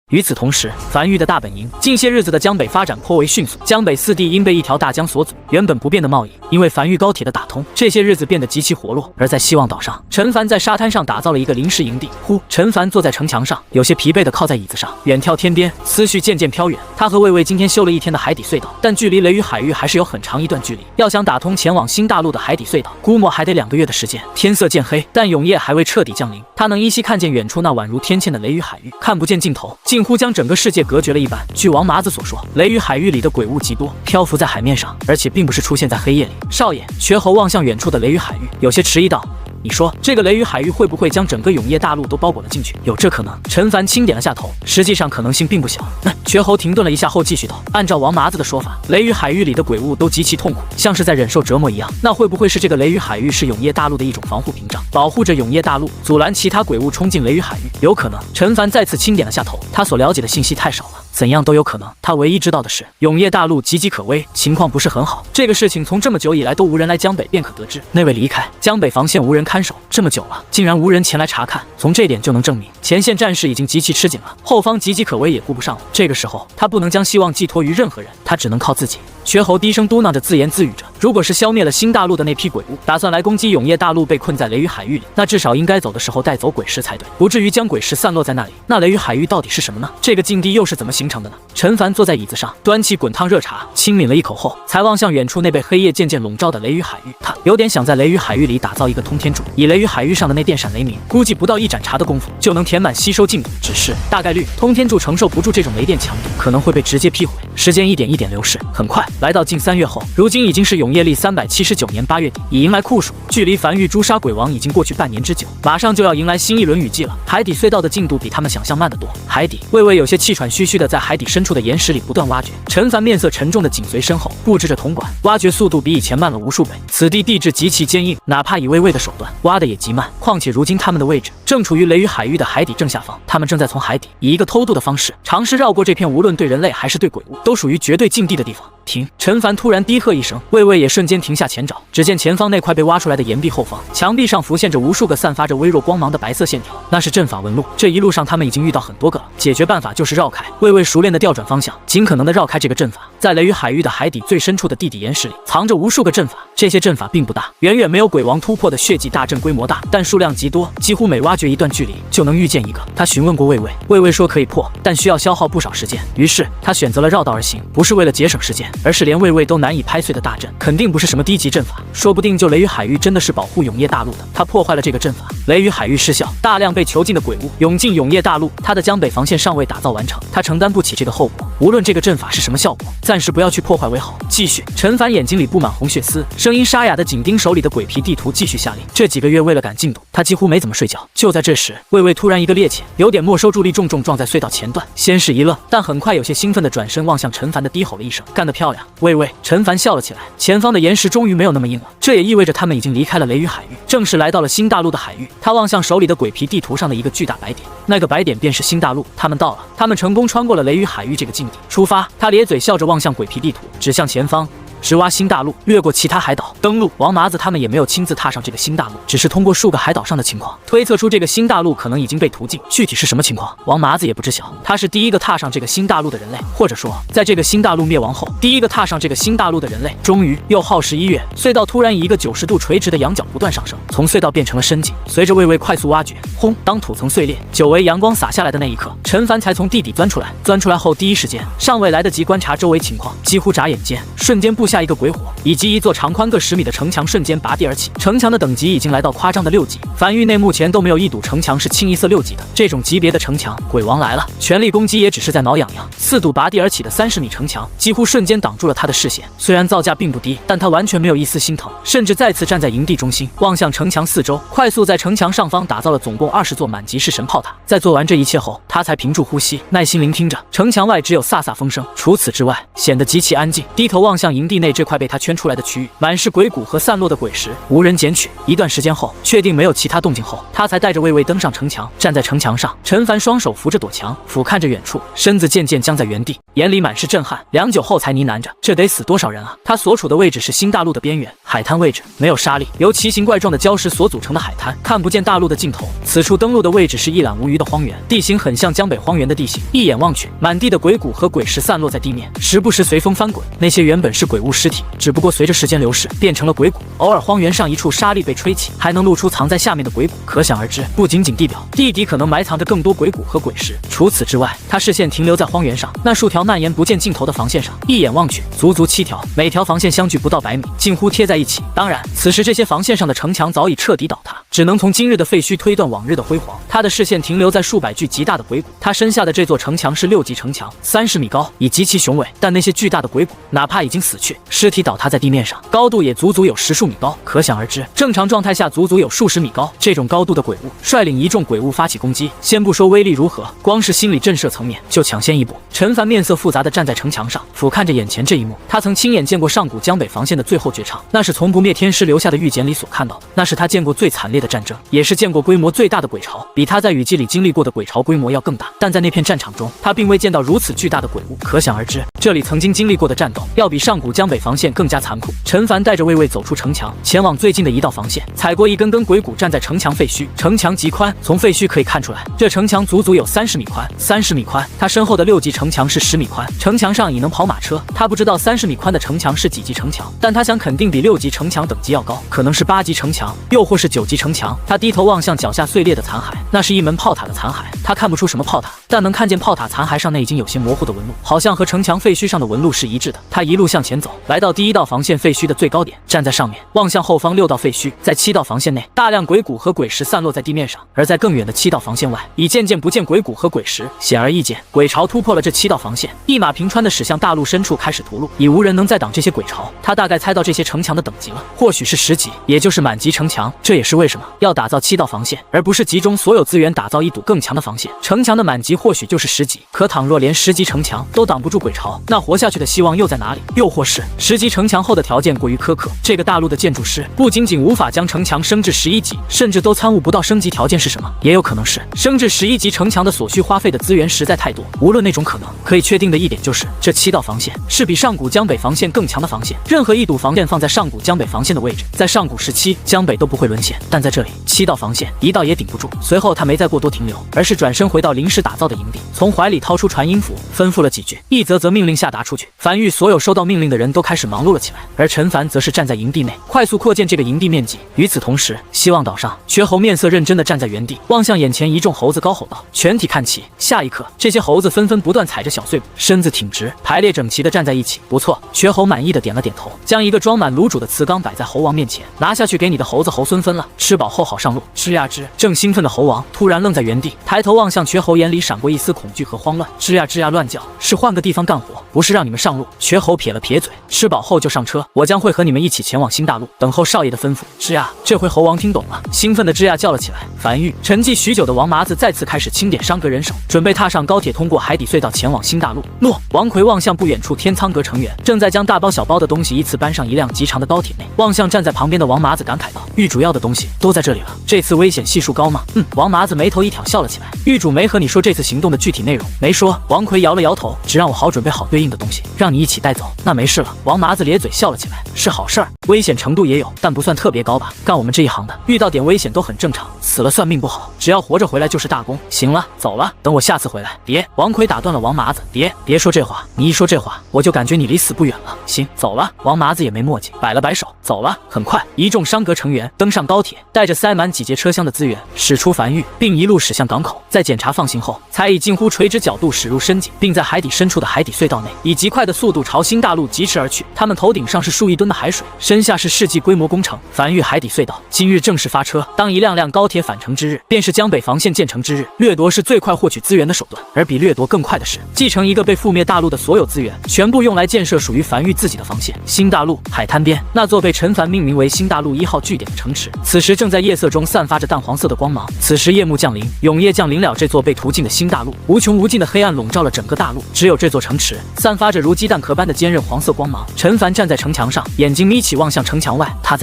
与此同时，樊玉的大本营近些日子的江北发展颇为迅速，江北四地因被一条大江所阻，原本不变的贸易，因为樊玉高铁的打通，这些日子变得极其活络。而在希望岛上，陈凡在沙滩上打造了一个临时营地。陈凡坐在城墙上，有些疲惫地靠在椅子上，远眺天边，思绪渐渐飘远。他和魏魏今天修了一天的海底隧道，但距离雷雨海域还是有很长一段距离。要想打通前往新大陆的海底隧道，估摸还得2个月的时间。天色渐黑，但永夜还未彻底降临。他能依稀看见远处那宛如天堑的雷雨海域，看不见尽头，近乎将整个世界隔绝了一般。据王麻子所说，雷雨海域里的鬼物极多，漂浮在海面上，而且并不是出现在黑夜里。少爷，瘸猴望向远处的雷雨海域，有些迟疑道。你说这个雷雨海域会不会将整个永夜大陆都包裹了进去？有这可能。陈凡轻点了下头，实际上可能性并不小。瘸猴停顿了一下后继续道：按照王麻子的说法，雷雨海域里的鬼物都极其痛苦，像是在忍受折磨一样。那会不会是这个雷雨海域是永夜大陆的一种防护屏障，保护着永夜大陆，阻拦其他鬼物冲进雷雨海域？有可能。陈凡再次轻点了下头，他所了解的信息太少了，怎样都有可能。他唯一知道的是，永夜大陆岌岌可危，情况不是很好。这个事情从这么久以来都无人来江北便可得知。那位离开，江北防线无人看守，这么久了，竟然无人前来查看，从这点就能证明前线战事已经极其吃紧了，后方岌岌可危也顾不上了。这个时候，他不能将希望寄托于任何人，他只能靠自己。瘸猴低声嘟囔着，自言自语着：如果是消灭了新大陆的那批鬼物，打算来攻击永夜大陆被困在雷雨海域里，那至少应该走的时候带走鬼石才对，不至于将鬼石散落在那里。那雷雨海域到底是什么呢？这个境地又是怎么形成的呢？陈凡坐在椅子上，端起滚烫热茶，轻抿了一口后，才望向远处那被黑夜渐渐笼罩的雷雨海域。他有点想在雷雨海域里打造一个通天柱，以雷雨海域上的那电闪雷鸣，估计不到1盏茶的功夫就能填满吸收进度。只是大概率通天柱承受不住这种雷电强度，可能会被直接劈毁。时间一点一点流逝，很快来到近3月后，如今已经是永夜历379年8月底，已迎来酷暑，距离樊玉诛杀鬼王已经过去半年之久，马上就要迎来新一轮雨季了。海底隧道的进度比他们想象慢得多。海底，魏魏有些气喘吁吁的在海底深处的岩石里不断挖掘，陈凡面色沉重的紧随身后，布置着铜管，挖掘速度比以前慢了无数倍。此地地质极其坚硬，哪怕以魏魏的手段挖的也极慢，况且如今他们的位置正处于雷雨海域的海底正下方，他们正在从海底以一个偷渡的方式尝试绕过这片无论对人类还是对鬼物都属于绝对禁地的地方。停！陈凡突然低喝一声，魏魏也瞬间停下前爪。只见前方那块被挖出来的岩壁后方，墙壁上浮现着无数个散发着微弱光芒的白色线条，那是阵法纹路。这一路上他们已经遇到很多个了，解决办法就是绕开。魏魏熟练的调转方向，尽可能的绕开这个阵法。在雷雨海域的海底最深处的地底岩石里，藏着无数个阵法。这些阵法并不大，远远没有鬼王突破的血祭大阵规模大，但数量极多，几乎每挖掘一段距离就能遇见一个。他询问过魏魏，魏魏说可以破，但需要消耗不少时间。于是他选择了绕道而行，不是为了节省时间，而是连魏魏都难以拍碎的大阵，肯定不是什么低级阵法，说不定就雷雨海域真的是保护永夜大陆的。他破坏了这个阵法，雷雨海域失效，大量被囚禁的鬼物涌进永夜大陆，他的江北防线尚未打造完成，他承担不起这个后果。无论这个阵法是什么效果，暂时不要去破坏为好。继续，陈凡眼睛里布满红血丝，声音沙哑的紧盯手里的鬼皮地图，继续下令。这几个月为了赶进度，他几乎没怎么睡觉。就在这时，魏魏突然一个趔趄，有点没收助力，重重撞在隧道前段。先是一愣，但很快有些兴奋的转身望向陈凡的低吼了一声：干得漂亮，魏魏！陈凡笑了起来，前方的岩石终于没有那么硬了，这也意味着他们已经离开了雷雨海域，正式来到了新大陆的海域。他望向手里的鬼皮地图上的一个巨大白点，那个白点便是新大陆。他们到了，他们成功穿过了雷雨海域这个境地。出发！他咧嘴笑着望向鬼皮地图，指向前方。直挖新大陆，越过其他海岛登陆。王麻子他们也没有亲自踏上这个新大陆，只是通过数个海岛上的情况推测出这个新大陆可能已经被途径，具体是什么情况，王麻子也不知晓。他是第一个踏上这个新大陆的人类，或者说，在这个新大陆灭亡后，第一个踏上这个新大陆的人类。终于，又耗时1月，隧道突然以一个90度垂直的仰角不断上升，从隧道变成了深井。随着魏魏快速挖掘，轰！当土层碎裂，久违阳光洒下来的那一刻，陈凡才从地底钻出来。钻出来后，第一时间尚未来得及观察周围情况，几乎眨眼间，瞬间布下一个鬼火，以及一座长宽各10米的城墙瞬间拔地而起。城墙的等级已经来到夸张的6级，樊域内目前都没有一堵城墙是清一色6级的。这种级别的城墙，鬼王来了，全力攻击也只是在挠痒痒。4堵拔地而起的30米城墙，几乎瞬间挡住了他的视线。虽然造价并不低，但他完全没有一丝心疼，甚至再次站在营地中心，望向城墙四周，快速在城墙上方打造了总共20座满级式神炮塔。在做完这一切后，他才屏住呼吸，耐心聆听着。城墙外只有飒飒风声，除此之外显得极其安静。低头望向营地地内这块被他圈出来的区域，满是鬼谷和散落的鬼石，无人捡取。一段时间后，确定没有其他动静后，他才带着魏魏登上城墙，站在城墙上。陈凡双手扶着躲墙，俯瞰着远处，身子渐渐僵在原地，眼里满是震撼。良久后才呢喃着：“这得死多少人啊！”他所处的位置是新大陆的边缘，海滩位置没有沙砾，由奇形怪状的礁石所组成的海滩，看不见大陆的尽头。此处登陆的位置是一览无余的荒原，地形很像江北荒原的地形，一眼望去，满地的鬼谷和鬼石散落在地面，时不时随风翻滚。那些原本是鬼物尸体，只不过随着时间流逝，变成了鬼谷。偶尔荒原上一处沙砾被吹起，还能露出藏在下面的鬼谷。可想而知，不仅仅地表，地底可能埋藏着更多鬼谷和鬼石。除此之外，他视线停留在荒原上那数条蔓延不见尽头的防线上，一眼望去，足足7条，每条防线相距不到100米，近乎贴在一起。当然，此时这些防线上的城墙早已彻底倒塌，只能从今日的废墟推断往日的辉煌。他的视线停留在数百具极大的鬼谷，他身下的这座城墙是6级城墙，30米高，已极其雄伟。但那些巨大的鬼谷，哪怕已经死去，尸体倒塌在地面上，高度也足足有10数米高，可想而知，正常状态下足足有数十米高。这种高度的鬼物率领一众鬼物发起攻击，先不说威力如何，光是心理震慑层面就抢先一步。陈凡面色复杂地站在城墙上，俯瞰着眼前这一幕。他曾亲眼见过上古江北防线的最后绝唱，那是从不灭天师留下的预简里所看到的，那是他见过最惨烈的战争，也是见过规模最大的鬼潮，比他在雨季里经历过的鬼潮规模要更大。但在那片战场中，他并未见到如此巨大的鬼物，可想而知，这里曾经经历过的战斗要比上古江北防线更加残酷。陈凡带着魏魏走出城墙，前往最近的一道防线，踩过一根根鬼谷，站在城墙废墟。城墙极宽，从废墟可以看出来，这城墙足足有30米宽，30米宽。他身后的6级城墙是10米宽，城墙上已能跑马车。他不知道30米宽的城墙是几级城墙，但他想肯定比6级城墙等级要高，可能是8级城墙，又或是9级城墙。他低头望向脚下碎裂的残骸，那是一门炮塔的残骸。他看不出什么炮塔，但能看见炮塔残骸上那已经有些模糊的纹路，好像和城墙废墟上的纹路是一致的。他一路向前走，来到第1道防线废墟的最高点，站在上面望向后方6道废墟。在7道防线内，大量鬼谷和鬼石散落在地面上，而在更远的7道防线外，已渐渐不见鬼谷和鬼石。显而易见，鬼潮突破了这7道防线，一马平川的驶向大陆深处，开始屠戮，已无人能再挡这些鬼潮。他大概猜到这些城墙的等级了，或许是10级，也就是满级城墙。这也是为什么要打造7道防线，而不是集中所有资源打造一堵更强的防线。城墙的满级或许就是10级，可倘若连10级城墙都挡不住鬼潮，那活下去的希望又在哪里？又或是10级城墙后的条件过于苛刻，这个大陆的建筑师不仅仅无法将城墙升至11级，甚至都参悟不到升级条件是什么。也有可能是升至11级城墙的所需花费的资源实在太多。无论那种可能，可以确定的一点就是，这7道防线是比上古江北防线更强的防线。任何一堵防线放在上古江北防线的位置，在上古时期江北都不会沦陷，但在这里7道防线一道也顶不住。随后他没再过多停留，而是转身回到临时打造的营地，从怀里掏出传音符，吩咐了几句，一则命令下达出去。樊玉所有收到命令的人都开始忙碌了起来，而陈凡则是站在营地内，快速扩建这个营地面积。与此同时，希望岛上瘸猴面色认真地站在原地，望向眼前一众猴子，高吼道：“全体看齐！”下一刻，这些猴子纷纷不断踩着小碎步，身子挺直，排列整齐地站在一起。不错，瘸猴满意的点了点头，将一个装满卤煮的瓷缸摆在猴王面前，拿下去给你的猴子猴孙分了，吃饱后好上路。吱呀吱！正兴奋的猴王突然愣在原地，抬头望向瘸猴，眼里闪过一丝恐惧和慌乱。吱呀吱呀乱叫，是换个地方干活，不是让你们上路。瘸猴撇了撇嘴，吃饱后就上车，我将会和你们一起前往新大陆，等候少爷的吩咐。吱呀！这回猴王听懂了，兴奋的吱呀叫了起来。樊玉沉寂许久的王麻子再次开始清点伤阁人手，准备踏上高铁通过海底隧道前往新大陆。诺！王奎望向不远处天苍阁成员，正在将大包小包的东西依次搬上一辆极长的高铁内，望向站在旁边的王麻子感慨道：“玉主要的东西都在这里了，这次危险系数高吗？”王麻子眉头一挑，笑了起来。玉主没和你说这次行动的具体内容？没说。王奎摇了摇头，只让我好准备好对应的东西，让你一起带走。那没事了。王麻子咧嘴笑了起来，是好事儿，危险程度也有，但不算特别高吧？干我们这一行的，遇到点危险都很正常，死了算命不好，只要活着回来就是大功。行了，走了，等我下次回来。别！王奎打断了王麻子，别说这话，你一说这话，我就感觉你离死不远了。行，走了。王麻子也没墨迹，摆了摆手，走了。很快，一众商阁成员登上高铁，带着塞满几节车厢的资源驶出樊玉，并一路驶向港口。在检查放行后，才以近乎垂直角度驶入深井，并在海底深处的海底隧道内，以极快的速度朝新大陆疾驰而去。他们头顶上是数亿吨的海水，身下是世纪规模工程——樊玉海底隧道。今日正式发车，当一辆辆高铁返程之日，便是江北防线建成之日。掠夺是最快获取资源的手段，而比掠夺更快的是，继承一个被覆灭大陆的所有资源，全部用来建设属于樊玉自己的防线。新大陆海滩边，那座被陈凡命名为新大陆1号据点的城池，此时正在夜色中散发着淡黄色的光芒。此时夜幕降临，永夜降临了这座被屠尽的新大陆，无穷无尽的黑暗笼罩了整个大陆，只有这座城池散发着如鸡蛋壳般的坚韧黄色光芒。光芒。陈凡站在城墙上，眼睛眯起望向城墙外，他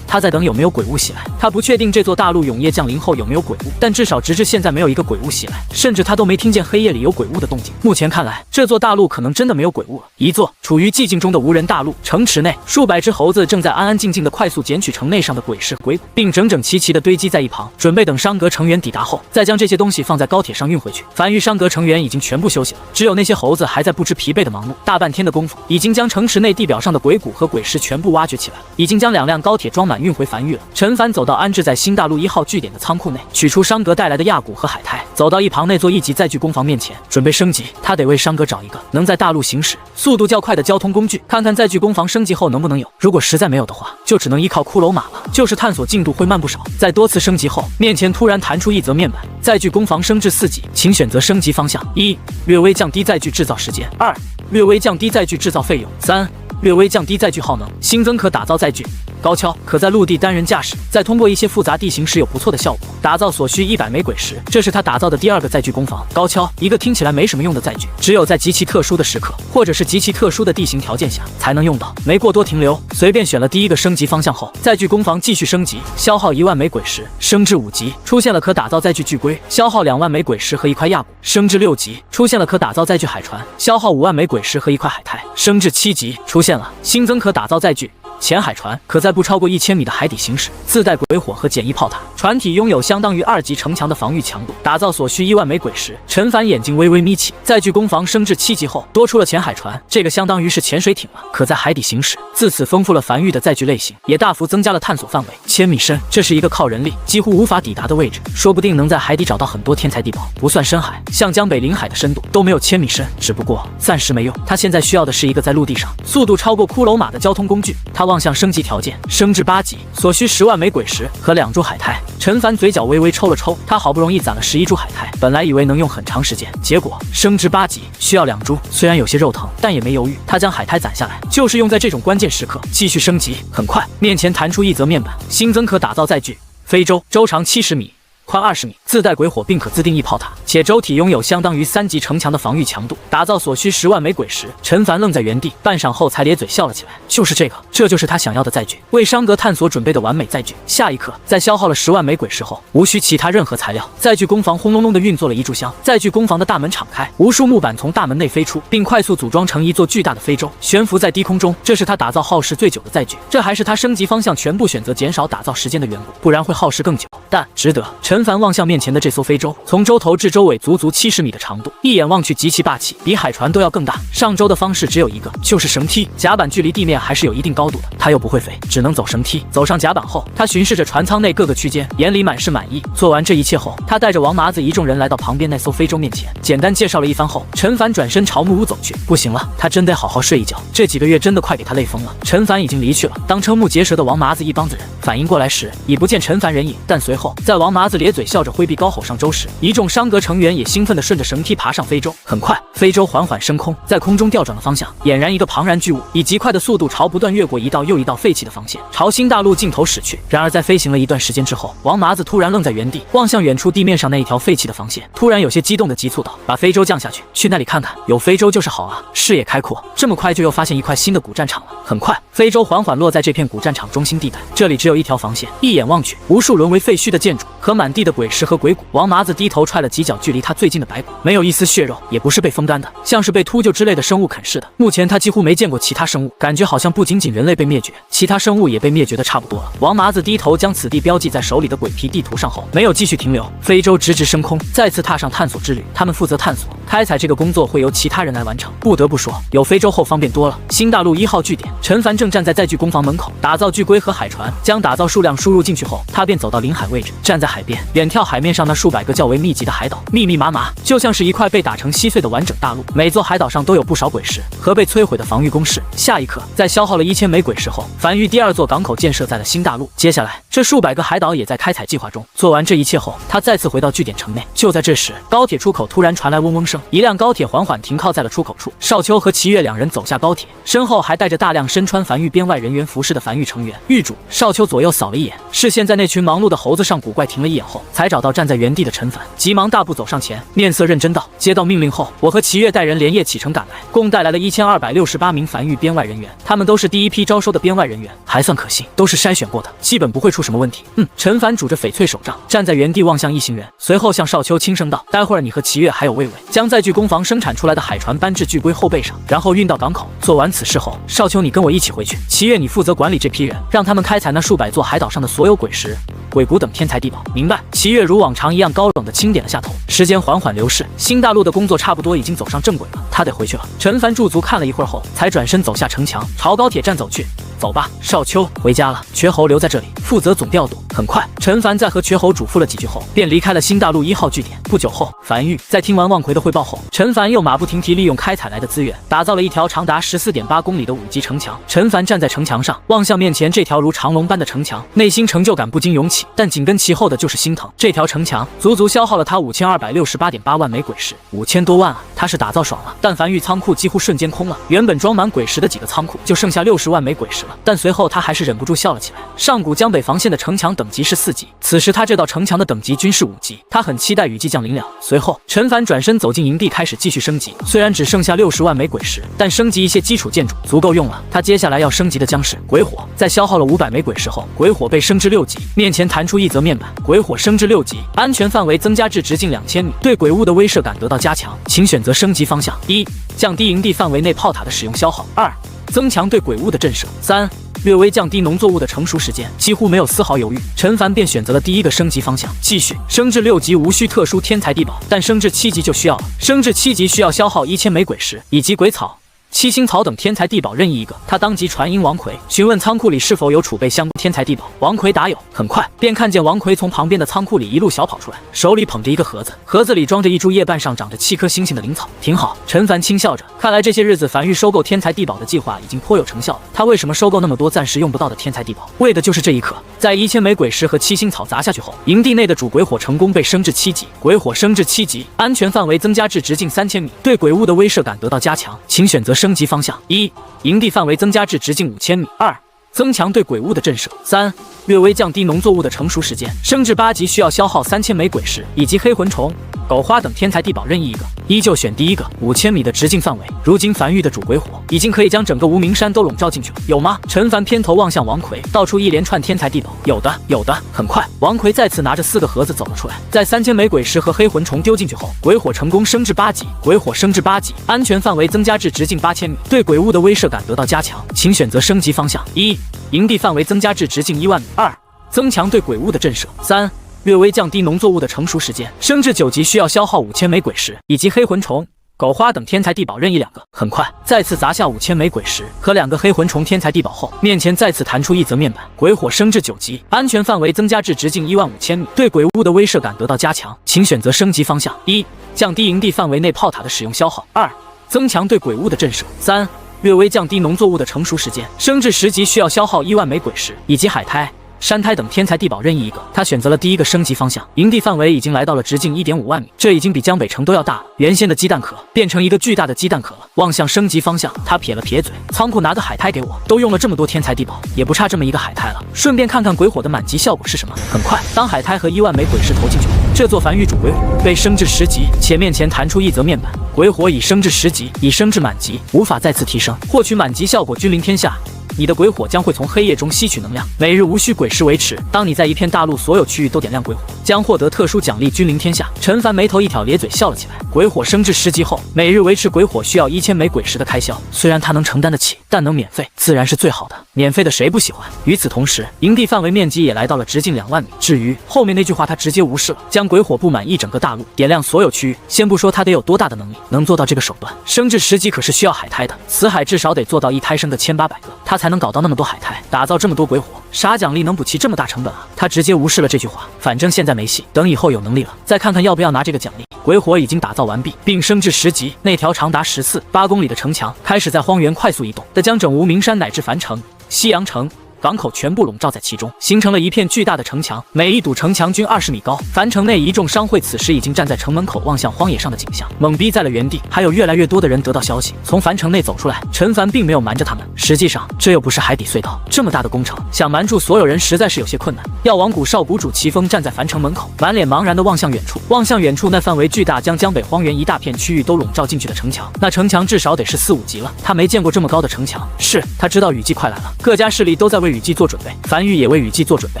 在等有没有鬼物袭来。他不确定这座大陆永夜降临后有没有鬼物，但至少直至现在没有一个鬼物袭来，甚至他都没听见黑夜里有鬼物的动静。目前看来，这座大陆可能真的没有鬼物了。一座处于寂静中的无人大陆，城池内数百只猴子正在安安静静的快速捡取城内上的鬼尸和鬼骨，并整整齐齐地堆积在一旁，准备等商阁成员抵达后，再将这些东西放在高铁上运回去。繁育商阁成员已经全部休息了，只有那些猴子还在不知疲惫的忙碌。大半天的功夫，已经将城池内地表上的鬼骨和鬼尸全部挖掘起来了，已经将2辆高铁装满运回繁育了。陈凡走到安置在新大陆1号据点的仓库内，取出商阁带来的亚骨和海苔，走到一旁那座1级载具工坊面前，准备升级。他得为商阁找一个能在大陆行驶速度较快的交通工具，看看载具工坊升级后能不能有。如果实在没有的话，就只能依靠骷髅马了，就是探索进度会慢不少。在多次升级后，面前突然弹出一则面板：载具工坊升至4级，请选择升级方向。1. 略微降低载具制造时间。2. 略微降低载具制造费用。3. 略微降低载具耗能，新增可打造载具。高跷可在陆地单人驾驶，在通过一些复杂地形时有不错的效果。打造所需100枚鬼石，这是他打造的第2个载具工坊。高跷，一个听起来没什么用的载具，只有在极其特殊的时刻，或者是极其特殊的地形条件下才能用到。没过多停留，随便选了第1个升级方向后，载具工坊继续升级，消耗1万枚鬼石，升至5级，出现了可打造载具巨龟，消耗2万枚鬼石和1块亚骨，升至6级，出现了可打造载具海船，消耗5万枚鬼石和1块海苔，升至7级，出现了新增可打造载具潜海船，可在不超过1000米的海底行驶，自带鬼火和简易炮塔，船体拥有相当于2级城墙的防御强度，打造所需1万枚鬼石。陈凡眼睛微微眯起，载具工坊升至7级后，多出了潜海船，这个相当于是潜水艇了，可在海底行驶。自此丰富了繁育的载具类型，也大幅增加了探索范围。1000米深，这是一个靠人力几乎无法抵达的位置，说不定能在海底找到很多天才地宝。不算深海，像江北临海的深度都没有1000米深，只不过暂时没用。他现在需要的是一个在陆地上速度超过骷髅马的交通工具。他望向升级条件，升至8级，所需10万枚鬼石和2株海苔。陈凡嘴角微微抽了抽，他好不容易攒了11株海苔，本来以为能用很长时间，结果升至8级需要2株，虽然有些肉疼，但也没犹豫，他将海苔攒下来，就是用在这种关键时刻。继续升级，很快面前弹出一则面板，新增可打造载具非洲，周长70米。宽20米，自带鬼火并可自定义炮塔，且舟体拥有相当于3级城墙的防御强度，打造所需10万枚鬼石。陈凡愣在原地，半晌后才咧嘴笑了起来。就是这个，这就是他想要的载具，为商阁探索准备的完美载具。下一刻，在消耗了10万枚鬼石后，无需其他任何材料，载具工坊轰隆隆地运作了一炷香。载具工坊的大门敞开，无数木板从大门内飞出，并快速组装成一座巨大的非洲，悬浮在低空中。这是他打造耗时最久的载具，这还是他升级方向全部选择减少打造时间的缘故，不然会耗时更久，但值得。陈凡望向面前的这艘非洲，从洲头至洲尾足足70米的长度，一眼望去极其霸气，比海船都要更大。上洲的方式只有一个，就是绳梯。甲板距离地面还是有一定高度的，他又不会飞，只能走绳梯。走上甲板后，他巡视着船舱内各个区间，眼里满是满意。做完这一切后，他带着王麻子一众人来到旁边那艘非洲面前，简单介绍了一番后，陈凡转身朝木屋走去。不行了，他真得好好睡一觉，这几个月真的快给他累疯了。陈凡已经离去了，当瞠目结舌的王麻子一帮子人反应过来时，已不见陈凡人影。但随后，在王麻子咧嘴笑着挥臂高吼上洲时，一众商阁成员也兴奋地顺着绳梯爬上非洲。很快，非洲缓缓升空，在空中调转了方向，俨然一个庞然巨物，以极快的速度朝不断越过一道又一道废弃的防线，朝新大陆尽头驶去。然而在飞行了一段时间之后，王麻子突然愣在原地，望向远处地面上那一条废弃的防线，突然有些激动地急促道：“把非洲降下去，去那里看看，有非洲就是好啊！视野开阔，这么快就又发现一块新的古战场了。”很快，非洲缓缓落在这片古战场中心地带，这里只有一条防线，一眼望去，无数沦为废墟的建筑和满地的鬼石和鬼骨。王麻子低头踹了几脚距离他最近的白骨，没有一丝血肉，也不是被风干的，像是被秃鹫之类的生物啃噬的。目前他几乎没见过其他生物，感觉好像不仅仅人类被灭绝，其他生物也被灭绝的差不多了。王麻子低头将此地标记在手里的鬼皮地图上后，没有继续停留，非洲直直升空，再次踏上探索之旅。他们负责探索，开采这个工作会由其他人来完成。不得不说，有非洲后方便多了。新大陆1号据点，陈凡正站在载具工坊门口，打造巨龟和海船。将打造数量输入进去后，他便走到临海位置，站在海边，远眺海面上那数百个较为密集的海岛，密密麻麻，就像是一块被打成稀碎的完整大陆。每座海岛上都有不少鬼石和被摧毁的防御工事。下一刻，在消耗了1000枚鬼石后，繁育第2座港口建设在了新大陆。接下来，这数百个海岛也在开采计划中。做完这一切后，他再次回到据点城内。就在这时，高铁出口突然传来嗡嗡声，一辆高铁缓缓停靠在了出口处。少秋和齐月两人走下高铁，身后还带着大量身穿繁育编外人员服饰的繁育成员。狱主少秋左右扫了一眼，视线在那群忙碌的猴子上上古怪停了一眼后，才找到站在原地的陈凡，急忙大步走上前，面色认真道：“接到命令后，我和齐越带人连夜启程赶来，共带来了1268名繁育边外人员，他们都是第一批招收的边外人员，还算可信，都是筛选过的，基本不会出什么问题。”陈凡拄着翡翠手杖，站在原地望向一行人，随后向少秋轻声道：“待会儿你和齐越还有魏伟将在巨工坊生产出来的海船搬至巨龟后背上，然后运到港口。做完此事后，少秋你跟我一起回去，齐越你负责管理这批人，让他们开采那数百座海岛上的所有鬼石、鬼谷等天材地宝。”明白。齐越如往常一样高冷的轻点了下头。时间缓缓流逝，新大陆的工作差不多已经走上正轨了，他得回去了。陈凡驻足看了一会儿后，才转身走下城墙，朝高铁站走去。走吧，少秋，回家了。瘸猴留在这里，负责总调度。很快，陈凡在和瘸猴嘱咐了几句后，便离开了新大陆1号据点。不久后，樊玉在听完望奎的汇报后，陈凡又马不停蹄利用开采来的资源，打造了一条长达14.8公里的5级城墙。陈凡站在城墙上，望向面前这条如长龙般的城墙，内心成就感不禁涌起，但紧跟其后的就是心疼。这条城墙足足消耗了他5268.8万枚鬼石，5000多万啊！他是打造爽了，但樊玉仓库几乎瞬间空了，原本装满鬼石的几个仓库就剩下60万枚鬼石了。但随后他还是忍不住笑了起来。上古江北防线的城墙等级是4级，此时他这道城墙的等级均是5级，他很期待雨季降临了。随后，陈凡转身走进营地，开始继续升级。虽然只剩下60万枚鬼石，但升级一些基础建筑足够用了。他接下来要升级的将是鬼火。在消耗了500枚鬼石后，鬼火被升至6级，面前弹出一则面板：鬼火升至6级，安全范围增加至直径2000米，对鬼物的威慑感得到加强，请选择升级方向：1. 降低营地范围内炮塔的使用消耗；2. 增强对鬼物的震慑；3. 略微降低农作物的成熟时间。几乎没有丝毫犹豫，陈凡便选择了第一个升级方向，继续升至6级，无需特殊天材地宝，但升至7级就需要了。升至7级需要消耗1000枚鬼石以及鬼草、七星草等天材地宝任意一个。他当即传音王奎，询问仓库里是否有储备相关天材地宝。王奎答有。很快便看见王奎从旁边的仓库里一路小跑出来，手里捧着一个盒子，盒子里装着一株叶瓣上长着7颗星星的灵草。挺好，陈凡轻笑着，看来这些日子樊玉收购天材地宝的计划已经颇有成效了。他为什么收购那么多暂时用不到的天材地宝？为的就是这一颗。在1000枚鬼石和七星草砸下去后，营地内的主鬼火成功被升至7级，鬼火升至7级，安全范围增加至直径3000米，对鬼物的威慑感得到加强，请选择升级方向：1. 营地范围增加至直径5000米；2. 增强对鬼物的震慑；3. 略微降低农作物的成熟时间，升至8级需要消耗3000枚鬼石以及黑魂虫、狗花等天材地宝任意一个。依旧选第一个，5000米的直径范围。如今樊玉的主鬼火已经可以将整个无名山都笼罩进去了，有吗？陈凡偏头望向王奎，道出一连串天材地宝。有的，有的。很快，王奎再次拿着4个盒子走了出来，在3000枚鬼石和黑魂虫丢进去后，鬼火成功升至8级，鬼火升至8级，安全范围增加至直径8000米，对鬼物的威慑感得到加强，请选择升级方向：1. 营地范围增加至直径1万米；2. 增强对鬼物的震慑；3. 略微降低农作物的成熟时间，升至9级需要消耗5000枚鬼石以及黑魂虫、狗花等天材地宝任意2个。很快，再次砸下5000枚鬼石和2个黑魂虫天材地宝后，面前再次弹出一则面板：鬼火升至9级，安全范围增加至直径15000米，对鬼物的威慑感得到加强，请选择升级方向：1. 降低营地范围内炮塔的使用消耗；2. 增强对鬼物的震慑；3. 略微降低农作物的成熟时间，升至10级需要消耗1万枚鬼石以及海苔、山胎等天材地宝任意一个。他选择了第一个升级方向，营地范围已经来到了直径1.5万米，这已经比江北城都要大了。原先的鸡蛋壳变成一个巨大的鸡蛋壳了。望向升级方向，他撇了撇嘴，仓库拿个海苔给我，都用了这么多天材地宝，也不差这么一个海苔了。顺便看看鬼火的满级效果是什么。很快，当海苔和1万枚鬼石投进去后，这座繁育主鬼火被升至10级，且面前弹出一则面板：鬼火已升至10级，已升至满级，无法再次提升。获取满级效果君临天下。你的鬼火将会从黑夜中吸取能量，每日无需鬼石维持。当你在一片大陆所有区域都点亮鬼火，将获得特殊奖励，君临天下。陈凡眉头一挑，咧嘴笑了起来。鬼火升至10级后，每日维持鬼火需要1000枚鬼石的开销，虽然他能承担得起，但能免费自然是最好的。免费的谁不喜欢？与此同时，营地范围面积也来到了直径2万米。至于后面那句话，他直接无视了，将鬼火布满一整个大陆，点亮所有区域。先不说他得有多大的能力，能做到这个手段。升至10级可是需要海苔的，死海至少得做到一胎生个1800个，他才能搞到那么多海苔，打造这么多鬼火，啥奖励能补齐这么大成本啊？他直接无视了这句话，反正现在没戏，等以后有能力了再看看要不要拿这个奖励。鬼火已经打造完毕，并升至10级，那条长达14.8公里的城墙开始在荒原快速移动的将整无名山乃至樊城、西阳城、港口全部笼罩在其中，形成了一片巨大的城墙，每一堵城墙均20米高。樊城内一众商会此时已经站在城门口，望向荒野上的景象，懵逼在了原地。还有越来越多的人得到消息，从樊城内走出来。陈凡并没有瞒着他们，实际上这又不是海底隧道，这么大的工程，想瞒住所有人实在是有些困难。药王谷少谷主齐峰站在樊城门口，满脸茫然地望向远处，那范围巨大，将江北荒原一大片区域都笼罩进去的城墙，那城墙至少得是4、5级了。他没见过这么高的城墙，是他知道雨季快来了，各家势力都在为雨季做准备，樊玉也为雨季做准备，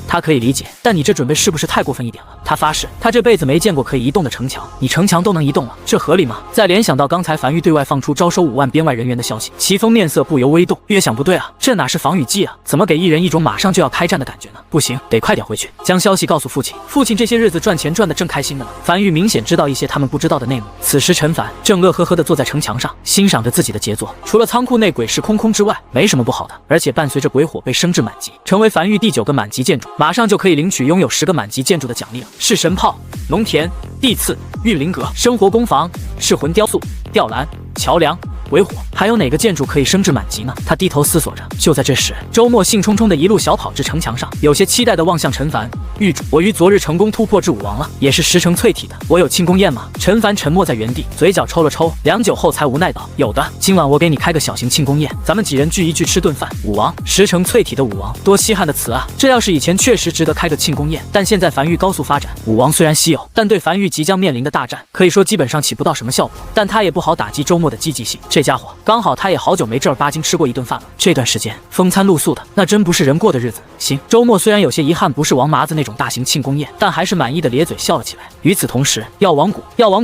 他可以理解，但你这准备是不是太过分一点了？他发誓，他这辈子没见过可以移动的城墙，你城墙都能移动了，这合理吗？再联想到刚才樊玉对外放出招收5万边外人员的消息，齐峰面色不由微动，越想不对啊，这哪是防雨季啊？怎么给一人一种马上就要开战的感觉呢？不行，得快点回去，将消息告诉父亲。父亲这些日子赚钱赚得正开心的呢。樊玉明显知道一些他们不知道的内幕。此时陈凡正乐呵呵地坐在城墙上，欣赏着自己的杰作。除了仓库内鬼石空之外，没什么不好的。而且伴随着鬼火被升至满级，成为樊玉第9个满级建筑，马上就可以领取拥有10个满级建筑的奖励了。是神炮、农田、地次、运灵阁、生活工坊、噬魂雕塑、吊篮、桥梁、鬼火，还有哪个建筑可以升至满级呢？他低头思索着。就在这时，周末兴冲冲的一路小跑至城墙上，有些期待地望向陈凡。狱主，我于昨日成功突破至5王了，也是10成淬体的。我有庆功宴吗？陈凡沉默在原地，嘴角抽了抽，良久后才无奈道：有的，今晚我给你开个小型庆功宴，咱们几人聚一聚，吃顿饭。5王，10成淬体的5王，多稀罕的词啊！这要是以前确实值得开个庆功宴，但现在樊玉高速发展，5王虽然稀有，但对樊玉即将面临的大战，可以说基本上起不到什么效果。但他也不好打击周末的积极性，这家伙刚好他也好久没正儿八经吃过一顿饭了，这段时间风餐露宿的，那真不是人过的日子。行，周末虽然有些遗憾不是王麻子那种大型庆功宴，但还是满意的咧嘴笑了起来。与此同时，药王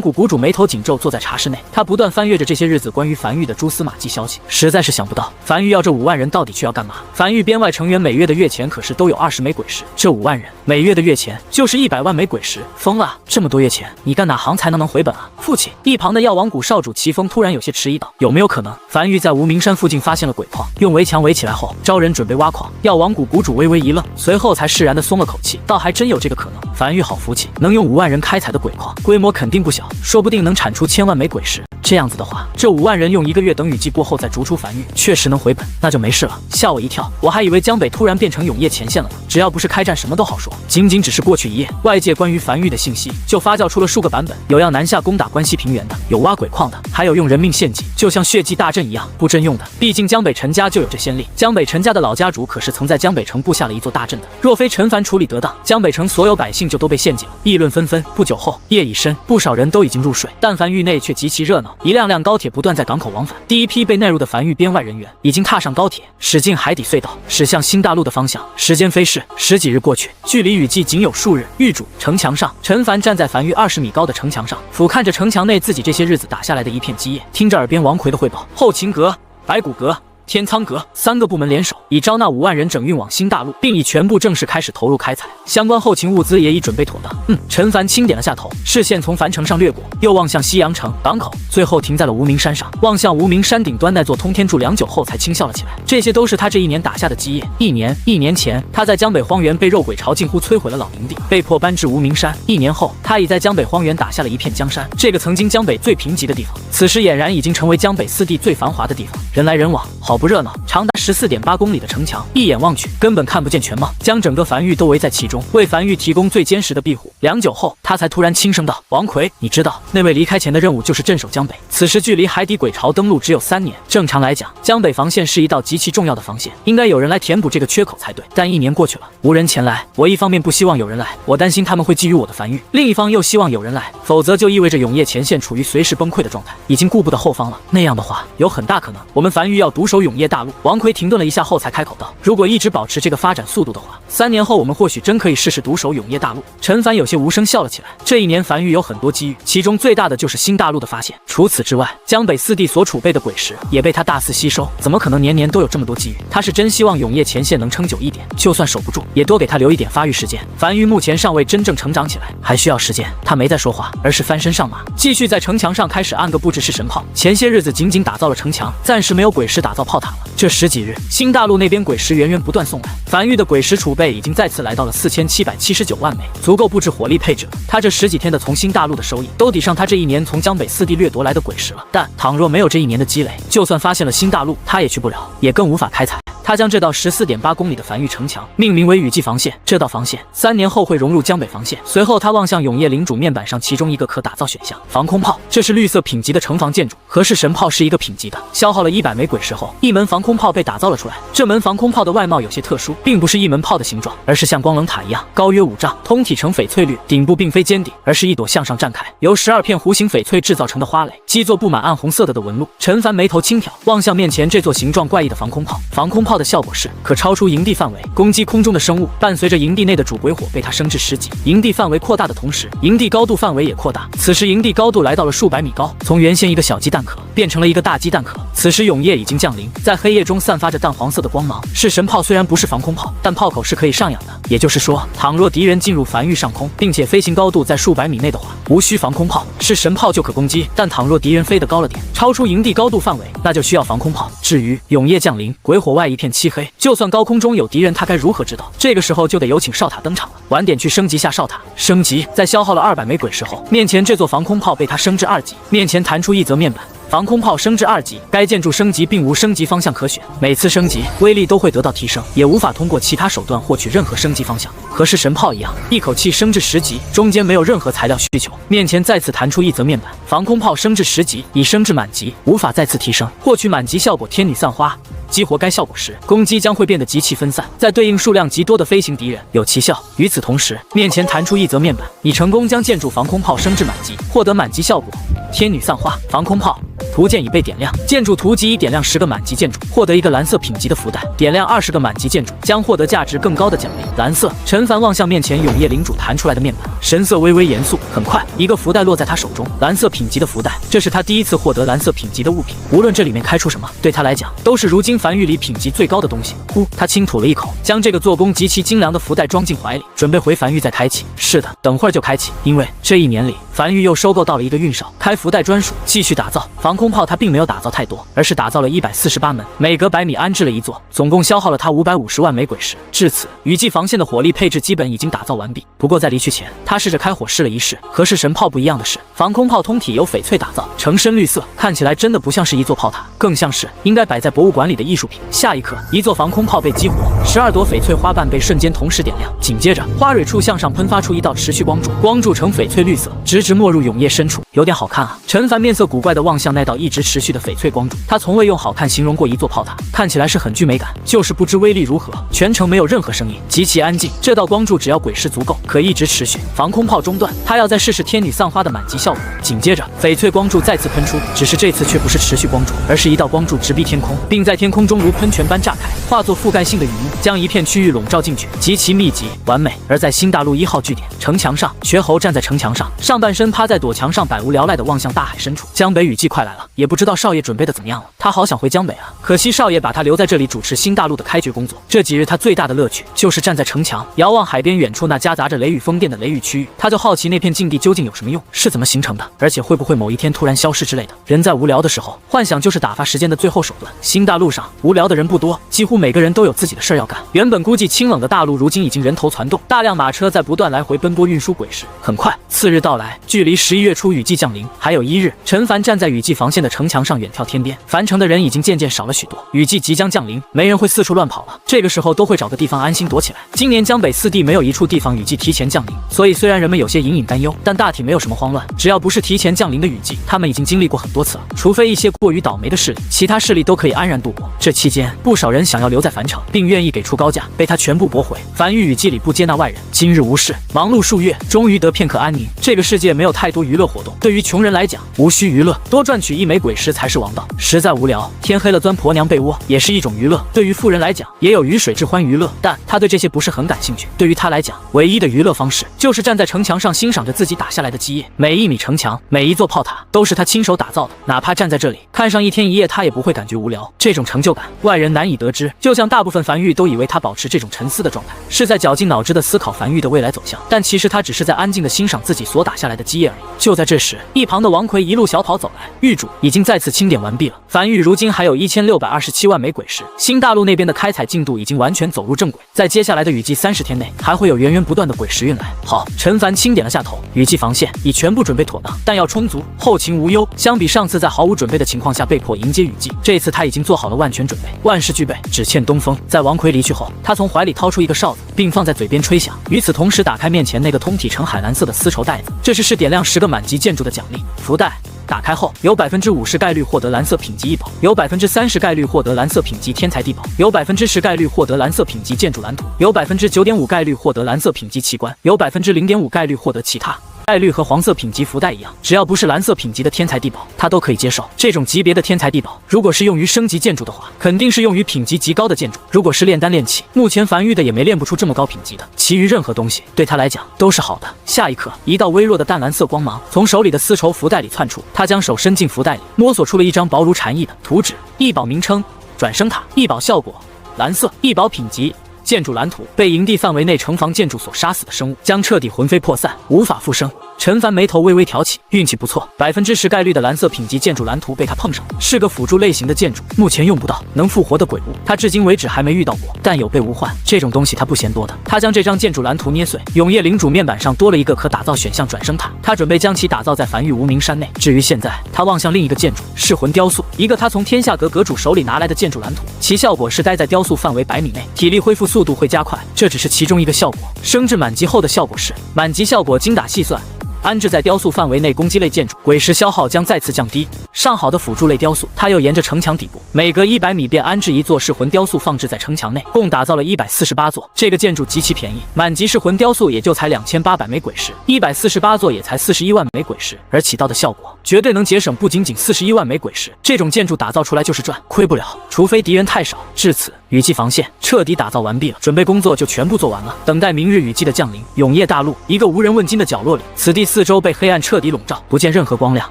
谷谷主眉头紧皱，坐在茶室内，他不断翻阅着这些日子关于樊玉的蛛丝马迹消息，实在是想不到樊玉要这5万人到底去要干嘛。樊玉编外成员每月的月钱可是都有20枚鬼石，这5万人每月的月钱就是100万枚鬼石，疯了！这么多月钱，你干哪行才能回本啊？父亲，一旁的药王谷少主齐峰突然有些迟疑道：有没有可能樊玉在无名山附近发现了鬼矿，用围墙围起来后招人准备挖矿？药王谷谷主微微一愣，随后才释然地松了口气，倒还真有这个可能。樊玉好福气，能用5万人开采的鬼矿，规模肯定不小，说不定能产出1000万枚鬼石。这样子的话，这5万人用1个月等雨季过后再逐出樊玉，确实能回本，那就没事了。吓我一跳，我还以为江北突然变成永业前线了呢。只要不是开战，什么都好说。仅只是过去一夜，外界关于樊玉的信息就发酵出了数个版本，有要南下攻打关西平原的，有挖鬼矿的，还有用人命献祭，就像血祭大阵一样布阵用的。毕竟江北陈家就有这先例，江北陈家的老家主可是曾在江北城布下了一座大阵的。若非陈凡处理得当，江北城所有百姓就都被献祭了。议论纷纷，不久后夜已深，不少人都已经入睡，但樊玉内却极其热闹，一辆辆高铁不断在港口往返。第一批被纳入的樊玉编外人员已经踏上高铁，驶进海底隧道，驶向新大陆的方向。时间飞逝，10几日过去，距离雨季仅有数日。狱主城墙上，陈凡站在樊玉20米高的城墙上，俯瞰着城墙内自己这些日子打下来的一片基业，听着耳边王奎的汇报。后勤阁、白骨阁、天仓阁3个部门联手，已招纳5万人整运往新大陆，并已全部正式开始投入开采，相关后勤物资也已准备妥当。陈凡轻点了下头，视线从樊城上掠过，又望向西洋城港口，最后停在了无名山上，望向无名山顶端那座通天柱，良久后才轻笑了起来。这些都是他这1年打下的基业。一年前，他在江北荒原被肉鬼潮近乎摧毁了老营地，被迫搬至无名山。1年后，他已在江北荒原打下了一片江山，这个曾经江北最贫瘠的地方，此时俨然已经成为江北4地最繁华的地方，人来人往，好不热闹。长达14.8公里的城墙，一眼望去根本看不见全貌，将整个樊玉都围在其中，为樊玉提供最坚实的庇护。良久后，他才突然轻声道：王奎，你知道那位离开前的任务就是镇守江北，此时距离海底鬼潮登陆只有3年。正常来讲，江北防线是一道极其重要的防线，应该有人来填补这个缺口才对。但1年过去了，无人前来，我一方面不希望有人来，我担心他们会觊觎我的樊玉；另一方又希望有人来，否则就意味着永业前线处于随时崩溃的状态，已经顾不得后方了。那样的话，有很大可能我们樊玉要独守永业大陆。王奎停顿了一下后才开口道：如果一直保持这个发展速度的话，3年后我们或许真可以试试独守永业大陆。陈凡有些无声笑了起来。这1年樊玉有很多机遇，其中最大的就是新大陆的发现。除此之外，江北4地所储备的鬼石也被他大肆吸收，怎么可能年年都有这么多机遇？他是真希望永业前线能撑久一点，就算守不住，也多给他留一点发育时间。樊玉目前尚未真正成长起来，还需要时间。他没再说话，而是翻身上马，继续在城墙上开始按个布置式神炮。前些日子仅打造了城墙，暂时没有鬼石打造炮塔了。这10几日，新大陆那边鬼石源源不断送来，樊玉的鬼石储备已经再次来到了4779万枚，足够布置火力配置了。他这10几天的从新大陆的收益，都抵上他这1年从江北4地掠夺来的鬼石了。但倘若没有这1年的积累，就算发现了新大陆，他也去不了，也更无法开采。他他将这道14.8公里的繁育城墙命名为雨季防线。这道防线3年后会融入江北防线。随后他望向永业领主面板上其中一个可打造选项——防空炮。这是绿色品级的城防建筑，和氏神炮是一个品级的。消耗了100枚鬼石后，一门防空炮被打造了出来。这门防空炮的外貌有些特殊，并不是一门炮的形状，而是像光棱塔一样高约5丈，通体呈翡翠绿，顶部并非尖顶，而是一朵向上绽开，由12片弧形翡翠制造成的花蕾，基座布满暗红色的纹路。陈凡眉头轻挑，望向面前这座形状怪异的防空炮。防空炮的效果是可超出营地范围，攻击空中的生物。伴随着营地内的主鬼火被它升至10级，营地范围扩大的同时，营地高度范围也扩大。此时营地高度来到了数百米高，从原先一个小鸡蛋壳变成了一个大鸡蛋壳。此时永夜已经降临，在黑夜中散发着淡黄色的光芒。是神炮虽然不是防空炮，但炮口是可以上扬的，也就是说，倘若敌人进入繁育上空，并且飞行高度在数百米内的话，无需防空炮，是神炮就可攻击。但倘若敌人飞得高了点，超出营地高度范围，那就需要防空炮。至于永夜降临，鬼火外一片漆黑，就算高空中有敌人，他该如何知道？这个时候就得有请哨塔登场了。晚点去升级下哨塔。升级，在消耗了200枚鬼石后，面前这座防空炮被他升至2级，面前弹出一则面板。防空炮升至2级，该建筑升级并无升级方向可选，每次升级威力都会得到提升，也无法通过其他手段获取任何升级方向。和是神炮一样，一口气升至10级，中间没有任何材料需求。面前再次弹出一则面板，防空炮升至10级，已升至满级，无法再次提升，获取满级效果天女散花。激活该效果时，攻击将会变得极其分散，在对应数量极多的飞行敌人有奇效。与此同时，面前弹出一则面板，你成功将建筑防空炮升至满级，获得满级效果天女散花。防空炮图鉴已被点亮，建筑图集已点亮10个满级建筑，获得一个蓝色品级的福袋；点亮20个满级建筑，将获得价值更高的奖励。蓝色。陈凡望向面前永夜领主弹出来的面板，神色微微严肃。很快，一个福袋落在他手中，蓝色品级的福袋，这是他第一次获得蓝色品级的物品。无论这里面开出什么，对他来讲都是如今繁育里品级最高的东西。呼，他轻吐了一口，将这个做工极其精良的福袋装进怀里，准备回繁育再开启。是的，等会儿就开启，因为这1年里，繁育又收购到了一个运哨，开福袋专属，继续打造。防空炮他并没有打造太多，而是打造了148门，每隔100米安置了一座，总共消耗了他550万枚鬼石。至此，雨季防线的火力配置基本已经打造完毕。不过在离去前，他试着开火试了一试。和是神炮不一样的是，防空炮通体由翡翠打造，呈深绿色，看起来真的不像是一座炮塔，更像是应该摆在博物馆里的艺术品。下一刻，一座防空炮被激活，12朵翡翠花瓣被瞬间同时点亮，紧接着花蕊处向上喷发出一道持续光柱，光柱呈翡翠绿色，直直没入永夜深处，有点好看啊。陈凡面色古怪地望向那道一直持续的翡翠光柱，他从未用好看形容过一座炮塔，看起来是很具美感，就是不知威力如何。全程没有任何声音，极其安静。这道光柱只要鬼势足够，可一直持续。防空炮中断，他要再试试天女散花的满级效果。紧接着，翡翠光柱再次喷出，只是这次却不是持续光柱，而是一道光柱直逼天空，并在天空中如喷泉般炸开，化作覆盖性的雨幕，将一片区域笼罩进去，极其密集完美。而在新大陆1号据点城墙上，瘸猴站在城墙上，上半身趴在躲墙上，百无聊赖地望向大海深处。江北雨季快来了，也不知道少爷准备的怎么样了。他好想回江北啊，可惜少爷把他留在这里主持新大陆的开掘工作。这几日他最大的乐趣就是站在城墙，遥望海边远处那夹杂着雷雨风电的雷雨区域。他就好奇那片境地究竟有什么用，是怎么形成的，而且会不会某一天突然消失之类的。人在无聊的时候，幻想就是打发时间的最后手段。新大陆上无聊的人不多，几乎每个人都有自己的事儿要干。原本估计清冷的大陆，如今已经人头攒动，大量马车在不断来回奔波运输鬼石。很快，次日到来，距离11月初雨季降临还有1日。陈凡站在雨季防线的城墙上，远眺天边，樊城的人已经渐渐少了许多。雨季即将降临，没人会四处乱跑了，这个时候都会找个地方安心躲起来。今年江北4地没有一处地方雨季提前降临，所以虽然人们有些隐隐担忧，但大体没有什么慌乱。只要不是提前降临的雨季，他们已经经历过很多次了。除非一些过于倒霉的势力，其他势力都可以安然度过。这期间，不少人想要留在樊城，并愿意给出高价，被他全部驳回。樊于雨季里不接纳外人。今日无事，忙碌数月，终于得片刻安宁。这个世界没有太多娱乐活动，对于穷人来讲，无需娱乐，多赚取1枚鬼石才是王道。实在无聊，天黑了钻婆娘被窝也是一种娱乐。对于富人来讲，也有鱼水之欢娱乐，但他对这些不是很感兴趣。对于他来讲，唯一的娱乐方式就是站在城墙上欣赏着自己打下来的基业。每1米城墙，每一座炮塔都是他亲手打造的，哪怕站在这里看上1天1夜，他也不会感觉无聊。这种成就感，外人难以得知。就像大部分樊玉都以为他保持这种沉思的状态，是在绞尽脑汁的思考樊玉的未来走向，但其实他只是在安静的欣赏自己所打下来的的基业而已。就在这时，一旁的王奎一路小跑走来，狱主已经再次清点完毕了。樊玉如今还有1627万枚鬼石，新大陆那边的开采进度已经完全走入正轨，在接下来的雨季30天内，还会有源源不断的鬼石运来。好，陈凡清点了下头，雨季防线已全部准备妥当，弹药充足，后勤无忧。相比上次在毫无准备的情况下被迫迎接雨季，这次他已经做好了万全准备，万事俱备，只欠东风。在王奎离去后，他从怀里掏出一个哨子，并放在嘴边吹响。与此同时，打开面前那个通体呈海蓝色的丝绸袋子，这是点亮10个满级建筑的奖励福袋。打开后，有50%概率获得蓝色品级异宝，有30%概率获得蓝色品级天才地宝，有10%概率获得蓝色品级建筑蓝图，有9.5%概率获得蓝色品级奇观，有0.5%概率获得其他。概率和黄色品级福袋一样，只要不是蓝色品级的天才地宝，他都可以接受。这种级别的天才地宝，如果是用于升级建筑的话，肯定是用于品级极高的建筑。如果是炼丹炼器，目前樊玉的也没炼不出这么高品级的。其余任何东西对他来讲都是好的。下一刻，一道微弱的淡蓝色光芒从手里的丝绸福袋里窜出，他将手伸进福袋里，摸索出了一张薄如蝉翼的图纸。异宝名称：转生塔。异宝效果：蓝色。异宝品级：建筑蓝图。被营地范围内城防建筑所杀死的生物将彻底魂飞魄散，无法复生。陈凡眉头微微挑起，运气不错，10%概率的蓝色品级建筑蓝图被他碰上，是个辅助类型的建筑，目前用不到能复活的鬼物，他至今为止还没遇到过。但有备无患，这种东西他不嫌多的。他将这张建筑蓝图捏碎，永夜领主面板上多了一个可打造选项转生塔，他准备将其打造在樊玉无名山内。至于现在，他望向另一个建筑，噬魂雕塑，一个他从天下阁阁主手里拿来的建筑蓝图，其效果是待在雕塑范围100米内，体力恢复速度会加快，这只是其中一个效果。升至满级后的效果是满级效果，精打细算。安置在雕塑范围内攻击类建筑，鬼石消耗将再次降低。上好的辅助类雕塑，他又沿着城墙底部，每隔100米便安置一座噬魂雕塑放置在城墙内，共打造了148座。这个建筑极其便宜，满级噬魂雕塑也就才2800枚鬼石，148座也才41万枚鬼石，而起到的效果绝对能节省不仅41万枚鬼石。这种建筑打造出来就是赚，亏不了，除非敌人太少。至此，雨季防线彻底打造完毕了，准备工作就全部做完了，等待明日雨季的降临。永夜大陆一个无人问津的角落里，此地四周被黑暗彻底笼罩，不见任何光亮，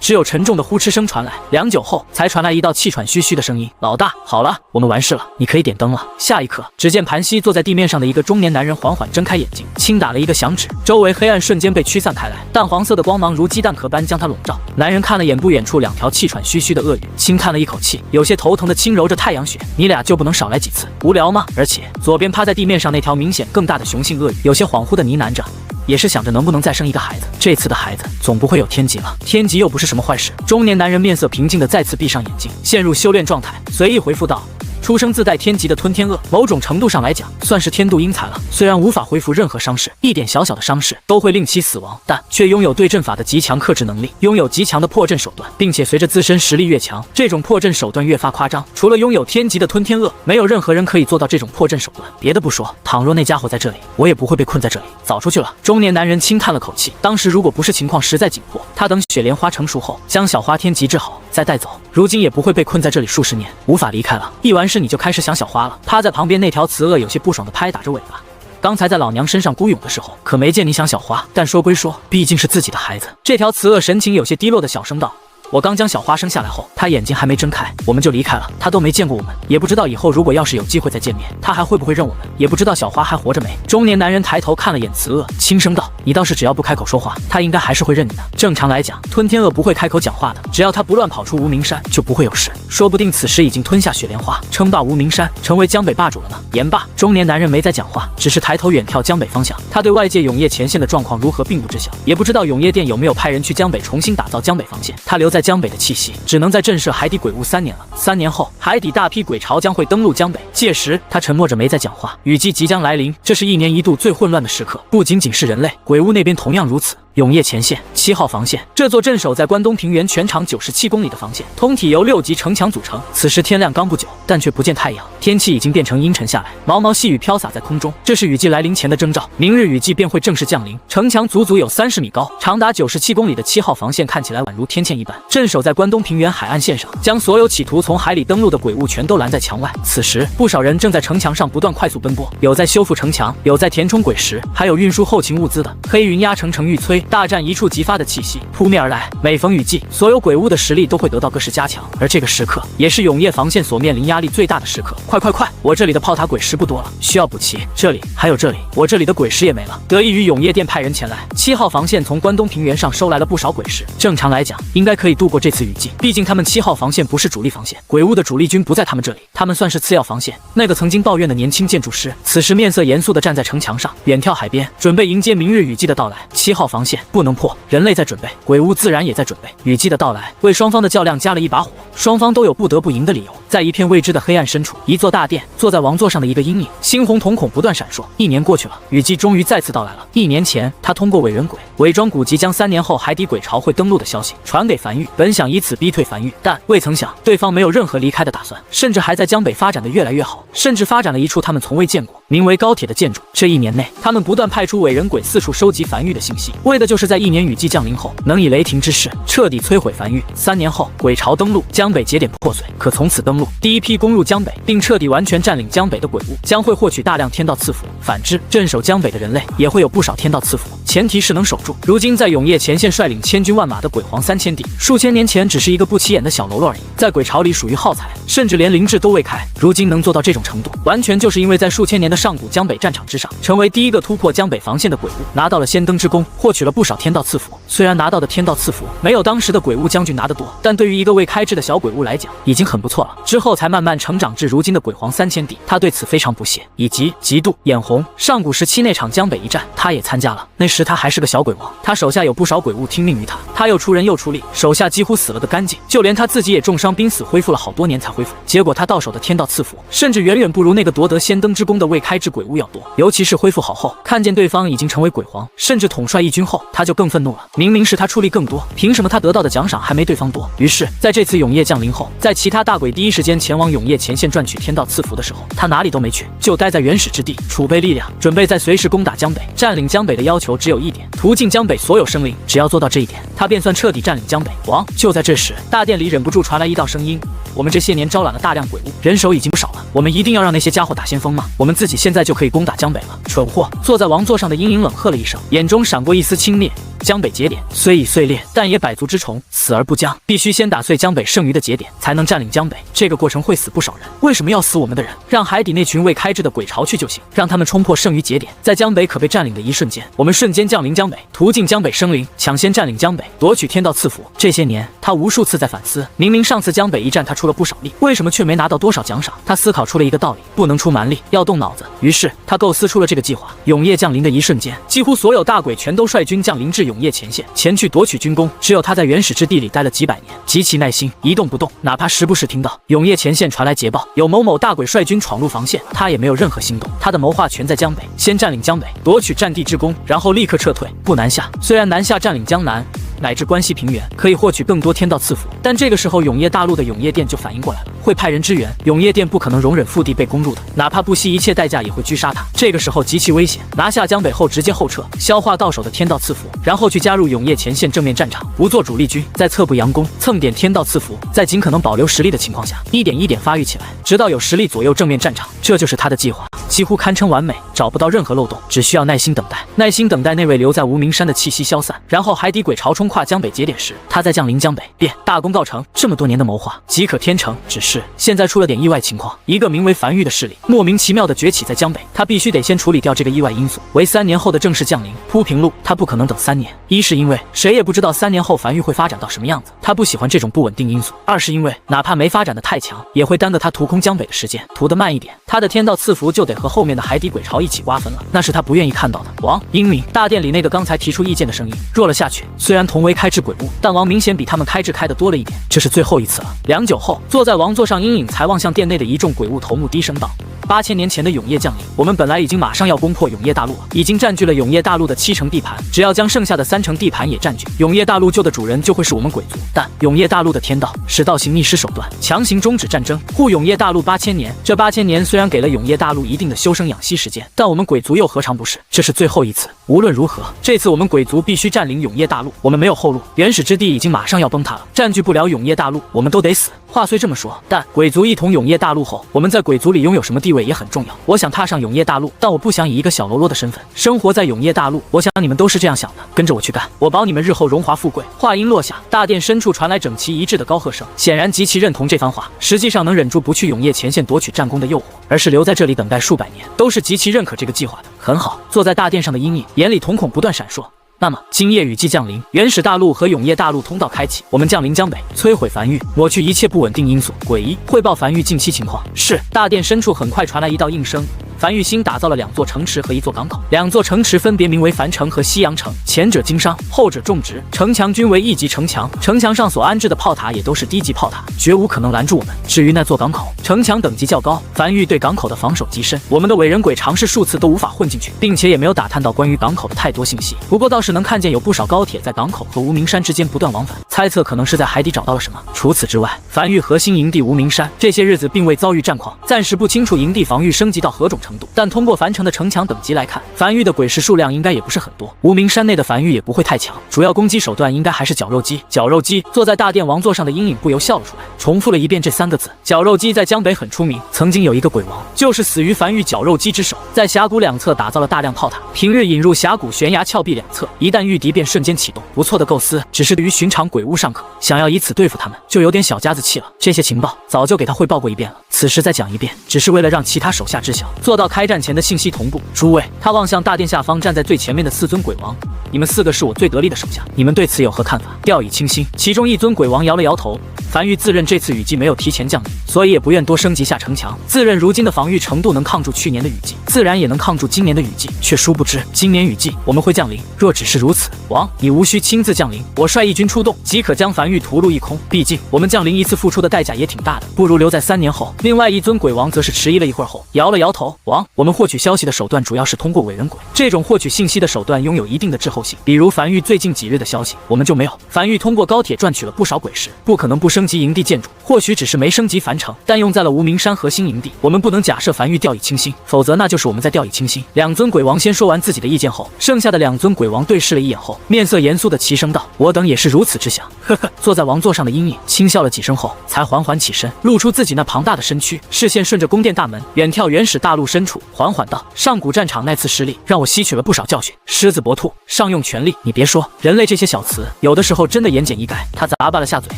只有沉重的呼哧声传来。良久后，才传来一道气喘吁吁的声音：“老大，好了，我们完事了，你可以点灯了。”下一刻，只见盘膝坐在地面上的一个中年男人缓缓睁开眼睛，轻打了一个响指，周围黑暗瞬间被驱散开来，淡黄色的光芒如鸡蛋壳般将他笼罩。男人看了眼不远处2条气喘吁吁的鳄鱼，轻叹了一口气，有些头疼的轻揉着太阳穴：“你俩就不能少来几次？无聊吗？”而且左边趴在地面上那条明显更大的雄性鳄鱼，有些恍惚的呢喃着。也是想着能不能再生一个孩子，这次的孩子总不会有天级了，天级又不是什么坏事。中年男人面色平静的再次闭上眼睛，陷入修炼状态，随意回复道：“出生自带天级的吞天鳄，某种程度上来讲，算是天妒英才了。虽然无法恢复任何伤势，一点小小的伤势都会令其死亡，但却拥有对阵法的极强克制能力，拥有极强的破阵手段，并且随着自身实力越强，这种破阵手段越发夸张。除了拥有天级的吞天鳄，没有任何人可以做到这种破阵手段。别的不说，倘若那家伙在这里，我也不会被困在这里，早出去了。”中年男人轻叹了口气，当时如果不是情况实在紧迫，他等雪莲花成熟后，将小花天级治好再带走，如今也不会被困在这里数十年，无法离开了。一完事你就开始想小花了。趴在旁边那条雌鳄有些不爽地拍打着尾巴。刚才在老娘身上孤勇的时候，可没见你想小花。但说归说，毕竟是自己的孩子。这条雌鳄神情有些低落的小声道：“我刚将小花生下来后，她眼睛还没睁开，我们就离开了。她都没见过我们，也不知道以后如果要是有机会再见面，她还会不会认我们，也不知道小花还活着没。”中年男人抬头看了眼雌鳄，轻声道：“你倒是只要不开口说话，她应该还是会认你的。正常来讲，吞天鳄不会开口讲话的，只要她不乱跑出无名山，就不会有事。说不定此时已经吞下雪莲花，称霸无名山，成为江北霸主了呢。”言罢，中年男人没再讲话，只是抬头远眺江北方向。他对外界永夜前线的状况如何并不知晓，也不知道永夜殿有没有派人去江北重新打造江北防线。他留在江北的气息只能在震慑海底鬼物3年了。3年后，海底大批鬼潮将会登陆江北，届时他沉默着没再讲话。雨季即将来临，这是1年1度最混乱的时刻，不仅仅是人类，鬼物那边同样如此。永夜前线7号防线，这座镇守在关东平原全长97公里的防线，通体由6级城墙组成。此时天亮刚不久，但却不见太阳，天气已经变成阴沉下来，毛毛细雨飘洒在空中，这是雨季来临前的征兆。明日雨季便会正式降临。城墙足足有30米高，长达97公里的7号防线看起来宛如天堑一般，镇守在关东平原海岸线上，将所有企图从海里登陆的鬼物全都拦在墙外。此时，不少人正在城墙上不断快速奔波，有在修复城墙，有在填充鬼石，还有运输后勤物资的。黑云压城城欲摧，大战一触即发的气息扑面而来。每逢雨季，所有鬼屋的实力都会得到各式加强，而这个时刻也是永夜防线所面临压力最大的时刻。快！我这里的炮塔鬼石不多了，需要补齐。这里还有这里，我这里的鬼石也没了。得益于永夜殿派人前来，7号防线从关东平原上收来了不少鬼石。正常来讲，应该可以度过这次雨季。毕竟他们7号防线不是主力防线，鬼屋的主力军不在他们这里，他们算是次要防线。那个曾经抱怨的年轻建筑师，此时面色严肃地站在城墙上，远眺海边，准备迎接明日雨季的到来。7号防线不能破，人类在准备，鬼屋自然也在准备。雨季的到来，为双方的较量加了一把火，双方都有不得不赢的理由。在一片未知的黑暗深处，一座大殿，坐在王座上的一个阴影，猩红瞳孔不断闪烁。1年过去了，雨季终于再次到来了。1年前，他通过伪人鬼伪装古籍，将3年后海底鬼潮会登陆的消息传给樊玉，本想以此逼退樊玉，但未曾想对方没有任何离开的打算，甚至还在江北发展的越来越好，甚至发展了一处他们从未见过名为高铁的建筑。这1年内，他们不断派出伪人鬼四处收集樊玉的信息，为的就是在1年雨季降临后，能以雷霆之势彻底摧毁樊玉。3年后，鬼潮登陆，江北节点破碎，可从此登陆第一批攻入江北并彻底完全占领江北的鬼屋，将会获取大量天道赐福。反之，镇守江北的人类也会有不少天道赐福，前提是能守住。如今在永夜前线率领千军万马的鬼皇3000弟，数千年前只是一个不起眼的小喽啰而已，在鬼潮里属于耗材，甚至连灵智都未开。如今能做到这种程度，完全就是因为在数千年的上古江北战场之上，成为第一个突破江北防线的鬼屋，拿到了先登之功，获取了不少天道赐福。虽然拿到的天道赐福没有当时的鬼屋将军拿得多，但对于一个未开智的小鬼屋来讲，已经很不错了。之后才慢慢成长至如今的鬼皇3000弟，他对此非常不屑，以及嫉妒、眼红。上古时期那场江北一战，他也参加了，那时他还是个小鬼王，他手下有不少鬼物听命于他，他又出人又出力，手下几乎死了个干净，就连他自己也重伤濒死，恢复了好多年才恢复。结果他到手的天道赐福，甚至远远不如那个夺得先登之功的未开智鬼屋要多。尤其是恢复好后，看见对方已经成为鬼皇，甚至统帅一军后，他就更愤怒了。明明是他出力更多，凭什么他得到的奖赏还没对方多？于是，在这次永夜降临后，在其他大鬼第一时间前往永夜前线赚取天道赐福的时候，他哪里都没去，就待在原始之地储备力量，准备在随时攻打江北。占领江北的要求只有一点，屠尽江北所有生灵，只要做到这一点，他便算彻底占领江北。王！就在这时，大殿里忍不住传来一道声音：我们这些年招揽了大量鬼物，人手已经不少了，我们一定要让那些家伙打先锋吗？我们自己现在就可以攻打江北了。蠢货！坐在王座上的阴影冷喝了一声，眼中闪过一丝轻蔑。江北节点虽已碎裂，但也百足之虫，死而不僵，必须先打碎江北剩余的节点，才能占领江北。这个过程会死不少人，为什么要死我们的人？让海底那群未开智的鬼潮去就行，让他们冲破剩余节点，在江北可被占领的一瞬间，我们瞬间降临江北，屠尽江北生灵，抢先占领江北，夺取天道赐福。这些年，他无数次在反思，明明上次江北一战他出了不少力，为什么却没拿到多少奖赏？他思考出了一个道理，不能出蛮力，要动脑子。于是他构思出了这个计划。永夜降临的一瞬间，几乎所有大鬼全都率军降临至永夜前线，前去夺取军功。只有他在原始之地里待了几百年，极其耐心，一动不动，哪怕时不时听到永夜前线传来捷报，有某某大鬼率军闯入防线，他也没有任何心动。他的谋划全在江北，先占领江北，夺取战地之功，然后立刻撤退，不南下。虽然南下占领江南乃至关西平原，可以获取更多天道赐福，但这个时候永夜大陆的永夜殿就反应过来了，会派人支援。永夜殿不可能容忍腹地被攻入的，哪怕不惜一切代价也会狙杀他。这个时候极其危险，拿下江北后直接后撤，消化到手的天道赐福，然后去加入永夜前线正面战场，不做主力军，在侧部佯攻，蹭点天道赐福，在尽可能保留实力的情况下，一点一点发育起来，直到有实力左右正面战场。这就是他的计划，几乎堪称完美，找不到任何漏洞，只需要耐心等待，耐心等待那位留在无名山的气息消散，然后海底鬼潮冲跨江北节点时，他再降临江北，便大功告成。这么多年的谋划即可天成，只是现在出了点意外情况，一个名为樊玉的势力莫名其妙的崛起在江北，他必须得先处理掉这个意外因素，为3年后的正式降临铺平路。他不可能等3年，一是因为谁也不知道3年后樊玉会发展到什么样子，他不喜欢这种不稳定因素；二是因为哪怕没发展的太强，也会耽搁他屠空江北的时间，屠得慢一点，他的天道赐福就得和后面的海底鬼潮一起瓜分了，那是他不愿意看到的。王！英明！大殿里那个刚才提出意见的声音弱了下去，虽然同为开智鬼屋，但王明显比他们开智开的多了一点。这是最后一次了。良久后，坐在王座上阴影才望向殿内的一众鬼物头目低声道：8000年前的永夜降临，我们本来已经马上要攻破永夜大陆了，已经占据了永夜大陆的70%地盘，只要将剩下的30%地盘也占据，永夜大陆旧的主人就会是我们鬼族。但永夜大陆的天道是道行逆施手段，强行终止战争，护永夜大陆8000年。这8000年虽然给了永夜大陆一定的修身养息时间，但我们鬼族又何尝不是？这是最后一次，无论如何，这次我们鬼族必须占领永夜大陆，我们没有后路，原始之地已经马上要崩塌了，占据不了永夜大陆，我们都得死。话虽这么说，但鬼族一统永夜大陆后，我们在鬼族里拥有什么地位位也很重要。我想踏上永业大陆，但我不想以一个小喽啰的身份生活在永业大陆。我想你们都是这样想的，跟着我去干，我保你们日后荣华富贵。话音落下，大殿深处传来整齐一致的高喝声，显然极其认同这番话，实际上能忍住不去永业前线夺取战功的诱惑，而是留在这里等待数百年，都是极其认可这个计划的。很好，坐在大殿上的阴影眼里瞳孔不断闪烁。那么，今夜雨季降临，原始大陆和永业大陆通道开启，我们降临江北，摧毁梵域，抹去一切不稳定因素。诡异，汇报梵域近期情况。是。大殿深处很快传来一道应声。梵域新打造了2座城池和1座港口，2座城池分别名为梵城和西洋城，前者经商，后者种植。城墙均为1级城墙，城墙上所安置的炮塔也都是低级炮塔，绝无可能拦住我们。至于那座港口，城墙等级较高，梵域对港口的防守极深，我们的伪人鬼尝试数次都无法混进去，并且也没有打探到关于港口的太多信息。不过倒是能看见有不少高铁在港口和无名山之间不断往返，猜测可能是在海底找到了什么。除此之外，梵域核心营地无名山这些日子并未遭遇战况，暂时不清楚营地防御升级到何种程度，但通过梵城的城墙等级来看，梵域的鬼石数量应该也不是很多，无名山内的梵域也不会太强，主要攻击手段应该还是绞肉机。绞肉机。坐在大殿王座上的阴影不由笑了出来，重复了一遍这3个字。绞肉机在江北很出名，曾经有一个鬼王，就是死于梵域绞肉机之手，在峡谷2侧打造了大量炮塔，平日引入峡谷悬崖峭壁2侧，一旦遇敌便瞬间启动。不错的构思，只是对于寻常鬼物尚可，想要以此对付他们，就有点小家子气了。这些情报早就给他汇报过一遍了，此时再讲一遍，只是为了让其他手下知晓，做到开战前的信息同步。诸位，他望向大殿下方站在最前面的4尊鬼王，你们4个是我最得力的手下，你们对此有何看法？掉以轻心。其中1尊鬼王摇了摇头。梵域自认这次雨季没有提前降临，所以也不愿多升级下城墙，自认如今的防御程度能抗住去年的雨季，自然也能抗住今年的雨季，却殊不知今年雨季我们会降临。若只是如此，王，你无需亲自降临，我率义军出动即可将梵域屠戮一空。毕竟我们降临一次付出的代价也挺大的，不如留在3年后。另外1尊鬼王则是迟疑了一会儿后摇了摇头。王，我们获取消息的手段主要是通过伪人鬼，这种获取信息的手段拥有一定的滞后性，比如梵域最近几日的消息我们就没有。梵域通过高铁赚取了不少鬼石，不可能不升级营地建筑，或许只是没升级樊城，但用在了无名山核心营地。我们不能假设梵域掉以轻心，否则那就是我们在掉以轻心。2尊鬼王先说完自己的意见后，剩下的2尊鬼王对视了一眼后，面色严肃的齐声道：“我等也是如此之想。”呵呵，坐在王座上的阴影轻笑了几声后，才缓缓起身，露出自己那庞大的身躯，视线顺着宫殿大门远眺原始大陆深处，缓缓道：“上古战场那次失利，让我吸取了不少教训。狮子搏兔，上用全力。你别说，人类这些小词，有的时候真的言简意赅。”他咂巴了下嘴，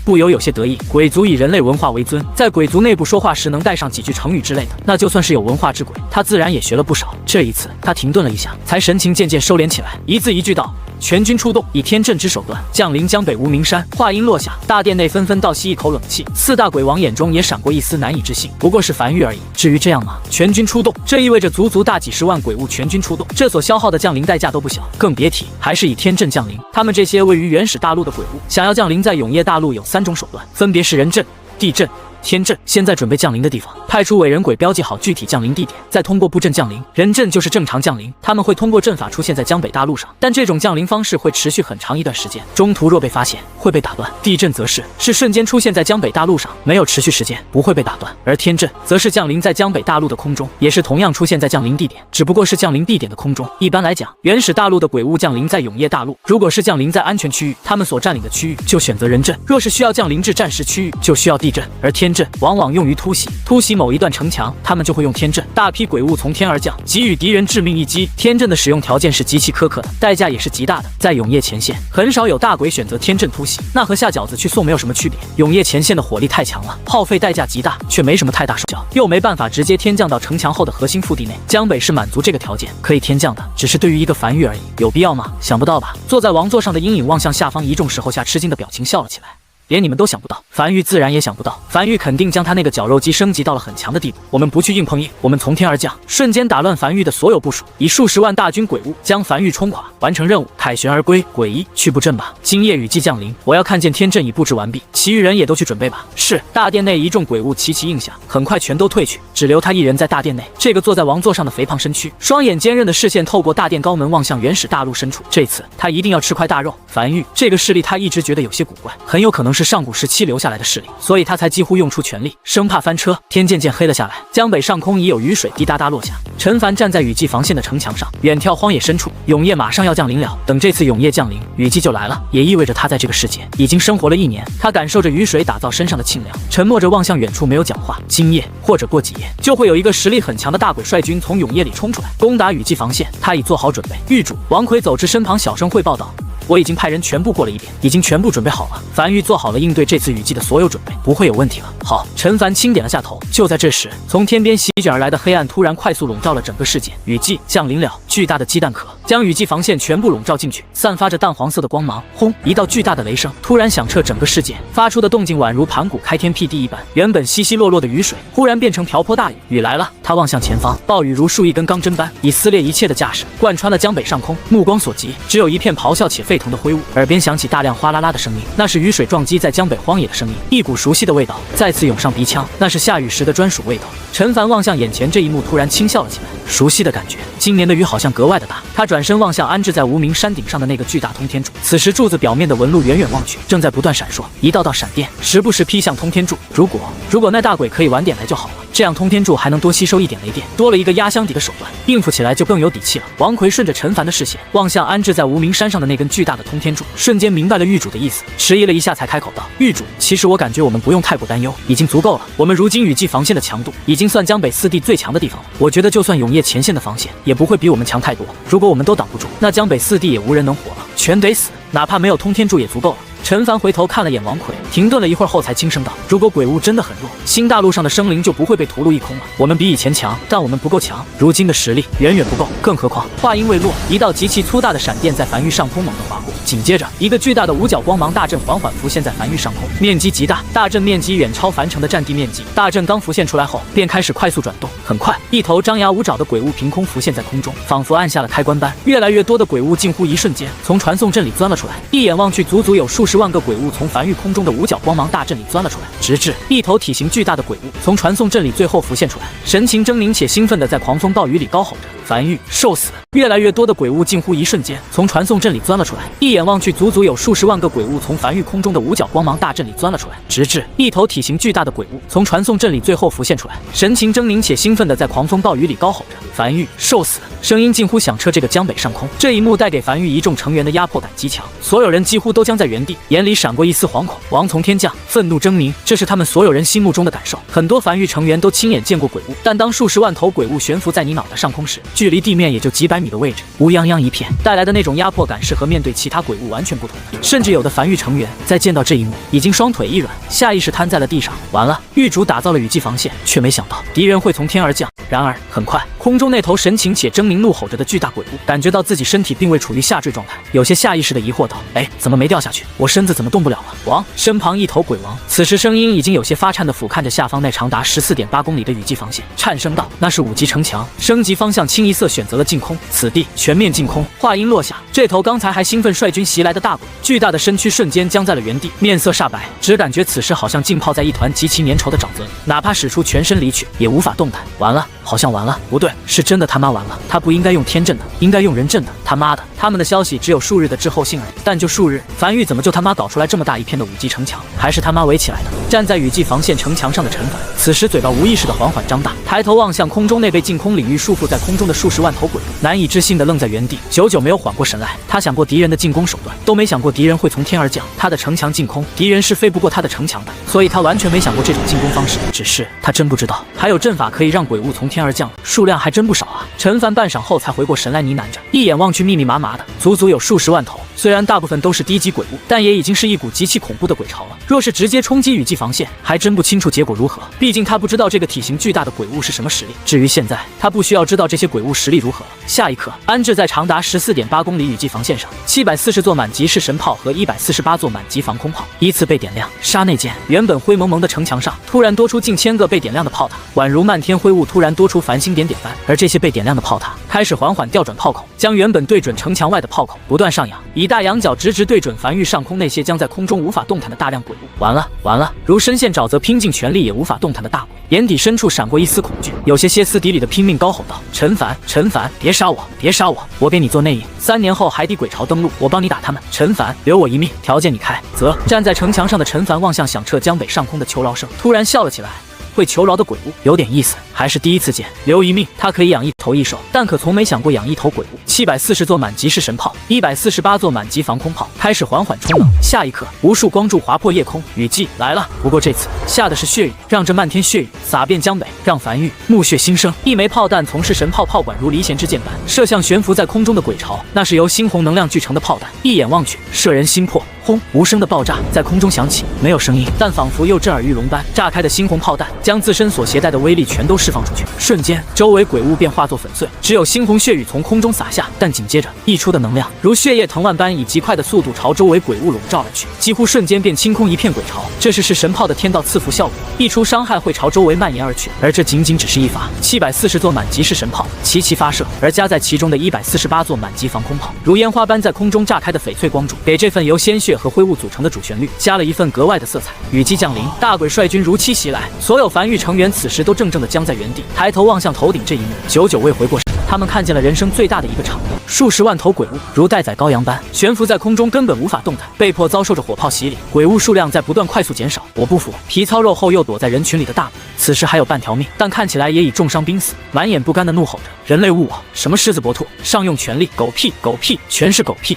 不由有些得意。鬼族以人类文化为尊，在鬼族内部说话时能带上几句成语之类的，那就算是有文化之鬼，他自然也学了不少。这一次，他停顿了一下，才神情渐渐收敛起来，一字一句道：“全军出动，以天震之手段降临江北无名山。”话音落下，大殿内纷纷倒吸一口冷气，4大鬼王眼中也闪过一丝难以置信。不过是梵域而已，至于这样吗？全军出动，这意味着足足大几十万鬼物全军出动，这所消耗的降临代价都不小，更别提还是以天震降临。他们这些位于原始大陆的鬼物，想要降临在永业大陆有3种手段，分别是人震、地震、天震。现在准备降临的地方，派出伪人鬼标记好具体降临地点，再通过布阵降临。人震就是正常降临，他们会通过阵法出现在江北大陆上，但这种降临方式会持续很长一段时间，中途若被发现会被打断。地震则是瞬间出现在江北大陆上，没有持续时间，不会被打断。而天震则是降临在江北大陆的空中，也是同样出现在降临地点，只不过是降临地点的空中。一般来讲，原始大陆的鬼物降临在永业大陆，如果是降临在安全区域，他们所占领的区域就选择人震；若是需要降临至战时区域，就需要地震。而天震往往用于突袭某一段城墙，他们就会用天震。大批鬼物从天而降，给予敌人致命一击。天震的使用条件是极其苛刻的，代价也是极大的。在永业前线，很少有大鬼选择天震突袭，那和下饺子去送没有什么区别。永业前线的火力太强了，耗费代价极大，却没什么太大手脚，又没办法直接天降到城墙后的核心腹地内。江北是满足这个条件，可以天降的，只是对于一个梵域而已，有必要吗？想不到吧？坐在王座上的阴影望向下方一众时候下吃惊的表情笑了起来。连你们都想不到，梵域自然也想不到，梵域肯定将他那个绞肉机升级到了很强的地步。我们不去硬碰硬，我们从天而降，瞬间打乱梵域的所有部署，以数十万大军鬼物将梵域冲垮，完成任务，凯旋而归。诡异，去布阵吧，今夜雨季降临，我要看见天阵已布置完毕，其余人也都去准备吧。是。大殿内一众鬼物齐齐应下，很快全都退去，只留他一人在大殿内。这个坐在王座上的肥胖身躯，双眼坚韧的视线透过大殿高门望向原始大陆深处，这次他一定要吃块大肉。梵域这个势力他一直觉得有些古怪，很有可能是上古时期留下来的势力，所以他才几乎用出全力，生怕翻车。天渐渐黑了下来，江北上空已有雨水滴答答落下。陈凡站在雨季防线的城墙上，远眺荒野深处，永夜马上要降临了。等这次永夜降临，雨季就来了，也意味着他在这个世界已经生活了1年。他感受着雨水打造身上的清凉，沉默着望向远处，没有讲话。今夜或者过几夜，就会有一个实力很强的大鬼率军从永夜里冲出来，攻打雨季防线。他已做好准备。狱主王奎走至身旁，小声汇报道：“我已经派人全部过了一遍，已经全部准备好了。樊玉做好了应对这次雨季的所有准备，不会有问题了。”好，陈凡轻点了下头。就在这时，从天边席卷而来的黑暗突然快速笼罩了整个世界。雨季降临了，巨大的鸡蛋壳将雨季防线全部笼罩进去，散发着淡黄色的光芒。轰！一道巨大的雷声突然响彻整个世界，发出的动静宛如盘古开天辟地一般。原本稀稀落落的雨水忽然变成瓢泼大雨，雨来了。他望向前方，暴雨如数一根钢针般，以撕裂一切的架势贯穿了江北上空。目光所及，只有一片咆哮且沸腾的灰雾，耳边响起大量哗啦啦的声音，那是雨水撞击在江北荒野的声音。一股熟悉的味道再次涌上鼻腔，那是下雨时的专属味道。陈凡望向眼前这一幕，突然轻笑了起来。熟悉的感觉，今年的雨好像格外的大。他转身望向安置在无名山顶上的那个巨大通天柱，此时柱子表面的纹路远远望去，正在不断闪烁，一道道闪电时不时劈向通天柱。如果那大鬼可以晚点来就好了，这样通天柱还能多吸收一点雷电，多了一个压箱底的手段，应付起来就更有底气了。王奎顺着陈凡的视线望向安置在无名山上的那根巨大的通天柱，瞬间明白了狱主的意思，迟疑了一下才开口道：“狱主，其实我感觉我们不用太过担忧，已经足够了。我们如今雨季防线的强度已经算江北4地最强的地方了，我觉得就算永夜前线的防线也不会比我们强太多。如果我们都挡不住，那江北4地也无人能活了，全得死，哪怕没有通天柱也足够了。”陈凡回头看了眼王奎，停顿了一会儿后才轻声道：“如果鬼物真的很弱，新大陆上的生灵就不会被屠戮一空了。我们比以前强，但我们不够强，如今的实力远远不够。更何况……”话音未落，一道极其粗大的闪电在樊玉上空猛地划过，紧接着一个巨大的五角光芒大阵缓缓浮现在樊玉上空，面积极大，大阵面积远超樊城的占地面积。大阵刚浮现出来后，便开始快速转动，很快，一头张牙舞爪的鬼物凭空浮现在空中，仿佛按下了开关般，越来越多的鬼物近乎一瞬间从传送阵里钻了出来，一眼望去，足足有数十万个鬼物从樊玉空中的五角光芒大阵里钻了出来，直至一头体型巨大的鬼物从传送阵里最后浮现出来，神情狰狞且兴奋地在狂风暴雨里高吼着：“樊玉，受死！”越来越多的鬼物近乎一瞬间从传送阵里钻了出来，一眼望去，足足有数十万个鬼物从樊玉空中的五角光芒大阵里钻了出来，直至一头体型巨大的鬼物从传送阵里最后浮现出来，神情狰狞且兴奋地在狂风暴雨里高吼着：“樊玉，受死！”声音近乎响彻这个江北上空。这一幕带给樊玉一众成员的压迫感极强，所有人几乎都僵在原地，眼里闪过一丝惶恐。王从天降，愤怒狰狞，这是他们所有人心目中的感受。很多樊玉成员都亲眼见过鬼物，但当数十万头鬼物悬浮在你脑袋上空时，距离地面也就几百米的位置，乌泱泱一片，带来的那种压迫感是和面对其他鬼物完全不同的。甚至有的樊玉成员在见到这一幕，已经双腿一软，下意识瘫在了地上。完了，狱主打造了雨季防线，却没想到敌人会从天而降。然而很快，空中那头神情且狰狞怒吼着的巨大鬼物感觉到自己身体并未处于下坠状态，有些下意识的疑惑道：“哎，怎么没掉下去？我身子怎么动不了了？”王身旁一头鬼王此时声音已经有些发颤的俯瞰着下方那长达14.8公里的雨季防线，颤声道：“那是5级城墙，升级方向清一色选择了净空，此地全面净空。”话音落下，这头刚才还兴奋率军袭来的大鬼，巨大的身躯瞬间僵在了原地，面色煞白，只感觉此时好像浸泡在一团极其粘稠的沼泽里，哪怕使出全身离去也无法动弹。完了，好像完了，不对，是真的他妈完了。他不应该用天阵的，应该用人阵的。他妈的，他们的消息只有数日的滞后性而已，但就数日，樊玉怎么就他妈搞出来这么大一片的5级城墙？还是他妈围起来的？站在雨季防线城墙上的陈凡，此时嘴巴无意识的缓缓张大，抬头望向空中那被净空领域束缚在空中的数十万头鬼，难以置信的愣在原地，久久没有缓过神来。他想过敌人的进攻手段，都没想过敌人会从天而降。他的城墙净空，敌人是飞不过他的城墙的，所以他完全没想过这种进攻方式。只是他真不知道，还有阵法可以让鬼物从天而降，数量还真不少啊。陈凡半晌后才回过神来，呢喃着，一眼望去，密密麻麻的，足足有数十万头。虽然大部分都是低级鬼物，但也已经是一股极其恐怖的鬼潮了。若是直接冲击雨季防线，还真不清楚结果如何。毕竟他不知道这个体型巨大的鬼物是什么实力。至于现在，他不需要知道这些鬼物实力如何了。下一刻，安置在长达14.8公里雨季防线上740座满级式神炮和148座满级防空炮依次被点亮。刹那间，原本灰蒙蒙的城墙上突然多出近千个被点亮的炮塔，宛如漫天灰雾突然多出繁星点点般。而这些被点亮的炮塔开始缓缓调转炮口，将原本对准城墙外的炮口不断上扬，一以大仰角直直对准梵域上空那些将在空中无法动弹的大量鬼物。完了完了！如深陷沼泽拼尽全力也无法动弹的大鬼，眼底深处闪过一丝恐惧，有些歇斯底里的拼命高吼道：“陈凡，陈凡，别杀我，别杀我！我给你做内应，3年后海底鬼潮登陆，我帮你打他们。陈凡，留我一命，条件你开。”则站在城墙上的陈凡望向响彻江北上空的求饶声，突然笑了起来。会求饶的鬼物有点意思，还是第一次见。留一命，他可以养一头异兽，但可从没想过养一头鬼物。740座满级式神炮，148座满级防空炮开始缓缓充能。下一刻，无数光柱划破夜空，雨季来了。不过这次下的是血雨，让这漫天血雨洒遍江北，让梵域目血新生。一枚炮弹从式神炮炮管如离弦之箭般射向悬浮在空中的鬼巢，那是由猩红能量聚成的炮弹，一眼望去，摄人心魄。轰！无声的爆炸在空中响起，没有声音，但仿佛又震耳欲聋般，炸开的猩红炮弹将自身所携带的威力全都释放出去。瞬间，周围鬼物便化作粉碎，只有猩红血雨从空中洒下。但紧接着溢出的能量如血液藤蔓般以极快的速度朝周围鬼物笼罩而去，几乎瞬间便清空一片鬼巢。这是神炮的天道赐福效果，一出伤害会朝周围蔓延而去。而这仅仅只是一发740座满级式神炮齐齐发射，而加在其中的148座满级防空炮，如烟花般在空中炸开的翡翠光柱，给这份由鲜血和灰雾组成的主旋律加了一份格外的色彩。雨季降临，大鬼率军如期袭来，所有梵域成员此时都怔怔地僵在原地，抬头望向头顶这一幕，久久未回过神。他们看见了人生最大的一个场面，数十万头鬼物如待宰羔羊般悬浮在空中，根本无法动弹，被迫遭受着火炮洗礼。鬼物数量在不断快速减少。我不服！皮糙肉厚又躲在人群里的大鬼，此时还有半条命，但看起来也已重伤濒死，满眼不甘地怒吼着：“人类误我！什么狮子搏兔，上用全力！狗屁！狗屁！全是狗屁！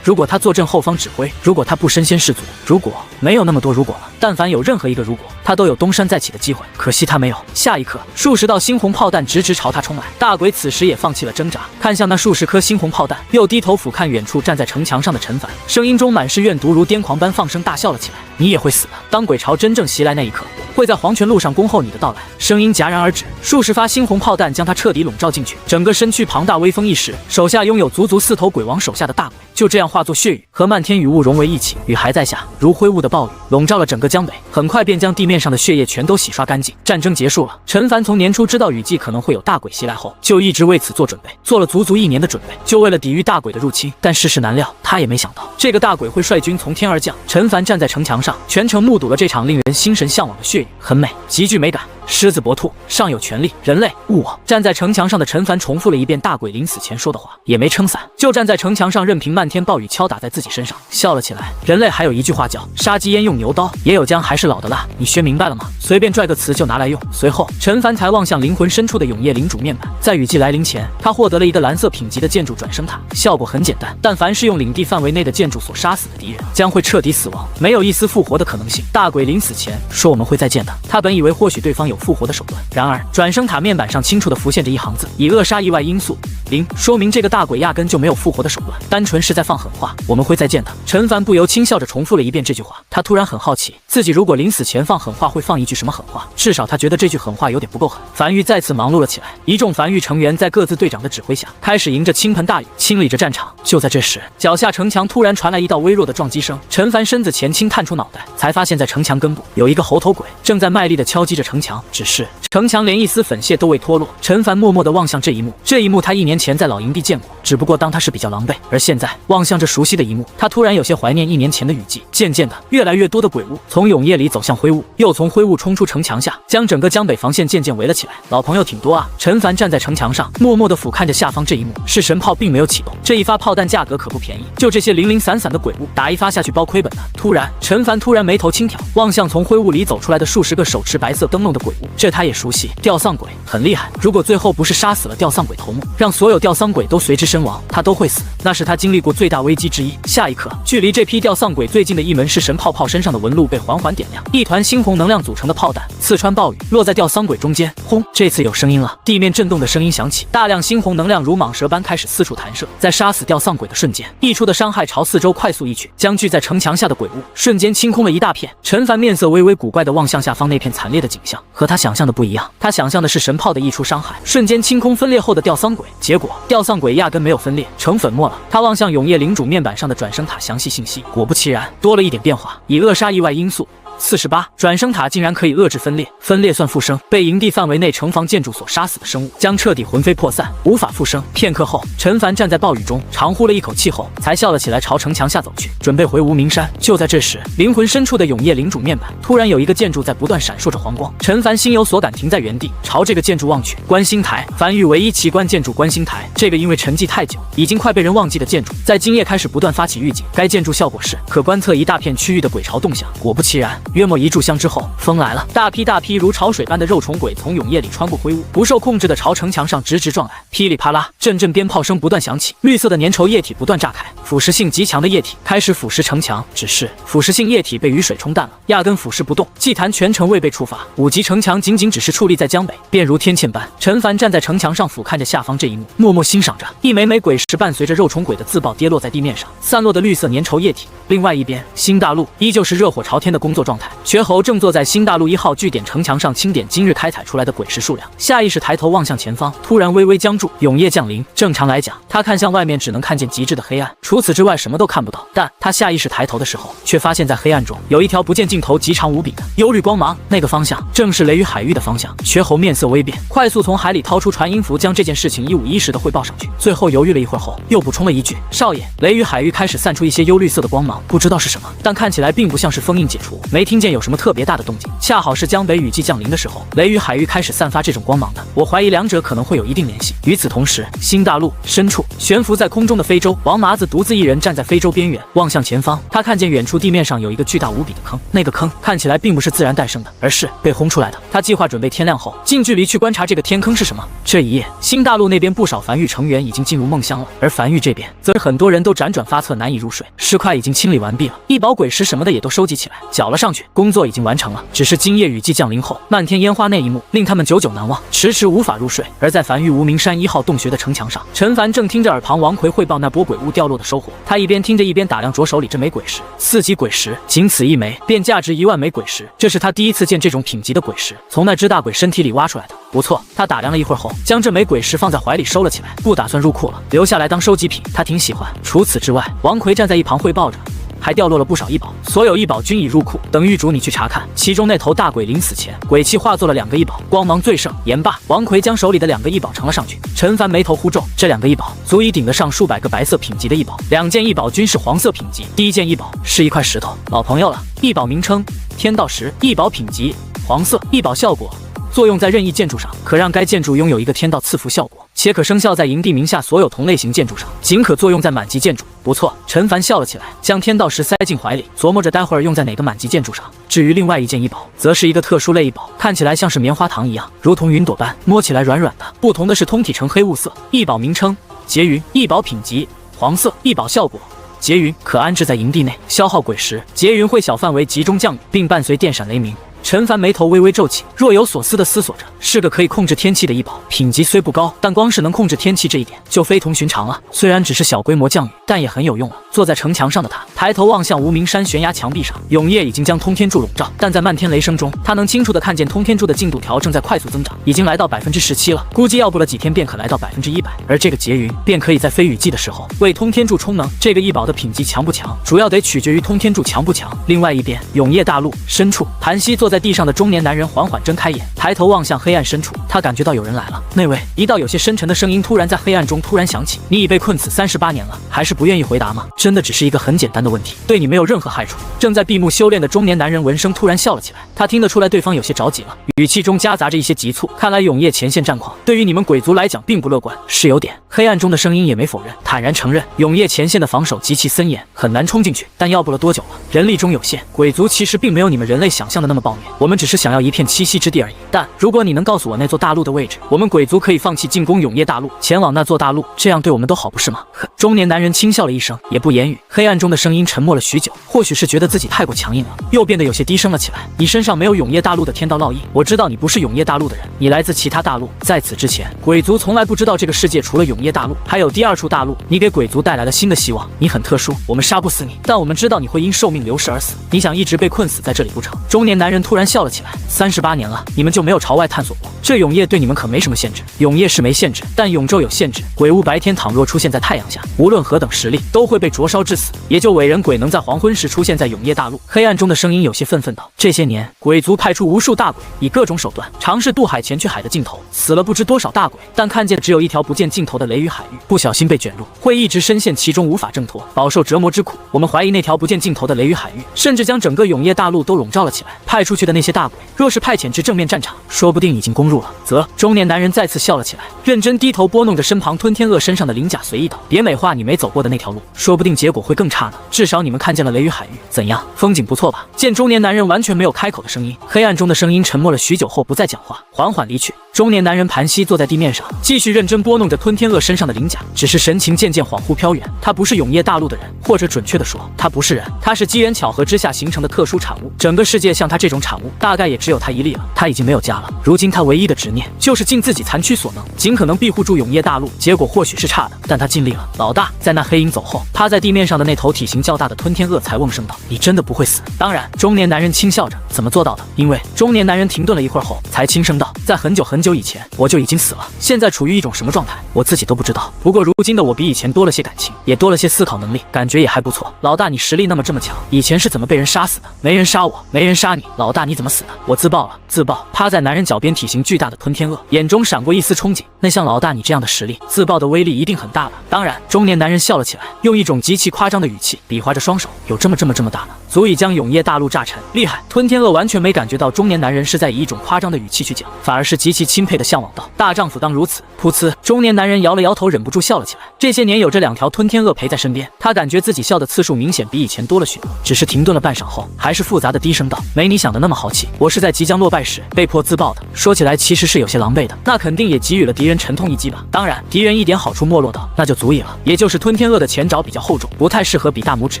如果他坐镇后方指挥，如果他不身先士卒，如果没有那么多如果了，但凡有任何一个如果，他都有东山再起的机会。可惜他没有。”下一刻，数十道猩红炮弹直直朝他冲来，大鬼此时也放弃了挣扎，看向那数十颗猩红炮弹，又低头俯瞰远处站在城墙上的陈凡，声音中满是怨毒，如癫狂般放声大笑了起来：“你也会死的！当鬼巢真正袭来那一刻，会在黄泉路上恭候你的到来。”声音戛然而止，数十发猩红炮弹将他彻底笼罩进去，整个身躯庞大威风一时，手下拥有足足4头鬼王手下的大鬼，就这样化作血雨，和漫天雨雾融为一体。雨还在下，如灰雾的暴雨笼罩了整个江北，很快便将地面上的血液全都洗刷干净。战争结束了。陈凡从年初知道雨季可能会有大鬼袭来后，就一直为此做准备，做了足足1年的准备，就为了抵御大鬼的入侵。但世事难料，他也没想到这个大鬼会率军从天而降。陈凡站在城墙上，全程目睹了这场令人心神向往的血雨，很美，极具美感。狮子搏兔，上有权力，人类误我。站在城墙上的陈凡重复了一遍大鬼临死前说的话，也没撑伞，就站在城墙上任凭漫天暴雨敲打在自己身上，笑了起来。人类还有一句话叫杀鸡焉用牛刀，也有姜还是老的辣，你学明白了吗？随便拽个词就拿来用。随后陈凡才望向灵魂深处的永夜领主面板，在雨季来临前，他获得了一个蓝色品级的建筑转生塔，效果很简单，但凡是用领地范围内的建筑所杀死的敌人，将会彻底死亡，没有一丝复活的可能性。大鬼临死前说我们会再见的，他本以为或许对方有复活的手段，然而转生塔面板上清楚地浮现着一行字：以扼杀意外因素0，说明这个大鬼压根就没有复活的手段，单纯是在放狠话，我们会再见的。陈凡不由轻笑着重复了一遍这句话，他突然很好奇，自己如果临死前放狠话会放一句什么狠话，至少他觉得这句狠话有点不够狠。梵域再次忙碌了起来，一众梵域成员在各自队长的指挥下，开始迎着倾盆大雨清理着战场。就在这时，脚下城墙突然传来一道微弱的撞击声，陈凡身子前倾探出脑袋，才发现在城墙根部有一个猴头鬼正在卖力地敲击着城墙，只是城墙连一丝粉屑都未脱落。陈凡默默地望向这一幕，这一幕他1年前在老营地见过，只不过当他是比较狼狈，而现在望向这熟悉的一幕，他突然有些怀念1年前的雨季。渐渐的，越来越多的鬼物从永夜里走向灰雾，又从灰雾冲出城墙下，将整个江北防线渐渐围了起来。老朋友挺多啊！陈凡站在城墙上，默默地俯瞰着下方这一幕。是神炮并没有启动，这一发炮弹价格可不便宜，就这些零零散散的鬼物，打一发下去包亏本的。突然，陈凡眉头轻挑，望向从灰雾里走出来的数十个手持白色灯笼的鬼物，这他也熟悉，吊丧鬼很厉害。如果最后不是杀死了吊丧鬼头目，让所有吊丧鬼都随之身亡，他都会死，那是他经历过最大危机之一。下一刻，距离这批吊丧鬼最近的一门式神炮身上的纹路被缓缓点亮，一团猩红能量组成的炮弹刺穿暴雨，落在吊丧鬼中间。轰！这次有声音了，地面震动的声音响起，大量猩红能量如蟒蛇般开始四处弹射，在杀死吊丧鬼的瞬间，溢出的伤害朝四周快速溢去，将聚在城墙下的鬼物瞬间清空了一大片。陈凡面色微微古怪地望向下方那片惨烈的景象，和他想象的不一样，他想象的是神炮的溢出伤害，瞬间清空分裂后的吊丧鬼，结果吊丧鬼压根没有分裂，成粉末了。他望向永夜领主面板上的转生塔详细信息，果不其然，多了一点变化，以扼杀意外因素48转生塔竟然可以遏制分裂，分裂算复生，被营地范围内城防建筑所杀死的生物将彻底魂飞魄散，无法复生。片刻后，陈凡站在暴雨中，长呼了一口气后，才笑了起来，朝城墙下走去，准备回无名山。就在这时，灵魂深处的永夜领主面板突然有一个建筑在不断闪烁着黄光，陈凡心有所感，停在原地，朝这个建筑望去。观星台，梵域唯一奇观建筑观星台，这个因为沉寂太久，已经快被人忘记的建筑，在今夜开始不断发起预警。该建筑效果是可观测一大片区域的鬼潮动向。果不其然，约莫1炷香之后，风来了，大批如潮水般的肉虫鬼从永夜里穿过灰雾，不受控制的朝城墙上直撞来。噼里啪啦，阵鞭炮声不断响起，绿色的粘稠液体不断炸开，腐蚀性极强的液体开始腐蚀城墙。只是腐蚀性液体被雨水冲淡了，压根腐蚀不动。祭坛全程未被触发，5级城墙仅只是矗立在江北，便如天堑般。陈凡站在城墙上俯瞰着下方这一幕，默默欣赏着。一枚枚鬼石伴随着肉虫鬼的自爆跌落在地面上，散落的绿色粘稠液体。另外一边，新大陆依旧是热火朝天的工作状态。瘸猴正坐在新大陆1号据点城墙上清点今日开采出来的鬼石数量，下意识抬头望向前方，突然微微僵住。永夜降临，正常来讲，他看向外面只能看见极致的黑暗，除此之外什么都看不到。但他下意识抬头的时候，却发现在黑暗中有一条不见尽头、极长无比的幽绿光芒，那个方向正是雷雨海域的方向。瘸猴面色微变，快速从海里掏出传音符，将这件事情一五一十的汇报上去。最后犹豫了一会儿后，又补充了一句：“少爷，雷雨海域开始散出一些幽绿色的光芒，不知道是什么，但看起来并不像是封印解除，没听见有什么特别大的动静。恰好是江北雨季降临的时候，雷雨海域开始散发这种光芒的。我怀疑两者可能会有一定联系。”与此同时，新大陆深处悬浮在空中的非洲，王麻子独自一人站在非洲边缘，望向前方。他看见远处地面上有一个巨大无比的坑，那个坑看起来并不是自然诞生的，而是被轰出来的。他计划准备天亮后近距离去观察这个天坑是什么。这一夜，新大陆那边不少梵域成员已经进入梦乡了，而梵域这边则是很多人都辗转发测，难以入睡。尸块已经清理完毕了，异宝鬼石什么的也都收集起来，缴了上去，工作已经完成了。只是今夜雨季降临后，漫天烟花那一幕令他们久久难忘，迟迟无法入睡。而在梵域无名山1号洞穴的城墙上，陈凡正听着耳旁王奎汇报那波鬼物掉落的收获，他一边听着一边打量着手里这枚鬼石，4级鬼石，仅此一枚便价值1万枚鬼石，这是他第一次见这种品级的鬼石，从那只大鬼身体里挖出来的。不错，他打量了一会儿后，将这枚鬼石放在怀里收了起来，不打算入库了，留下来当收集品，他挺喜欢。除此之外，王奎站在一旁汇报着，还掉落了不少异宝，所有异宝均已入库，等狱主你去查看。其中那头大鬼临死前，鬼气化作了2个异宝，光芒最盛。言罢，王奎将手里的2个异宝呈了上去。陈凡眉头忽皱，这2个异宝足以顶得上数百个白色品级的异宝，2件异宝均是黄色品级。第一件异宝是一块石头，老朋友了。异宝名称：天道石，异宝品级黄色，异宝效果。作用在任意建筑上，可让该建筑拥有一个天道赐福效果，且可生效在营地名下所有同类型建筑上，仅可作用在满级建筑。不错，陈凡笑了起来，将天道石塞进怀里，琢磨着待会儿用在哪个满级建筑上。至于另外一件异宝，则是一个特殊类异宝，看起来像是棉花糖一样，如同云朵般，摸起来软软的。不同的是，通体呈黑雾色。异宝名称：劫云，异宝品级黄色，异宝效果。劫云可安置在营地内，消耗鬼石，劫云会小范围集中降雨，并伴随电闪雷鸣。陈凡眉头微微皱起，若有所思地思索着，是个可以控制天气的异宝，品级虽不高，但光是能控制天气这一点就非同寻常了。虽然只是小规模降雨，但也很有用了。坐在城墙上的他抬头望向无名山悬崖墙壁上，永夜已经将通天柱笼罩，但在漫天雷声中，他能清楚地看见通天柱的进度条正在快速增长，已经来到17%了，估计要不了几天便可来到100%。而这个劫云便可以在非雨季的时候为通天柱充能。这个异宝的品级强不强，主要得取决于通天柱强不强。另外一边，永夜大陆深处，盘膝坐在地上的中年男人缓缓睁开眼，抬头望向黑暗深处，他感觉到有人来了。那位，一道有些深沉的声音突然在黑暗中突然响起：“你已被困此38年了，还是不愿意回答吗？真的只是一个很简单的问题，对你没有任何害处。”正在闭目修炼的中年男人闻声突然笑了起来，他听得出来对方有些着急了，语气中夹杂着一些急促。看来永夜前线战况对于你们鬼族来讲并不乐观，是有点。黑暗中的声音也没否认，坦然承认永夜前线的防守极其森严，很难冲进去，但要不了多久了。人力中有限，鬼族其实并没有你们人类想象的那么暴虐，我们只是想要一片栖息之地而已。但如果你能告诉我那座大陆的位置，我们鬼族可以放弃进攻永夜大陆，前往那座大陆，这样对我们都好，不是吗？呵，中年男人轻笑了一声，也不言语。黑暗中的声音沉默了许久，或许是觉得自己太过强硬了，又变得有些低声了起来。你身上没有永夜大陆的天道烙印，我知道你不是永夜大陆的人，你来自其他大陆。在此之前，鬼族从来不知道这个世界除了永夜大陆，还有第2处大陆。你给鬼族带来了新的希望，你很特殊，我们杀不死你，但我们知道你会因寿命流逝而死。你想一直被困死在这里不成？中年男人突突然笑了起来。38年了，你们就没有朝外探索过？这永夜对你们可没什么限制。永夜是没限制，但永昼有限制。鬼屋白天倘若出现在太阳下，无论何等实力，都会被灼烧致死。也就伟人鬼能在黄昏时出现在永夜大陆。黑暗中的声音有些愤愤道：这些年，鬼族派出无数大鬼，以各种手段尝试渡海前去海的尽头，死了不知多少大鬼，但看见的只有一条不见尽头的雷雨海域，不小心被卷入，会一直深陷其中，无法挣脱，饱受折磨之苦。我们怀疑那条不见尽头的雷雨海域，甚至将整个永夜大陆都笼罩了起来。派出去的那些大鬼，若是派遣至正面战场，说不定已经攻入了。则中年男人再次笑了起来，认真低头拨弄着身旁吞天鳄身上的鳞甲，随意道：别美化你没走过的那条路，说不定结果会更差呢。至少你们看见了雷雨海域，怎样，风景不错吧？见中年男人完全没有开口的声音，黑暗中的声音沉默了许久后不再讲话，缓缓离去。中年男人盘膝坐在地面上，继续认真拨弄着吞天鳄身上的鳞甲，只是神情渐渐恍惚飘远。他不是永夜大陆的人，或者准确的说，他不是人，他是机缘巧合之下形成的特殊产物。整个世界像他这种产物，大概也只有他一例了。他已经没有家了，如今他唯一的执念就是尽自己残躯所能，尽可能庇护住永夜大陆。结果或许是差的，但他尽力了。老大，在那黑影走后，趴在地面上的那头体型较大的吞天鳄才瓮声道：你真的不会死？当然。中年男人轻笑着：怎么做到的？因为中年男人停顿了一会儿后，才轻声道：在很久很久以前，我就已经死了，现在处于一种什么状态，我自己都不知道。不过如今的我比以前多了些感情，也多了些思考能力，感觉也还不错。老大，你实力那么这么强，以前是怎么被人杀死的？没人杀我，没人杀你。老大，你怎么死的？我自爆了，自爆。趴在男人脚边体型巨大的吞天鳄眼中闪过一丝憧憬，那像老大你这样的实力，自爆的威力一定很大吧？当然。中年男人笑了起来，用一种极其夸张的语气比划着双手，有这么大呢，足以将永夜大陆炸沉，厉害！吞天鳄完全没感觉到中年男人是在以一种夸张的语气去讲，反而是极其钦佩的向往道：大丈夫当如此。噗呲，中年男人摇了摇头，忍不住笑了起来。这些年有这2条吞天鳄陪在身边，他感觉自己笑的次数明显比以前多了许多。只是停顿了半晌后，还是复杂的低声道：没你想的那么豪气，我是在即将落败时被迫自爆的。说起来其实是有些狼狈的，那肯定也给予了敌人沉痛一击吧。当然，敌人一点好处没落到，那就足以了。也就是吞天鳄的前爪比较厚重，不太适合比大拇指，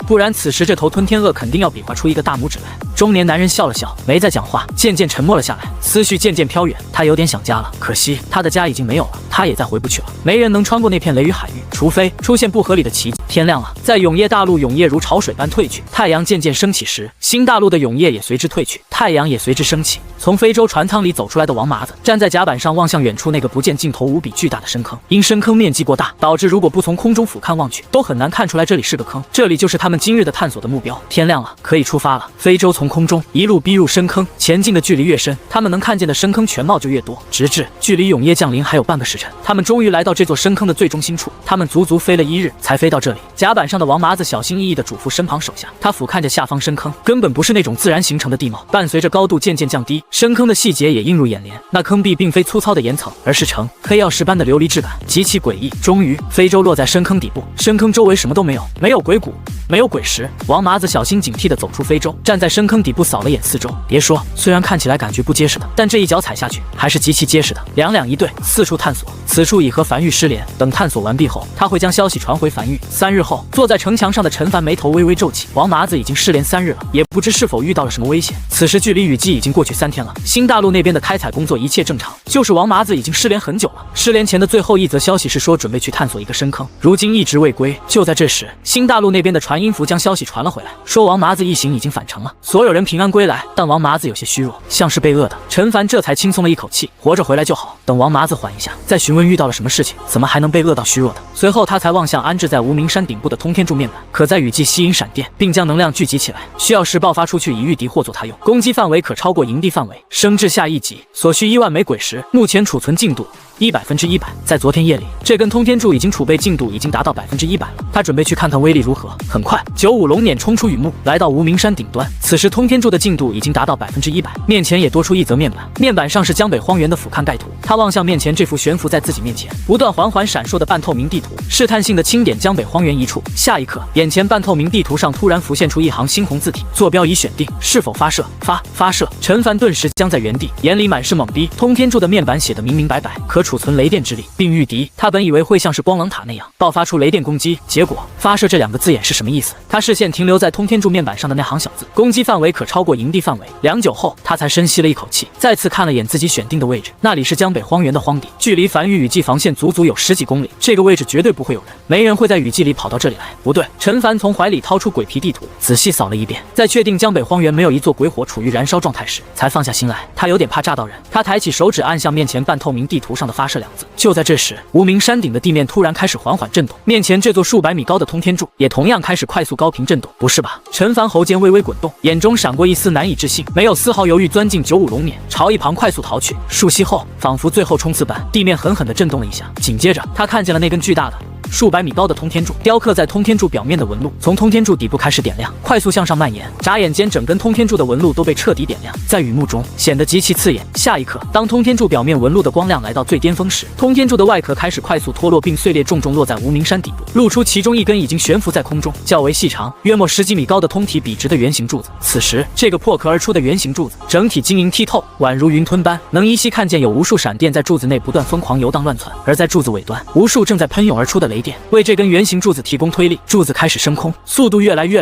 不然此时这头吞天鳄肯定要比划出一个大拇指来。中年男人笑了笑，没再讲话，渐渐沉默了下来，思绪渐渐飘远。他有点想家了，可惜他的家已经没有了，他也再回不去了。没人能穿过那片雷雨海域，除非出现不合理的奇迹。天亮了，在永夜大陆，永夜如潮水般退去，太阳渐渐升起时，新大陆的永夜也随之退去，太阳也随之升起。从非洲船舱里走出来的王麻子站在甲板上，望向远处那个不见尽头无比巨大的深坑。因深坑面积过大，导致如果不从空中俯瞰望去，都很难看出来这里是个坑。这里就是他们今日的探索的目标。天亮了，可以出发了。非洲从空中一路逼入深坑，前进的距离越深，他们能看见的深坑全貌就越多，直至距离永夜降临还有半个时辰，他们终于来到这座深坑的最中心处。他们足足飞了1日才飞到这里。甲板上的王麻子小心翼翼地嘱咐身旁手下，他俯瞰着下方深坑，根本不是那种自然形成的地貌，伴随着高度渐渐降低，深坑的细节也映入眼帘。那坑壁并非粗糙的岩层，而是呈黑曜石般的琉璃质感，极其诡异。终于，非洲落在深坑底部，深坑周围什么都没有，没有鬼骨，没有鬼石。王麻子小心警惕地走出非洲，站在深坑底部扫了眼四周。别说，虽然看起来感觉不结实的，但这一脚踩下去还是极其结实的。两两一对，四处探索。此处已和樊玉失联，等探索完毕后，他会将消息传回樊玉。3日后，坐在城墙上的陈凡眉头微微皱起。王麻子已经失联3日了，也不知是否遇到了什么危险。此时距离雨季已经过去3天了，新大陆那边的开采工作一切正常，就是王麻子已经失联很久了。失联前的最后一则消息是说准备去探索一个深坑，如今一直未归。就在这时，新大陆那边的传音符将消息传了回来，说王麻子一行已经返程了，所有人平安归来。但王麻子有些虚弱，像是被饿的。陈凡这才轻松了一口气，活着回来就好。等王麻子缓一下，再询问遇到了什么事情，怎么还能被饿到虚弱的。随后他才望向安置在无名山顶部的通天柱面板，可在雨季吸引闪电，并将能量聚集起来，需要时爆发出去以御敌或作他用，攻击范围可超过营地范围，升至下1级，所需1万枚鬼石，目前储存进度100%。在昨天夜里，这根通天柱已经储备进度已经达到100%了。他准备去看看威力如何。很快，95龙辇冲出雨幕，来到无名山顶端。此时通天柱的进度已经达到100%，面前也多出一则面板，面板上是江北荒原的俯瞰盖图。他望向面前这幅悬浮在自己面前、不断缓缓闪烁的半透明地图，试探性的轻点江北荒原一处。下一刻，眼前半透明地图上突然浮现出一行猩红字体：坐标已选定，是否发射？发射！陈凡顿时僵在原地，眼里满是懵逼。通天柱的面板写得明明白白，可储储存雷电之力，并御敌。他本以为会像是光棱塔那样爆发出雷电攻击，结果发射这2个字眼是什么意思？他视线停留在通天柱面板上的那行小字，攻击范围可超过营地范围。良久后，他才深吸了一口气，再次看了眼自己选定的位置，那里是江北荒原的荒地，距离繁域雨季防线足足有10几公里。这个位置绝对不会有人，没人会在雨季里跑到这里来。不对，陈凡从怀里掏出鬼皮地图，仔细扫了一遍，在确定江北荒原没有一座鬼火处于燃烧状态时，才放下心来。他有点怕炸到人，他抬起手指按向面前半透明地图上的发射2字。就在这时，无名山顶的地面突然开始缓缓震动，面前这座数百米高的通天柱也同样开始快速高频震动。不是吧？陈凡喉间微微滚动，眼中闪过一丝难以置信，没有丝毫犹豫钻进95龙辇，朝一旁快速逃去。数息后，仿佛最后冲刺般，地面狠狠地震动了一下，紧接着他看见了那根巨大的数百米高的通天柱，雕刻在通天柱表面的纹路从通天柱底部开始点亮，快速向上蔓延。眨眼间，整根通天柱的纹路都被彻底点亮，在雨幕中显得极其刺眼。下一刻，当通天柱表面纹路的光亮来到最巅峰时，通天柱的外壳开始快速脱落并碎裂，重重落在无名山底部，露出其中一根已经悬浮在空中、较为细长、约莫10几米高的通体笔直的圆形柱子。此时，这个破壳而出的圆形柱子整体晶莹剔透，宛如云吞般，能依稀看见有无数闪电在柱子内不断疯狂游荡乱窜，而在柱子尾端，无数正在喷涌而出的雷电为这根圆形柱子提供推力，柱子开始升空，速度越来越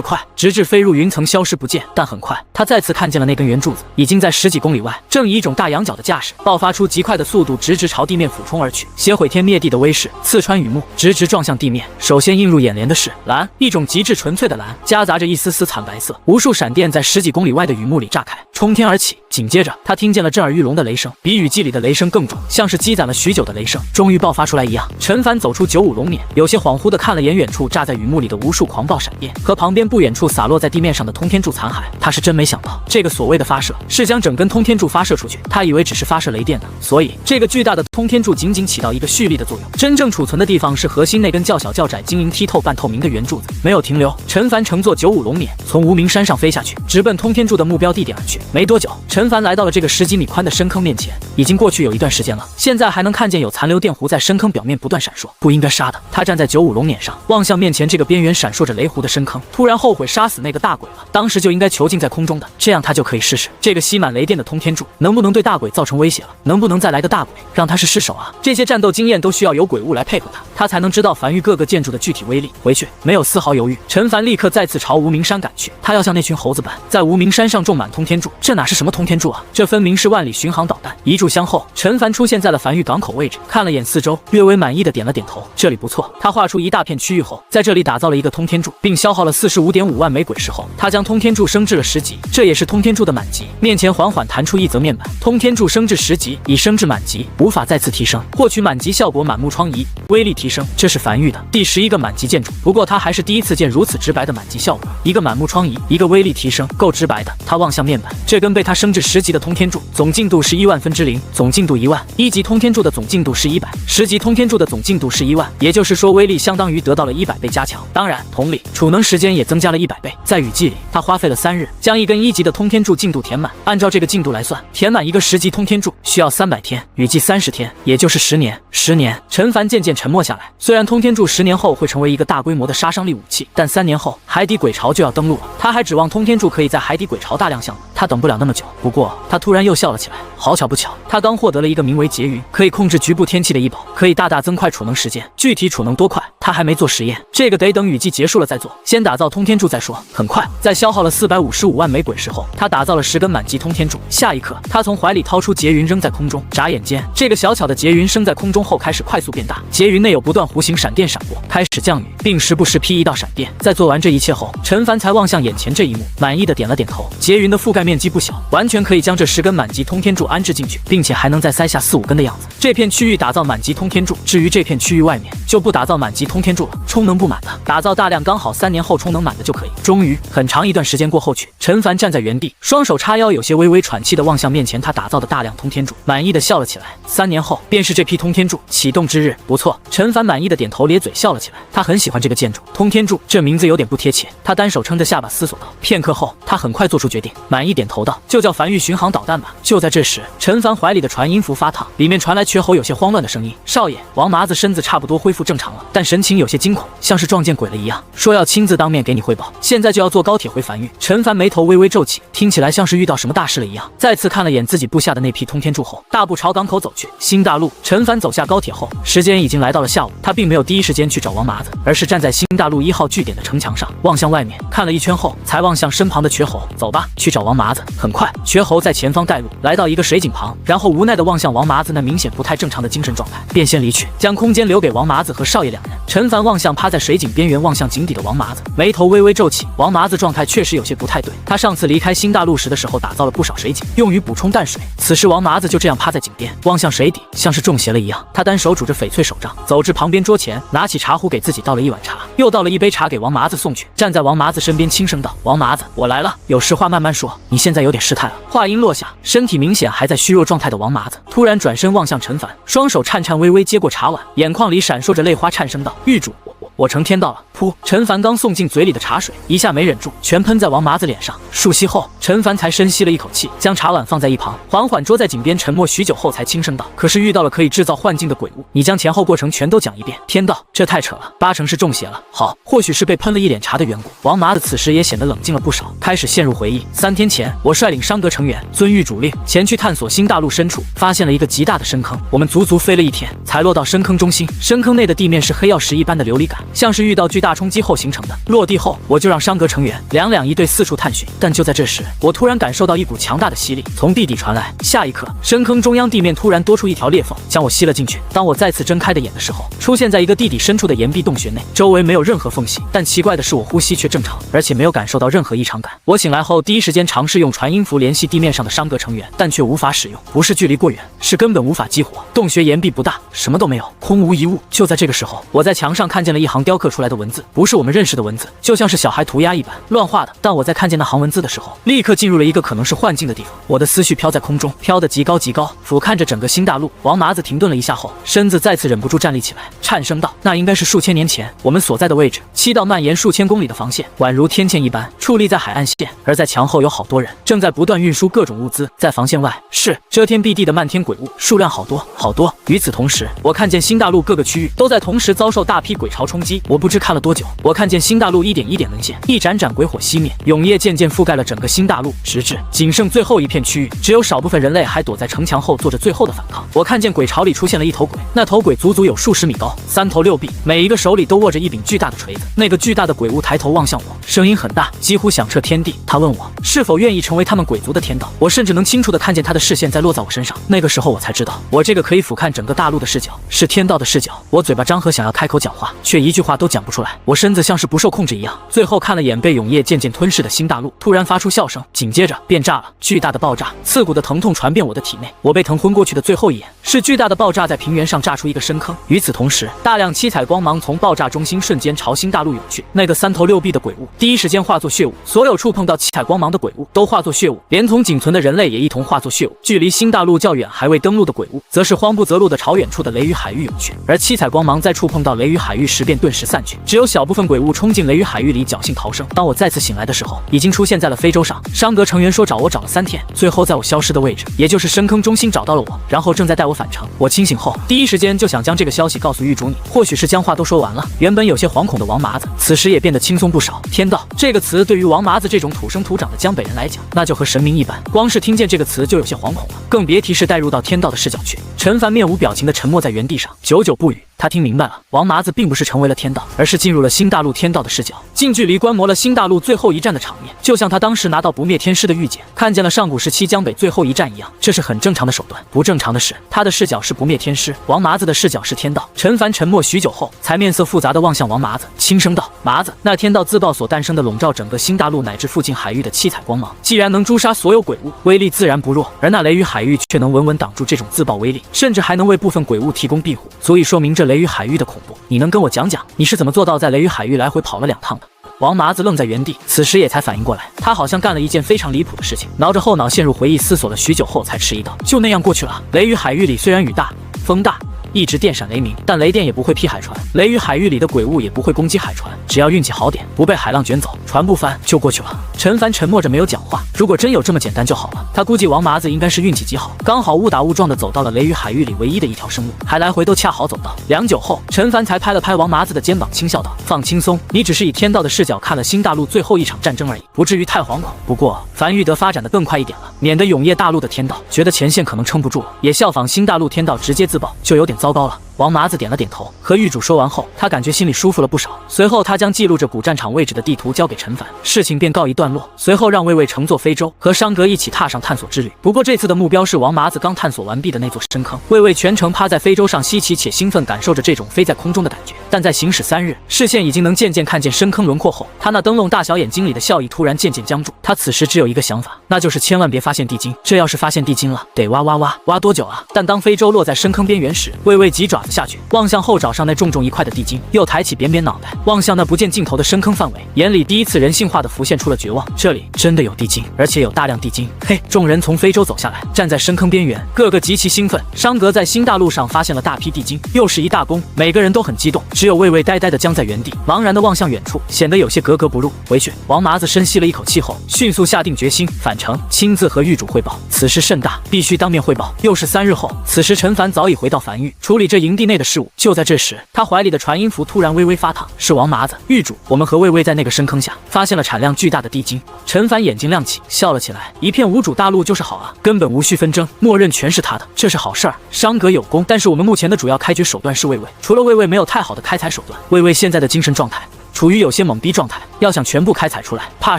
快，直至飞入云层消失不见。但很快，他再次看见了那根圆柱子，已经在10几公里外，正以一种大仰角的架势，爆发出极快的速度，直朝地面俯冲而去，携毁天灭地的威势，刺穿雨幕，直撞向地面。首先映入眼帘的是蓝，一种极致纯粹的蓝，夹杂着一丝丝惨白色，无数闪电在10几公里外的雨幕里炸开，冲天而起。紧接着，他听见了震耳欲聋的雷声，比雨季里的雷声更重，像是积攒了许久的雷声终于爆发出来一样。陈凡走出95龙辇，有些恍惚地看了眼远处炸在雨幕里的无数狂暴闪电和旁边不远处洒落在地面上的通天柱残骸。他是真没想到，这个所谓的发射是将整根通天柱发射出去，他以为只是发射雷电的，所以这个巨大的通天柱仅仅起到一个蓄力的作用，真正储存的地方是核心那根较小较窄、晶莹剔透、半透明的圆柱子。没有停留，陈凡乘坐95龙辇从无名山上飞下去，直奔通天柱的目标地点而去。没多久，陈凡来到了这个10几米宽的深坑面前，已经过去有一段时间了，现在还能看见有残留电弧在深坑表面不断闪烁。不应该杀的。他站在95龙辇上，望向面前这个边缘闪烁着雷弧的深坑，突然后悔杀死那个大鬼了，当时就应该囚禁在空中的，这样他就可以试试这个吸满雷电的通天柱能不能对大鬼造成威胁了，能不能再来个大鬼让他是失手啊？这些战斗经验都需要有鬼物来配合他才能知道繁域各个建筑的具体威力。回去没有丝毫犹豫，陈凡立刻再次朝无名山赶去，他要像那群猴子般在无名山上种满通天柱。这哪是什么通天柱啊，这分明是万里巡航导弹。一炷香后，陈凡出现在了繁域港口位置，看了眼四周，略微满意的点了点头，这里不错。他画出一大片区域后，在这里打造了一个通天柱，并消耗了45.5万枚鬼石后，他将通天柱升至了10级，这也是通天柱的满级。面前缓缓弹出一则面板，通天柱升至10级，已升至满级，无法再次提升，获取满级效果满目疮痍，威力提升。这是繁域的第11个满级建筑，不过他还是第一次见如此直白的满级效果，一个满目疮痍，一个威力提升，够直白的。他望向面板，这根被他升至10级的通天柱，总进度是1万分之0，总进度1万。1级通天柱的总进度是100，10级通天柱的总进度是1万，也就是说威力相当于得到了100倍加强。当然，同理，储能时间也增加了100倍。在雨季里，他花费了3日将一根1级的通天柱进度填满，按照这个进度来算，填满一个10级通天柱需要300天，雨季30天，也就是10年。10年，陈凡渐渐沉默下来。虽然通天柱10年后会成为一个大规模的杀伤力武器，但3年后海底鬼潮就要登陆了，他还指望通天柱可以在海底鬼潮大量项目，他等不了那么久。不过他突然又笑了起来，好巧不巧，他刚获得了一个名为劫云，可以控制局部天气的异宝，可以大大增快储能时间。具体储能多快，他还没做实验，这个得等雨季结束了再做，先打造通天柱再说。很快，在消耗了455万枚鬼石后，他打造了10根满级通天柱。下一刻，他从怀里掏出劫云扔在空中，眨眼间，这个小巧的劫云升在空中后开始快速变大，劫云内有不断弧形闪电闪过，开始降雨，并时不时劈一道闪电。在做完这一切后，陈凡才望向眼前这一幕，满意的点了点头。劫云的覆盖面积不小，完全可以将这10根满级通天柱安置进去，并且还能再塞下4、5根的样子。这片区域打造满级通天柱，至于这片区域外面就不打造满级通天柱了，充能不满的打造大量，刚好3年后充能满的就可以。终于，很长一段时间过后去，陈凡站在原地，双手叉腰，有些微微喘气的望向面前他打造的大量通天柱，满意的笑了起来。3年后便是这批通天柱启动之日，不错。陈凡满意的点头咧嘴笑了起来，他很喜欢这个建筑。通天柱这名字有点不贴切，他单手撑着下巴思索道。片刻后，他很快做出决定，满意点头道：“就叫繁域巡航导弹吧。”就在这时，陈凡怀里的传音符发烫，里面传来瘸吼有些慌乱的声音：“少爷。”王麻子身子差不多恢复正常了，但神情情有些惊恐，像是撞见鬼了一样，说要亲自当面给你汇报，现在就要坐高铁回梵域。陈凡眉头微微皱起，听起来像是遇到什么大事了一样，再次看了眼自己部下的那批通天柱后，大步朝港口走去。新大陆，陈凡走下高铁后，时间已经来到了下午，他并没有第一时间去找王麻子，而是站在新大陆1号据点的城墙上，望向外面，看了一圈后，才望向身旁的瘸猴，走吧，去找王麻子。很快，瘸猴在前方带路，来到一个水井旁，然后无奈地望向王麻子那明显不太正常的精神状态，便先离去，将空间留给王麻子和少爷两人。陈凡望向趴在水井边缘望向井底的王麻子，眉头微微皱起。王麻子状态确实有些不太对，他上次离开新大陆时的时候打造了不少水井，用于补充淡水。此时王麻子就这样趴在井边，望向水底，像是中邪了一样。他单手拄着翡翠手杖，走至旁边桌前，拿起茶壶给自己倒了一碗茶，又倒了一杯茶给王麻子送去，站在王麻子身边轻声道：“王麻子，我来了，有实话慢慢说，你现在有点失态了。”话音落下，身体明显还在虚弱状态的王麻子突然转身望向陈凡，双手颤颤巍巍接过茶碗，眼眶里闪烁着泪花，颤声道：“狱主，我成天到了。”噗！陈凡刚送进嘴里的茶水一下没忍住，全喷在王麻子脸上。数息后，陈凡才深吸了一口气，将茶碗放在一旁，缓缓桌在井边，沉默许久后才轻声道：“可是遇到了可以制造幻境的鬼物，你将前后过程全都讲一遍。”天道，这太扯了，8成是中邪了。好，或许是被喷了一脸茶的缘故。王麻子此时也显得冷静了不少，开始陷入回忆。3天前，我率领商阁成员遵狱主令前去探索新大陆深处，发现了一个极大的深坑。我们足足飞了1天，才落到深坑中心。深坑内的地面是黑曜石一般的琉璃感，像是遇到巨大冲击后形成的。落地后，我就让商阁成员2两1队四处探寻。但就在这时，我突然感受到一股强大的吸力从地底传来。下一刻，深坑中央地面突然多出一条裂缝，将我吸了进去。当我再次睁开的眼的时候，出现在一个地底深处的岩壁洞穴内，周围没有任何缝隙。但奇怪的是，我呼吸却正常，而且没有感受到任何异常感。我醒来后，第一时间尝试用传音符联系地面上的商阁成员，但却无法使用。不是距离过远，是根本无法激活。洞穴岩壁不大，什么都没有，空无一物。就在这个时候，我在墙上看见了一行雕刻出来的文字，不是我们认识的文字，就像是小孩涂鸦一般乱画的。但我在看见那行文字的时候，立刻进入了一个可能是幻境的地方。我的思绪飘在空中，飘得极高极高，俯瞰着整个新大陆。王麻子停顿了一下后，身子再次忍不住站立起来，颤声道：“那应该是数千年前我们所在的位置。7道蔓延数千公里的防线，宛如天堑一般矗立在海岸线，而在墙后有好多人正在不断运输各种物资。在防线外是遮天蔽地的漫天鬼物，数量好多好多。与此同时，我看见新大陆各个区域都在同时遭受大批鬼潮冲击。我不知看了多久，我看见新大陆一点一点沦陷，一盏盏鬼火熄灭，永夜渐渐覆盖了整个新大陆，直至仅剩最后一片区域，只有少部分人类还躲在城墙后做着最后的反抗。我看见鬼巢里出现了一头鬼，那头鬼足足有数十米高，3头6臂，每一个手里都握着一柄巨大的锤子。那个巨大的鬼物抬头望向我，声音很大，几乎响彻天地。他问我是否愿意成为他们鬼族的天道。我甚至能清楚地看见他的视线在落在我身上。那个时候我才知道，我这个可以俯瞰整个大陆的视角是天道的视角。我嘴巴张合，想要开口讲话，却一句话都讲不出来。我身子像是不受控制一样，最后看了眼被永夜渐渐吞噬的新大陆，突然发出笑声，紧接着便炸了。巨大的爆炸，刺骨的疼痛传遍我的体内。我被疼昏过去的最后一眼，是巨大的爆炸在平原上炸出一个深坑。与此同时，大量七彩光芒从爆炸中心瞬间朝新大陆涌去。那个3头6臂的鬼物第一时间化作血雾，所有触碰到七彩光芒的鬼物都化作血雾，连同仅存的人类也一同化作血雾。距离新大陆较远还未登陆的鬼物，则是慌不择路的朝远处的雷雨海域涌去。而七彩光芒在触碰到雷雨海域时便顿时散去，只有小部分鬼物冲进雷雨海域里侥幸逃生。当我再次醒来的时候，已经出现在了非洲上。商阁成员说找我找了3天，最后在我消失的位置，也就是深坑中心找到了我，然后正在带我返程。我清醒后，第一时间就想将这个消息告诉狱主你。或许是将话都说完了，原本有些惶恐的王麻子，此时也变得轻松不少。天道这个词对于王麻子这种土生土长的江北人来讲，那就和神明一般，光是听见这个词就有些惶恐了，更别提是带入到天道的视角去。陈凡面无表情地沉默在原地上，久久不语。他听明白了，王麻子并不是成为了天道，而是进入了新大陆天道的视角，近距离观摩了新大陆最后一战的场面，就像他当时拿到不灭天师的玉简，看见了上古时期江北最后一战一样。这是很正常的手段，不正常的是他的视角是不灭天师，王麻子的视角是天道。陈凡沉默许久后，才面色复杂地望向王麻子，轻声道：“麻子，那天道自爆所诞生的笼罩整个新大陆乃至附近海域的七彩光芒，既然能诛杀所有鬼物，威力自然不弱，而那雷雨海域却能稳稳挡住这种自爆威力，甚至还能为部分鬼物提供庇护，足以说明这雷雨海域的恐怖。你能跟我讲讲，你是怎么做到在雷雨海域来回跑了2趟的？”王麻子愣在原地，此时也才反应过来，他好像干了一件非常离谱的事情，挠着后脑陷入回忆思索了许久后才迟疑道：“就那样过去了。雷雨海域里虽然雨大风大，一直电闪雷鸣，但雷电也不会劈海船，雷雨海域里的鬼物也不会攻击海船，只要运气好点，不被海浪卷走，船不翻就过去了。陈凡沉默着没有讲话。如果真有这么简单就好了，他估计王麻子应该是运气极好，刚好误打误撞的走到了雷雨海域里唯一的一条生路，还来回都恰好走到。良久后，陈凡才拍了拍王麻子的肩膀，轻笑道：“放轻松，你只是以天道的视角看了新大陆最后一场战争而已，不至于太惶恐。不过樊玉得发展的更快一点了，免得永夜大陆的天道觉得前线可能撑不住了，也效仿新大陆天道直接自爆，就有点糟糕了。”王麻子点了点头，和狱主说完后，他感觉心里舒服了不少。随后，他将记录着古战场位置的地图交给陈凡，事情便告一段落。随后，让魏魏乘坐非洲，和商格一起踏上探索之旅。不过，这次的目标是王麻子刚探索完毕的那座深坑。魏魏全程趴在非洲上，稀奇且兴奋，感受着这种飞在空中的感觉。但在行驶3日，视线已经能渐渐看见深坑轮廓后，他那灯笼大小眼睛里的笑意突然渐渐僵住。他此时只有一个想法，那就是千万别发现地精。这要是发现地精了，得挖多久啊？但当非洲落在深坑边缘时，魏魏急爪子下去，望向后爪上那重重一块的地精，又抬起扁扁脑袋望向那不见尽头的深坑范围，眼里第一次人性化的浮现出了绝望。这里真的有地精，而且有大量地精。嘿，众人从非洲走下来，站在深坑边缘，个个极其兴奋。商格在新大陆上发现了大批地精，又是一大功，每个人都很激动。只有魏魏呆呆的僵在原地，茫然的望向远处，显得有些格格不入。回去，王麻子深吸了一口气后，迅速下定决心返程，亲自和狱主汇报。此事甚大，必须当面汇报。又是3日后，此时陈凡早已回到樊狱，处理这营地内的事务。就在这时，他怀里的传音符突然微微发烫，是王麻子。狱主，我们和魏魏在那个深坑下发现了产量巨大的地精。陈凡眼睛亮起，笑了起来，一片无主大陆就是好啊，根本无需纷争，默认全是他的，这是好事儿。商格有功，但是我们目前的主要开掘手段是魏魏，除了魏魏没有太好的开采手段。魏魏现在的精神状态处于有些懵逼状态，要想全部开采出来，怕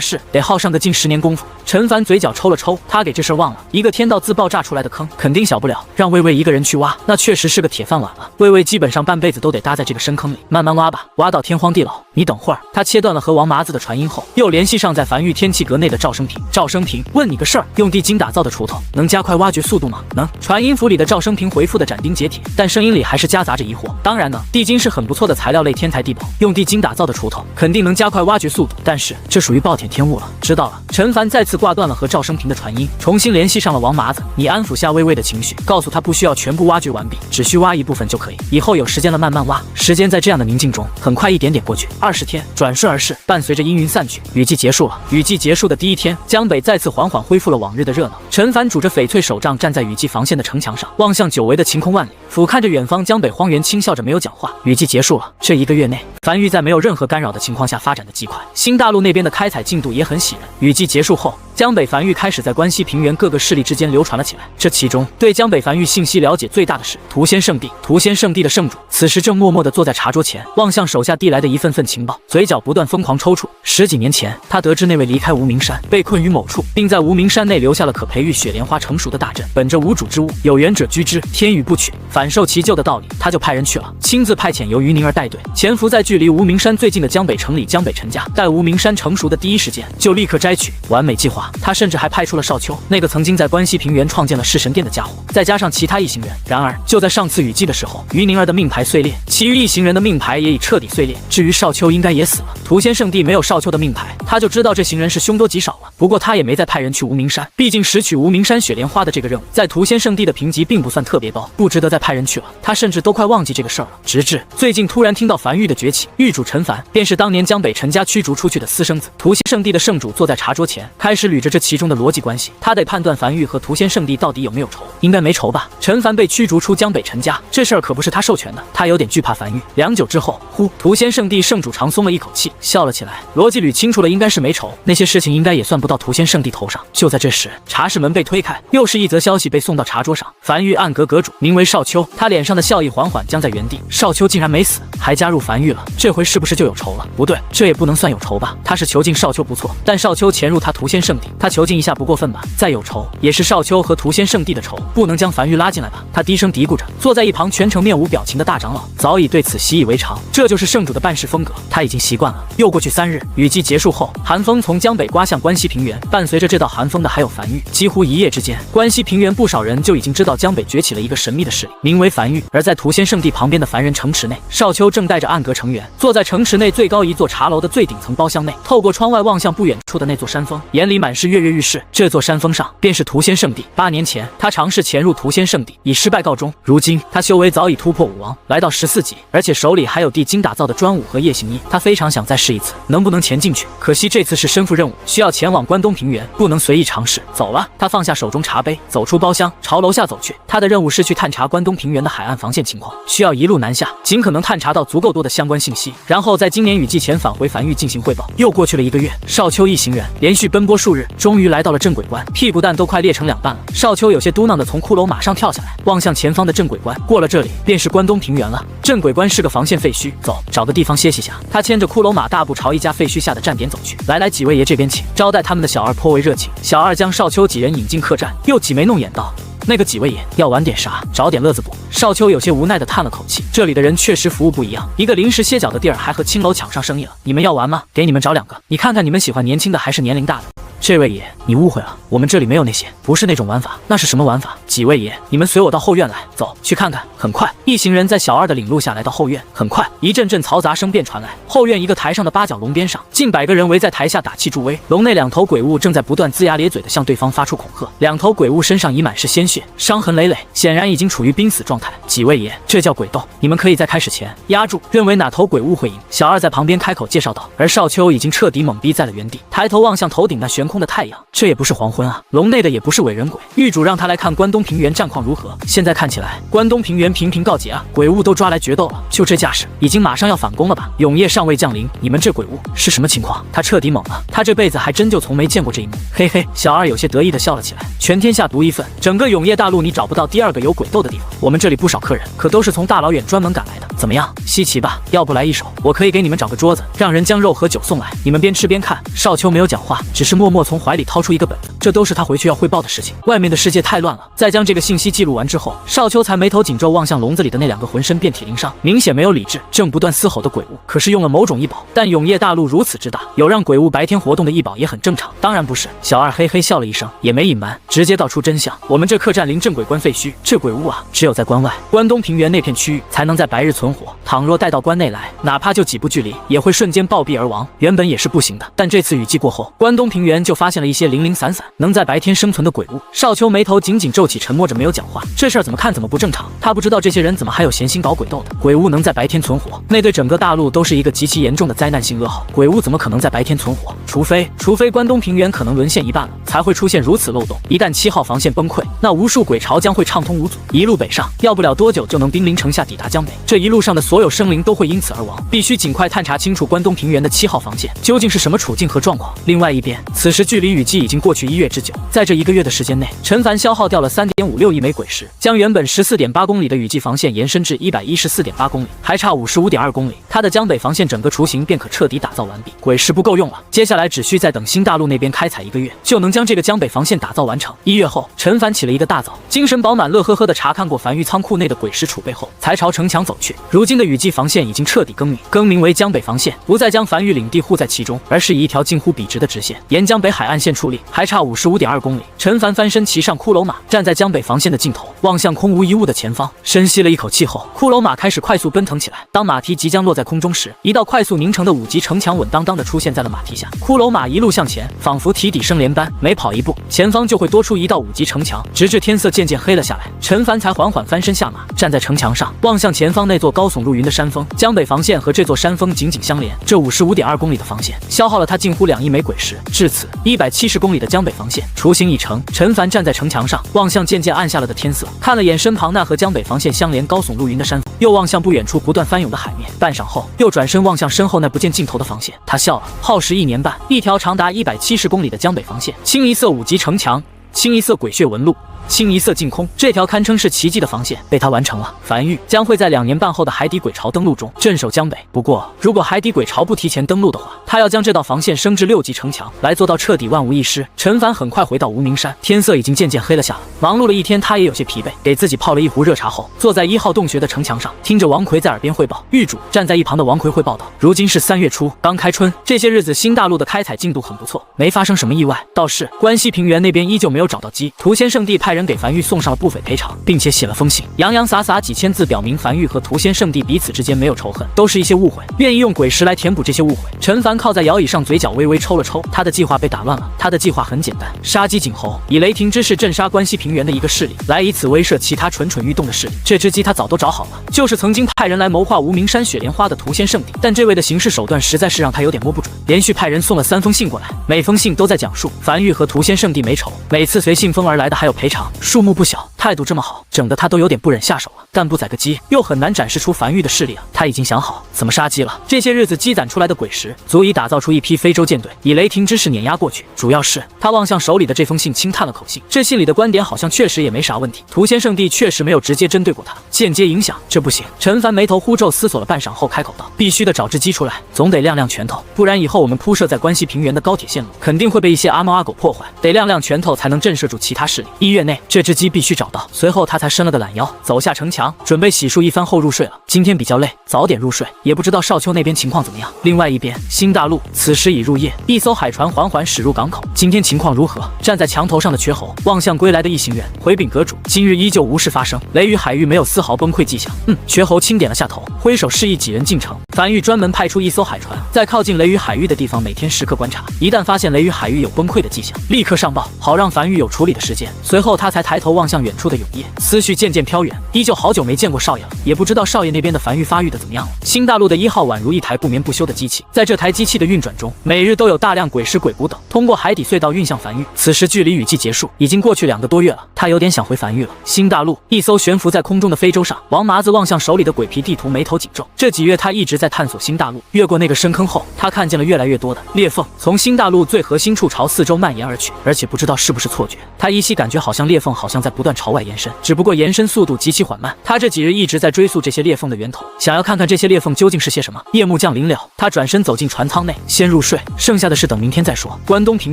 是得耗上个近10年功夫。陈凡嘴角抽了抽，他给这事儿忘了，一个天道自爆炸出来的坑肯定小不了，让魏魏一个人去挖，那确实是个铁饭碗了。魏魏基本上半辈子都得搭在这个深坑里，慢慢挖吧，挖到天荒地老。你等会儿。他切断了和王麻子的传音后，又联系上在樊狱天气阁内的赵生平。赵生平，问你个事儿，用地精打造的锄头能加快挖掘速度吗？能。传音符里的赵生平回复的斩钉截铁，但声音里还是夹杂着疑惑。当然能，地精是很不错的材料类天才地宝，用地精打造的锄头肯定能加快挖掘速度，但是这属于暴殄天物了。知道了。陈凡再次挂断了和赵生平的传音，重新联系上了王麻子。你安抚下微微的情绪，告诉他不需要全部挖掘完毕，只需挖一部分就可以，以后有时间了慢慢挖。时间在这样的宁静中很快一点点过去，20天转瞬而逝，伴随着阴云散去，雨季结束了。雨季结束的第一天，江北再次缓缓恢复了往日的热闹。陈凡拄着翡翠手杖站在雨季防线的城墙上，望向久违的晴空万里，俯瞰着远方江北荒原，轻笑着没有讲话。雨季结束了，这1个月内，樊狱在没有任何干扰的情况下发展的极快，新大陆那边的开采进度也很喜人。雨季结束后，江北樊狱开始在关西平原各个势力之间流传了起来。这其中，对江北樊狱信息了解最大的是屠仙圣地。屠仙圣地的圣主此时正默默地坐在茶桌前，望向手下递来的一份份情报，嘴角不断疯狂抽搐。10几年前，他得知那位离开无名山，被困于某处，并在无名山内留下了可培育雪莲花成熟的大阵。本着无主之物，有缘者居之，天与不取，反受其咎的道理，他就派人去了，亲自派遣由于宁儿带队，潜伏在距离无名山最近的江北城里江北陈家，待无名山成熟的第一时间，就立刻摘取。完美计划。他甚至还派出了少秋，那个曾经在关西平原创建了弑神殿的家伙，再加上其他一行人。然而，就在上次雨季的时候，于宁儿的命牌碎裂，其余一行人的命牌也已彻底碎裂。至于少秋，应该也死了。屠仙圣地没有少秋的命牌，他就知道这行人是凶多吉少了。不过他也没再派人去无名山，毕竟拾取无名山雪莲花的这个任务，在屠仙圣地的评级并不算特别高，不值得再派人去了。他甚至都快忘记这个事儿了。直至最近突然听到樊狱的崛起，狱主陈凡便是当年江北陈家驱逐出去的私生子。屠仙圣地的圣主坐在茶桌前，开始捋着这其中的逻辑关系。他得判断樊狱和屠仙圣地到底有没有仇，应该没仇吧？陈凡被驱逐出江北陈家，这事儿可不是他授权的，他有点惧怕樊狱。良久之后，屠仙圣地圣主长松了一口气，笑了起来。逻辑捋清楚了，应该是没仇，那些事情应该也算不到屠仙圣地头上。就在这时，茶室门被推开，又是一则消息被送到茶桌上。樊狱暗阁阁主名为少秋，他脸上的笑意缓缓僵在原地。少秋竟然没死，还加入樊狱了，这回是不是就有仇了？不对，这也不能算有仇吧？他是囚禁少秋不错，但少秋潜入他屠仙圣地，他囚禁一下不过分吧？再有仇，也是少秋和屠仙圣地的仇，不能将樊狱拉进来吧？他低声嘀咕着，坐在一旁全程面无表情的大长老早已对此习以为常，这就是圣主的办事风格，他已经习惯了。又过去3日，雨季结束后，寒风从江北刮向关西平原，伴随着这道寒风的还有樊玉。几乎一夜之间，关西平原不少人就已经知道江北崛起了一个神秘的势力，名为樊玉。而在屠仙圣地旁边的凡人城池内，少秋正带着暗阁成员坐在城池内最高一座茶楼的最顶层包厢内，透过窗外望向不远处的那座山峰，眼里满是跃跃欲试。这座山峰上便是屠仙圣地。8年前，他尝试潜入屠仙圣地，以失败告终。如今，他修为早已突破5王，来到14级，而且手里还有地精打造的专武和夜行衣。他非常想再试一次，能不能潜进去？可惜这次是身负任务，需要前往关东平原，不能随意尝试。走了，他放下手中茶杯，走出包厢，朝楼下走去。他的任务是去探查关东平原的海岸防线情况，需要一路南下，尽可能探查到足够多的相关信息，然后在今年雨季前返回樊玉进行汇报。又过去了1个月，少秋一行人连续奔波数日，终于来到了镇鬼关，屁股蛋都快裂成2半了。少秋有些嘟囔的从骷髅马上跳下来，望向前方的镇鬼关。过了这里，便是关东平原了。镇鬼关是个防线废墟，走，找个地方歇息下。他牵着骷髅马大步朝一家废墟下的站点走去。来，几位爷这边请。招待他们的小二颇为热情，小二将少秋几人引进客栈，又挤眉弄眼道：“那个几位爷要玩点啥？找点乐子不？”少秋有些无奈地叹了口气，这里的人确实服务不一样，一个临时歇脚的地儿还和青楼抢上生意了。你们要玩吗？给你们找2个，你看看你们喜欢年轻的还是年龄大的？这位爷，你误会了，我们这里没有那些，不是那种玩法。那是什么玩法？几位爷，你们随我到后院来，走去看看。很快，一行人在小二的领路下来到后院。很快，一阵阵嘈杂声便传来。后院一个台上的8角笼边上，近100个人围在台下打气助威。笼内2头鬼物正在不断龇牙咧嘴地向对方发出恐吓。2头鬼物身上已满是鲜血，伤痕累累，显然已经处于濒死状态。几位爷，这叫鬼斗，你们可以在开始前压住，认为哪头鬼物会赢。小二在旁边开口介绍道。而少秋已经彻底懵逼在了原地，抬头望向头顶那悬空的太阳，这也不是黄昏啊，笼内的也不是伪人鬼。狱主让他来看关东平原战况如何，现在看起来关东平原频频告捷啊，鬼物都抓来决斗了，就这架势，已经马上要反攻了吧？永夜尚未降临，你们这鬼物是什么情况？他彻底懵了，他这辈子还真就从没见过这一幕。嘿嘿，小二有些得意地笑了起来。全天下独一份，整个永夜大陆你找不到第2个有鬼斗的地方。我们这里不少客人，可都是从大老远专门赶来的。怎么样，稀奇吧？要不来一手，我可以给你们找个桌子，让人将肉和酒送来，你们边吃边看。少秋没有讲话，只是默默从怀里掏出一个本子，这都是他回去要汇报的事情。外面的世界太乱了。在将这个信息记录完之后，少秋才眉头紧皱望向笼子里的那2个浑身遍体鳞伤、明显没有理智、正不断嘶吼的鬼物，可是用了某种异宝。但永夜大陆如此之大，有让鬼物白天活动的异宝也很正常。当然不是。小二嘿嘿笑了一声，也没隐瞒，直接道出真相。我们这客栈临镇鬼关废墟，这鬼物啊，只有在关外关东平原那片区域才能在白日存活，倘若带到关内来，哪怕就几步距离，也会瞬间暴毙而亡。原本也是不行的，但这次雨季过后，关东平原就发现了一些零零散散能在白天生存的鬼物。少秋眉头紧紧皱起，沉默着没有讲话。这事儿怎么看怎么不正常，他不知道这些人怎么还有闲心搞鬼斗的。鬼物能在白天存活，那对整个大陆都是一个极其严重的灾难性噩耗。鬼物怎么可能在白天存活？除非关东平原可能沦陷一半了，才会出现如此漏洞。一旦7号防线崩溃，那无数鬼潮将会畅通无阻，一路北上，要不了多久就能兵临城下，抵达江北。这一路上的所有生灵都会因此而亡，必须尽快探查清楚关东平原的7号防线究竟是什么处境和状况。另外一边，此时距离雨季已经过去1月之久，在这1个月的时间内，陈凡消耗掉了3.56亿枚鬼石，将原本14.8公里的雨季防线延伸至114.8公里，还差55.2公里，他的江北防线整个雏形便可彻底打造完毕。鬼石不够用了，接下来只需再等新大陆那边开采1个月，就能将这个江北防线打造完成。1月后，陈凡起了一个大早，精神饱满，乐呵呵地查看过樊玉仓库内的鬼石储备后，才朝城墙走去。如今的雨季防线已经彻底更名为江北防线，不再将樊玉领地护在其中，而是以一条近乎笔直的直线沿江北海岸线矗立，还差55.2公里。陈凡翻身骑上骷髅马，站在江北防线的尽头，望向空无一物的前方，深吸了一口气后，骷髅马开始快速奔腾起来。当马蹄即将落在空中时，一道快速凝成的5级城墙稳当当的出现在了马蹄下。骷髅马一路向前，仿佛提底生莲般，每跑一步，前方就会多出一道5级城墙，直至天色渐渐黑了下来，陈凡才缓缓翻身下马，站在城墙上，望向前方那座高耸入云的山峰。江北防线和这座山峰紧紧相连，这55.2公里的防线消耗了他近乎2亿枚鬼石。至此，170公里的江北防线雏形已成。陈凡站在城墙上，望向渐渐暗下了的天色，看了眼身旁那和江北防线相连高耸入云的山峰，又望向不远处不断翻涌的海面。半晌后，又转身望向身后那不见尽头的防线，他笑了。耗时1年半，一条长达170公里的江北防线，清一色5级城墙，清一色鬼血纹路。清一色净空。这条堪称是奇迹的防线被他完成了。樊玉将会在2年半后的海底鬼巢登陆中镇守江北。不过，如果海底鬼巢不提前登陆的话，他要将这道防线升至6级城墙，来做到彻底万无一失。陈凡很快回到无名山，天色已经渐渐黑了下来。忙碌了一天，他也有些疲惫，给自己泡了一壶热茶后，坐在1号洞穴的城墙上，听着王奎在耳边汇报。狱主站在一旁的王奎汇报道：如今是3月初，刚开春，这些日子新大陆的开采进度很不错，没发生什么意外。倒是关西平原那边依旧没有找到鸡。屠仙圣地派人给樊玉送上了不菲赔偿，并且写了封信，洋洋洒洒几千字，表明樊玉和屠仙圣地彼此之间没有仇恨，都是一些误会，愿意用鬼石来填补这些误会。陈凡靠在摇椅上，嘴角微微抽了抽，他的计划被打乱了。他的计划很简单，杀鸡儆猴，以雷霆之势镇杀关西平原的一个势力，来以此威慑其他蠢蠢欲动的势力。这只鸡他早都找好了，就是曾经派人来谋划无名山雪莲花的屠仙圣地，但这位的行事手段实在是让他有点摸不准，连续派人送了3封信过来，每封信都在讲述樊玉和屠仙圣地没仇，每次随信封而来的还有赔偿，数目不小，态度这么好，整得他都有点不忍下手了。但不宰个鸡，又很难展示出樊玉的势力啊。他已经想好怎么杀鸡了。这些日子积攒出来的鬼石，足以打造出一批非洲舰队，以雷霆之势碾压过去。主要是他望向手里的这封信，轻叹了口气，这信里的观点好像确实也没啥问题。屠仙圣地确实没有直接针对过他，间接影响，这不行。陈凡眉头忽皱，思索了半晌后开口道：必须的找只鸡出来，总得亮亮拳头，不然以后我们铺设在关西平原的高铁线路肯定会被一些阿猫阿狗破坏，得亮亮拳头才能震慑住其他势力。1月内这只鸡必须找到。随后他才伸了个懒腰，走下城墙，准备洗漱一番后入睡了。今天比较累，早点入睡。也不知道少丘那边情况怎么样。另外一边，新大陆此时已入夜，一艘海船缓缓驶入港口。今天情况如何？站在墙头上的瘸猴望向归来的一行人，回禀阁主，今日依旧无事发生，雷雨海域没有丝毫崩溃迹象。瘸猴轻点了下头，挥手示意几人进城。樊玉专门派出一艘海船，在靠近雷雨海域的地方每天时刻观察，一旦发现雷雨海域有崩溃的迹象，立刻上报，好让樊玉有处理的时间。随后他才抬头望向远处的永夜，思绪渐渐飘远，依旧好久没见过少爷了，也不知道少爷那边的樊玉发育的怎么样了。新大陆的1号宛如一台不眠不休的机器，在这台机器的运转中，每日都有大量鬼石鬼骨等通过海底隧道运向樊玉。此时距离雨季结束已经过去2个多月了，他有点想回樊玉了。新大陆一艘悬浮在空中的非洲上，王麻子望向手里的鬼皮地图，眉头紧皱。这几月他一直在探索新大陆，越过那个深坑后，他看见了越来越多的裂缝从新大陆最核心处朝4周蔓延而去，而且不知道是不是错觉，他依稀感觉好像裂缝好像在不断朝外延伸，只不过延伸速度极其缓慢。他这几日一直在追溯这些裂缝的源头，想要看看这些裂缝究竟是些什么。夜幕降临了，他转身走进船舱内，先入睡，剩下的事等明天再说。关东平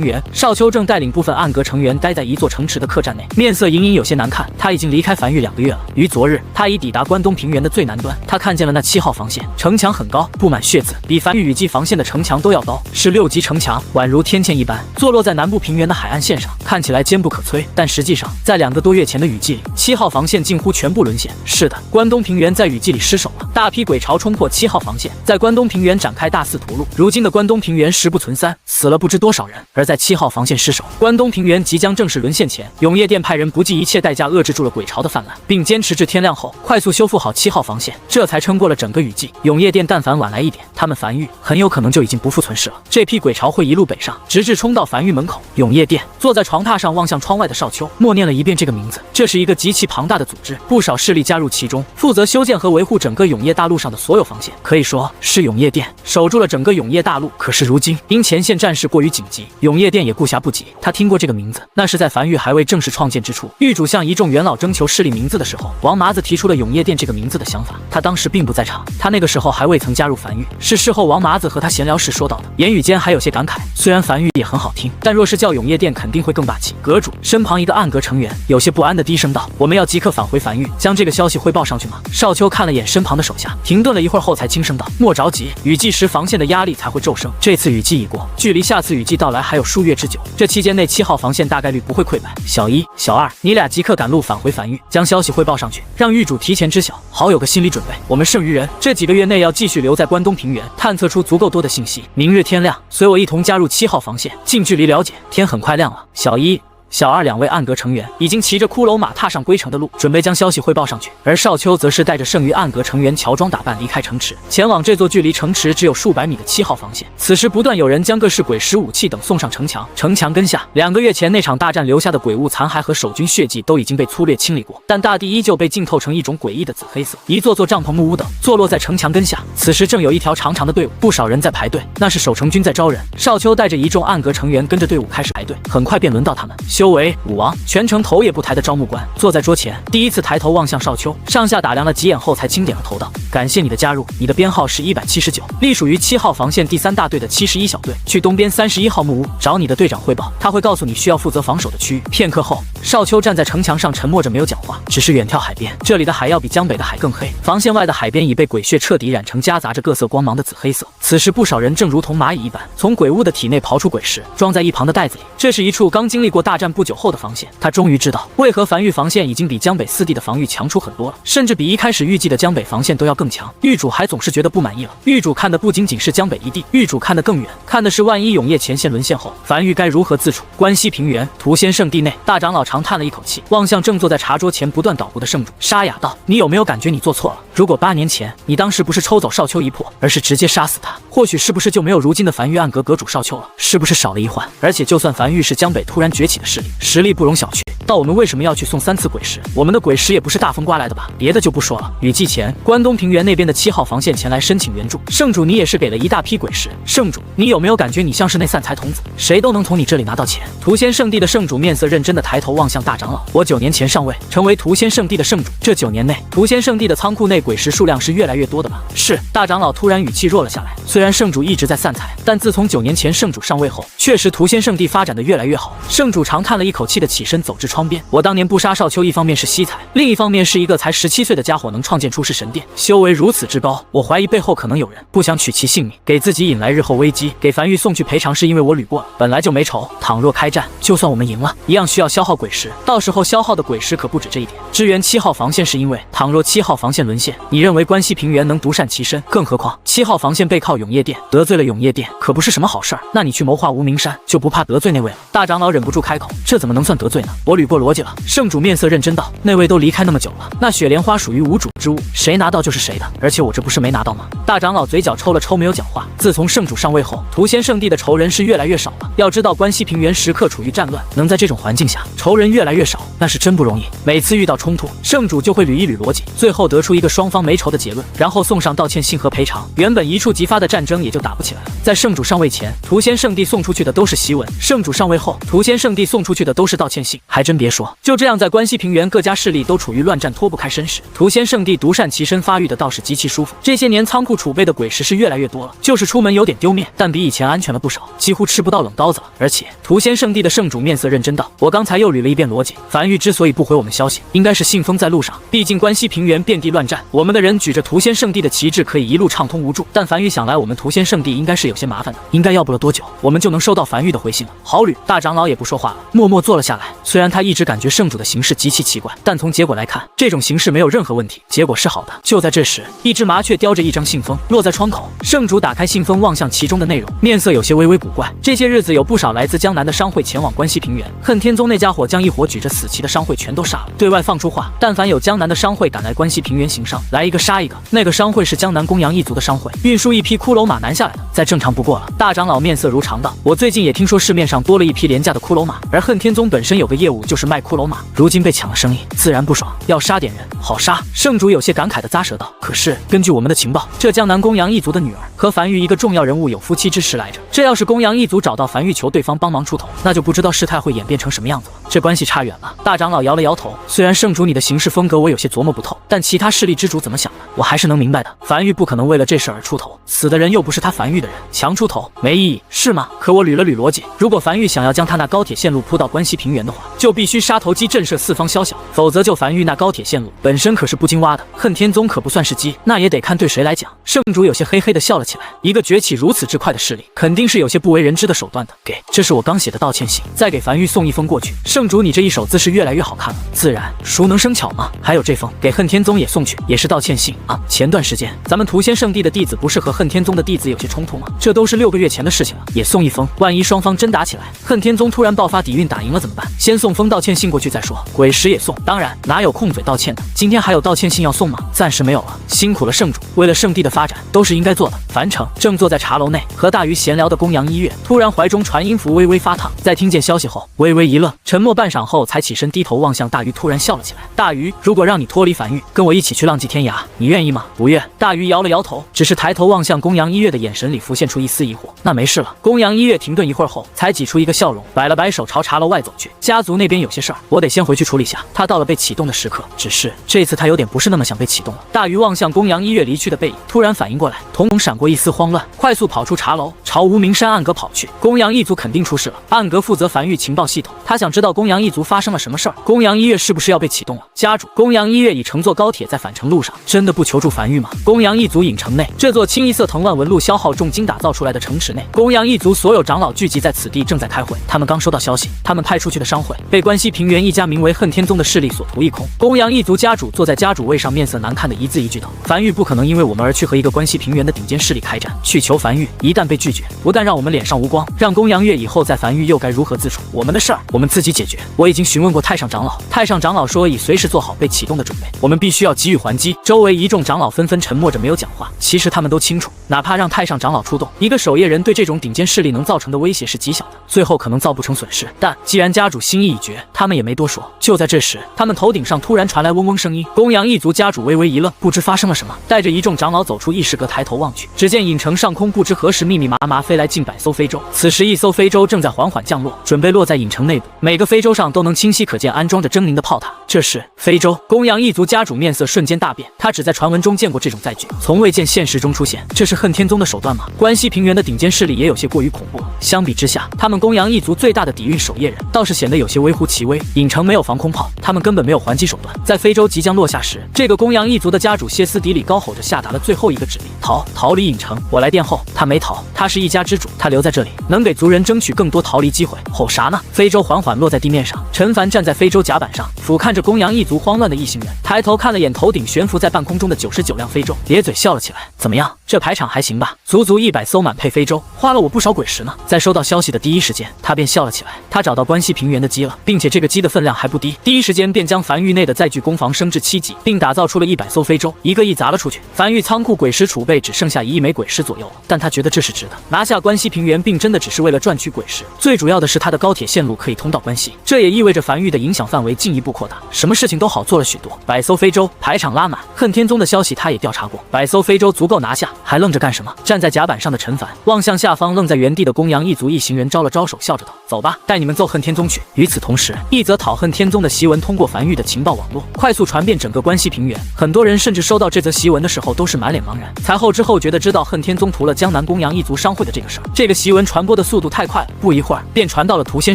原，少丘正带领部分暗格成员待在一座城池的客栈内，面色隐隐有些难看。他已经离开樊玉2个月了，于昨日他已抵达关东平原的最南端，他看见了那7号防线，城墙很高，布满血渍，比樊玉雨季防线的城墙都要高，是6级城墙，宛如天堑一般，坐落在南部平原的海岸线上，看起来坚不可摧。但实际上，在2个多月前的雨季里，7号防线近乎全部沦陷。是的，关东平原在雨季里失守了，大批鬼巢冲破7号防线，在关东平原展开大肆屠戮。如今的关东平原实不存三，死了不知多少人。而在7号防线失守，关东平原即将正式沦陷前，永夜殿派人不计一切代价遏制住了鬼巢的泛滥，并坚持至天亮后快速修复好7号防线，这才撑过了整个雨季。永夜殿但凡晚来一点，他们樊玉很有可能就已经不复存世了。这批鬼巢会一路北上，直至冲到樊玉门口。永夜殿坐在床榻上望向窗外的少丘，默念了一遍这个名字。这是一个极其庞大的组织，不少势力加入其中，负责修建和维护整个永夜大陆上的所有防线，可以说是永夜殿守住了整个永夜大陆。可是如今因前线战事过于紧急，永夜殿也顾暇不及。他听过这个名字，那是在樊玉还未正式创建之初，狱主向一众元老征求势力名字的时候，王麻子提出了永夜殿这个名字的想法。他当时并不在场，他那个时候还未曾加入樊玉，是事后王麻子和他闲聊时说到的，言语间还有些感慨。虽然樊玉也很好听，但若是叫永夜殿肯定会更霸气。阁主身旁一个暗格成员有些不安的低声道：我们要即刻返回樊玉，将这个消息汇报上去吗？少丘看了眼身旁的手下，停顿了一会儿后才轻声道：莫着急，雨季时防线的压力才会骤升，这次雨季已过，距离下次雨季到来还有数月之久，这期间内7号防线大概率不会溃败。小一、小二，你俩即刻赶路返回樊玉，将消息汇报上去，让狱主提前知晓，好有个心理准备。我们剩余人这几个月内要继续留在关东平原，探测出足够多的信息。明日天亮，随我一同加入7号防线，近距离了解。天很快亮了，小一、小二2位暗格成员已经骑着骷髅马踏上归程的路，准备将消息汇报上去。而少丘则是带着剩余暗格成员乔装打扮离开城池，前往这座距离城池只有数百米的7号防线。此时不断有人将各式鬼石武器等送上城墙，城墙根下2个月前那场大战留下的鬼物残骸和守军血迹都已经被粗略清理过，但大地依旧被浸透成一种诡异的紫黑色。一座座帐篷木屋等坐落在城墙根下，此时正有一条长长的队伍，不少人在排队，那是守城军在招人。少丘带着一众暗格成员跟着队伍开始排队，很快便轮到他们。修为武王，全程头也不抬的招募官，坐在桌前，第一次抬头望向少秋，上下打量了几眼后才轻点了头道：“感谢你的加入，你的编号是179，隶属于7号防线第3大队的71小队，去东边31号木屋找你的队长汇报，他会告诉你需要负责防守的区域。”片刻后，少秋站在城墙上沉默着没有讲话，只是远眺海边，这里的海要比江北的海更黑，防线外的海边已被鬼血彻底染成夹杂着各色光芒的紫黑色。此时不少人正如同蚂蚁一般从鬼物的体内刨出鬼石，装在一旁的袋子里。这是一处刚经历过大战不久后的防线，他终于知道为何樊玉防线已经比江北4地的防御强出很多了，甚至比一开始预计的江北防线都要更强。狱主还总是觉得不满意了，狱主看的不仅仅是江北一地，狱主看得更远，看的是万一永夜前线沦陷后，樊玉该如何自处。关西平原屠仙圣地内，大长老长叹了一口气，望向正坐在茶桌前不断捣鼓的圣主沙哑道：“你有没有感觉你做错了？如果8年前你当时不是抽走少秋一魄，而是直接杀死他，或许是不是就没有如今的樊玉暗阁阁主少秋了？是不是少了一环？而且就算樊玉是江北突然崛起的势力，实力不容小觑。到我们为什么要去送3次鬼石？我们的鬼石也不是大风刮来的吧？别的就不说了。雨季前，关东平原那边的7号防线前来申请援助，圣主你也是给了一大批鬼石。圣主，你有没有感觉你像是那散财童子？谁都能从你这里拿到钱。”屠仙圣地的圣主面色认真的抬头望向大长老：“我9年前上位，成为屠仙圣地的圣主，这9年内，屠仙圣地的仓库内鬼石数量是越来越多的吧？”是。大长老突然语气弱了下来。虽然圣主一直在散财，但自从9年前圣主上位后，确实屠仙圣地发展的越来越好。圣主长叹了一口气的起身走至窗边：“我当年不杀少秋，一方面是惜才，另一方面是一个才17岁的家伙能创建出世神殿，修为如此之高，我怀疑背后可能有人不想取其性命，给自己引来日后危机。给樊玉送去赔偿是因为我捋过了，本来就没仇，倘若开战，就算我们赢了，一样需要消耗鬼石，到时候消耗的鬼石可不止这一点。支援7号防线是因为，倘若7号防线沦陷，你认为关西平原能独善其身？更何况7号防线背靠永夜殿，得罪了永夜殿可不是什么好事儿。那你去谋划无名山，就不怕得罪那位了？”大长老忍不住开口：“这怎么能算得罪呢？我捋过逻辑了。”圣主面色认真道：“那位都离开那么久了，那雪莲花属于无主之物，谁拿到就是谁的，而且我这不是没拿到吗？”大长老嘴角抽了抽，没有讲话。自从圣主上位后，屠仙圣地的仇人是越来越少了。要知道关西平原时刻处于战乱，能在这种环境下仇人越来越少，那是真不容易。每次遇到冲突，圣主就会捋一捋逻辑，最后得出一个双方没仇的结论，然后送上道歉信和赔偿，原本一触即发的战争也就打不起来了。在圣主上位前，屠仙圣地送出去的都是檄文；圣主上位后，屠仙圣地送出去的都是道歉信。还真别说，就这样在关西平原各家势力都处于乱战脱不开身时，屠仙圣地独善其身发育的倒是极其舒服。这些年仓库储备的鬼石是越来越多了，就是出门有点丢面，但比以前安全了不少，几乎吃不到冷刀子了。而且屠仙圣地的圣主面色认真道：“我刚才又捋了一遍逻辑，樊玉之所以不回我们消息，应该是信封在路上。毕竟关西平原遍地乱战，我们的人举着屠仙圣地的旗帜可以一路畅通无阻，但樊玉想来我们屠仙圣地应该是有些麻烦的，应该要不了多久，我们就能收到樊玉的回信了。好捋。”大长老也不说话了，默默坐了下来。虽然他一直感觉圣主的行事极其奇怪，但从结果来看，这种形式没有任何问题，结果是好的。就在这时，一只麻雀叼着一张信封落在窗口，圣主打开信封，望向其中的内容，面色有些微微古怪。这些日子有不少来自江南的商会前往关西平原，恨天宗那家伙将一伙举着死旗的商会全都杀了，对外放出话，但凡有江南的商会敢来关西平原行商，来一个杀一个。那个商会是江南公羊一族的商会，运输一批骷髅马南下来的，再正常不过了。大长老面色如常道：“我最近也听说市面上多了一批廉价的骷髅马，而恨天宗本身有个业务就是卖骷髅马，如今被抢了生意，自然不爽，要杀点人，好杀。”圣主有些感慨地咂舌道：“可是根据我们的情报，这江南公羊一族的女儿和樊玉一个重要人物有夫妻之实来着。这要是公羊一族找到樊玉求对方帮忙出头，那就不知道事态会演变成什么样子了。这关系差远了。”大长老摇了摇头，虽然圣主你的行事风格我有些琢磨不透，但其他势力之主怎么想的，我还是能明白的。樊玉不可能为了这事而出头，死的人又不是他樊玉的人，强出头没意义，是吗？可我捋了捋逻辑，如果樊玉想要将他那高铁线路铺到关西平原的话，就必须杀头机震慑四方宵小，否则就樊玉那高铁线路本身可是不经挖的，恨天宗可不算是鸡，那也得看对谁来讲。圣主有些嘿嘿地笑了起来，一个崛起如此之快的势力，肯定是有些不为人知的手段的。这是我刚写的道歉信，再给樊玉送一封过去。圣主你这一手姿势越来越好看了，自然熟能生巧嘛。还有这封给恨天宗也送去，也是道歉信啊。前段时间咱们屠仙圣地的弟子不是和恨天宗的弟子有些冲突吗？这都是6个月前的事情了，也送一封，万一双方真打起来，恨天宗突然爆发底蕴打赢了怎么办？先送封道歉信过去再说，鬼石也送。当然哪有空嘴道歉的，今天还有道歉信要送吗？暂时没有了，辛苦了圣主，为了圣地的发展都是应该做的。樊完成。正坐在茶楼内和大鱼闲聊的公羊一月，突然怀中传音符微微发烫，在听见消息后微微一愣，沉默半晌后才起身低头望向大鱼，突然笑了起来。大鱼，如果让你脱离梵域，跟我一起去浪迹天涯，你愿意吗？不愿。大鱼摇了摇头，只是抬头望向公羊一月的眼神里浮现出一丝疑惑。那没事了。公羊一月停顿一会儿后，才挤出一个笑容，摆了摆手朝茶楼外走去。家族那边有些事儿，我得先回去处理下。他到了被启动的时刻，只是这次他有点不是那么想被启动了。大鱼望向公羊一月离去的背影，突然反应过来，瞳孔闪过一丝慌乱，快速跑出茶楼，朝无名山暗阁跑去。公羊一族肯定出事了，暗阁负责梵域情报系统，他想知道公羊一族发生了什么事儿。公羊一月是不是要被启动了？家主，公羊一月已乘坐高铁在返程路上，真的不求助梵域吗？公羊一族影城内，这座清一色藤蔓纹路消耗重金打造出来的城池内，公羊一族所有长老聚集在此地，正在开会。他们刚收到消息，他们派出去的商会被关西平原一家名为恨天宗的势力所屠一空。公羊一族家主坐在家主位上，面色难看的一字一句道：梵域不可能因为我们而去和一个关西平原的顶尖势力开战，去求梵域，一旦被拒绝，不但让我们脸上无光，让公羊月以后在梵域又该如何自处？我们的事儿我们自己解决。我已经询问过太上长老，太上长老说已随时做好被启动的准备，我们必须要给予还击。周围一众长老纷纷沉默着没有讲话。其实他们都清楚，哪怕让太上长老出动，一个守夜人对这种顶尖势力能造成的威胁是极小的，最后可能造不成损失。但既然家主心意已决，他们也没多说。就在这时，他们头顶上突然传来嗡嗡声音，公羊一族家主微微一愣，不知发生了什么，带着一众长老走出议事阁，抬头望去，只见影城上空不知何时密密麻麻飞来近百艘非洲。此时一艘非洲正在缓缓降落，准备落在影城内部，每个非洲上都能清晰可见安装着狰狞的炮塔。这是非洲。公羊一族家主面色瞬间大变，他只在传闻中见过这种载具，从未见现实中出现。这是恨天宗的手段吗？关西平原的顶尖势力也有些过于恐怖了。相比之下，他们公羊一族最大的底蕴守夜人倒是显得有些微乎其微。影城没有防空炮，他们根本没有还击手段。在非洲即将落下时，这个公羊一族的家主歇斯底里高吼着下达了最后一个指令：逃离影城！我来殿后。他没逃，他是一家之主，他留在这里能给族人争取更多逃离机会。吼啥呢？非洲缓缓落在地面上，陈凡站在非洲甲板上，俯瞰着公羊一族慌乱的一行人，抬头看了眼头顶悬浮在半空中的99辆非洲，咧嘴笑了起来。怎么样，这排场还行吧？足足100艘满配非洲，花了我不少鬼石呢。在收到消息的第一时间，他便笑了起来。他找到关西平原的鸡了，并且这个鸡的分量还不低，第一时间便将梵域内的载具攻防升至7级，并打造出了100艘非洲，一个一砸了出去。梵域仓库鬼石储备只剩下1亿枚鬼石左右了，但他觉得这是值得。拿下关西平原并真的只是为了赚取鬼石，最主要的是他的高铁线路可以通到关西，这也意味着梵域的影响范围进一步扩大，什么事情都好做了许多。100艘非洲排场拉满，恨天宗的消息他也调查过，100艘非洲足够拿下，还愣着干什么？站在甲板上的陈凡望向下方愣在原地的公羊一族一行人，招了招手，笑着道：走吧，带你们揍恨天宗去。与此同时，一则讨恨天宗的檄文通过梵域的情报网络快速传遍整个关西平原，很多人甚至收到这则檄文的时候都是满脸茫然，才后知后觉的知道恨天宗屠了江南公羊一族商会的这个事儿。这个檄文传播的速度太快了，不一会儿便传到了屠仙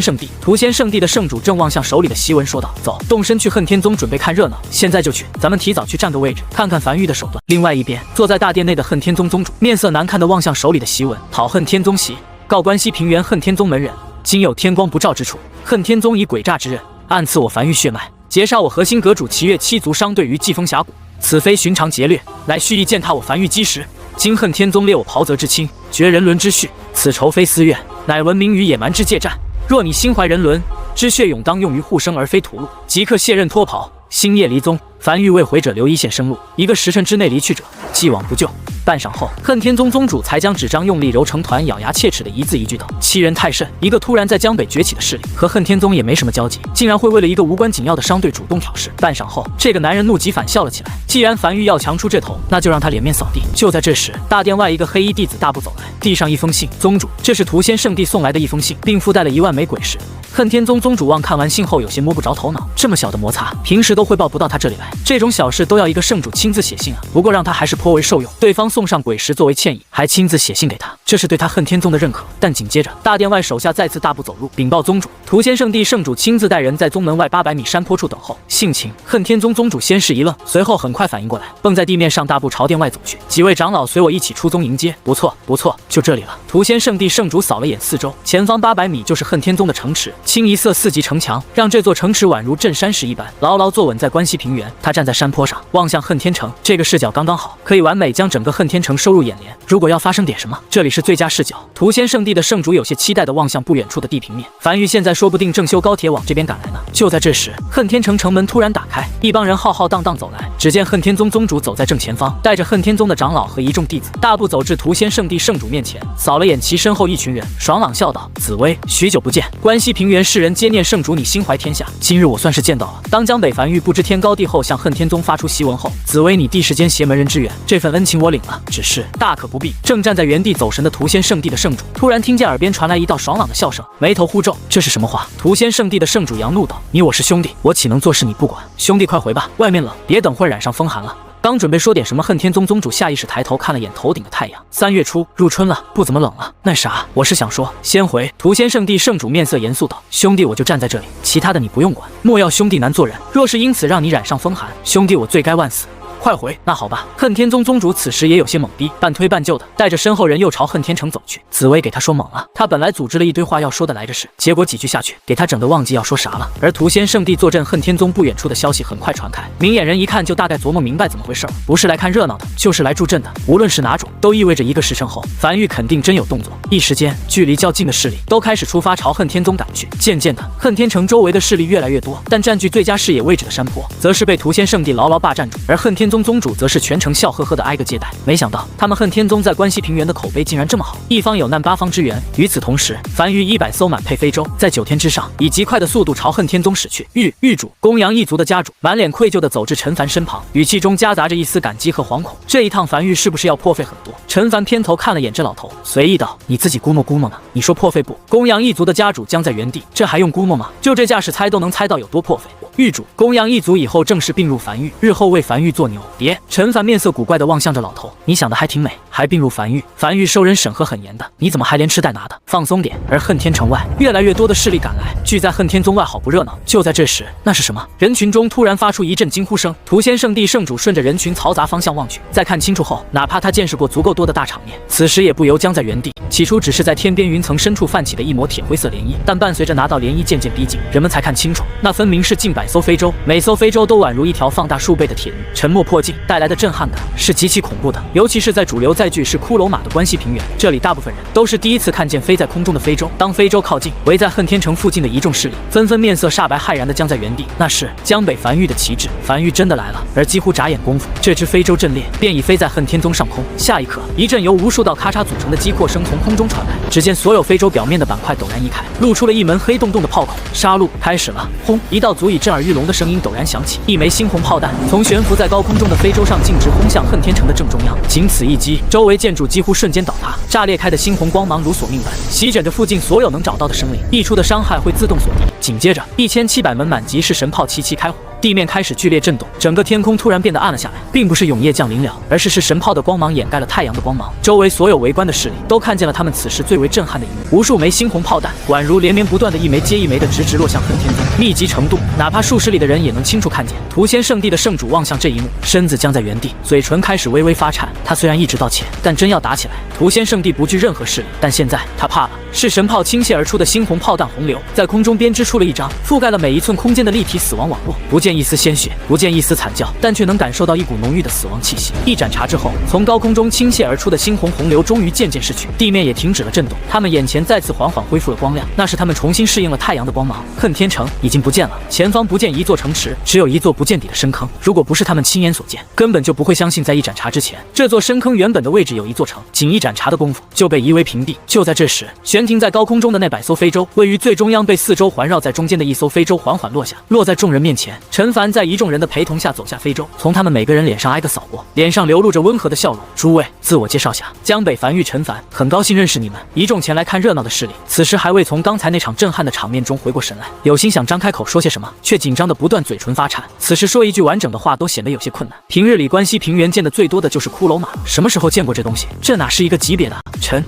圣地。屠仙圣地的圣主正望向手里的檄文说道：走，动身去恨天宗准备看热闹，现在就去，咱们提早去占个位置，看看梵域的手段。另外一边，坐在大殿内的恨天宗宗主面色难看的望向手里的檄文：讨恨天宗檄，告关西平原恨天宗门人，今有天光不照之处，恨天宗以诡诈之刃暗刺我梵域血脉，劫杀我核心阁主齐越7族商队于季风峡谷，此非寻常劫掠，乃蓄意践踏我梵域基石。今恨天宗列我袍泽之亲，绝人伦之序，此仇非私怨，乃闻名于野蛮之借战。若你心怀人伦之血勇，当用于护生而非屠戮，即刻卸任脱袍，星夜离宗。梵域为回者留一线生路，1个时辰之内离去者，既往不咎。半晌后，恨天宗宗主才将纸张用力揉成团，咬牙切齿的一字一句道：欺人太甚！一个突然在江北崛起的势力，和恨天宗也没什么交集，竟然会为了一个无关紧要的商队主动挑事。半晌后，这个男人怒极反笑了起来。既然梵域要强出这头，那就让他脸面扫地。就在这时，大殿外一个黑衣弟子大步走来，递上一封信：宗主，这是屠仙圣地送来的一封信，并附带了1万枚鬼石。恨天宗宗主望看完信后有些摸不着头脑，这么小的摩擦，平时都汇报不到他这里来，这种小事都要一个圣主亲自写信啊。不过让他还是颇为受用，对方送上鬼石作为歉意，还亲自写信给他，这是对他恨天宗的认可。但紧接着，大殿外手下再次大步走入，禀报宗主，屠仙圣地圣主亲自带人在宗门外800米山坡处等候。性情，恨天宗宗主先是一愣，随后很快反应过来，蹦在地面上大步朝殿外走去。几位长老随我一起出宗迎接。不错不错，就这里了。屠仙圣地圣主扫了眼四周，前方800米就是恨天宗的城池，清一色4级城墙，让这座城池宛如镇山石一般，牢牢坐稳在关西平原。他站在山坡上，望向恨天城，这个视角刚刚好，可以完美将整个恨天城收入眼帘。如果要发生点什么，这里是最佳视角。屠仙圣地的圣主有些期待地望向不远处的地平面，樊玉现在说不定正修高铁往这边赶来呢。就在这时，恨天城城门突然打开，一帮人浩浩荡荡走来。只见恨天宗宗主走在正前方，带着恨天宗的长老和一众弟子，大步走至屠仙圣地圣主面前，扫了眼其身后一群人，爽朗笑道：“紫薇，许久不见，关西平原世人皆念圣主你心怀天下，今日我算是见到了。”当江北樊玉不知天高地厚向恨天宗发出檄文后，紫薇你弟世间邪门人之缘，这份恩情我领了，只是大可不必。正站在原地走神的屠仙圣地的圣主，突然听见耳边传来一道爽朗的笑声，眉头忽皱，这是什么话？屠仙圣地的圣主扬怒道：“你我是兄弟，我岂能坐视你不管？兄弟快回吧，外面冷，别等会染上风寒了。”刚准备说点什么，恨天宗宗主下意识抬头看了眼头顶的太阳。3月初入春了，不怎么冷了。那啥，我是想说，先回。屠仙圣地圣主面色严肃道：“兄弟我就站在这里，其他的你不用管，莫要兄弟难做人。若是因此让你染上风寒，兄弟我罪该万死。”快回！那好吧。恨天宗宗主此时也有些懵逼，半推半就的带着身后人又朝恨天城走去。紫薇给他说懵了，他本来组织了一堆话要说的来着是，结果几句下去，给他整得忘记要说啥了。而屠仙圣地坐镇恨天宗不远处的消息很快传开，明眼人一看就大概琢磨明白怎么回事，不是来看热闹的，就是来助阵的。无论是哪种，都意味着1个时辰后，樊玉肯定真有动作。一时间，距离较近的势力都开始出发朝恨天宗赶去。渐渐的，恨天城周围的势力越来越多，但占据最佳视野位置的山坡，则是被屠仙圣地牢牢霸占住，而恨天宗宗主则是全程笑呵呵的挨个接待。没想到他们恨天宗在关西平原的口碑竟然这么好，一方有难八方支援。与此同时，樊玉100艘满配非洲在9天之上以极快的速度朝恨天宗驶去。狱主公羊一族的家主满脸愧疚地走至陈凡身旁，语气中夹杂着一丝感激和惶恐。这一趟樊玉是不是要破费很多？陈凡偏头看了眼这老头，随意道：“你自己估摸估摸呢？你说破费不？公羊一族的家主僵在原地，这还用估摸吗？就这架势猜都能猜到有多破费。”狱主公羊一族以后正式并入樊玉，日后为樊玉做牛。别，陈凡面色古怪地望向着老头，你想的还挺美，还并入樊玉。樊玉收人审核很严的，你怎么还连吃带拿的？放松点。而恨天城外，越来越多的势力赶来，聚在恨天宗外，好不热闹。就在这时，那是什么？人群中突然发出一阵惊呼声。屠仙圣地圣主顺着人群嘈杂方向望去，再看清楚后，哪怕他见识过足够多的大场面，此时也不由僵在原地。起初只是在天边云层深处泛起的一抹铁灰色涟漪，但伴随着那道涟漪渐渐逼近，人们才看清楚，那分明是近100艘非洲，每艘非洲都宛如一条放大数倍的铁鱼，沉没破镜带来的震撼感是极其恐怖的。尤其是在主流载具是骷髅马的关西平原，这里大部分人都是第一次看见飞在空中的非洲。当非洲靠近，围在恨天城附近的一众势力纷纷面色煞白骇然地僵在原地。那是江北樊玉的旗帜，樊玉真的来了。而几乎眨眼功夫，这只非洲阵列便已飞在恨天宗上空。下一刻，一阵由无数道咔嚓组成的击扩声从空中传来，只见所有非洲表面的板块陡然移开，露出了一门黑洞洞的炮口。杀戮开始了！轰！一道足以震耳欲聋的声音陡然响起，一枚猩红炮弹从悬浮在高空中的非洲上径直轰向恨天城的正中央。仅此一击，周围建筑几乎瞬间倒塌，炸裂开的猩红光芒如索命般席卷着附近所有能找到的生灵，溢出的伤害会自动锁定。紧接着，1700门满级式神炮齐齐开火。地面开始剧烈震动，整个天空突然变得暗了下来，并不是永夜降临了，而是神炮的光芒掩盖了太阳的光芒。周围所有围观的势力都看见了他们此时最为震撼的一幕：无数枚猩红炮弹宛如连绵不断的一枚接一枚的直直落向恨天宗，密集程度哪怕数十里的人也能清楚看见。屠仙圣地的圣主望向这一幕，身子僵在原地，嘴唇开始微微发颤。他虽然一直道歉，但真要打起来，屠仙圣地不惧任何势力。但现在他怕了，是神炮倾泻而出的猩红炮弹洪流，在空中编织出了一张覆盖了每一寸空间的立体死亡网络。不见一丝鲜血，不见一丝惨叫，但却能感受到一股浓郁的死亡气息。一盏茶之后，从高空中倾泻而出的猩红洪流终于渐渐逝去，地面也停止了震动，他们眼前再次缓缓恢复了光亮，那是他们重新适应了太阳的光芒。恨天城已经不见了，前方不见一座城池，只有一座不见底的深坑。如果不是他们亲眼所见，根本就不会相信在一盏茶之前，这座深坑原本的位置有一座城，仅一盏茶的功夫就被夷为平地。就在这时，悬停在高空中的那100艘非洲，位于最中央被4周环绕在中间的一艘非洲缓缓落下，落在众人面前。陈凡在一众人的陪同下走下非洲，从他们每个人脸上挨个扫过，脸上流露着温和的笑容。诸位，自我介绍下，江北樊玉陈凡，很高兴认识你们。一众前来看热闹的势力，此时还未从刚才那场震撼的场面中回过神来，有心想张开口说些什么，却紧张的不断，嘴唇发颤。此时说一句完整的话都显得有些困难。平日里关西平原见的最多的就是骷髅马，什么时候见过这东西？这哪是一个级别的？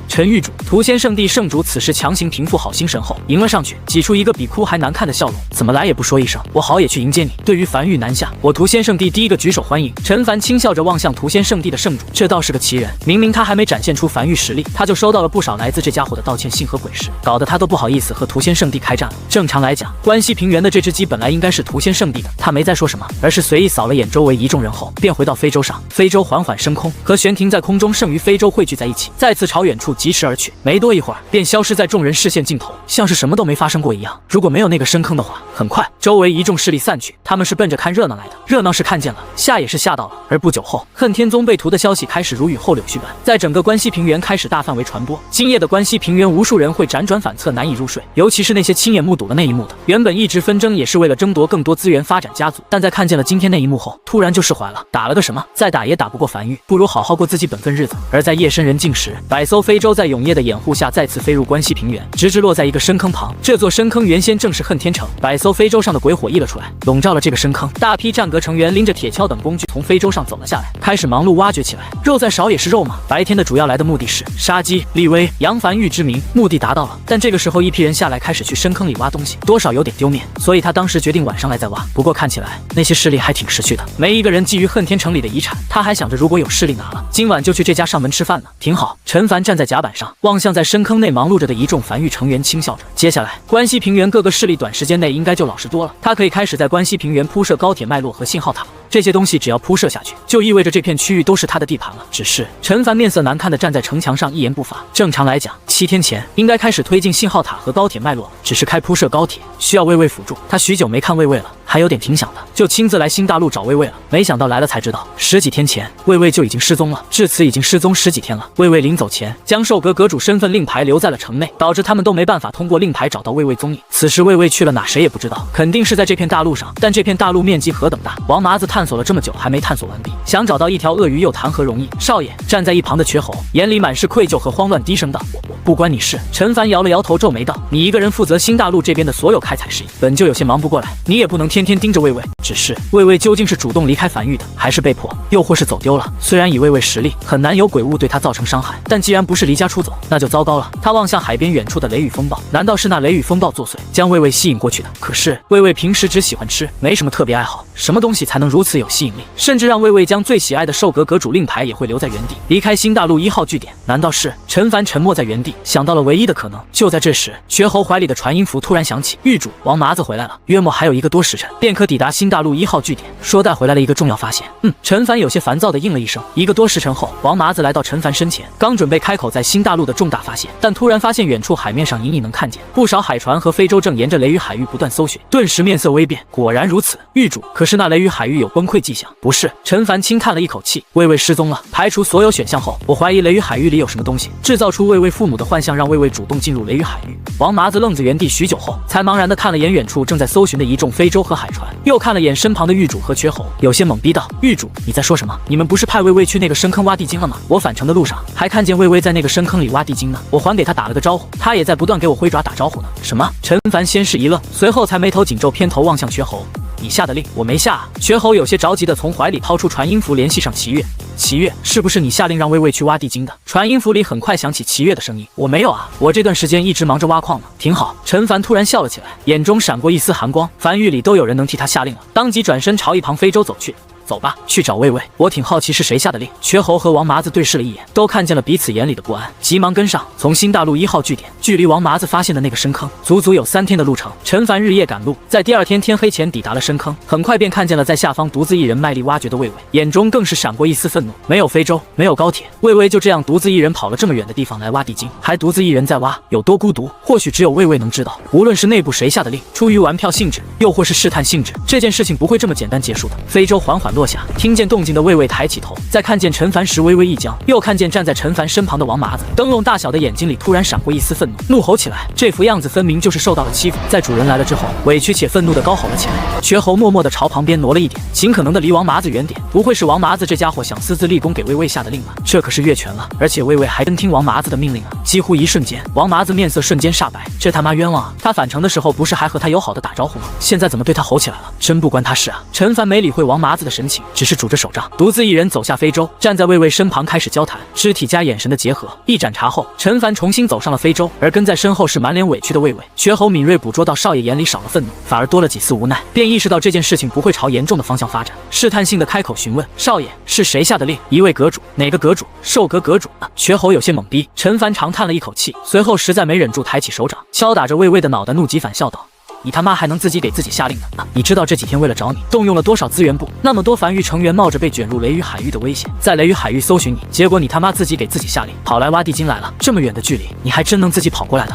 陈狱主，屠仙圣地圣主此时强行平复好心神后，迎了上去，挤出一个比哭还难看的笑容。怎么来也不说一声，我好也去迎接你。对于樊玉南下，我屠仙圣地第一个举手欢迎。陈凡轻笑着望向屠仙圣地的圣主，这倒是个奇人。明明他还没展现出樊玉实力，他就收到了不少来自这家伙的道歉信和鬼誓，搞得他都不好意思和屠仙圣地开战了。正常来讲，关西平原的这只鸡本来应该是屠仙圣地的，他没再说什么，而是随意扫了眼周围一众人后，便回到非洲上。非洲缓缓升空，和玄庭在空中剩余非洲汇聚在一起，再次朝远处疾驰而去。没多一会儿，便消失在众人视线尽头，像是什么都没发生过一样。如果没有那个深坑的话，很快周围一众势力散去，他们是奔着看热闹来的。热闹是看见了，吓也是吓到了。而不久后，恨天宗被屠的消息开始如雨后柳絮般在整个关西平原开始大范围传播。今夜的关西平原，无数人会辗转反侧，难以入睡，尤其是那些亲眼目睹了那一幕的。原本一直纷争也是为了争夺更多资源发展家族，但在看见了今天那一幕后，突然就释怀了。打了个什么？再打也打不过樊玉，不如好好过自己本分日子。而在夜深人静时，百艘非洲在永夜的掩护下再次飞入关西平原，直至落在一个深坑旁。这座深坑原先正是恨天城，百艘非洲上的鬼火溢了出来，笼罩了这个深坑。大批战阁成员拎着铁锹等工具从非洲上走了下来，开始忙碌挖掘起来。肉再少也是肉嘛。白天的主要来的目的是杀鸡立威扬樊玉之名，目的达到了。但这个时候一批人下来开始去深坑里挖东西，多少有点丢面，所以他当时决定晚上来再挖。不过看起来那些势力还挺识趣的，没一个人觊觎恨天城里的遗产。他还想着如果有势力拿了，今晚就去这家上门吃饭呢，挺好。陈凡站在甲板上，望向在深坑内忙碌着的一众樊玉成员，轻笑着。接下来关西平原各个势力短时间内应该就老实多了，他可以开始在关西平原铺设高铁脉络和信号塔。这些东西只要铺设下去，就意味着这片区域都是他的地盘了。只是陈凡面色难看地站在城墙上，一言不发。正常来讲，7天前应该开始推进信号塔和高铁脉络，只是开铺设高铁需要魏魏辅助。他许久没看魏魏了，还有点挺想的，就亲自来新大陆找魏魏了。没想到来了才知道，10几天前魏魏就已经失踪了，至此已经失踪10几天了。魏魏临走前将寿阁阁主身份令牌留在了城内，导致他们都没办法通过令牌找到魏魏踪影。此时魏魏去了哪，谁也不知道，肯定是在这片大陆上。但这片大陆面积何等大，王麻子探索了这么久还没探索完毕，想找到一条鳄鱼又谈何容易？少爷，站在一旁的瘸猴眼里满是愧疚和慌乱，低声道：我不关你事。陈凡摇了摇头，皱眉道：你一个人负责新大陆这边的所有开采事宜，本就有些忙不过来，你也不能天天盯着魏魏。只是魏魏究竟是主动离开樊玉的，还是被迫，又或是走丢了？虽然以魏魏实力，很难有鬼物对他造成伤害，但既然不是离家出走，那就糟糕了。他望向海边远处的雷雨风暴，难道是那雷雨风暴作祟，将魏魏吸引过去的？可是魏魏平时只喜欢吃，没什么特别爱好，什么东西才能如此有吸引力？甚至让魏魏将最喜爱的寿阁阁主令牌也会留在原地，离开新大陆1号据点？难道是？陈凡沉默在原地，想到了唯一的可能。就在这时，瘸猴怀里的传音符突然响起：狱主，王麻子回来了，约莫还有1个多时辰便可抵达新大陆1号据点，说带回来了一个重要发现。陈凡有些烦躁地应了一声。1个多时辰后，王麻子来到陈凡身前，刚准备开口在新大陆的重大发现，但突然发现远处海面上隐隐能看见不少海船和非洲正沿着雷雨海域不断搜寻，顿时面色微变。果然如此，狱主，可是那雷雨海域有崩溃迹象？不是。陈凡轻叹了一口气，魏魏失踪了。排除所有选项后，我怀疑雷雨海域里有什么东西，制造出魏魏父母的幻象，让魏魏主动进入雷雨海域。王麻子愣在原地许久后，才茫然地看了眼远处正在搜寻的一众非洲和海船，又看了眼身旁的狱主和瘸猴，有些懵逼道：狱主，你在说什么？你们不是派魏魏去那个深坑挖地精了吗？我返程的路上还看见魏魏在那个深坑里挖地精呢，我还给他打了个招呼，他也在不断给我挥爪打招呼呢。什么？陈凡先是一愣，随后才眉头紧皱，偏头望向瘸猴。你下的令我没下啊。瘸猴有些着急地从怀里掏出传音符，联系上齐月。齐月，是不是你下令让魏魏去挖地精的？传音符里很快响起齐月的声音。我没有啊，我这段时间一直忙着挖矿呢。挺好。陈凡突然笑了起来，眼中闪过一丝寒光。樊玉里都有人能替他下令了，当即转身朝一旁非洲走去。走吧，去找魏魏。我挺好奇是谁下的令。瘸猴和王麻子对视了一眼，都看见了彼此眼里的不安，急忙跟上。从新大陆1号据点，距离王麻子发现的那个深坑，足足有3天的路程。陈凡日夜赶路，在第2天天黑前抵达了深坑，很快便看见了在下方独自一人卖力挖掘的魏魏，眼中更是闪过一丝愤怒。没有非洲，没有高铁，魏魏就这样独自一人跑了这么远的地方来挖地精，还独自一人在挖，有多孤独，或许只有魏魏能知道。无论是内部谁下的令，出于玩票性质，又或是试探性质，这件事情不会这么简单结束的。非洲缓缓落下，听见动静的魏魏抬起头，再看见陈凡时微微一僵，又看见站在陈凡身旁的王麻子，灯笼大小的眼睛里突然闪过一丝愤怒，怒吼起来。这副样子分明就是受到了欺负，在主人来了之后，委屈且愤怒地高吼了起来。瘸猴默默地朝旁边挪了一点，尽可能地离王麻子远点。不会是王麻子这家伙想私自立功给魏魏下的令吧？这可是越权了，而且魏魏还真听王麻子的命令啊！几乎一瞬间，王麻子面色瞬间煞白，这他妈冤枉啊！他返程的时候不是还和他友好的打招呼吗？现在怎么对他吼起来了？真不关他事啊！陈凡没理会王麻子的神情，只是拄着手杖，独自一人走下非洲，站在魏魏身旁开始交谈，肢体加眼神的结合。一盏茶后，陈凡重新走上了非洲，而跟在身后是满脸委屈的魏魏。绝侯敏锐捕捉到少爷眼里少了愤怒，反而多了几丝无奈，便意识到这件事情不会朝严重的方向发展，试探性的开口询问：“少爷，是谁下的令？一位阁主？哪个阁主？寿阁阁主啊？”绝侯有些懵逼。陈凡长叹了一口气，随后实在没忍住，抬起手掌敲打着魏魏的脑袋，怒极反笑道：“你他妈还能自己给自己下令呢？你知道这几天为了找你动用了多少资源不？那么多繁域成员冒着被卷入雷雨海域的危险，在雷雨海域搜寻你，结果你他妈自己给自己下令，跑来挖地精来了。这么远的距离，你还真能自己跑过来的？”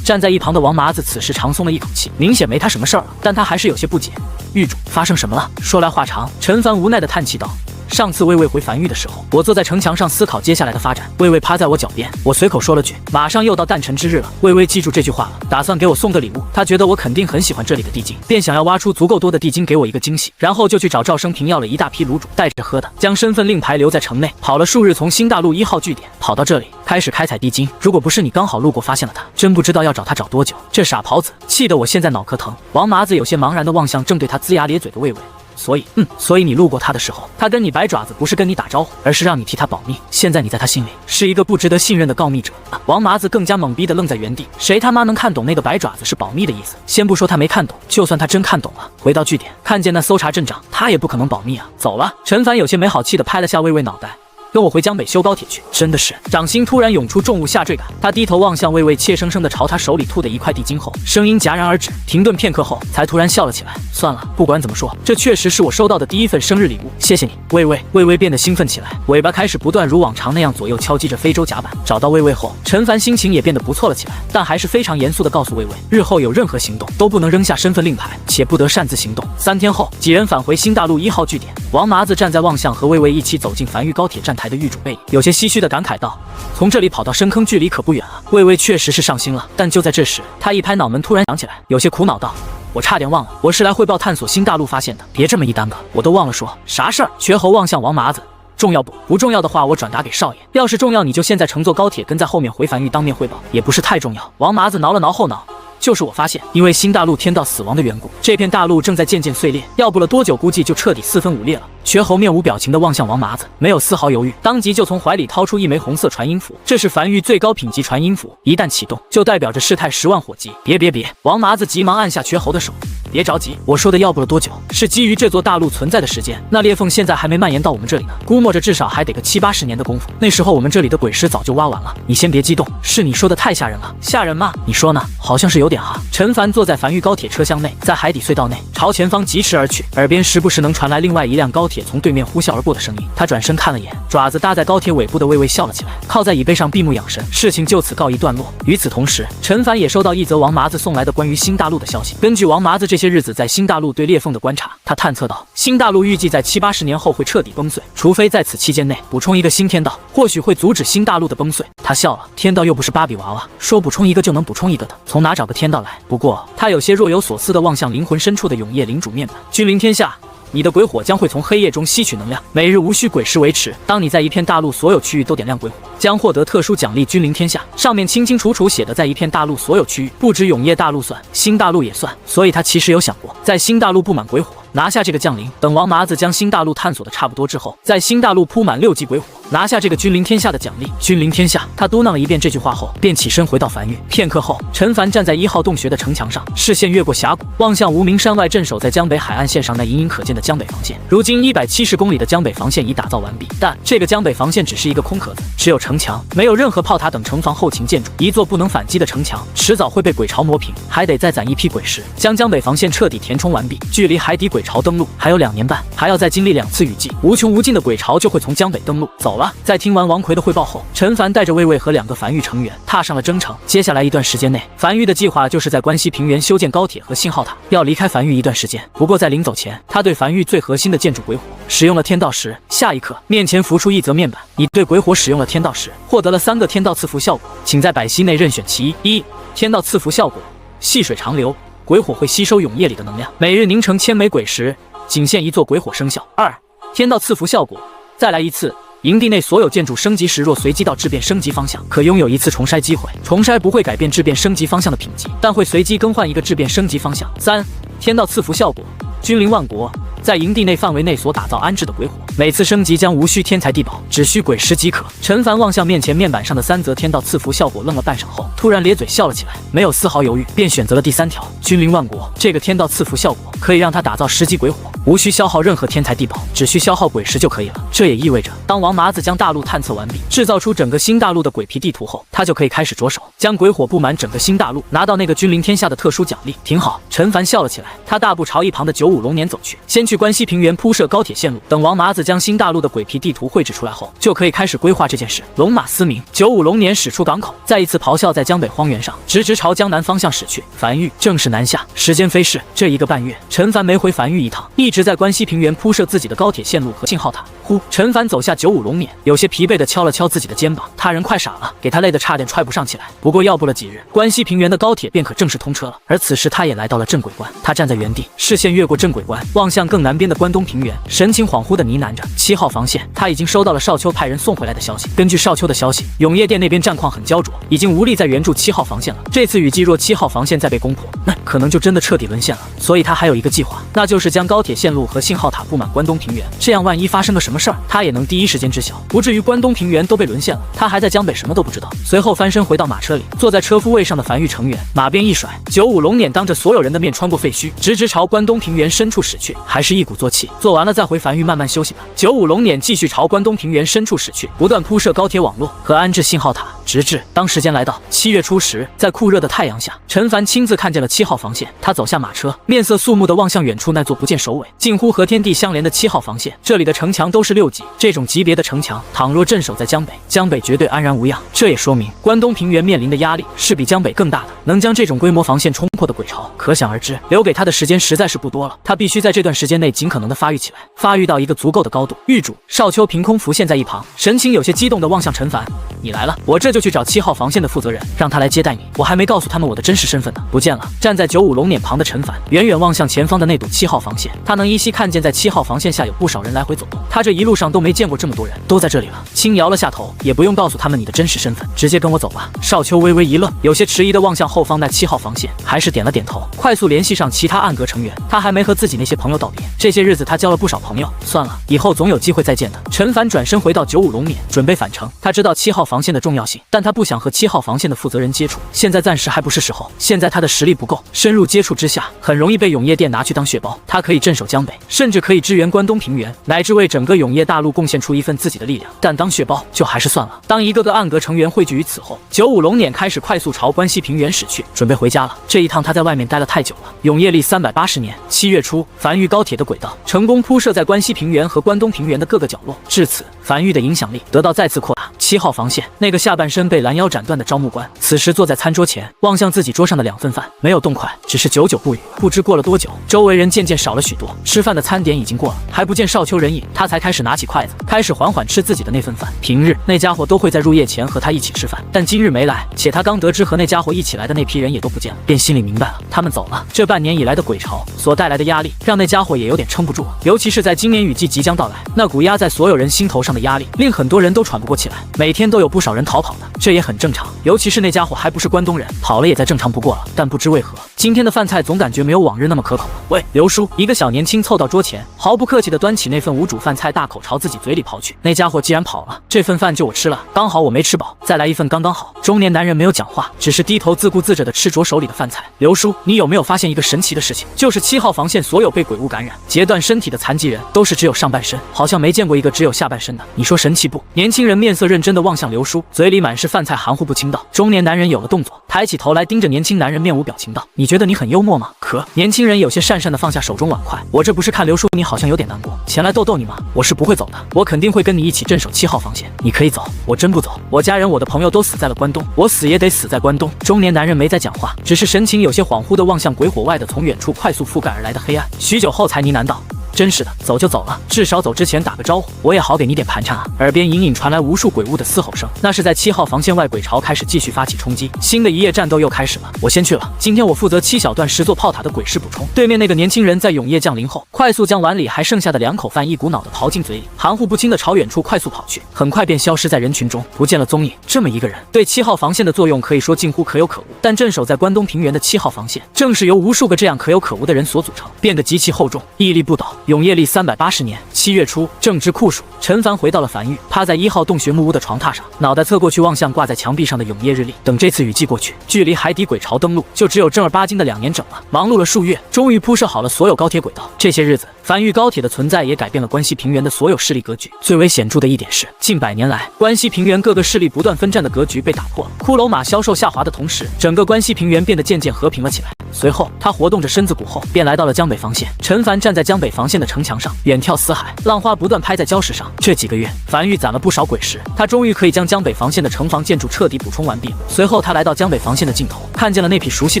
站在一旁的王麻子此时长松了一口气，明显没他什么事儿了，但他还是有些不解：“狱主，发生什么了？”说来话长，陈凡无奈的叹气道：“上次魏魏回繁域的时候，我坐在城墙上思考接下来的发展。魏魏趴在我脚边，我随口说了句：马上又到诞辰之日了。魏魏记住这句话了，打算给我送个礼物。他觉得我肯定很喜欢这里的地精，便想要挖出足够多的地精给我一个惊喜。然后就去找赵生平要了一大批卤煮，带着喝的，将身份令牌留在城内，跑了数日，从新大陆1号据点跑到这里，开始开采地精。如果不是你刚好路过发现了他，真不知道要找他找多久。这傻狍子，气得我现在脑壳疼。”王麻子有些茫然地望向正对他龇牙咧嘴的魏魏。所以你路过他的时候，他跟你摆爪子不是跟你打招呼，而是让你替他保密。现在你在他心里是一个不值得信任的告密者啊！王麻子更加懵逼的愣在原地，谁他妈能看懂那个摆爪子是保密的意思？先不说他没看懂，就算他真看懂了，回到据点看见那搜查镇长，他也不可能保密啊！走了。陈凡有些没好气的拍了下魏魏脑袋。跟我回江北修高铁去！真的是，掌心突然涌出重物下坠感。他低头望向魏魏，怯生生地朝他手里吐的一块地精后，声音戛然而止，停顿片刻后，才突然笑了起来。算了，不管怎么说，这确实是我收到的第一份生日礼物，谢谢你，魏魏。魏魏变得兴奋起来，尾巴开始不断如往常那样左右敲击着非洲甲板。找到魏魏后，陈凡心情也变得不错了起来，但还是非常严肃地告诉魏魏，日后有任何行动都不能扔下身份令牌，且不得擅自行动。3天后，几人返回新大陆1号据点。王麻子站在望向和魏魏一起走进繁域高铁站台的狱主背影，有些唏嘘地感慨道：“从这里跑到深坑距离可不远啊。”魏魏确实是上心了，但就在这时，他一拍脑门，突然想起来，有些苦恼道：“我差点忘了，我是来汇报探索新大陆发现的。别这么一耽搁，我都忘了说啥事儿。”绝侯望向王麻子：“重要不？不重要的话，我转达给少爷。要是重要，你就现在乘坐高铁跟在后面回繁域当面汇报。也不是太重要。”王麻子挠了挠后脑。就是我发现，因为新大陆天道死亡的缘故，这片大陆正在渐渐碎裂，要不了多久，估计就彻底4分5裂了。绝侯面无表情地望向王麻子，没有丝毫犹豫，当即就从怀里掏出一枚红色传音符，这是繁域最高品级传音符，一旦启动，就代表着事态10万火急。别！王麻子急忙按下绝侯的手。别着急，我说的要不了多久，是基于这座大陆存在的时间。那裂缝现在还没蔓延到我们这里呢，估摸着至少还得个7、80年的功夫。那时候我们这里的鬼尸早就挖完了。你先别激动，是你说的太吓人了。吓人吗？你说呢？好像是有点哈。陈凡坐在繁域高铁车厢内，在海底隧道内朝前方疾驰而去，耳边时不时能传来另外一辆高铁从对面呼啸而过的声音。他转身看了眼爪子搭在高铁尾部的魏魏，笑了起来，靠在椅背上闭目养神。事情就此告一段落。与此同时，陈凡也收到一则王麻子送来的关于新大陆的消息。根据王麻子这些日子在新大陆对裂缝的观察，他探测到新大陆预计在7、80年后会彻底崩碎，除非在此期间内补充一个新天道，或许会阻止新大陆的崩碎。他笑了，天道又不是芭比娃娃，说补充一个就能补充一个的，从哪找个天道来？不过他有些若有所思地望向灵魂深处的永夜领主面板。君临天下，你的鬼火将会从黑夜中吸取能量，每日无需鬼时维持。当你在一片大陆所有区域都点亮鬼火，将获得特殊奖励君临天下。上面清清楚楚写的在一片大陆所有区域，不止永夜大陆算，新大陆也算。所以他其实有想过，在新大陆布满鬼火，拿下这个降临。等王麻子将新大陆探索的差不多之后，在新大陆铺满6级鬼火，拿下这个君临天下的奖励。君临天下，他嘟囔了一遍这句话后，便起身回到繁域。片刻后，陈凡站在1号洞穴的城墙上，视线越过峡谷，望向无名山外镇守在江北海岸线上那隐隐可见的江北防线。如今170公里的江北防线已打造完毕，但这个江北防线只是一个空壳子，只有城墙，没有任何炮塔等城防后勤建筑。一座不能反击的城墙，迟早会被鬼巢磨平，还得再攒一批鬼石，将江北防线彻底填充完毕。距离海底鬼巢登陆还有2年半，还要再经历2次雨季，无穷无尽的鬼巢就会从江北登陆。走了。在听完王奎的汇报后，陈凡带着魏魏和2个繁域成员踏上了征程。接下来一段时间内，繁域的计划就是在关西平原修建高铁和信号塔，要离开繁域一段时间。不过在临走前，他对繁域最核心的建筑鬼火使用了天道石。下一刻，面前浮出一则面板：你对鬼火使用了天道石，获得了3个天道赐福效果，请在百息内任选其一。1. 天道赐福效果，细水长流，鬼火会吸收永夜里的能量，每日凝成1000枚鬼石，仅限一座鬼火生效。2. 天道赐福效果，再来一次。营地内所有建筑升级时，若随机到质变升级方向，可拥有1次重筛机会。重筛不会改变质变升级方向的品级，但会随机更换一个质变升级方向。3. 天道赐福效果，君临万国，在营地内范围内所打造安置的鬼火，每次升级将无需天才地宝，只需鬼石即可。陈凡望向面前面板上的3则天道赐福效果，愣了半晌后，突然咧嘴笑了起来，没有丝毫犹豫，便选择了第3条君临万国。这个天道赐福效果可以让他打造10级鬼火，无需消耗任何天才地宝，只需消耗鬼石就可以了。这也意味着，当王麻子将大陆探测完毕，制造出整个新大陆的鬼皮地图后，他就可以开始着手将鬼火布满整个新大陆，拿到那个君临天下的特殊奖励。挺好，陈凡笑了起来，他大步朝一旁的95龙年走去，先去关西平原铺设高铁线路，等王麻子将新大陆的鬼皮地图绘制出来后，就可以开始规划这件事。龙马嘶鸣，95龙年驶出港口，再一次咆哮在江北荒原上，直朝江南方向驶去。樊玉正式南下，时间飞逝，这1个半月，陈凡没回樊玉一趟，一直在关西平原铺设自己的高铁线路和信号塔。呼，陈凡走下95龙年，有些疲惫地敲了敲自己的肩膀，他人快傻了，给他累得差点踹不上起来。不过要不了几日，关西平原的高铁便可正式通车了。而此时他也来到了镇鬼关，他站在原地，视线越过镇鬼关，望向更南边的关东平原，神情恍惚地呢喃着：7号防线，他已经收到了少秋派人送回来的消息。根据少秋的消息，永业殿那边战况很焦灼，已经无力再援助7号防线了。这次雨季若7号防线再被攻破，那可能就真的彻底沦陷了。所以他还有一个计划，那就是将高铁线路和信号塔布满关东平原，这样万一发生个什么事儿，他也能第一时间知晓，不至于关东平原都被沦陷了，他还在江北什么都不知道。随后翻身回到马车里，坐在车夫位上的樊玉成员马鞭一甩，95龙辇当着所有人的面穿过废墟，直朝关东平原深处驶去。还是一鼓作气，做完了再回樊玉慢慢休息吧。95龙辇继续朝关东平原深处驶去，不断铺设高铁网络和安置信号塔，直至当时间来到7月初时，在酷热的太阳下，陈凡亲自看见了7号防线。他走下马车，面色肃穆地望向远处那座不见首尾、近乎和天地相连的7号防线。这里的城墙都是6级，这种级别的城墙，倘若镇守在江北，江北绝对安然无恙。这也说明关东平原面临的压力是比江北更大的。能将这种规模防线冲破的鬼巢，可想而知，留给他的时间实在是不多了。他必须在这段时间内尽可能的发育起来，发育到一个足够的高度。狱主少秋凭空浮现在一旁，神情有些激动地望向陈凡：“你来了，我这就去找7号防线的负责人，让他来接待你。我还没告诉他们我的真实身份呢。”不见了。站在95龙辇旁的陈凡远远望向前方的那堵7号防线，他能依稀看见在7号防线下有不少人来回走动。他这一路上都没见过这么多人，都在这里了。轻摇了下头，也不用告诉他们你的真实身份，直接跟我走吧。少秋微微一愣，有些迟疑地望向后方那7号防线，还是点了点头，快速联系上其他暗格成员。他还没和自己那些朋友道别，这些日子他交了不少朋友，算了，以后总有机会再见的。陈凡转身回到95龙辇，准备返程。他知道7号防线的重要性，但他不想和7号防线的负责人接触，现在暂时还不是时候。现在他的实力不够，深入接触之下，很容易被永业殿拿去当血包。他可以镇守江北，甚至可以支援关东平原，乃至为整个永业大陆贡献出一份自己的力量。但当血包就还是算了。当一个个暗格成员汇聚于此后，95龙辇开始快速朝关西平原驶去，准备回家了。这一趟他在外面待了太久了。永业历380年7月初，樊玉高铁的轨道成功铺设在关西平原和关东平原的各个角落，至此樊玉的影响力得到再次扩大。7号防线那个下半身被拦腰斩断的招募官，此时坐在餐桌前，望向自己桌上的2份饭，没有动筷，只是久久不语。不知过了多久，周围人渐渐少了许多，吃饭的餐点已经过了，还不见少秋人影，他才开始拿起筷子，开始缓缓吃自己的那份饭。平日那家伙都会在入夜前和他一起吃饭，但今日没来，且他刚得知和那家伙一起来的那批人也都不见了，便心里明白了，他们走了。这半年以来的鬼巢所带来的压力，让那家伙也有点撑不住，尤其是在今年雨季即将到来，那股压在所有人心头上的压力，令很多人都喘不过气来。每天都有不少人逃跑的，这也很正常，尤其是那家伙还不是关东人，跑了也再正常不过了。但不知为何，今天的饭菜总感觉没有往日那么可口了。喂，刘叔！一个小年轻凑到桌前，毫不客气地端起那份无煮饭菜，大口朝自己嘴里刨去。那家伙既然跑了，这份饭就我吃了，刚好我没吃饱，再来一份刚刚好。中年男人没有讲话，只是低头自顾自着地吃着手里的饭菜。刘叔，你有没有发现一个神奇的事情？就是7号防线所有被鬼物感染、截断身体的残疾人，都是只有上半身，好像没见过一个只有下半身的。你说神奇不？年轻人面色认真地望向刘叔，嘴里满是饭菜，含糊不清道。中年男人有了动作，抬起头来盯着年轻男人，面无表情道：“你觉得你很幽默吗？”可年轻人有些讪讪地放下手中碗筷：“我这不是看刘叔你好像有点难过，前来逗逗你吗？我是不会走的，我肯定会跟你一起镇守7号防线。你可以走，我真不走。我家人我的朋友都死在了关东，我死也得死在关东。”中年男人没再讲话，只是神情有些恍惚地望向鬼火外的从远处快速覆盖而来的黑暗，许久后才呢喃道：“真是的，走就走了，至少走之前打个招呼，我也好给你点盘缠啊。”耳边隐隐传来无数鬼物的嘶吼声，那是在7号防线外鬼巢开始继续发起冲击，新的一夜战斗又开始了。我先去了，今天我负责7小段10座炮塔的鬼势补充。对面那个年轻人在永夜降临后，快速将碗里还剩下的2口饭一股脑的刨进嘴里，含糊不清的朝远处快速跑去，很快便消失在人群中，不见了踪影。这么一个人，对7号防线的作用可以说近乎可有可无，但镇守在关东平原的7号防线，正是由无数个这样可有可无的人所组成，变得极其厚重，屹立不倒。永业历380年7月初，正值酷暑，陈凡回到了繁域，趴在1号洞穴木屋的床榻上，脑袋侧过去望向挂在墙壁上的永业日历。等这次雨季过去，距离海底鬼巢登陆就只有正儿八经的2年整了。忙碌了数月，终于铺设好了所有高铁轨道。这些日子，繁域高铁的存在也改变了关西平原的所有势力格局。最为显著的一点是，近100年来，关西平原各个势力不断纷战的格局被打破。骷髅马销售下滑的同时，整个关西平原变得渐渐和平了起来。随后，他活动着身子骨后，便来到了江北防线。陈凡站在江北防线的城墙上，远眺四海，浪花不断拍在礁石上。这几个月，繁域攒了不少鬼石，他终于可以将江北防线的城防建筑彻底补充完毕了。随后，他来到江北防线的尽头，看见了那匹熟悉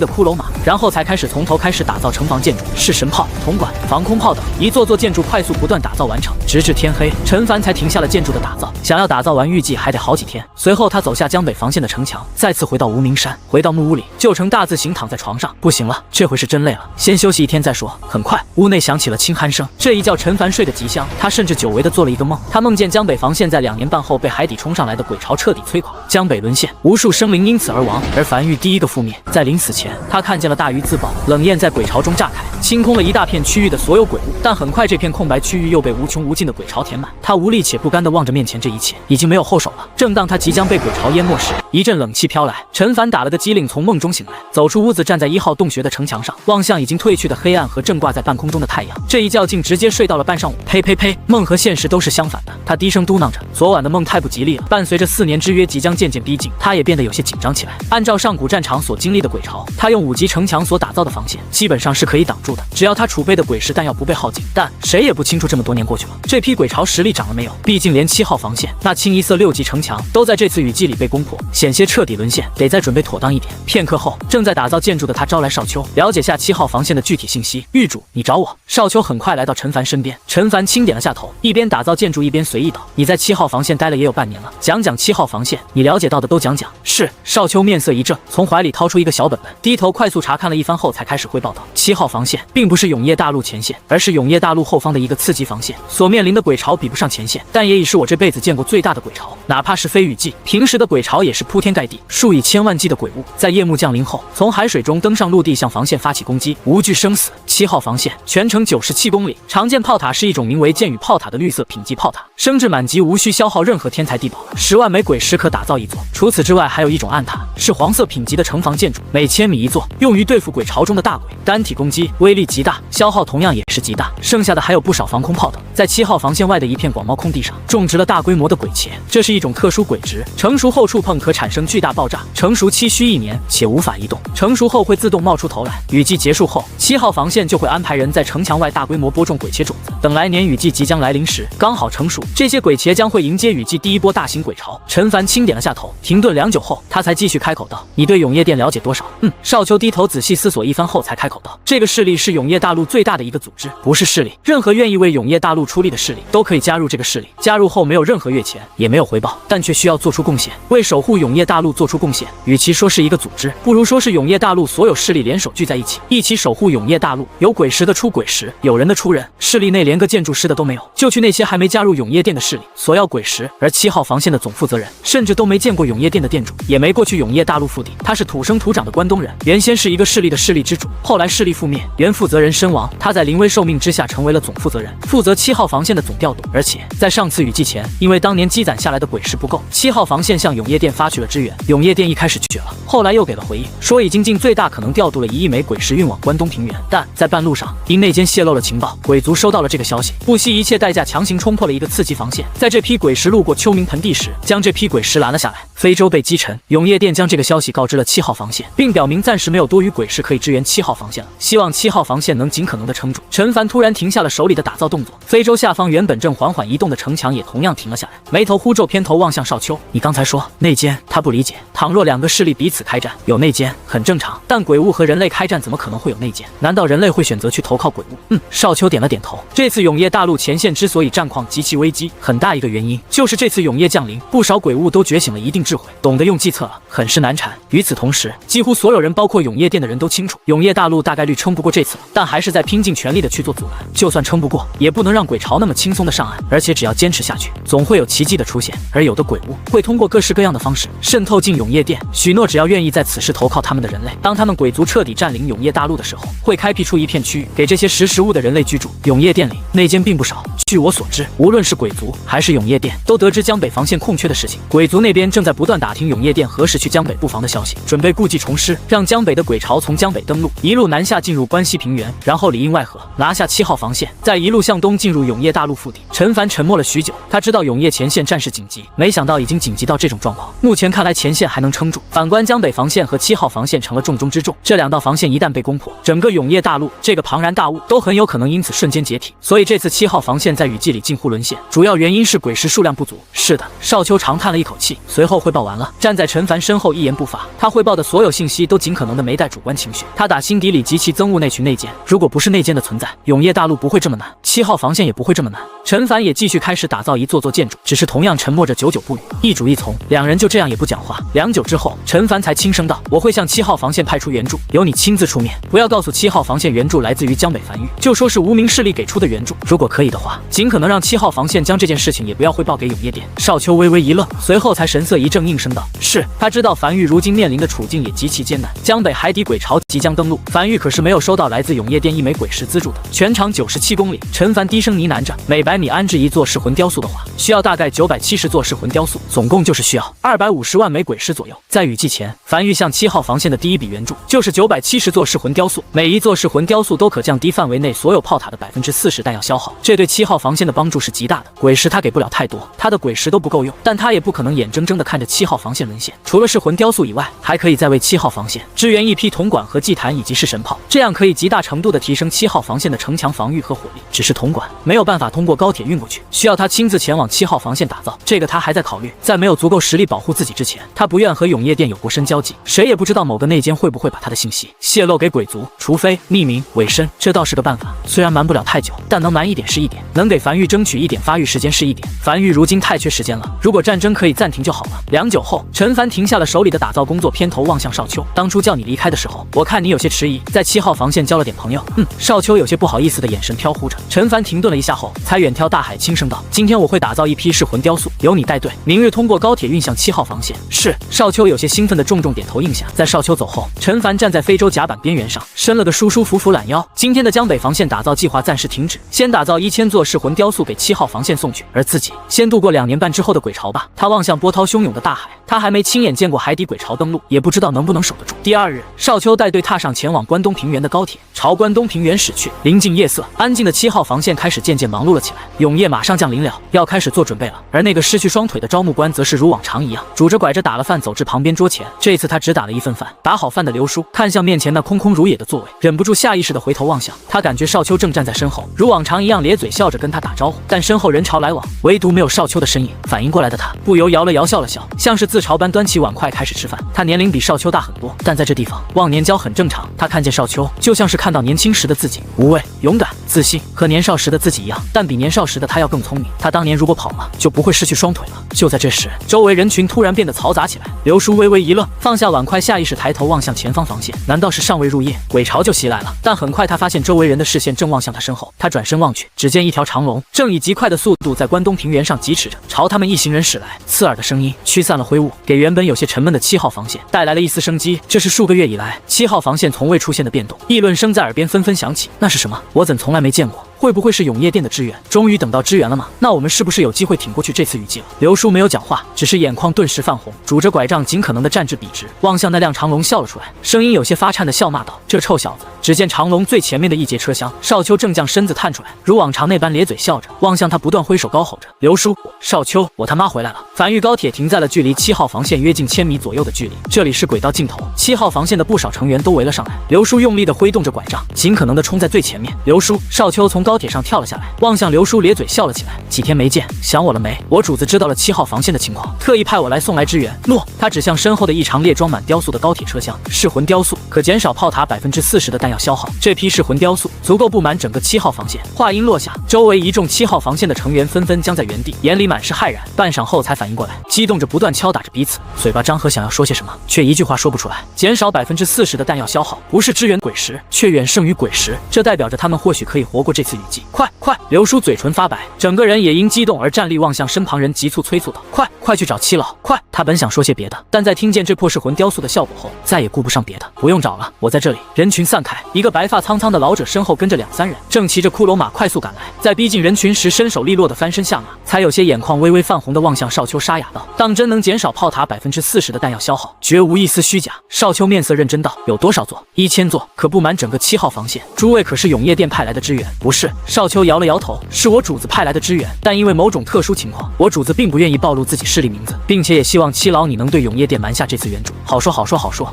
的骷髅马，然后才开始从头开始打造城防建筑，式神炮、铜管、防空炮等一座座建筑快速不断打造完成，直至天黑，陈凡才停下了建筑的打造。想要打造完，预计还得好几天。随后，他走下江北防线的城墙，再次回到无名山，回到木屋里，就成大字形躺在床上。不行了，这回是真累了，先休息1天再说。很快，屋内响起了轻鼾声，这一觉陈凡睡得极香，他甚至久违地做了一个梦。他梦见江北防线在2年半后被海底冲上来的鬼巢彻底摧垮，江北沦陷，无数生灵因此而亡。而繁域第一个覆灭，在临死前，他看见了大鱼自爆，冷焰在鬼巢中炸开，清空了一大片区域的所有鬼物。但很快，这片空白区域又被无穷无尽的鬼巢填满。他无力且不甘地望着面前这一切，已经没有后手了。正当他即将被鬼巢淹没时，一阵冷气飘来，陈凡打了个激灵，从梦中醒来，走出屋子，站在1号洞穴的城墙上，望向已经褪去的黑暗和正挂在半空中的太阳。这一觉竟直接睡到了半上午。呸呸呸！梦和现实都是相反的。他低声嘟囔着，昨晚的梦太不吉利了。伴随着4年之约即将渐渐逼近，他也变得有些紧张起来。按照上古战场所经历的鬼巢，他用5级城墙所打造的防线，基本上是可以挡住的，只要他储备的鬼石弹药不被耗尽。但谁也不清楚这么多年过去了，这批鬼巢实力涨了没有？毕竟连7号防线那清一色6级城墙都在这次雨季里被攻破，险些彻底沦陷，得再准备妥当一点。片刻后，正在打造建筑的他招来少秋，了解下7号防线的具体信息。狱主，你找我。少秋很快来到陈凡身边，陈凡轻点了下头，一边打造建筑一边随意道：“你在7号防线待了也有半年了，讲讲7号防线，你了解到的都讲讲。”是。少秋面色一正，从怀里掏出一个小本本，低头快速查看了一番后，才开始汇报道：7号防线并不是永业大陆前线，而是永业大陆后方的一个次级防线，所面临的鬼巢比不上前线，但也已是我这辈子见过最大的鬼巢。哪怕是非雨季，平时的鬼巢也是铺天盖地，数以千万计的鬼物，在夜幕降临后，从海水中登上陆地，向防线发起攻击，无惧生死。7号防线全程97公里，常见炮塔是一种名为剑雨炮塔的绿色品级炮塔，升至满级无需消耗任何天材地宝，10万枚鬼石可打造一座。除此之外，还有一种暗塔，是黄色品级的城防建筑，每1000米一座，用于对付鬼巢中的大鬼，单体攻击威力极大，消耗同样也是极大。剩下的还有不少防空炮等。在7号防线外的一片广袤空地上，种植了大规模的鬼茄，这是一种特殊鬼植，成熟后触碰可产生巨大爆炸，成熟期需1年，且无法移动，成熟后会自动冒出头来。雨季结束后，7号防线就会安排人在城墙外大规模播种鬼茄种子，等来年雨季即将来临时，刚好成熟，这些鬼茄将会迎接雨季第一波大型鬼巢。陈凡轻点了下头，停顿良久后，他才继续开口道：“你对永业殿了解多少？”少秋低头仔细思索一番后，才开口道：“这个势力是永业大陆最大的一个组织，不是势力，任何愿意为永业大陆出力的势力都可以加入这个势力。加入后没有任何月钱，也没有回报，但却需要做出贡献，为守护永业大陆做出贡献。与其说是一个组织，不如说是永业大陆所有势力联手聚在一起，一起守护永业大陆。有鬼石的出鬼石，有人的出人，势力内连个建筑师的都没有，就去那些还没加入永业殿的势力索要鬼石。而7号防线的总负责人甚至都没见过永业殿的店主，也没过去永业大陆腹地。他是土生土长的关东人，原先是一个势力的势力之主，后来势力覆灭，原负责人身亡，他在临危受命之下成为了总负责人，负责7号防线的总调度。而且在上次雨季前，因为当年积攒下来的鬼石不够，7号防线向永业殿发去了支援，永业殿一开始拒绝了，后来又给了回应，说已经尽最大可能调度了1亿枚鬼石运往关东平原。但在半路上，因内奸泄露了情报，鬼族收到了这个消息，不惜一切代价强行冲破了一个次级防线，在这批鬼石路过秋明盆地时，将这批鬼石拦了下来。非洲被击沉，永业殿将这个消息告知了7号防线，并表明暂时没有多余鬼石可以支援7号防线了，希望7号防线能尽可能的撑住。陈凡突然停下了手里的打造动作，非洲下方原本正缓缓移动的城墙也同样停了下来，眉头忽皱，偏头望向少秋：“你刚才说内奸？”他不理解，倘若2个势力彼此开战，有内奸很正常，但鬼物和人类开战怎么可能会有内奸？难道人类会选择去投靠鬼物？少秋点了点头。这次永业大陆前线之所以战况极其危机，很大一个原因就是这次永业降临，不少鬼物都觉醒了一定智慧，懂得用计策了，很是难缠。与此同时，几乎所有人，包括永业殿的人都清楚，永业大陆大概率撑不过这次了，但还是在拼尽全力的去做阻拦。就算撑不过，也不能让鬼巢那么轻松的上岸，而且只要坚持下去，总会有奇迹的出现。而有的鬼物会通过各式各样的方式渗透进永业殿，许诺只要愿意在此时投靠他们的人类，当他们鬼族彻底占领永业大陆的时候，会开辟出一片区域，给这些识时务的人类居住。永业殿里内奸并不少，据我所知，无论是鬼族还是永业殿，都得知江北防线空缺的事情。鬼族那边正在不断打听永业殿何时去江北布防的消息，准备故技重施，让江北的鬼巢从江北登陆，一路南下进入关西平原，然后里应外合，拿下7号防线，再一路向东进入永业大陆腹地。陈凡沉默了许久，他知道永业前线战事紧急，没想到已经紧急到这种状况。目前看来前线还能撑住，反观江北防线和7号防线成了重中之重，这2道防线一旦被攻破，整个永业大陆这个庞然大物都很有可能因此瞬间解体。所以这次7号防线在雨季里近乎沦陷，主要原因是鬼石数量不足。是的，少秋长叹了一口气，随后汇报完了，站在陈凡身后一言不发。他汇报的所有信息都尽可能的没带主观情绪，他打心底里极其憎恶那群内奸，如果不是内奸的存在，永业大陆不会这么难，7号防线也不会这么难。陈凡也继续开始打造一座座建筑，只是同样沉默着，久久不语，一主一从，两人就这样也不讲话。良久之后，陈凡才轻声道：“我会向7号防线派出援助，由你亲自出面，不要告诉7号防线援助来自于江北繁育，就说是无名势力给出的援助。如果可以的话，尽可能让7号防线将这件事情也不要汇报给永业殿。”少秋微微一愣，随后才神色一正，应声道：“是。”他知道繁育如今面临的处境也极其艰难，江北海底鬼巢即将登陆，繁育可是没有收到来自永业殿1枚鬼石资助的，全长97公里。陈凡低声呢喃着，每100米安置1座噬魂雕塑的话，需要大概970座噬魂雕塑，总共就是需要250万枚鬼石左右。在雨季前，繁育向7号防线的第一笔援助就是970座噬魂雕塑，每1座噬魂雕塑都可降低范围内所有炮塔的40%弹药消耗，这对7号防线的帮助是极大的。鬼石他给不了太多，他的鬼石都不够用，但他也不可能眼睁睁地看着7号防线沦陷。除了噬魂雕塑以外，还可以再为7号防线支援一批铜管和祭坛以及式神炮，这样可以极大程度地提升7号防线的城墙防御和火力。只是铜管没有办法通过高铁运过去，需要他亲自前往7号防线打造，这个他还在考虑。在没有足够实力保护自己之前，他不愿和永业殿有过深交集，谁也不知道某个内奸会不会把他的信息泄露给鬼族，除非匿名伪身，这倒是个办法。虽然瞒不了太久，但能瞒一点是一点，能给繁育争取一点发育时间是一点。繁育如今太缺时间了，如果战争可以暂停就好了。良久后，陈凡停下了手里的打造工作，偏头望向少秋：“当初叫你离开的时候，我看你有些迟疑，在7号防线交了点朋友。”少秋有些不好意思的眼神飘忽着。陈凡停顿了一下后，才远眺大海，轻声道：“今天我会打造一批噬魂雕塑，由你带队，明日通过高铁运向7号防线。”是。少秋有些兴奋的重点头应下。在少秋走后，陈凡站在非洲甲板边缘上，伸了个舒舒服服懒腰。今天的江北防线打造计划暂时停止，先打造1000座噬魂雕塑给7号防线送去，而自己先度过2年半之后的鬼巢吧。他望向波涛汹涌的大海，他还没亲眼见过海底鬼巢登陆，也不知道能不能守得住。第2日，少秋带队踏上前往关东平原的高铁，朝关东平原驶去。临近夜色，安静的7号防线开始渐渐忙碌了起来。永夜马上降临了，要开始做准备了。而那个失去双腿的招募官则是如往常一样，拄着拐着打了饭走至旁边桌前。这次他只打了1份饭。打好饭的刘叔看向面前那空空如也的座位，忍不住下意识的回头望向。他感觉少秋正站在身后，如往常一样咧嘴笑着跟他打招呼，但身后人潮来往，唯独没有少秋的身影。反应过来的他不由摇了摇，笑了笑，像是自嘲般端起碗筷开始吃饭。他年龄比少秋大很多，但在这地方忘年交很正常。他看见少秋，就像是看到年轻时的自己，无畏、勇敢、自信，和年少时的自己一样，但比年少时的他要更聪明。他当年如果跑了，就不会失去双腿了。就在这时，周围人群突然变得嘈杂起来。刘叔微微一愣，放下碗筷，下意识抬头望向前方防线。难道是尚未入夜，鬼巢就袭来了？但很快他发现周围人的视线正望向他身后。他转身望去，只见一条长龙正以极快的速度在关东平原上疾驰着，朝他们一行人驶来。刺耳的声音驱散了灰雾，给原本有些沉闷的7号防线带来了一丝生机。这是数个月以来7号防线从未出现的变动。议论声在耳边纷纷响起。那是什么？我怎从来没见过？会不会是永业殿的支援？终于等到支援了吗？那我们是不是有机会挺过去这次雨季了？刘叔没有讲话，只是眼眶顿时泛红，拄着拐杖尽可能的站至笔直，望向那辆长龙笑了出来，声音有些发颤的笑骂道：“这臭小子！”只见长龙最前面的一节车厢，少秋正将身子探出来，如往常那般咧嘴笑着，望向他不断挥手高吼着：“刘叔，少秋，我他妈回来了！”繁育高铁停在了距离7号防线约近1000米左右的距离，这里是轨道尽头，7号防线的不少成员都围了上来。刘叔用力的挥动着拐杖，尽可能的冲在最前面。刘叔，少秋从高铁上跳了下来，望向刘叔咧嘴笑了起来：“几天没见，想我了没？我主子知道了7号防线的情况，特意派我来送来支援。”诺。他指向身后的一长列装满雕塑的高铁车厢，噬魂雕塑可减少炮塔40%的弹药消耗，这批噬魂雕塑足够布满整个7号防线。话音落下，周围一众7号防线的成员纷纷僵在原地，眼里满是骇然，半晌后才反应过来，激动着不断敲打着彼此，嘴巴张合想要说些什么，却一句话说不出来。减少40%的弹药消耗，不是支援鬼石，却远胜于鬼石，这代表着他们或许可以活过这次雨迹。快！刘叔嘴唇发白，整个人也因激动而站立，望向身旁人，急促催促道：快去找七老！快！他本想说些别的，但在听见这破噬魂雕塑的效果后，再也顾不上别的。不用找了，我在这里。人群散开，一个白发苍苍的老者身后跟着2、3人，正骑着骷髅马快速赶来。在逼近人群时，身手利落的翻身下马，才有些眼眶微微泛红的望向少秋，沙哑道：当真能减少炮塔40%的弹药消耗，绝无一丝虚假。少秋面色认真道：有多少座？1000座，可不满整个7号防线。诸位可是永夜殿派来的支援？不是。少秋摇了摇头，是我主子派来的支援，但因为某种特殊情况，我主子并不愿意暴露自己势力名字，并且也希望七老你能对永夜殿瞒下这次援助。好说。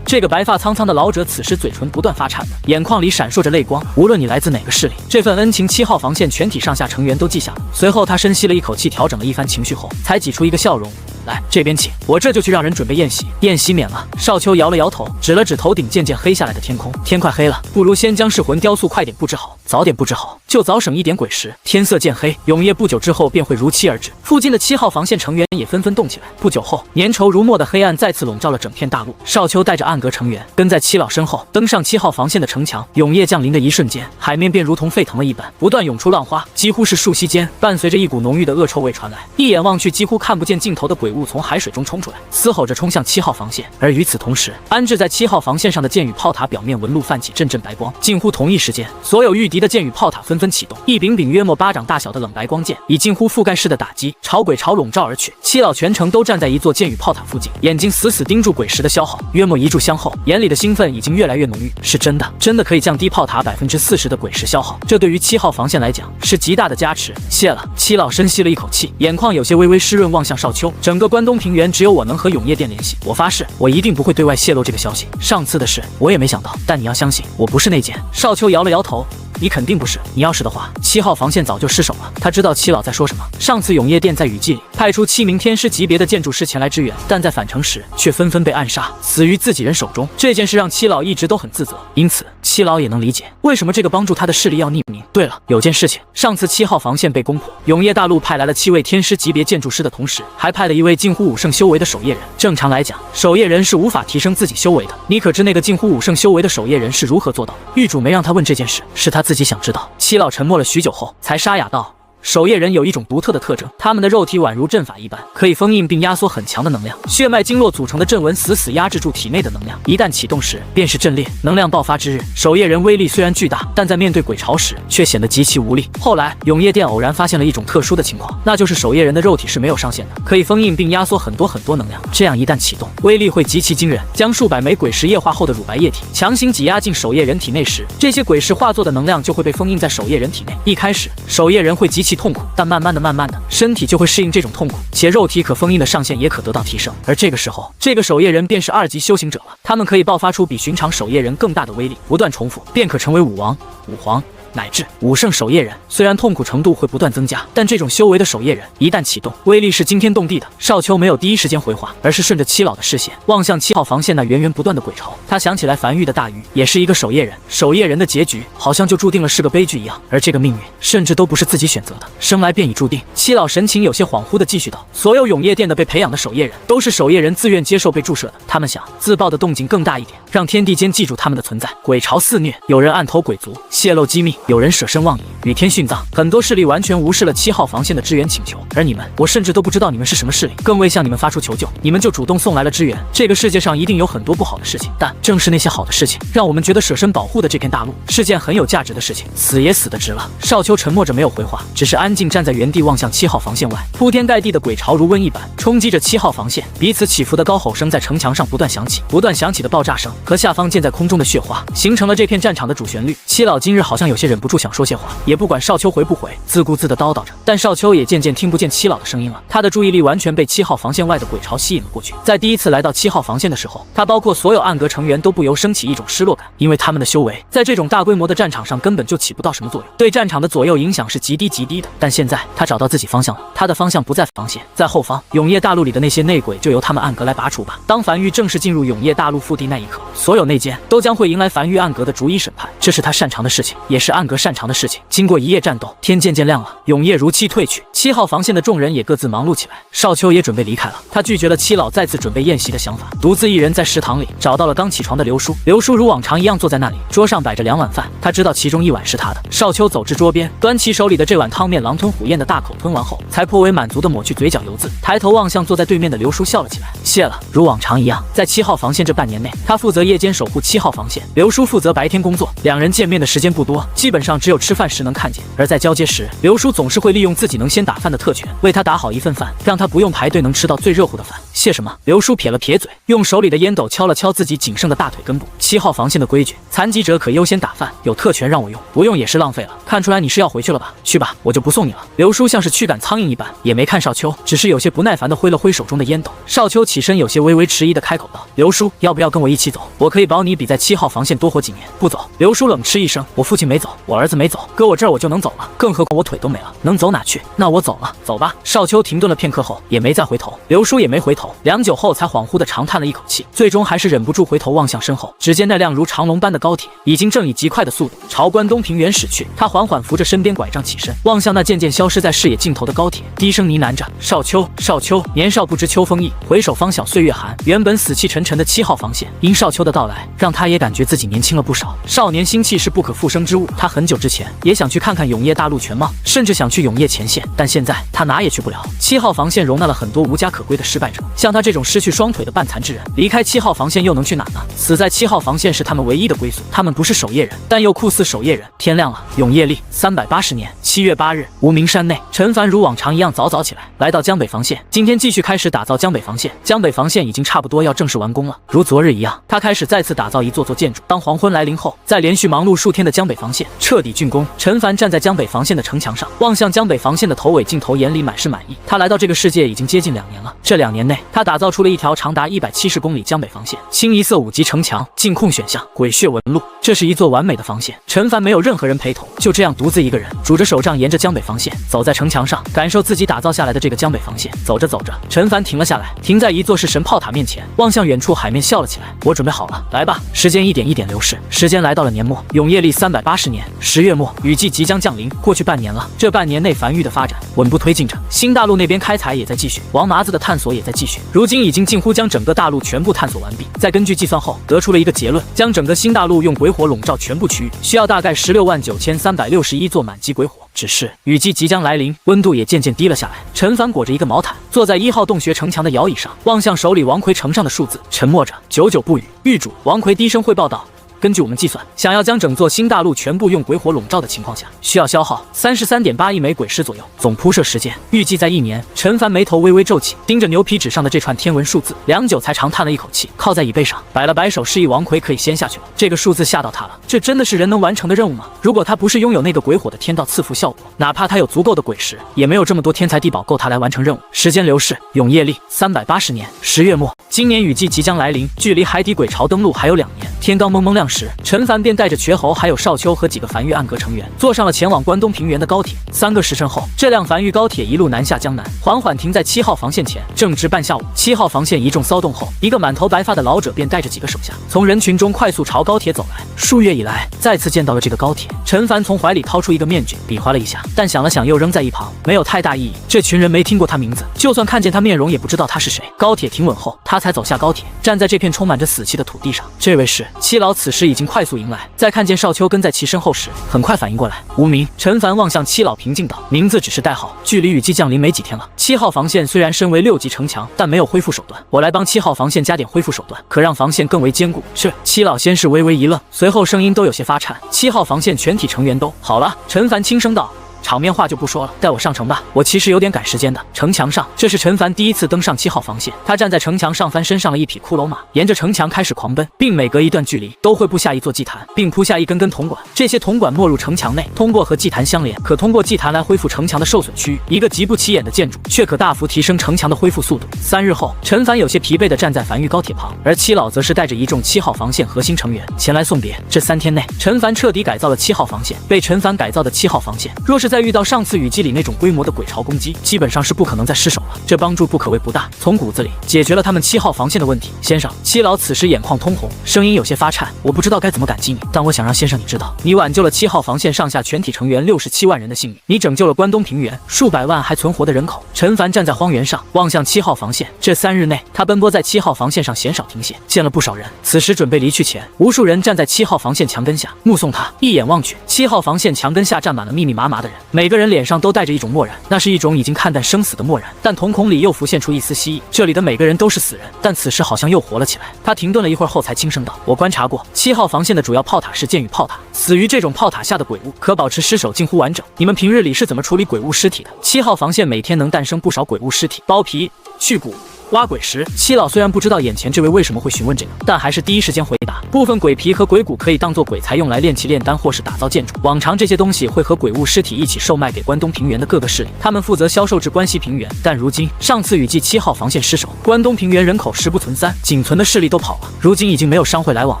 这个白发苍苍的老者此时嘴唇不断发颤的，眼眶里闪烁着泪光。无论你来自哪个势力，这份恩情7号防线全体上下成员都记下了。随后他深吸了一口气，调整了一番情绪后，才挤出一个笑容。来，这边请，我这就去让人准备宴席。宴席免了。少秋摇了摇头，指了指头顶渐渐黑下来的天空。天快黑了，不如先将噬魂雕塑快点布置好，早点布置好，就早省一点鬼石。天色渐黑，永夜不久之后便会如期而至。附近的7号防线成员也纷纷动起来。不久后，粘稠如墨的黑暗再次笼罩了整片大陆。少秋带着暗格成员跟在七老身后，登上7号防线的城墙。永夜降临的一瞬间，海面便如同沸腾了一般，不断涌出浪花，几乎是瞬息间，伴随着一股浓郁的恶臭味传来。一眼望去，几乎看不见尽头的鬼物从海水中冲出来，嘶吼着冲向7号防线。而与此同时，安置在7号防线上的箭与炮塔表面纹路泛起阵阵白光。近乎同一时间，所有御敌的箭与炮塔纷纷启动，一柄柄约莫巴掌大小的冷白光剑，以近乎覆盖式的打击朝鬼巢笼罩而去。七老全程都站在一座箭与炮塔附近，眼睛死死盯住鬼石的消耗。约莫1炷香后，眼里的兴奋已经越来越浓郁。是真的可以降低炮塔40%的鬼石消耗，这对于7号防线来讲是极大的加持。谢了。七老深吸了一口气，眼眶有些微微湿润，望向少秋。整个关东平原只有我能和永夜殿联系，我发誓，我一定不会对外泄露这个消息。上次的事我也没想到，但你要相信，我不是内奸。少秋摇了摇头。你肯定不是，你要是的话，7号防线早就失守了。他知道七老在说什么。上次永夜殿在雨季里派出7名天师级别的建筑师前来支援，但在返程时却纷纷被暗杀，死于自己人手中。这件事让七老一直都很自责，因此七老也能理解为什么这个帮助他的势力要匿名。对了，有件事情，上次7号防线被攻破，永夜大陆派来了7位天师级别建筑师的同时，还派了1位近乎5圣修为的守夜人。正常来讲，守夜人是无法提升自己修为的。你可知那个近乎5圣修为的守夜人是如何做到的？狱主没让他问这件事，是他自己想知道。七老沉默了许久后，才沙哑道：守夜人有一种独特的特征，他们的肉体宛如阵法一般，可以封印并压缩很强的能量。血脉经络组成的阵纹死死压制住体内的能量，一旦启动时便是阵裂，能量爆发之日。守夜人威力虽然巨大，但在面对鬼巢时却显得极其无力。后来永夜殿偶然发现了一种特殊的情况，那就是守夜人的肉体是没有上限的，可以封印并压缩很多能量。这样一旦启动，威力会极其惊人。将数百枚鬼石液化后的乳白液体强行挤压进守夜人体内时，这些鬼石化作的能量就会被封印在守夜人体内。一开始守夜人会极其痛苦，但慢慢的，身体就会适应这种痛苦，且肉体可封印的上限也可得到提升。而这个时候，这个守夜人便是2级修行者了，他们可以爆发出比寻常守夜人更大的威力，不断重复，便可成为武王、武皇乃至5圣守夜人。虽然痛苦程度会不断增加，但这种修为的守夜人一旦启动，威力是惊天动地的。少秋没有第一时间回话，而是顺着七老的视线望向7号防线那源源不断的鬼巢。他想起来樊玉的大鱼也是一个守夜人，守夜人的结局好像就注定了是个悲剧一样，而这个命运甚至都不是自己选择的，生来便已注定。七老神情有些恍惚地继续道：所有永夜殿的被培养的守夜人都是守夜人自愿接受被注射的，他们想自爆的动静更大一点，让天地间记住他们的存在。鬼巢肆虐，有人暗投鬼族泄露机密，有人舍身忘义，与天殉葬。很多势力完全无视了7号防线的支援请求，而你们，我甚至都不知道你们是什么势力，更未向你们发出求救，你们就主动送来了支援。这个世界上一定有很多不好的事情，但正是那些好的事情，让我们觉得舍身保护的这片大陆是件很有价值的事情。死也死得值了。少秋沉默着没有回话，只是安静站在原地望向7号防线外。铺天盖地的鬼巢如瘟一般冲击着7号防线，彼此起伏的高吼声在城墙上不断响起的爆炸声和下方溅在空中的血花，形成了这片战场的主旋律。七老今日好像有些忍不住想说些话，也不管少秋回不回，自顾自地叨叨着。但少秋也渐渐听不见七老的声音了，他的注意力完全被7号防线外的鬼巢吸引了过去。在第一次来到7号防线的时候，他包括所有暗格成员都不由升起一种失落感，因为他们的修为在这种大规模的战场上根本就起不到什么作用，对战场的左右影响是极低的。但现在他找到自己方向了，他的方向不在防线，在后方。永夜大陆里的那些内鬼就由他们暗格来拔除吧。当樊玉正式进入永夜大陆腹地那一刻，所有内奸都将会迎来樊玉暗格的逐一审判，这是他擅长的事情，也是暗暗格擅长的事情。经过一夜战斗，天渐渐亮了，永夜如期退去，7号防线的众人也各自忙碌起来。少秋也准备离开了，他拒绝了七老再次准备宴席的想法，独自一人在食堂里找到了刚起床的刘叔。刘叔如往常一样坐在那里，桌上摆着2碗饭，他知道其中1碗是他的。少秋走至桌边，端起手里的这碗汤面，狼吞虎咽的大口吞完后，才颇为满足的抹去嘴角油渍，抬头望向坐在对面的刘叔，笑了起来。谢了。如往常一样，在7号防线这半年内，他负责夜间守护7号防线，刘叔负责白天工作。两人见面的时间不多，基本上只有吃饭时能看见。而在交接时，刘叔总是会利用自己能先打饭的特权，为他打好一份饭，让他不用排队能吃到最热乎的饭。谢什么？刘叔撇了撇嘴，用手里的烟斗敲了敲自己仅剩的大腿根部。7号防线的规矩，残疾者可优先打饭，有特权让我用，不用也是浪费了。看出来你是要回去了吧？去吧，我就不送你了。刘叔像是驱赶苍蝇一般，也没看少秋，只是有些不耐烦地挥了挥手中的烟斗。少秋起身，有些微微迟疑地开口道：“刘叔，要不要跟我一起走？我可以保你比在7号防线多活几年。”不走。刘叔冷嗤一声：“我父亲没走，我儿子没走，搁我这儿我就能走了，更何况我腿都没了，能走哪去？那我走了，走吧。”少秋停顿了片刻后，也没再回头，刘叔也没回头，良久后才恍惚地长叹了一口气，最终还是忍不住回头望向身后，只见那辆如长龙般的高铁已经正以极快的速度朝关东平原驶去。他缓缓扶着身边拐杖起身，望向那渐渐消失在视野尽头的高铁，低声呢喃着：“少秋，少秋。”年少不知秋风意，回首方晓岁月寒。原本死气沉沉的7号防线，因少秋的到来，让他也感觉自己年轻了不少。少年心气是不可复生之物，他很久之前也想去看看永夜大陆全貌，甚至想去永夜前线，但现在他哪也去不了。7号防线容纳了很多无家可归的失败者，像他这种失去双腿的半残之人，离开7号防线又能去哪呢？死在7号防线是他们唯一的归宿。他们不是守夜人，但又酷似守夜人。天亮了，永夜历380年7月8日，无名山内，陈凡如往常一样早早起来，来到江北防线。今天继续开始打造江北防线。江北防线已经差不多要正式完工了，如昨日一样，他开始再次打造一座座建筑。当黄昏来临后，在连续忙碌数天的江北防线彻底竣工，陈凡站在江北防线的城墙上，望向江北防线的头尾镜头，眼里满是满意。他来到这个世界已经接近2年了，这2年内，他打造出了一条长达170公里江北防线，清一色5级城墙，镜控选项，鬼血纹路，这是一座完美的防线。陈凡没有任何人陪同，就这样独自一个人拄着手杖，沿着江北防线走在城墙上，感受自己打造下来的这个江北防线。走着走着，陈凡停了下来，停在一座式神炮塔面前，望向远处海面笑了起来：“我准备好了，来吧。”时间一点一点流逝，时间来到了年末，永夜历380年10月末，雨季即将降临。过去半年了，这半年内繁育的发展稳步推进着，新大陆那边开采也在继续，王麻子的探索也在继续，如今已经近乎将整个大陆全部探索完毕。再根据计算后，得出了一个结论，将整个新大陆用鬼火笼罩全部区域，需要大概169361座满级鬼火。只是雨季即将来临，温度也渐渐低了下来。陈凡裹着一个毛毯，坐在1号洞穴城墙的摇椅上，望向手里王魁呈上的数字，沉默着，久久不语。狱主王魁低声汇报道：“根据我们计算，想要将整座新大陆全部用鬼火笼罩的情况下，需要消耗33.8亿枚鬼石左右，总铺设时间预计在1年。”陈凡眉头微微皱起，盯着牛皮纸上的这串天文数字，良久才长叹了一口气，靠在椅背上摆了摆手，示意王魁可以先下去了。这个数字吓到他了，这真的是人能完成的任务吗？如果他不是拥有那个鬼火的天道赐福效果，哪怕他有足够的鬼石，也没有这么多天才地宝够他来完成任务。时间流逝，永夜历380年10月末，今年雨季即将来临，距离海底鬼巢登陆还有2年。天刚蒙蒙亮时，陈凡便带着瘸猴还有少秋和几个繁育暗格成员，坐上了前往关东平原的高铁。3个时辰后，这辆繁育高铁一路南下江南，缓缓停在7号防线前。正值半下午，7号防线一众骚动后，一个满头白发的老者便带着几个手下，从人群中快速朝高铁走来。数月以来，再次见到了这个高铁，陈凡从怀里掏出一个面具，比划了一下，但想了想又扔在一旁，没有太大意义。这群人没听过他名字，就算看见他面容，也不知道他是谁。高铁停稳后，他才走下高铁，站在这片充满着死气的土地上。这位是7老，此时已经快速迎来，在看见少秋跟在其身后时，很快反应过来。无名。陈凡望向7老，平静道：“名字只是代号，距离雨季降临没几天了。7号防线虽然身为6级城墙，但没有恢复手段，我来帮7号防线加点恢复手段，可让防线更为坚固。”是。7老先是微微一愣，随后声音都有些发颤。7号防线全体成员都好了。陈凡轻声道：“场面话就不说了，带我上城吧，我其实有点赶时间的。”城墙上，这是陈凡第一次登上7号防线，他站在城墙上，翻身上了一匹骷髅马，沿着城墙开始狂奔，并每隔一段距离都会布下一座祭坛，并铺下一根根铜管，这些铜管没入城墙内，通过和祭坛相连，可通过祭坛来恢复城墙的受损区域。一个极不起眼的建筑，却可大幅提升城墙的恢复速度。3日后，陈凡有些疲惫地站在繁育高铁旁，而7老则是带着一众7号防线核心成员前来送别。这3天内，陈凡彻底改造了7号防线，被陈凡改造的7号防线，若是是在遇到上次雨季里那种规模的鬼潮攻击，基本上是不可能再失手了。这帮助不可谓不大，从骨子里解决了他们7号防线的问题。先生，七老此时眼眶通红，声音有些发颤，我不知道该怎么感激你，但我想让先生你知道，你挽救了7号防线上下全体成员67万人的性命，你拯救了关东平原数百万还存活的人口。陈凡站在荒原上，望向7号防线。这3日内，他奔波在7号防线上，鲜少停歇，见了不少人。此时准备离去前，无数人站在7号防线墙根下，目送他。一眼望去，7号防线墙根下站满了密密麻麻的人，每个人脸上都带着一种漠然，那是一种已经看淡生死的漠然，但瞳孔里又浮现出一丝希冀。这里的每个人都是死人，但此时好像又活了起来。他停顿了一会儿后，才轻声道：“我观察过，7号防线的主要炮塔是箭雨炮塔，死于这种炮塔下的鬼物可保持尸首近乎完整。你们平日里是怎么处理鬼物尸体的？7号防线每天能诞生不少鬼物尸体，剥皮、去骨、挖鬼石。”七老虽然不知道眼前这位为什么会询问这个，但还是第一时间回答：部分鬼皮和鬼骨可以当做鬼材用来炼器炼丹或是打造建筑，往常这些东西会和鬼物尸体一起售卖给关东平原的各个势力，他们负责销售至关西平原。但如今上次雨季7号防线失守，关东平原人口10不存3，仅存的势力都跑了，如今已经没有商会来往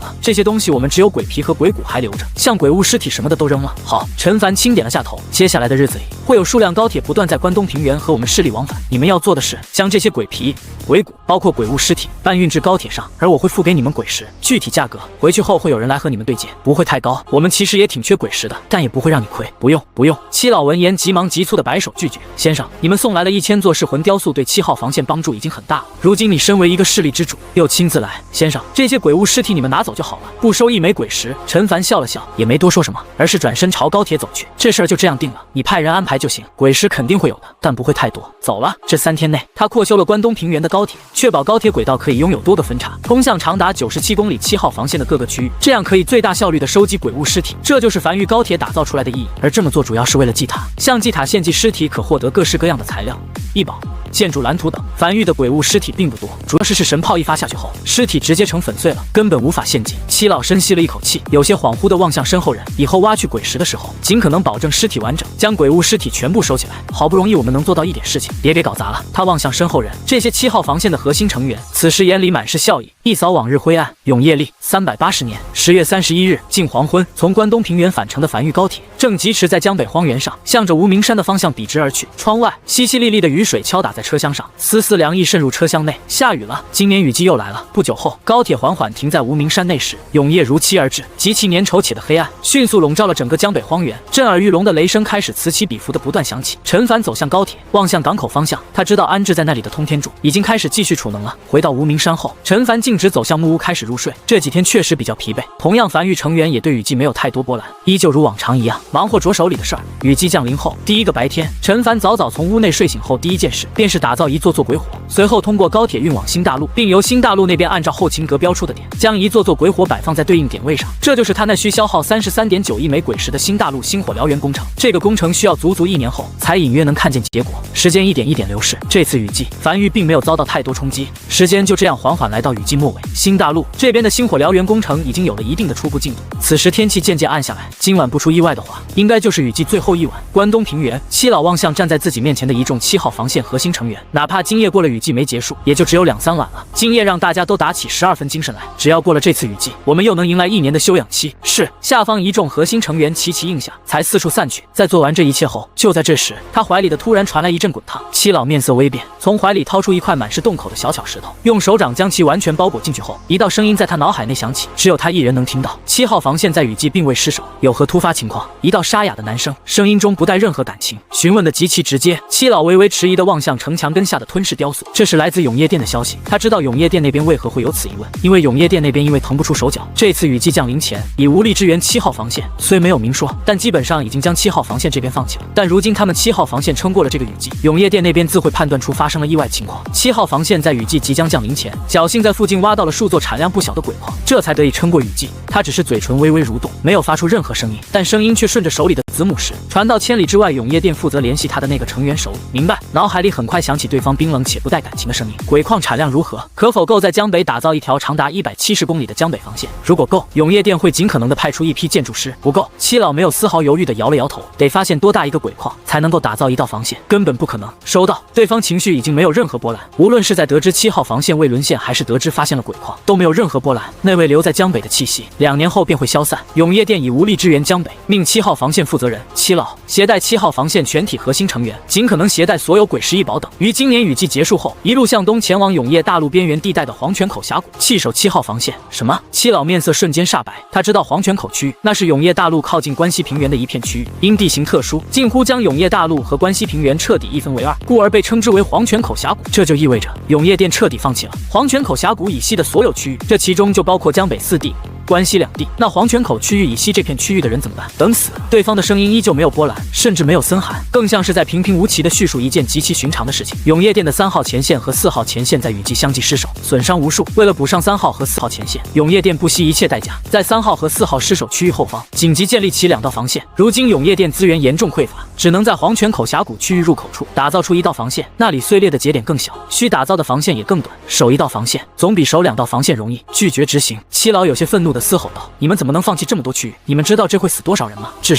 了，这些东西我们只有鬼皮和鬼骨还留着，像鬼物尸体什么的都扔了。好，陈凡轻点了下头，接下来的日子里会有数辆高铁不断在关东平原和我们势力往返，你们要做的是将这些鬼皮、鬼骨包括鬼物尸体搬运至高铁上，而我会付给你们鬼石，具体价格回去后会有人来和你们对接，不会太高。我们其实也挺缺鬼石的，但也不会让你亏。不用不用。七老闻言急忙急促的摆手拒绝：先生，你们送来了1000座噬魂雕塑，对7号防线帮助已经很大了，如今你身为一个势力之主，又亲自来，先生，这些鬼物尸体你们拿走就好了，不收1枚鬼石。陈凡笑了笑，也没多说什么，而是转身朝高铁走去。这事儿就这样定了，你派人安排就行，鬼石肯定会有的，但不会太多。走了。这3天内，他扩修了关东平原的高铁，确保高铁轨道可以拥有多个分岔，通向长达97公里7号防线的各个区域，这样可以最大效率的收集鬼物尸体，这就是繁育高铁打造出来的意义。而这么做主要是为了祭塔，向祭塔献祭尸体可获得各式各样的材料、异宝、建筑蓝图等。繁育的鬼物尸体并不多，主要是神炮一发下去后，尸体直接成粉碎了，根本无法献祭。七老深吸了一口气，有些恍惚地望向身后人，以后挖去鬼石的时候，尽可能保证尸体完整，将鬼物尸体全部收起来。好不容易我们能做到一点事情，别给搞砸了。他望向身后人，这些7号防线的核心成员，此时眼里满是笑意。一扫往日灰暗。永业历380年10月31日近黄昏，从关东平原返程的繁育高铁正疾驰在江北荒原上，向着无名山的方向笔直而去。窗外淅淅沥沥的雨水敲打在车厢上，丝丝凉意渗入车厢内。下雨了，今年雨季又来了。不久后，高铁缓缓停在无名山内时，永夜如期而至，极其粘稠且的黑暗迅速笼罩了整个江北荒原，震耳欲聋的雷声开始此起彼伏的不断响起。陈凡走向高铁，望向港口方向，他知道安置在那里的通天柱已经开始继续储能了。回到无名山后，陈凡径直走向木屋开始入睡。这几天确实比较疲惫，同样繁育成员也对雨季没有太多波澜，依旧如往常一样忙活着手里的事儿。雨季降临后，第一个白天，陈凡早早从屋内睡醒后，第一件事便是打造一座座鬼火，随后通过高铁运往新大陆，并由新大陆那边按照后勤阁标出的点，将一座座鬼火摆放在对应点位上。这就是他那需消耗33.9亿枚鬼石的新大陆星火燎原工程。这个工程需要足足1年后才隐约能看见结果。时间一点一点流逝，这次雨季繁育并没有遭到太多冲击，时间就这样缓缓来到雨季末尾。新大陆这边的星火燎原工程已经有了一定的初步进度。此时天气渐渐暗下来，今晚不出意外的话，应该就是雨季最后一晚。关东平原，七老望向站在自己面前的一众7号防线核心成员，哪怕今夜过了雨季没结束，也就只有2、3晚了。今夜让大家都打起12分精神来，只要过了这次雨季，我们又能迎来1年的休养期。是。下方一众核心成员齐齐应下，才四处散去。在做完这一切后，就在这时，他怀里的突然传来一阵滚烫。七老面色微变，从怀里掏出一块满是洞口的小巧石头，用手掌将其完全包裹进去后，一道声音在他脑海内响起，只有他一人能听到。7号防线在雨季并未失守，有何突发情况？一道沙哑的男声，声音中不带任何感情，询问的极其直接。七老微微迟疑地望向城墙根下的吞噬雕塑，这是来自永业殿的消息。他知道永业殿那边为何会有此疑问，因为永业殿那边因为腾不出手脚，这次雨季降临前已无力支援7号防线，虽没有明说，但基本上已经将7号防线这边放弃了。但如今他们7号防线撑过了这个雨季，永业殿那边自会判断出发生了意外情况。7号防线在雨季即将降临前，侥幸在附近挖到了数座产量不小的鬼矿，这才得以撑过雨季。他只是嘴唇微微蠕动，没有发出任何声音，但声音却顺着手里的子母石传到千里之外永业殿负责联系他的那个成员手里。明白，脑海里很快快响起对方冰冷且不带感情的声音：“鬼矿产量如何？可否够在江北打造一条长达170公里的江北防线？如果够，永业店会尽可能的派出一批建筑师；不够，七老没有丝毫犹豫的摇了摇头。得发现多大一个鬼矿才能够打造一道防线？根本不可能。”收到。对方情绪已经没有任何波澜，无论是在得知7号防线未沦陷，还是得知发现了鬼矿，都没有任何波澜。那位留在江北的气息，2年后便会消散。永业店已无力支援江北，命7号防线负责人七老携带7号防线全体核心成员，尽可能携带所有鬼石异宝等，于今年雨季结束后，一路向东前往永业大陆边缘地带的黄泉口峡谷，弃守7号防线。什么？七老面色瞬间煞白。他知道黄泉口区域那是永业大陆靠近关西平原的一片区域，因地形特殊，近乎将永业大陆和关西平原彻底一分为二，故而被称之为黄泉口峡谷。这就意味着永业店彻底放弃了黄泉口峡谷以西的所有区域，这其中就包括江北4地。关西2地，那黄泉口区域以西这片区域的人怎么办？等死！对方的声音依旧没有波澜，甚至没有森寒，更像是在平平无奇地叙述一件极其寻常的事情。永业店的3号前线和4号前线在雨季相继失守，损伤无数。为了补上3号和4号前线，永业店不惜一切代价，在3号和4号失守区域后方紧急建立起2道防线。如今永业店资源严重匮乏，只能在黄泉口峡谷区域入口处打造出1道防线，那里碎裂的节点更小，需打造的防线也更短。守1道防线总比守2道防线容易。拒绝执行！七老有些愤怒地嘶吼道：“你们怎么能放弃这么多区域？你们知道这会死多少人吗？至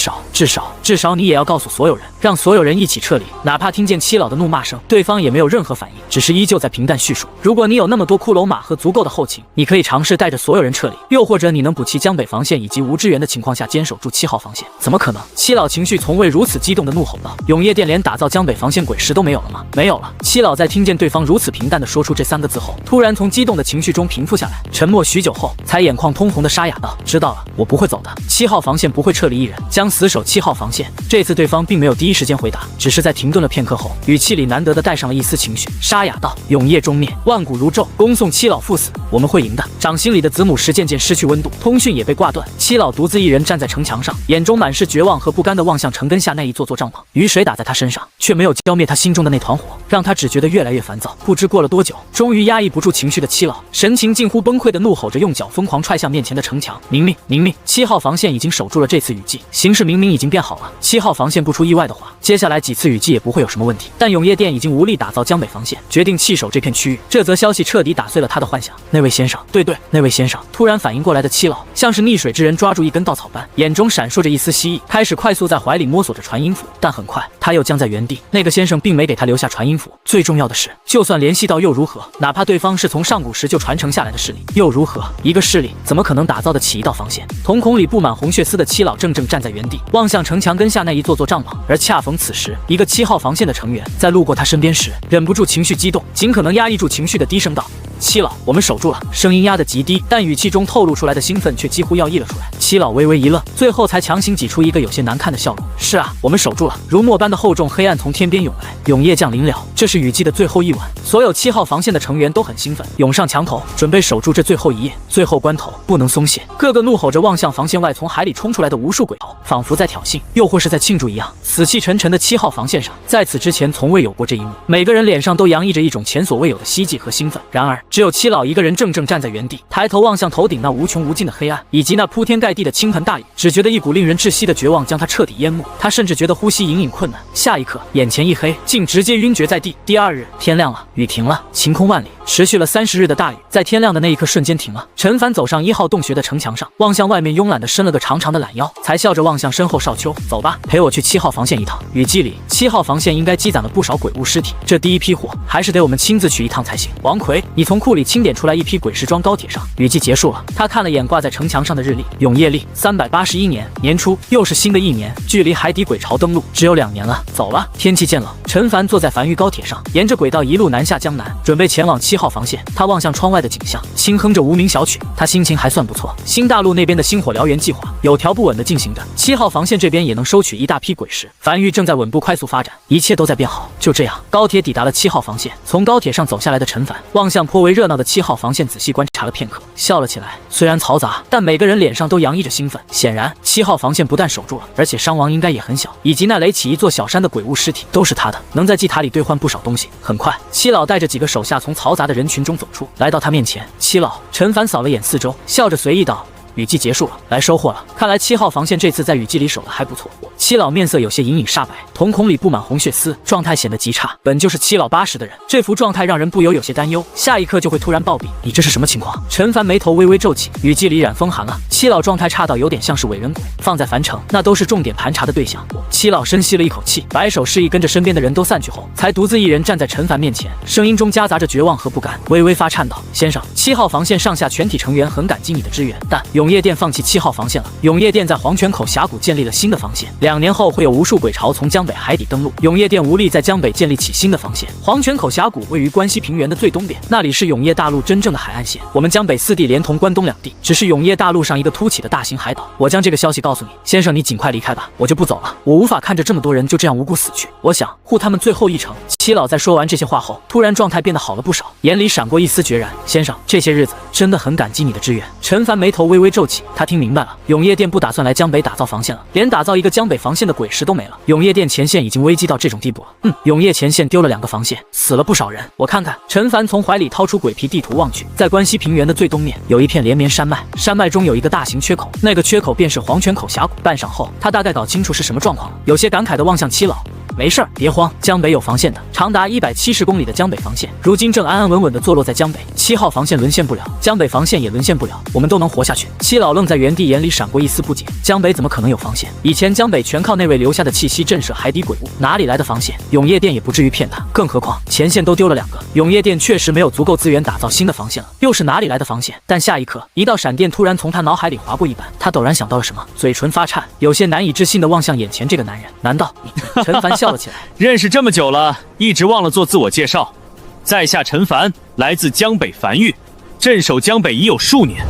少你也要告诉所有人，让所有人一起撤离。”哪怕听见七老的怒骂声，对方也没有任何反应，只是依旧在平淡叙述：“如果你有那么多骷髅马和足够的后勤，你可以尝试带着所有人撤离，又或者你能补齐江北防线以及无支援的情况下坚守住7号防线。”怎么可能？七老情绪从未如此激动的怒吼道：“永业店连打造江北防线鬼石都没有了吗？”没有了。七老在听见对方如此平淡地说出这3个字后，突然从激动的情绪中平复下来，沉默许久后，才眼眶通红的沙哑道：“知道了，我不会走的。7号防线不会撤离一人，将死守7号防线。”这次对方并没有第一时间回答，只是在停顿了片刻后，语气里难得的带上了一丝情绪，沙哑道：“永业终灭，万古如昼，恭送七老赴死，我们会赢的。”掌心里的子母石渐渐失去温度，通讯也被挂断。七老独自一人站在城墙上，眼中满是绝望和不甘地望向城根下那一座座帐篷。雨水打在他身上，却没有浇灭他心中的那团火，让他只觉得越来越烦躁。不知过了多久，终于压抑不住情绪的七老神情近乎崩溃地怒吼着，用脚疯狂踹向面前的城墙。明命！7号防线已经守住了这次雨季，形势明明已经变好了。7号防线不出意外的话，接下来几次雨季也不会有什么问题。但永业店已经无力打造江北防线，决定弃守这片区域。这则消息彻底打碎了他的幻想。那位先生，对，那位先生！突然反应过来的七老，像是溺水之人抓住一根稻草般，眼中闪烁着一丝希冀，开始快速在怀里摸索着传音符。但很快，他又僵在原地。那个先生并没给他留下传音符。最重要的是，就算联系到又如何？哪怕对方是从上古时就传承下来的势力，又如何？一个势力怎么可能打造得起1道防线？瞳孔里布满红血丝的七老怔站在原地，望向城墙根下那一座座帐篷。而恰逢此时，一个7号防线的成员在路过他身边时，忍不住情绪激动，尽可能压抑住情绪的低声道：“七老，我们守住了。”声音压得极低，但语气中透露出来的兴奋却几乎要溢了出来。七老微微一愣，最后才强行挤出一个有些难看的笑容：“是啊，我们守住了。”如墨般的厚重黑暗从天边涌来，永夜降临了。这是雨季的最后一晚，所有7号防线的成员都很兴奋，涌上墙头，准备守住这最后一夜。最后关头不能松懈，个个怒吼着望向防线外从海里冲出来的无数鬼头，仿佛在挑衅，又或是在庆祝一样。死气沉沉的7号防线上，在此之前从未有过这一幕，每个人脸上都洋溢着一种前所未有的希冀和兴奋。然而，只有七老一个人怔站在原地，抬头望向头顶那无穷无尽的黑暗，以及那铺天盖地的倾盆大雨，只觉得一股令人窒息的绝望将他彻底淹没。他甚至觉得呼吸隐隐困难，下一刻眼前一黑，竟直接晕厥在地。第2日天亮了，雨停了，晴空万里。持续了30日的大雨，在天亮的那一刻瞬间停了。陈凡走上1号洞穴的城墙上，望向外面慵懒地伸了个长长的懒腰，才笑着望向身后少秋：“走吧，陪我去7号防线一趟。”雨季里7号防线应该积攒了不少鬼物尸体，这第一批货还是得我们亲自去一趟才行。王奎，你从库里清点出来一批鬼石装高铁上。雨季结束了，他看了眼挂在城墙上的日历，永业历381年年初，又是新的一年，距离海底鬼巢登陆只有2年了。走了。天气渐冷，陈凡坐在繁育高铁上，沿着轨道一路南下江南，准备前往7号防线。他望向窗外的景象，轻哼着无名小曲，他心情还算不错。新大陆那边的星火燎原计划有条不紊地进行着，7号防线这边也能收取一大批鬼石，繁育正在稳步快速发展，一切都在变好。就这样，高铁抵达了7号防线。从高铁上走下来的陈凡望向颇为热闹的7号防线，仔细观察了片刻，笑了起来。虽然嘈杂，但每个人脸上都洋溢着兴奋。显然7号防线不但守住了，而且伤亡应该也很小，以及那垒起一座小山的鬼物尸体都是他的，能在祭塔里兑换不少东西。很快，七老带着几个手下从嘈杂的人群中走出，来到他面前。七老，陈凡扫了眼四周，笑着随意道：“雨季结束了，来收获了。看来7号防线这次在雨季里守得还不错。七老面色有些隐隐煞白，瞳孔里布满红血丝，状态显得极差。本就是七老80的人，这副状态让人不由有些担忧，下一刻就会突然暴毙。你这是什么情况？陈凡眉头微微皱起，语气里染风寒了。七老状态差到有点像是伪人鬼，放在樊城，那都是重点盘查的对象。七老深吸了一口气，摆手示意跟着身边的人都散去后，才独自一人站在陈凡面前，声音中夹杂着绝望和不甘，微微发颤道：“先生，7号防线上下全体成员很感激你的支援，但永业店放弃7号防线了。永业店在黄泉口峡谷建立了新的防线，2年后会有无数鬼潮从江北海底登陆，永业店无力在江北建立起新的防线。黄泉口峡谷位于关西平原的最东边，那里是永业大陆真正的海岸线。我们江北4地连同关东2地，只是永业大陆上一个凸起的大型海岛。我将这个消息告诉你，先生，你尽快离开吧，我就不走了。我无法看着这么多人就这样无辜死去，我想护他们最后一程。”七老在说完这些话后，突然状态变得好了不少，眼里闪过一丝决然。先生，这些日子真的很感激你的支援。陈凡眉头微微皱起，他听明白了，永业店不打算来江北打造防线了，连打造一个江北防线的鬼石都没了。永业店前线已经危机到这种地步了。永业前线丢了2个防线，死了不少人。我看看。陈凡从怀里掏出鬼皮地图望去，在关西平原的最东面有一片连绵山脉，山脉中有一个大型缺口，那个缺口便是黄泉口峡谷。半晌后，他大概搞清楚是什么状况了，有些感慨地望向七老。没事儿，别慌，江北有防线的，长达170公里的江北防线，如今正安安稳稳地坐落在江北。7号防线沦陷不了，江北防线也沦陷不了，我们都能活下去。七老愣在原地，眼里闪过一丝不解。江北怎么可能有防线？以前江北全靠那位留下的气息震慑海底鬼物，哪里来的防线？永业店也不至于骗他，更何况前线都丢了2个，永业店确实没有足够资源打造新的防线了，又是哪里来的防线？但下一刻，一道闪电突然从他脑海里划过一般，他陡然想到了什么，嘴唇发颤，有些难以置信地望向眼前这个男人。难道你？陈凡笑了起来。认识这么久了，一直忘了做自我介绍。在下陈凡，来自江北樊玉，镇守江北已有数年。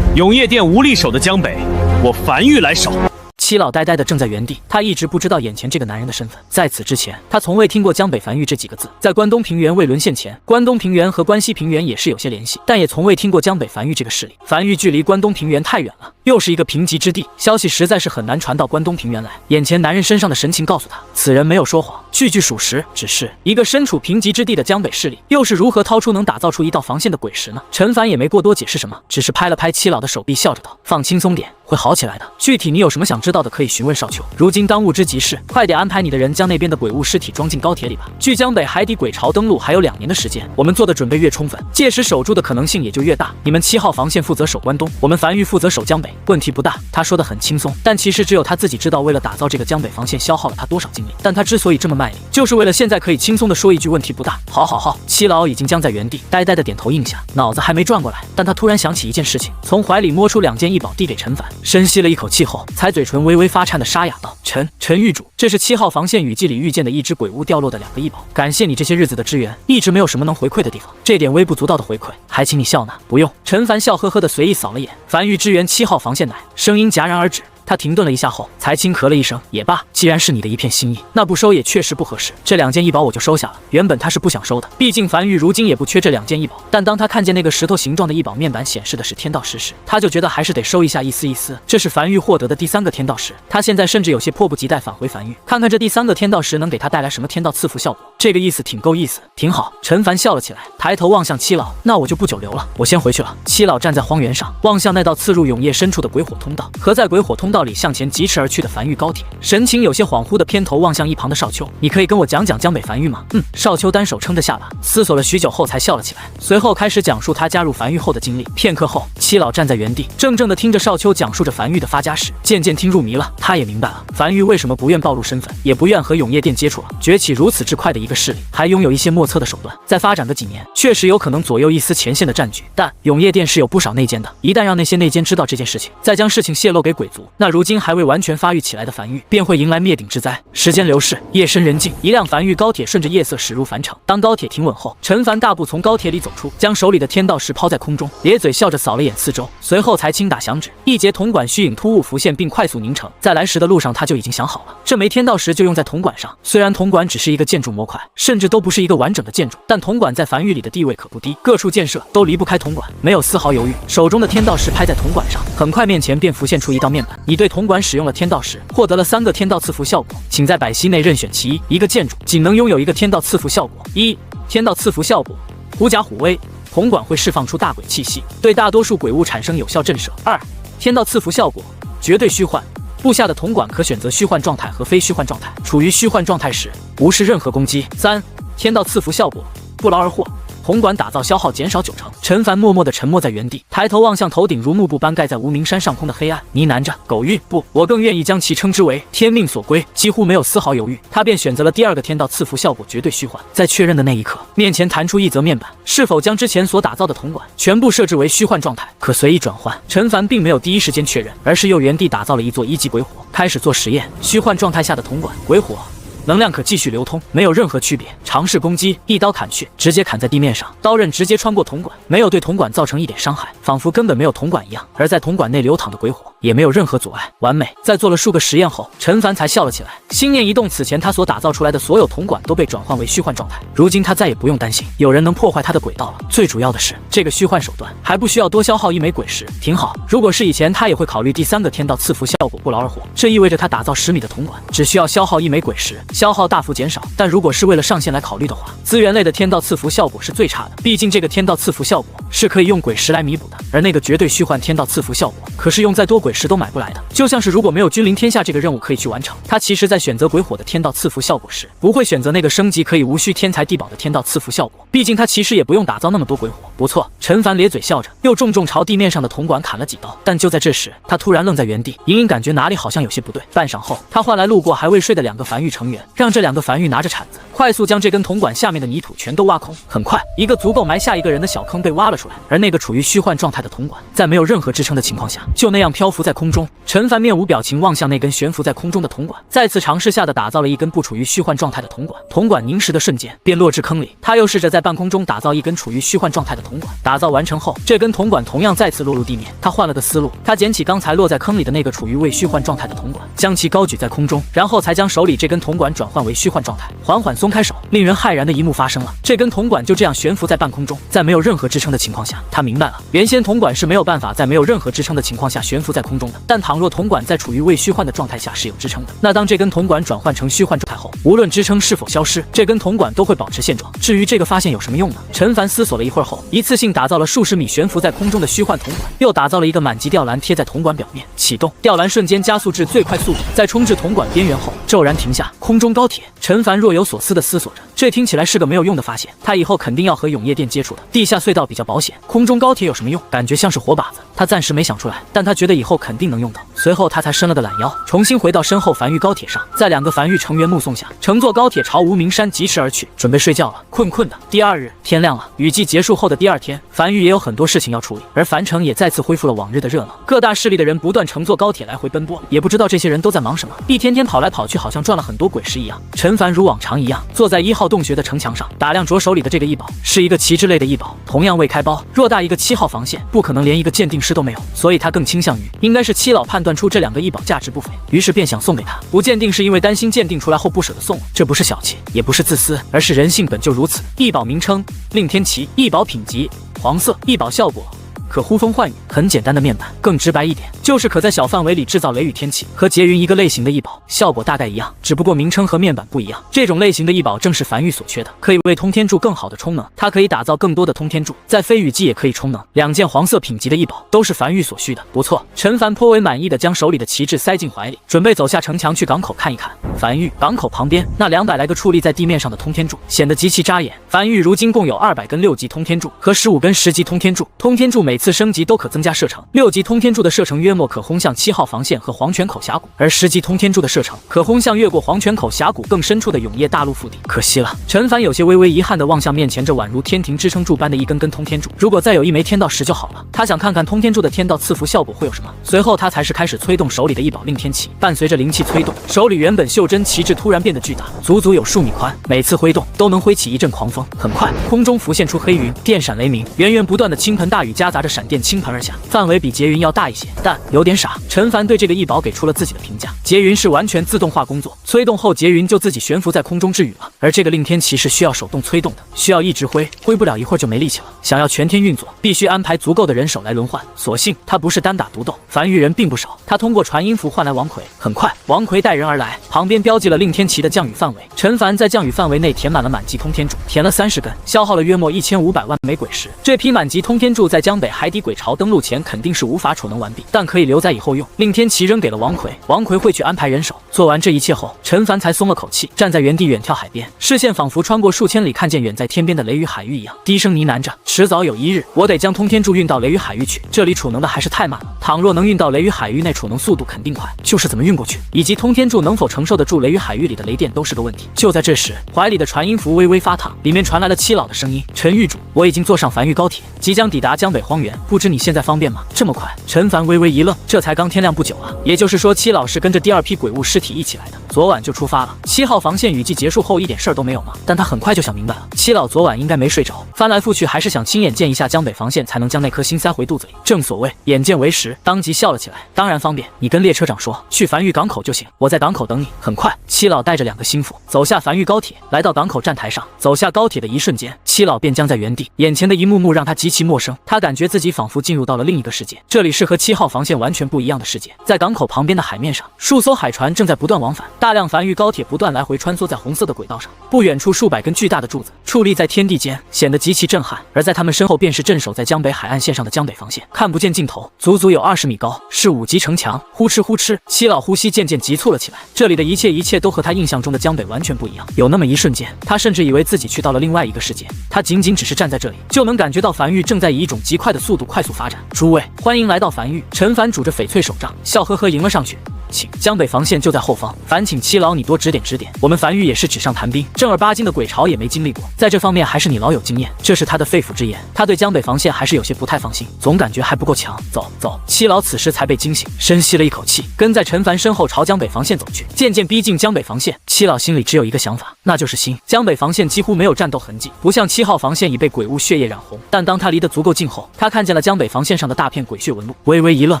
永业店无力守的江北，我樊玉来守。七老呆呆地怔在原地，他一直不知道眼前这个男人的身份。在此之前，他从未听过江北樊玉这几个字。在关东平原未沦陷前，关东平原和关西平原也是有些联系，但也从未听过江北樊玉这个势力。樊玉距离关东平原太远了，又是一个贫瘠之地，消息实在是很难传到关东平原来。眼前男人身上的神情告诉他，此人没有说谎，句句属实。只是一个身处贫瘠之地的江北势力，又是如何掏出能打造出一道防线的鬼石呢？陈凡也没过多解释什么，只是拍了拍七老的手臂，笑着道：“放轻松点，会好起来的。具体你有什么想知道的，可以询问少秋。如今当务之急是，快点安排你的人将那边的鬼物尸体装进高铁里吧。距江北海底鬼潮登陆还有2年的时间，我们做的准备越充分，届时守住的可能性也就越大。你们7号防线负责守关东，我们樊玉负责守江北，问题不大。”他说的很轻松，但其实只有他自己知道，为了打造这个江北防线消耗了他多少精力。但他之所以这么卖力，就是为了现在可以轻松的说一句问题不大。好。七老已经僵在原地，呆呆的点头应下，脑子还没转过来，但他突然想起一件事情，从怀里摸出2件异宝递给陈凡，深吸了一口气后，才嘴唇微微发颤的沙哑道：“陈狱主，这是7号防线雨季里遇见的一只鬼物掉落的2个异宝，感谢你这些日子的支援，一直没有什么能回馈的地方，这点微不足道的回馈，还请你笑纳。”不用。陈凡笑呵呵的随意扫了眼，樊玉支援7号防线乃，声音戛然而止。他停顿了一下后，才轻咳了一声：“也罢，既然是你的一片心意，那不收也确实不合适。这2件异宝我就收下了。原本他是不想收的，毕竟樊玉如今也不缺这2件异宝。但当他看见那个石头形状的异宝面板显示的是天道石时，他就觉得还是得收一下，意思。这是樊玉获得的第3个天道石，他现在甚至有些迫不及待返回樊玉，看看这第3个天道石能给他带来什么天道赐福效果。这个意思挺够意思，挺好。陈凡笑了起来，抬头望向七老：“那我就不久留了，我先回去了。”七老站在荒原上，望向那道刺入永夜深处的鬼火通道，和在鬼火通道里向前疾驰而去的樊玉高铁，神情有些恍惚的偏头望向一旁的少秋：“你可以跟我讲讲江北樊玉吗？”少秋单手撑着下巴，思索了许久后才笑了起来，随后开始讲述他加入樊玉后的经历。片刻后，七老站在原地，怔怔地听着少秋讲述着樊玉的发家史，渐渐听入迷了。他也明白了樊玉为什么不愿暴露身份，也不愿和永业店接触了。崛起如此之快的一个势力，还拥有一些莫测的手段，再发展个几年，确实有可能左右一丝前线的战局。但永业店是有不少内奸的，一旦让那些内奸知道这件事情，再将事情泄露给鬼族，那如今还未完全发育起来的樊玉便会迎来灭顶之灾。时间流逝，夜深人静，一辆樊玉高铁顺着夜色驶入樊城。当高铁停稳后，陈凡大步从高铁里走出，将手里的天道石抛在空中，咧嘴笑着扫了眼四周，随后才轻打响指，一节铜管虚影突兀浮现并快速凝成。在来时的路上，他就已经想好了，这枚天道石就用在铜管上。虽然铜管只是一个建筑模块，甚至都不是一个完整的建筑，但铜管在樊玉里的地位可不低，各处建设都离不开铜管。没有丝毫犹豫，手中的天道石拍在铜管上，很快面前便浮现出一道面板。你对铜管使用了天道石，获得了3个天道赐福效果，请在百息内任选其一。一个建筑仅能拥有1个天道赐福效果。1. 天道赐福效果，狐假虎威，铜管会释放出大鬼气息，对大多数鬼物产生有效震慑。2. 天道赐福效果，绝对虚幻，部下的铜管可选择虚幻状态和非虚幻状态，处于虚幻状态时无视任何攻击。3. 天道赐福效果，不劳而获。铜管打造消耗减少90%。陈凡默默地沉默在原地，抬头望向头顶如幕布般盖在无名山上空的黑暗，呢喃着：“狗运不，我更愿意将其称之为天命所归。”几乎没有丝毫犹豫，他便选择了第2个天道赐福效果绝对虚幻。在确认的那一刻，面前弹出一则面板，是否将之前所打造的铜管全部设置为虚幻状态，可随意转换。陈凡并没有第一时间确认，而是又原地打造了一座1级鬼火，开始做实验。虚幻状态下的铜管鬼火能量可继续流通，没有任何区别。尝试攻击，一刀砍去，直接砍在地面上，刀刃直接穿过铜管，没有对铜管造成一点伤害，仿佛根本没有铜管一样。而在铜管内流淌的鬼火也没有任何阻碍，完美。在做了数个实验后，陈凡才笑了起来，心念一动，此前他所打造出来的所有铜管都被转换为虚幻状态，如今他再也不用担心有人能破坏他的轨道了。最主要的是，这个虚幻手段还不需要多消耗1枚鬼石，挺好。如果是以前，他也会考虑第3个天道赐福效果不劳而获，这意味着他打造10米的铜管只需要消耗1枚鬼石，消耗大幅减少。但如果是为了上限来考虑的话，资源类的天道赐福效果是最差的，毕竟这个天道赐福效果是可以用鬼石来弥补的，而那个绝对虚幻天道赐福效果可是用再多鬼石都买不来的。就像是如果没有君临天下这个任务可以去完成，他其实在选择鬼火的天道赐福效果时，不会选择那个升级可以无需天才地宝的天道赐福效果，毕竟他其实也不用打造那么多鬼火。不错，陈凡咧嘴笑着，又重重朝地面上的铜管砍了几刀。但就在这时，他突然愣在原地，隐隐感觉哪里好像有些不对。半晌后，他唤来路过还未睡的2个繁育成员，让这2个繁育拿着铲子快速将这根铜管下面的泥土全都挖空。很快，一个足够埋下一个人的小坑被挖了出来，而那个处于虚幻状态的铜管在没有任何支撑的情况下就那样漂浮在空中。陈凡面无表情望向那根悬浮在空中的铜管，再次尝试下的打造了一根不处于虚幻状态的铜管，铜管凝实的瞬间便落至坑里。他又试着在半空中打造一根处于虚幻状态的铜管，打造完成后，这根铜管同样再次落入地面。他换了个思路，他捡起刚才落在坑里的那个处于未虚幻状态的铜管，将其高举在空中，然后才将手里这根铜管转换为虚幻状态，缓缓松开手。令人骇然的一幕发生了，这根铜管就这样悬浮在半空中，在没有任何支撑的情况下，他明白了，原先铜管是没有办法在没有任何支撑的情况下悬浮在空中的，但倘若铜管在处于未虚幻的状态下是有支撑的，那当这根铜管转换成虚幻状态后，无论支撑是否消失，这根铜管都会保持现状。至于这个发现有什么用呢？陈凡思索了一会儿后，一次性打造了数十米悬浮在空中的虚幻铜管，又打造了一个满级吊篮贴在铜管表面，启动吊篮瞬间加速至最快速度，在冲至铜管边缘后骤然停下。空中高铁，陈凡若有所思地思索着，这听起来是个没有用的发现，他以后肯定要和永夜店接触的。地下隧道比较保险，空中高铁有什么用？感觉像是活靶子，他暂时没想出来，但他觉得以后肯定能用到。随后他才伸了个懒腰，重新回到身后繁育高铁上，在2个繁育成员目送下，乘坐高铁朝无名山疾驰而去，准备睡觉了，困困的。第2日天亮了，雨季结束后的第2天，繁育也有很多事情要处理，而樊城也再次恢复了往日的热闹，各大势力的人不断乘坐高铁来回奔波，也不知道这些人都在忙什么，一天天跑来跑去，好像赚了很多鬼石一样。陈凡如往常一样坐在1号洞穴的城墙上，打量着手里的这个异宝，是一个旗帜类的异宝，同样未开包，偌大一个7号防线，不可能连一个鉴定师都没有，所以他更倾向于应该是七老判断出这2个异宝价值不菲，于是便想送给他。不鉴定是因为担心鉴定出来后不舍得送了，这不是小气，也不是自私，而是人性本就如此。异宝名称：令天旗，异宝品级黄色，异宝效果可呼风唤雨，很简单的面板，更直白一点，就是可在小范围里制造雷雨天气，和劫云一个类型的异宝，效果大概一样，只不过名称和面板不一样。这种类型的异宝正是繁育所缺的，可以为通天柱更好的充能，它可以打造更多的通天柱，在非雨季也可以充能。2件黄色品级的异宝都是繁育所需的，不错。陈凡颇为满意的将手里的旗帜塞进怀里，准备走下城墙去港口看一看。繁育港口旁边那200来个矗立在地面上的通天柱显得极其扎眼。繁育如今共有200根6级通天柱和15根10级通天柱，通天柱每次升级都可增加射程，6级通天柱的射程约莫可轰向7号防线和黄泉口峡谷，而10级通天柱的射程可轰向越过黄泉口峡谷更深处的永业大陆腹地。可惜了，陈凡有些微微遗憾地望向面前这宛如天庭支撑柱般的一根根通天柱，如果再有1枚天道石就好了。他想看看通天柱的天道赐福效果会有什么。随后他才是开始催动手里的一宝令天旗，伴随着灵气催动，手里原本袖珍旗帜突然变得巨大，足足有数米宽，每次挥动都能挥起一阵狂风。很快，空中浮现出黑云，电闪雷鸣，源源不断的倾盆大雨夹杂着闪电倾盆而下，范围比劫云要大一些，但有点傻。陈凡对这个异宝给出了自己的评价：劫云是完全自动化工作，催动后劫云就自己悬浮在空中治雨了，而这个令天旗是需要手动催动的，需要一直挥不了一会儿就没力气了。想要全天运作，必须安排足够的人手来轮换。所幸他不是单打独斗，繁育人并不少。他通过传音符换来王魁，很快王魁带人而来，旁边标记了令天旗的降雨范围。陈凡在降雨范围内填满了满级通天柱，填了30根，消耗了约莫1500万枚鬼石。这批满级通天柱在江北海底鬼巢登陆前肯定是无法储能完毕，但可以留在以后用。令天齐扔给了王奎，王奎会去安排人手。做完这一切后，陈凡才松了口气，站在原地远眺海边，视线仿佛穿过数千里，看见远在天边的雷雨海域一样，低声呢喃着：迟早有一日，我得将通天柱运到雷雨海域去，这里储能的还是太慢了。倘若能运到雷雨海域内，储能速度肯定快，就是怎么运过去，以及通天柱能否承受得住雷雨海域里的雷电，都是个问题。就在这时，怀里的传音符微微发烫，里面传来了七老的声音：陈狱主，我已经坐上繁育高铁，即将抵达江北荒原，不知你现在方便吗？这么快？陈凡微微一愣，这才刚天亮不久啊，也就是说七老是跟着第二批鬼物尸体一起来的，昨晚就出发了。7号防线雨季结束后一点事儿都没有吗？但他很快就想明白了，七老昨晚应该没睡着，翻来覆去还是想亲眼见一下江北防线，才能将那颗心塞回肚子里。正所谓眼见为实，当即笑了起来。当然方便，你跟列车长说去繁育港口就行，我在港口等你。很快，七老带着2个心腹走下繁育高铁，来到港口站台上。走下高铁的一瞬间，七老便僵在原地，眼前的一幕幕让他极其陌生。他感觉自己仿佛进入到了另一个世界，这里是和7号防线完全不一样的世界。在港口旁边的海面上，数艘海船正在不断往返，大量繁育高铁不断来回穿梭在红色的轨道上。不远处数百根巨大的柱子矗立在天地间，显得极其震撼。而在他们身后便是镇守在江北海岸线上的江北防线，看不见尽头，足足有20米高，是5级城墙。呼哧呼哧，七老呼吸渐渐急促了起来。这里的一切都和他印象中的江北完全不一样。有那么一瞬间，他甚至以为自己去到了另外一个世界。他仅仅只是站在这里，就能感觉到繁育正在以一种极快的速度快速发展。诸位，欢迎来到繁育。陈凡拄着翡翠手杖，笑呵呵迎了上去。请，江北防线就在后方，烦请七老你多指点指点。我们繁育也是纸上谈兵，正儿八经的鬼巢也没经历过，在这方面还是你老有经验。这是他的肺腑之言。他对江北防线还是有些不太放心，总感觉还不够强。走走，七老此时才被惊醒，深吸了一口气，跟在陈凡身后朝江北防线走去。渐渐逼近江北防线，七老心里只有一个想法，那就是新。江北防线几乎没有战斗痕迹，不像7号防线已被鬼物血液染红。但当他离得足够近后，他看见了江北防线上的大片鬼血纹路，微微一愣，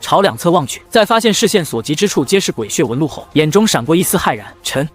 朝两侧望去，在发现视线所及之处皆是鬼血纹路后，眼中闪过一丝骇然。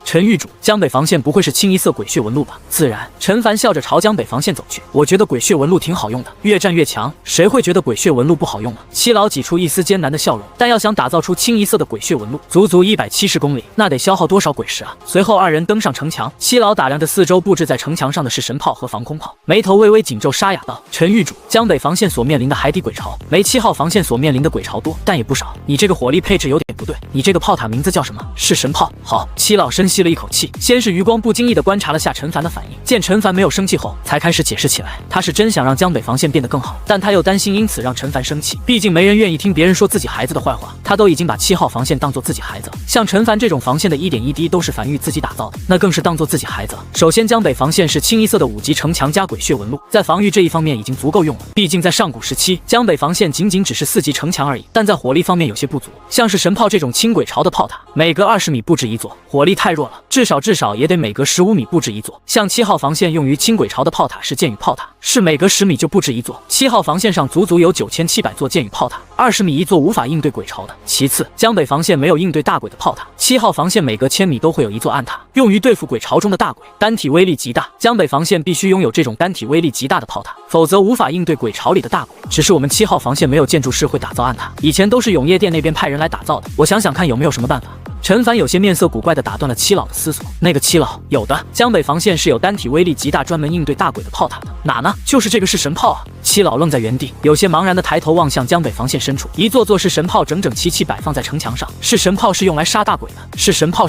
陈狱主，江北防线不会是清一色鬼血纹路吧？自然。陈凡笑着朝江北防线走去。我觉得鬼血纹路挺好用的，越战越强，谁会觉得鬼血纹路不好用呢？七老挤出一丝艰难的笑容，但要想打造出清一色的鬼血纹路，足足170公里，那得消耗多少鬼石啊？随后2人登上城墙，七老打量着四周布置在城墙上的是神炮和防空炮，眉头微微紧皱，沙哑道：陈狱主，江北防线所面临的海底鬼巢没7号防线所面临的鬼巢多，但也不少。你这个火力配置有点不对，你这个炮塔名字叫什么？是神炮。好，七老深吸了一口气，先是余光不经意地观察了下陈凡的反应，见陈凡没有生气后，才开始解释起来。他是真想让江北防线变得更好，但他又担心因此让陈凡生气，毕竟没人愿意听别人说自己孩子的坏话。他都已经把7号防线当做自己孩子了，像陈凡这种防线的一点一滴都是繁育自己打造的，那更是当做自己孩子了。首先，江北防线是清一色的5级城墙加鬼血纹路，在防御这一方面已经足够用了。毕竟在上古时期，江北防线仅仅只是4级城墙而已，但在火力方面有些不足，像是神炮这种轻鬼巢的炮塔，每隔20米布置一座，火力太弱了，至少也得每隔15米布置一座。像7号防线用于轻鬼巢的炮塔是箭雨炮塔，是每隔10米就布置一座。7号防线上足足有9700座箭雨炮塔，20米一座，无法应对鬼巢的。其次，江北防线没有应对大鬼的炮塔，7号防线每隔1000米都会有一座暗塔，用于对付鬼巢中的大鬼，单体威力极大。江北防线必须拥有这种单体威力极大的炮塔，否则无法应对鬼巢里的大鬼。只是我们7号防线没有建筑师会打造暗塔，以前都是永业店那边派人来打造的。我想想看有没有什么办法。陈凡有些面色古怪地打断了七老的思索。那个七老，有的，江北防线是有单体威力极大专门应对大鬼的炮塔的。哪呢？就是这个是神炮啊！七老愣在原地，有些茫然地抬头望向江北防线深处，一座座是神炮整整齐齐摆放在城墙上。是神炮是用来杀大鬼的，是神炮，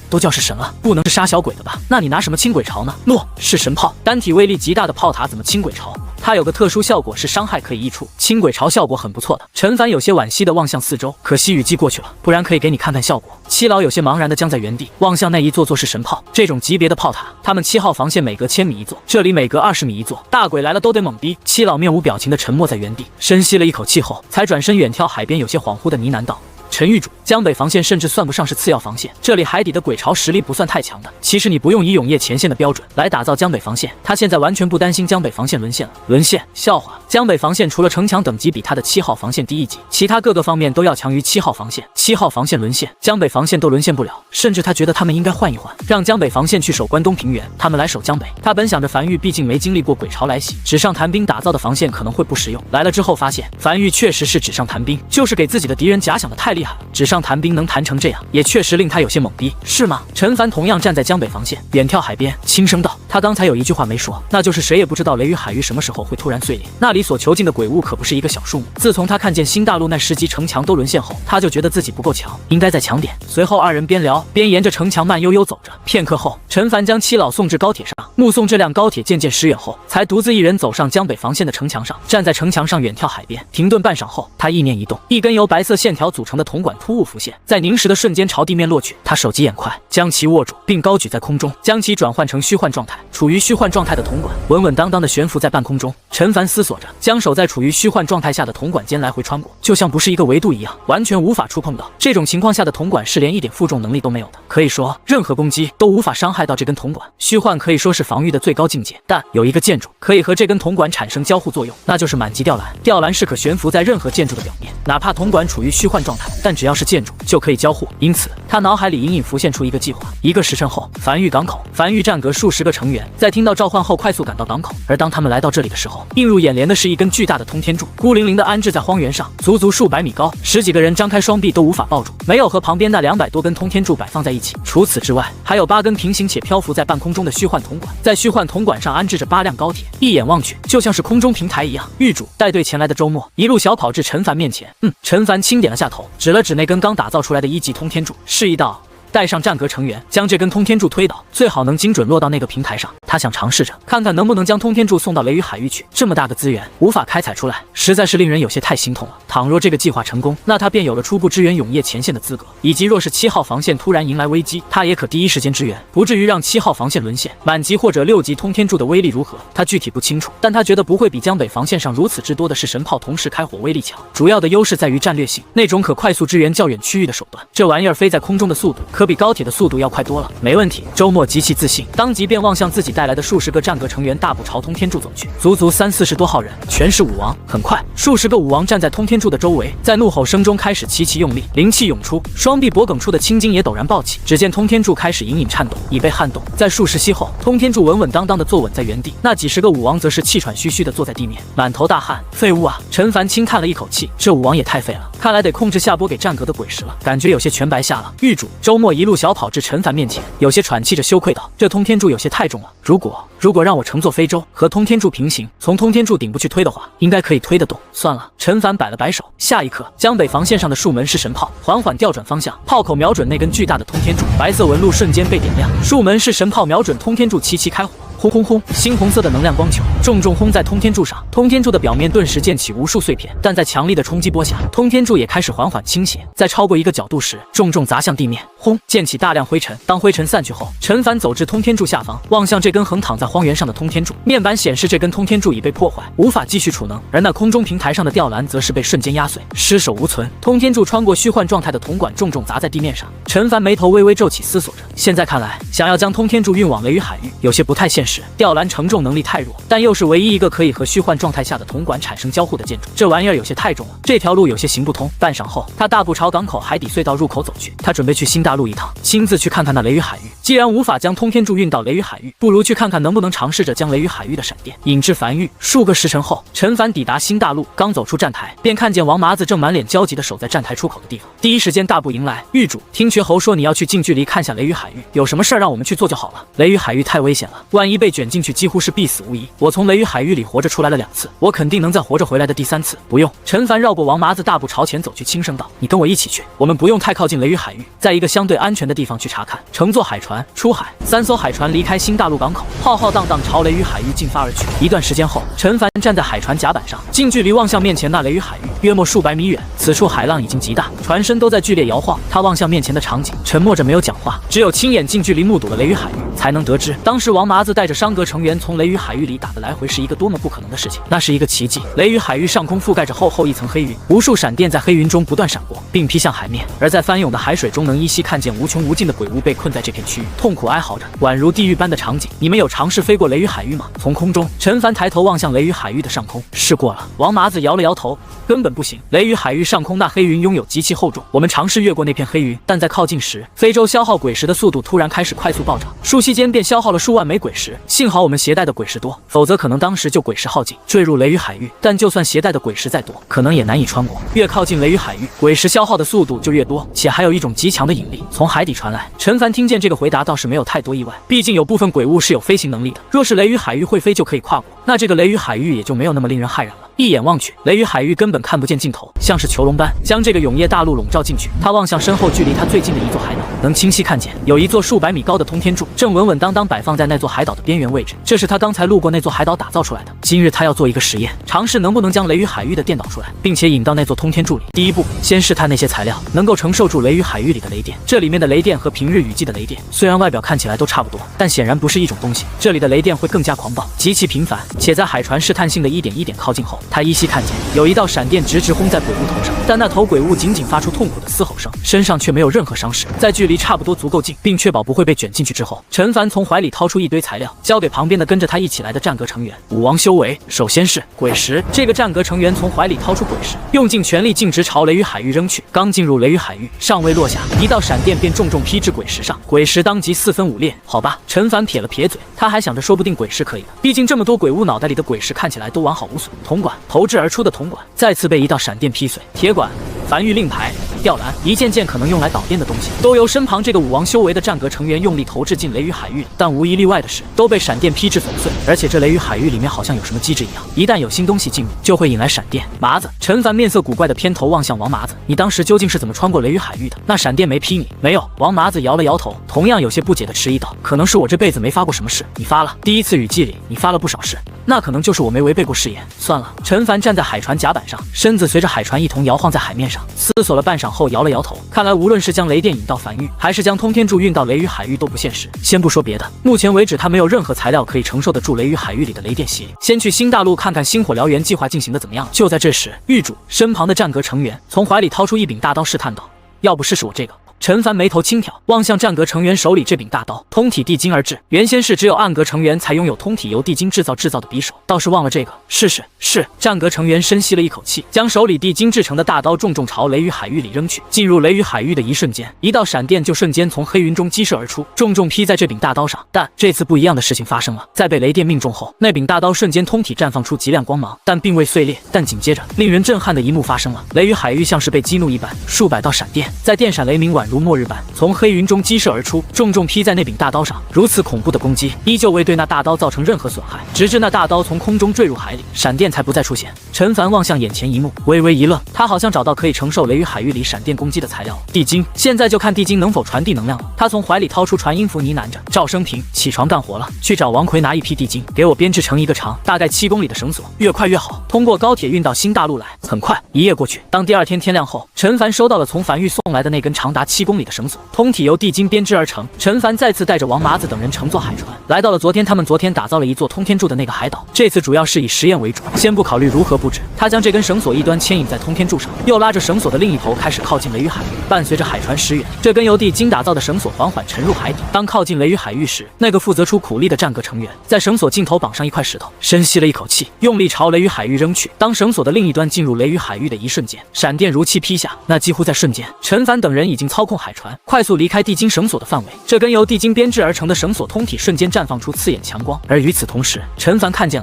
都叫是神了，不能是杀小鬼的吧？那你拿什么清鬼巢呢？诺，是神炮，单体威力极大的炮塔怎么清鬼巢？它有个特殊效果，是伤害可以溢出，清鬼巢效果很不错的。陈凡有些惋惜地望向四周，可惜雨季过去了，不然可以给你看看效果。七老有些茫然地僵在原地，望向那一座座是神炮，这种级别的炮塔，他们7号防线每隔1000米一座，这里每隔20米一座，大鬼来了都得猛逼。七老面无表情地沉默在原地，深吸了一口气后，才转身远眺海边，有些恍惚地呢喃道：陈狱主，江北防线甚至算不上是次要防线，这里海底的鬼巢实力不算太强的。其实你不用以永业前线的标准来打造江北防线，他现在完全不担心江北防线沦陷了。沦陷？笑话！江北防线除了城墙等级比他的7号防线低1级，其他各个方面都要强于7号防线。7号防线沦陷，江北防线都沦陷不了。甚至他觉得他们应该换一换，让江北防线去守关东平原，他们来守江北。他本想着樊玉毕竟没经历过鬼巢来袭，纸上谈兵打造的防线可能会不实用，来了之后发现樊玉确实是纸上谈兵，就是给自己的敌人假想的太厉害了。纸上谈兵能谈成这样，也确实令他有些懵逼，是吗？陈凡同样站在江北防线，远眺海边，轻声道：他刚才有一句话没说，那就是谁也不知道雷雨海域什么时候会突然碎裂，那里里所囚禁的鬼物可不是一个小数目。自从他看见新大陆那10级城墙都沦陷后，他就觉得自己不够强，应该再强点。随后二人边聊边沿着城墙慢悠悠走着。片刻后，陈凡将七老送至高铁上，目送这辆高铁渐渐驶远后，才独自一人走上江北防线的城墙上，站在城墙上远眺海边。停顿半晌后，他意念一动，一根由白色线条组成的铜管突兀浮现，在凝实的瞬间朝地面落去。他手疾眼快，将其握住，并高举在空中，将其转换成虚幻状态。处于虚幻状态的铜管稳稳当当的悬浮在半空中。陈凡思索着，将手在处于虚幻状态下的铜管间来回穿过，就像不是一个维度一样，完全无法触碰到。这种情况下的铜管是连一点负重能力都没有的，可以说任何攻击都无法伤害到这根铜管。虚幻可以说是防御的最高境界，但有一个建筑可以和这根铜管产生交互作用，那就是满级吊篮。吊篮是可悬浮在任何建筑的表面，哪怕铜管处于虚幻状态，但只要是建筑就可以交互。因此他脑海里隐隐浮现出一个计划。1个时辰后，繁育港口，繁育站阁数10个成员在听到召唤后快速赶到港口。而当他们来到这里的时候，映入眼帘的是一根巨大的通天柱，孤零零地安置在荒原上，足足数百米高，10几个人张开双臂都无法抱住，没有和旁边那200多根通天柱摆放在一起。除此之外，还有8根平行且漂浮在半空中的虚幻铜管，在虚幻铜管上安置着8辆高铁，一眼望去就像是空中平台一样。狱主带队前来的周末一路小跑至陈凡面前，陈凡轻点了下头，指了指那根刚打造出来的1级通天柱，示意道：带上战阁成员，将这根通天柱推倒，最好能精准落到那个平台上。他想尝试着看看能不能将通天柱送到雷雨海域去。这么大个资源无法开采出来，实在是令人有些太心痛了。倘若这个计划成功，那他便有了初步支援永夜前线的资格，以及若是7号防线突然迎来危机，他也可第一时间支援，不至于让7号防线沦陷。满级或者6级通天柱的威力如何，他具体不清楚，但他觉得不会比江北防线上如此之多的是神炮同时开火威力强。主要的优势在于战略性，那种可快速支援较远区域的手段。这玩意儿飞在空中的速度可比高铁的速度要快多了。没问题，周末极其自信，当即便望向自己带来的数10个战阁成员大步朝通天柱走去，足足30-40多号人，全是武王。很快，数10个武王站在通天柱的周围，在怒吼声中开始齐齐用力，灵气涌出，双臂脖梗处的青筋也陡然暴起。只见通天柱开始隐隐颤动，已被撼动。在数10息后，通天柱稳稳当当的坐稳在原地，那几10个武王则是气喘吁吁的坐在地面，满头大汗。废物啊！陈凡轻叹了一口气，这武王也太废了，看来得控制下波给战阁的鬼石了，感觉有些全白瞎了。狱主周末一路小跑至陈凡面前，有些喘气着羞愧道：这通天柱有些太重了，如果让我乘坐非洲和通天柱平行，从通天柱顶部去推的话，应该可以推得动。算了。陈凡摆了摆手。下一刻，江北防线上的数门式神炮缓缓调转方向，炮口瞄准那根巨大的通天柱，白色纹路瞬间被点亮。数门式神炮瞄准通天柱齐齐开火。轰轰轰！猩红色的能量光球重重轰在通天柱上，通天柱的表面顿时溅起无数碎片。但在强力的冲击波下，通天柱也开始缓缓倾斜，在超过一个角度时，重重砸向地面。轰！溅起大量灰尘。当灰尘散去后，陈凡走至通天柱下方，望向这根横躺在荒原上的通天柱，面板显示这根通天柱已被破坏，无法继续储能，而那空中平台上的吊篮则是被瞬间压碎，尸首无存。通天柱穿过虚幻状态的铜管，重重砸在地面上。陈凡眉头微微皱起，思索着。现在看来，想要将通天柱运往雷雨海域，有些不太现实。吊篮承重能力太弱，但又是唯一一个可以和虚幻状态下的铜管产生交互的建筑，这玩意儿有些太重了，这条路有些行不通。半晌后，他大步朝港口海底隧道入口走去，他准备去新大陆一趟，亲自去看看那雷雨海域。既然无法将通天柱运到雷雨海域，不如去看看能不能尝试着将雷雨海域的闪电引至繁域。数个时辰后，陈凡抵达新大陆，刚走出站台，便看见王麻子正满脸焦急地守在站台出口的地方，第一时间大步迎来。狱主，听瘸猴说你要去近距离看下雷雨海域，有什么事儿让我们去做就好了。雷雨海域太危险了，万一被卷进去几乎是必死无疑。我从雷雨海域里活着出来了2次，我肯定能再活着回来的第3次。不用。陈凡绕过王麻子，大步朝前走去，轻声道：你跟我一起去，我们不用太靠近雷雨海域，在一个相对安全的地方去查看。乘坐海船出海，3艘海船离开新大陆港口，浩浩荡荡朝雷雨海域进发而去。一段时间后，陈凡站在海船甲板上，近距离望向面前那雷雨海域，约莫数百米远。此处海浪已经极大，船身都在剧烈摇晃。他望向面前的场景，沉默着没有讲话，只有亲眼近距离目睹了雷雨海域，才能得知当时王麻子带着商阁成员从雷雨海域里打的来回是一个多么不可能的事情。那是一个奇迹。雷雨海域上空覆盖着厚厚一层黑云，无数闪电在黑云中不断闪过，并劈向海面。而在翻涌的海水中，能依稀看见无穷无尽的鬼物被困在这片区域，痛苦哀嚎着，宛如地狱般的场景。你们有尝试飞过雷雨海域吗？从空中，陈凡抬头望向雷雨海域的上空。试过了。王麻子摇了摇头，根本不行。雷雨海域上空那黑云拥有极其厚重，我们尝试越过那片黑云，但在靠近时，非洲消耗鬼石的速度突然开始快速暴涨，瞬息间便消耗了数万枚鬼石。幸好我们携带的鬼石多，否则可能当时就鬼石耗尽，坠入雷雨海域。但就算携带的鬼石再多，可能也难以穿过。越靠近雷雨海域，鬼石消耗的速度就越多，且还有一种极强的引力从海底传来。陈凡听见这个回答倒是没有太多意外，毕竟有部分鬼物是有飞行能力。力的。若是雷雨海域会飞就可以跨过，那这个雷雨海域也就没有那么令人骇然了。一眼望去，雷雨海域根本看不见尽头，像是囚笼般将这个永夜大陆笼罩进去。他望向身后距离他最近的一座海岛，能清晰看见有一座数百米高的通天柱，正稳稳当当摆放在那座海岛的边缘位置。这是他刚才路过那座海岛打造出来的。今日他要做一个实验，尝试能不能将雷雨海域的电导出来，并且引到那座通天柱里。第一步，先试探那些材料能够承受住雷雨海域里的雷电。这里面的雷电和平日雨季的雷电虽然外表看起来都差不多，但显然不是一种东西。这里的雷电会更加狂暴，极其频繁，且在海船试探性的一点一点靠近后，他依稀看见有一道闪电直直轰在鬼物头上，但那头鬼物仅仅发出痛苦的嘶吼声，身上却没有任何伤势。在距离差不多足够近，并确保不会被卷进去之后，陈凡从怀里掏出一堆材料，交给旁边的跟着他一起来的战阁成员武王修为。首先是鬼石，这个战阁成员从怀里掏出鬼石，用尽全力径直朝雷雨海域扔去。刚进入雷雨海域，尚未落下，一道闪电便重重劈至鬼石上，鬼石当即四分五裂。好吧，陈凡撇了撇嘴，他还想着说不定鬼石可以的，毕竟这么多鬼物脑袋里的鬼石看起来都完好无损。铜管，投掷而出的铜管再次被一道闪电劈碎。铁管、梵玉令牌、吊篮，一件件可能用来导电的东西，都由身旁这个武王修为的战阁成员用力投掷进雷雨海域里，但无一例外的是，都被闪电劈至粉碎。而且这雷雨海域里面好像有什么机制一样，一旦有新东西进入，就会引来闪电。麻子，陈凡面色古怪的偏头望向王麻子，你当时究竟是怎么穿过雷雨海域的？那闪电没劈你？没有。王麻子摇了摇头，同样有些不解的迟疑道，可能是我这辈子没发过什么誓。你发了，第一次雨季里你发了不少誓，那可能就是我没违背过誓言。算了。陈凡站在海船甲板上，身子随着海船一同摇晃在海面上，思索了半晌后摇了摇头，看来无论是将雷电引到梵域，还是将通天柱运到雷雨海域都不现实。先不说别的，目前为止他没有任何材料可以承受得住雷雨海域里的雷电洗礼。先去新大陆看看星火燎原计划进行的怎么样。就在这时，狱主身旁的战阁成员从怀里掏出一柄大刀，试探道：“要不试试我这个？”陈凡眉头轻挑，望向战阁成员手里这柄大刀，通体地金而制。原先是只有暗阁成员才拥有通体由地金制造的匕首，倒是忘了这个。试试。是。战阁成员深吸了一口气，将手里地金制成的大刀重重朝雷雨海域里扔去。进入雷雨海域的一瞬间，一道闪电就瞬间从黑云中激射而出，重重劈在这柄大刀上。但这次不一样的事情发生了，在被雷电命中后，那柄大刀瞬间通体绽放出极亮光芒，但并未碎裂。但紧接着，令人震撼的一幕发生了，雷雨海域像是被激怒一般，数百道闪电在电闪雷鸣宛如末日般从黑云中激射而出，重重劈在那柄大刀上。如此恐怖的攻击依旧未对那大刀造成任何损害，直至那大刀从空中坠入海里，闪电才不再出现。陈凡望向眼前一幕，微微一愣，他好像找到可以承受雷雨海域里闪电攻击的材料了。地精，现在就看地精能否传递能量了。他从怀里掏出传音符，呢喃着：“赵生平，起床干活了，去找王奎拿一批地精，给我编制成一个长大概7公里的绳索，越快越好，通过高铁运到新大陆来。”很快，一夜过去，当第二天天亮后，陈凡收到了从梵域送来的那根长达7公里的绳索，通体由地精编织而成。陈凡再次带着王麻子等人乘坐海船，来到了他们昨天打造了一座通天柱的那个海岛。这次主要是以实验为主，先不考虑如何布置，他将这根绳索一端牵引在通天柱上，又拉着绳索的另一头开始靠近雷雨海域。伴随着海船驶远，这根由地精打造的绳索缓缓沉入海底。当靠近雷雨海域时，那个负责出苦力的战阁成员在绳索尽头绑上一块石头，深吸了一口气，用力朝雷雨海域扔去。当绳索的另一端进入雷雨海域的一瞬间，闪电如期劈下，那几乎在瞬间，陈凡等人已经操控海船快速离开地精绳索的范围。这根由地精编制而成的绳索通体瞬间绽放出刺眼强光，而与此同时，陈凡看见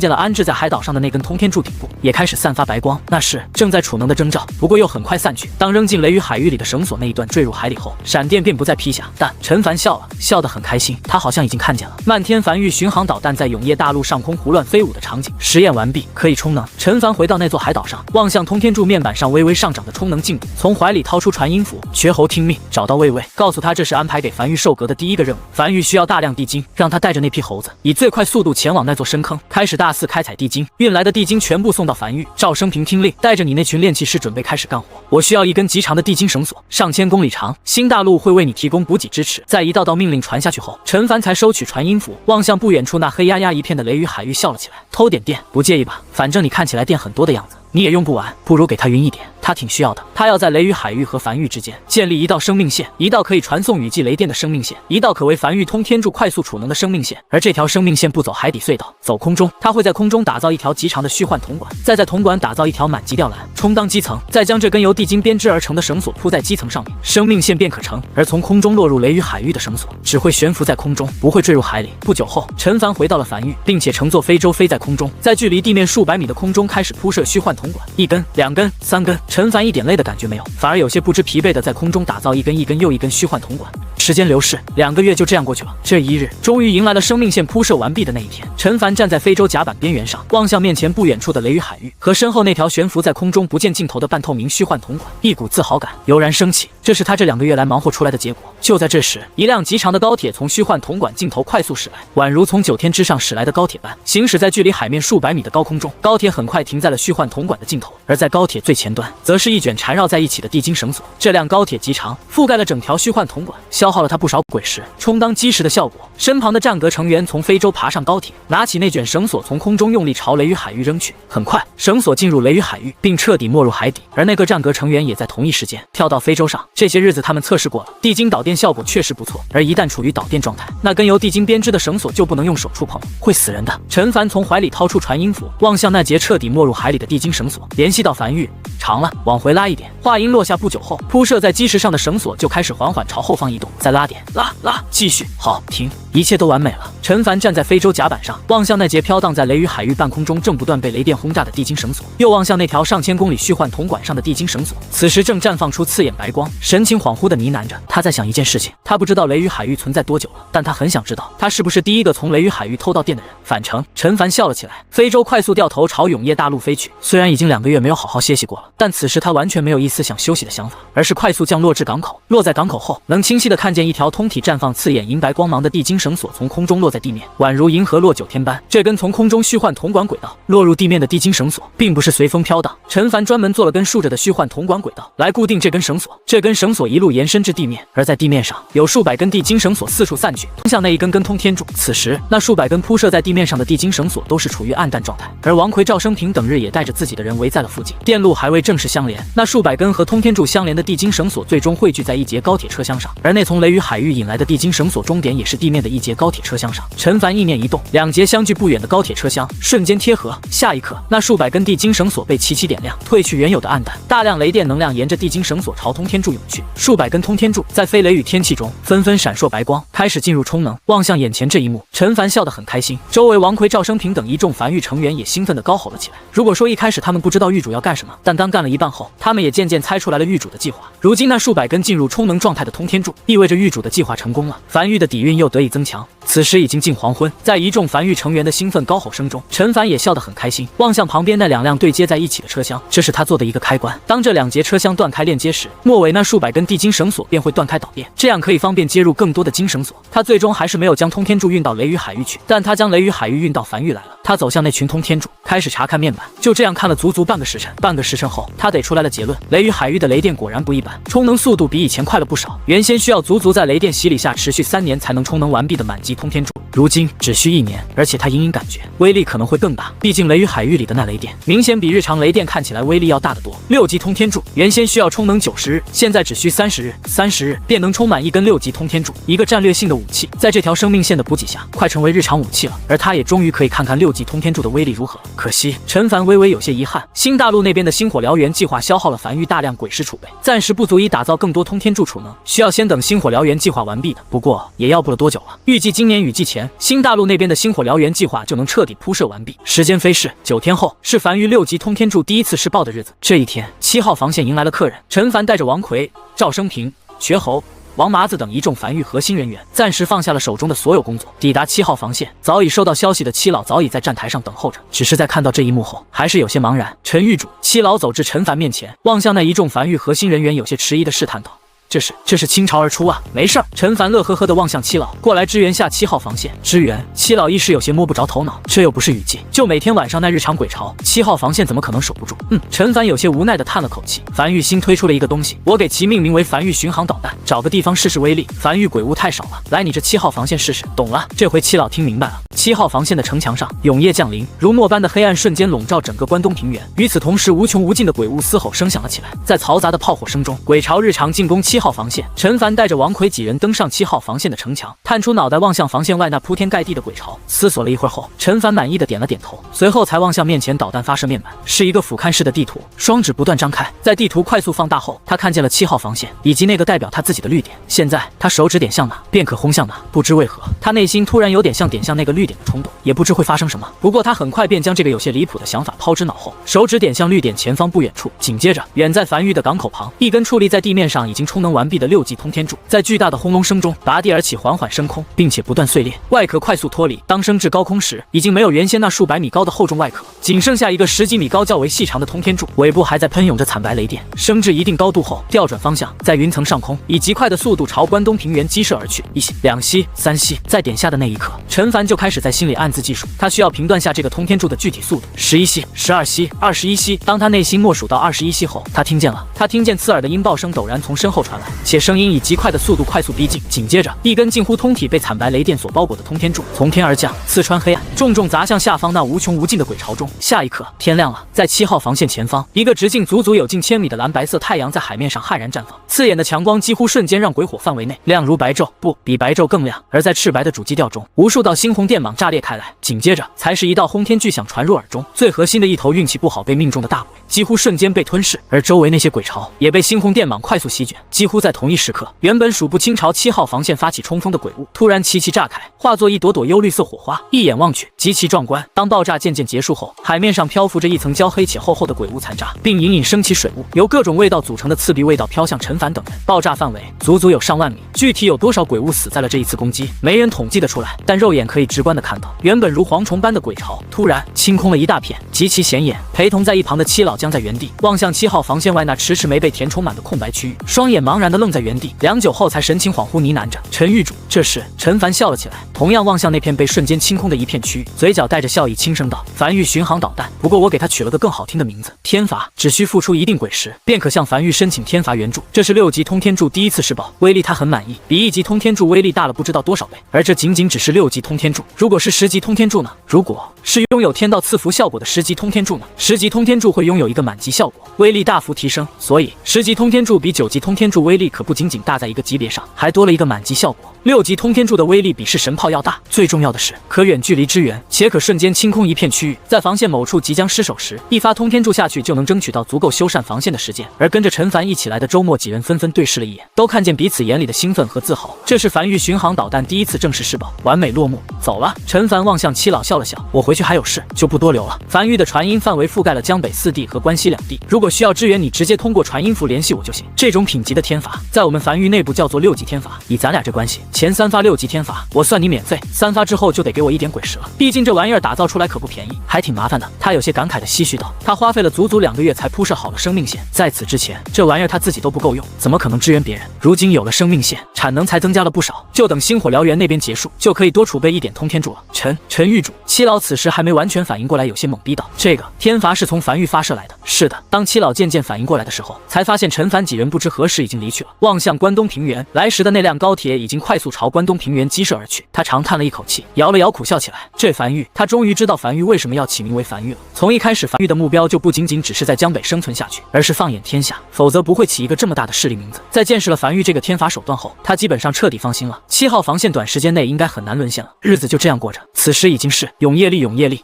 了安置在海岛上的那根通天柱顶部也开始散发白光，那是正在储能的征兆。不过又很快散去。当扔进雷雨海域里的绳索那一段坠入海里后，闪电便不再劈下。但陈凡笑了，笑得很开心，他好像已经看见了漫天梵域巡航导弹在永夜大陆上空胡乱飞舞的场景。实验完毕，可以充能。陈凡回到那座海岛上，望向通天柱面板上微微上涨的充能进度，从怀里掏出传音符，绝喉听命，找到魏魏，告诉他这是安排给梵域授阁的第一个任务。梵域需要大量地精，让他带着那批猴子以最快速度前往那座深坑，开始大肆开采地精。运来的地精全部送到梵域。赵生平听令，带着你那群炼器师准备开始干活。我需要一根极长的地精绳索，上千公里长。新大陆会为你提供补给支持。在一道道命令传下去后，陈凡才收取传音符，望向不远处那黑压压一片的雷雨海域笑了起来。偷点电不介意吧？反正你看起来电很多的样子，你也用不完，不如给他匀一点，他挺需要的。他要在雷雨海域和梵域之间建立一道生命线，一道可以传送雨季雷电的生命线，一道可为梵域通天柱快速储能的生命线。而这条生命线不走海底隧道，走空中，他会在空中打造一条极长的虚幻铜管，再在铜管打造一条满级吊篮，充当基层，再将这根由地精编织而成的绳索铺在基层上面，生命线便可成。而从空中落入雷雨海域的绳索只会悬浮在空中，不会坠入海里。不久后，陈凡回到了梵域，并且乘坐非洲飞在空中，在距离地面数百米的空中开始铺设虚幻铜管，一根、2根、3根。陈凡一点累的感觉没有，反而有些不知疲惫的在空中打造一根又一根虚幻铜管。时间流逝，2个月就这样过去了。这一日，终于迎来了生命线铺设完毕的那一天。陈凡站在非洲甲板边缘上，望向面前不远处的雷雨海域和身后那条悬浮在空中不见尽头的半透明虚幻铜管，一股自豪感油然升起。这是他这2个月来忙活出来的结果。就在这时，一辆极长的高铁从虚幻铜管尽头快速驶来，宛如从9天之上驶来的高铁般，行驶在距离海面数百米的高空中。高铁很快停在了虚幻铜管的尽头，而在高铁最前端，则是一卷缠绕在一起的地精绳索。这辆高铁极长，覆盖了整条虚幻铜管，消耗了他不少鬼石，充当基石的效果。身旁的战阁成员从非洲爬上高铁，拿起那卷绳索，从空中用力朝雷雨海域扔去。很快，绳索进入雷雨海域，并彻底没入海底。而那个战阁成员也在同一时间跳到非洲上。这些日子他们测试过了，地精导电效果确实不错，而一旦处于导电状态，那根由地精编织的绳索就不能用手触碰，会死人的。陈凡从怀里掏出传音符，望向那节彻底没入海里的地精绳索，联系到梵玉。长了，往回拉一点。话音落下不久后，铺设在基石上的绳索就开始缓缓朝后方移动。再拉点，拉，继续，好，停，一切都完美了。陈凡站在非洲甲板上，望向那节飘荡在雷雨海域半空中正不断被雷电轰炸的地精绳索，又望向那条上千公里虚幻铜管上的地精绳索，此时正绽放出刺眼白光，神情恍惚地呢喃着。他在想一件事情，他不知道雷雨海域存在多久了，但他很想知道，他是不是第一个从雷雨海域偷到电的人。返程，陈凡笑了起来。非洲快速掉头朝永业大陆飞去，虽然已经2个月没有好好歇息过了，但此时他完全没有一丝想休息的想法，而是快速降落至港口。落在港口后，能清晰地看见一条通体绽放刺眼银白光芒的地精绳索从空中落在地面，宛如银河落9天般。这根从空中虚幻铜管轨道落入地面的地精绳索，并不是随风飘荡。陈凡专门做了根竖着的虚幻铜管轨道来固定这根绳索，这根绳索一路延伸至地面，而在地面上有数百根地精绳索四处散去，通向那一根根通天柱。此时，那数百根铺设在地面上的地精绳索都是处于暗淡状态，而王奎、赵生平等日也带着自己的人围在了附近。电路还未正式相连，那数百根和通天柱相连的地精绳索最终汇聚在一节高铁车厢上，而那从雷雨海域引来的地精绳索终点也是地面的一节高铁车厢上。陈凡意念一动，2节相距不远的高铁车厢瞬间贴合。下一刻，那数百根地精绳索被齐齐点亮，褪去原有的暗淡，大量雷电能量沿着地精绳索朝通天柱涌去。数百根通天柱在非雷雨天气中纷纷闪烁白光，开始进入充能。望向眼前这一幕，陈凡笑得很开心，周围王奎、赵生平等一众梵域成员也兴奋地高吼了起来。如果说一开始他们不知道狱主要干什么，但刚干了一半后，他们也渐渐猜出来了狱主的计划。如今那数百根进入充能状态的通天柱，意味着狱主的计划成功了，梵域的底蕴又得以增强。此时已经近黄昏，在一众梵域成员的兴奋高吼声中，陈凡也笑得很开心，望向旁边那2辆对接在一起的车厢，这是他做的一个开关。当这2节车厢断开链接时，末尾那数百根地精绳索便会断开导电，这样可以方便接入更多的精绳索。他最终还是没有将通天柱运到雷雨海域去，但他将雷雨海域运到梵域来了。他走向那群通天柱，开始查看面板。就这样看了足足半个时辰。半个时辰后，他得出来了结论：雷雨海域的雷电果然不一般，充能速度比以前快了不少。原先需要足足在雷电洗礼下持续3年才能充能完毕的满级通天柱，如今只需1年，而且他隐隐感觉威力可能会更大。毕竟雷雨海域里的那雷电明显比日常雷电看起来威力要大得多。6级通天柱原先需要充能90日，现在只需30日，30日便能充满一根6级通天柱。一个战略性的武器，在这条生命线的补给下，快成为日常武器了。而他也终于可以看看6级通天柱的威力如何。可惜陈凡微微有些遗憾，新大陆那边的星火燎原计划消耗了梵域大量鬼石储备，暂时不足以打造更多通天柱储能，需要先等星火燎原计划完毕的。不过也要不了多久了，预计今年雨季前，新大陆那边的星火燎原计划就能彻底铺设完毕。时间飞逝，9天后是梵域6级通天柱第一次试爆的日子。这一天，7号防线迎来了客人，陈凡带着王奎、赵生平、瘸猴、王麻子等一众梵域核心人员暂时放下了手中的所有工作，抵达7号防线。早已收到消息的七老早已在站台上等候着，只是在看到这一幕后，还是有些茫然。陈狱主，七老走至陈凡面前，望向那一众梵域核心人员，有些迟疑的试探道：“这是倾巢而出啊！”没事儿，陈凡乐呵呵地望向七老，过来支援下7号防线。支援？七老一时有些摸不着头脑，这又不是雨季，就每天晚上那日常鬼潮，7号防线怎么可能守不住？陈凡有些无奈地叹了口气。樊玉新推出了一个东西，我给其命名为樊玉巡航导弹，找个地方试试威力。樊玉鬼物太少了，来你这7号防线试试。懂了，这回七老听明白了。7号防线的城墙上，永夜降临，如墨般的黑暗瞬间笼罩整个关东平原。与此同时，无穷无尽的鬼物嘶吼声响了起来，在嘈杂的炮火声中，鬼潮日常进攻7号防线。陈凡带着王奎几人登上7号防线的城墙，探出脑袋望向防线外那铺天盖地的鬼潮，思索了一会儿后，陈凡满意的点了点头，随后才望向面前导弹发射面板，是一个俯瞰式的地图，双指不断张开，在地图快速放大后，他看见了7号防线以及那个代表他自己的绿点。现在他手指点向哪，便可轰向哪。不知为何，他内心突然有点像点向那个绿点点的冲动，也不知会发生什么。不过他很快便将这个有些离谱的想法抛之脑后，手指点向绿点前方不远处。紧接着，远在梵域的港口旁，一根矗立在地面上已经充能完毕的6级通天柱，在巨大的轰隆声中拔地而起，缓缓升空，并且不断碎裂，外壳快速脱离。当升至高空时，已经没有原先那数百米高的厚重外壳，仅剩下一个10几米高、较为细长的通天柱，尾部还在喷涌着惨白雷电。升至一定高度后，调转方向，在云层上空以极快的速度朝关东平原激射而去。1息、2息、3息，在点下的那一刻，陈凡就开始在心里暗自计数，他需要评断下这个通天柱的具体速度。11息、12息、21息。当他内心默数到21息后，他听见刺耳的音爆声陡然从身后传来，且声音以极快的速度快速逼近。紧接着，一根近乎通体被惨白雷电所包裹的通天柱从天而降，刺穿黑暗，重重砸向下方那无穷无尽的鬼潮中。下一刻，天亮了，在7号防线前方，一个直径足足有近1000米的蓝白色太阳在海面上悍然绽放，刺眼的强光几乎瞬间让鬼火范围内亮如白昼，不，比白昼更亮。而在赤白的主基调中，无数道猩红电蟒炸裂开来，紧接着才是一道轰天巨响传入耳中。最核心的一头运气不好被命中的大鬼，几乎瞬间被吞噬，而周围那些鬼潮也被猩红电蟒快速席卷。几乎在同一时刻，原本数不清朝7号防线发起冲锋的鬼物，突然齐齐炸开，化作一朵朵幽绿色火花，一眼望去极其壮观。当爆炸渐渐结束后，海面上漂浮着一层焦黑且厚厚的鬼物残渣，并隐隐升起水雾，由各种味道组成的刺鼻味道飘向陈凡等人。爆炸范围足足有上万米，具体有多少鬼物死在了这一次攻击，没人统计得出来，但肉眼可以直观的看到，原本如蝗虫般的鬼潮突然清空了一大片，极其显眼。陪同在一旁的七老将在原地望向7号防线外那迟迟没被填充满的空白区域，双眼茫然的愣在原地，良久后才神情恍惚呢喃着：“陈狱主。”这时陈凡笑了起来，同样望向那片被瞬间清空的一片区域，嘴角带着笑意，轻声道：“梵域巡航导弹，不过我给它取了个更好听的名字，天罚。只需付出一定鬼石，便可向梵域申请天罚援助。这是6级通天柱第一次试爆，威力他很满意，比1级通天柱威力大了不知道多少倍。而这仅仅只是6级通天柱，如果是10级通天柱呢？如果是拥有天道赐福效果的10级通天柱呢？10级通天柱会拥有一个满级效果，威力大幅提升。所以10级通天柱比9级通天柱威力可不仅仅大在一个级别上，还多了一个满级效果。6级通天柱的威力比是神炮要大，最重要的是可远距离支援，且可瞬间清空一片区域。在防线某处即将失守时，一发通天柱下去就能争取到足够修缮防线的时间。而跟着陈凡一起来的周末几人纷纷对视了一眼，都看见彼此眼里的兴奋和自豪。这是梵域巡航导弹第一次正式试爆，完美落幕。走了。陈凡望向七老笑了笑，我回去还有事，就不多留了。梵域的传音范围覆盖了江北4地和关西2地，如果需要支援，你直接通过传音符联系我就行。这种品级的天罚，在我们梵域内部叫做6级天罚。以咱俩这关系，前3发6级天罚，我算你免费；3发之后就得给我一点鬼石了。毕竟这玩意儿打造出来可不便宜，还挺麻烦的。他有些感慨的唏嘘道，他花费了足足2个月才铺设好了生命线，在此之前，这玩意儿他自己都不够用，怎么可能支援别人？如今有了生命线，产能才增加了不少，就等星火燎原那边结束，就可以多储备一点通天柱了。陈狱主，七老此时还没完全反应过来，有些懵逼道：“这个天罚是从梵域发射来的。”是的。当七老渐渐反应过来的时候，才发现陈凡几人不知何时已经离去了。望向关东平原，来时的那辆高铁已经快速朝关东平原激射而去。他长叹了一口气，摇了摇苦笑起来。这梵域，他终于知道梵域为什么要起名为梵域了。从一开始，梵域的目标就不仅仅只是在江北生存下去，而是放眼天下，否则不会起一个这么大的势力名字。在见识了梵域这个天罚手段后，他基本上彻底放心了。7号防线短时间内应该很难沦陷了。日子就这样过着。此时已经是永业历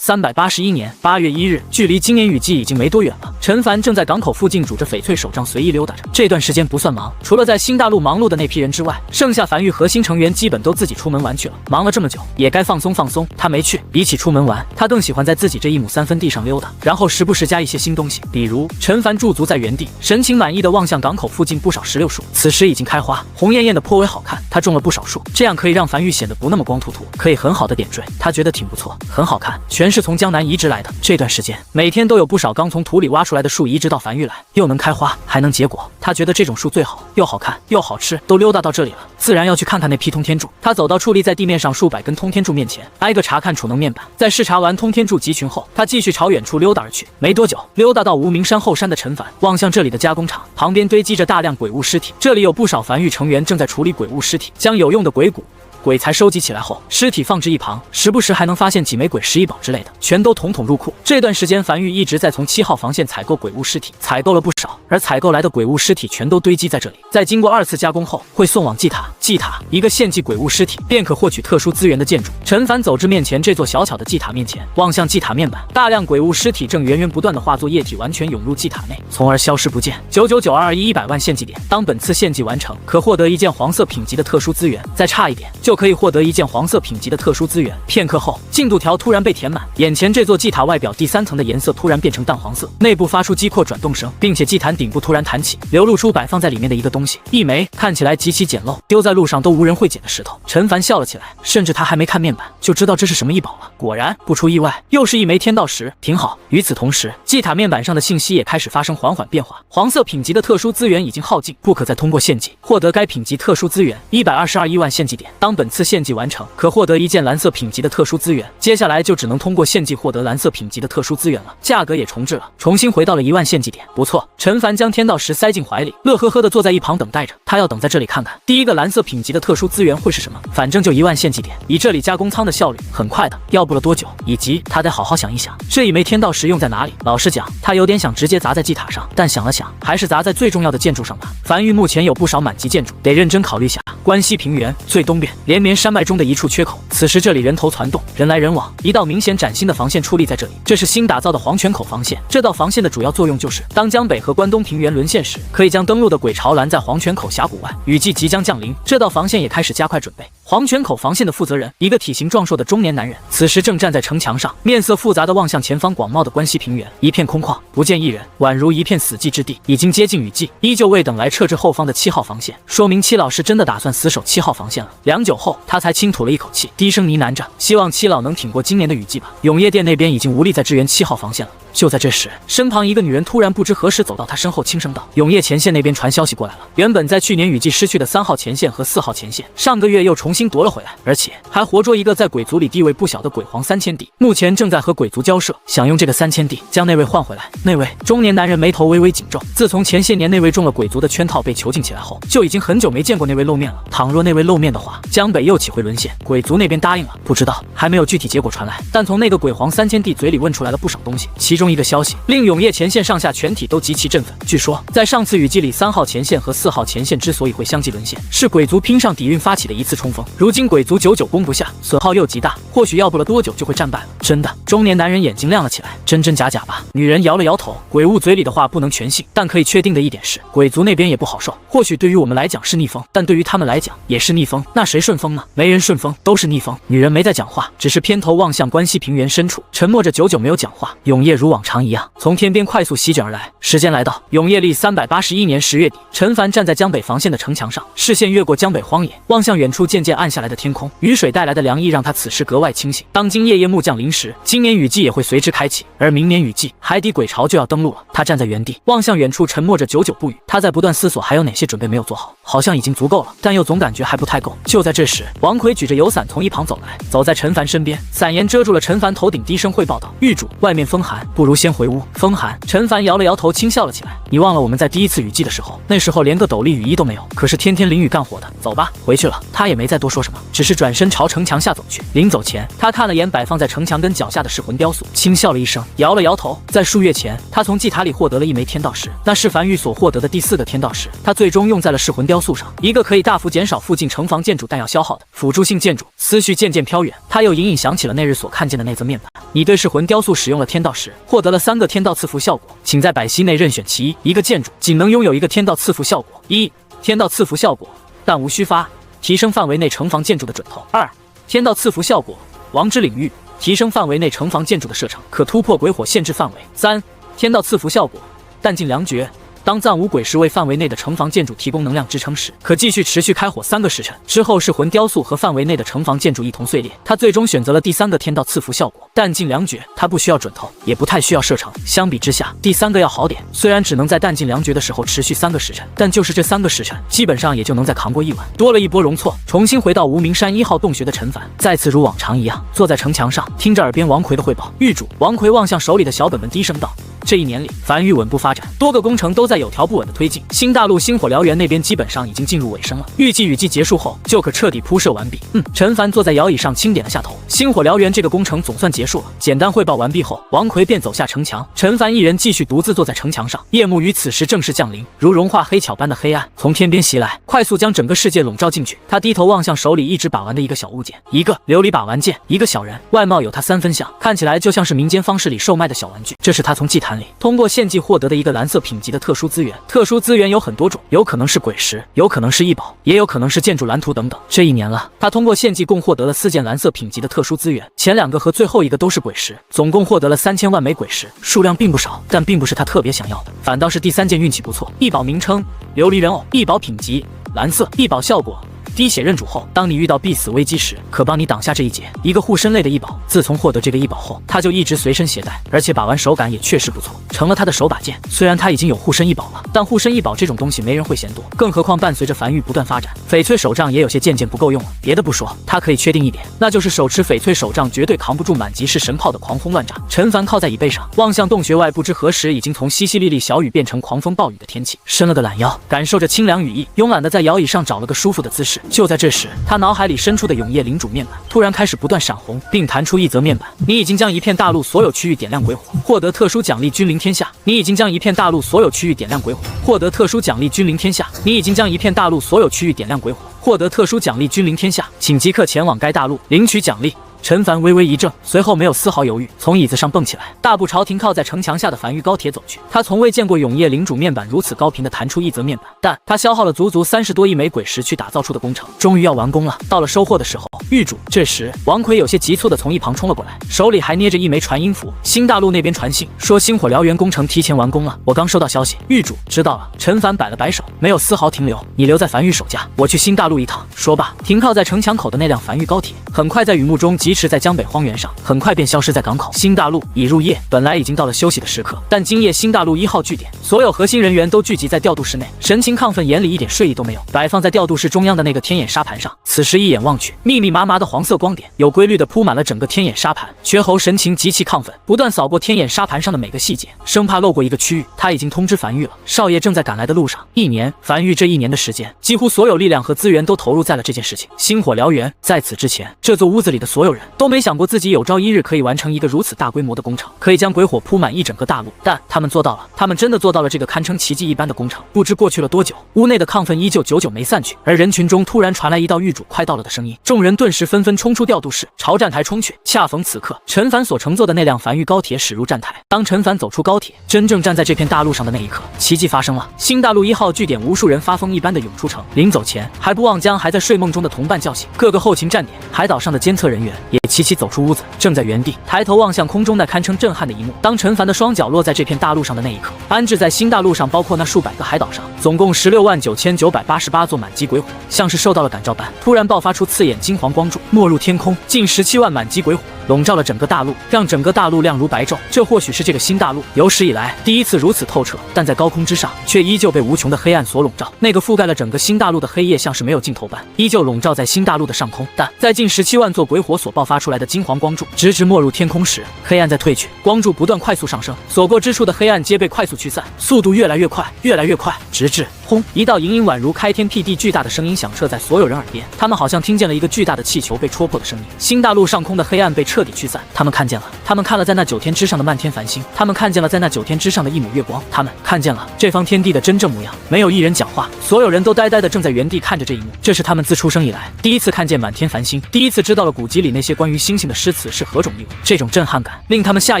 381年8月1日，距离今年雨季已经没多远了。陈凡正在港口附近拄着翡翠手杖随意溜达着。这段时间不算忙，除了在新大陆忙碌的那批人之外，剩下梵域核心成员基本都自己出门玩去了。忙了这么久，也该放松放松。他没去，比起出门玩，他更喜欢在自己这1亩3分地上溜达，然后时不时加一些新东西。比如陈凡驻足在原地，神情满意的望向港口附近不少石榴树，此时已经开花，红艳艳的，颇为好看。他种了不少树，这样可以让梵域显得不那么光秃秃，可以很好的点缀。他觉得挺不错，很好看，全是从江南移植来的。这段时间每天都有不少刚从土里挖出来的树移植到梵域来，又能开花还能结果。他觉得这种树最好，又好看又好吃。都溜达到这里了，自然要去看看那批通天柱。他走到矗立在地面上数百根通天柱面前，挨个查看储能面板。在视察完通天柱集群后，他继续朝远处溜达而去。没多久，溜达到无名山后山的陈凡望向这里的加工厂，旁边堆积着大量鬼物尸体，这里有不少梵域成员正在处理鬼物尸体，将有用的鬼骨鬼才收集起来后，尸体放置一旁，时不时还能发现几枚鬼石一宝之类的，全都统统入库。这段时间，梵域一直在从7号防线采购鬼物尸体，采购了不少，而采购来的鬼物尸体全都堆积在这里，在经过2次加工后，会送往祭塔。祭塔一个献祭鬼物尸体，便可获取特殊资源的建筑。陈凡走至面前这座小巧的祭塔面前，望向祭塔面板，大量鬼物尸体正源源不断的化作液体，完全涌入祭塔内，从而消失不见。999221100万献祭点，当本次献祭完成，可获得一件黄色品级的特殊资源，再差一点就可以获得一件黄色品级的特殊资源。片刻后，进度条突然被填满，眼前这座祭塔外表第3层的颜色突然变成淡黄色，内部发出机括转动声，并且祭坛顶部突然弹起，流露出摆放在里面的一个东西，一枚看起来极其简陋，丢在路上都无人会捡的石头。陈凡笑了起来，甚至他还没看面板就知道这是什么异宝了。果然，不出意外，又是一枚天道石，挺好。与此同时，祭塔面板上的信息也开始发生缓缓变化，黄色品级的特殊资源已经耗尽，不可再通过献祭获得该品级特殊资源。122亿万献祭点，当本次献祭完成，可获得一件蓝色品级的特殊资源。接下来就只能通过献祭获得蓝色品级的特殊资源了，价格也重置了，重新回到了1万献祭点。不错，陈凡将天道石塞进怀里，乐呵呵地坐在一旁等待着。他要等在这里看看第一个蓝色品级的特殊资源会是什么，反正就1万献祭点，以这里加工仓的效率，很快的，要不了多久。以及他得好好想一想，这一枚天道石用在哪里。老实讲，他有点想直接砸在祭塔上，但想了想，还是砸在最重要的建筑上吧。樊玉目前有不少满级建筑，得认真考虑下。关西平原最东边连绵山脉中的一处缺口，此时这里人头攒动，人来人往，一道明显崭新的防线矗立在这里。这是新打造的黄泉口防线。这道防线的主要作用就是，当江北和关东平原沦陷时，可以将登陆的鬼巢拦在黄泉口峡谷外。雨季即将降临，这道防线也开始加快准备。黄泉口防线的负责人，一个体型壮硕的中年男人，此时正站在城墙上，面色复杂地望向前方广袤的关西平原，一片空旷，不见一人，宛如一片死寂之地。已经接近雨季，依旧未等来撤至后方的7号防线，说明七老是真的打算死守7号防线了。良久后，他才轻吐了一口气，低声呢喃着，希望七老能挺过今年的雨季吧。永业殿那边已经无力再支援7号防线了。就在这时，身旁一个女人突然不知何时走到他身后，轻声道：“永业前线那边传消息过来了，原本在去年雨季失去的3号前线和4号前线，上个月又重新夺了回来，而且还活捉一个在鬼族里地位不小的鬼皇3000帝，目前正在和鬼族交涉，想用这个3000帝将那位换回来。”那位中年男人眉头微微紧皱，自从前些年那位中了鬼族的圈套被囚禁起来后，就已经很久没见过那位露面了。倘若那位露面的话，江北又岂会沦陷？鬼族那边答应了，不知道，还没有具体结果传来，但从那个鬼皇3000帝嘴里问出来了不少东西，其中一个消息令永业前线上下全体都极其振奋。据说在上次雨季里，3号前线和4号前线之所以会相继沦陷，是鬼族拼上底蕴发起的一次冲锋。如今鬼族久久攻不下，损耗又极大，或许要不了多久就会战败了。真的？中年男人眼睛亮了起来，真真假假吧？女人摇了摇头，鬼物嘴里的话不能全信，但可以确定的一点是，鬼族那边也不好受。或许对于我们来讲是逆风，但对于他们来讲也是逆风。那谁顺风呢？没人顺风，都是逆风。女人没再讲话，只是偏头望向关西平原深处，沉默着，久久没有讲话。永夜如往常一样从天边快速席卷而来。时间来到永业历381年10月底，陈凡站在江北防线的城墙上，视线越过江北荒野，望向远处渐渐暗下来的天空。雨水带来的凉意让他此时格外清醒。当今夜夜幕降临时，今年雨季也会随之开启，而明年雨季海底鬼巢就要登陆了。他站在原地望向远处，沉默着，久久不语。他在不断思索还有哪些准备没有做好，好像已经足够了，但又总感觉还不太够。就在这时，王奎举着油伞从一旁走来，走在陈凡身边，伞沿遮住了陈凡头顶，低声汇报道：“狱主，外面风寒，不如先回屋。”风寒？陈凡摇了摇头，轻笑了起来：“你忘了我们在第一次雨季的时候，那时候连个斗笠雨衣都没有，可是天天淋雨干活的。走吧，回去了。”他也没再多说什么，只是转身朝城墙下走去。临走前，他看了眼摆放在城墙根脚下的噬魂雕塑，轻笑了一声，摇了摇头。在数月前，他从祭塔里获得了一枚天道石，那是樊玉所获得的第4个天道石，他最终用在了噬魂雕塑上，一个可以大幅减少附近城防建筑弹药消耗的辅助性建筑。思绪渐渐飘远，他又隐隐想起了那日所看见的那则面板：“你对噬魂雕塑使用了天道石，获得了3个天道赐福效果，请在百息内任选其一。一个建筑仅能拥有1个天道赐福效果。1. 天道赐福效果，但无虚发，提升范围内城防建筑的准头。2. 天道赐福效果，王之领域，提升范围内城防建筑的射程，可突破鬼火限制范围。3. 天道赐福效果，弹尽粮绝，当暂无鬼石为范围内的城防建筑提供能量支撑时，可继续持续开火3个时辰，之后是魂雕塑和范围内的城防建筑一同碎裂。他最终选择了第3个天道赐福效果，弹尽粮绝。他不需要准头，也不太需要射程，相比之下，第3个要好点。虽然只能在弹尽粮绝的时候持续3个时辰，但就是这3个时辰，基本上也就能再扛过1晚。多了一波容错。重新回到无名山1号洞穴的陈凡，再次如往常一样坐在城墙上，听着耳边王奎的汇报。狱主，王奎望向手里的小本本，低声道：“这1年里，樊玉稳步发展，多个工程都在有条不稳的推进。新大陆星火燎原那边基本上已经进入尾声了，预计雨季结束后就可彻底铺设完毕。”陈凡坐在摇椅上轻点了下头。星火燎原这个工程总算结束了。简单汇报完毕后，王奎便走下城墙，陈凡一人继续独自坐在城墙上。夜幕于此时正式降临，如融化黑巧般的黑暗从天边袭来，快速将整个世界笼罩进去。他低头望向手里一直把玩的一个小物件，一个琉璃把玩剑，一个小人，外貌有他3分像，看起来就像是民间方式里售卖的小玩具。这是他从祭坛里通过献祭获得的一个蓝色品级的特殊殊资源。特殊资源有很多种，有可能是鬼石，有可能是异宝，也有可能是建筑蓝图等等。这一年了，他通过献祭共获得了4件蓝色品级的特殊资源，前2个和最后一个都是鬼石，总共获得了3000万枚鬼石，数量并不少，但并不是他特别想要的，反倒是第3件运气不错。异宝名称琉璃人偶，异宝品级蓝色，异宝效果滴血认主后，当你遇到必死危机时，可帮你挡下这一劫。一个护身类的异宝，自从获得这个异宝后，他就一直随身携带，而且把玩手感也确实不错，成了他的手把剑。虽然他已经有护身异宝了，但护身异宝这种东西没人会嫌多，更何况伴随着梵域不断发展，翡翠手杖也有些渐渐不够用了。别的不说，他可以确定一点，那就是手持翡翠手杖绝对扛不住满级式神炮的狂轰乱炸。陈凡靠在椅背上，望向洞穴外，不知何时已经从淅淅沥沥小雨变成狂风暴雨的天气，伸了个懒腰，感受着清凉雨意，慵懒的在摇椅上找了个舒服的姿势。就在这时，他脑海里深处的永夜领主面板突然开始不断闪红，并弹出一则面板：你已经将一片大陆所有区域点亮鬼火，获得特殊奖励君临天下。你已经将一片大陆所有区域点亮鬼火，获得特殊奖励君临天下。你已经将一片大陆所有区域点亮鬼火，获得特殊奖励君临天下，请即刻前往该大陆领取奖励。陈凡微微一怔，随后没有丝毫犹豫，从椅子上蹦起来，大步朝停靠在城墙下的梵域高铁走去。他从未见过永夜领主面板如此高频的弹出一则面板，但他消耗了足足30多亿枚鬼石去打造出的工程，终于要完工了。到了收获的时候，狱主。这时，王奎有些急促的从一旁冲了过来，手里还捏着一枚传音符。新大陆那边传信说星火燎原工程提前完工了，我刚收到消息。狱主知道了。陈凡摆了摆手，没有丝毫停留。你留在梵域守驾，我去新大陆一趟。说罢，停靠在城墙口的那辆梵域高铁，很快在雨幕中疾驰在江北荒原上，很快便消失在港口。新大陆已入夜，本来已经到了休息的时刻，但今夜新大陆1号据点所有核心人员都聚集在调度室内，神情亢奋，眼里一点睡意都没有。摆放在调度室中央的那个天眼沙盘上，此时一眼望去，密密麻麻的黄色光点有规律的铺满了整个天眼沙盘。绝侯神情极其亢奋，不断扫过天眼沙盘上的每个细节，生怕漏过一个区域。他已经通知梵域了，少爷正在赶来的路上。1年，梵域这1年的时间，几乎所有力量和资源都投入在了这件事情。星火燎原，在此之前，这座屋子里的所有人都没想过自己有朝一日可以完成一个如此大规模的工程，可以将鬼火铺满一整个大陆。但他们做到了，他们真的做到了这个堪称奇迹一般的工程。不知过去了多久，屋内的亢奋依旧久久没散去，而人群中突然传来一道狱主快到了的声音，众人顿时纷纷冲出调度室，朝站台冲去。恰逢此刻，陈凡所乘坐的那辆梵域高铁驶入站台。当陈凡走出高铁，真正站在这片大陆上的那一刻，奇迹发生了。新大陆1号据点，无数人发疯一般的涌出城，临走前还不忘将还在睡梦中的同伴叫醒。各个后勤站点、海岛上的监测人员也齐齐走出屋子，正在原地抬头望向空中那堪称震撼的一幕。当陈凡的双脚落在这片大陆上的那一刻，安置在新大陆上包括那数百个海岛上，总共169988座满级鬼火，像是受到了感召般，突然爆发出刺眼金黄光柱，没入天空。近17万满级鬼火笼罩了整个大陆，让整个大陆亮如白昼。这或许是这个新大陆有史以来第一次如此透彻，但在高空之上却依旧被无穷的黑暗所笼罩。那个覆盖了整个新大陆的黑夜像是没有尽头般，依旧笼罩在新大陆的上空。但在近17万座鬼火所爆发出来的金黄光柱直直没入天空时，黑暗在退去，光柱不断快速上升，所过之处的黑暗皆被快速驱散，速度越来越快，越来越快，直至轰！一道隐隐宛如开天辟地巨大的声音响彻在所有人耳边，他们好像听见了一个巨大的气球被戳破的声音。新大陆上空的黑暗被彻底驱散，他们看见了，他们看了在那9天之上的漫天繁星，他们看见了在那9天之上的一抹月光，他们看见了这方天地的真正模样。没有一人讲话，所有人都呆呆的正在原地看着这一幕。这是他们自出生以来第一次看见满天繁星，第一次知道了古籍里那些关于星星的诗词是何种意味。这种震撼感令他们下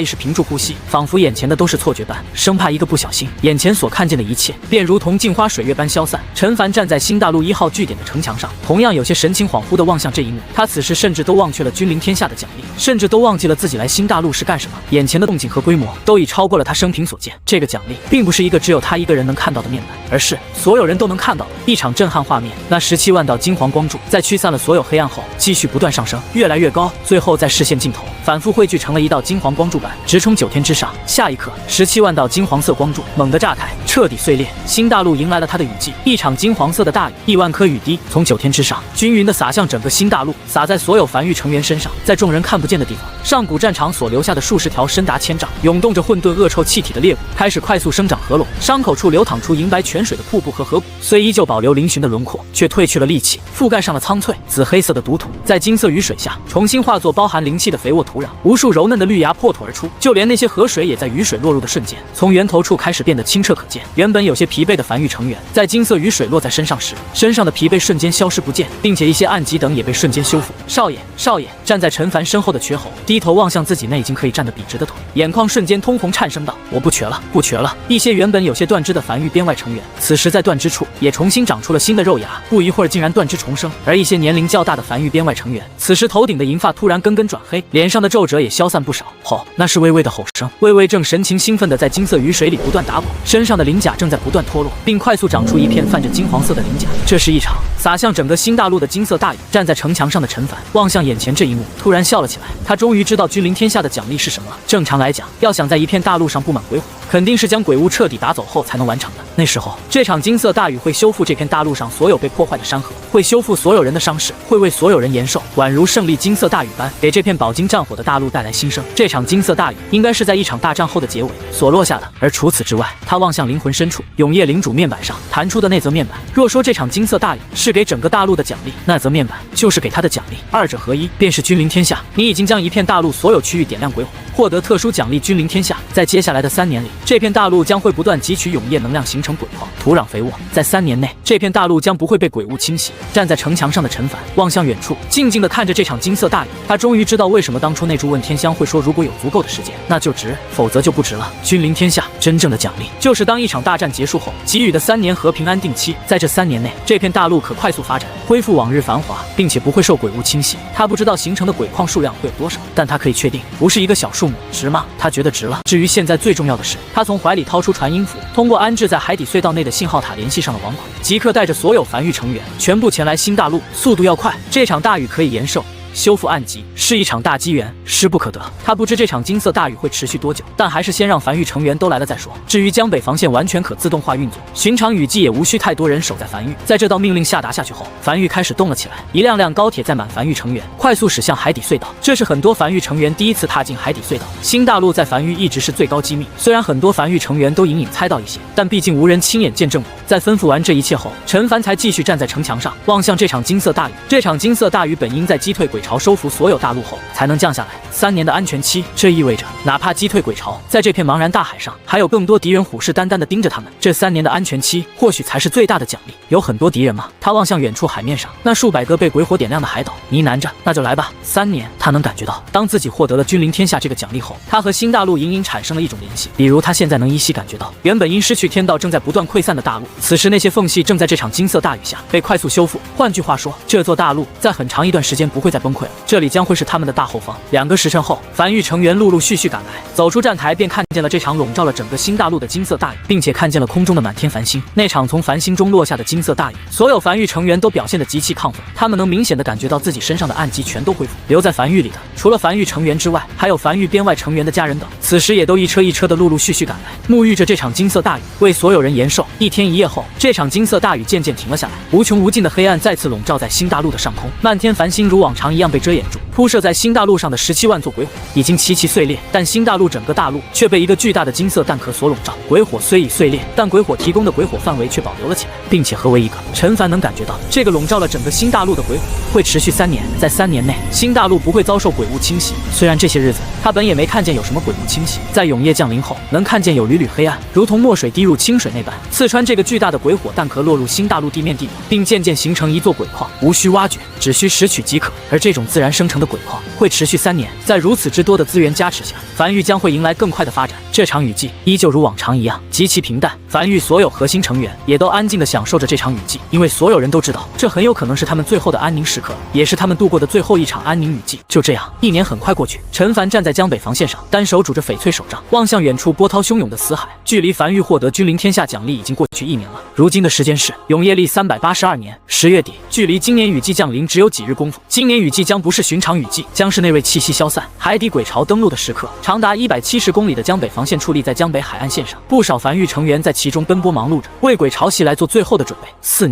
意识屏住呼吸，仿佛眼前的都是错觉般，生怕一个不小心，眼前所看见的一切便如同镜花水月般消散。陈凡站在新大陆1号据点的城墙上，同样有些神情恍惚地望向这一幕。他此时甚至都忘却了君临天下的奖励，甚至都忘记了自己来新大陆是干什么。眼前的动静和规模都已超过了他生平所见。这个奖励并不是一个只有他一个人能看到的面板，而是所有人都能看到的一场震撼画面。那17万道金黄光柱在驱散了所有黑暗后，继续不断上升，越来越高，最后在视线尽头反复汇聚成了一道金黄光柱板，直冲9天之上。下一刻，17万道金黄色光柱猛地炸开，彻底碎裂。新大陆迎来了它的雨季，一场金黄色的大雨，1万颗雨滴从9天之上均匀地洒向整个新大陆，洒在所有梵域成员身上。在众人看不见的地方，上古战场所留下的数十条深达1000丈、涌动着混沌恶臭气体的裂谷开始快速生长合拢，伤口处流淌出银白泉水的瀑布和河谷，虽依旧保留嶙峋的轮廓，却褪去了戾气，覆盖上了苍翠紫黑色的毒土，在金色雨水下重新化作包含灵气的肥沃土壤，无数柔嫩的绿芽破土而出，就连那些河水也在雨水落入的瞬间，从源头处开始变得清澈可见。原本有些疲惫的梵域成员，在金色雨水落在身上时，身上的疲惫瞬间消失不见，并且一些暗疾等也被瞬间修复。少爷，少爷！站在陈凡身后的瘸猴低头望向自己那已经可以站得笔直的腿，眼眶瞬间通红，颤声道：“我不瘸了，不瘸了。”一些原本有些断肢的樊玉编外成员，此时在断肢处也重新长出了新的肉芽，不一会儿竟然断肢重生。而一些年龄较大的樊玉编外成员，此时头顶的银发突然根根转黑，脸上的皱褶也消散不少。吼，那是微微的吼声。微微正神情兴奋地在金色雨水里不断打滚，身上的鳞甲正在不断脱落，并快速长出一片泛着金黄色的鳞甲。这是一场洒向整个新大陆的金色大雨。站在城墙上的陈凡望向眼前这一幕，突然笑了起来。他终于知道君临天下的奖励是什么了。正常来讲，要想在一片大陆上布满鬼火，肯定是将鬼物彻底打走后才能完成的。那时候，这场金色大雨会修复这片大陆上所有被破坏的山河，会修复所有人的伤势，会为所有人延寿，宛如胜利金色大雨般，给这片饱经战火的大陆带来新生。这场金色大雨应该是在一场大战后的结尾所落下的。而除此之外，他望向灵魂深处，永夜领主面板上弹出的那则面板。若说这场金色大雨是给整个大陆的奖励，那则面板就是给他的奖励，二者合一便是君临天下。你已经将一片大陆所有区域点亮鬼火，获得特殊奖励君临天下。在接下来的3年里，这片大陆将会不断汲取永夜能量，形成鬼矿，土壤肥沃。在3年内，这片大陆将不会被鬼物侵袭。站在城墙上的陈凡望向远处，静静地看着这场金色大雨。他终于知道为什么当初那株问天香会说，如果有足够的时间，那就值，否则就不值了。君临天下真正的奖励，就是当一场大战结束后给予的3年和平安定期。在这3年内，这片大陆可快速发展，恢复往日繁华，并且不会受鬼物侵袭。他不知道形成的鬼矿数量会有多少，但他可以确定，不是一个小数目。值吗？他觉得值了。至于现在最重要的是，他从怀里掏出传音符，通过安置在海底隧道内的信号塔联系上了王款，即刻带着所有樊玉成员全部前来新大陆，速度要快。这场大雨可以延寿，修复暗疾，是一场大机缘，势不可得。他不知这场金色大雨会持续多久，但还是先让樊玉成员都来了再说。至于江北防线完全可自动化运作，寻常雨季也无需太多人守在樊玉。在这道命令下达下去后，樊玉开始动了起来，一辆辆高铁载满樊玉成员，快速驶向海底隧道。这是很多樊玉成员第一次踏进海底隧道。新大陆在樊玉一直是最高机密，虽然很多樊玉成员都隐隐猜到一些，但毕竟无人亲眼见证过。在吩咐完这一切后，陈凡才继续站在城墙上，望向这场金色大雨。这场金色大雨本应在击退鬼潮、收服所有大陆后才能降下来，3年的安全期，这意味着哪怕击退鬼潮，在这片茫然大海上还有更多敌人虎视眈眈地盯着他们。这3年的安全期或许才是最大的奖励。有很多敌人吗？他望向远处海面上那数百个被鬼火点亮的海岛，呢喃着：“那就来吧。”3年，他能感觉到，当自己获得了君临天下这个奖励后，他和新大陆隐隐产生了一种联系。比如他现在能依稀感觉到，原本因失去天道正在不断溃散的大陆，此时那些缝隙正在这场金色大雨下被快速修复。换句话说，这座大陆在很长一段时间不会再崩溃了，这里将会是他们的大后方。2个时辰后，樊玉成员陆陆续续赶来，走出站台便看见了这场笼罩了整个新大陆的金色大雨，并且看见了空中的满天繁星。那场从繁星中落下的金色大雨，所有樊玉成员都表现得极其亢奋，他们能明显的感觉到自己身上的暗疾全都恢复。留在樊玉里的，除了樊玉成员之外，还有樊玉编外成员的家人等，此时也都一车一车的陆陆续续赶来，沐浴着这场金色大雨，为所有人延寿。1天1夜后，这场金色大雨渐渐停了下来，无穷无尽的黑暗再次笼罩在新大陆的上空，漫天繁星如往常一样被遮掩住。铺设在新大陆上的17万座鬼火已经齐齐碎裂，但新大陆整个大陆却被一个巨大的金色弹壳所笼罩。鬼火虽已碎裂，但鬼火提供的鬼火范围却保留了起来，并且合为一个。陈凡能感觉到，这个笼罩了整个新大陆的鬼火会持续3年，在3年内，新大陆不会遭受鬼物侵袭。虽然这些日子他本也没看见有什么鬼物侵袭，在永夜降临后，能看见有缕缕黑暗，如同墨水滴入清水那般，刺穿这个巨大的鬼火弹壳，落入新大陆地面地表，并渐渐形成一座鬼矿，无需挖掘，只需拾取即可。而这种自然生成的鬼矿会持续3年，在如此之多的资源加持下，樊玉将会迎来更快的发展。这场雨季依旧如往常一样极其平淡，樊玉所有核心成员也都安静地享受着这场雨季，因为所有人都知道，这很有可能是他们最后的安宁时刻，也是他们度过的最后一场安宁雨季。就这样，1年很快过去，陈凡站在江北防线上，单手拄着翡翠手杖，望向远处波涛汹涌的死海。距离樊玉获得君临天下奖励已经过去1年了。如今的时间是永夜历382年10月底，距离今年雨季降临只有几日功夫。今年雨季将不是寻常雨季，将是那位气息消散、海底鬼潮登陆的时刻。长达170公里的江北防线矗立在江北海岸线上，不少樊玉成员在其中奔波忙碌着，为鬼潮袭来做最后的准备。4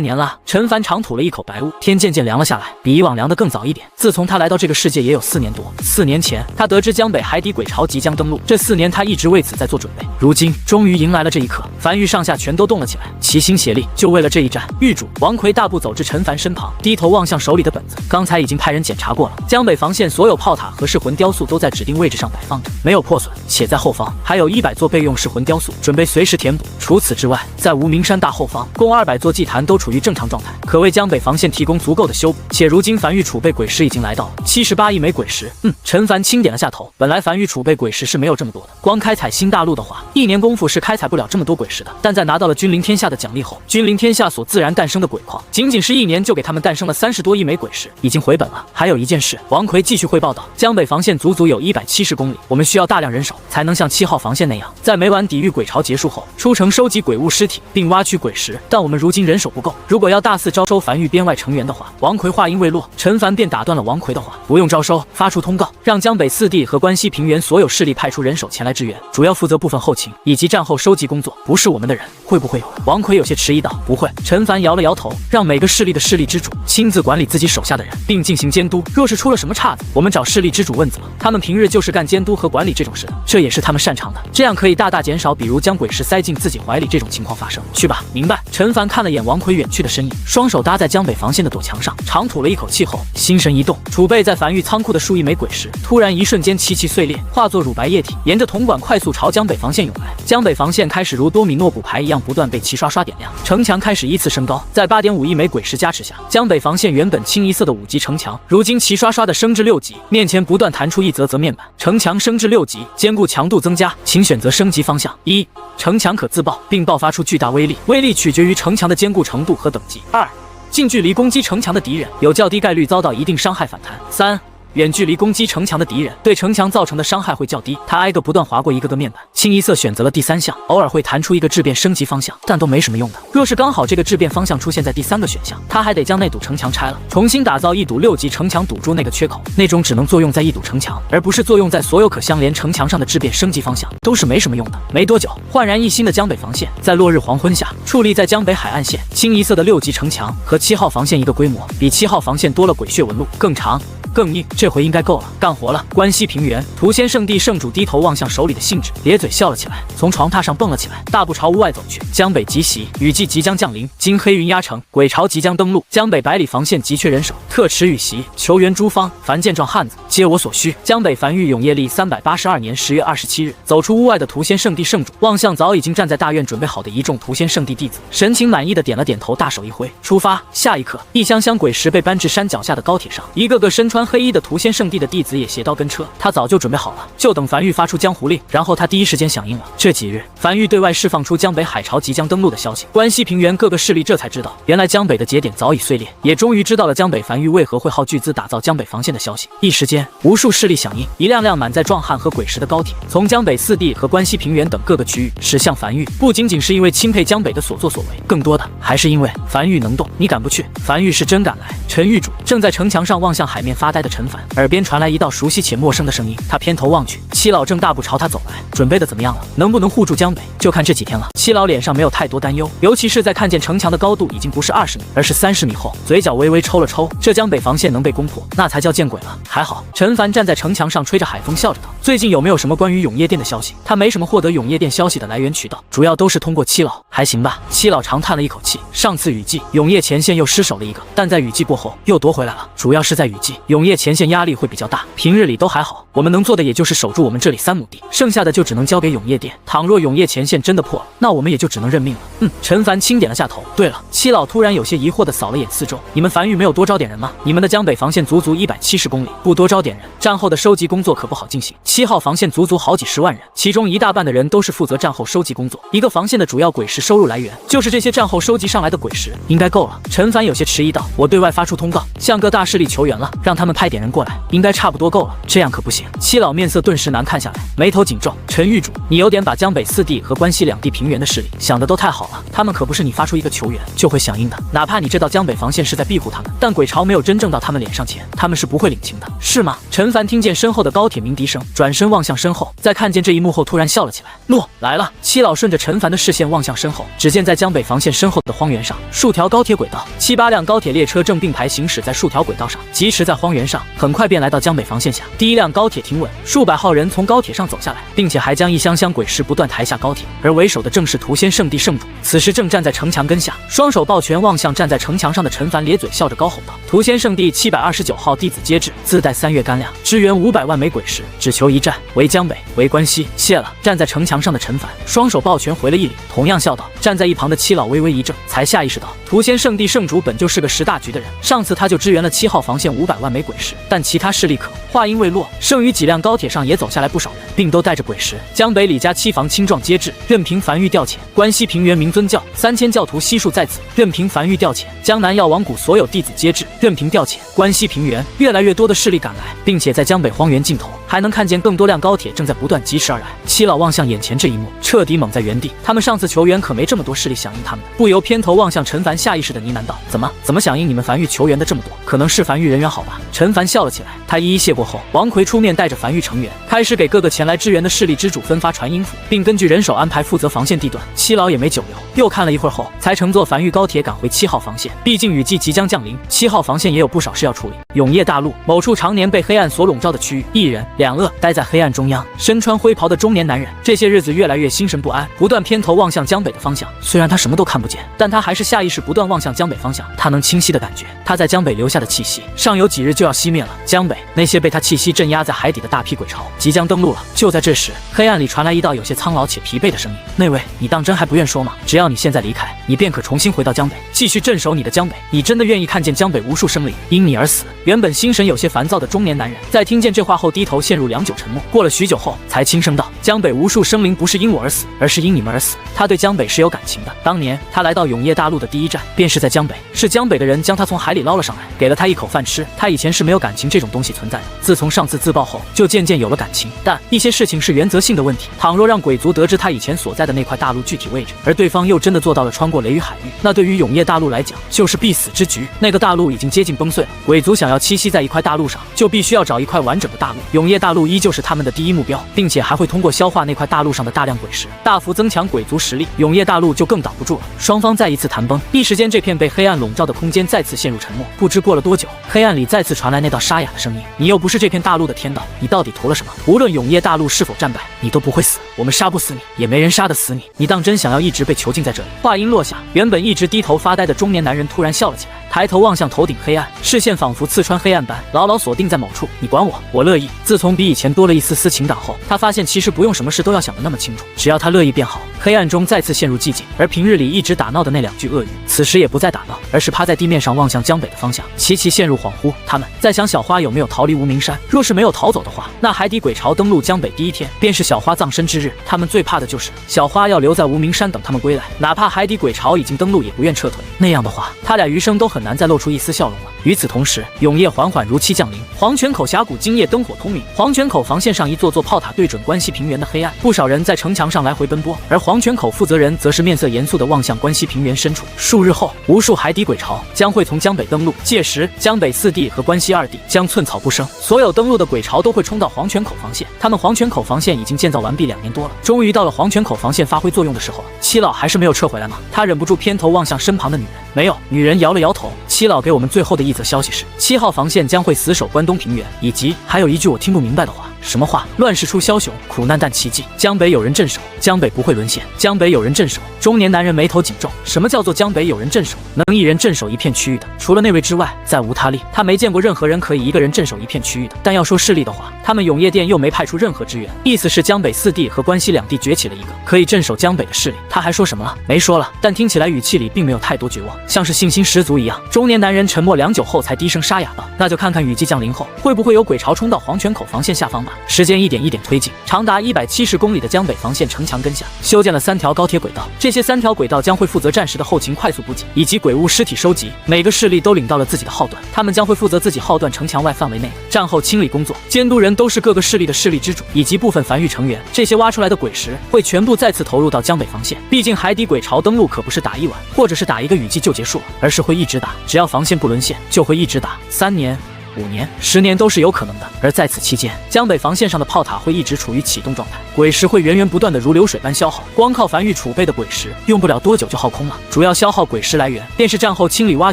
年了，陈凡长吐了一口白雾，天渐渐凉了下来，比以往凉得更早一点。自从他来到这个世界也有4年多。4年前，他得知江北海底鬼潮即将登陆，这4年他一直为此在做准备。如今终于迎来了这一刻，樊玉上下全都动了起来，齐心协力，就为了这一战。狱主王奎大步走至陈凡身旁，低头望向手里的本子，刚才已经派人检查过了，江北防线所有炮塔和噬魂雕塑都在指定位置上摆放着，没有破损，且在后方还有100座备用噬魂雕塑，准备随时填补。除除此之外，在无名山大后方，共200座祭坛都处于正常状态，可为江北防线提供足够的修补。且如今繁玉储备鬼石已经来到了78亿枚鬼石。陈凡轻点了下头。本来繁玉储备鬼石是没有这么多的，光开采新大陆的话，1年功夫是开采不了这么多鬼石的。但在拿到了君临天下的奖励后，君临天下所自然诞生的鬼矿，仅仅是1年就给他们诞生了30多亿枚鬼石，已经回本了。还有一件事，王奎继续汇报道：江北防线足足有170公里，我们需要大量人手，才能像7号防线那样，在每晚抵御鬼潮结束后，出城收集鬼物尸体，并挖取鬼石。但我们如今人手不够，如果要大肆招收繁玉编外成员的话，王奎话音未落，陈凡便打断了王奎的话：不用招收，发出通告，让江北4地和关西平原所有势力派出人手前来支援，主要负责部分后勤以及战后收集工作。不是我们的人，会不会有？王奎有些迟疑道：不会。陈凡摇了摇头，让每个势力的势力之主亲自管理自己手下的人，并进行监督。若是出了什么岔子，我们找势力之主问责。他们平日就是干监督和管理这种事的，这也是他们擅长的，这样可以大大减少比如将鬼石塞进自己怀里这种情况发生。去吧，明白。陈凡看了眼王奎远去的身影，双手搭在江北防线的陡墙上，长吐了一口气后，心神一动，储备在繁玉仓库的数亿枚鬼石，突然一瞬间齐齐碎裂，化作乳白液体，沿着铜管快速朝江北防线涌来。江北防线开始如多米诺骨牌一样不断被齐刷刷点亮，城墙开始依次升高。在8.5亿枚鬼石加持下，江北防线原本清一色的5级城墙，如今齐刷刷的升至6级，面前不断弹出一则面板，城墙升至6级，坚固强度增加，请选择升级方向。1. 城墙可自爆，并爆发出巨大威力，威力取决于城墙的坚固程度和等级。2. 近距离攻击城墙的敌人有较低概率遭到一定伤害反弹。3. 远距离攻击城墙的敌人对城墙造成的伤害会较低。他挨个不断划过一个个面板，清一色选择了第3项，偶尔会弹出一个质变升级方向，但都没什么用的。若是刚好这个质变方向出现在第3个选项，他还得将那堵城墙拆了，重新打造一堵6级城墙堵住那个缺口。那种只能作用在一堵城墙，而不是作用在所有可相连城墙上的质变升级方向，都是没什么用的。没多久，焕然一新的江北防线在落日黄昏下矗立在江北海岸线，清一色的6级城墙和7号防线一个规模，比7号防线多了鬼血纹路，更长更硬，这回应该够了，干活了。关西平原，屠仙圣地圣主低头望向手里的信纸，咧嘴笑了起来，从床榻上蹦了起来，大步朝屋外走去。江北急袭，雨季即将降临，经黑云压城，鬼潮即将登陆，江北百里防线急缺人手，特持雨袭，求援诸方，凡见状汉子，皆我所需。江北繁育永业历382年10月27日，走出屋外的屠仙圣地圣主望向早已经站在大院准备好的一众屠仙圣地弟子，神情满意的点了点头，大手一挥，出发。下一刻，一箱箱鬼石被搬至山脚下的高铁上，一个个身穿黑衣的屠仙圣地的弟子也携刀跟车，他早就准备好了，就等樊玉发出江湖令，然后他第一时间响应了。这几日，樊玉对外释放出江北海潮即将登陆的消息，关西平原各个势力这才知道，原来江北的节点早已碎裂，也终于知道了江北樊玉为何会耗巨资打造江北防线的消息。一时间，无数势力响应，一辆辆满载壮汉和鬼石的高铁，从江北四地和关西平原等各个区域驶向樊玉。不仅仅是因为钦佩江北的所作所为，更多的还是因为樊玉能动，你敢不去？樊玉是真敢来。陈玉主正在城墙上望向海面发呆的陈凡，耳边传来一道熟悉且陌生的声音，他偏头望去，七老正大步朝他走来，准备的怎么样了？能不能护住江北，就看这几天了。七老脸上没有太多担忧，尤其是在看见城墙的高度已经不是20米，而是30米后，嘴角微微抽了抽。这江北防线能被攻破，那才叫见鬼了。还好，陈凡站在城墙上吹着海风，笑着道：“最近有没有什么关于永业殿的消息？”他没什么获得永业殿消息的来源渠道，主要都是通过七老。还行吧。七老长叹了一口气，上次雨季，永业前线又失守了一个，但在雨季过后又夺回来了。主要是在雨季，永业前线压力会比较大，平日里都还好，我们能做的也就是守住我们这里3亩地，剩下的就只能交给永业殿。倘若永业前线真的破了，那我们也就只能认命了。陈凡轻点了下头。对了，七老突然有些疑惑地扫了眼四周，你们樊玉没有多招点人吗？你们的江北防线足足170公里，不多招点人，战后的收集工作可不好进行。7号防线足足好几10万人，其中一大半的人都是负责战后收集工作。一个防线的主要鬼石收入来源就是这些战后收集上来的鬼石，应该够了。陈凡有些迟疑道：“我对外发出通告，向各大势力求援了，让他们派点人过来，应该差不多够了。这样可不行。”七老面色顿时难看下来，眉头紧皱：“陈玉主，你有点把江北4地和关西2地平原的势力想得都太好了，他们可不是你发出一个求援就会响应的。哪怕你这道江北防线是在庇护他们，但鬼潮没有真正到他们脸上前，他们是不会领情的，是吗？”陈凡听见身后的高铁鸣笛声，转身望向身后，在看见这一幕后突然笑了起来。诺，来了。七老顺着陈凡的视线望向身后，只见在江北防线身后的荒原上，数条高铁轨道，7、8辆高铁列车正并排行驶在数条轨道上，疾驰在荒原上，很快便来到江北防线下。第一辆高铁铁停稳，数百号人从高铁上走下来，并且还将一箱箱鬼石不断抬下高铁。而为首的正是屠仙圣地圣主，此时正站在城墙根下，双手抱拳望向站在城墙上的陈凡，咧嘴笑着高吼道：“屠仙圣地729号弟子接旨，自带3月干粮，支援500万枚鬼石，只求一战，为江北，为关西。谢了。”站在城墙上的陈凡双手抱拳回了一礼，同样笑道。站在一旁的七老微微一怔，才下意识到屠仙圣地圣主本就是个识大局的人，上次他就支援了7号防线500万枚鬼石，但其他势力可话音未落，剩余几辆高铁上也走下来不少人，并都带着鬼石。江北李家7房青壮接至，任凭樊玉调遣，关西平原明尊教3000教徒悉数在此，任凭樊玉调遣。江南药王谷所有弟子接至，任凭调遣。关西平原越来越多的势力赶来，并且在江北荒原尽头还能看见更多辆高铁正在不断疾驰而来。七老望向眼前这一幕，彻底懵在原地。他们上次求援可没这么多势力响应他们的，不由偏头望向陈凡，下意识的呢喃道：“怎么响应你们樊玉求援的这么多？可能是樊玉人缘好吧？”陈凡笑了起来，他一一谢过后，王奎出面带着樊玉成员，开始给各个前来支援的势力之主分发传音符，并根据人手安排负责防线地段。七老也没久留，又看了一会儿后，才乘坐樊玉高铁赶回7号防线。毕竟雨季即将降临，7号防线也有不少事要处理。永业大陆某处常年被黑暗所笼罩的区域，一人两恶待在黑暗中央，身穿灰袍的中年男人，这些日子越来越心神不安，不断偏头望向江北的方向。虽然他什么都看不见，但他还是下意识不断望向江北方向。他能清晰的感觉他在江北留下的气息，尚有几日就要熄灭了。江北那些被他气息镇压在海底的大批鬼潮即将登陆了。就在这时，黑暗里传来一道有些苍老且疲惫的声音：“那位，你当真还不愿说吗？只要你现在离开，你便可重新回到江北，继续镇守你的江北。你真的愿意看见江北无数生灵因你而死？”原本心神有些烦躁的中年男人，在听见这话后低头陷入良久沉默。过了许久后，才轻声道：“江北无数生灵不是因我而死，而是因你们而死。”他对江北是有感情的。当年他来到永业大陆的第一站便是在江北，是江北的人将他从海里捞了上来，给了他一口饭吃。他以前是没有感情这种东西存在的，自从上次自爆后，就渐渐有了感情。但一些事情是原则性的问题，倘若让鬼族得知他以前所在的那块大陆具体位置，而对方又真的做到了穿过雷雨海域，那对于永业大陆来讲就是必死之局。那个大陆已经接近崩碎了，鬼族想要栖息在一块大陆上，就必须要找一块完整的大陆。永业大陆依旧是他们的第一目标，并且还会通过消化那块大陆上的大量鬼石，大幅增强鬼族实力，永业大陆就更挡不住了。双方再一次谈崩，一时间这片被黑暗笼罩的空间再次陷入沉默。不知过了多久，黑暗里再次传来那道沙哑的声音：“你又不是这片大陆的天道，你到底图了什么？无论永业大陆是否战败，你都不会死，我们杀不死你，也没人杀得死你。你当真想要一直被囚禁在这里？”话音落下，原本一直低头发呆的中年男人突然笑了起来，抬头望向头顶黑暗，视线仿佛刺穿黑暗般，牢牢锁定在某处。“你管我，我乐意。”自从比以前多了一丝丝情感后，他发现其实不用什么事都要想得那么清楚，只要他乐意便好。黑暗中再次陷入寂静，而平日里一直打闹的那两具鳄鱼，此时也不再打闹，而是趴在地面上望向江北的方向。齐齐陷入恍惚，他们在想小花有没有逃离无名山。若是没有逃走的话，那海底鬼潮登陆江北第一天便是小花葬身之日。他们最怕的就是小花要留在无名山等他们归来，哪怕海底鬼潮已经登陆，也不愿撤退。那样的话，他俩余生都很难再露出一丝笑容了。与此同时，永夜缓缓如期降临，黄泉口峡谷今夜灯火通明。黄泉口防线上一座座炮塔对准关西平原的黑暗，不少人在城墙上来回奔波，而黄泉口负责人则是面色严肃地望向关西平原深处。数日后，无数海底鬼潮将会从江北登陆，届时江北4地和关西2地将寸草不生，所有登陆的鬼潮都会冲到黄泉口防线。他们黄泉口防线已经建造完毕2年多了，终于到了黄泉口防线发挥作用的时候了。七老还是没有撤回来吗？他忍不住偏头望向身旁的女人。没有。女人摇了摇头。七老给我们最后的一则消息是，7号防线将会死守关东平原，以及还有一句我听不明白的话。什么话？乱世出枭雄，苦难但奇迹。江北有人镇守，江北不会沦陷。江北有人镇守。中年男人眉头紧皱。什么叫做江北有人镇守？能一人镇守一片区域的，除了那位之外，再无他例。他没见过任何人可以一个人镇守一片区域的。但要说势力的话，他们永业殿又没派出任何支援，意思是江北4地和关西2地崛起了一个可以镇守江北的势力。他还说什么了？没说了，但听起来语气里并没有太多绝望，像是信心十足一样。中年男人沉默良久后，才低声沙哑道：“那就看看雨季降临后，会不会有鬼潮冲到黄泉口防线下方吧。”时间一点一点推进，长达170公里的江北防线城墙根下修建了3条高铁轨道，这些3条轨道将会负责战时的后勤快速补给以及鬼物尸体收集。每个势力都领到了自己的号段，他们将会负责自己号段城墙外范围内的战后清理工作，监督人都是各个势力的势力之主以及部分繁育成员。这些挖出来的鬼石会全部再次投入到江北防线，毕竟海底鬼潮登陆可不是打一晚或者是打一个雨季就结束了，而是会一直打，只要防线不沦陷就会一直打。3年5年、10年都是有可能的。而在此期间，江北防线上的炮塔会一直处于启动状态，鬼石会源源不断的如流水般消耗。光靠樊玉储备的鬼石，用不了多久就耗空了。主要消耗鬼石来源便是战后清理挖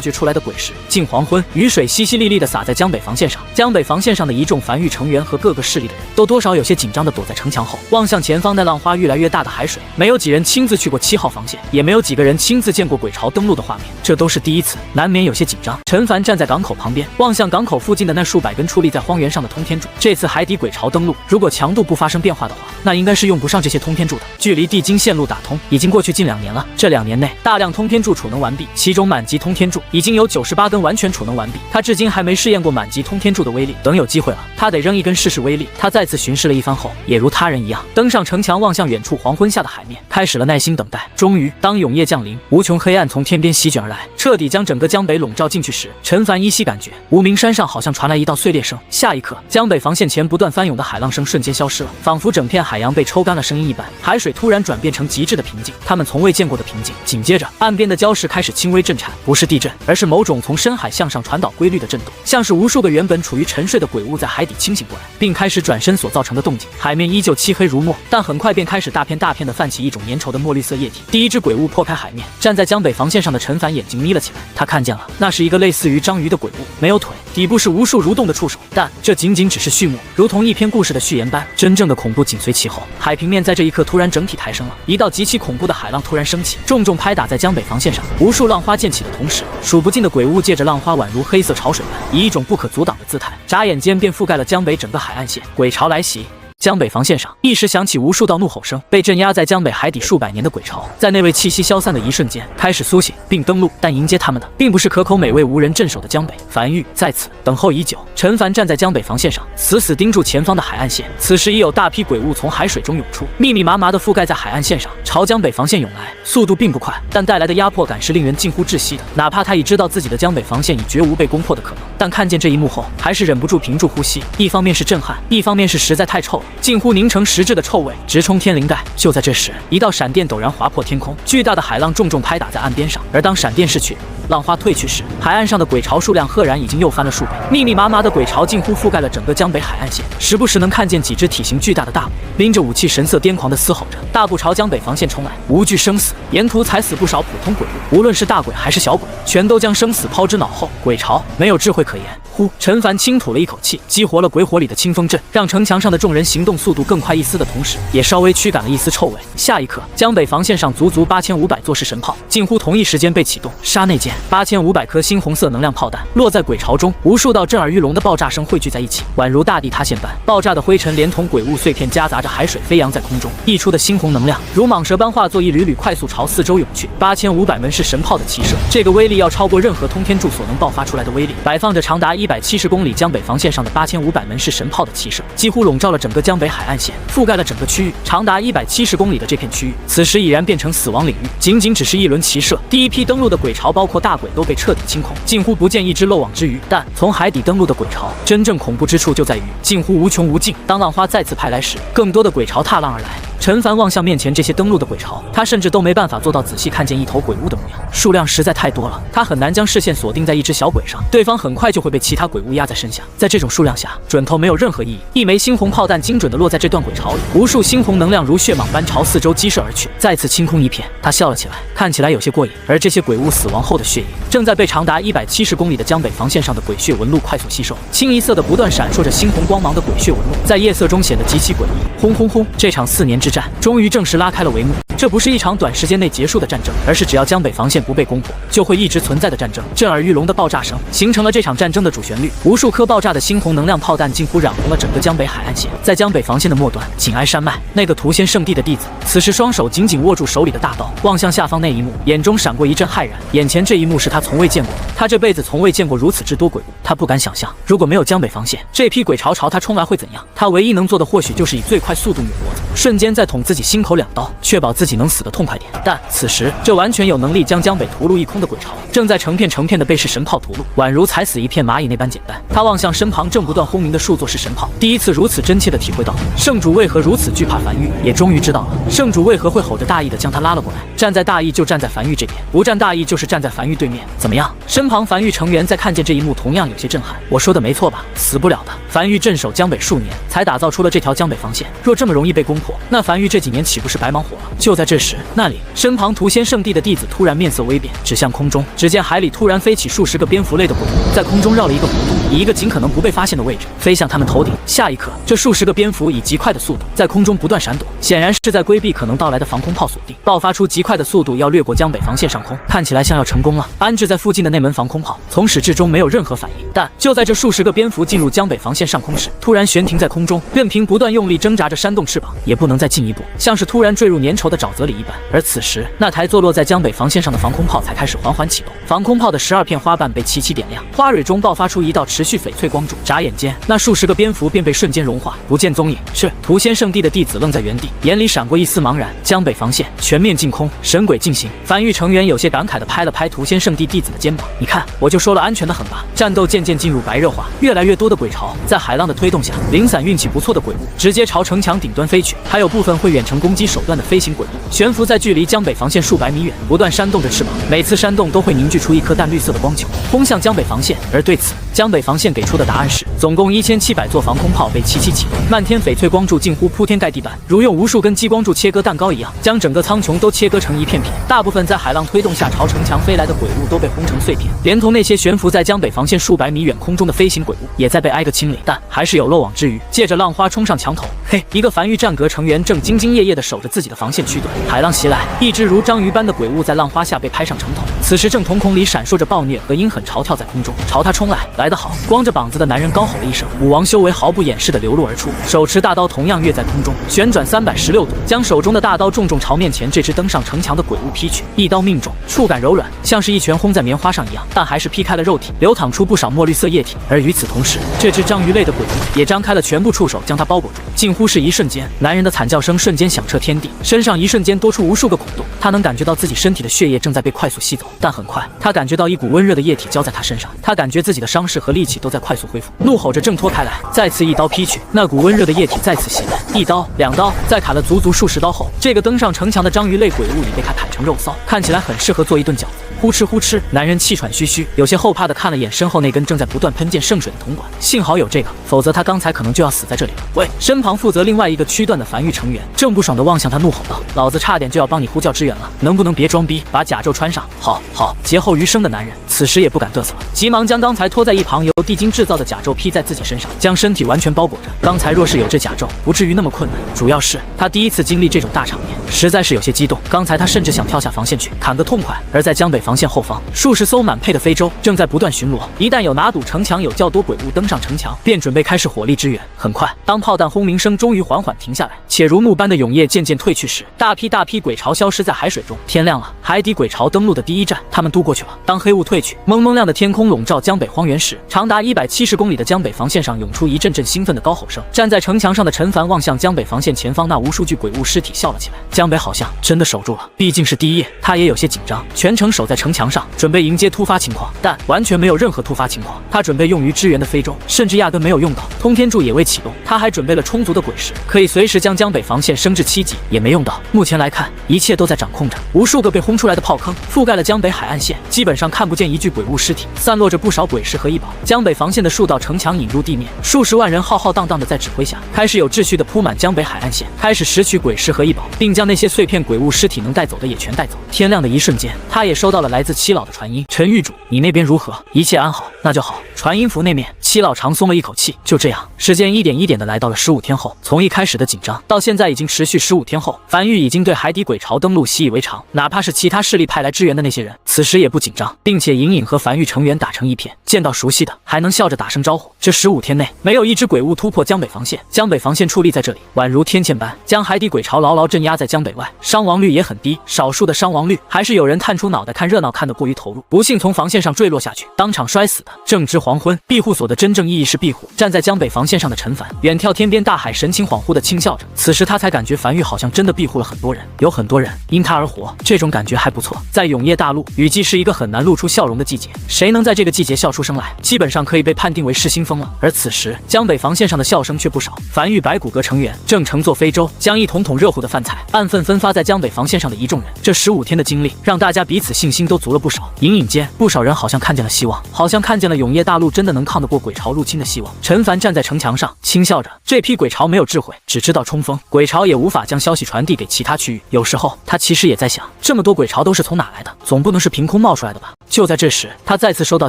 掘出来的鬼石。近黄昏，雨水淅淅沥沥的洒在江北防线上。江北防线上的一众樊玉成员和各个势力的人都多少有些紧张的躲在城墙后，望向前方那浪花越来越大的海水。没有几人亲自去过7号防线，也没有几个人亲自见过鬼巢登陆的画面，这都是第一次，难免有些紧张。陈凡站在港口旁边，望向港口附近的那数百根矗立在荒原上的通天柱。这次海底鬼巢登陆，如果强度不发生变化的话，那应该是用不上这些通天柱的。距离地经线路打通已经过去近2年了，这2年内大量通天柱储能完毕，其中满级通天柱已经有98根完全储能完毕。他至今还没试验过满级通天柱的威力，等有机会了，他得扔一根试试威力。他再次巡视了一番后，也如他人一样，登上城墙，望向远处黄昏下的海面，开始了耐心等待。终于，当永夜降临，无穷黑暗从天边席卷而来，彻底将整个江北笼罩进去时，陈凡依稀感觉无名山上好像传来一道碎裂声。下一刻，江北防线前不断翻涌的海浪声瞬间消失了，仿佛整片海洋被抽干了声音一般，海水突然转变成极致的平静，他们从未见过的平静。紧接着，岸边的礁石开始轻微震颤，不是地震，而是某种从深海向上传导规律的震动，像是无数个原本处于沉睡的鬼物在海底清醒过来，并开始转身所造成的动静。海面依旧漆黑如墨，但很快便开始大片大片的泛起一种粘稠的墨绿色液体。第一只鬼物破开海面，站在江北防线上的陈凡眼睛眯了起来，他看见了，那是一个类似于章鱼的鬼物，没有腿，底部是无数蠕动的触手，但这仅仅只是序幕，如同一篇故事的序言般，真正的恐怖紧随其后。海平面在这一刻突然整体抬升了，一道极其恐怖的海浪突然升起，重重拍打在江北防线上，无数浪花溅起的同时，数不尽的鬼物借着浪花宛如黑色潮水般，以一种不可阻挡的姿态，眨眼间便覆盖了江北整个海岸线。鬼潮来袭，江北防线上一时响起无数道怒吼声，被镇压在江北海底数百年的鬼巢，在那位气息消散的一瞬间开始苏醒并登陆，但迎接他们的并不是可口美味无人镇守的江北。樊玉在此等候已久，陈凡站在江北防线上，死死盯住前方的海岸线。此时已有大批鬼物从海水中涌出，密密麻麻地覆盖在海岸线上，朝江北防线涌来，速度并不快，但带来的压迫感是令人近乎窒息的。哪怕他已知道自己的江北防线已绝无被攻破的可能，但看见这一幕后，还是忍不住屏住呼吸。一方面是震撼，一方面是实在太臭了，近乎凝成实质的臭味，直冲天灵盖。就在这时，一道闪电陡然划破天空，巨大的海浪重重拍打在岸边上。而当闪电逝去，浪花退去时，海岸上的鬼巢数量赫然已经又翻了数倍，密密麻麻的鬼巢近乎覆盖了整个江北海岸线，时不时能看见几只体型巨大的大鬼拎着武器，神色癫狂地嘶吼着，大步朝江北防线冲来，无惧生死。沿途踩死不少普通鬼物，无论是大鬼还是小鬼，全都将生死抛之脑后。鬼巢没有智慧可言。呼，陈凡轻吐了一口气，激活了鬼火里的清风阵，让城墙上的众人行动速度更快一丝的同时，也稍微驱赶了一丝臭味。下一刻，江北防线上足足8500座式神炮近乎同一时间被启动，刹那间8500颗猩红色能量炮弹落在鬼巢中，无数道震耳欲聋的爆炸声汇聚在一起，宛如大地塌陷般。爆炸的灰尘连同鬼物碎片夹杂着海水飞扬在空中，溢出的猩红能量如蟒蛇般化作一缕缕快速朝四周涌去。8500门式神炮的齐射，这个威力要超过任何通天柱所能爆发出来的威力。摆放着长达170公里江北防线上的8500门式神炮的齐射，几乎笼罩了整个江北海岸线，覆盖了整个区域。长达170公里的这片区域，此时已然变成死亡领域。仅仅只是一轮齐射，第一批登陆的鬼巢，包括大鬼，都被彻底清空，近乎不见一只漏网之鱼。但从海底登陆的鬼巢，真正恐怖之处就在于近乎无穷无尽。当浪花再次派来时，更多的鬼巢踏浪而来。陈凡望向面前这些登陆的鬼巢，他甚至都没办法做到仔细看见一头鬼物的模样，数量实在太多了，他很难将视线锁定在一只小鬼上，对方很快就会被其他鬼物压在身下。在这种数量下，准头没有任何意义。一枚猩红炮弹精准地落在这段鬼巢里，无数猩红能量如血蟒般朝四周激射而去，再次清空一片。他笑了起来，看起来有些过瘾。而这些鬼物死亡后的血液，正在被长达170公里的江北防线上的鬼血纹路快速吸收，清一色的不断闪烁着猩红光芒的鬼血纹路，在夜色中显得极其诡异。轰轰轰！这场4年之战终于正式拉开了帷幕。这不是一场短时间内结束的战争，而是只要江北防线不被攻破，就会一直存在的战争。震耳欲聋的爆炸声形成了这场战争的主旋律，无数颗爆炸的猩红能量炮弹近乎染红了整个江北海岸线。在江北防线的末端，紧挨山脉，那个屠仙圣地的弟子，此时双手紧紧握住手里的大刀，望向下方那一幕，眼中闪过一阵骇然。眼前这一幕是他从未见过的，他这辈子从未见过如此之多鬼物。他不敢想象，如果没有江北防线，这批鬼巢朝他冲来会怎样。他唯一能做的或许就是以最快速度抹脖子，瞬间再捅自己心口2刀，确保自己己能死得痛快点。但此时，这完全有能力将江北屠戮一空的鬼巢，正在成片成片的被是神炮屠戮，宛如踩死一片蚂蚁那般简单。他望向身旁正不断轰鸣的数座是神炮，第一次如此真切地体会到圣主为何如此惧怕樊玉，也终于知道了圣主为何会吼着大义地将他拉了过来。站在大义就站在樊玉这边，不站大义就是站在樊玉对面。怎么样？身旁樊玉成员在看见这一幕同样有些震撼。我说的没错吧？死不了的。樊玉镇守江北数年，才打造出了这条江北防线。若这么容易被攻破，那樊玉这几年岂不是白忙活了？就在这时，那里身旁屠仙圣地的弟子突然面色微变，指向空中。只见海里突然飞起数十个蝙蝠类的鬼物，在空中绕了一个弧度，以一个尽可能不被发现的位置飞向他们头顶。下一刻，这数十个蝙蝠以极快的速度在空中不断闪躲，显然是在规避可能到来的防空炮锁定，爆发出极快的速度要掠过江北防线上空，看起来像要成功了。安置在附近的那门防空炮从始至终没有任何反应，但就在这数十个蝙蝠进入江北防线上空时，突然悬停在空中，任凭不断用力挣扎着扇动翅膀，也不能再进一步，像是突然坠入粘稠的沼泽里一般。而此时，那台坐落在江北防线上的防空炮才开始缓缓启动，防空炮的12片花瓣被齐齐点亮，花蕊中爆发出一道持续翡翠光柱，眨眼间，那数十个蝙蝠便被瞬间融化，不见踪影。是屠仙圣地的弟子愣在原地，眼里闪过一丝茫然。江北防线全面进空，神鬼进行。樊玉成员有些感慨地拍了拍屠仙圣地弟子的肩膀，你看，我就说了安全的很吧。战斗渐渐进入白热化，越来越多的鬼巢在海浪的推动下，零散运气不错的鬼物直接朝城墙顶端飞去，还有部分会远程攻击手段的飞行鬼物悬浮在距离江北防线数百米远，不断扇动着翅膀，每次扇动都会凝聚出一颗淡绿色的光球，轰向江北防线。而对此，江北防线给出的答案是，总共1700座防空炮被齐齐启动，漫天翡翠光柱近乎铺天盖地般，如用无数根激光柱切割蛋糕一样，将整个苍穹都切割成一片片。大部分在海浪推动下朝城墙飞来的鬼物都被轰成碎片，连同那些悬浮在江北防线数百米远空中的飞行鬼物也在被挨个清理，但还是有漏网之鱼。借着浪花冲上墙头，嘿，一个樊玉战阁成员正兢兢业业地守着自己的防线区段。海浪袭来，一只如章鱼般的鬼物在浪花下被拍上城头，此时正瞳孔里闪烁着暴虐和阴狠潮跳在空中，朝他冲来。来得好！光着膀子的男人高吼了一声，武王修为毫不掩饰地流露而出，手持大刀同样跃在空中，旋转316度，将手中的大刀重重朝面前这只登上城墙的鬼物劈去，一刀命中，触感柔软，像是一拳轰在棉花上一样，但还是劈开了肉体，流淌出不少墨绿色液体。而与此同时，这只章鱼类的鬼物也张开了全部触手将它包裹住，近乎是一瞬间，男人的惨叫声瞬间响彻天地，身上一瞬间多出无数个孔洞，他能感觉到自己身体的血液正在被快速吸走，但很快，他感觉到一股温热的液体浇在他身上，他感觉自己的伤势和力气都在快速恢复，怒吼着挣脱开来，再次一刀劈去，那股温热的液体再次袭来，一刀、2刀，在砍了足足数十刀后，这个登上城墙的章鱼类鬼物已被他砍成肉骚，看起来很适合做一顿饺子。呼哧呼哧，男人气喘吁吁，有些后怕的看了眼身后那根正在不断喷溅圣水的铜管，幸好有这个，否则他刚才可能就要死在这里了。喂！身旁负责另外一个区段的樊玉成员正不爽地望向他怒吼道：“老子差点就要帮你呼叫支援了，能不能别装逼，把甲胄穿上？”好，劫后余生的男人此时也不敢嘚瑟了，急忙将刚才拖在一旁由地精制造的甲胄披在自己身上，将身体完全包裹着。刚才若是有这甲胄，不至于那么困难，主要是他第一次经历这种大场面，实在是有些激动。刚才他甚至想跳下防线去砍个痛快。而在江北防线后方，数十艘满配的非洲正在不断巡逻，一旦有拿堵城墙有较多鬼物登上城墙，便准备开始火力支援。很快，当炮弹轰鸣声终于缓缓停下来，且如幕般的永夜渐渐退去时，大批鬼巢消失在海水中。天亮了，海底鬼巢登陆的第一站，他们渡过去了。当黑雾退去，蒙蒙亮的天空笼罩江北荒原时，长达170公里的江北防线上涌出一阵阵兴奋的高吼声。站在城墙上的陈凡望向江北防线前方那无数具鬼物尸体笑了起来。江北好像真的守住了，毕竟是第一夜，他也有些紧张，全程守在城墙上，准备迎接突发情况，但完全没有任何突发情况。他准备用于支援的非洲，甚至压根没有用到，通天柱也未启动。他还准备了充足的鬼石，可以随时将江北防线升至7级，也没用到。目前来看，一切都在掌控着。无数个被轰出来的炮坑覆盖了江北海岸线，基本上看不见一具鬼物尸体，散落着不少鬼石和异宝。江北防线的数道城墙引入地面，数十万人浩浩荡荡的在指挥下，开始有秩序的铺满江北海岸线，开始拾取鬼石和异宝，并将那些碎片鬼物尸体能带走的也全带走。天亮的一瞬间，他也收到了来自七老的传音：“陈狱主，你那边如何？一切安好？那就好。”传音符那面，七老长松了一口气。就这样，时间一点一点的来到了15天后，从一开始的紧张到现在已经持续15天后，樊玉已经对海底鬼巢登陆习以为常，哪怕是其他势力派来支援的那些人，此时也不紧张，并且隐隐和樊玉成员打成一片，见到熟悉的还能笑着打声招呼。这15天内，没有一只鬼物突破江北防线，江北防线矗立在这里，宛如天堑般将海底鬼巢牢牢镇压在江江北外，伤亡率也很低，少数的伤亡率还是有人探出脑袋看热闹，看得过于投入，不幸从防线上坠落下去，当场摔死的。正值黄昏，庇护所的真正意义是庇护。站在江北防线上的陈凡远眺天边大海，神情恍惚地轻笑着。此时他才感觉樊玉好像真的庇护了很多人，有很多人因他而活，这种感觉还不错。在永夜大陆，雨季是一个很难露出笑容的季节，谁能在这个季节笑出声来，基本上可以被判定为失心疯了。而此时江北防线上的笑声却不少，樊玉白骨骼成员正乘坐非洲，将一桶桶热乎的饭菜按份分发在江北防线上的一众人。这15天的经历让大家彼此信心都足了不少，隐隐间不少人好像看见了希望，好像看见了永夜大陆真的能抗得过鬼潮入侵的希望。陈凡站在城墙上轻笑着，这批鬼潮没有智慧，只知道冲锋，鬼潮也无法将消息传递给其他区域。有时候他其实也在想，这么多鬼潮都是从哪来的，总不能是凭空冒出来的吧。就在这时，他再次收到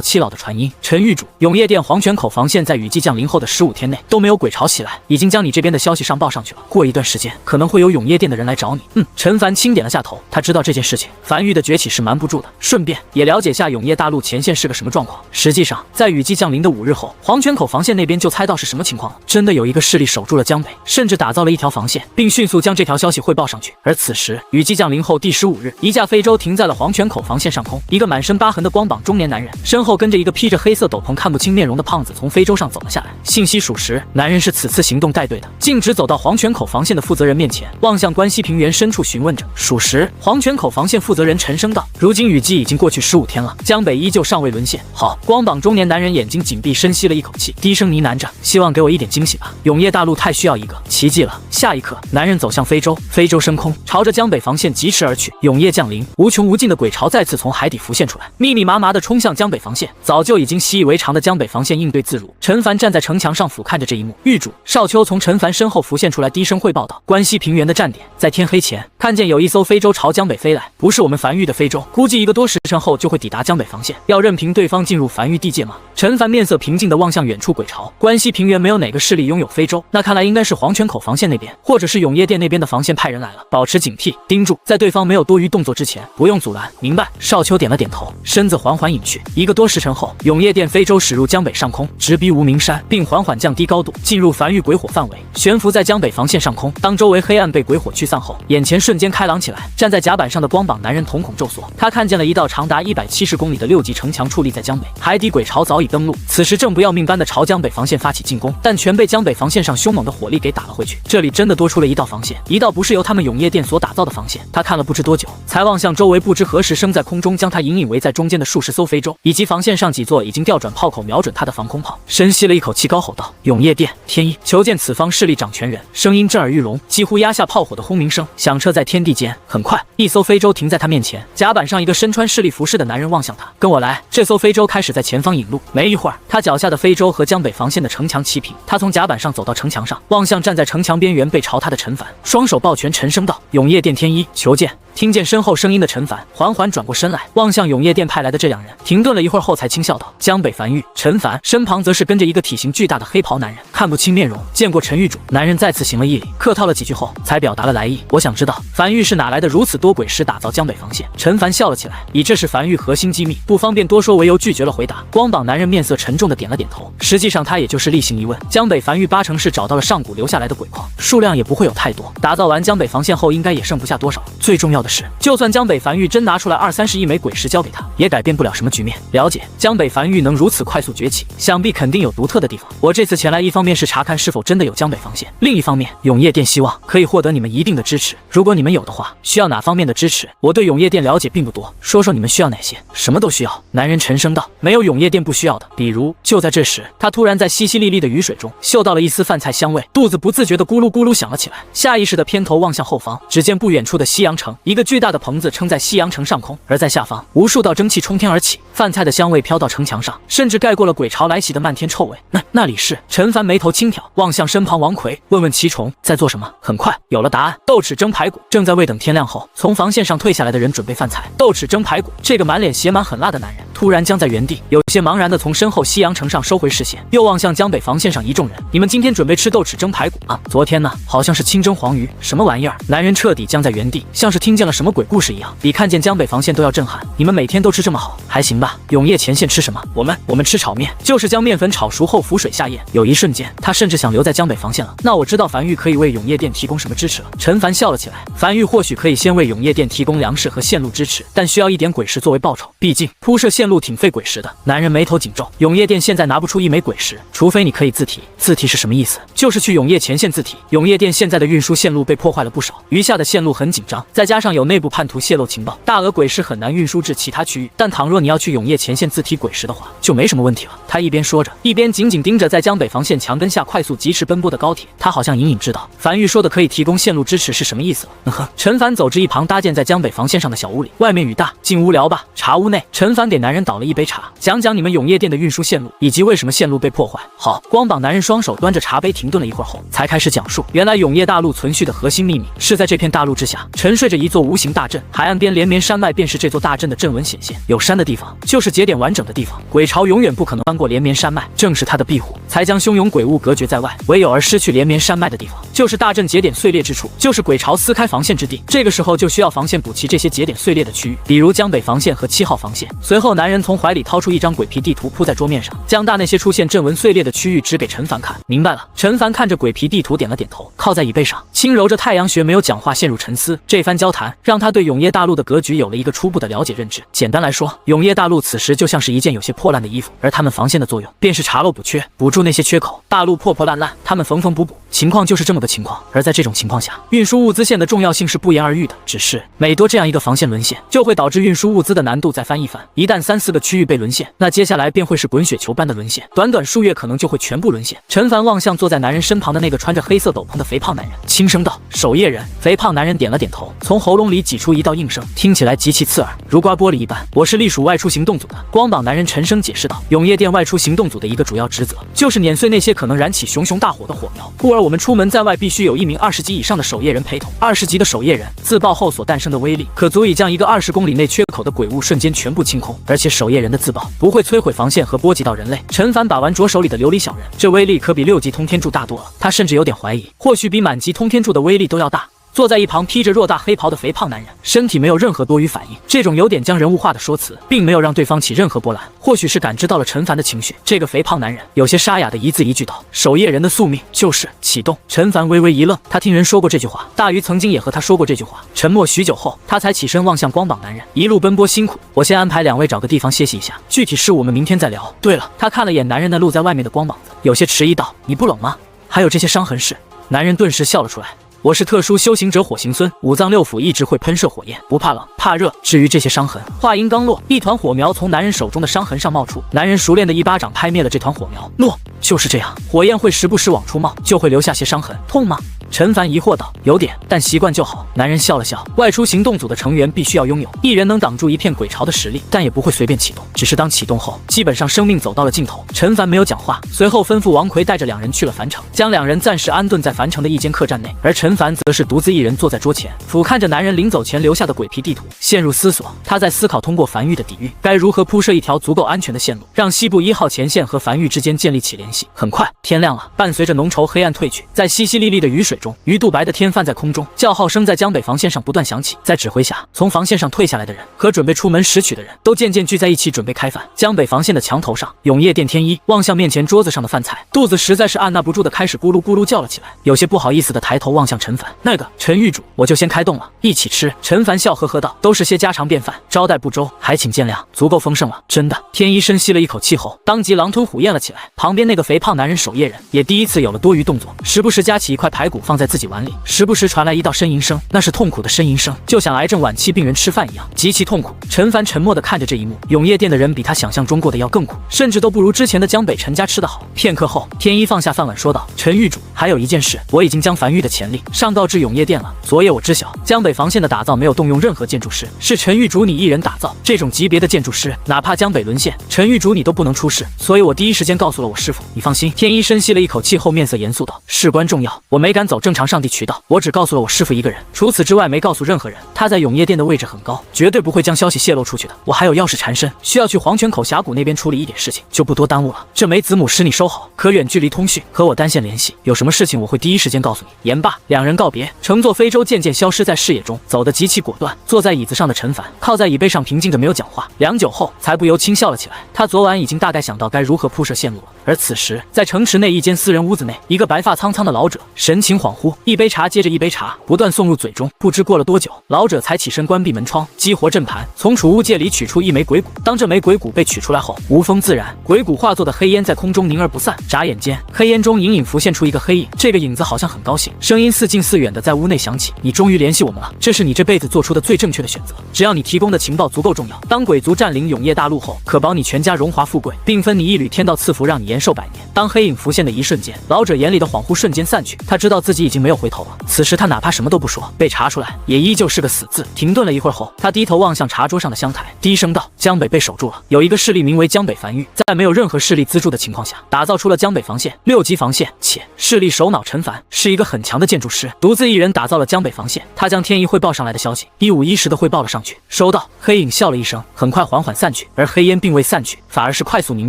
七老的传音，陈狱主，永夜殿黄泉口防线在雨季降临后的15天内都没有鬼潮袭来，已经将你这边的消息上报上去了，过一段时间可能会有永夜殿的人来找你。陈凡轻点了下头，他知道这件事情樊玉的崛起是瞒不住的，顺便也了解下永夜大陆前线是个什么状况。实际上在雨季降临的5日后，黄泉口防线那边就猜到是什么情况了，真的有一个势力守住了江北，甚至打造了一条防线，并迅速将这条消息汇报上去。而此时雨季降临后第15日，一架非洲停在了黄泉口防线上空，一个满身疤痕的光膀中年男人，身后跟着一个披着黑色斗篷看不清面容的胖子从非洲上走了下来。信息属实，男人是此次行动带队的，径直走到黄泉口防线的负责人面前，望向关西平原深处询问着。属实，黄泉口防线负责人沉声道：如今雨季已经过去15天了，江北依旧尚未沦陷。好，光膀中年男人眼睛紧闭，深吸了一口气，低声呢喃着，希望给我一点惊喜吧，永夜大陆太需要一个奇迹了。下一刻，男人走向非洲，非洲升空，朝着江北防线疾驰而去。永夜降临，无穷无尽的鬼潮再次从海底浮现出来，密密麻麻的冲向江北防线。早就已经习以为常的江北防线应对自如。陈凡站在城墙上俯瞰着这一幕，狱主少秋从陈凡身后浮现出来，低声汇报道：关西平原的站点在天黑前看见有一艘非洲朝江北飞来，不是我们樊玉的非洲，估计1个多时辰后就会抵达江北防线，要任凭对方进入樊玉地界吗？陈凡面色平静地望向远处鬼潮，关西平原没有哪个势力拥有非洲，那看来应该是黄泉口防线那边，或者是永夜殿那边的防线派人来了，保持警惕，盯住，在对方没有多余动作之前不用阻拦。明白。少秋点了点头，身子缓缓隐去。1个多时辰后，永夜殿非洲驶入江北上空，直逼无名山，并缓缓降低高度，进入樊玉鬼火范围，悬浮在江北防线上空。当周围黑暗被鬼火驱散后，眼前瞬间开朗起来。站在甲板上的光膀男人瞳孔骤缩，他看见了一道长达170公里的6级城墙矗立在江北，海底鬼潮早已登陆，此时正不要命般的朝江北防线发起进攻，但全被江北防线上凶猛的火力给打了回去。这里真的多出了一道防线，一道不是由他们永夜殿所打造的防线。他看了不知多久，才望向周围不知何时升在空中将他隐隐围在中间的数十艘非洲，以及防线上几座已经调转炮口瞄准他的防空炮。深吸了一口气，高吼道：永夜殿天一，求见此方势力掌权人。声音震耳欲聋，几乎压下炮火的轰鸣声，响彻在天地间。很快，一艘非洲停在他面前，甲板上一个身穿势力服饰的男人望向他：跟我来。这艘非洲开始在前方引路，没一会儿，他脚下的非洲和江北防线的城墙齐平。他从甲板上走到城墙上，望向站在城墙边缘背朝他的陈凡，双手抱拳，沉声道：永夜殿天一，求见。听见身后声音的陈凡缓缓转过身来，望向永夜殿派来的这两人，停顿了一会儿后才轻笑道：江北樊玉。陈凡身旁则是跟着一个体型巨大的黑袍男人，看不清面容。见过陈狱主。男人再次行了一礼，客套了几句后才表达了来意。我想知道樊玉是哪来的如此多鬼师打造江北防线。陈凡笑了起来，以这是樊玉核心机密，不方便多说为由拒绝了回答。光膀男人面色沉重的点了点头，实际上他也就是例行一问。江北樊玉8成是找到了上古留下来的鬼矿，数量也不会有太多，打造完江北防线后应该也剩不下多少。最重要的是，就算江北樊玉真拿出来20-30亿枚鬼石交给他，也改变不了什么局面。了解江北樊玉能如此快速崛起，想必肯定有独特的地方。我这次前来，一方面是查看是否真的有江北防线，另一方面永夜殿希望可以获得你们一定的支持。如果你们有的话，需要哪方面的支持？我对永夜殿了解并不多，说说你们需要哪些？什么都需要。男人沉声道：没有永夜殿不需要的。比如……就在这时，他突然在淅淅沥沥的雨水中嗅到了一丝饭菜香味，肚子不自觉的咕噜咕噜响了起来，下意识的偏头望向后方，只见不远处的西洋城，一个巨大的棚子撑在西洋城上空，而在下方无数道蒸汽冲天而起，饭菜的香味飘到城墙上，甚至盖过了鬼潮来袭的漫天臭味。那里是？陈凡眉头轻挑，望向身旁王奎，问问奇虫在做什么。很快有了答案，豆豉蒸排骨。正在未等天亮后从防线上退下来的人准备饭菜。豆豉蒸排骨。这个满脸写满狠辣的男人突然僵在原地，有些茫然的从身后西洋城上收回视线，又望向江北防线上一众人。你们今天准备吃豆豉蒸排骨啊？昨天呢，好像是清蒸黄鱼，什么玩意儿？男人彻底僵在原地，像是听见了什么鬼故事一样，比看见江北防线都要震撼。你们每天都吃这么好，还行吧？永业前线吃什么？我们吃炒面，就是将面粉炒熟后浮水下咽。有一瞬间，他甚至想留在江北防线了。那我知道樊玉可以为永业店提供什么支持了。陈凡笑了起来，樊玉或许可以先为永业店提供粮食和线路支持，但需要一点鬼石作为报酬，毕竟铺设线路挺费鬼石的。男人眉头紧皱，永业店现在拿不出一枚鬼石，除非你可以自提。自提是什么意思？就是去永业前线自提。永业店现在的运输线路被破坏了不少，余下的线路很紧张，再加上有内部叛徒泄露情报，大额鬼石很难运输至其他区域。但倘若你要去永业前线自提鬼石的话，就没什么问题了。他一边说着，一边紧紧盯着在江北防线墙根下快速疾驰奔波的高铁。他好像隐隐知道樊玉说的可以提供线路支持是什么意思了。陈凡走至一旁搭建在江北防线上的小屋里，外面雨大，进屋聊吧。茶屋内，陈凡给男人倒了一杯茶，讲讲你们永业店的运输线路以及为什么线路被破坏。好，光膀男人双手端着茶杯停顿了一会儿后，才开始讲述。原来永业大陆存续的核心秘密是在这片大陆之下沉睡着一座无形大阵，海岸边连绵山脉便是这座大阵的阵纹显现。有山的地方就是节点完整的地方，鬼潮永远不可能翻过连绵山脉，正是它的庇护，才将汹涌鬼物隔绝在外。唯有而失去连绵山脉的地方，就是大阵节点碎裂之处，就是鬼潮撕开防线之地。这个时候就需要防线补齐这些节点碎裂的区域，比如江北防线和7号防线。随后，男人从怀里掏出一张鬼皮地图铺在桌面上，将那些出现阵纹碎裂的区域指给陈凡看。明白了。陈凡看着鬼皮地图点了点头，靠在椅背上，轻揉着太阳穴，没有讲话，陷入沉思。这番交谈让他对永业大陆的格局有了一个初步的了解认知。简单来说，永业大陆此时就像是一件有些破烂的衣服，而他们防线的作用便是查漏补缺，补住那些缺口。大陆破破烂烂，他们缝缝补补，情况就是这么个情况。而在这种情况下，运输物资线的重要性是不言而喻的。只是每多这样一个防线沦陷，就会导致运输物资的难度再翻一番。一旦3、4个区域被沦陷，那接下来便会是滚雪球般的沦陷，短短数月可能就会全部沦陷。陈凡望向坐在男人身旁的那个穿着黑色斗篷的肥胖男人，轻声道：“守夜人。”肥胖男人点了点头，从喉咙里挤出一道应声，听起来极其刺耳，如刮玻璃一般。我是隶属外出行动组的。光膀男人沉声解释道：“永业店外出行动组的一个主要职责，就是碾碎那些可能燃起熊熊大火的火苗，故而我们出门在外必须有一名20级以上的守夜人陪同。20级的守夜人自爆后所诞生的威力，可足以将一个20公里内缺口的鬼物瞬间全部清空。而且守夜人的自爆不会摧毁防线和波及到人类。”陈凡把玩着手里的琉璃小人，这威力可比6级通天柱大多了。他甚至有点怀疑，或许比满级通天柱的威力都要大。坐在一旁披着偌大黑袍的肥胖男人，身体没有任何多余反应。这种有点将人物化的说辞，并没有让对方起任何波澜。或许是感知到了陈凡的情绪，这个肥胖男人有些沙哑的一字一句道：“守夜人的宿命就是启动。”陈凡微微一愣，他听人说过这句话，大鱼曾经也和他说过这句话。沉默许久后，他才起身望向光膀男人：“一路奔波辛苦，我先安排2位找个地方歇息一下，具体事我们明天再聊。对了。”他看了眼男人那露在外面的光膀子，有些迟疑道：“你不冷吗？还有这些伤痕是？”男人顿时笑了出来：“我是特殊修行者火行孙，五脏六腑一直会喷射火焰，不怕冷，怕热。至于这些伤痕……”话音刚落，一团火苗从男人手中的伤痕上冒出，男人熟练的一巴掌拍灭了这团火苗。落，就是这样，火焰会时不时往出冒，就会留下些伤痕。痛吗？陈凡疑惑道：“有点，但习惯就好。”男人笑了笑，外出行动组的成员必须要拥有一人能挡住一片鬼潮的实力，但也不会随便启动。只是当启动后，基本上生命走到了尽头。陈凡没有讲话，随后吩咐王奎带着2人去了樊城，将2人暂时安顿在樊城的一间客栈内。而陈凡则是独自一人坐在桌前，俯瞰着男人临走前留下的鬼皮地图，陷入思索。他在思考通过樊玉的抵御，该如何铺设一条足够安全的线路，让西部1号前线和樊玉之间建立起联系。很快天亮了，伴随着浓稠黑暗褪去，在淅淅沥沥的雨水中，鱼肚白的天泛在空中，叫号声在江北防线上不断响起。在指挥下，从防线上退下来的人和准备出门拾取的人都渐渐聚在一起，准备开饭。江北防线的墙头上，永业店天一望向面前桌子上的饭菜，肚子实在是按捺不住的开始咕噜咕噜叫了起来，有些不好意思的抬头望向陈凡：“那个陈狱主，我就先开动了，一起吃。”陈凡笑呵呵道：“都是些家常便饭，招待不周，还请见谅，足够丰盛了。”真的。天一深吸了一口气后，当即狼吞虎咽了起来。旁边那个肥胖男人守夜人也第一次有了多余动作，时不时夹起一块排骨放在自己碗里，时不时传来一道呻吟声，那是痛苦的呻吟声，就像癌症晚期病人吃饭一样，极其痛苦。陈凡沉默地看着这一幕，永业店的人比他想象中过得要更苦，甚至都不如之前的江北陈家吃得好。片刻后，天一放下饭碗说道：“陈狱主，还有一件事，我已经将樊玉的潜力上告至永业店了。昨夜我知晓，江北防线的打造没有动用任何建筑师，是陈狱主你一人打造。这种级别的建筑师，哪怕江北沦陷，陈狱主你都不能出事。所以我第一时间告诉了我师傅，你放心。天一深吸了一口气后，面色严肃道：“事关重要，我没敢走正常上帝渠道，我只告诉了我师父一个人，除此之外没告诉任何人。他在永夜殿的位置很高，绝对不会将消息泄露出去的。我还有钥匙缠身，需要去黄泉口峡谷那边处理一点事情，就不多耽误了。这枚子母石你收好，可远距离通讯，和我单线联系，有什么事情我会第一时间告诉你。”言罢，两人告别，乘坐非洲渐渐消失在视野中，走得极其果断。坐在椅子上的陈凡靠在椅背上平静着没有讲话，良久后才不由轻笑了起来。他昨晚已经大概想到该如何铺设线路了。而此时，在城池内一间私人屋子内，一个白发苍苍的老者神情恍惚，一杯茶接着一杯茶不断送入嘴中。不知过了多久，老者才起身关闭门窗，激活阵盘，从储物戒里取出一枚鬼骨。当这枚鬼骨被取出来后，无风自然，鬼骨化作的黑烟在空中凝而不散。眨眼间，黑烟中隐隐浮现出一个黑影，这个影子好像很高兴，声音似近似远的在屋内响起：“你终于联系我们了，这是你这辈子做出的最正确的选择。只要你提供的情报足够重要，当鬼族占领永夜大陆后，可保你全家荣华富贵，并分你一缕天道赐福，让你延寿百年。”当黑影浮现的一瞬间，老者眼里的恍惚瞬间散去，他知道自己已经没有回头了。此时他哪怕什么都不说，被查出来也依旧是个死字。停顿了一会儿后，他低头望向茶桌上的香台，低声道：“江北被守住了，有一个势力名为江北繁育，在没有任何势力资助的情况下，打造出了江北防线6级防线，且势力首脑陈凡是一个很强的建筑师，独自一人打造了江北防线。他将天一汇报上来的消息一五一十的汇报了上去。收到。”黑影笑了一声，很快缓缓散去，而黑烟并未散去，反而是快速凝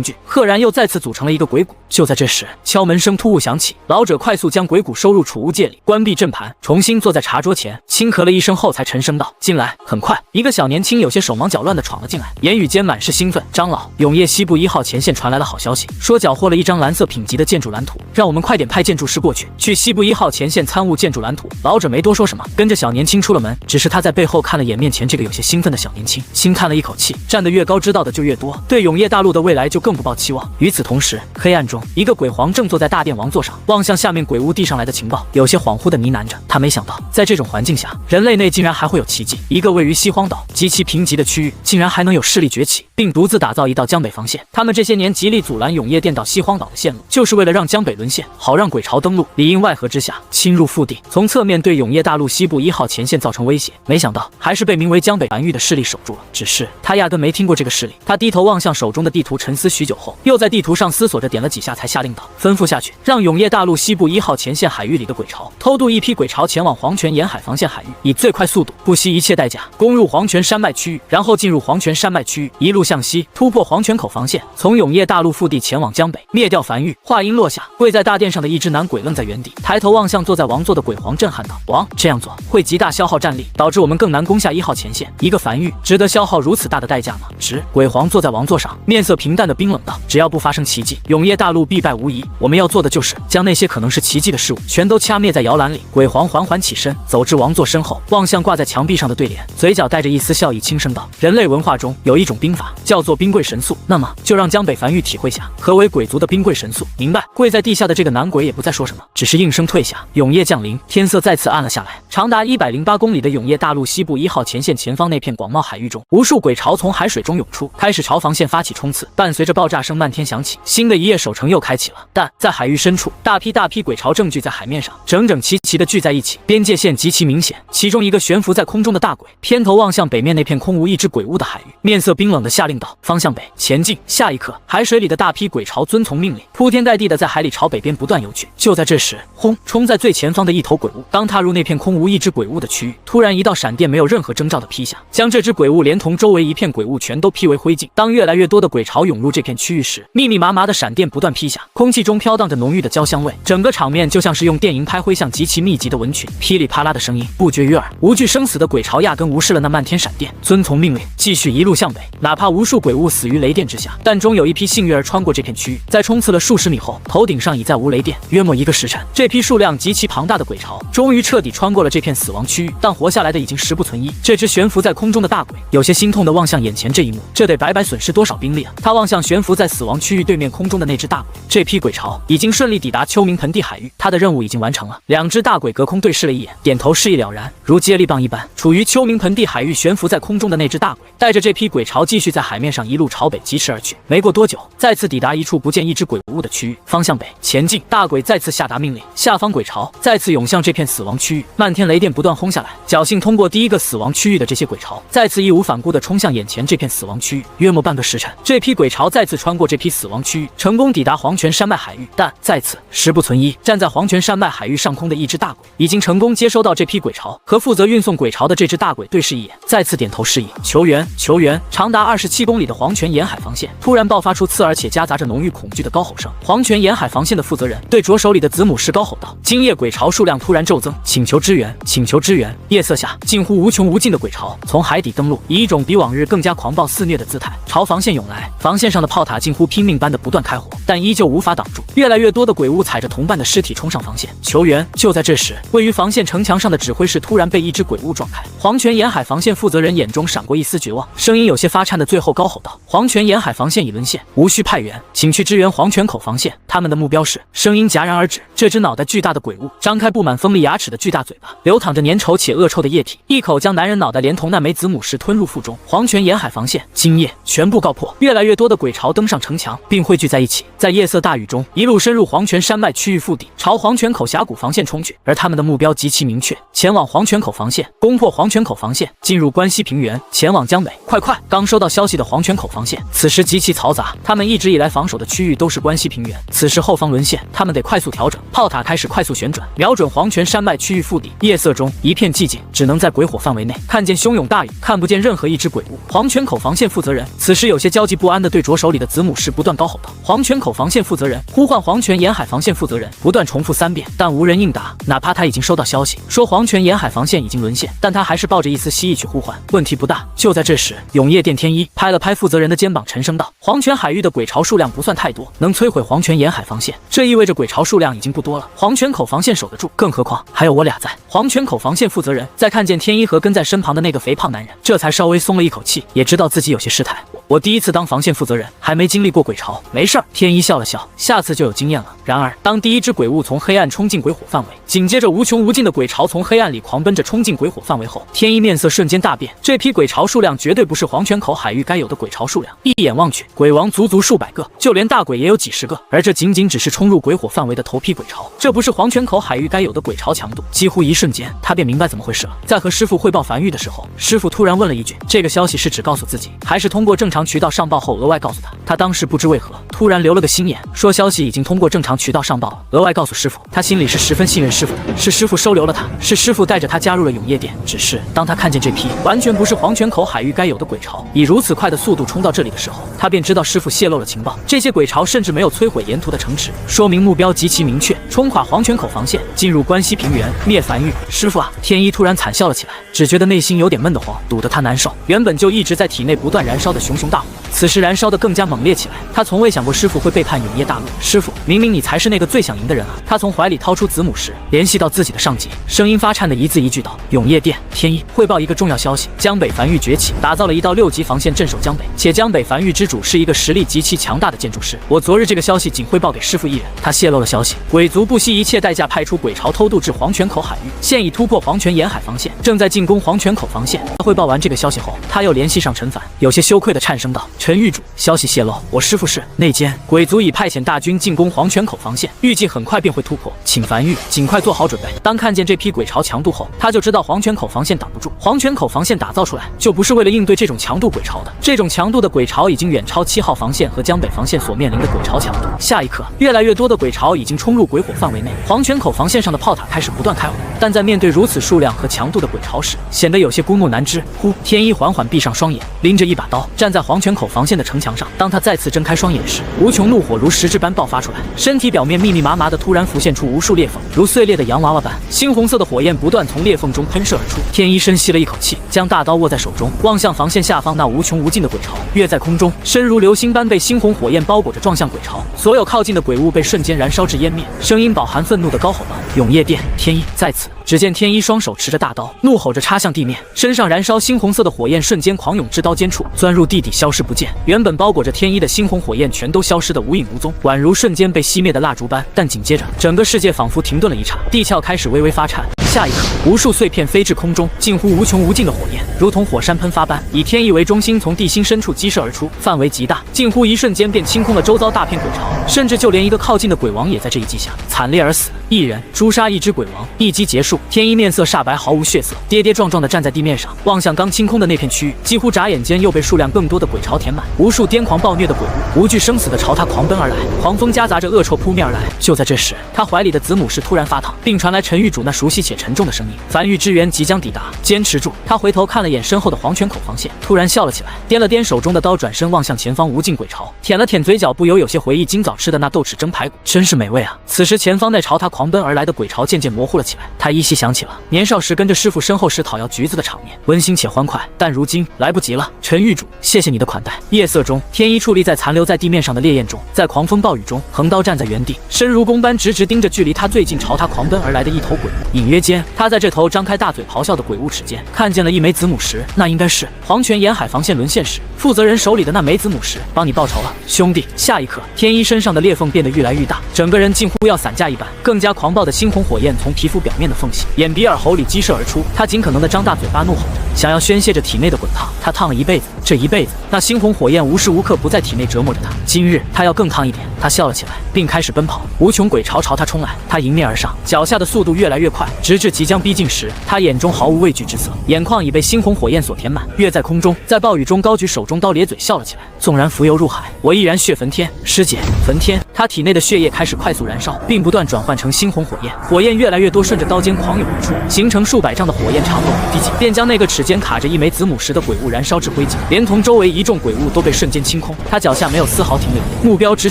聚，赫然又再次组成了一个鬼骨。就在这时，敲门声突兀响起，老者快速将鬼骨收入储物戒里，关闭阵盘，重新坐在茶桌前，轻咳了一声后才沉声道：“进来。”很快，一个小年轻有些手忙脚乱地闯了进来，言语间满是兴奋：“长老，永夜西部1号前线传来了好消息，说缴获了一张蓝色品级的建筑蓝图，让我们快点派建筑师过去西部1号前线参悟建筑蓝图。”老者没多说什么，跟着小年轻出了门，只是他在背后看了眼面前这个有些兴奋的小年轻，轻叹了一口气：站得越高，知道的就越多，对永夜大陆的未来就更不抱期望。与此同时，黑暗中，一个鬼皇正坐在大殿王座上，望向下面鬼屋递上来的情报，有些恍惚地呢喃着。他没想到，在这种环境下，人类内竟然还会有奇迹。一个位于西荒岛极其贫瘠的区域，竟然还能有势力崛起，并独自打造一道江北防线。他们这些年极力阻拦永夜殿到西荒岛的线路，就是为了让江北沦陷，好让鬼巢登陆，里应外合之下侵入腹地，从侧面对永夜大陆西部1号前线造成威胁。没想到，还是被名为江北繁育的势力守住了。只是他压根没听过这个势力。他低头望向手中的地图，沉思许久后，又在地图上思索着点了几下，才下令道：“吩咐下去，让永夜大陆西部1号前线海域里的鬼巢偷渡一批鬼巢前往黄泉沿海防线海域，以最快速度，不惜一切代价攻入黄泉山脉区域，然后进入黄泉山脉区域，一路向西突破黄泉口防线，从永夜大陆腹地前往江北，灭掉繁育。”话音落下，跪在大殿上的一只男鬼愣在原地，抬头望向坐在王座的鬼皇，震撼道：“王，这样做会极大消耗战力，导致我们更难攻下1号前线。一个繁育值得消耗如此大的代价吗？”鬼皇坐在王座上，面色平淡的冰冷道：“只要不发生奇迹，永夜大陆必败无疑。我们要做的就是将那些可能是奇迹的事物全都掐灭在摇篮里。”鬼皇缓缓起身，走至王座身后，望向挂在墙壁上的对联，嘴角带着一丝笑意，轻声道：“人类文化中有一种兵法，叫做兵贵神速。那么就让江北繁育体会下何为鬼族的兵贵神速。”明白。跪在地下的这个男鬼也不再说什么，只是应声退下。永夜降临，天色再次暗了下来。长达108公里的永夜大陆西部1号前线前方那片广袤海域中，无数鬼巢从海水中涌出，开始朝防线发起冲刺。伴随着爆炸声漫天响起，新的一夜守城又开启了。但在海域深处，大批鬼巢正聚在海面上，整整齐齐地聚在一起，边界线极其明显。其中一个悬浮在空中的大鬼偏头望向北面那片空无一只鬼屋的海域，面色冰冷地下令道：“方向北前进。”下一刻，海水里的大批鬼巢遵从命令，铺天盖地地在海里朝北边不断游去。就在这时，轰！冲在最前方的一头鬼屋刚踏入那片空无一只鬼屋的区域，突然一道闪电没有任何征兆地劈下，将这只鬼屋连同周围一片鬼屋全都劈为灰烬。当越来越多的鬼巢涌入这片区域时，密密麻麻的闪电不断劈下，空气中飘荡着浓郁的焦香味，整个场面就像是用电银拍挥向极其密集的蚊群，噼里啪啦的声音不绝于耳。无惧生死的鬼巢压根无视了那漫天闪电，遵从命令继续一路向北。哪怕无数鬼物死于雷电之下，但终有一批幸运儿穿过这片区域，在冲刺了数十米后，头顶上已再无雷电。约莫1个时辰，这批数量极其庞大的鬼巢终于彻底穿过了这片死亡区域，但活下来的已经10不存1。这只悬浮在空中的大鬼有些心痛地望向眼前这一幕，这得白白损失多少兵力啊！他望向悬浮在死亡区域对面空中的那只大鬼，这批鬼巢已经顺利抵达秋明盆地海域，他的任务已经完成了。2只大鬼隔空对视了一眼，点头示意了然，如接力棒一般。处于秋明盆地海域悬浮在空中的那只大鬼带着这批鬼巢继续在海面上一路朝北疾驰而去。没过多久，再次抵达一处不见一只鬼物的区域，方向北前进。大鬼再次下达命令，下方鬼巢再次涌向这片死亡区域，漫天雷电不断轰下来，侥幸通过第一个死亡区域的这些鬼巢再次义无反顾地冲向眼前这片死亡区域。约莫半个时辰，这批鬼巢再次穿过这批死亡区域，成功抵达黄泉山脉海域。但在此时不存一，站在黄泉山脉海域上空的一只大鬼已经成功接收到这批鬼巢，和负责运送鬼巢的这只大鬼对视一眼，再次点头示意求援求援。长达27公里的黄泉沿海防线突然爆发出刺耳且夹杂着浓郁恐惧的高吼声。黄泉沿海防线的负责人对着手里的子母狮高吼道：“今夜鬼巢数量突然骤增，请求支援，请求支援！”夜色下，近乎无穷无尽的鬼巢从海底登陆，以一种比往日更加狂暴肆虐的姿态朝防线涌来。防线上的炮塔近乎拼命般的不断开火，但依旧无法挡住。越来越多的鬼物踩着同伴的尸体冲上防线求援。就在这时，位于防线城墙上的指挥室突然被一只鬼物撞开。黄泉沿海防线负责人眼中闪过一丝绝望，声音有些发颤的最后高吼道：“黄泉沿海防线已沦陷，无需派援，请去支援黄泉口防线。他们的目标是……”声音戛然而止。这只脑袋巨大的鬼物张开布满锋利牙齿的巨大嘴巴，流淌着粘稠且恶臭的液体，一口将男人脑袋连同那枚子母石吞入腹中。黄泉沿海防线今夜全部告破。越来越多的鬼巢登上城墙，并汇聚在一起，在夜色大雨中一路深入黄泉山脉区域腹地，朝黄泉口峡谷防线冲去。而他们的目标极其明确，前往黄泉口防线，攻破黄泉口防线，进入关西平原，前往江北。快！刚收到消息的黄泉口防线此时极其嘈杂，他们一直以来防守的区域都是关西平原，此时后方沦陷，他们得快速调整。炮塔开始快速旋转，瞄准黄泉山脉区域腹地。夜色中一片寂静，只能在鬼火范围内看见汹涌大雨，看不见任何一只鬼物。黄泉口防线负责人此时有些焦急不安地对着手里的子母狮不断高吼道：“黄泉口防线负责人，呼唤黄泉沿海防线负责人！”不断重复3遍，但无人应答。哪怕他已经收到消息说黄泉沿海防线已经沦陷，但他还是抱着一丝希冀去呼唤，问题不大。就在这时，永夜殿天一拍了拍负责人的肩膀，沉声道：“黄泉海域的鬼巢数量不算太多，能摧毁黄泉沿海防线，这意味着鬼巢数量已经不多了。黄泉口防线守得住，更何况还有我俩在。”黄泉口防线负责人在看见天一和跟在身旁的那个肥胖男人，这才稍微松了一口气，也知道自己有些失态。我第一次当防线负责人，还没经历过鬼巢，没事儿。天一笑了笑，下次就有经验了。然而，当第一只鬼物从黑暗冲进鬼火范围，紧接着无穷无尽的鬼巢从黑暗里狂奔着冲进鬼火范围后，天一面色瞬间大变。这批鬼巢数量绝对不是黄泉口海域该有的鬼巢数量，一眼望去，鬼王足足数百个，就连大鬼也有几十个，而这仅仅只是冲入鬼火范围的头批鬼巢，这不是黄泉口海域该有的鬼巢强度。几乎一瞬间，他便明白怎么回事了。在和师傅汇报繁育的时候，师傅突然问了一句：“这个消息是只告诉自己，还是通过正常渠道上报后额外告诉他？”他当时不知为何突然留了个心眼，说消息已经通过正常渠道上报了，额外告诉师傅。他心里是十分信任师傅的，是师傅收留了他，是师傅带着他加入了永夜殿。只是当他看见这批完全不是黄泉口海域该有的鬼巢以如此快的速度冲到这里的时候，他便知道师傅泄露了情报。这些鬼巢甚至没有摧毁沿途的城池，说明目标极其明确，冲垮黄泉口防线，进入关西平原，灭繁育。师傅啊！天一突然惨笑了起来，只觉得内心有点闷得慌，堵得他难受。原本就一直在体内不断燃烧的熊熊大火，此时燃烧得更加猛烈起来。他从未想过师傅会背叛永夜大陆。师傅，明明你才是那个最想赢的人啊！他从怀里掏出子母石，联系到自己的上级，声音发颤的一字一句道：“永夜殿，天一，汇报一个重要消息，江北繁育崛起，打造了一道6级防线镇守江北，且江北繁育之主是一个实力极其强大的建筑师。我昨日这个消息仅汇报给师傅一人，他泄露了消息，鬼族不惜一切代价派出鬼巢偷渡至黄泉口海域，现已突破黄泉沿海防线，正在进攻黄泉口防线。”汇报完这个消息后，他又联系上陈凡，有些羞愧的颤声道：“陈狱主，消息泄露，我师傅是内奸，鬼族已派遣大军进攻黄泉口防线，预计很快便会突破，请繁育尽快做好准备。”当看见这批鬼巢强度后，他就知道黄泉口防线挡不住。黄泉口防线打造出来就不是为了应对这种强度鬼巢的，这种强度的鬼巢已经远超7号防线和江北防线所面临的鬼巢强度。下一刻，越来越多的鬼巢已经冲入鬼火范围内，黄泉口防线上的炮塔开始不断开火，但在面对如此数量和强度的鬼巢时，显得有些孤木难支。天一缓缓闭上双眼，拎着一把刀站在黄泉口防线的城墙上。当他再次睁开双眼时，无穷怒火如实质般爆发出来，身体表面密密麻麻的突然浮现出无数裂缝，如碎裂的洋娃娃般，猩红色的火焰不断从裂缝中喷射而出。天一深吸了一口气，将大刀握在手中，望向防线下方那无穷无尽的鬼巢，跃在空中，身如流星般被猩红火焰包裹着撞向鬼巢。所有靠近的鬼物被瞬间燃烧至湮灭，声音饱含愤怒的高吼道：“永夜殿，天一在此！”只见天一双手持着大刀，怒吼着插向地面，身上燃烧猩红色的火焰瞬间狂涌至刀尖处，钻入地底消失不见。原本包裹着天一的猩红火焰全都消失得无影无踪，宛如瞬间被熄灭的蜡烛般。但紧接着，整个世界仿佛停顿了一刹，地壳开始微微发颤。下一刻，无数碎片飞至空中，近乎无穷无尽的火焰，如同火山喷发般，以天意为中心，从地心深处激射而出，范围极大，近乎一瞬间便清空了周遭大片鬼巢，甚至就连一个靠近的鬼王也在这一击下惨烈而死。一人诛杀一只鬼王，一击结束。天一面色煞白，毫无血色，跌跌撞撞地站在地面上，望向刚清空的那片区域，几乎眨眼间又被数量更多的鬼巢填满，无数癫狂暴虐的鬼物无惧生死地朝他狂奔而来，狂风夹杂着恶臭扑面而来。就在这时，他怀里的子母石突然发烫，并传来陈狱主那熟悉且沉重的声音：“樊玉支援即将抵达，坚持住！”他回头看了眼身后的黄泉口防线，突然笑了起来，掂了掂手中的刀，转身望向前方无尽鬼巢，舔了舔嘴角，不由有些回忆今早吃的那豆豉蒸排骨，真是美味啊！此时前方那朝他狂奔而来的鬼巢渐渐模糊了起来，他依稀想起了年少时跟着师傅身后时讨要橘子的场面，温馨且欢快，但如今来不及了。陈狱主，谢谢你的款待。夜色中，天一矗立在残留在地面上的烈焰中，在狂风暴雨中横刀站在原地，身如弓般直直盯着距离他最近朝他狂奔而来的一头鬼物。隐约间，他在这头张开大嘴咆哮的鬼物齿间看见了一枚子母石，那应该是黄泉沿海防线沦陷时负责人手里的那枚子母石。帮你报仇了，兄弟！下一刻，天一身上的裂缝变得愈来愈大，整个人近乎要散架一般，更加狂暴的猩红火焰从皮肤表面的缝隙、眼鼻耳喉里激射而出。他尽可能的张大嘴巴，怒吼着，想要宣泄着体内的滚烫。他烫了一辈子，这一辈子，那猩红火焰无时无刻不在体内折磨着他。今日他要更烫一点。他笑了起来，并开始奔跑。无穷鬼巢朝他冲来，他迎面而上，脚下的速度越来越快，直至即将逼近时，他眼中毫无畏惧之色，眼眶已被猩红火焰所填满。跃在空中，在暴雨中高举手中刀，咧嘴笑了起来。纵然浮游入海，我依然血焚天。师姐，焚天！他体内的血液开始快速燃烧，并不断转换成猩红火焰，火焰越来越多，顺着刀尖狂涌而出，形成数百丈的火焰长龙，毕竟便将那个齿间卡着一枚子母石的鬼物燃烧至灰烬，连同周围一众鬼物都被瞬间清空。他脚下没有丝毫停留，目标直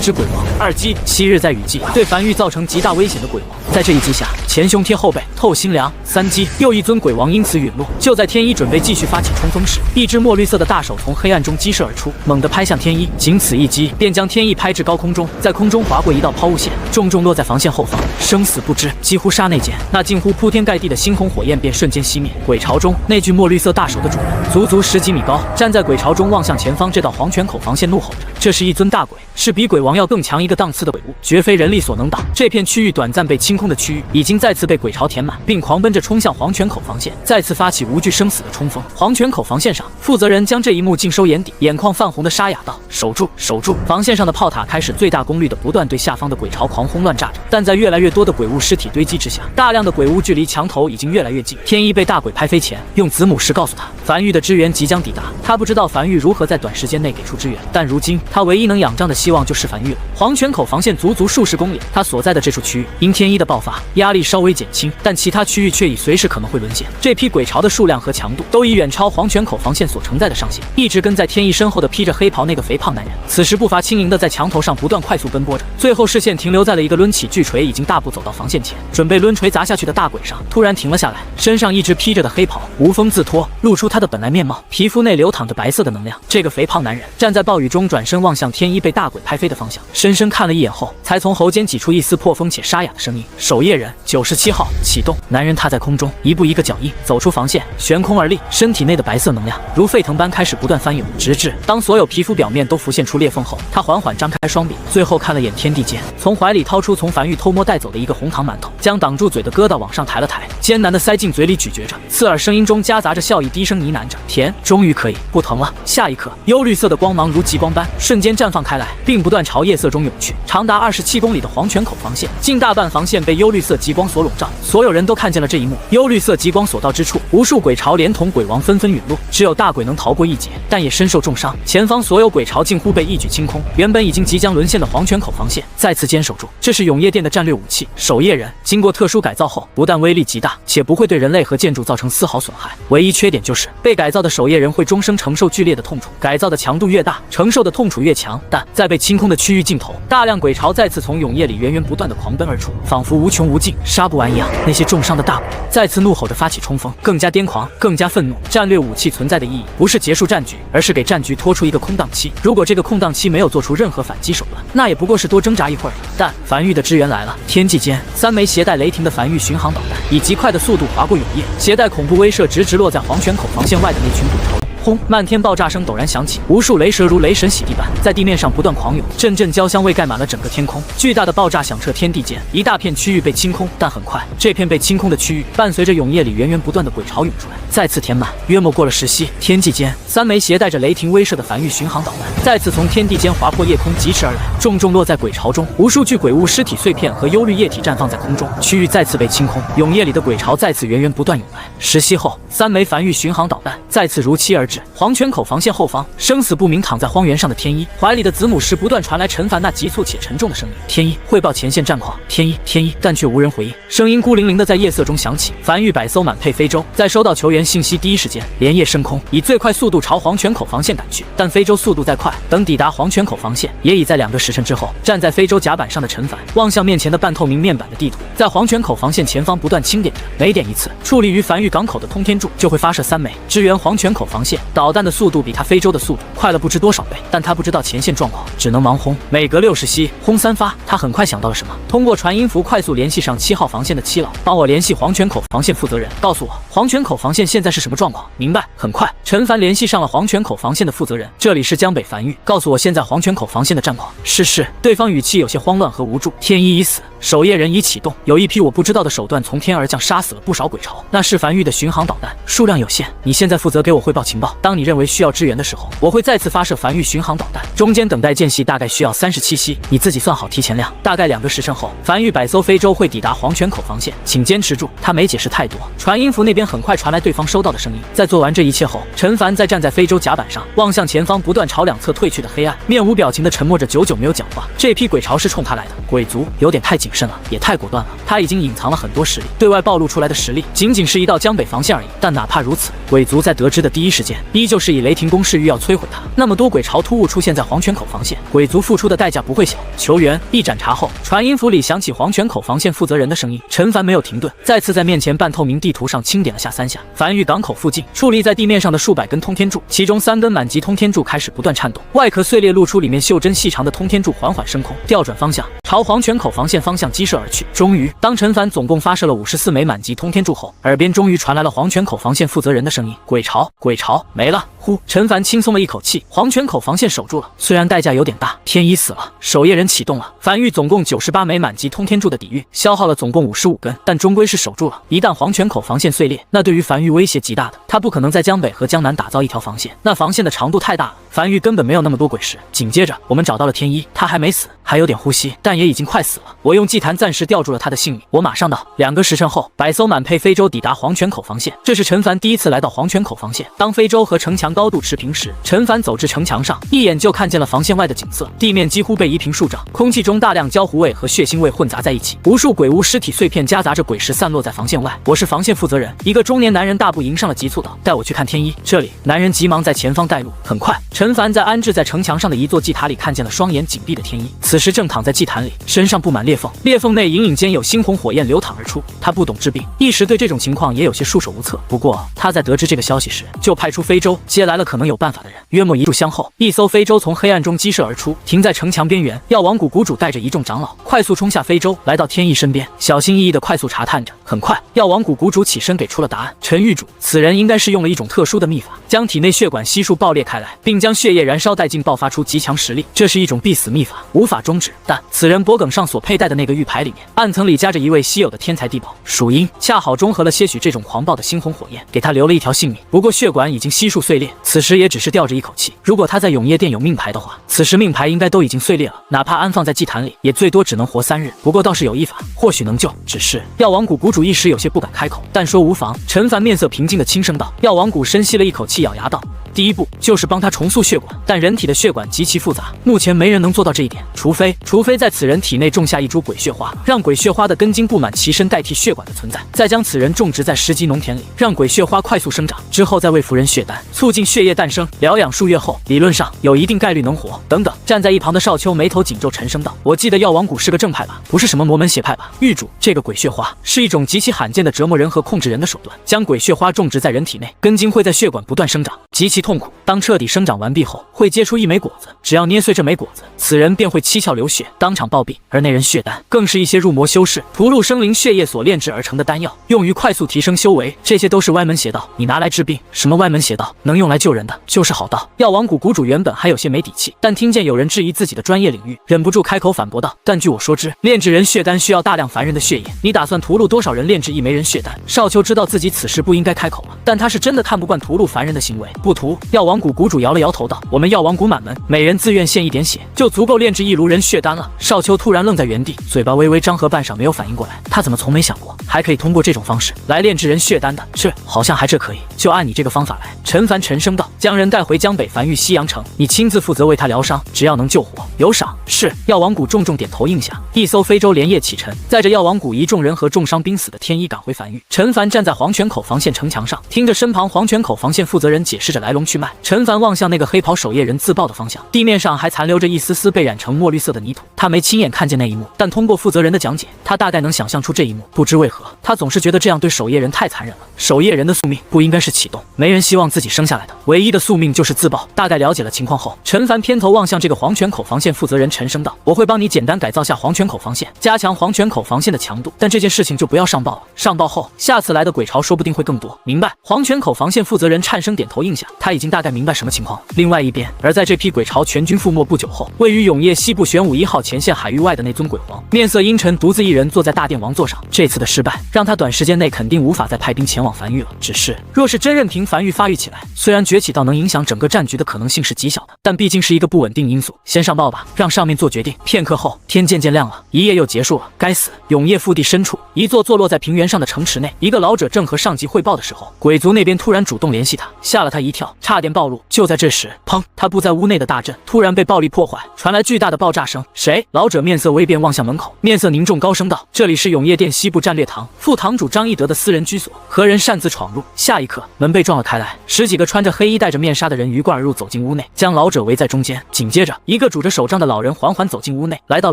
指鬼王。二击，昔日在雨季对樊玉造成极大危险的鬼王，在这一击下前胸贴后背，透心凉。三击，又一尊鬼王因此陨落。就在天一准备继续发起冲锋时，一只墨绿色的大手从黑暗中激射而出，猛地拍向天一，仅此一击便将天一拍至高空中，在空中划过一道抛物线，重重落在防线后方，生死不知。几乎刹那间，那近乎铺天盖地的猩红火焰便瞬间熄灭。鬼巢中，那具墨绿色大手的主人足足10几米高，站在鬼巢中望向前方这道黄泉口防线，怒吼着。这是一尊大鬼，是比鬼王要更强一个档次的鬼物，绝非人力所能挡。这片区域短暂被清空的区域，已经再次被鬼巢填满，并狂奔着冲向黄泉口防线，再次发起无惧生死的冲锋。黄泉口防线上，负责人将这一幕尽收眼底，眼眶泛红的沙哑道：“守住，守住！”防线上的炮塔开始最大功率的不断对下方的鬼巢狂轰乱炸着，但在越来越多的鬼物尸体堆积之下，大量的鬼物距离墙头已经越来越近。天一被大鬼拍飞前，用子母石告诉他，樊玉的支援即将抵达。他不知道樊玉如何在短时间内给出支援，但如今他唯一能仰仗的希望就是樊玉了。黄泉口防线足足数十公里，他所在的这处区域因天一的爆发，压力稍微减轻，但其他区域却已随时可能会沦陷。这批鬼巢的数量和强度都已远超黄泉口防线所承载的上限。一直跟在天一身后的披着黑袍那个肥胖男人，此时步伐轻盈的在墙头上不断快速奔波着，最后视线停留在了一个抡起巨锤已经大步走到防线前，准备抡锤砸下去的大鬼上，突然停了下来，身上一直披着的黑袍无风自脱，露出他的本来面貌，皮肤内流淌着白色的能量。这个肥胖男人站在暴雨中，转身望向天一被大鬼拍飞的方向，深深看了一眼后，才从喉间挤出一丝破风且沙哑的声音：“守夜人97号启动。”男人踏在空中，一步一个脚印走出防线，悬空而立，身体内的白色能量如沸腾般开始不断翻涌，直至当所有皮肤表面都浮现出裂缝后，他缓缓张开双臂，最后看了眼天地间，从怀里掏出从樊玉偷摸带走的一个红糖馒头，将挡住嘴的疙瘩往上抬了抬，艰难地塞进嘴里咀嚼着，刺耳声音中夹杂着笑意，低声呢喃着：“甜，终于可以不疼了。”下一刻，幽绿色的光芒如极光般瞬间绽放开来，并不断朝夜色中涌去。长达27公里的黄泉口防线，近大半防线被幽绿色极光所笼罩，所有人都看见了这一幕。幽绿色极光所到之处，无数鬼巢连同鬼王纷纷陨落，只有大鬼能逃过一劫，但也身受重伤。前方所有鬼巢近乎被一举清空，原本已经即将沦陷的黄泉口防线再次坚守住。这是永夜殿的战略武器守夜人，经过特殊改造后，不但威力极大，且不会对人类和建筑造成丝毫损害。唯一缺点就是被改造的守夜人会终生承受剧烈的痛楚，改造的强度越大，承受的痛楚越强。但在被清空的区域尽头，大量鬼巢再次从永夜里源源不断的狂奔而出，仿佛无穷无尽，杀不完一样。那些重伤的大鬼再次怒吼着发起冲锋，更加癫狂，更加愤怒。战略武器存在的意义不是结束战局，而是给战局拖出一个空档期。如果这个空档期没有做出任何反击手段，那也不过是多挣扎一会儿。但樊玉的支援来了，天际间3枚携带雷霆的樊玉巡航导弹以极快的速度划过永夜，携带恐怖威慑，直落在黄泉口防线外的那群鬼巢中。轰！漫天爆炸声陡然响起，无数雷蛇如雷神洗地般在地面上不断狂涌，阵阵焦香味盖满了整个天空。巨大的爆炸响彻天地间，一大片区域被清空。但很快，这片被清空的区域伴随着永夜里源源不断的鬼潮涌出来，再次填满。约莫过了10息，天际间3枚携带着雷霆威慑的繁育巡航导弹再次从天地间划破夜空疾驰而来，重重落在鬼潮中。无数具鬼物尸体碎片和幽绿液体绽放在空中，区域再次被清空。永夜里的鬼潮再次源源不断涌来。10息后，3枚繁育巡航导弹再次如期而至。黄泉口防线后方，生死不明躺在荒原上的天一怀里的子母时，不断传来陈凡那急促且沉重的声音：“天一，汇报前线战况。”天一，但却无人回应。声音孤零零的在夜色中响起。繁育100艘满配非洲在收到求援信息第一时间连夜升空，以最快速度朝黄泉口防线赶去。但非洲速度再快，等抵达黄泉口防线，也已在2个时辰之后。站在非洲甲板上的陈凡望向面前的半透明面板的地图，在黄泉口防线前方不断清点着，每点一次，矗立于繁育港口的通天柱就会发射3枚支援黄泉口防线。导弹的速度比他非洲的速度快了不知多少倍，但他不知道前线状况，只能盲轰。每隔60息轰3发，他很快想到了什么，通过传音符快速联系上7号防线的7老，帮我联系黄泉口防线负责人，告诉我黄泉口防线现在是什么状况。明白。很快，陈凡联系上了黄泉口防线的负责人，这里是江北繁育，告诉我现在黄泉口防线的战况。是。对方语气有些慌乱和无助。天一已死，守夜人已启动，有一批我不知道的手段从天而降，杀死了不少鬼潮。那是繁育的巡航导弹，数量有限。你现在负责给我汇报情报，当你认为需要支援的时候，我会再次发射繁育巡航导弹。中间等待间隙大概需要37息，你自己算好提前量。大概2个时辰后，繁育100艘非洲会抵达黄泉口防线，请坚持住。他没解释太多。传音符那边很快传来对方收到的声音。在做完这一切后，陈凡再站在非洲甲板上，望向前方不断朝2侧退去的黑暗，面无表情的沉默着，久久没有讲话。这批鬼潮是冲他来的，鬼族有点太谨慎了，也太果断了。他已经隐藏了很多实力，对外暴露出来的实力仅仅是一道江北防线而已。但哪怕如此，鬼族在得知的第一时间，依旧是以雷霆攻势欲要摧毁他。那么多鬼潮突兀出现在黄泉口防线，鬼族付出的代价不会小。求援！一盏茶后，传音符里响起黄泉口防线负责人的声音。陈凡没有停顿，再次在面前半透明地图上清点了下3下。繁育港口附近矗立在地面上的数百根通天柱，其中3根满级通天柱开始不断颤动，外壳碎裂，露出里面袖珍细长的通天柱缓缓升空，调转方向，朝黄泉口防线方向激射而去。终于，当陈凡总共发射了54枚满级通天柱后，耳边终于传来了黄泉口防线负责人的声音：“鬼潮没了。”呼，陈凡轻松了一口气，黄泉口防线守住了，虽然代价有点大。天一死了，守夜人启动了。繁育总共98枚满级通天柱的抵御，消耗了总共55根，但终归是守住了。一旦黄泉口防线碎裂，那对于繁育威胁极大的，他不可能在江北和江南打造一条防线，那防线的长度太大了，繁育根本没有那么多鬼石。紧接着，我们找到了天一，他还没死，还有点呼吸，但也已经快死了。我用祭坛暂时吊住了他的性命，我马上到。2个时辰后，100艘满配非洲抵达黄泉口防线。这是陈凡第一次来到黄泉口防线。当非洲和城墙高度持平时，陈凡走至城墙上，一眼就看见了防线外的景色，地面几乎被夷平数丈，空气中大量焦糊味和血腥味混杂在一起，无数鬼屋尸体碎片夹杂着鬼石散落在防线外。我是防线负责人，一个中年男人大步迎上了，急促道：“带我去看天一。”这里，男人急忙在前方带路。很快，陈凡在安置在城墙上的一座祭塔里看见了双眼紧闭的天一，此时正躺在祭坛里，身上布满裂缝，裂缝内隐隐间有猩红火焰流淌而出。他不懂治病，一时对这种情况也有些束手无策。不过他在得知这个消息时，就派出非洲接来了可能有办法的人。约莫1炷香后，一艘非洲从黑暗中激射而出，停在城墙边缘。药王谷谷主带着一众长老快速冲下非洲，来到天意身边，小心翼翼地快速查探着。很快，药王谷谷主起身给出了答案：陈狱主，此人应该是用了一种特殊的秘法，将体内血管悉数爆裂开来，并将血液燃烧殆尽，爆发出极强实力。这是一种必死秘法，无法终止。但此人脖颈上所佩戴的那个玉牌里面，暗层里夹着一位稀有的天才地宝——属阴，恰好中和了些许这种狂暴的猩红火焰，给他留了一条性命。不过血管已经悉数碎裂，此时也只是吊着一口气。如果他在永夜殿有命牌的话，此时命牌应该都已经碎裂了，哪怕安放在祭坛里，也最多只能活3日。不过倒是有一法，或许能救。只是药王谷谷主一时有些不敢开口，但说无妨。陈凡面色平静的轻声道。药王谷深吸了一口气，咬牙道：“第一步就是帮他重塑血管，但人体的血管极其复杂，目前没人能做到这一点，除非在此人体内种下一株鬼血花，让鬼血花的根茎布满其身，代替血管的存在，再将此人种植在10级农田里，让鬼血花快速生长，之后再为夫人血丹，促进血液诞生，疗养数月后，理论上有一定概率能活。等等。”站在一旁的少秋眉头紧皱，沉声道：“我记得药王谷是个正派吧，不是什么魔门邪派吧？狱主，这个鬼血花是一种极其罕见的折磨人和控制人的手段，将鬼血花种植在人体内，根茎会在血管不断生长，极其痛苦。当彻底生长完毕后，会结出一枚果子，只要捏碎这枚果子，此人便会七窍流血，当场暴毙。而那人血丹更是一些入魔修士屠戮生灵血液所炼制而成的丹药，用于快速提升修为。这些都是歪门邪道，你拿来治病？什么歪门邪道？能用来救人的就是好道。药王谷谷主原本还有些没底气，但听见有人质疑自己的专业领域，忍不住开口反驳道：但据我所知，炼制人血丹需要大量凡人的血液，你打算屠戮多少人炼制一枚人血丹？少秋知道自己此时不应该开口了，但他是真的看不惯屠戮凡人的行为。不屠。药王谷谷主摇了摇头道：我们药王谷满门每人自愿献一点血，就足够炼制一炉人血丹了。少秋突然愣在原地，嘴巴微微张合半晌，没有反应过来，他怎么从没想过还可以通过这种方式来炼制人血丹的？这好像还这可以，就按你这个方法来。陈凡沉声道：将人带回江北繁域西阳城，你亲自负责为他疗伤，只要能救活，有赏。是。药王谷重重点头应下。一艘非洲连夜启程，载着药王谷一众人和重伤濒死的天一赶回繁域。陈凡站在黄泉口防线城墙上，听着身旁黄泉口防线负责人解释着来龙去脉。陈凡望向那个黑袍守夜人自爆的方向，地面上还残留着一丝丝被染成墨绿色的泥土。他没亲眼看见那一幕，但通过负责人的讲解，他大概能想象出这一幕。不知为何，他总是觉得这样对守夜人太残忍了。守夜人的宿命不应该是启动，没人希望自己生下来的，唯一的宿命就是自爆。大概了解了情况后，陈凡偏头望向这个黄泉口防线负责人，沉声道：我会帮你简单改造下黄泉口防线，加强黄泉口防线的强度，但这件事情就不要上报了。上报后，下次来的鬼潮说不定会更多。明白。黄泉口防线负责人颤声点头应下，他已经大概明白什么情况了。另外一边，而在这批鬼潮全军覆没不久后，位于永业西部玄武1号前线海域外的那尊鬼皇，面色阴沉，独自一人坐在大殿王座上。这次的失败，让他短时间内肯定无法再派兵前往繁域了。只是，若是真任凭繁域发育起来，虽然崛起到能影响整个战局的可能性是极小的，但毕竟是一个不稳定因素。先上报吧，让上面做决定。片刻后，天渐渐亮了，一夜又结束了。该死！永业腹地深处，一座坐落在平原上的城池内，一个老者正和上级汇报的时候，鬼族那边突然主动联系他，吓了他一跳，差点暴露。就在这时，砰！他布在屋内的大阵突然被暴力破坏，传来巨大的爆炸声。谁？老者面色微变，望向门口，面色凝重，高声道：这里是永业殿西部战略堂，副堂主张义德的私人居所，何人擅自闯入？下一刻，门被撞了开来，10几个穿着黑衣戴着面纱的人鱼贯而入，走进屋内，将老者围在中间。紧接着，一个拄着手杖的老人缓缓走进屋内，来到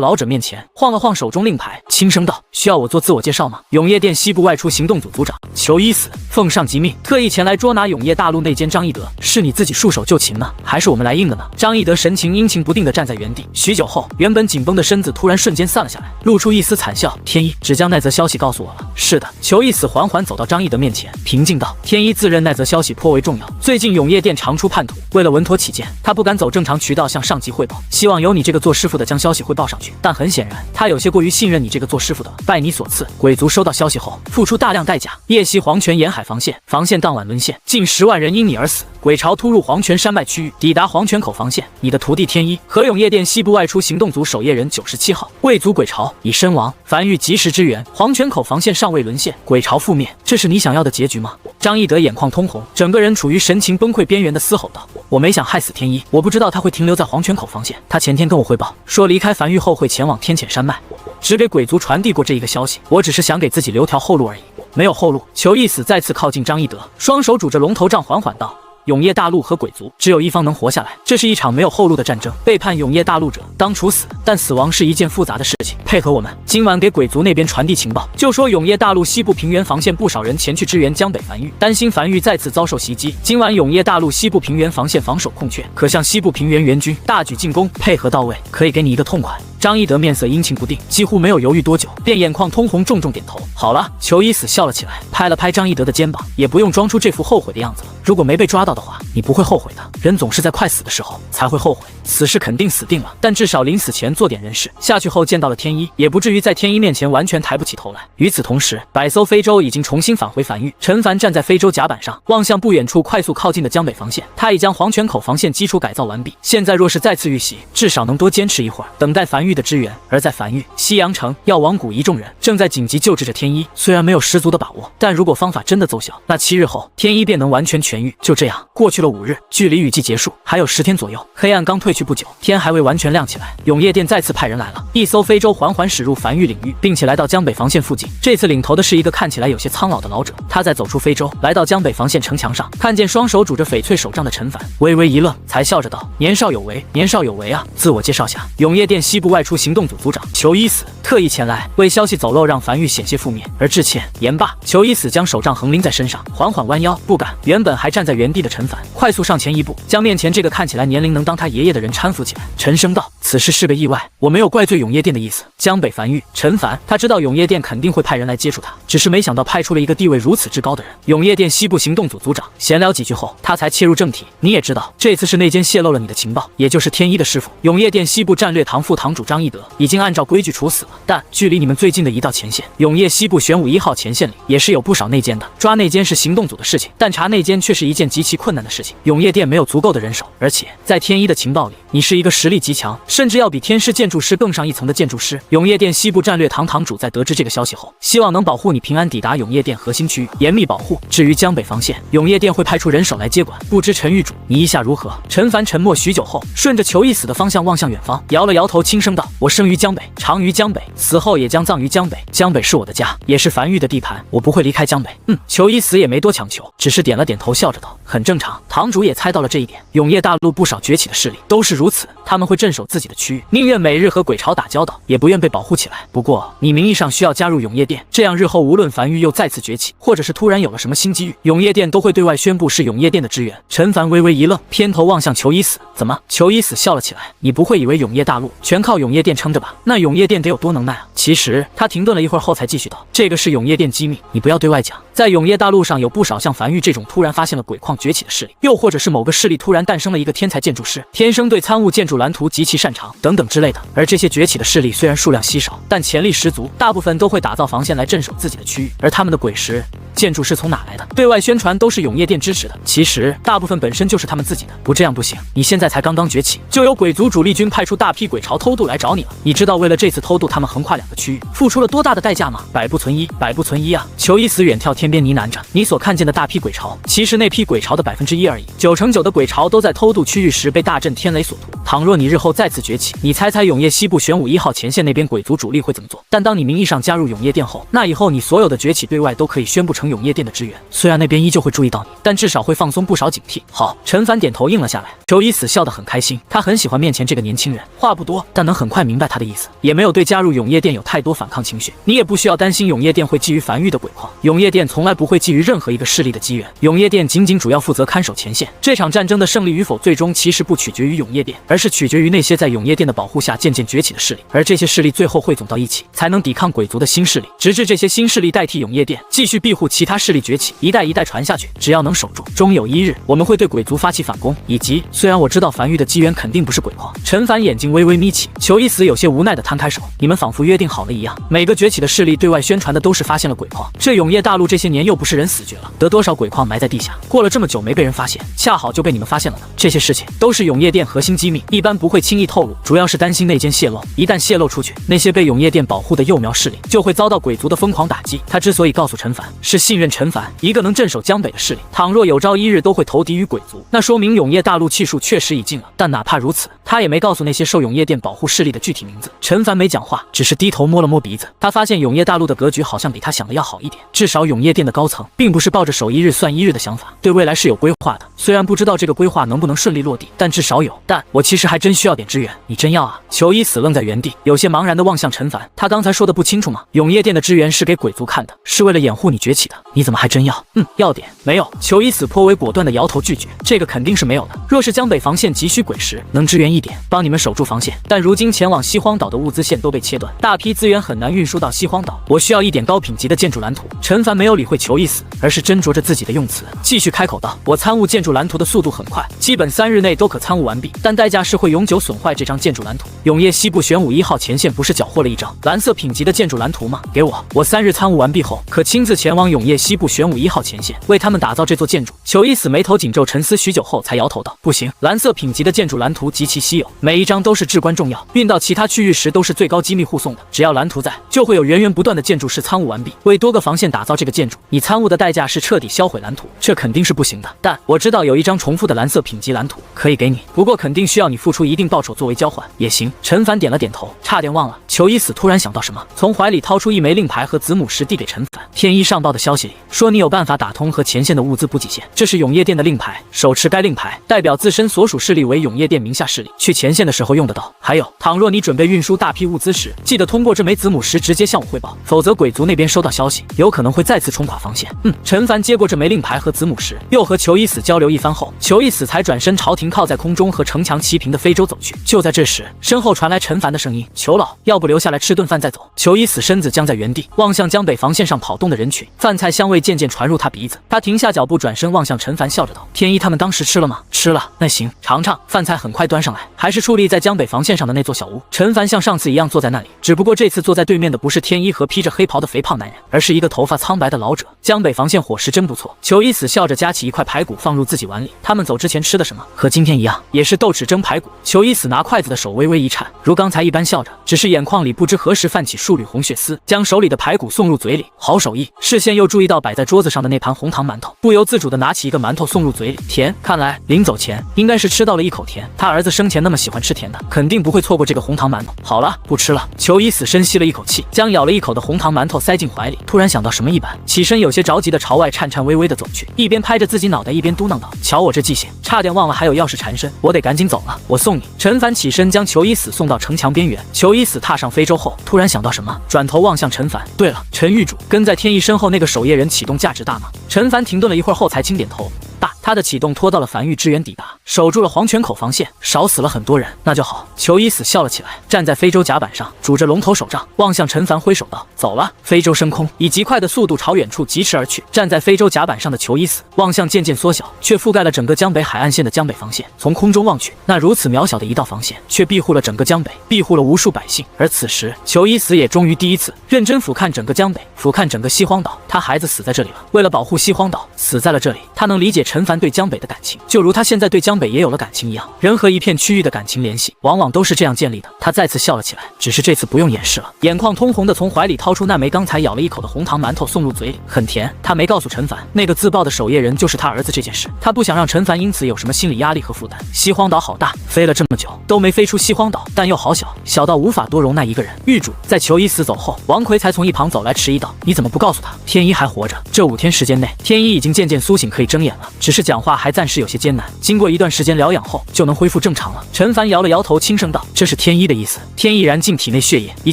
老者面前，晃了晃手中令牌，轻声道：需要我做自我介绍吗？永业殿西部外出行动组组长裘一死，奉上级命，特意前来捉拿永业大陆内奸张义德。是你自己束手就擒呢，还是我们来硬的呢？张义德神情阴晴不定地站在原地，许久后，原本紧绷的身子突然瞬间散了下来，露出一丝惨笑。天一只将那则消息告诉我了。是的。裘一死缓缓走到张义德面前，平静道：天一自认那则消息颇为重要，最近永业殿常出叛徒，为了稳妥起见，他不敢走正常渠道向上级汇报，希望由你这个做师傅的将消息汇报上去。但很显然，他有些过于信任你这个做师傅的了。拜你所赐，鬼族收到消息后，付出大量代价，夜袭黄泉沿海防线，防线当晚沦陷，近10万人因你而死。鬼潮突入黄泉山脉区域，抵达黄泉口防线，你的徒弟天一和永业殿西部外出行动组守夜人97号魏族鬼潮已身亡，繁域及时支援，黄泉口防线尚未沦陷，鬼潮覆灭，这是你想要的结局吗？张义德眼眶通红，整个人处于神情崩溃边缘的嘶吼道：我没想害死天一，我不知道他会停留在黄泉口防线，他前天跟我汇报说离开繁域后会前往天潜山脉，只给鬼族传递过这一个消息，我只是想给自己留条后路而已。没有后路。裘一死再次靠近张义德，双手拄着龙头杖缓缓道：永业大陆和鬼族只有一方能活下来，这是一场没有后路的战争。背叛永业大陆者当处死，但死亡是一件复杂的事情。配合我们，今晚给鬼族那边传递情报，就说永业大陆西部平原防线不少人前去支援江北繁域，担心繁域再次遭受袭击。今晚永业大陆西部平原防线防守空缺，可向西部平原援军大举进攻，配合到位，可以给你一个痛快。张一德面色阴晴不定，几乎没有犹豫多久，便眼眶通红，重重点头。好了，裘一死笑了起来，拍了拍张一德的肩膀，也不用装出这副后悔的样子了。如果没被抓到的话，你不会后悔的。人总是在快死的时候才会后悔，此事肯定死定了，但至少临死前做点人事。下去后见到了天一，也不至于在天一面前完全抬不起头来。与此同时，100艘非洲已经重新返回繁域。陈凡站在非洲甲板上，望向不远处快速靠近的江北防线。他已将黄泉口防线基础改造完毕，现在若是再次遇袭，至少能多坚持一会儿，等待繁域的支援。而在繁域西阳城，药王谷一众人正在紧急救治着天一。虽然没有十足的把握，但如果方法真的奏效，那7日后天一便能完全痊愈。就这样，过去了5日，距离雨季结束还有10天左右。黑暗刚褪去不久，天还未完全亮起来。永业殿再次派人来了，一艘非洲缓缓驶入繁域领域，并且来到江北防线附近。这次领头的是一个看起来有些苍老的老者。他在走出非洲，来到江北防线城墙上，看见双手拄着翡翠手杖的陈凡，微微一愣，才笑着道：年少有为，年少有为啊！自我介绍下，永业殿西部外派出行动组组长裘一死特意前来，为消息走漏让樊玉险些覆灭。而致歉言罢，裘一死将手杖横拎在身上，缓缓弯腰，不敢。原本还站在原地的陈凡快速上前一步，将面前这个看起来年龄能当他爷爷的人搀扶起来，沉声道：“此事是个意外，我没有怪罪永业店的意思。”江北樊玉，陈凡，他知道永业店肯定会派人来接触他，只是没想到派出了一个地位如此之高的人。永业店西部行动组组长闲聊几句后，他才切入正题：“你也知道，这次是内奸泄露了你的情报，也就是天一的师傅。永业店西部战略堂副堂主张一德已经按照规矩处死了，但距离你们最近的一道前线，永业西部玄武1号前线里也是有不少内奸的。抓内奸是行动组的事情，但查内奸却是一件极其困难的事情。永业店没有足够的人手，而且在天一的情报里，你是一个实力极强，甚至要比天师建筑师更上一层的建筑师。永业店西部战略堂堂主在得知这个消息后，希望能保护你平安抵达永业店核心区域，严密保护。至于江北防线，永业店会派出人手来接管。不知陈狱主你意下如何？”陈凡沉默许久后，顺着裘一死的方向望向远方，摇了摇头，轻声道：“我生于江北，长于江北，死后也将葬于江北。江北是我的家，也是樊玉的地盘，我不会离开江北。”裘一死也没多强求，只是点了点头，笑着道：“很正常，堂主也猜到了这一点。永业大陆不少崛起的势力都是如此，他们会镇守自己的区域，宁愿每日和鬼巢打交道，也不愿被保护起来。不过你名义上需要加入永业店，这样日后无论樊玉又再次崛起，或者是突然有了什么新机遇，永业店都会对外宣布是永业店的支援。”陈凡微微一愣，偏头望向裘一死：“怎么？”裘一死笑了起来：“你不会以为永业大陆全靠永业店撑着吧？那永业店得有多能耐啊！”其实他停顿了一会儿后才继续道：“这个是永业店机密，你不要对外讲。在永业大陆上有不少像樊玉这种突然发现了鬼矿崛起的势力，又或者是某个势力突然诞生了一个天才建筑师，天生对参悟建筑蓝图极其擅长等等之类的。而这些崛起的势力虽然数量稀少，但潜力十足，大部分都会打造防线来镇守自己的区域。而他们的鬼石建筑是从哪来的？对外宣传都是永业店支持的，其实大部分本身就是他们自己的。不这样不行，你现在才刚刚崛起，就有鬼族主力军派出大批鬼巢偷渡来找你了。你知道为了这次偷渡他们横跨2个区域付出了多大的代价吗？百不存一，百不存一啊！”裘一死远眺天边呢喃着：“你所看见的大批鬼巢，其实那批鬼巢的1%而已，9%的鬼巢都在偷渡区域时被大阵天雷所屠。倘若你日后再次崛起，你猜猜永业西部玄武1号前线那边鬼族主力会怎么做？但当你名义上加入永业店后，那以后你所有的崛起对外都可以宣布成永业店的支援。虽然那边依旧会注意到你，但至少会放松不少警惕。”好，陈凡点头应了下来。裘一死笑得很开心，他很喜欢面前这个年轻人，话不多，但能很快明白他的意思，也没有对加入永业店有太多反抗情绪。你也不需要担心永业店会觊觎樊玉的鬼矿，永业店从来不会觊觎任何一个势力的机缘，永业店仅仅主要负责看守前线。这场战争的胜利与否，最终其实不取决于永业店，而是取决于那些在永业店的保护下渐渐崛起的势力。而这些势力最后汇总到一起，才能抵抗鬼族的新势力，直至这些新势力代替永业店，继续庇护其他势力崛起，一代一代传下去。只要能守住，终有一日我们会对鬼族发起反攻。以及，虽然我知道樊玉的机缘肯定不是鬼矿，陈凡眼睛微微眯起，裘一死有些无奈地摊开手：“你们仿佛约定好了一样，每个崛起的势力对外宣传的都是发现了鬼矿。这永业大陆这些年又不是人死绝了，得多少鬼矿埋在地下，过了这么久没被人发现，恰好就被你们发现了呢。这些事情都是永业店核心机密，一般不会轻易透露，主要是担心内奸泄露。一旦泄露出去，那些被永业店保护的幼苗势力就会遭到鬼族的疯狂打击。”他之所以告诉陈凡，是信任陈凡一个能镇守江北的势力，倘若有朝一日都会投敌于鬼族，那说明永业大陆气数确实已尽了。但哪怕如此，他也没告诉那些受永业店保护势力的具体名字。陈凡没讲话，只是低头摸了摸鼻子。他发现永业大陆的格局好像比他想的要好一点，至少永业店的高层并不是抱着守一日算一日的想法，对未来是有规划的。虽然不知道这个规划能不能顺利落地，但至少有。但我其实还真需要点支援，你真要啊？裘一死愣在原地，有些茫然地望向陈凡。他刚才说的不清楚吗？永业店的支援是给鬼族看的，是为了掩护你崛起的。你怎么还真要？要点没有。裘一死颇为果断地摇头拒绝，这个肯定是没有的。若是江北防线急需鬼石，能支援一点，帮你们守住防线。但如今前往西荒岛的物资线都被切断，大批资源很难运输到西荒岛。我需要一点高品级的建筑蓝图。陈凡没有理会裘一死，而是斟酌着自己的用词，继续开口道：“我参悟建筑蓝图的速度很快，基本3日内都可参悟完毕，但代价是会永久损坏这张建筑蓝图。永业西部玄武1号前线不是缴获了一张蓝色品级的建筑蓝图吗？给我3日参悟完毕后，可亲自前往永业西部玄武1号前线，为他们打造这座建筑。”裘一死眉头紧皱，沉思许久后才摇头道：“不行，蓝色品级的建筑蓝图极其稀有，每一张都是至关重要，运到其他区域时都是最高机密护送的。只要蓝图在，就会有源源不断的建筑师参悟完毕。为多个防线打造这个建筑，你参悟的代价是彻底销毁蓝图，这肯定是不行的。但我知道有一张重复的蓝色品级蓝图可以给你，不过肯定需要你付出一定报酬作为为交换，也行。陈凡点了点头，差点忘了。裘一死突然想到什么，从怀里掏出一枚令牌和子母石递给陈凡。天一上报的消息里说，你有办法打通和前线的物资补给线，这是永业店的令牌，手持该令牌代表自身所属势力为永业店名下势力，去前线的时候用得到。还有，倘若你准备运输大批物资时，记得通过这枚子母石直接向我汇报，否则鬼族那边收到消息，有可能会再次冲垮防线。陈凡接过这枚令牌和子母石，又和裘一死交流一番后，裘一死才转身朝停靠在空中和城墙齐平的非洲走去。就在这时，身后传来陈凡的声音：“裘老，要不留下来吃顿饭再走？”裘一死身子僵在原地，望向江北防线上跑动的人群，饭菜香味渐渐传入他鼻子。他停下脚步，转身望向陈凡，笑着道：“天一他们当时吃了吗？”“吃了。”“那行，尝尝。”饭菜很快端上来，还是矗立在江北防线上的那座小屋。陈凡像上次一样坐在那里，只不过这次坐在对面的不是天一和披着黑袍的肥胖男人，而是一个头发苍白的老者。江北防线伙食真不错。裘一死笑着夹起一块排骨放入自己碗里。他们走之前吃的什么？和今天一样，也是豆豉蒸排骨。裘一死拿筷子的手微微一颤，如刚才一般笑着，只是眼眶里不知何时泛起数缕红血丝，将手里的排骨送入嘴里。好手艺！视线又注意到摆在桌子上的那盘红糖馒头，不由自主地拿起一个馒头送入嘴里。甜，看来临走前应该是吃到了一口甜。他儿子生前那么喜欢吃甜的，肯定不会错过这个红糖馒头。好了，不吃了。裘一死深吸了一口气，将咬了一口的红糖馒头塞进怀里，突然想到什么一般，起身有些着急地朝外颤颤巍巍地走去，一边拍着自己脑袋一边嘟囔道：“瞧我这记性，差点忘了还有钥匙缠身，我得赶紧走了，我送你。”陈凡起身将裘一死送到城墙边缘。裘一死踏上非洲后，突然想到什么，转头望向陈凡：“对了，陈狱主，跟在天一身后那个守夜人启动价值大吗？”陈凡停顿了一会儿后才轻点头：“大。”他的启动拖到了樊玉支援抵达，守住了黄泉口防线，少死了很多人，那就好。裘一死笑了起来，站在非洲甲板上，拄着龙头手杖，望向陈凡挥手道：“走了。”非洲升空，以极快的速度朝远处疾驰而去。站在非洲甲板上的裘一死望向渐渐缩小却覆盖了整个江北海岸线的江北防线，从空中望去，那如此渺小的一道防线，却庇护了整个江北，庇护了无数百姓。而此时，裘一死也终于第一次认真俯瞰整个江北，俯瞰整个西荒岛。他孩子死在这里了，为了保护西荒岛，死在了这里。他能理解陈凡对江北的感情，就如他现在对江北也有了感情一样。人和一片区域的感情联系，往往都是这样建立的。他再次笑了起来，只是这次不用掩饰了，眼眶通红的从怀里掏出那枚刚才咬了一口的红糖馒头送入嘴里，很甜。他没告诉陈凡，那个自爆的守夜人就是他儿子这件事，他不想让陈凡因此有什么心理压力和负担。西荒岛好大，飞了这么久都没飞出西荒岛，但又好小，小到无法多容纳一个人。狱主在裘一死走后，王奎才从一旁走来，迟疑道：“你怎么不告诉他天一还活着？”这5天时间内，天一已经渐渐苏醒，可以睁眼了，只是讲话还暂时有些艰难，经过一段时间疗养后就能恢复正常了。陈凡摇了摇头，轻声道：“这是天一的意思。”天一燃尽体内血液，已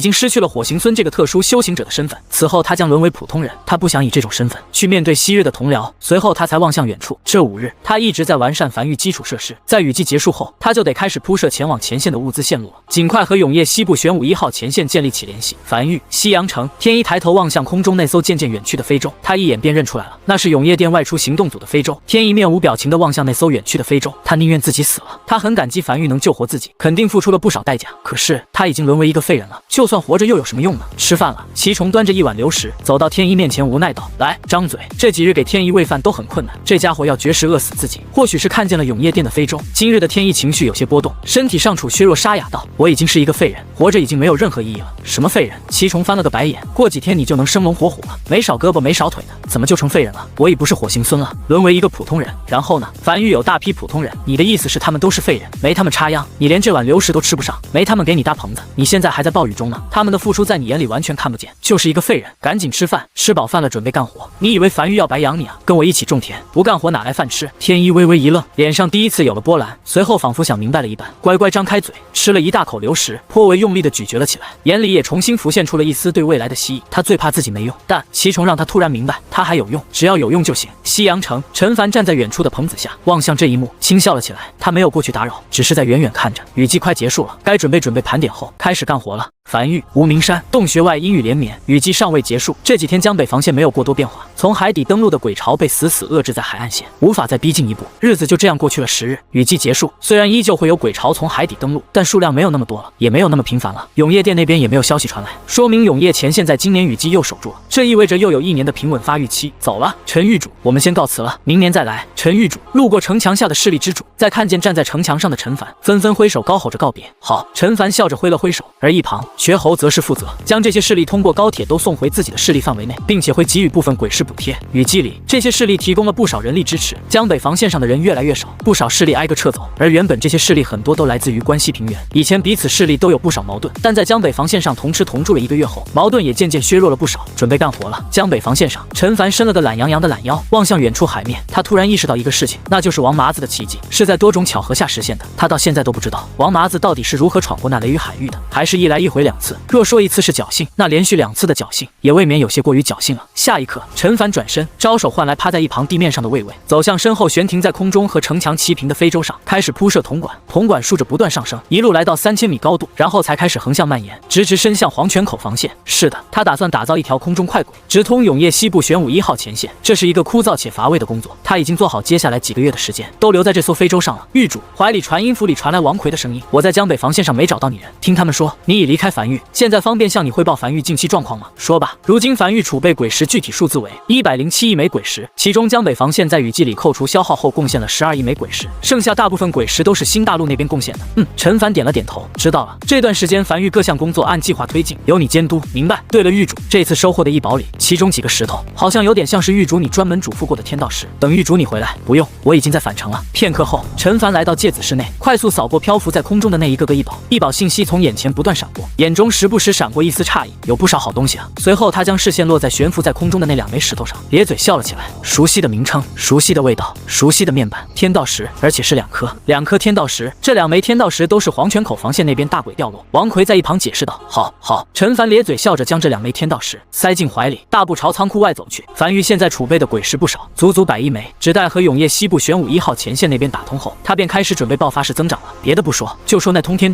经失去了火行孙这个特殊修行者的身份，此后他将沦为普通人。他不想以这种身份去面对昔日的同僚。随后他才望向远处，这5日他一直在完善繁育基础设施，在雨季结束后，他就得开始铺设前往前线的物资线路了，尽快和永业西部玄武1号前线建立起联系。繁育西洋城，天一抬头望向空中那艘渐渐远去的非洲，他一眼便认出来了，那是永业店外出行动组的非洲。天一面无表情地望向那艘远去的非洲，他宁愿自己死了。他很感激繁育能救活自己，肯定付出了不少代价，可是他已经沦为一个废人了，就算活着又有什么用呢？吃饭了。祁崇端着一碗流食走到天一面前，无奈道：“来，张嘴。”这几日给天一喂饭都很困难，这家伙要绝食饿死自己。或许是看见了永业店的非洲，今日的天一情绪有些波动，身体尚处虚弱，沙哑道：“我已经是一个废人，活着已经没有任何意义了。”什么废人？祁崇翻了个白眼，过几天你就能生龙活虎了，没少胳膊没少腿的，怎么就成废人了？我已不是火行孙了，沦为一个普通人。然后呢？繁育有大批普通人，你的意思是他们都是废人，没他们插秧，你连这碗流食都吃不上，没他们给你搭棚子，你现在还在暴雨中呢，他们的付出在你眼里完全看不见，就是一个废人。赶紧吃饭，吃饱饭了准备干活。你以为繁育要白养你啊？跟我一起种田，不干活哪来饭吃？天一微微一愣，脸上第一次有了波澜，随后仿佛想明白了一般，乖乖张开嘴，吃了一大口流食，颇为用力地咀嚼了起来，眼里也重新浮现出了一丝对未来的希冀。他最怕自己没用，但祁崇让他突然明白，他还有用，只要有用就行。西洋城，陈凡站在远处的棚子下，望向这一幕，轻笑了起来。他没有过去打扰，只是在远远看着。雨季快结束了，该准备盘点后，开始干活了。繁育无名山洞穴外阴雨连绵，雨季尚未结束。这几天江北防线没有过多变化，从海底登陆的鬼巢被死死遏制在海岸线，无法再逼近一步。日子就这样过去了10日。雨季结束，虽然依旧会有鬼巢从海底登陆，但数量没有那么多了，也没有那么频繁了。永业店那边也没有消息传来，说明永业前线在今年雨季又守住了，这意味着又有1年的平稳发育期。走了，陈狱主，我们先告辞了，明年再来。来，陈玉主路过城墙下的势力之主，再看见站在城墙上的陈凡，纷纷挥手高吼着告别。好，陈凡笑着挥了挥手，而一旁绝侯则是负责将这些势力通过高铁都送回自己的势力范围内，并且会给予部分鬼市补贴。雨季里，这些势力提供了不少人力支持，江北防线上的人越来越少，不少势力挨个撤走。而原本这些势力很多都来自于关西平原，以前彼此势力都有不少矛盾，但在江北防线上同吃同住了1个月后，矛盾也渐渐削弱了不少，准备干活了。江北防线上，陈凡伸了个懒洋洋的懒腰，望向远处海面，他突然意识到一个事情，那就是王麻子的奇迹是在多种巧合下实现的。他到现在都不知道王麻子到底是如何闯过那雷雨海域的，还是一来一回2次。若说1次是侥幸，那连续2次的侥幸也未免有些过于侥幸了。下一刻，陈凡转身招手唤来趴在一旁地面上的卫尉，走向身后悬停在空中和城墙齐平的非洲上，开始铺设铜管。铜管竖着不断上升，一路来到3000米高度，然后才开始横向蔓延，直伸向黄泉口防线。是的，他打算打造一条空中快轨，直通永业西部玄武1号前线。这是一个枯燥且乏味的工作，他已经做好接下来几个月的时间都留在这艘非洲上了。狱主怀里传音符里传来王奎的声音：“我在江北防线上没找到你人，听他们说你已离开樊狱，现在方便向你汇报樊狱近期状况吗？说吧。如今樊狱储备鬼石具体数字为107亿枚鬼石，其中江北防线在雨季里扣除消耗后贡献了12亿枚鬼石，剩下大部分鬼石都是新大陆那边贡献的。”陈凡点了点头，知道了。这段时间樊狱各项工作按计划推进，由你监督。明白。对了，狱主，这次收获的异宝里，其中几个石头好像有点像是狱主你专门嘱咐过的天道石。等狱主你回来，不用，我已经在返程了。片刻后，陈凡来到芥子室内，快速扫过漂浮在空中的那一个个异宝，异宝信息从眼前不断闪过，眼中时不时闪过一丝诧异，有不少好东西啊。随后他将视线落在悬浮在空中的那2枚石头上，咧嘴笑了起来。熟悉的名称，熟悉的味道，熟悉的面板，天道石，而且是2颗天道石。这2枚天道石都是黄泉口防线那边大鬼掉落。王奎在一旁解释道：“好。”陈凡咧嘴笑着将这2枚天道石塞进怀里，大步朝仓库外走去。樊狱现在储备的鬼石不少，足足100亿枚，只待和永业西部玄武1号前线那边打通后，他便开始准备爆发式增长了。别的不说，就说那通天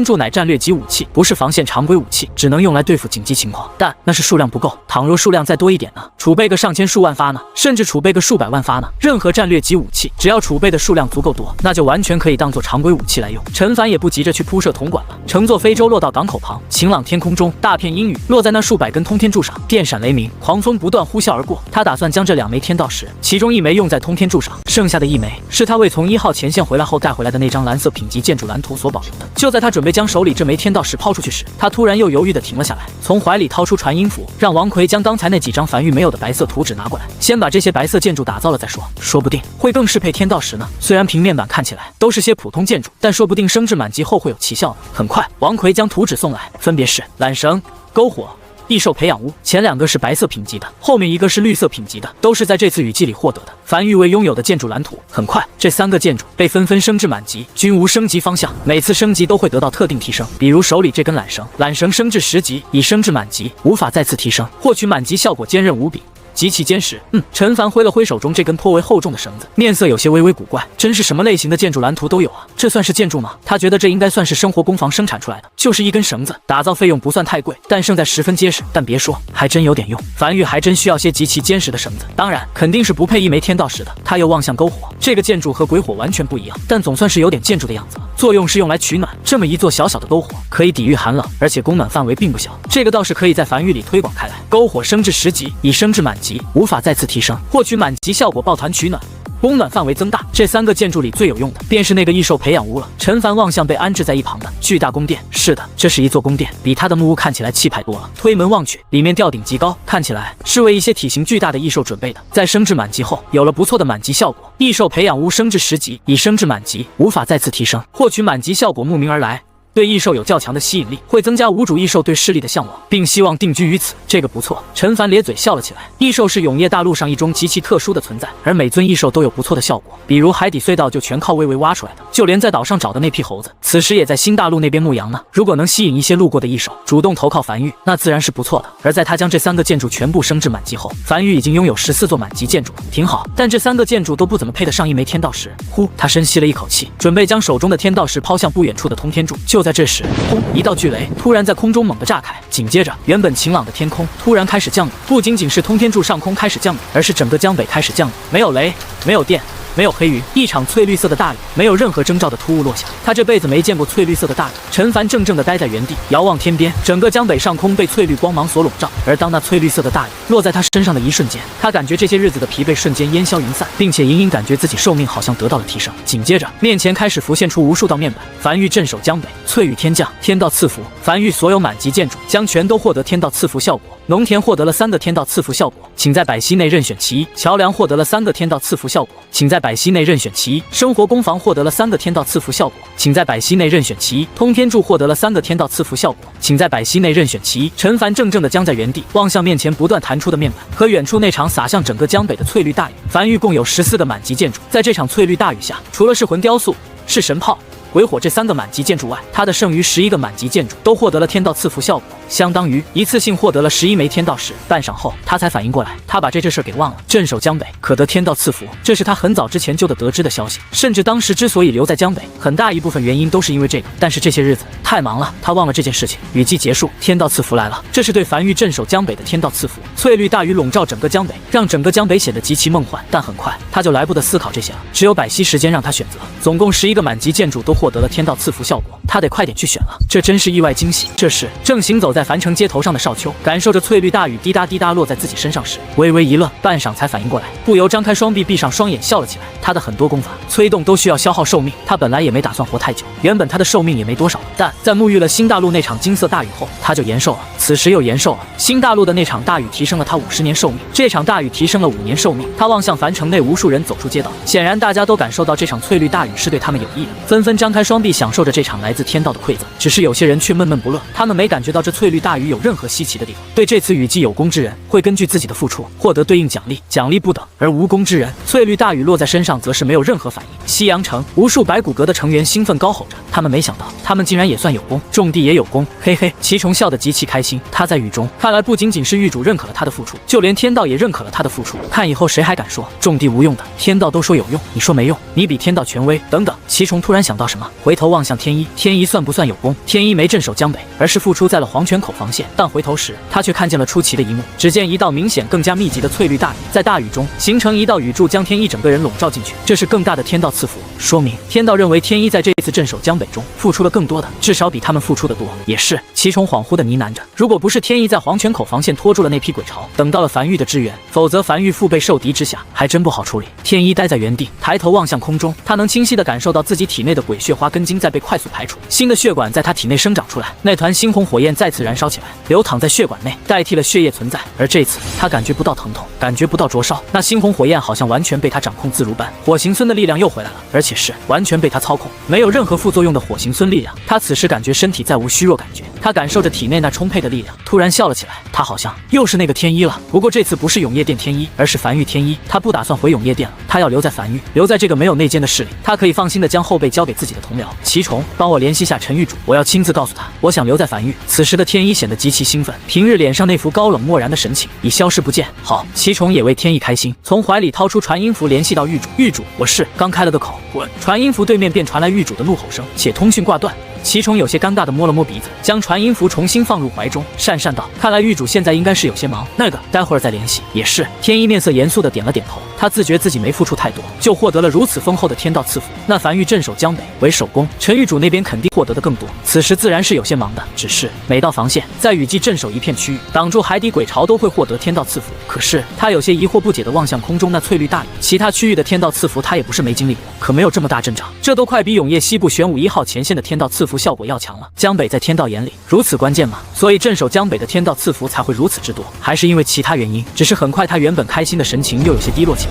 柱乃战略级武器，不是防线常规武器，只能用来对付紧急情况，但那是数量不够。倘若数量再多一点呢？储备个上千数万发呢？甚至储备个数百万发呢？任何战略级武器，只要储备的数量足够多，那就完全可以当做常规武器来用。陈凡也不急着去铺设铜管了，乘坐非洲落到港口旁，晴朗天空中，大片阴雨落在那数百根通天柱上，电闪雷鸣，狂风不断呼啸而过。他打算将这2枚天道石，其中1枚用在通天柱上，剩下的1枚是他为从1号前线回来后带回来的那张蓝色品级建筑蓝图所保留的。就在他准备将手里这枚天道石抛出去时，他突然又犹豫地停了下来，从怀里掏出传音符，让王奎将刚才那几张樊狱没有的白色图纸拿过来，先把这些白色建筑打造了再说，说不定会更适配天道石呢。虽然平面版看起来都是些普通建筑，但说不定升至满级后会有奇效呢。很快，王奎将图纸送来，分别是缆绳、篝火、异兽培养屋，前2个是白色品级的，后面1个是绿色品级的，都是在这次雨季里获得的。樊狱未拥有的建筑蓝图。很快，这3个建筑被纷纷升至满级，均无升级方向，每次升级都会得到特定提升。比如手里这根缆绳，缆绳升至10级，已升至满级，无法再次提升，获取满级效果坚韧无比，极其坚实。陈凡挥了挥手中这根颇为厚重的绳子，面色有些微微古怪，真是什么类型的建筑蓝图都有啊，这算是建筑吗？他觉得这应该算是生活工坊生产出来的，就是一根绳子，打造费用不算太贵，但胜在十分结实。但别说，还真有点用。樊狱还真需要些极其坚实的绳子，当然肯定是不配1枚天道石的。他又望向篝火，这个建筑和鬼火完全不一样，但总算是有点建筑的样子了。作用是用来取暖，这么一座小小的篝火可以抵御寒冷，而且供暖范围并不小，这个倒是可以在樊狱里推广开来。篝火升至10级，已升至满级，无法再次提升，获取满级效果抱团取暖，供暖范围增大。这3个建筑里最有用的便是那个异兽培养屋了。陈凡望向被安置在一旁的巨大宫殿，是的，这是一座宫殿，比他的木屋看起来气派多了。推门望去，里面吊顶极高，看起来是为一些体型巨大的异兽准备的。在升至满级后，有了不错的满级效果。异兽培养屋升至10级，已升至满级，无法再次提升，获取满级效果慕名而来。对异兽有较强的吸引力，会增加无主异兽对势力的向往，并希望定居于此。这个不错。陈凡咧嘴笑了起来。异兽是永业大陆上一种极其特殊的存在，而每尊异兽都有不错的效果，比如海底隧道就全靠魏巍挖出来的，就连在岛上找的那批猴子，此时也在新大陆那边牧羊呢。如果能吸引一些路过的异兽主动投靠樊狱，那自然是不错的。而在他将这3个建筑全部升至满级后，樊狱已经拥有14座满级建筑了，挺好。但这3个建筑都不怎么配得上1枚天道石。呼，他深吸了一口气，准备将手中的天道石抛向不远处的通天柱。就在这时，轰！一道巨雷突然在空中猛地炸开，紧接着原本晴朗的天空突然开始降雨。不仅仅是通天柱上空开始降雨，而是整个江北开始降雨。没有雷，没有电，没有黑云，一场翠绿色的大雨，没有任何征兆的突兀落下。他这辈子没见过翠绿色的大雨。陈凡怔怔地待在原地，遥望天边，整个江北上空被翠绿光芒所笼罩。而当那翠绿色的大雨落在他身上的一瞬间，他感觉这些日子的疲惫瞬间烟消云散，并且隐隐感觉自己寿命好像得到了提升。紧接着，面前开始浮现出无数道面板，樊玉镇守江北，翠雨天降，天道赐福。樊玉所有满级建筑将全都获得天道赐福效果。农田获得了3个天道赐福效果，请在百溪内任选其一；桥梁获得了3个天道赐福效果，请在百溪内任选其一；生活工房获得了3个天道赐福效果，请在百溪内任选其一；通天柱获得了3个天道赐福效果，请在百溪内任选其一。陈凡怔怔地僵在原地，望向面前不断弹出的面板和远处那场洒向整个江北的翠绿大雨。樊玉共有14个满级建筑，在这场翠绿大雨下，除了噬魂雕塑、噬神炮、鬼火这3个满级建筑外，他的剩余11个满级建筑都获得了天道赐福效果，相当于一次性获得了11枚天道石。半晌后，他才反应过来，他把这事给忘了。镇守江北可得天道赐福，这是他很早之前就得知的消息。甚至当时之所以留在江北，很大一部分原因都是因为这个。但是这些日子太忙了，他忘了这件事情。雨季结束，天道赐福来了，这是对樊玉镇守江北的天道赐福。翠绿大雨笼罩整个江北，让整个江北显得极其梦幻。但很快他就来不得思考这些了，只有百息时间让他选择。总共11个满级建筑都获得了天道赐福效果，他得快点去选了。这真是意外惊喜。这时正行走在樊城街头上的少秋，感受着翠绿大雨滴答滴答落在自己身上时，微微一愣，半晌才反应过来，不由张开双臂，闭上双眼笑了起来。他的很多功法催动都需要消耗寿命，他本来也没打算活太久，原本他的寿命也没多少，但在沐浴了新大陆那场金色大雨后，他就延寿了。此时又延寿了。新大陆的那场大雨提升了他50年寿命，这场大雨提升了5年寿命。他望向樊城内无数人走出街道，显然大家都感受到这场翠绿大雨是对他们有益的，纷纷张开双臂享受着这场来自天道的馈赠。只是有些人却闷闷不乐，他们没感觉到这翠绿大雨有任何稀奇的地方。对这次雨季有功之人会根据自己的付出获得对应奖励，奖励不等；而无功之人，翠绿大雨落在身上则是没有任何反应。西阳城无数白骨阁的成员兴奋高吼着，他们没想到他们竟然也算有功，种地也有功，嘿嘿。祁崇笑得极其开心，他在雨中看来不仅仅是狱主认可了他的付出，就连天道也认可了他的付出。看以后谁还敢说种地无用的，天道都说有用，你说没用，你比天道权威等等。祁崇突然想到什么，回头望向天一，天一算不算有功？天一没镇守江北，而是付出在了黄泉口防线。但回头时他却看见了出奇的一幕，只见一道明显更加密集的翠绿大雨在大雨中形成一道雨柱，将天一整个人笼罩进去。这是更大的天道赐福，说明天道认为天一在这次镇守江北中付出了更多的，至少比他们付出的多。也是，祁崇恍惚地呢喃着，如果不是天一在黄泉口防线拖住了那批鬼潮，等到了樊玉的支援，否则樊玉腹背受敌之下还真不好处理。天一待在原地，抬头望向空中，他能清晰地感受到自己体内的鬼血花根茎在被快速排除，新的血管在他体内生长出来，那团猩红火焰再次燃烧起来，流淌在血管内，代替了血液存在。而这次他感觉不到疼痛，感觉不到灼烧，那猩红火焰好像完全被他掌控自如般，火行孙的力量又回来了，而且是完全被他操控，没有任何副作用的火行孙力量。他此时感觉身体再无虚弱感觉，他感受着体内那充沛的力量，突然笑了起来。他好像又是那个天一了，不过这次不是永夜殿天一，而是樊玉天一。他不打算回永夜殿了，他要留在樊玉，留在这个没有内奸的市里，他可以放心的将后背交给自己的同僚祁崇。帮我联系下陈狱主，我要亲自告诉他，我想留在樊玉。此时的天一显得极其兴奋，平日脸上那副高冷漠然的神情已消失不见。好，祁崇也为天一开心，从怀里掏出传音符联系到狱主。狱主，我是刚开了个口，滚！传音符对面便传来狱主的怒吼声，且通讯挂断。祁崇有些尴尬地摸了摸鼻子，将传音符重新放入怀中，讪讪道：“看来狱主现在应该是有些忙，那个待会儿再联系。”也是，天一面色严肃地点了点头。他自觉自己没付出太多，就获得了如此丰厚的天道赐福。那樊玉镇守江北为首功，陈狱主那边肯定获得的更多。此时自然是有些忙的，只是每到防线，在雨季镇守一片区域，挡住海底鬼潮都会获得天道赐福。可是他有些疑惑不解地望向空中那翠绿大雨，其他区域的天道赐福他也不是没经历过，可没有这么大阵仗，这都快比永夜西部玄武1号前线的天道赐福效果要强了。江北在天道眼里如此关键吗？所以镇守江北的天道赐福才会如此之多，还是因为其他原因？只是很快他原本开心的神情又有些低落起来。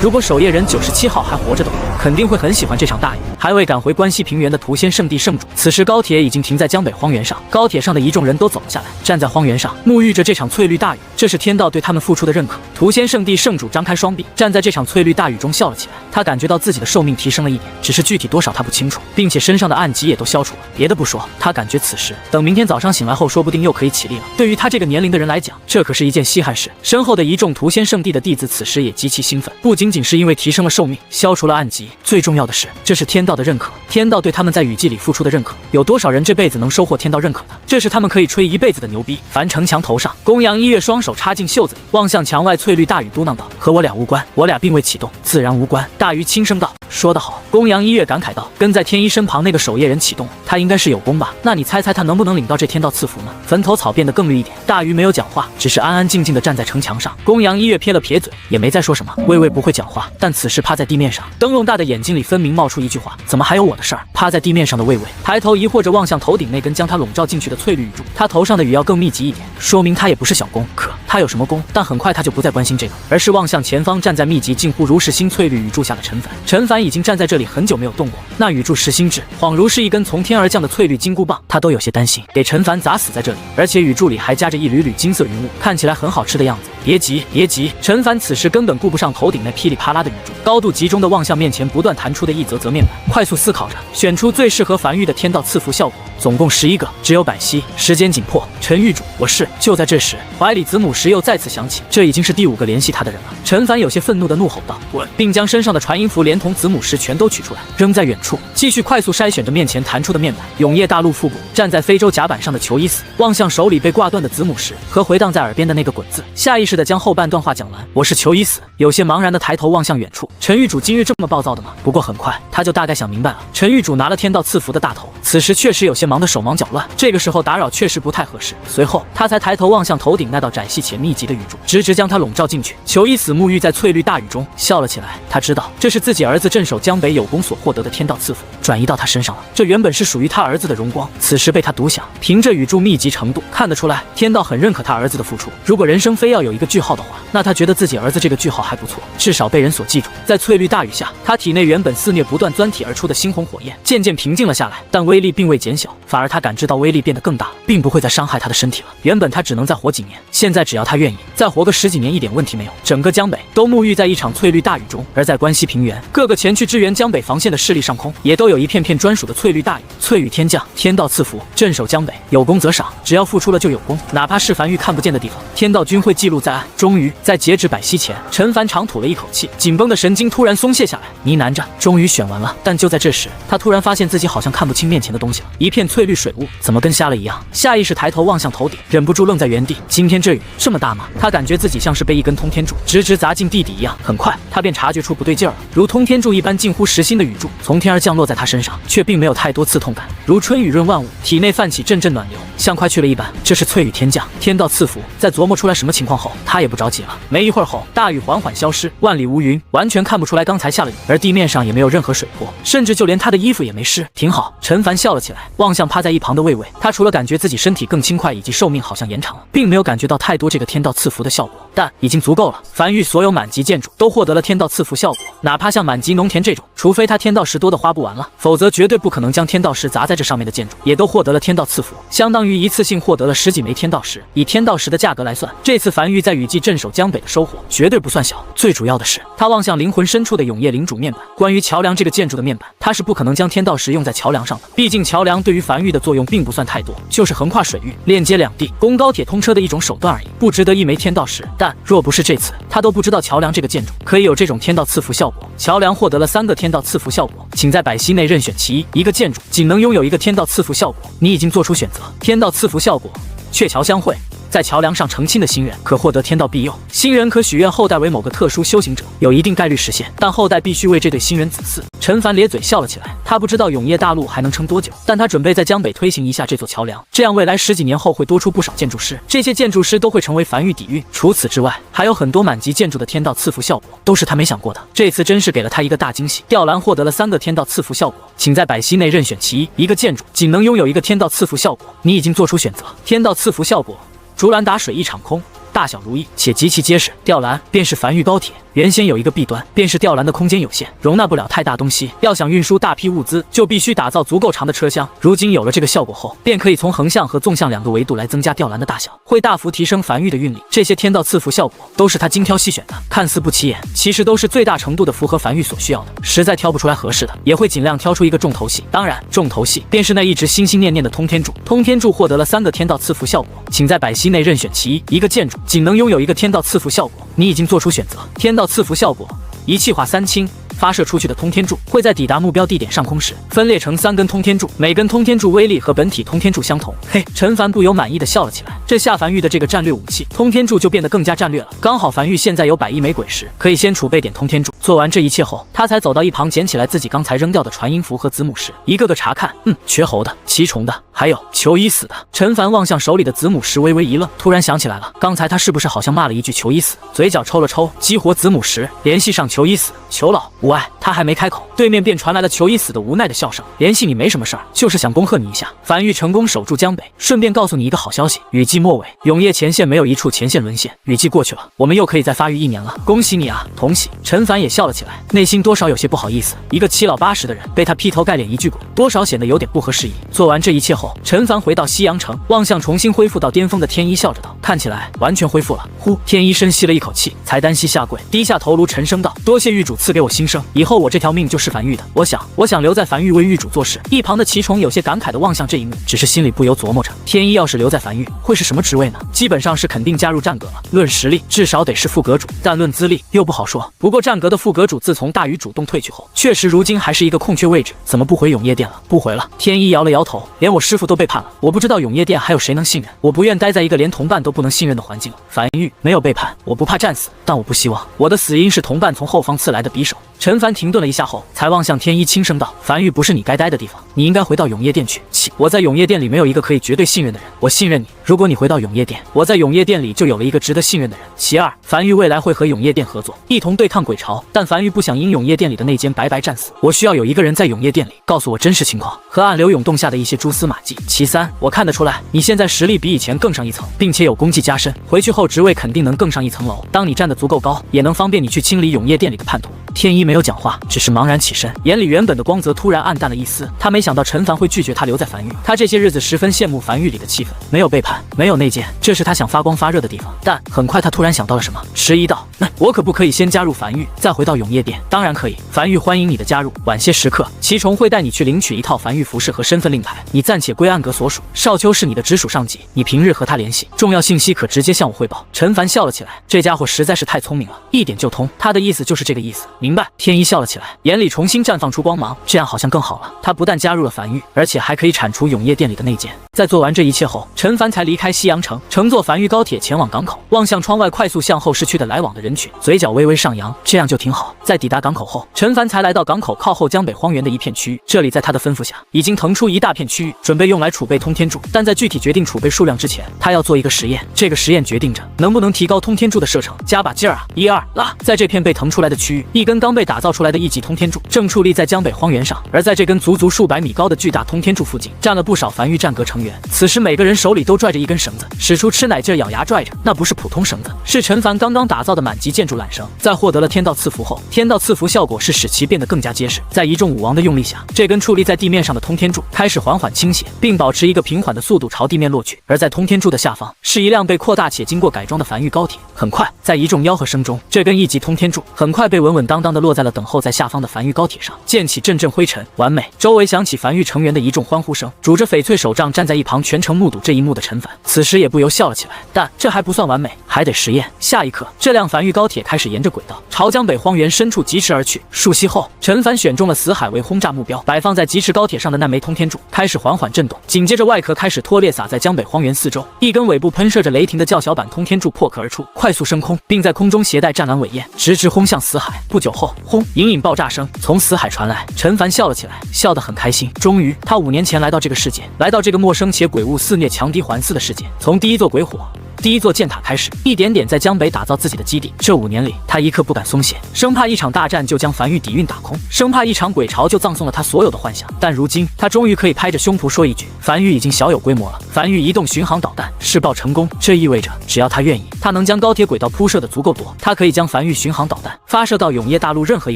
如果守夜人97号还活着的话，肯定会很喜欢这场大雨。还未赶回关西平原的屠仙圣地圣主，此时高铁已经停在江北荒原上，高铁上的一众人都走了下来，站在荒原上沐浴着这场翠绿大雨，这是天道对他们付出的认可。屠仙圣地圣主张开双臂，站在这场翠绿大雨中笑了起来。他感觉到自己的寿命提升了1点，只是具体多少他不清楚，并且身上的暗疾也都都消除了。别的不说，他感觉此时等明天早上醒来后，说不定又可以起立了。对于他这个年龄的人来讲，这可是一件稀罕事。身后的一众屠仙圣地的弟子此时也极其兴奋，不仅仅是因为提升了寿命，消除了暗疾，最重要的是，这是天道的认可。天道对他们在雨季里付出的认可，有多少人这辈子能收获天道认可的？这是他们可以吹一辈子的牛逼。樊城墙头上，公羊一月双手插进袖子里，望向墙外翠绿大禹嘟囔道：“和我俩无关，我俩并未启动，自然无关。”大禹轻声道：“说得好。”公羊一月感慨道：“跟在天一身旁那个守夜人启动了，他应该是有功吧？那你猜猜他能不能领到这天道赐福呢？”坟头草变得更绿一点，大禹没有讲话，只是安安静静地站在城墙上。公羊一月撇了撇嘴，也没再说什么。魏魏不会讲话，但此时趴在地面上，灯笼大的眼睛里分明冒出一句话：“怎么还有我的事儿？”趴在地面上的魏魏抬头疑惑着望向头顶那根将他笼罩进去的翠绿雨柱，他头上的雨要更密集一点，说明他也不是小功。可他有什么功？但很快他就不再关心这个，而是望向前方站在密集近乎如实心翠绿雨柱下的陈凡。陈凡已经站在这里很久没有动过，那雨柱实心质，恍如是一根从天而降的翠绿金箍棒，他都有些担心给陈凡砸死在这里，而且雨柱里还夹着一缕缕金色云雾，看起来很好吃的样子。别急，别急！陈凡此时根本顾不上头顶那噼里啪啦的雨柱，高度集中地望向面前不断弹出的一则则面板，快速思考着，选出最适合樊玉的天道赐福效果。总共11个，只有百息，时间紧迫。陈玉主，我是……就在这时，怀里子母石又再次响起，这已经是第5个联系他的人了。陈凡有些愤怒地怒吼道：“滚！”并将身上的传音符连同子母石全都取出来，扔在远处，继续快速筛选着面前弹出的面板。永夜大陆腹部，站在非洲甲板上的裘伊死望向手里被挂断的子母石和回荡在耳边的那个滚字，下意识地将后半段话讲完：“我是裘伊死。”有些茫然地抬头望向远处，陈玉主今日这么暴躁的吗？不过很快他就大概想明白了。陈玉主拿了天道赐福的大头，此时确实有些忙得手忙脚乱，这个时候打扰确实不太合适。随后他才抬头望向头顶那道窄细且密集的雨柱，直直将他笼罩进去。裘伊死沐浴在翠绿大雨中，笑了起来。他知道这是自己儿子镇守江北有功所获得的天道赐福，转移到他身上了。这原本是属于他儿子的荣光，此时被他独享。凭着雨柱密集程度，看得出来天道很认可他儿子的付出。如果人生非要有一个句号的话，那他觉得自己儿子这个句号还不错，至少被人所记住。在翠绿大雨下，他体内原本肆虐不断钻体而出的猩红火焰渐渐平静了下来，但威力并未减小，反而他感知到威力变得更大了，并不会再伤害他的身体了。原本他只能再活几年，现在只要他愿意，再活个10几年一点问题没有。整个江北都沐浴在一场翠绿大雨中，而在关西平原，各个前去支援江北防线的势力上空，也都有一片片专属的翠绿大雨。翠雨天降，天道赐福，镇守江北，有功则赏，只要付出了就有功，哪怕是樊玉看不见的地方，天道均会记录在案。终于在截止百息前，陈凡长吐了一口气，紧绷的神经突然松懈下来，呢喃着终于选完了。但就在这时，他突然发现自己好像看不清面前的东西了，一片翠绿水雾，怎么跟瞎了一样？下意识抬头望向头顶，忍不住愣在原地。今天这雨这么大吗？他感觉自己像是被一根通天柱直直砸进地底一样。很快他便察觉出不对劲儿了，如通天柱一般近乎实心的雨柱从天而降落在他身上，却并没有太多刺痛感，如春雨润万物，体内泛起阵阵暖流，像快去了一般。这是翠雨天降，天道赐福。在琢磨出来什么情况后，他也不着急了。没一会儿后，大雨缓缓消失，万里无云，完全看不出来刚才下了雨，而地面上也没有任何水波，甚至就连他的衣服也没湿。挺好，陈凡笑了起来，望向趴在一旁的魏魏，他除了感觉自己身体更轻快，以及寿命好像延长了，并没有感觉到太多这个天道赐福的效果，但已经足够了。樊玉所有满级建筑都获得了天道赐福效果，哪怕像满级农田这种，除非他天道石多的花不完了，否则绝对不可能将天道石砸在这上面的建筑，也都获得了天道赐福，相当于一次性获得了10几枚天道石。以天道石的价格来算，这次樊玉在雨季镇守江北的收获绝对不算小。最主要的是，他望向灵魂深处的永夜领主面板，关于桥梁这个建筑的面板，他是不可能将天道石用在桥梁上的，毕竟桥梁对于樊玉的作用并不算太多，就是横跨水域、链接两地、供高铁通车的一种手段而已，不值得1枚天道石。但若不是这次，他都不知道桥梁这个建筑可以有这种天道赐福效果。桥梁获得了3个天道赐福效果，请在百息内任选其一。一个建筑仅能拥有1个天道赐福效果，你已经做出选择。天道赐福效果：鹊桥相会。在桥梁上成亲的新人可获得天道庇佑，新人可许愿后代为某个特殊修行者，有一定概率实现，但后代必须为这对新人子嗣。陈凡咧嘴笑了起来，他不知道永夜大陆还能撑多久，但他准备在江北推行一下这座桥梁，这样未来10几年后会多出不少建筑师，这些建筑师都会成为樊玉底蕴。除此之外，还有很多满级建筑的天道赐福效果，都是他没想过的。这次真是给了他一个大惊喜。吊兰获得了3个天道赐福效果，请在百息内任选其一。一个建筑仅能拥有1个天道赐福效果，你已经做出选择。天道赐福效果：竹篮打水一场空，大小如意且极其结实。吊兰便是樊玉高铁，原先有一个弊端，便是吊篮的空间有限，容纳不了太大东西。要想运输大批物资，就必须打造足够长的车厢。如今有了这个效果后，便可以从横向和纵向2个维度来增加吊篮的大小，会大幅提升繁育的运力。这些天道赐福效果都是他精挑细选的，看似不起眼，其实都是最大程度的符合繁育所需要的。实在挑不出来合适的，也会尽量挑出一个重头戏。当然，重头戏便是那一直心心念念的通天柱。通天柱获得了3个天道赐福效果，请在百息内任选其一。一个建筑仅能拥有1个天道赐福效果，你已经做出选择。天道赐福效果：一气化3氢。发射出去的通天柱会在抵达目标地点上空时分裂成3根通天柱，每根通天柱威力和本体通天柱相同。嘿，陈凡不由满意的笑了起来。这下繁育的这个战略武器通天柱就变得更加战略了。刚好繁育现在有100亿枚鬼石，可以先储备点通天柱。做完这一切后，他才走到一旁捡起来自己刚才扔掉的传音符和子母石，一个个查看。缺猴的、奇虫的，还有求已死的。陈凡望向手里的子母石，微微一愣，突然想起来了，刚才他是不是好像骂了一句求已死？嘴角抽了抽，激活子母石，联系上求已死。求老无碍。他还没开口，对面便传来了求已死的无奈的笑声。联系你没什么事儿，就是想恭贺你一下，繁育成功守住江北。顺便告诉你一个好消息，雨季末尾，永夜前线没有一处前线沦陷，雨季过去了，我们又可以再发育1年了。恭喜你啊，同喜！陈凡也笑了起来，内心多少有些不好意思。一个7老80的人被他劈头盖脸一句滚，多少显得有点不合时宜。做完这一切后，陈凡回到西阳城，望向重新恢复到巅峰的天一，笑着道：“看起来完全恢复了。”呼，天一深吸了一口气，才单膝下跪，低下头颅，沉声道：“多谢玉主赐给我新生，以后我这条命就是繁育的。我想留在繁育为玉主做事。”一旁的奇虫有些感慨地望向这一幕，只是心里不由琢磨着，天一要是留在繁育，会是什么职位呢？基本上是肯定加入战阁了。论实力，至少得是副阁主，但论资历又不好说。不过战阁的副阁主自从大禹主动退去后，确实如今还是一个空缺位置。怎么不回永夜殿了？不回了。天一摇了摇头，连我师父都背叛了，我不知道永夜殿还有谁能信任。我不愿待在一个连同伴都不能信任的环境了。繁育没有背叛，我不怕战死，但我不希望我的死因是同伴从后方刺来的匕首。陈凡停顿了一下后，才望向天一轻声道：“繁育不是你该待的地方，你应该回到永夜殿去。我在永夜殿里没有一个可以绝对信任的人，我信任你。如果你回到永夜殿，我在永夜殿里就有了一个值得信任的人。其二，繁育未来会和永夜殿合作，一同对抗鬼潮，但繁育不想因永夜殿里的内奸白白战死。我需要有一个人在永夜殿里告诉我真实情况和暗流涌动下的一些蛛丝马迹。其三，我看得出来你现在实力比以前更上一层，并且有功绩加身，回去后职位肯定能更上一层楼。当你站得足够高，也能方便你去清理永夜殿里的叛徒。”天一没有讲话，只是茫然起身，眼里原本的光泽突然暗淡了一丝。他没想到陈凡会拒绝他留在繁育，他这些日子十分羡慕繁育里的气氛，没有背叛，没有内奸，这是他想发光发热的地方。但很快他突然想到了什么，迟疑道：“那我可不可以先加入繁育，再回到永夜殿？”“当然可以，繁育欢迎你的加入。晚些时刻，奇虫会带你去领取一套繁育服饰和身份令牌，你暂且归暗阁所属。少秋是你的直属上级，你平日和他联系，重要信息可直接向我汇报。”陈凡笑了起来，这家伙实在是太聪明了，一点就通。他的意思就是这个意思。明白。天一笑了起来，眼里重新绽放出光芒，这样好像更好了。他不但加入了繁育，而且还可以铲除永夜殿里的内奸。在做完这一切后，陈凡才离开西阳城，乘坐繁育高铁前往港口，望向窗外快速向后市区的来往的人群，嘴角微微上扬，这样就挺好。在抵达港口后，陈凡才来到港口靠后江北荒原的一片区域，这里在他的吩咐下，已经腾出一大片区域，准备用来储备通天柱。但在具体决定储备数量之前，他要做一个实验，这个实验决定着能不能提高通天柱的射程。加把劲儿啊！1、2拉！在这片被腾出来的区域，一根刚被打造出来的一级通天柱正矗立在江北荒原上，而在这根足足数百米高的巨大通天柱附近，站了不少繁育战阁成员。此时每个人手里都拽着一根绳子，使出吃奶劲儿，咬牙拽着。那不是普通绳子，是陈凡刚刚打造的满级建筑缆绳。在获得了天道赐福后，天道赐福效果是使其变得更加结实。在一众武王的用力下，这根矗立在地面上的通天柱开始缓缓倾斜，并保持一个平缓的速度朝地面落去。而在通天柱的下方，是一辆被扩大且经过改装的繁育高铁。很快，在一众吆喝声中，这根一级通天柱很快被稳稳当当的落在了等候在下方的繁育高铁上，溅起阵阵灰尘。完美！周围响起繁育成员的一众欢呼声。拄着翡翠手杖站在一旁全程目睹这一幕的陈凡，此时也不由笑了起来。但这还不算完美，还得实验。下一刻，这辆繁育高铁开始沿着轨道朝江北荒原深处疾驰而去。数息后，陈凡选中了死海为轰炸目标，摆放在疾驰高铁上的那枚通天柱开始缓缓震动，紧接着外壳开始脱裂，洒在江北荒原四周。一根尾部喷射着雷霆的较小版通天柱破壳而出，快速升空，并在空中携带战狼尾焰，直直轰向死海。不久后，轰！隐隐爆炸声从死海传来。陈凡笑了起来，笑得很开心。终于，他5年前来到这个世界，来到这个陌生且鬼物肆虐、强敌环伺的世界。从第一座鬼火第一座箭塔开始，一点点在江北打造自己的基地。这5年里，他一刻不敢松懈，生怕一场大战就将樊玉底蕴打空，生怕一场鬼巢就葬送了他所有的幻想。但如今，他终于可以拍着胸脯说一句：樊玉已经小有规模了。樊玉移动巡航导弹试爆成功，这意味着只要他愿意，他能将高铁轨道铺设的足够多，他可以将樊玉巡航导弹发射到永业大陆任何一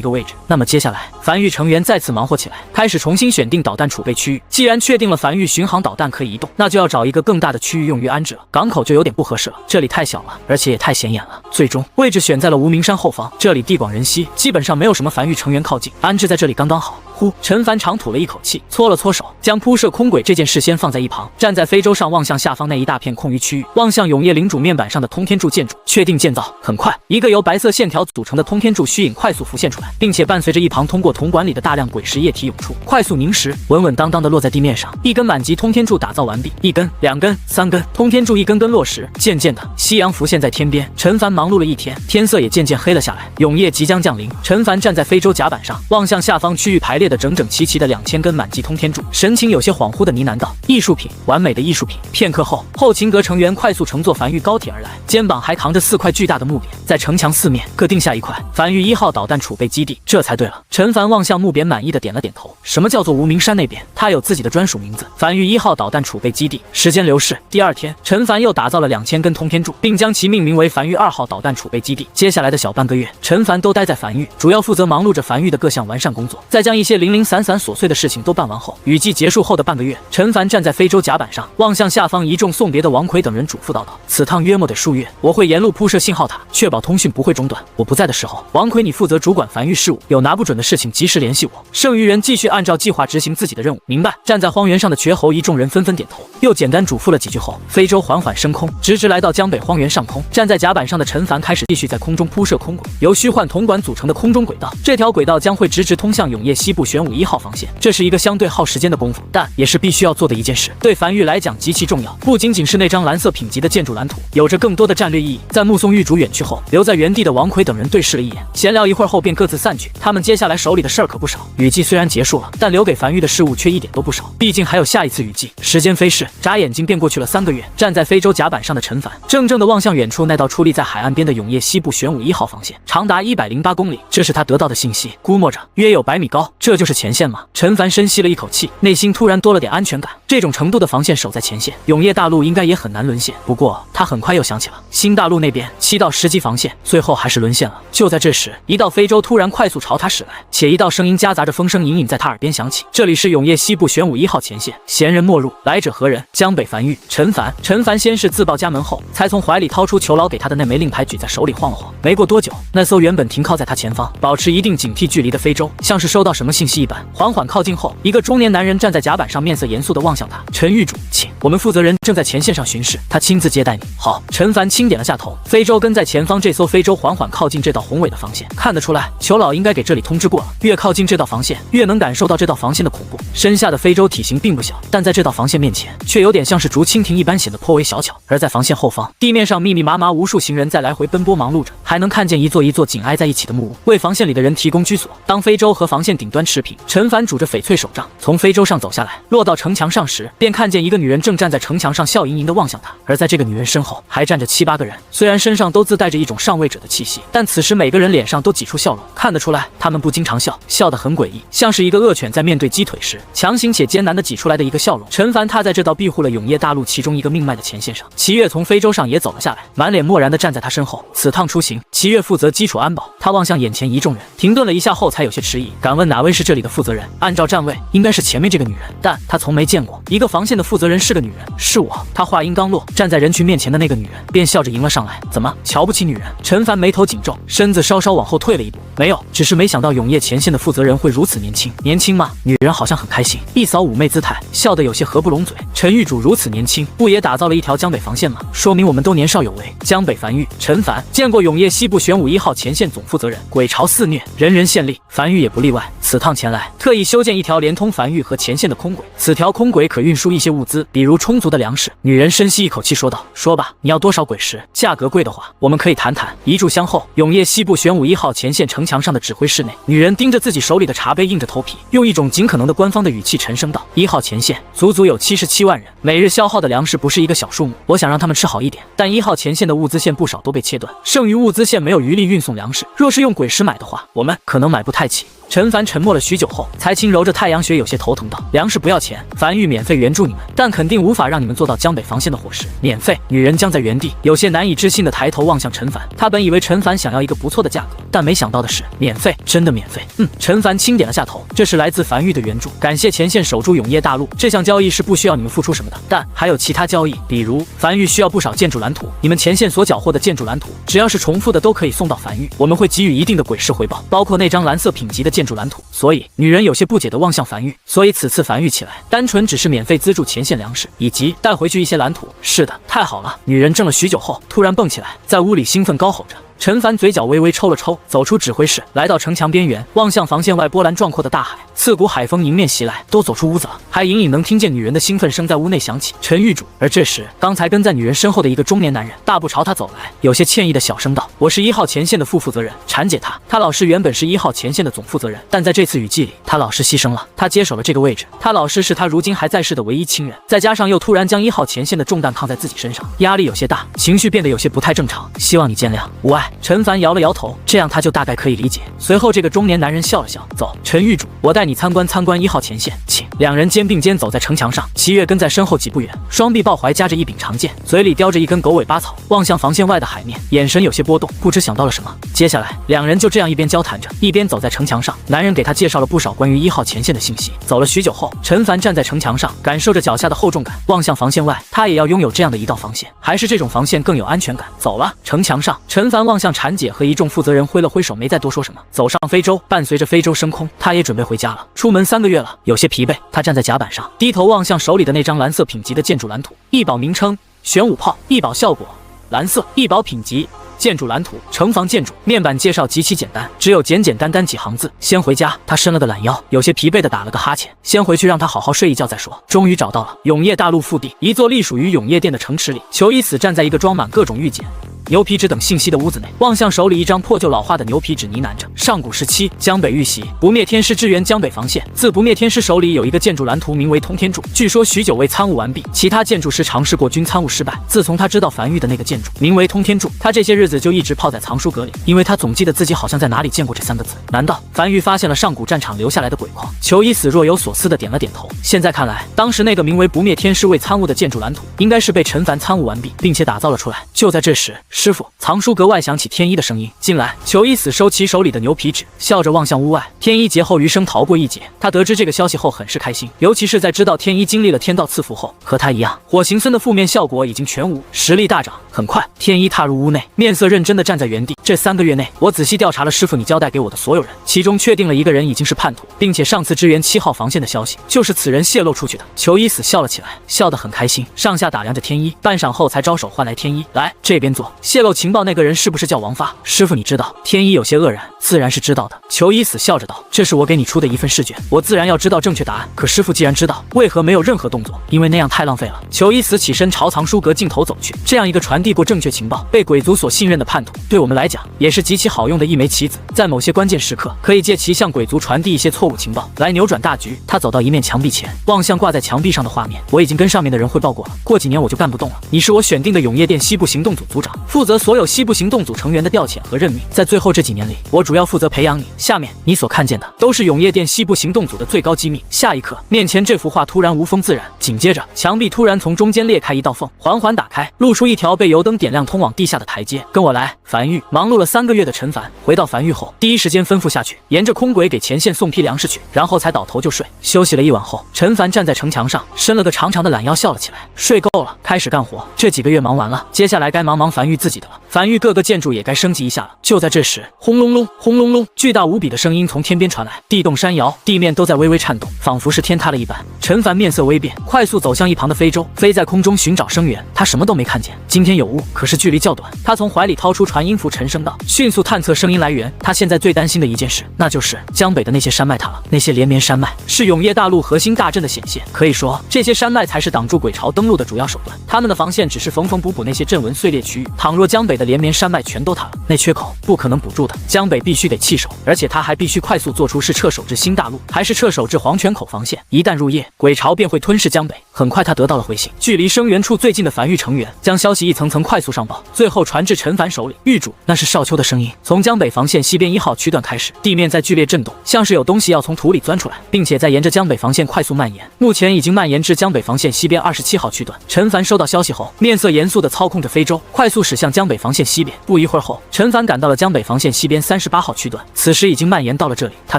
个位置。那么接下来，樊玉成员再次忙活起来，开始重新选定导弹储备区域。既然确定了樊玉巡航导弹可以移动，那就要找一个更大的区域用于安置了。港口就有点不合适了，这里太小了，而且也太显眼了。最终位置选在了无名山后方，这里地广人稀，基本上没有什么樊玉成员靠近，安置在这里刚刚好。呼，陈凡长吐了一口气，搓了搓手，将铺设空轨这件事先放在一旁，站在非洲上望向下方那一大片空余区域，望向永业领主面板上的通天柱建筑，确定建造。很快，一个由白色线条组成的通天柱虚影快速浮现出来，并且伴随着一旁通过铜管里的大量鬼石液体涌出，快速凝实，稳稳当当的落在地面上。一根满级通天柱打造完毕，一根、2根、3根，通天柱一根根落实。渐渐的，夕阳浮现在天边。陈凡忙碌了一天，天色也渐渐黑了下来，永夜即将降临。陈凡站在非洲甲板上，望向下方区域排列的整整齐齐的2000根满级通天柱，神情有些恍惚的呢喃道：“艺术品，完美的艺术品。”片刻后，后勤阁成员快速乘坐樊玉高铁而来，肩膀还扛着4块巨大的木匾，在城墙四面各定下一块“樊玉1号导弹储备基地”，这才对了。陈凡望向木匾，满意的点了点头。什么叫做无名山那边？它有自己的专属名字——樊玉1号导弹储备基地。时间流逝，第2天，陈凡又打造了2000根通天柱，并将其命名为樊玉2号导弹储备基地。接下来的小半个月，陈凡都待在樊玉，主要负责忙碌着樊玉的各项完善工作，再将一些零零散散琐碎的事情都办完后，雨季结束后的半个月，陈凡站在非洲甲板上，望向下方一众送别的王奎等人，嘱咐道：“此趟约莫得数月，我会沿路铺设信号塔，确保通讯不会中断。我不在的时候，王奎你负责主管樊玉事务，有拿不准的事情及时联系我。剩余人继续按照计划执行自己的任务，明白？”站在荒原上的绝猴一众人纷纷点头，又简单嘱咐了几句后，非洲缓缓升空，直直来到江北荒原上空。站在甲板上的陈凡开始继续在空中铺设空轨，由虚幻铜管组成的空中轨道，这条轨道将会直直通向永业西部玄武1号防线。这是一个相对耗时间的功夫，但也是必须要做的一件事，对樊玉来讲极其重要。不仅仅是那张蓝色品级的建筑蓝图，有着更多的战略意义。在目送狱主远去后，留在原地的王奎等人对视了一眼，闲聊一会儿后便各自散去。他们接下来手里的事儿可不少，雨季虽然结束了，但留给樊玉的事物却一点都不少，毕竟还有下一次雨季。时间飞逝，眨眼睛便过去了3个月。站在非洲甲板上的陈凡，怔怔地望向远处那道矗立在海岸边的永业西部玄武1号防线，长达108公里。这是他得到的信息，估摸着约有100米高。这就是前线吗？陈凡深吸了一口气，内心突然多了点安全感。这种程度的防线守在前线，永业大陆应该也很难沦陷。不过他很快又想起了新大陆那边7到10级防线，最后还是沦陷了。就在这时，一道非洲突然快速朝他驶来，且一道声音夹杂着风声隐隐在他耳边响起：“这里是永业西部玄武1号前线，闲人莫入，来者何人？”江北樊玉，陈凡。陈凡先是自报家门后，才从怀里掏出裘劳给他的那枚令牌，举在手里晃了晃。没过多久，那艘原本停靠在他前方，保持一定警惕距离的非洲，像是收到什么信息一般，缓缓靠近后，一个中年男人站在甲板上，面色严肃地望向他：“陈狱主，请，我们负责人正在前线上巡视，他亲自接待你。”好，陈凡轻点了下头。非洲跟在前方，这艘非洲缓缓靠近这道宏伟的防线，看得出来，裘老应该给这里通知过了。越靠近这道防线，越能感受到这道防线的恐怖。身下的非洲体型并不小，但在这道防线面前，却有点像是竹蜻蜓一般，显得颇为小巧。而在防线后方，地面上密密麻麻无数行人在来回奔波忙碌着，还能看见一座一座紧挨在一起的木屋，为防线里的人提供居所。当非洲和防线顶端持平，陈凡拄着翡翠手杖从非洲上走下来，落到城墙上时，便看见一个女人正站在城墙上，笑盈盈地望向他。而在这个女人身后，还站着7、8个人，虽然身上都自带着一种上位者的气息，但此时每个人脸上都挤出笑容，看得出来他们不经常笑，笑得很诡异，像是一个恶犬在面对鸡腿时强行且艰难地挤出来的一个笑容。陈凡踏在这道庇护了永业大陆其中一个命脉的前线上，齐越从非洲上也走了下来，满脸漠然地站在他身后。此趟出行，齐越负责基础安保。他望向眼前一众人，停顿了一下后才有些迟疑，敢问哪位是这里的负责人？按照站位，应该是前面这个女人，但他从没见过一个防线的负责人是个女人。是我。他话音刚落，站在人群面前的那个女人便笑着迎了上来。怎么，瞧不起女人？陈凡眉头紧皱，身子稍稍往后退了一步。没有，只是没想到永业前线的负责人会如此年轻。年轻吗？女人好像很开心，一扫妩媚姿态，笑得有些合不拢嘴。陈狱主如此年轻，不也打造了一条江北防线吗？说明我们都年少有为。江北樊玉，陈凡见过永业西部玄武1号前线总负责人，鬼巢肆虐，人人献力，樊玉也不例外。此趟趟前来，特意修建一条连通樊玉和前线的空轨。此条空轨可运输一些物资，比如充足的粮食。女人深吸一口气说道：“说吧，你要多少鬼石？价格贵的话，我们可以谈谈。”一炷香后，永业西部玄武1号前线城墙上的指挥室内，女人盯着自己手里的茶杯，硬着头皮，用一种尽可能的官方的语气沉声道：“1号前线足足有77万人，每日消耗的粮食不是一个小数目。我想让他们吃好一点，但1号前线的物资线不少都被切断，剩余物资线没有余力运送粮食。若是用鬼石买的话，我们可能买不太起。”陈凡沉默了许久后，才轻揉着太阳穴，有些头疼道：“粮食不要钱，樊玉免费援助你们，但肯定无法让你们做到江北防线的伙食。免费！”女人僵在原地，有些难以置信地抬头望向陈凡。她本以为陈凡想要一个不错的价格，但没想到的是，免费，真的免费。陈凡轻点了下头，这是来自樊玉的援助，感谢前线守住永业大陆。这项交易是不需要你们付出什么的，但还有其他交易，比如樊玉需要不少建筑蓝图，你们前线所缴获的建筑蓝图，只要是重复的都可以送到樊玉，我们会给予一定的鬼石回报，包括那张蓝色品级的建筑蓝图。所以女人有些不解地望向樊玉，所以此次樊玉起来，单纯只是免费资助前线粮食，以及带回去一些蓝图。是的，太好了！女人怔了许久后，突然蹦起来，在屋里兴奋高吼着。陈凡嘴角微微抽了抽，走出指挥室，来到城墙边缘，望向防线外波澜壮阔的大海。刺骨海风迎面袭来，都走出屋子了，还隐隐能听见女人的兴奋声在屋内响起。陈玉主。而这时，刚才跟在女人身后的一个中年男人大步朝他走来，有些歉意的小声道：“我是1号前线的副负责人，婵姐她。他老师原本是1号前线的总负责人，但在这次雨季里，他老师牺牲了，他接手了这个位置。他老师是他如今还在世的唯一亲人，再加上又突然将1号前线的重担扛在自己身上，压力有些大，情绪变得有些不太正常，希望你见谅。”无碍。陈凡摇了摇头，这样他就大概可以理解。随后，这个中年男人笑了笑，走，陈玉主，我带你参观1号前线，请。两人肩并肩走在城墙上，齐月跟在身后几步远，双臂抱怀夹着一柄长剑，嘴里叼着一根狗尾巴草，望向防线外的海面，眼神有些波动，不知想到了什么。接下来，两人就这样一边交谈着，一边走在城墙上。男人给他介绍了不少关于1号前线的信息。走了许久后，陈凡站在城墙上，感受着脚下的厚重感，望向防线外，他也要拥有这样的一道防线，还是这种防线更有安全感。走了，城墙上，陈凡望向婵姐和一众负责人挥了挥手，没再多说什么，走上非洲。伴随着非洲升空，他也准备回家了。出门3个月了，有些疲惫，他站在甲板上，低头望向手里的那张蓝色品级的建筑蓝图。一宝名称：玄武炮，一宝效果：蓝色，一宝品级。建筑蓝图，城防建筑。面板介绍极其简单，只有简简单单几行字。先回家。他伸了个懒腰，有些疲惫的打了个哈欠。先回去让他好好睡一觉再说。终于找到了永业大陆腹地，一座隶属于永业殿的城池里。裘一死站在一个装满各种玉简、牛皮纸等信息的屋子内，望向手里一张破旧老化的牛皮纸，呢喃着：上古时期，江北遇袭，不灭天师支援江北防线。自不灭天师手里有一个建筑蓝图，名为通天柱，据说许久未参悟完毕，其他建筑师尝试过均参悟失败。自从他知道樊玉的那个建筑名为通天柱，他这些日子就一直泡在藏书阁里，因为他总记得自己好像在哪里见过这3个字。难道樊玉发现了上古战场留下来的鬼矿？裘一死若有所思的点了点头。现在看来，当时那个名为不灭天师未参悟的建筑蓝图，应该是被陈凡参悟完毕，并且打造了出来。就在这时，师傅，藏书阁外响起天一的声音。进来。裘一死收起手里的牛皮纸，笑着望向屋外。天一劫后余生逃过一劫，他得知这个消息后很是开心，尤其是在知道天一经历了天道赐福后，和他一样，火行僧的负面效果已经全无，实力大涨。很快，天一踏入屋内，面色认真地站在原地。这3个月内，我仔细调查了师傅你交代给我的所有人，其中确定了一个人已经是叛徒，并且上次支援7号防线的消息就是此人泄露出去的。裘一死笑了起来，笑得很开心，上下打量着天一，半晌后才招手唤来天一，来这边坐。泄露情报那个人是不是叫王发？师傅你知道？天一有些愕然，自然是知道的。裘一死笑着道：这是我给你出的一份试卷，我自然要知道正确答案。可师傅既然知道，为何没有任何动作？因为那样太浪费了。裘一死起身朝藏书阁尽头走去。这样一个传递过正确情报、被鬼族所信任的叛徒，对我们来讲也是极其好用的一枚棋子，在某些关键时刻，可以借其向鬼族传递一些错误情报，来扭转大局。他走到一面墙壁前，望向挂在墙壁上的画面。我已经跟上面的人汇报过了，过几年我就干不动了。你是我选定的永业殿西部行动组组长，负责所有西部行动组成员的调遣和任命。在最后这几年里，我主要负责培养你。下面你所看见的都是永业殿西部行动组的最高机密。下一刻，面前这幅画突然无风自然，紧接着墙壁突然从中间裂开一道缝，缓缓打开，露出一条被油灯点亮通往地下的台阶。跟我来。樊玉忙碌了3个月的陈凡回到樊玉后，第一时间吩咐下去，沿着空轨给前线送批粮食去，然后才倒头就睡。休息了一晚后，陈凡站在城墙上，伸了个长长的懒腰，笑了起来。睡够了，开始干活。这几个月忙完了，接下来该忙樊玉自己的了。繁域各个建筑也该升级一下了。就在这时，轰隆隆，轰隆隆，巨大无比的声音从天边传来，地动山摇，地面都在微微颤动，仿佛是天塌了一般。陈凡面色微变，快速走向一旁的非洲，飞在空中寻找声源。他什么都没看见，今天有雾，可是距离较短。他从怀里掏出传音符，沉声道，迅速探测声音来源。他现在最担心的一件事，那就是江北的那些山脉塌了。那些连绵山脉是永夜大陆核心大阵的显现，可以说这些山脉才是挡住鬼巢登陆的主要手段。他们的防线只是缝缝补补那些阵纹碎裂区域。倘若江北的连绵山脉全都塌了，那缺口不可能补住的。江北必须得弃守，而且他还必须快速做出是撤守至新大陆，还是撤守至黄泉口防线。一旦入夜，鬼巢便会吞噬江北。很快他得到了回信，距离声源处最近的繁域成员将消息一层层快速上报，最后传至陈凡手里。狱主，那是少秋的声音。从江北防线西边1号区段开始，地面在剧烈震动，像是有东西要从土里钻出来，并且在沿着江北防线快速蔓延，目前已经蔓延至江北防线西边27号区段。陈凡收到消息后，面色严肃地操控着非洲，快速驶向江北防线西边。不一会儿后，陈凡赶到了江北防线西边38号区段，此时已经蔓延到了这里。他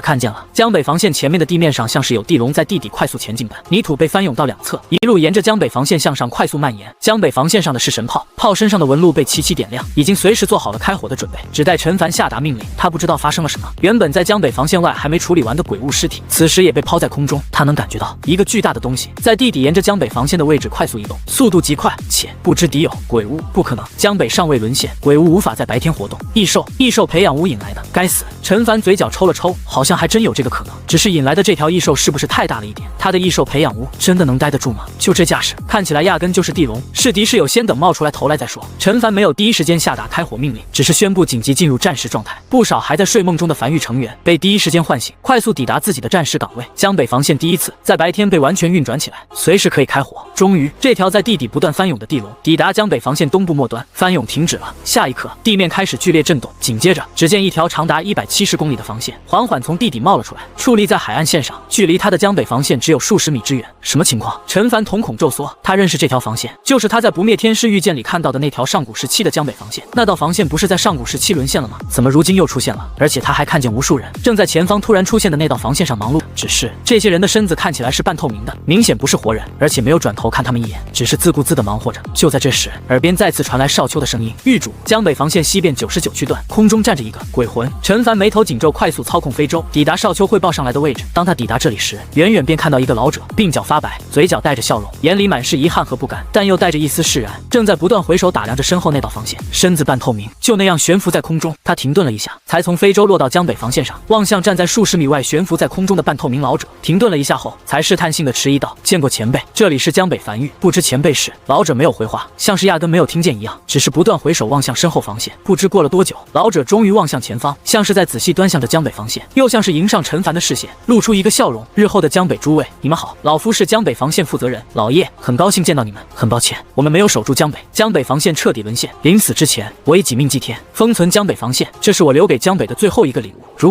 看见了江北防线前面的地面上像是有地龙在地底快速前进般，泥土被翻涌到两侧，一路沿着江北防线向上快速蔓延。江北防线上的是神炮，炮身上的纹路被齐齐点亮，已经随时做好了开火的准备，只待陈凡下达命令。他不知道发生了什么，原本在江北防线外还没处理完的鬼物尸体，此时也被抛在空中。他能感觉到一个巨大的东西在地底沿着江北防线的位置快速移动，速度极快，且不知敌友。鬼物不可能，江北尚未沦陷，鬼物无法在白天活动。异兽培养物引来的，该死！陈凡嘴角抽了抽，好像还真有这个可能，只是引来的这条异兽是不是太大了一点？他的异兽培养物真的能待得住吗？就这架势，看起来压根就是地龙。是敌是友，先等冒出来头来再说。陈凡没有第一时间下达开火命令，只是宣布紧急进入战时状态。不少还在睡梦中的繁域成员被第一时间唤醒，快速抵达自己的战时岗位。江北防线第一次在白天被完全运转起来，随时可以开火。终于，这条在地底不断翻涌的地龙抵达江北防线东部末端，翻涌停止了。下一刻，地面开始剧烈震动，紧接着，只见一条长达170公里的防线缓缓从地底冒了出来，矗立在海岸线上，距离他的江北防线只有数十米之远。什么情况？陈凡瞳孔骤缩，他认识这条防线，就是他在不灭天师御剑里看到的那条上古时期的江北防线。那道防线不是在上古时期沦陷了吗？怎么如今又出现了？而且他还看见无数人正在前方突然出现的那道防线上忙碌，只是这些人的身子看起来是半透明的，明显不是活人，而且没有转头看他们一眼，只是自顾自地忙活着。就在这时，耳边再次传来少秋的声音：狱主，江北防线西边99区段，空中站着一个鬼魂。陈凡眉头紧皱，快速操控非洲抵达少秋汇报上来的位置。当他抵达这里时，远远便看到一个老者，鬓角发白，嘴角带着笑容，眼里满是遗憾和不甘，但又带着一丝释然，正在不断回首打量着身后那道防线，身子半透明，就那样悬浮在空中。他停顿了一下，才从非洲落到江北防线上，望向站在数十米外悬浮在空中的半透明老者。停顿了一下后，才试探性的迟疑道：“见过前辈，这里是江北繁域，不知前辈是？”老者没有回话，像是压根没有听见一样，只是不断回首望向身后防线。不知过了多久，老者终于望向前方，像是在仔细端详着江北防线，又像是迎上陈凡的视线，露出一个笑容：“日后的江北诸位，你们好，老夫是江北防线负责人老叶，很高兴见到你们。很抱歉，我们没有守住江北，江北防线彻底沦陷。临死之前，我已几命祭天，封存江北防线，这是我留给江北的最后一个礼物。如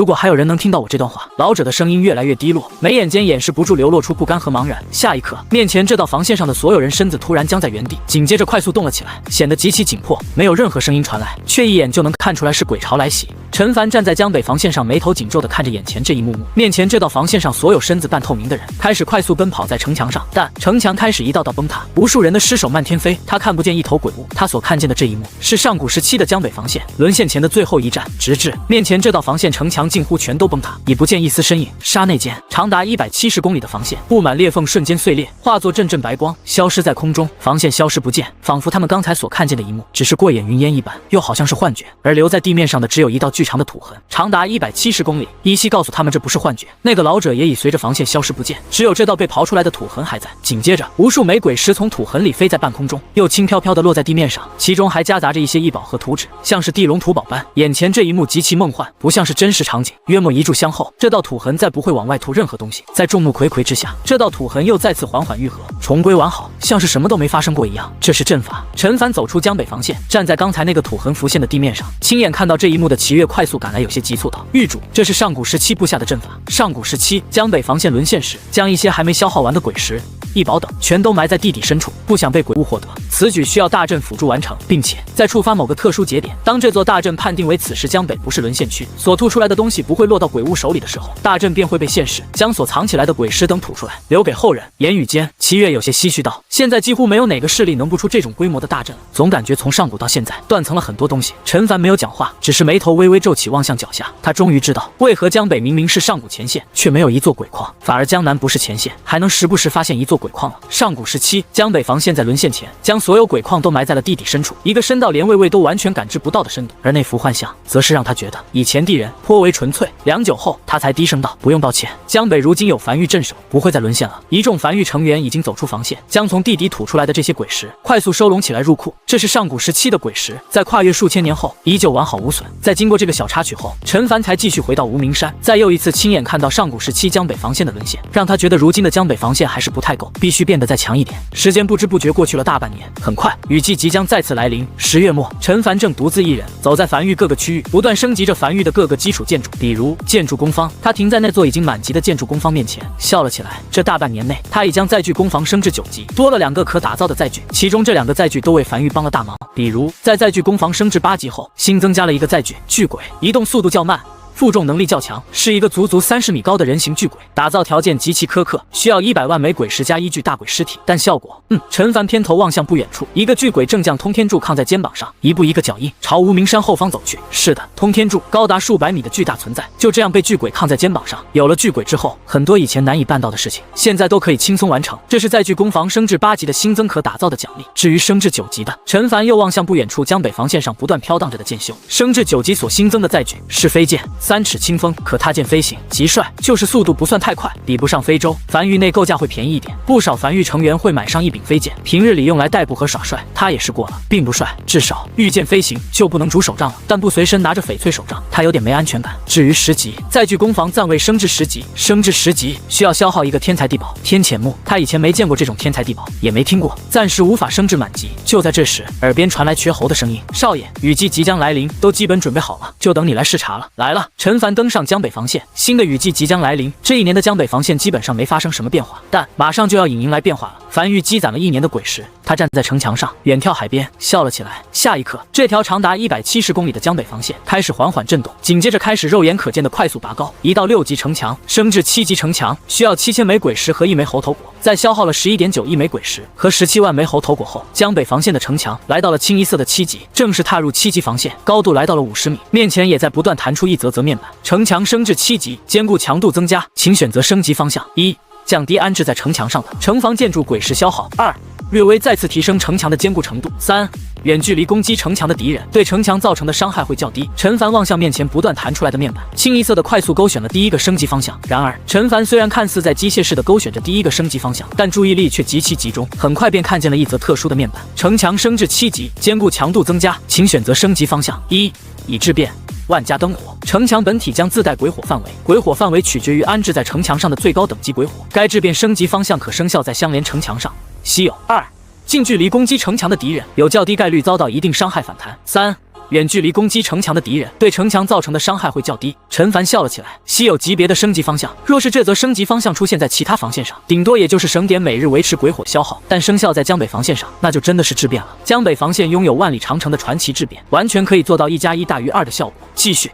果还有人能听到我这段话。”老者的声音越来越低落，眉眼间掩饰不住流露出不甘和茫然。下一刻，面前这道防线上的所有人身子突然僵在原地，紧接着快速动了起来，显得极其紧迫。没有任何声音传来，却一眼就能看出来是鬼巢来袭。陈凡站在江北防线上，眉头紧皱地看着眼前这一幕幕。面前这道防线上所有身子半透明的人开始快速奔跑在城墙上，但城墙开始一道道崩塌，无数人的尸首漫天飞。他看不见一头鬼物，他所看见的这一幕是上古时期的江北防线沦陷前的最后一战，直至面前这道防线城墙近乎全都崩塌，已不见一丝身影。刹那间，长达170公里的防线布满裂缝，瞬间碎裂，化作阵阵白光，消失在空中。防线消失不见，仿佛他们刚才所看见的一幕只是过眼云烟一般，又好像是幻觉。而留在地面上的只有一道巨长的土痕，长达170公里，依稀告诉他们这不是幻觉。那个老者也已随着防线消失不见，只有这道被刨出来的土痕还在。紧接着，无数枚鬼石从土痕里飞在半空中，又轻飘飘地落在地面上，其中还夹杂着一些异宝和图纸，像是地龙图宝般。眼前这一幕极其梦幻，不像是真实场景。约莫1炷香后，这道土痕再不会往外吐任何东西，在众目睽睽之下，这道土痕又再次缓缓愈合，重归完好，像是什么都没发生过一样。这是阵法。陈凡走出江北防线，站在刚才那个土痕浮现的地面上，亲眼看到这一幕的齐越快速赶来，有些急促道：“狱主，这是上古时期布下的阵法。上古时期江北防线沦陷时，将一些还没消耗完的鬼石、异宝等全都埋在地底深处，不想被鬼物获得。此举需要大阵辅助完成，并且在触发某个特殊节点，当这座大阵判定为此时江北不是沦陷区，所吐出来的东西不会落到鬼物手里的时候，大阵便会被现世，将所藏起来的鬼尸等吐出来，留给后人。言语间，齐越有些唏嘘道：“现在几乎没有哪个势力能布出这种规模的大阵了，总感觉从上古到现在断层了很多东西。”陈凡没有讲话，只是眉头微微皱起，望向脚下。他终于知道，为何江北明明是上古前线，却没有一座鬼矿，反而江南不是前线，还能时不时发现一座鬼矿了。上古时期，江北防线在沦陷前，将所有鬼矿都埋在了地底深处，一个深到连魏魏都完全感知不到的深度。而那幅幻象，则是让他觉得以前地人颇为纯粹。良久后，他才低声道：“不用道歉，江北如今有樊玉镇守，不会再沦陷了。”一众樊玉成员已经走出防线，将从地底吐出来的这些鬼石快速收拢起来入库。这是上古时期的鬼石，在跨越数千年后，依旧完好无损。在经过这个小插曲后，陈凡才继续回到无名山，再又一次亲眼看到上古时期江北防线的沦陷，让他觉得如今的江北防线还是不太够，必须变得再强一点。时间不知不觉过去了大半年，很快雨季即将再次来临。10月末，陈凡正独自一人走在樊玉各个区域，不断升级着樊玉的各个基础建筑，比如建筑工坊。他停在那座已经满级的建筑工坊面前，笑了起来。这大半年内，他已将载具工坊升至9级，多了2个可打造的载具，其中这2个载具都为樊玉帮了大忙。比如在载具工坊升至8级后，新增加了一个载具巨鬼，移动速度较慢，负重能力较强，是一个足足30米高的人形巨鬼，打造条件极其苛刻，需要100万枚鬼石加1具大鬼尸体。但效果，陈凡偏头望向不远处，一个巨鬼正将通天柱扛在肩膀上，一步一个脚印朝无名山后方走去。是的，通天柱高达数百米的巨大存在，就这样被巨鬼扛在肩膀上。有了巨鬼之后，很多以前难以办到的事情，现在都可以轻松完成。这是载具工坊升至8级的新增可打造的奖励。至于升至9级的，陈凡又望向不远处江北防线上不断飘荡着的剑修。升至9级所新增的载具是飞剑，3尺清风，可踏剑飞行，极帅，就是速度不算太快，比不上非洲。樊玉内购价会便宜一点，不少樊玉成员会买上一柄飞剑，平日里用来代步和耍帅。他也是过了，并不帅，至少御剑飞行就不能拄手杖了，但不随身拿着翡翠手杖，他有点没安全感。至于10级，载具工坊暂未升至10级，升至10级需要消耗一个天才地宝天潜木，他以前没见过这种天才地宝，也没听过，暂时无法升至满级。就在这时，耳边传来缺喉的声音：“少爷，雨季即将来临，都基本准备好了，就等你来视察了。”来了。陈凡登上江北防线，新的雨季即将来临。这一年的江北防线基本上没发生什么变化，但马上就要迎来变化了。樊玉积攒了1年的鬼石，他站在城墙上，远眺海边，笑了起来。下一刻，这条长达170公里的江北防线开始缓缓震动，紧接着开始肉眼可见的快速拔高，移到6级城墙，升至7级城墙，需要7000枚鬼石和1枚猴头果。在消耗了11.9亿枚鬼石和17万枚猴头果后，江北防线的城墙来到了清一色的7级，正式踏入7级防线，高度来到了50米，面前也在不断弹出一则面板。城墙升至7级，坚固强度增加，请选择升级方向。1、降低安置在城墙上的城防建筑鬼石消耗。2、略微再次提升城墙的坚固程度。3、远距离攻击城墙的敌人对城墙造成的伤害会较低。陈凡望向面前不断弹出来的面板，清一色的快速勾选了第一个升级方向。然而，陈凡虽然看似在机械式的勾选着第一个升级方向，但注意力却极其集中，很快便看见了一则特殊的面板：城墙升至7级，坚固强度增加，请选择升级方向。1、已质变。万家灯火，城墙本体将自带鬼火范围，鬼火范围取决于安置在城墙上的最高等级鬼火。该质变升级方向可生效在相连城墙上。稀有。2、近距离攻击城墙的敌人有较低概率遭到一定伤害反弹。3、远距离攻击城墙的敌人对城墙造成的伤害会较低。陈凡笑了起来，稀有级别的升级方向，若是这则升级方向出现在其他防线上，顶多也就是省点每日维持鬼火消耗，但生效在江北防线上，那就真的是质变了。江北防线拥有万里长城的传奇质变，完全可以做到1+1大于2的效果。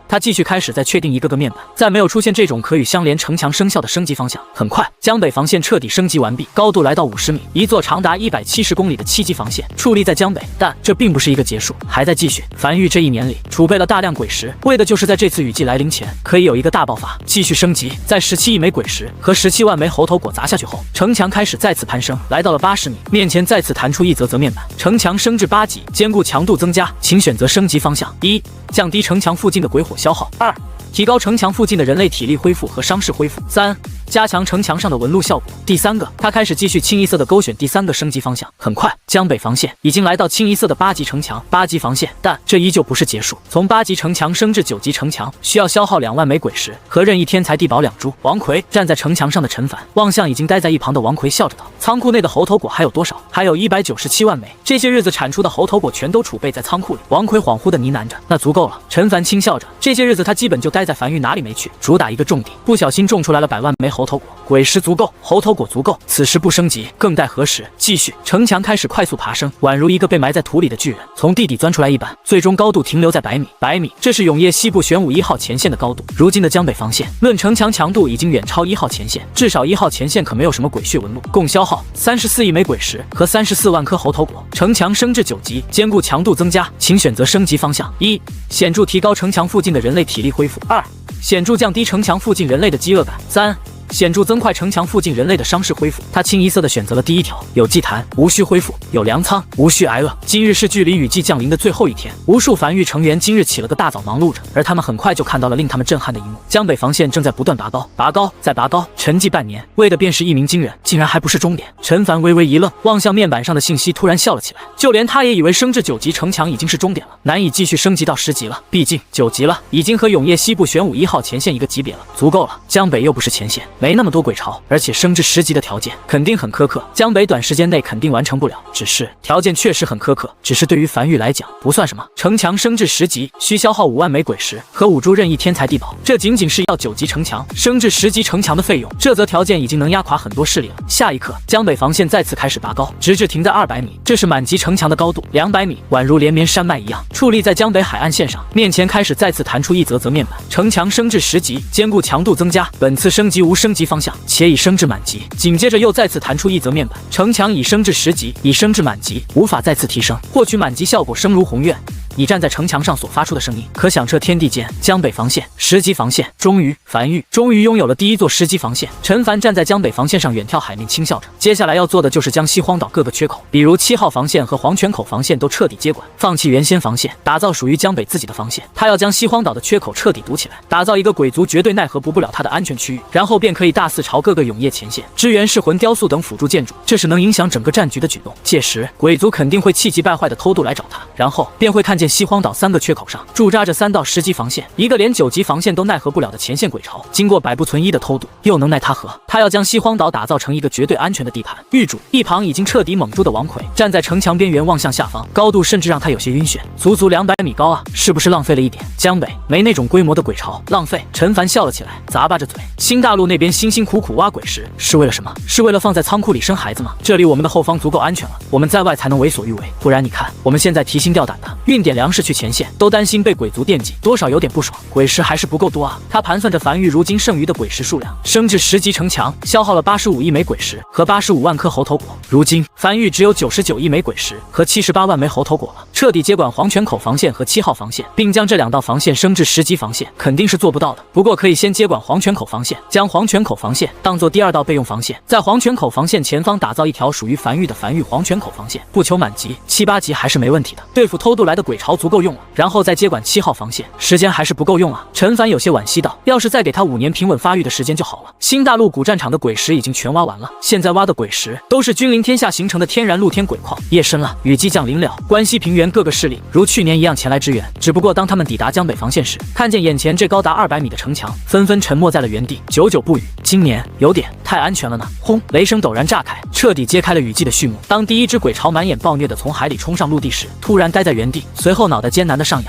他继续开始再确定一个个面板，在没有出现这种可与相连城墙生效的升级方向。很快，江北防线彻底升级完毕，高度来到50米，一座长达170公里的7级防线矗立在江北。但这并不是一个结束，还在继续。樊玉这一年里储备了大量鬼石，为的就是在这次雨季来临前可以有一个大爆发。继续升级，在17亿枚鬼石和17万枚猴头果砸下去后，城墙开始再次攀升，来到了80米，面前再次弹出一则面板：城墙升至8级，坚固强度增加，请选择升级方向。1、降低城墙附近的鬼火消耗。2、提高城墙附近的人类体力恢复和伤势恢复。3、加强城墙上的纹路效果。第3个，他开始继续清一色的勾选第3个升级方向。很快，江北防线已经来到清一色的8级城墙、8级防线，但这依旧不是结束。从8级城墙升至9级城墙，需要消耗2万枚鬼石和任意天才地宝2株。王奎站在城墙上的陈凡望向已经待在一旁的王奎，笑着道：“仓库内的猴头果还有多少？”还有197万枚。这些日子产出的猴头果全都储备在仓库里。王奎恍惚的呢喃着：“那足够了。”陈凡轻笑着：“这些日子他基本就待在樊玉，哪里没去，主打一个重地，不小心种出来了100万枚猴猴头果，鬼石足够，猴头果足够，此时不升级更待何时？继续，城墙开始快速爬升，宛如一个被埋在土里的巨人从地底钻出来一般，最终高度停留在100米，这是永业西部玄武1号前线的高度。如今的江北防线，论城墙强度已经远超1号前线，至少1号前线可没有什么鬼血纹路，共消耗34亿枚鬼石和34万颗猴头果。城墙升至9级，坚固强度增加，请选择升级方向：一、显著提高城墙附近的人类体力恢复；二、显著降低城墙附近人类的饥饿感；三、显著增快城墙附近人类的伤势恢复。他清一色的选择了第一条，有祭坛无需恢复，有粮仓无需挨饿。今日是距离雨季降临的最后一天，无数繁育成员今日起了个大早忙碌着，而他们很快就看到了令他们震撼的一幕：江北防线正在不断拔高，拔高再拔高，沉寂半年，为的便是一鸣惊人，竟然还不是终点。陈凡微微一愣，望向面板上的信息，突然笑了起来。就连他也以为升至9级城墙已经是终点了，难以继续升级到10级了，毕竟9级了，已经和永业西部玄武1号前线一个级别了，足够了。江北又不是前线，没那么多鬼巢，而且升至10级的条件肯定很苛刻，江北短时间内肯定完成不了。只是条件确实很苛刻，只是对于樊玉来讲不算什么。城墙升至10级需消耗5万枚鬼石和5株任意天才地宝，这仅仅是要9级城墙升至10级城墙的费用，这则条件已经能压垮很多势力了。下一刻，江北防线再次开始拔高，直至停在200米，这是满级城墙的高度。200米宛如连绵山脉一样矗立在江北海岸线上，面前开始再次弹出一则面板，城墙升至10级，坚固强度增加，本次升级无升级方向，且已升至满级。紧接着又再次弹出一则面板，城墙已升至10级，已升至满级，无法再次提升，获取满级效果声如鸿怨。你站在城墙上所发出的声音，可响彻天地间。江北防线10级防线，终于，樊玉终于拥有了第一座10级防线。陈凡站在江北防线上远眺海面，轻笑着。接下来要做的就是将西荒岛各个缺口，比如7号防线和黄泉口防线都彻底接管，放弃原先防线，打造属于江北自己的防线。他要将西荒岛的缺口彻底堵起来，打造一个鬼族绝对奈何不了他的安全区域，然后便可以大肆朝各个永业前线支援噬魂雕塑等辅助建筑，这是能影响整个战局的举动。届时鬼族肯定会气急败坏的偷渡来找他，然后便会看见西荒岛3个缺口上驻扎着3到10级防线，一个连9级防线都奈何不了的前线鬼巢，经过百不存一的偷渡，又能奈他何？他要将西荒岛打造成一个绝对安全的地盘。狱主一旁已经彻底懵住的王奎站在城墙边缘望向下方，高度甚至让他有些晕眩，足足200米高啊，是不是浪费了一点？江北没那种规模的鬼巢，浪费。陈凡笑了起来，咂巴着嘴。新大陆那边辛辛苦苦挖鬼石是为了什么？是为了放在仓库里生孩子吗？这里我们的后方足够安全了，我们在外才能为所欲为，不然你看我们现在提心吊胆的运点粮食去前线，都担心被鬼族惦记，多少有点不爽。鬼石还是不够多啊！他盘算着樊玉如今剩余的鬼石数量，升至10级城墙消耗了85亿枚鬼石和85万颗猴头果。如今樊玉只有99亿枚鬼石和78万枚猴头果了，彻底接管黄泉口防线和7号防线，并将这2道防线升至10级防线，肯定是做不到的。不过可以先接管黄泉口防线，将黄泉口防线当做第2道备用防线，在黄泉口防线前方打造一条属于樊玉的樊玉黄泉口防线，不求满级，7、8级还是没问题的，对付偷渡来的鬼巢足够用了。然后再接管7号防线，时间还是不够用啊。陈凡有些惋惜道，要是再给他5年平稳发育的时间就好了。新大陆古战场的鬼石已经全挖完了，现在挖的鬼石都是君临天下形成的天然露天鬼矿。夜深了，雨季降临了，关西平原各个势力如去年一样前来支援，只不过当他们抵达江北防线时，看见眼前这高达200米的城墙，纷纷沉默在了原地，久久不语。今年有点太安全了呢。轰！雷声陡然炸开，彻底揭开了雨季的序幕。当第一只鬼巢满眼暴虐的从海里冲上陆地时，突然呆在原地，随后脑袋艰难的上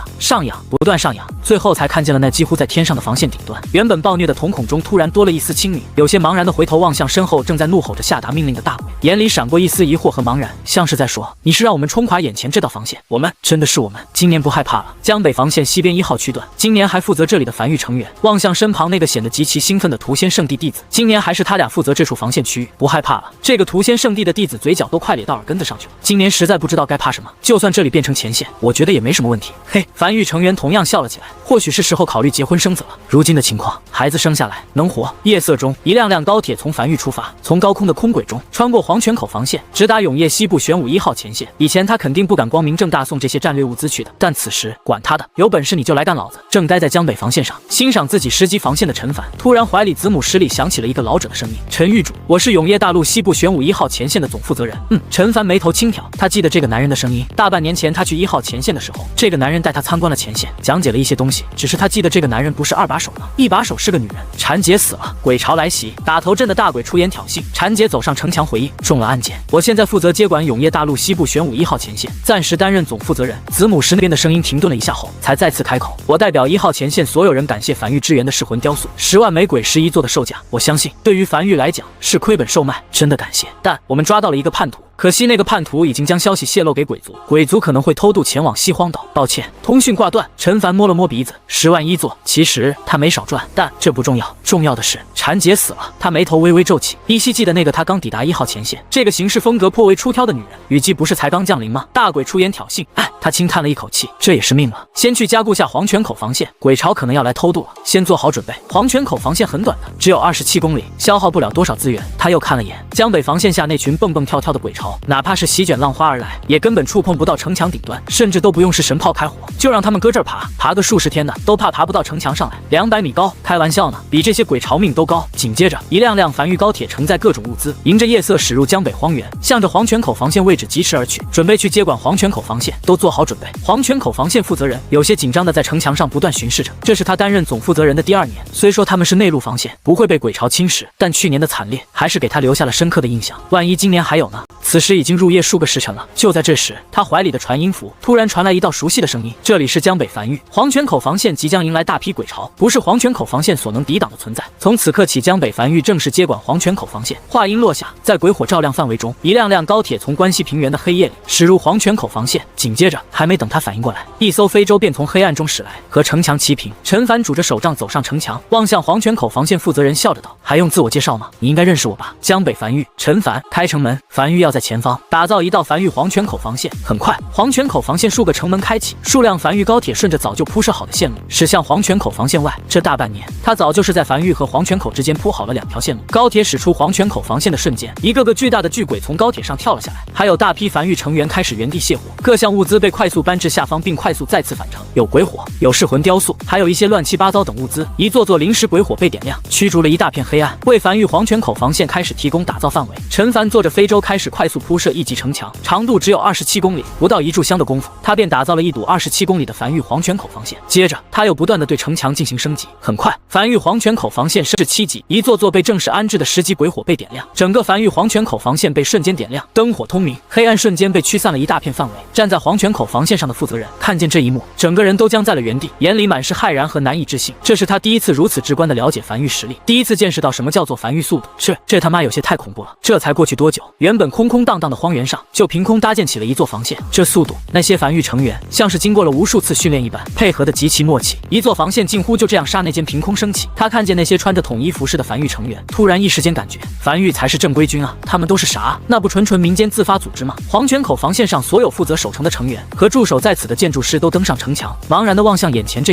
扬，不断上扬，最后才看见了那几乎在天上的防线顶端。原本暴虐的瞳孔中突然多了一丝清明，有些茫然的回头望向身后正在怒吼着下达命令的大鬼，眼里闪过一丝疑惑和茫然，像是在说：你是让我们冲垮眼前这道防线？我们真的是我们，今年不害怕了。江北防线西边1号区段，今年还负责这里的樊玉成员望向身旁那个显得极其兴奋的屠仙圣地弟子，今年还是他俩负责这处防线区域，不害怕了。这个屠仙圣地的弟子嘴角都快咧到耳根子上去了，今年实在不知道该怕什么，就算这里变成前线，我觉得也没什么问题。嘿，樊玉成员同样笑了起来，或许是时候考虑结婚生子了。如今的情况，孩子生下来能活。夜色中，一辆辆高铁从樊玉出发，从高空的空轨中穿过黄泉口防线，直达永业西部玄武1号前线。以前他肯定不敢光明正大送这些战略物资去的，但此时管他的，有本事你就来干老子！正待在江北防线上欣赏自己10级防线的陈凡，突然怀里子母室里响起了一个老者的声音：陈狱主，我是永业大陆西部玄武1号前线的总负责人。陈凡眉头轻挑，他记得这个男人的声音，大半年前他去1号前线的的时候，这个男人带他参观了前线，讲解了一些东西。只是他记得这个男人不是2把手呢，1把手是个女人。婵姐死了，鬼潮来袭，打头阵的大鬼出言挑衅。婵姐走上城墙回应，中了案件。我现在负责接管永业大陆西部玄武1号前线，暂时担任总负责人。子母石那边的声音停顿了一下后，才再次开口。我代表1号前线所有人感谢梵玉支援的噬魂雕塑，10万枚鬼石一座的售价，我相信对于梵玉来讲是亏本售卖，真的感谢。但我们抓到了一个叛徒。可惜那个叛徒已经将消息泄露给鬼族，鬼族可能会偷渡前往西荒岛。抱歉，通讯挂断。陈凡摸了摸鼻子，10万一座，其实他没少赚，但这不重要，重要的是婵姐死了。他眉头微微皱起，依稀记得那个他刚抵达1号前线，这个行事风格颇为出挑的女人，雨季不是才刚降临吗？大鬼出言挑衅，他轻叹了一口气，这也是命了。先去加固下黄泉口防线，鬼潮可能要来偷渡了，先做好准备。黄泉口防线很短的，只有27公里，消耗不了多少资源。他又看了眼江北防线下那群蹦蹦跳跳的鬼潮，哪怕是席卷浪花而来，也根本触碰不到城墙顶端，甚至都不用是神炮开火，就让他们搁这儿爬个数十天的，都怕爬不到城墙上来。200米高，开玩笑呢，比这些鬼潮命都高。紧接着，一辆辆梵玉高铁承载各种物资，迎着夜色驶入江北荒原，向着黄泉口防线位置疾驰而去，准备去接管黄泉口防线。都做好准备。黄泉口防线负责人有些紧张的在城墙上不断巡视着，这是他担任总负责人的第2年。虽说他们是内陆防线，不会被鬼潮侵蚀，但去年的惨烈还是给他留下了深刻的印象。万一今年还有呢？此时已经入夜数个时辰了。就在这时，他怀里的传音符突然传来一道熟悉的声音：这里是江北梵玉，黄泉口防线即将迎来大批鬼潮，不是黄泉口防线所能抵挡的存在。从此刻起，江北梵玉正式接管黄泉口防线。话音落下，在鬼火照亮范围中，一辆辆高铁从关西平原的黑夜里驶入黄泉口防线。紧接着，还没等他反应过来，一艘非洲便从黑暗中驶来，和城墙齐平。陈凡拄着手杖走上城墙，望向黄泉口防线负责人，笑着道：还用自我介绍吗？你应该认识我吧？江北梵玉，陈凡。开城门，梵玉要在前方打造一道梵玉黄泉口防线。很快，黄泉口防线数个城门开启，数辆梵玉高铁顺着早就铺设好的线路驶向黄泉口防线外。这大半年，他早就是在梵玉和黄泉口之间铺好了2条线路。高铁驶出黄泉口防线的瞬间，一个个巨大的巨鬼从高铁上跳了下来，还有大批梵玉成员开始原地卸火，各项物资被快速搬至下方，并快速再次返程。有鬼火，有噬魂雕塑，还有一些乱七八糟等物资。一座座临时鬼火被点亮，驱逐了一大片黑暗，为梵玉黄泉口防线开始提供打造范围。陈凡坐着非洲开始快速铺设1级城墙，长度只有27公里，不到1炷香的功夫，他便打造了一堵27公里的梵玉黄泉口防线。接着，他又不断的对城墙进行升级。很快，梵玉黄泉口防线升至7级，一座座被正式安置的10级鬼火被点亮，整个梵玉黄泉口防线被瞬间点亮，灯火通明，黑暗瞬间被驱散了一大片范围。站在黄泉口防线上的负责人看见这一幕，整个人都僵在了原地，眼里满是骇然和难以置信。这是他第一次如此直观的了解梵玉实力，第一次见识到什么叫做梵玉速度。这他妈有些太恐怖了。这才过去多久，原本空空荡荡的荒原上就凭空搭建起了一座防线。这速度，那些梵玉成员像是经过了无数次训练一般，配合的极其默契。一座防线近乎就这样刹那间凭空升起。他看见那些穿着统一服饰的梵玉成员，突然一时间感觉梵玉才是正规军啊，他们都是啥？那不纯民间自发组织吗？黄泉口防线上所有负责守城的成员和驻守在此的建筑师都登上城墙，茫然地望向眼前这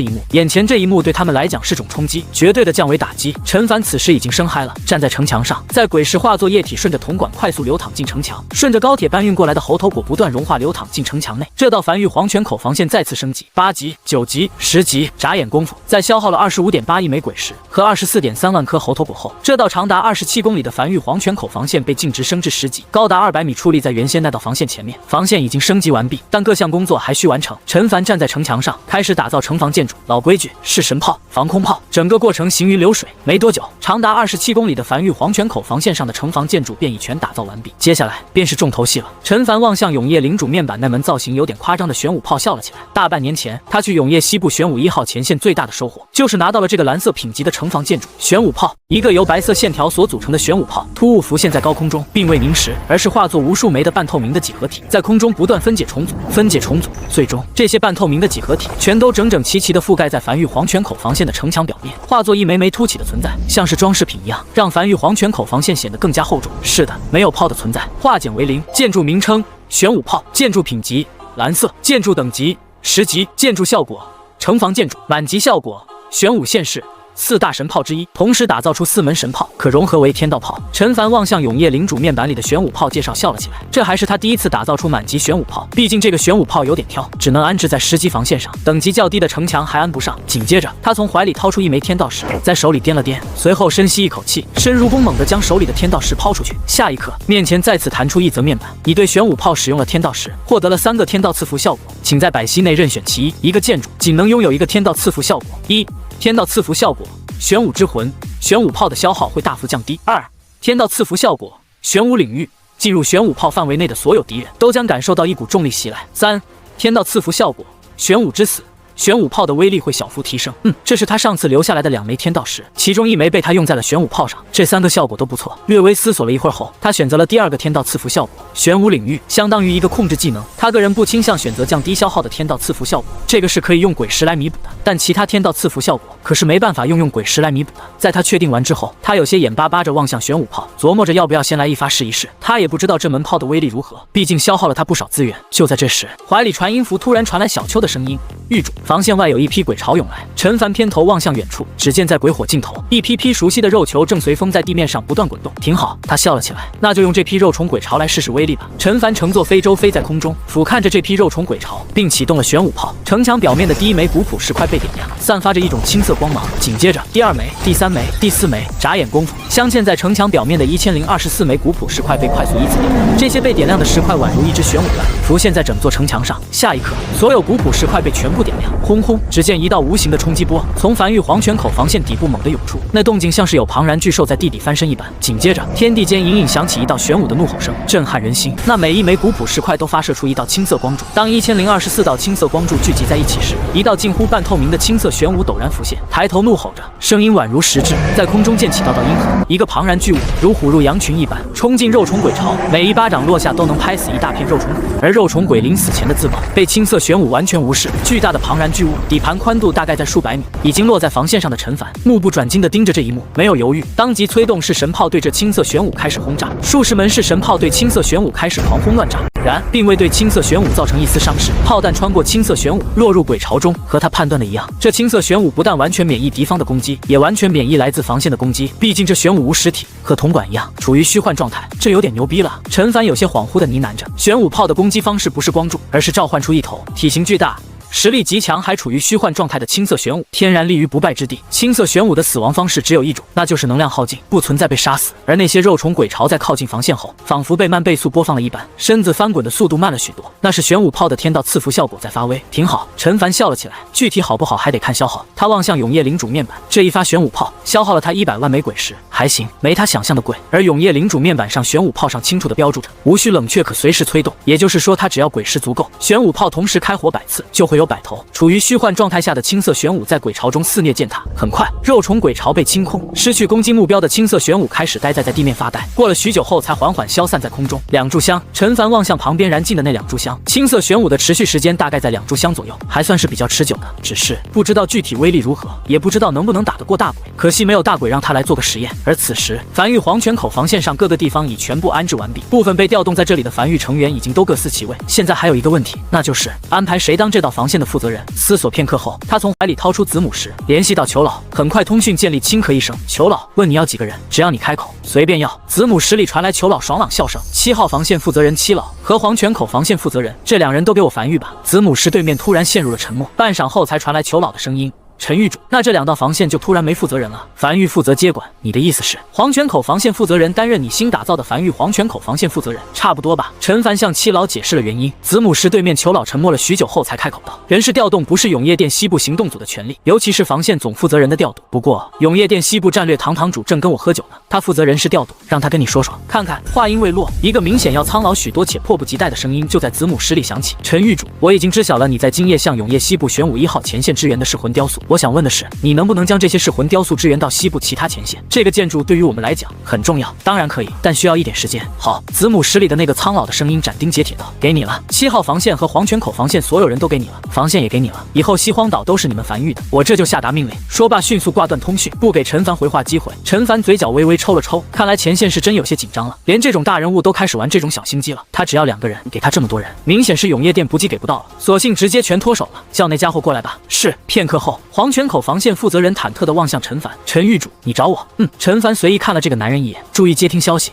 一幕对他们来讲是种冲击，绝对的降维打击。陈凡此时已经生嗨了，站在城墙上，在鬼石化作液体顺着铜管快速流淌进城墙，顺着高铁搬运过来的猴头果不断融化流淌进城墙内。这道梵玉黄泉口防线再次升级，8级、9级、10级，眨眼功夫，在消耗了25.8亿枚鬼石和24.3万颗猴头果后，这道长达27公里的梵玉黄泉口防线被径直升至10级，高达200米，矗立在原先那道防线前面。防线已经升级完毕，但各项工作还需完成。陈凡站在城墙上，开始打造城防建筑。老规矩，是神炮、防空炮，整个过程行云流水。没多久，长达27公里的梵玉黄泉口防线上的城防建筑便已全打造完毕。接下来便是重头戏了。陈凡望向永业领主面板那门造型有点夸张的玄武炮笑了起来。大半年前，他去永业西部玄武1号前线最大的收获，就是拿到了这个蓝色品级的城防建筑。玄武炮，一个由白色线条所组成的玄武炮，突兀浮现在高空中，并未凝实，而是化作无数枚的半透明的几何体，在空中不断分解重组，最终这些半透明的几何体全都整整齐齐地覆盖在梵玉黄泉口防线的城墙表面，化作一枚枚凸起的存在，像是装饰品一样，让梵玉黄泉口防线显得更加厚重。是的，没有炮的存在，化简为零。建筑名称：玄武炮。建筑品级：蓝色。建筑等级：10级。建筑效果：城防建筑。满级效果：玄武现世。4大神炮之一，同时打造出4门神炮，可融合为天道炮。陈凡望向永夜领主面板里的玄武炮介绍笑了起来，这还是他第一次打造出满级玄武炮，毕竟这个玄武炮有点挑，只能安置在10级防线上，等级较低的城墙还安不上。紧接着，他从怀里掏出一枚天道石，在手里掂了掂，随后深吸一口气，身如弓，猛地将手里的天道石抛出去。下一刻，面前再次弹出一则面板，你对玄武炮使用了天道石，获得了3个天道赐福效果，请在百息内任选其一。一个建筑仅能拥有1个天道赐福效果。1、天道赐福效果，玄武之魂，玄武炮的消耗会大幅降低。2、天道赐福效果，玄武领域，进入玄武炮范围内的所有敌人都将感受到一股重力袭来。3、天道赐福效果，玄武之死，玄武炮的威力会小幅提升。这是他上次留下来的2枚天道石，其中1枚被他用在了玄武炮上，这3个效果都不错。略微思索了一会儿后，他选择了第2个天道赐福效果，玄武领域，相当于一个控制技能。他个人不倾向选择降低消耗的天道赐福效果，这个是可以用鬼石来弥补的，但其他天道赐福效果可是没办法用鬼石来弥补的。在他确定完之后，他有些眼巴巴着望向玄武炮，琢磨着要不要先来一发试一试。他也不知道这门炮的威力如何，毕竟消耗了他不少资源。就在这时，怀里传音符突然传来小秋的声音：“狱主，防线外有一批鬼潮涌来。”陈凡偏头望向远处，只见在鬼火尽头，一批批熟悉的肉球正随风在地面上不断滚动。挺好，他笑了起来，那就用这批肉虫鬼潮来试试威力吧。陈凡乘坐飞舟飞在空中，俯瞰着这批肉虫鬼潮，并启动了玄武炮。城墙表面的第1枚古朴石块被点亮，散发着一种青色光芒。紧接着，第2枚、第3枚、第4枚，眨眼功夫，镶嵌在城墙表面的1024枚古朴石块被快速依次点亮。这些被点亮的石块宛如一只玄武卵，浮现在整座城墙上。下一刻，所有古朴石块被全部点亮。轰轰！只见一道无形的冲击波从梵域黄泉口防线底部猛地涌出，那动静像是有庞然巨兽在地底翻身一般。紧接着，天地间隐隐响起一道玄武的怒吼声，震撼人心。那每1枚古朴石块都发射出一道青色光柱。当1024道青色光柱聚集在一起时，一道近乎半透明的青色玄武陡然浮现，抬头怒吼着，声音宛如实质，在空中溅起道道阴痕。一个庞然巨物如虎入羊群一般冲进肉虫鬼巢，每一巴掌落下都能拍死一大片肉虫鬼。而肉虫鬼临死前的自爆被青色玄武完全无视。巨大的庞然巨物底盘宽度大概在数百米，已经落在防线上的陈凡目不转睛地盯着这一幕，没有犹豫，当即催动式神炮对着青色玄武开始轰炸。数十门式神炮对青色玄武开始狂轰乱炸，然并未对青色玄武造成一丝伤势。炮弹穿过青色玄武，落入鬼巢中。和他判断的一样，这青色玄武不但完全免疫敌方的攻击，也完全免疫来自防线的攻击。毕竟这玄武无实体，和铜管一样处于虚幻状态，这有点牛逼了。陈凡有些恍惚地呢喃着，玄武炮的攻击方式不是光柱，而是召唤出一头体型巨大、实力极强还处于虚幻状态的青色玄武，天然立于不败之地。青色玄武的死亡方式只有一种，那就是能量耗尽，不存在被杀死。而那些肉虫鬼巢在靠近防线后，仿佛被慢倍速播放了一般，身子翻滚的速度慢了许多，那是玄武炮的天道赐福效果在发威。挺好，陈凡笑了起来，具体好不好还得看消耗。他望向永夜领主面板，这一发玄武炮消耗了他100万枚鬼石，还行，没他想象的贵。而永夜领主面板上玄武炮上清楚地标注着无需冷却，可随时催动，也就是说他只要鬼石足够，玄武炮同时开火100次就会有100头。处于虚幻状态下的青色玄武在鬼巢中肆虐践踏。很快，肉虫鬼巢被清空，失去攻击目标的青色玄武开始呆在地面发呆。过了许久后，才缓缓消散在空中。2炷香，陈凡望向旁边燃尽的那2炷香，青色玄武的持续时间大概在2炷香左右，还算是比较持久的。只是不知道具体威力如何，也不知道能不能打得过大鬼。可惜没有大鬼让他来做个实验。而此时，梵域黄泉口防线上各个地方已全部安置完毕，部分被调动在这里的梵域成员已经都各司其位。现在还有一个问题，那就是安排谁当这道防线的负责人。思索片刻后，他从怀里掏出子母石，联系到裘老。很快通讯建立，轻咳一声：“裘老，问你要几个人，只要你开口，随便要。”子母石里传来裘老爽朗笑声：“7号防线负责人七老和黄泉口防线负责人，这2人都给我梵域吧。”子母石对面突然陷入了沉默，半晌后才传来裘老的声音：“陈狱主，那这2道防线就突然没负责人了？梵域负责接管，你的意思是黄泉口防线负责人担任你新打造的梵域黄泉口防线负责人，差不多吧？”陈凡向七老解释了原因。子母石对面裘老沉默了许久后才开口道：“人事调动不是永夜殿西部行动组的权利，尤其是防线总负责人的调度。不过永夜殿西部战略堂堂主正跟我喝酒呢，他负责人事调度，让他跟你说说看看。”话音未落，一个明显要苍老许多且迫不及待的声音就在子母石里响起：“陈狱主，我已经知晓了你在今夜向永夜西部玄武1号前线支援的噬魂雕塑，我想问的是，你能不能将这些噬魂雕塑支援到西部其他前线？这个建筑对于我们来讲很重要。”“当然可以，但需要一点时间。”“好。”子母石里的那个苍老的声音斩钉截铁道：“给你了，7号防线和黄泉口防线所有人都给你了，防线也给你了，以后西荒岛都是你们梵域的，我这就下达命令。”说罢迅速挂断通讯，不给陈凡回话机会。陈凡嘴角微微抽了抽，看来前线是真有些紧张了，连这种大人物都开始玩这种小心机了。他只要2个人，给他这么多人，明显是永夜殿补给给不到了，索性直接全脱手了。“叫那家伙过来吧。”是。片刻后，黄泉口防线负责人忐忑地望向陈凡：“陈狱主，你找我？”陈凡随意看了这个男人一眼，注意接听消息。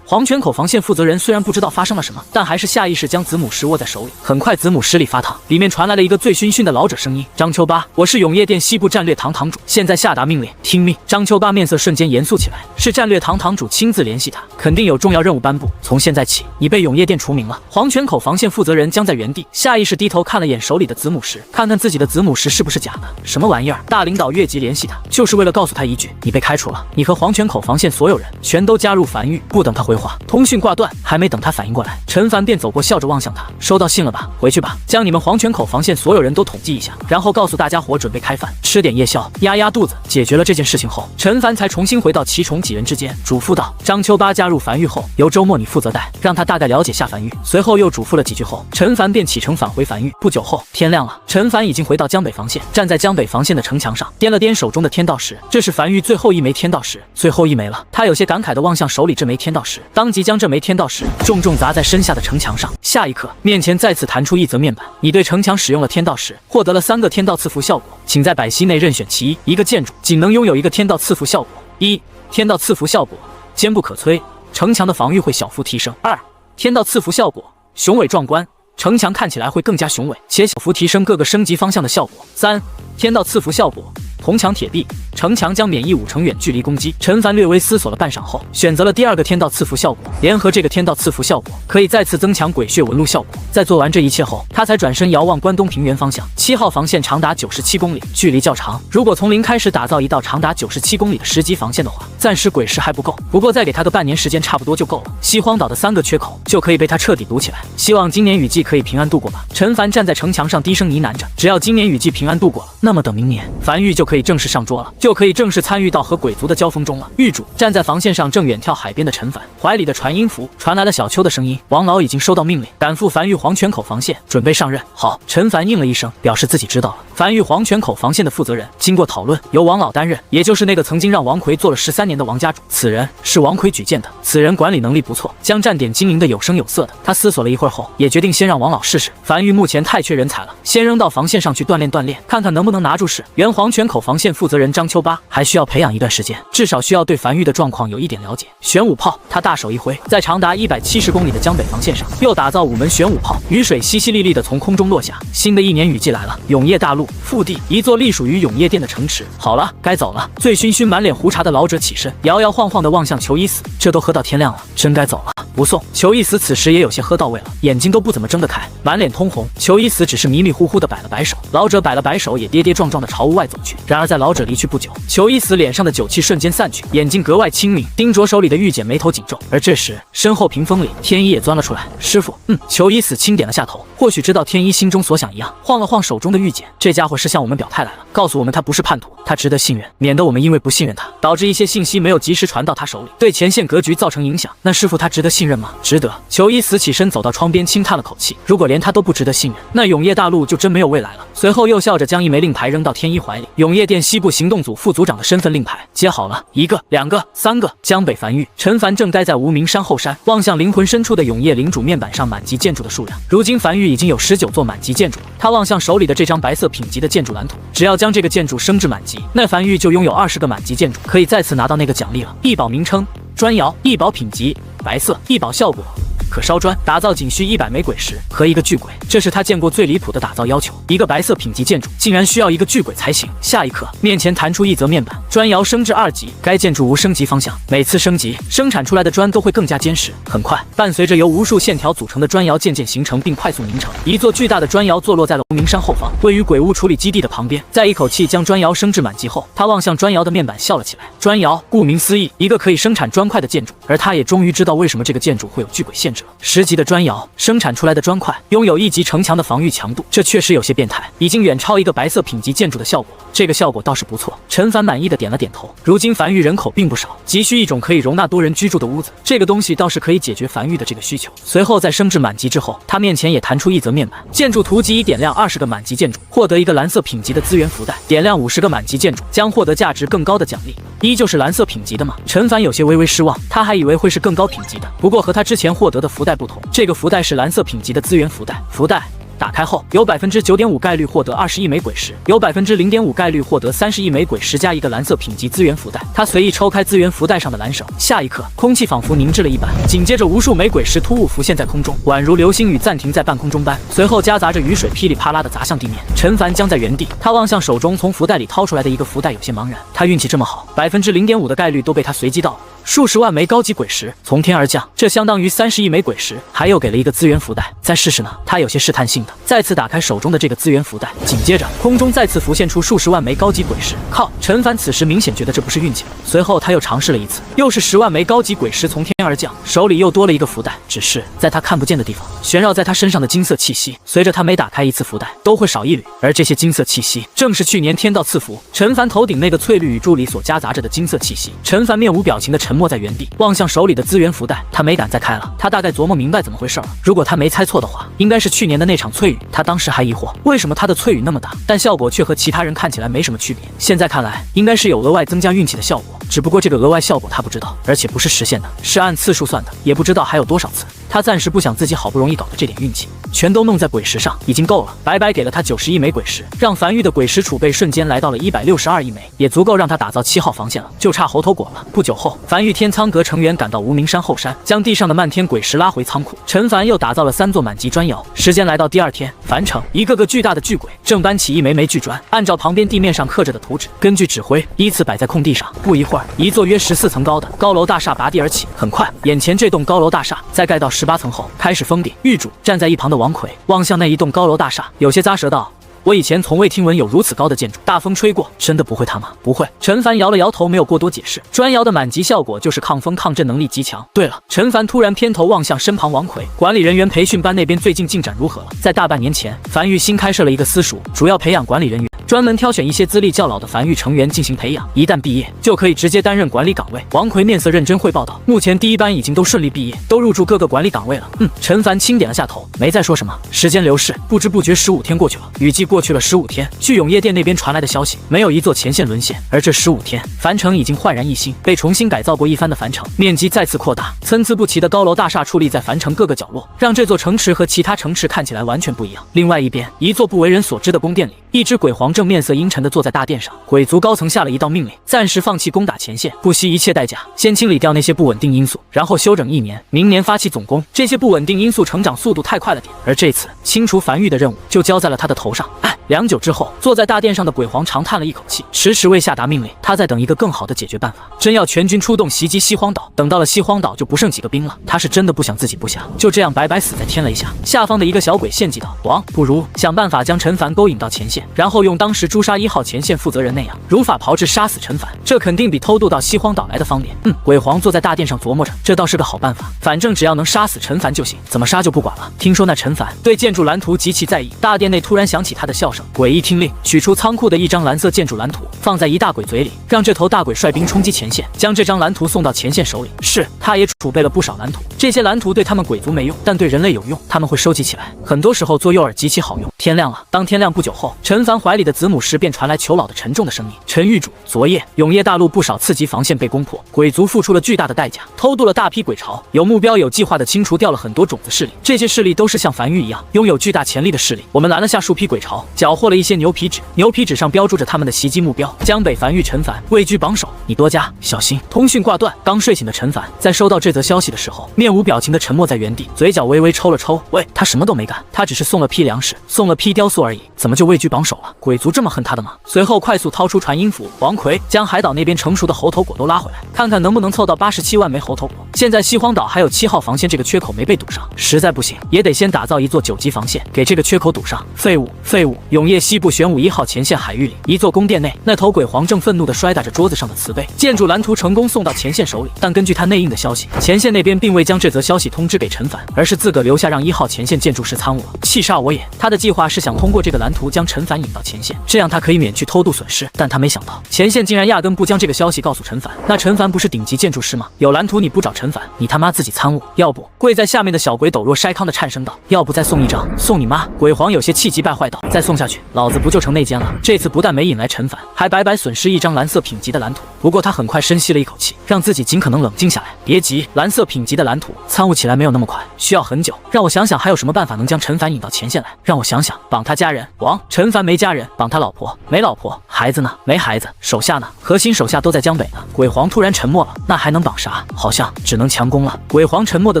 黄泉口防线负责人虽然不知道发生了什么，但还是下意识将子母石握在手里。很快，子母石里发烫，里面传来了一个醉醺醺的老者声音：“张秋八，我是永业殿西部战略堂堂主，现在下达命令，听命。”张秋八面色瞬间严肃起来：“是战略堂堂主亲自联系他，肯定有重要任务颁布。从现在起，你被永业殿除名了。”黄泉口防线负责人僵在原地，下意识低头看了眼手里的子母石，看看自己的子母石是不是假的。什么玩意儿？大领导越级联系他，就是为了告诉他一句：你被开除了，你和黄泉口防线所有人全都加入樊狱。不等他回话，通讯挂断，还没等他反应过来，陈凡便走过，笑着望向他：“收到信了吧？回去吧，将你们黄泉口防线所有人都统计一下，然后告诉大家伙准备开饭，吃点夜宵，压压肚子。”解决了这件事情后，陈凡才重新回到奇宠几人之间，嘱咐道：“张秋八加入樊狱后，由周末你负责带，让他大概了解下樊狱。”随后又嘱咐了几句后，陈凡便启程返回樊狱。不久后，天亮了，陈凡已经回到江北防线，站在江北防线的城墙上，掂了掂手中的天道石，这是樊狱最后一枚天道石，最后一枚了。他有些感慨地望向手里这枚天道石，当即将这枚天道石重重砸在身下的城墙上。下一刻，面前再次弹出一则面板：你对城墙使用了天道石，获得了3个天道赐福效果，请在百息内任选其一。一个建筑仅能拥有1个天道赐福效果。1. 天道赐福效果，坚不可摧，城墙的防御会小幅提升。2. 天道赐福效果，雄伟壮观，城墙看起来会更加雄伟，且小幅提升各个升级方向的效果。3. 天道赐福效果，铜墙铁壁，城墙将免疫5成远距离攻击。陈凡略微思索了半晌后，选择了第2个天道赐福效果。联合这个天道赐福效果，可以再次增强鬼血纹路效果。在做完这一切后，他才转身遥望关东平原方向。7号防线长达97公里，距离较长。如果从零开始打造一道长达97公里的10级防线的话，暂时鬼石还不够，不过再给他个半年时间，差不多就够了。西荒岛的3个缺口就可以被他彻底堵起来。希望今年雨季可以平安度过吧。陈凡站在城墙上低声呢喃着，只要今年雨季平安度过了，那么等明年樊狱就可以正式上桌了，就可以正式参与到和鬼族的交锋中了。狱主站在防线上正远眺海边的陈凡，怀里的传音符传来了小邱的声音：王老已经收到命令，赶赴樊狱黄泉口防线，准备上任。好，陈凡应了一声，表示自己知道了。樊狱黄泉口防线的负责人经过讨论，由王老担任，也就是那个曾经让王奎做了13年的王家主。此人是王奎举荐的，此人管理能力不错，将站点经营的有声有色的。他思索了一会儿后，也决定先让王老试试。樊狱目前太缺人才了，先扔到防线上去锻炼锻炼，看看能不能拿住事。原黄泉口防线负责人张秋八还需要培养一段时间，至少需要对樊狱的状况有一点了解。玄武炮，他大手一挥，在长达170公里的江北防线上又打造5门玄武炮，雨水淅淅沥沥的从空中落下。新的一年雨季来了，永业大陆腹地，一座隶属于永业殿的城池。好了，该走了。醉醺醺、满脸胡茬的老者起身，摇摇晃晃地望向裘一死，这都喝到天亮了，真该走了。不送。裘一死此时也有些喝到位了，眼睛都不怎么睁得开，满脸通红。裘一死只是迷迷糊糊地摆了摆手，老者摆了摆手，也跌跌撞撞地朝屋外走去。然而在老者离去不久，裘一死脸上的酒气瞬间散去，眼睛格外清明，盯着手里的玉简，眉头紧皱。而这时，身后屏风里，天一也钻了出来。师傅，裘一死轻点了下头，或许知道天一心中所想一样，晃了晃手中的玉简。这家伙是向我们表态来了，告诉我们他不是叛徒，他值得信任，免得我们因为不信任他，导致一些信息没有及时传到他手里，对前线格局造成影响。那师傅他值得信任吗？值得。裘一死起身走到窗边，轻叹了口气。如果连他都不值得信任，那永业大陆就真没有未来了。随后又笑着将一枚令牌扔到天一怀里，永业殿西部行动组副组长的身份令牌接好了，1个、2个、3个。江北樊狱，陈凡正待在无名山后山，望向灵魂深处的永业领主面板上满级建筑的数量。如今樊狱已经有19座满级建筑了。他望向手里的这张白色品级的建筑蓝图，只要将这个建筑升至满级，那樊狱就拥有20个满级建筑，可以再次拿到那个奖励了。一宝名称砖窑，一宝品级白色，一宝效果可烧砖，打造仅需100枚鬼石和1个巨鬼，这是他见过最离谱的打造要求。一个白色品级建筑竟然需要1个巨鬼才行。下一刻，面前弹出一则面板：砖窑升至2级，该建筑无升级方向，每次升级生产出来的砖都会更加坚实。很快，伴随着由无数线条组成的砖窑渐渐形成并快速凝成，一座巨大的砖窑坐落在了无名山后方，位于鬼物处理基地的旁边。在一口气将砖窑升至满级后，他望向砖窑的面板笑了起来。砖窑顾名思义，一个可以生产砖块的建筑，而他也终于知道为什么这个建筑会有巨鬼限制了。10级的砖窑生产出来的砖块拥有1级城墙的防御强度，这确实有些变态，已经远超一个白色品级建筑的效果。这个效果倒是不错。陈凡满意的点了点头。如今樊狱人口并不少，急需一种可以容纳多人居住的屋子，这个东西倒是可以解决樊狱的这个需求。随后在升至满级之后，他面前也弹出一则面板：建筑图集已点亮20个满级建筑，获得1个蓝色品级的资源福袋；点亮50个满级建筑，将获得价值更高的奖励。依旧是蓝色品级的吗？陈凡有些微微失望，他还以为会是更高品级的，不过和他之前获得的福袋不同，这个福袋是蓝色品级的资源福袋。福袋打开后有 9.5% 概率获得20亿枚鬼石，有 0.5% 概率获得30亿枚鬼石加一个蓝色品级资源福袋。他随意抽开资源福袋上的蓝绳，下一刻空气仿佛凝滞了一般，紧接着无数枚鬼石突兀浮现在空中，宛如流星雨暂停在半空中般，随后夹杂着雨水噼里啪啦的砸向地面。陈凡僵在原地，他望向手中从福袋里掏出来的一个福袋，有些茫然。他运气这么好，0.5% 的概率都被他随机到了。数十万枚高级鬼石从天而降，这相当于30亿枚鬼石，还又给了一个资源福袋。再试试呢？他有些试探性的再次打开手中的这个资源福袋，紧接着空中再次浮现出数十万枚高级鬼石。靠！陈凡此时明显觉得这不是运气了。随后他又尝试了一次，又是10万枚高级鬼石从天而降，手里又多了一个福袋。只是在他看不见的地方，旋绕在他身上的金色气息，随着他每打开一次福袋，都会少一缕。而这些金色气息，正是去年天道赐福陈凡头顶那个翠绿雨柱里所夹杂着的金色气息。陈凡面无表情的沉默在原地，望向手里的资源福袋，他没敢再开了。他大概琢磨明白怎么回事了。如果他没猜错的话，应该是去年的那场翠雨。他当时还疑惑，为什么他的翠雨那么大，但效果却和其他人看起来没什么区别。现在看来，应该是有额外增加运气的效果，只不过这个额外效果他不知道，而且不是实现的，是按次数算的，也不知道还有多少次。他暂时不想自己好不容易搞的这点运气全都弄在鬼石上，已经够了。白白给了他90亿枚鬼石，让樊玉的鬼石储备瞬间来到了162亿枚，也足够让他打造7号防线了，就差猴头果了。不久后，樊玉天苍阁成员赶到无名山后山，将地上的漫天鬼石拉回仓库。陈凡又打造了3座满级砖窑。时间来到第2天，樊城一个个巨大的巨鬼正搬起一枚枚巨砖，按照旁边地面上刻着的图纸，根据指挥依次摆在空地上。不一会儿，一座约14层高的高楼大厦拔地而起。很快，眼前这栋高楼大厦在盖到18层后开始封顶。狱主站在一旁的王奎望向那一栋高楼大厦，有些咂舌道：“我以前从未听闻有如此高的建筑，大风吹过，真的不会塌吗？”不会。陈凡摇了摇头，没有过多解释。砖窑的满级效果就是抗风抗震能力极强。对了，陈凡突然偏头望向身旁王奎，管理人员培训班那边最近进展如何了？在大半年前，樊玉新开设了一个私塾，主要培养管理人员，专门挑选一些资历较老的樊玉成员进行培养，一旦毕业就可以直接担任管理岗位。王奎面色认真汇报道：“目前第1班已经都顺利毕业，都入驻各个管理岗位了。”陈凡轻点了下头，没再说什么。时间流逝，不知不觉15天过去了。雨季过去了15天，据永业店那边传来的消息，没有一座前线沦陷。而这15天，樊城已经焕然一新，被重新改造过一番的樊城，面积再次扩大，参差不齐的高楼大厦矗立在樊城各个角落，让这座城池和其他城池看起来完全不一样。另外一边，一座不为人所知的宫殿里，一只鬼皇正面色阴沉地坐在大殿上。鬼族高层下了一道命令，暂时放弃攻打前线，不惜一切代价先清理掉那些不稳定因素，然后休整1年，明年发起总攻。这些不稳定因素成长速度太快了点，而这次清除樊玉的任务就交在了他的头上。良久之后，坐在大殿上的鬼皇长叹了一口气，迟迟未下达命令。他在等一个更好的解决办法。真要全军出动袭击西荒岛，等到了西荒岛就不剩几个兵了。他是真的不想自己部下就这样白白死在天雷下。下方的一个小鬼献计道：“王，不如想办法将陈凡勾引到前线，然后用当时诛杀1号前线负责人那样，如法炮制杀死陈凡，这肯定比偷渡到西荒岛来的方便。”鬼皇坐在大殿上琢磨着，这倒是个好办法，反正只要能杀死陈凡就行，怎么杀就不管了。听说那陈凡对建筑蓝图极其在意，大殿内突然响起他的笑声。鬼一听令，取出仓库的一张蓝色建筑蓝图，放在一大鬼嘴里，让这头大鬼率兵冲击前线，将这张蓝图送到前线手里。是，他也储备了不少蓝图，这些蓝图对他们鬼族没用，但对人类有用，他们会收集起来，很多时候做诱饵极其好用。天亮了，当天亮不久后，陈凡怀里的子母石便传来裘老的沉重的声音：“陈狱主，昨夜永业大陆不少次级防线被攻破，鬼族付出了巨大的代价，偷渡了大批鬼巢，有目标有计划的清除掉了很多种子势力，这些势力都是像樊玉一样拥有巨大潜力的势力。我们拦了下数批鬼巢，缴获了一些牛皮纸，牛皮纸上标注着他们的袭击目标：江北樊玉陈凡位居榜首，你多加小心。”通讯挂断，刚睡醒的陈凡在收到这则消息的时候，面无表情的沉默在原地，嘴角微微抽了抽。喂，他什么都没干，他只是送了批粮食，送了批雕塑而已，怎么就位居榜首了？鬼族这么恨他的吗？随后快速掏出传音符，王奎将海岛那边成熟的猴头果都拉回来，看看能不能凑到87万枚猴头果。现在西荒岛还有7号防线这个缺口没被堵上，实在不行也得先打造一座9级防线，给这个缺口堵上。废物！废物！永业西部玄武1号前线海域里，一座宫殿内，那头鬼皇正愤怒地摔打着桌子上的瓷杯。建筑蓝图成功送到前线手里，但根据他内应的消息，前线那边并未将这则消息通知给陈凡，而是自个留下让1号前线建筑师参悟了。气煞我也！他的计划是想通过这个蓝图将陈凡引到前线，这样他可以免去偷渡损失。但他没想到前线竟然压根不将这个消息告诉陈凡。那陈凡不是顶级建筑师吗？有蓝图你不找陈陈凡，你他妈自己参悟，要不……跪在下面的小鬼抖若筛糠的颤声道，要不再送一张，送你妈！鬼皇有些气急败坏道，再送下去，老子不就成内奸了？这次不但没引来陈凡，还白白损失一张蓝色品级的蓝图。不过他很快深吸了一口气，让自己尽可能冷静下来。别急，蓝色品级的蓝图参悟起来没有那么快，需要很久。让我想想还有什么办法能将陈凡引到前线来。让我想想，绑他家人。王陈凡没家人，绑他老婆没老婆，孩子呢？没孩子，手下呢？核心手下都在江北呢。鬼皇突然沉默了，那还能绑啥？好像只能强攻了。鬼皇沉默地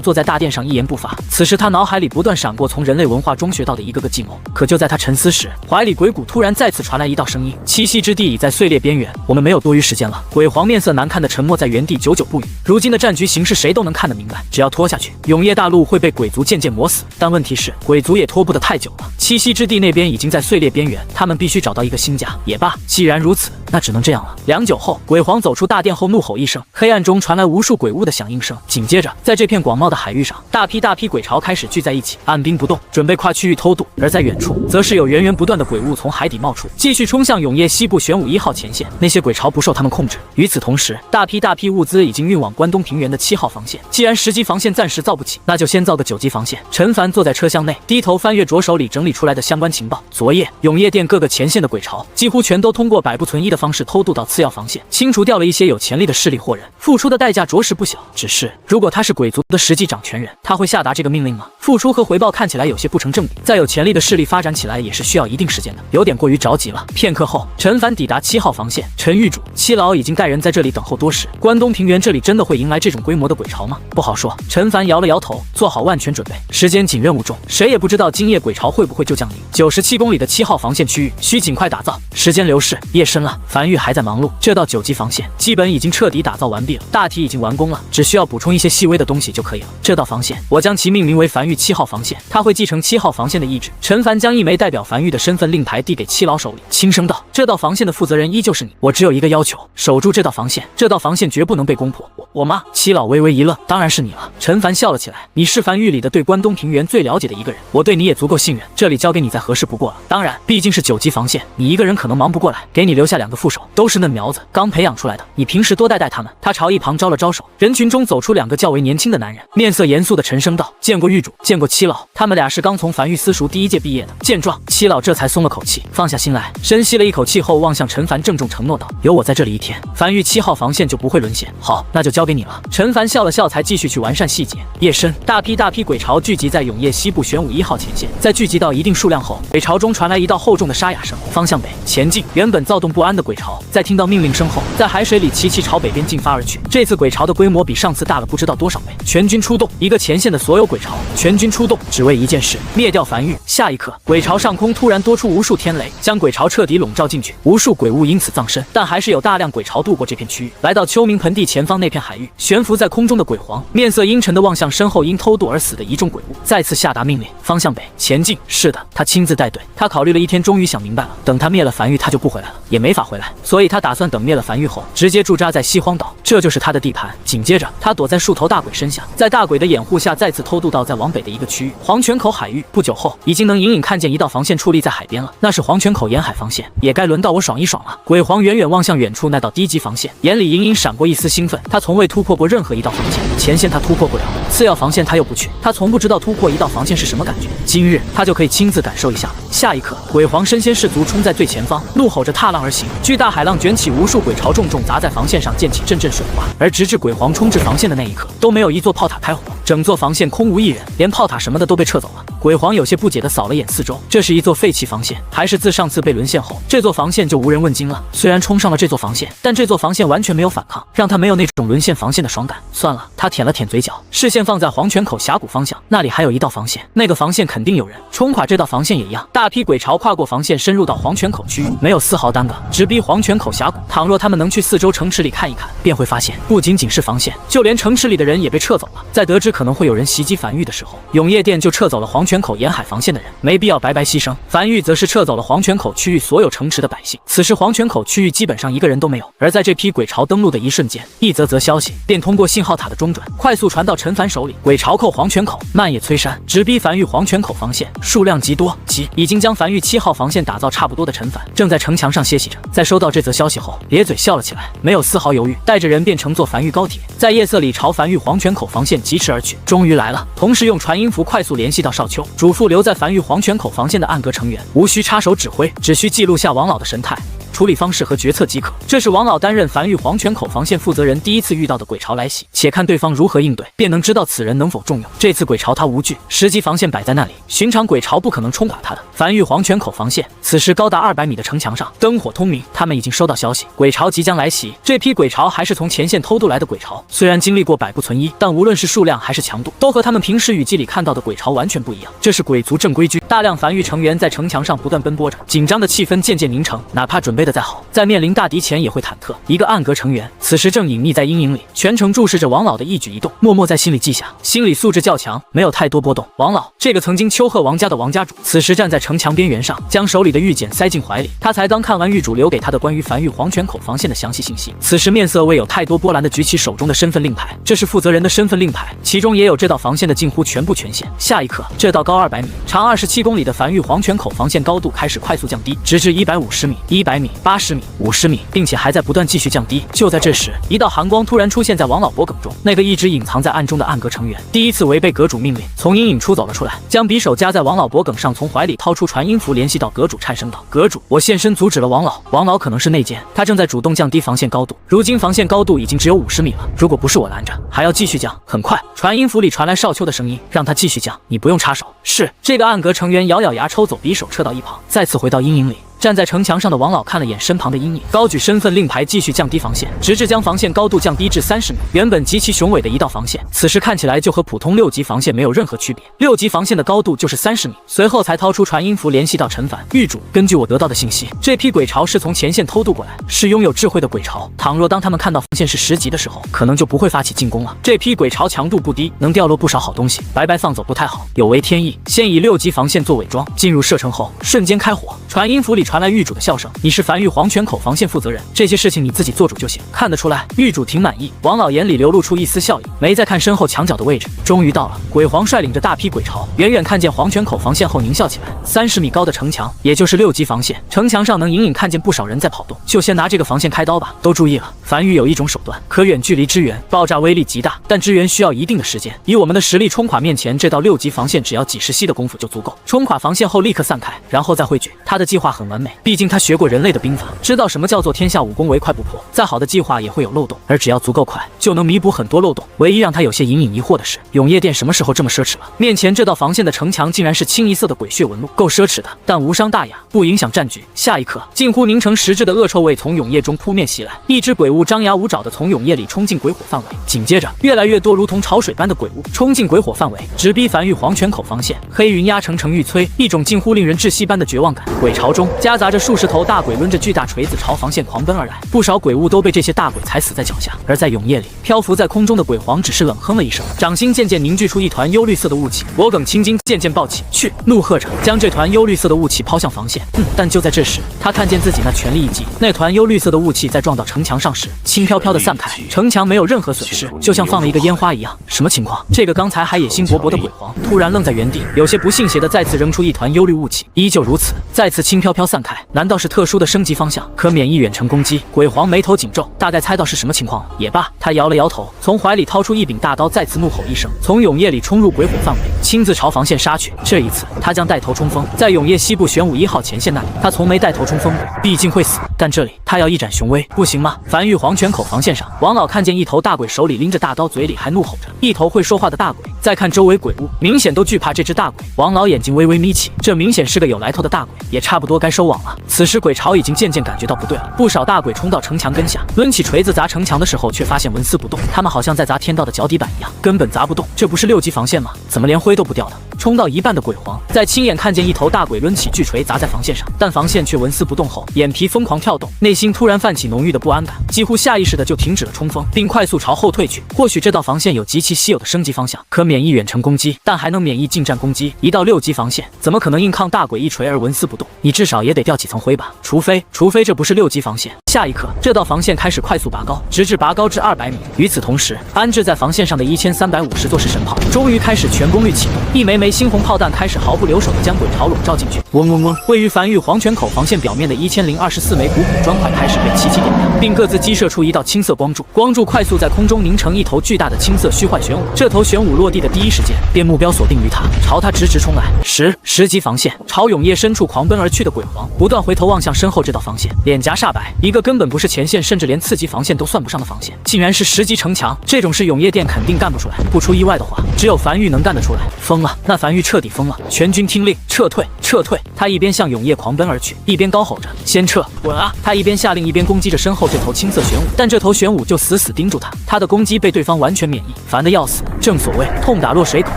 坐在大殿上，一言不发。此时他脑海里不断闪过从人类文化中学到的一个个计谋。可就在他沉思时，怀里鬼谷突然再次传来一道声音：栖息之地已在碎裂边缘，我们没有多余时间了。鬼皇面色难看的沉默在原地，久久不语。如今的战局形势谁都能看得明白，只要拖下去，永夜大陆会被鬼族渐渐磨死。但问题是，鬼族也拖不得太久了。栖息之地那边已经在碎裂边缘，他们必须找到一个新家。也罢，既然如此，那只能这样了。良久后，鬼皇走出大殿后，怒吼一声，黑暗中传来无数鬼物的响应声。紧接着，在这片广袤的海域上，大批鬼潮开始聚在一起，按兵不动，准备跨区域偷渡。而在远处，则是有源源不断的鬼物从海底冒出，继续冲向永夜西部玄武1号前线。那些鬼潮不受他们控制。与此同时，大批物资已经运往关东平原的7号防线。既然10级防线暂时造不起，那就先造个9级防线。陈凡坐在车厢内，低头翻阅着手里整理出来的相关情报。昨夜，永夜殿各个前线的鬼潮几乎全都通过百不存一的方式偷渡到次要防线，清除掉了一些有潜力的势力或人，付出的代价着实不小。只是，如果他是鬼族的实际掌权人，他会下达这个命令吗？付出和回报看起来有些不成正比。再有潜力的势力发展起来也是需要一定时间的，有点过于着急了。片刻后，陈凡抵达7号防线。陈狱主、七老已经带人在这里等候多时。关东平原这里真的会迎来这种规模的鬼潮吗？不好说。陈凡摇了摇头，做好万全准备。时间紧，任务重，谁也不知道今夜鬼潮会不会就降临。97公里的7号防线区域需尽快打造。时间流逝，夜深了，樊玉还在忙碌。这道9级防线基本已经彻底打造完毕了，大体已经完工了，只需要补充一些细微的东西就可以了。这道防线，我将其命名为樊玉7号防线，它会继承7号防线的意志。陈凡将一枚代表樊玉的身份令牌递给七老手里，轻声道：“这道防线的负责人依旧是你，我只有一个要求，守住这道防线，这道防线绝不能被攻破。我吗？”七老微微一愣，当然是你了。陈凡笑了起来，你是樊玉里的对关东平原最了解的一个人，我对你也足够信任，这里交给你再合适不过了。当然，毕竟是9级防线，你一个人可能忙不过来，给你留下2个副手，都是嫩苗子，刚培养出来的，你平时多带带他们。他朝一旁招了招手，人群中走出2个较为年轻的男人，面色严肃的沉声道：“见过狱主，见过七老。”他们俩是刚从樊玉私塾第1届毕业的。见状，七老这才松了口气，放下心来，深吸了一口气后，望向陈凡，郑重承诺道：“有我在这里一天，樊玉7号防线就不会沦陷。”好，那就交给你了。陈凡笑了笑，才继续去完善细节。夜深，大批鬼潮聚集在永夜西部玄武1号前线，在聚集到一定数量后，鬼潮中传来一道厚重的沙哑声：“方向北前进。”原本躁动不安的鬼潮，在听到命令声后，在海水里齐齐朝北边进发而去。这次鬼潮的规模比上次大了不知道多少倍。全军出动，一个前线的所有鬼潮全军出动，只为一件事：灭掉樊玉。下一刻，鬼潮上空突然多出无数天雷，将鬼潮彻底笼罩进去，无数鬼物因此葬身。但还是有大量鬼潮渡过这片区域，来到秋明盆地前方那片海域。悬浮在空中的鬼皇面色阴沉地望向身后因偷渡而死的一众鬼物，再次下达命令：方向北前进。是的，他亲自带队。他考虑了一天，终于想明白了，等他灭了樊玉，他就不回来了，也没法回来，所以他打算等灭了樊玉后，直接驻扎在西荒岛，这就是他的地盘。紧接着，他躲在树头大鬼身下，在大鬼的掩护下，再次偷渡到再往北的一个区域——黄泉口海域。不久后，已经能隐隐看见一道防线矗立在海边了，那是黄泉口沿海防线，也该轮到我爽一爽了。鬼皇远远望向远处那道低级防线，眼里隐隐闪过一丝兴奋。他从未突破过任何一道防线，前线他突破不了，次要防线他又不去，他从不知道突破一道防线是什么感觉。今日他就可以亲自感受一下了。下一刻，鬼皇身先士卒冲在最前方，怒吼着踏浪而行，巨大海浪卷起无数鬼潮，重重砸在防线上，溅起阵阵水花。而直至鬼皇冲至防线的那一刻，都没有一座炮塔开火，整座防线空无一人，连炮塔什么的都被撤走了。鬼皇有些不解地扫了眼四周，这是一座废弃防线，还是自上次被沦陷后，这座防线就无人问津了？虽然冲上了这座防线，但这座防线完全没有反抗，让他没有那种沦陷防线的爽感。算了，他舔了舔嘴角，视线放在黄泉口峡谷方向，那里还有一道防线，那个防线肯定有人，冲垮这道防线也一样。大批鬼潮跨过防线，深入到黄泉口区域，没有丝毫耽搁，直逼黄泉口峡谷。倘若他们能去四周城池里看一看，便会发现，不仅仅是防线，就连城池里的人也被撤走了。在得知可能会有人袭击樊玉的时候，永夜殿就撤走了黄泉泉口沿海防线的人，没必要白白牺牲。樊玉则是撤走了黄泉口区域所有城池的百姓。此时黄泉口区域基本上一个人都没有。而在这批鬼巢登陆的一瞬间，一则消息便通过信号塔的中转，快速传到陈凡手里。鬼巢寇黄泉口，漫野摧山，直逼樊玉黄泉口防线，数量极多。已经将樊玉7号防线打造差不多的陈凡，正在城墙上歇息着。在收到这则消息后，咧嘴笑了起来，没有丝毫犹豫，带着人便乘坐樊玉高铁，在夜色里朝樊玉黄泉口防线疾驰而去。终于来了，同时用传音符快速联系到少丘，嘱咐留在樊玉黄泉口防线的暗格成员，无需插手指挥，只需记录下王老的神态、处理方式和决策即可。这是王老担任樊玉黄泉口防线负责人第一次遇到的鬼巢来袭，且看对方如何应对，便能知道此人能否重用。这次鬼巢他无惧，10级防线摆在那里，寻常鬼巢不可能冲垮他的。樊玉黄泉口防线，此时高达200米的城墙上灯火通明，他们已经收到消息，鬼巢即将来袭。这批鬼巢还是从前线偷渡来的鬼巢，虽然经历过百不存一，但无论是数量还是强度，都和他们平时雨季里看到的鬼巢完全不一样。这是鬼族正规军，大量樊玉成员在城墙上不断奔波着，紧张的气氛渐渐凝成，哪怕准备的再好，在面临大敌前也会忐忑。一个暗格成员此时正隐匿在阴影里，全程注视着王老的一举一动，默默在心里记下。心理素质较强，没有太多波动。王老这个曾经丘贺王家的王家主，此时站在城墙边缘上，将手里的玉简塞进怀里。他才刚看完狱主留给他的关于樊玉黄泉口防线的详细信息，此时面色未有太多波澜的举起手中的身份令牌，这是负责人的身份令牌，其中也有这道防线的近乎全部权限。下一刻，这道高200米、长27公里的樊玉黄泉口防线高度开始快速降低，直至150米、100米、80米、50米，并且还在不断继续降低。就在这时，一道寒光突然出现在王老脖梗中，那个一直隐藏在暗中的暗格成员第一次违背阁主命令，从阴影出走了出来，将匕首夹在王老脖梗上，从怀里掏出传音符联系到阁主，颤声道：“阁主，我现身阻止了王老。”王老可能是内奸，他正在主动降低防线高度，如今防线高度已经只有50米了，如果不是我拦着，还要继续降。很快，传音符里传来少丘的声音，让他继续降，你不用插手。是。这个暗格成员咬咬牙，抽走匕首，撤到一旁，再次回到阴影里。站在城墙上的王老看了眼身旁的阴影，高举身份令牌继续降低防线，直至将防线高度降低至30米。原本极其雄伟的一道防线，此时看起来就和普通6级防线没有任何区别。6级防线的高度就是30米。随后才掏出传音符联系到陈凡狱主，根据我得到的信息，这批鬼巢是从前线偷渡过来，是拥有智慧的鬼巢。倘若当他们看到防线是10级的时候，可能就不会发起进攻了。这批鬼巢强度不低，能掉落不少好东西，白白放走不太好，有违天意。先以6级防线做伪装，进入射程后瞬间开火。传音符里传来狱主的笑声：“你是樊玉黄泉口防线负责人，这些事情你自己做主就行。”看得出来，狱主挺满意。王老眼里流露出一丝笑意，没再看身后墙角的位置。终于到了，鬼皇率领着大批鬼巢，远远看见黄泉口防线后狞笑起来。30米高的城墙，也就是6级防线，城墙上能隐隐看见不少人在跑动。就先拿这个防线开刀吧。都注意了，樊玉有一种手段，可远距离支援，爆炸威力极大，但支援需要一定的时间。以我们的实力冲垮面前这道6级防线，只要几十息的功夫就足够。冲垮防线后立刻散开，然后再汇聚。他的计划很完美，毕竟他学过人类的兵法，知道什么叫做天下武功唯快不破。再好的计划也会有漏洞，而只要足够快，就能弥补很多漏洞。唯一让他有些隐隐疑惑的是，永夜殿什么时候这么奢侈了？面前这道防线的城墙竟然是清一色的鬼血纹路，够奢侈的，但无伤大雅，不影响战局。下一刻，近乎凝成实质的恶臭味从永夜中扑面袭来，一只鬼物张牙舞爪的从永夜里冲进鬼火范围，紧接着越来越多如同潮水般的鬼物冲进鬼火范围，直逼樊玉黄泉口防线。黑云压城城欲摧，一种近乎令人窒息般的绝望感。鬼巢中夹杂着数十头大鬼抡着巨大锤子朝防线狂奔而来，不少鬼物都被这些大鬼踩死在脚下。而在永夜里，漂浮在空中的鬼皇只是冷哼了一声，掌心渐渐凝聚出一团幽绿色的雾气，脖梗青筋渐渐暴起，去！怒喝着将这团幽绿色的雾气抛向防线。但就在这时，他看见自己那全力一击，那团幽绿色的雾气在撞到城墙上时，轻飘飘的散开，城墙没有任何损失，就像放了一个烟花一样。什么情况？这个刚才还野心勃勃的鬼皇突然愣在原地，有些不信邪的再次扔出一团幽绿雾气，依旧如此，再次轻飘飘散开。难道是特殊的升级方向，可免疫远程攻击？鬼皇眉头紧皱，大概猜到是什么情况了。也罢，他摇了摇头，从怀里掏出一柄大刀，再次怒吼一声，从永夜里冲入鬼火范围，亲自朝防线杀去。这一次，他将带头冲锋，在永夜西部玄武1号前线那里，他从没带头冲锋过，毕竟会死。但这里，他要一展雄威，不行吗？樊玉黄泉口防线上，王老看见一头大鬼手里拎着大刀，嘴里还怒吼着，一头会说话的大鬼。再看周围鬼物，明显都惧怕这只大鬼。王老眼睛微微眯起，这明显是个有来头的大鬼，也差不多该收网了。此时鬼巢已经渐渐感觉到不对了，不少大鬼冲到城墙根下，抡起锤子砸城墙的时候，却发现纹丝不动。他们好像在砸天道的脚底板一样，根本砸不动。这不是6级防线吗？怎么连灰都不掉的？冲到一半的鬼皇在亲眼看见一头大鬼抡起巨锤砸在防线上，但防线却纹丝不动后，眼皮疯狂跳动，内心突然泛起浓郁的不安感，几乎下意识的就停止了冲锋，并快速朝后退去。或许这道防线有极其稀有的升级方向，可免免疫远程攻击，但还能免疫近战攻击。1到6级防线，怎么可能硬抗大鬼一锤而纹丝不动？你至少也得掉几层灰吧？除非这不是6级防线。下一刻，这道防线开始快速拔高，直至拔高至200米。与此同时，安置在防线上的1350座式神炮终于开始全功率启动，一枚枚猩红炮弹开始毫不留手地将鬼巢笼罩进去。嗡嗡嗡！位于繁育黄泉口防线表面的1024枚古朴砖块开始被齐齐点亮，并各自激射出一道青色光柱，光柱快速在空中凝成一头巨大的青色虚幻玄武。这头玄武落地的第一时间，便目标锁定于他，朝他直冲来。10级防线，朝永夜深处狂奔而去的鬼皇，不断回头望向身后这道防线，脸颊煞白。一个根本不是前线，甚至连次级防线都算不上的防线，竟然是10级城墙。这种事永夜殿肯定干不出来，不出意外的话，只有樊玉能干得出来。疯了，那樊玉彻底疯了！全军听令，撤退，撤退！他一边向永夜狂奔而去，一边高吼着：“先撤，滚啊！”他一边下令，一边攻击着身后这头青色玄武，但这头玄武就死死盯住他，他的攻击被对方完全免疫，烦得要死。正所谓痛打落水狗，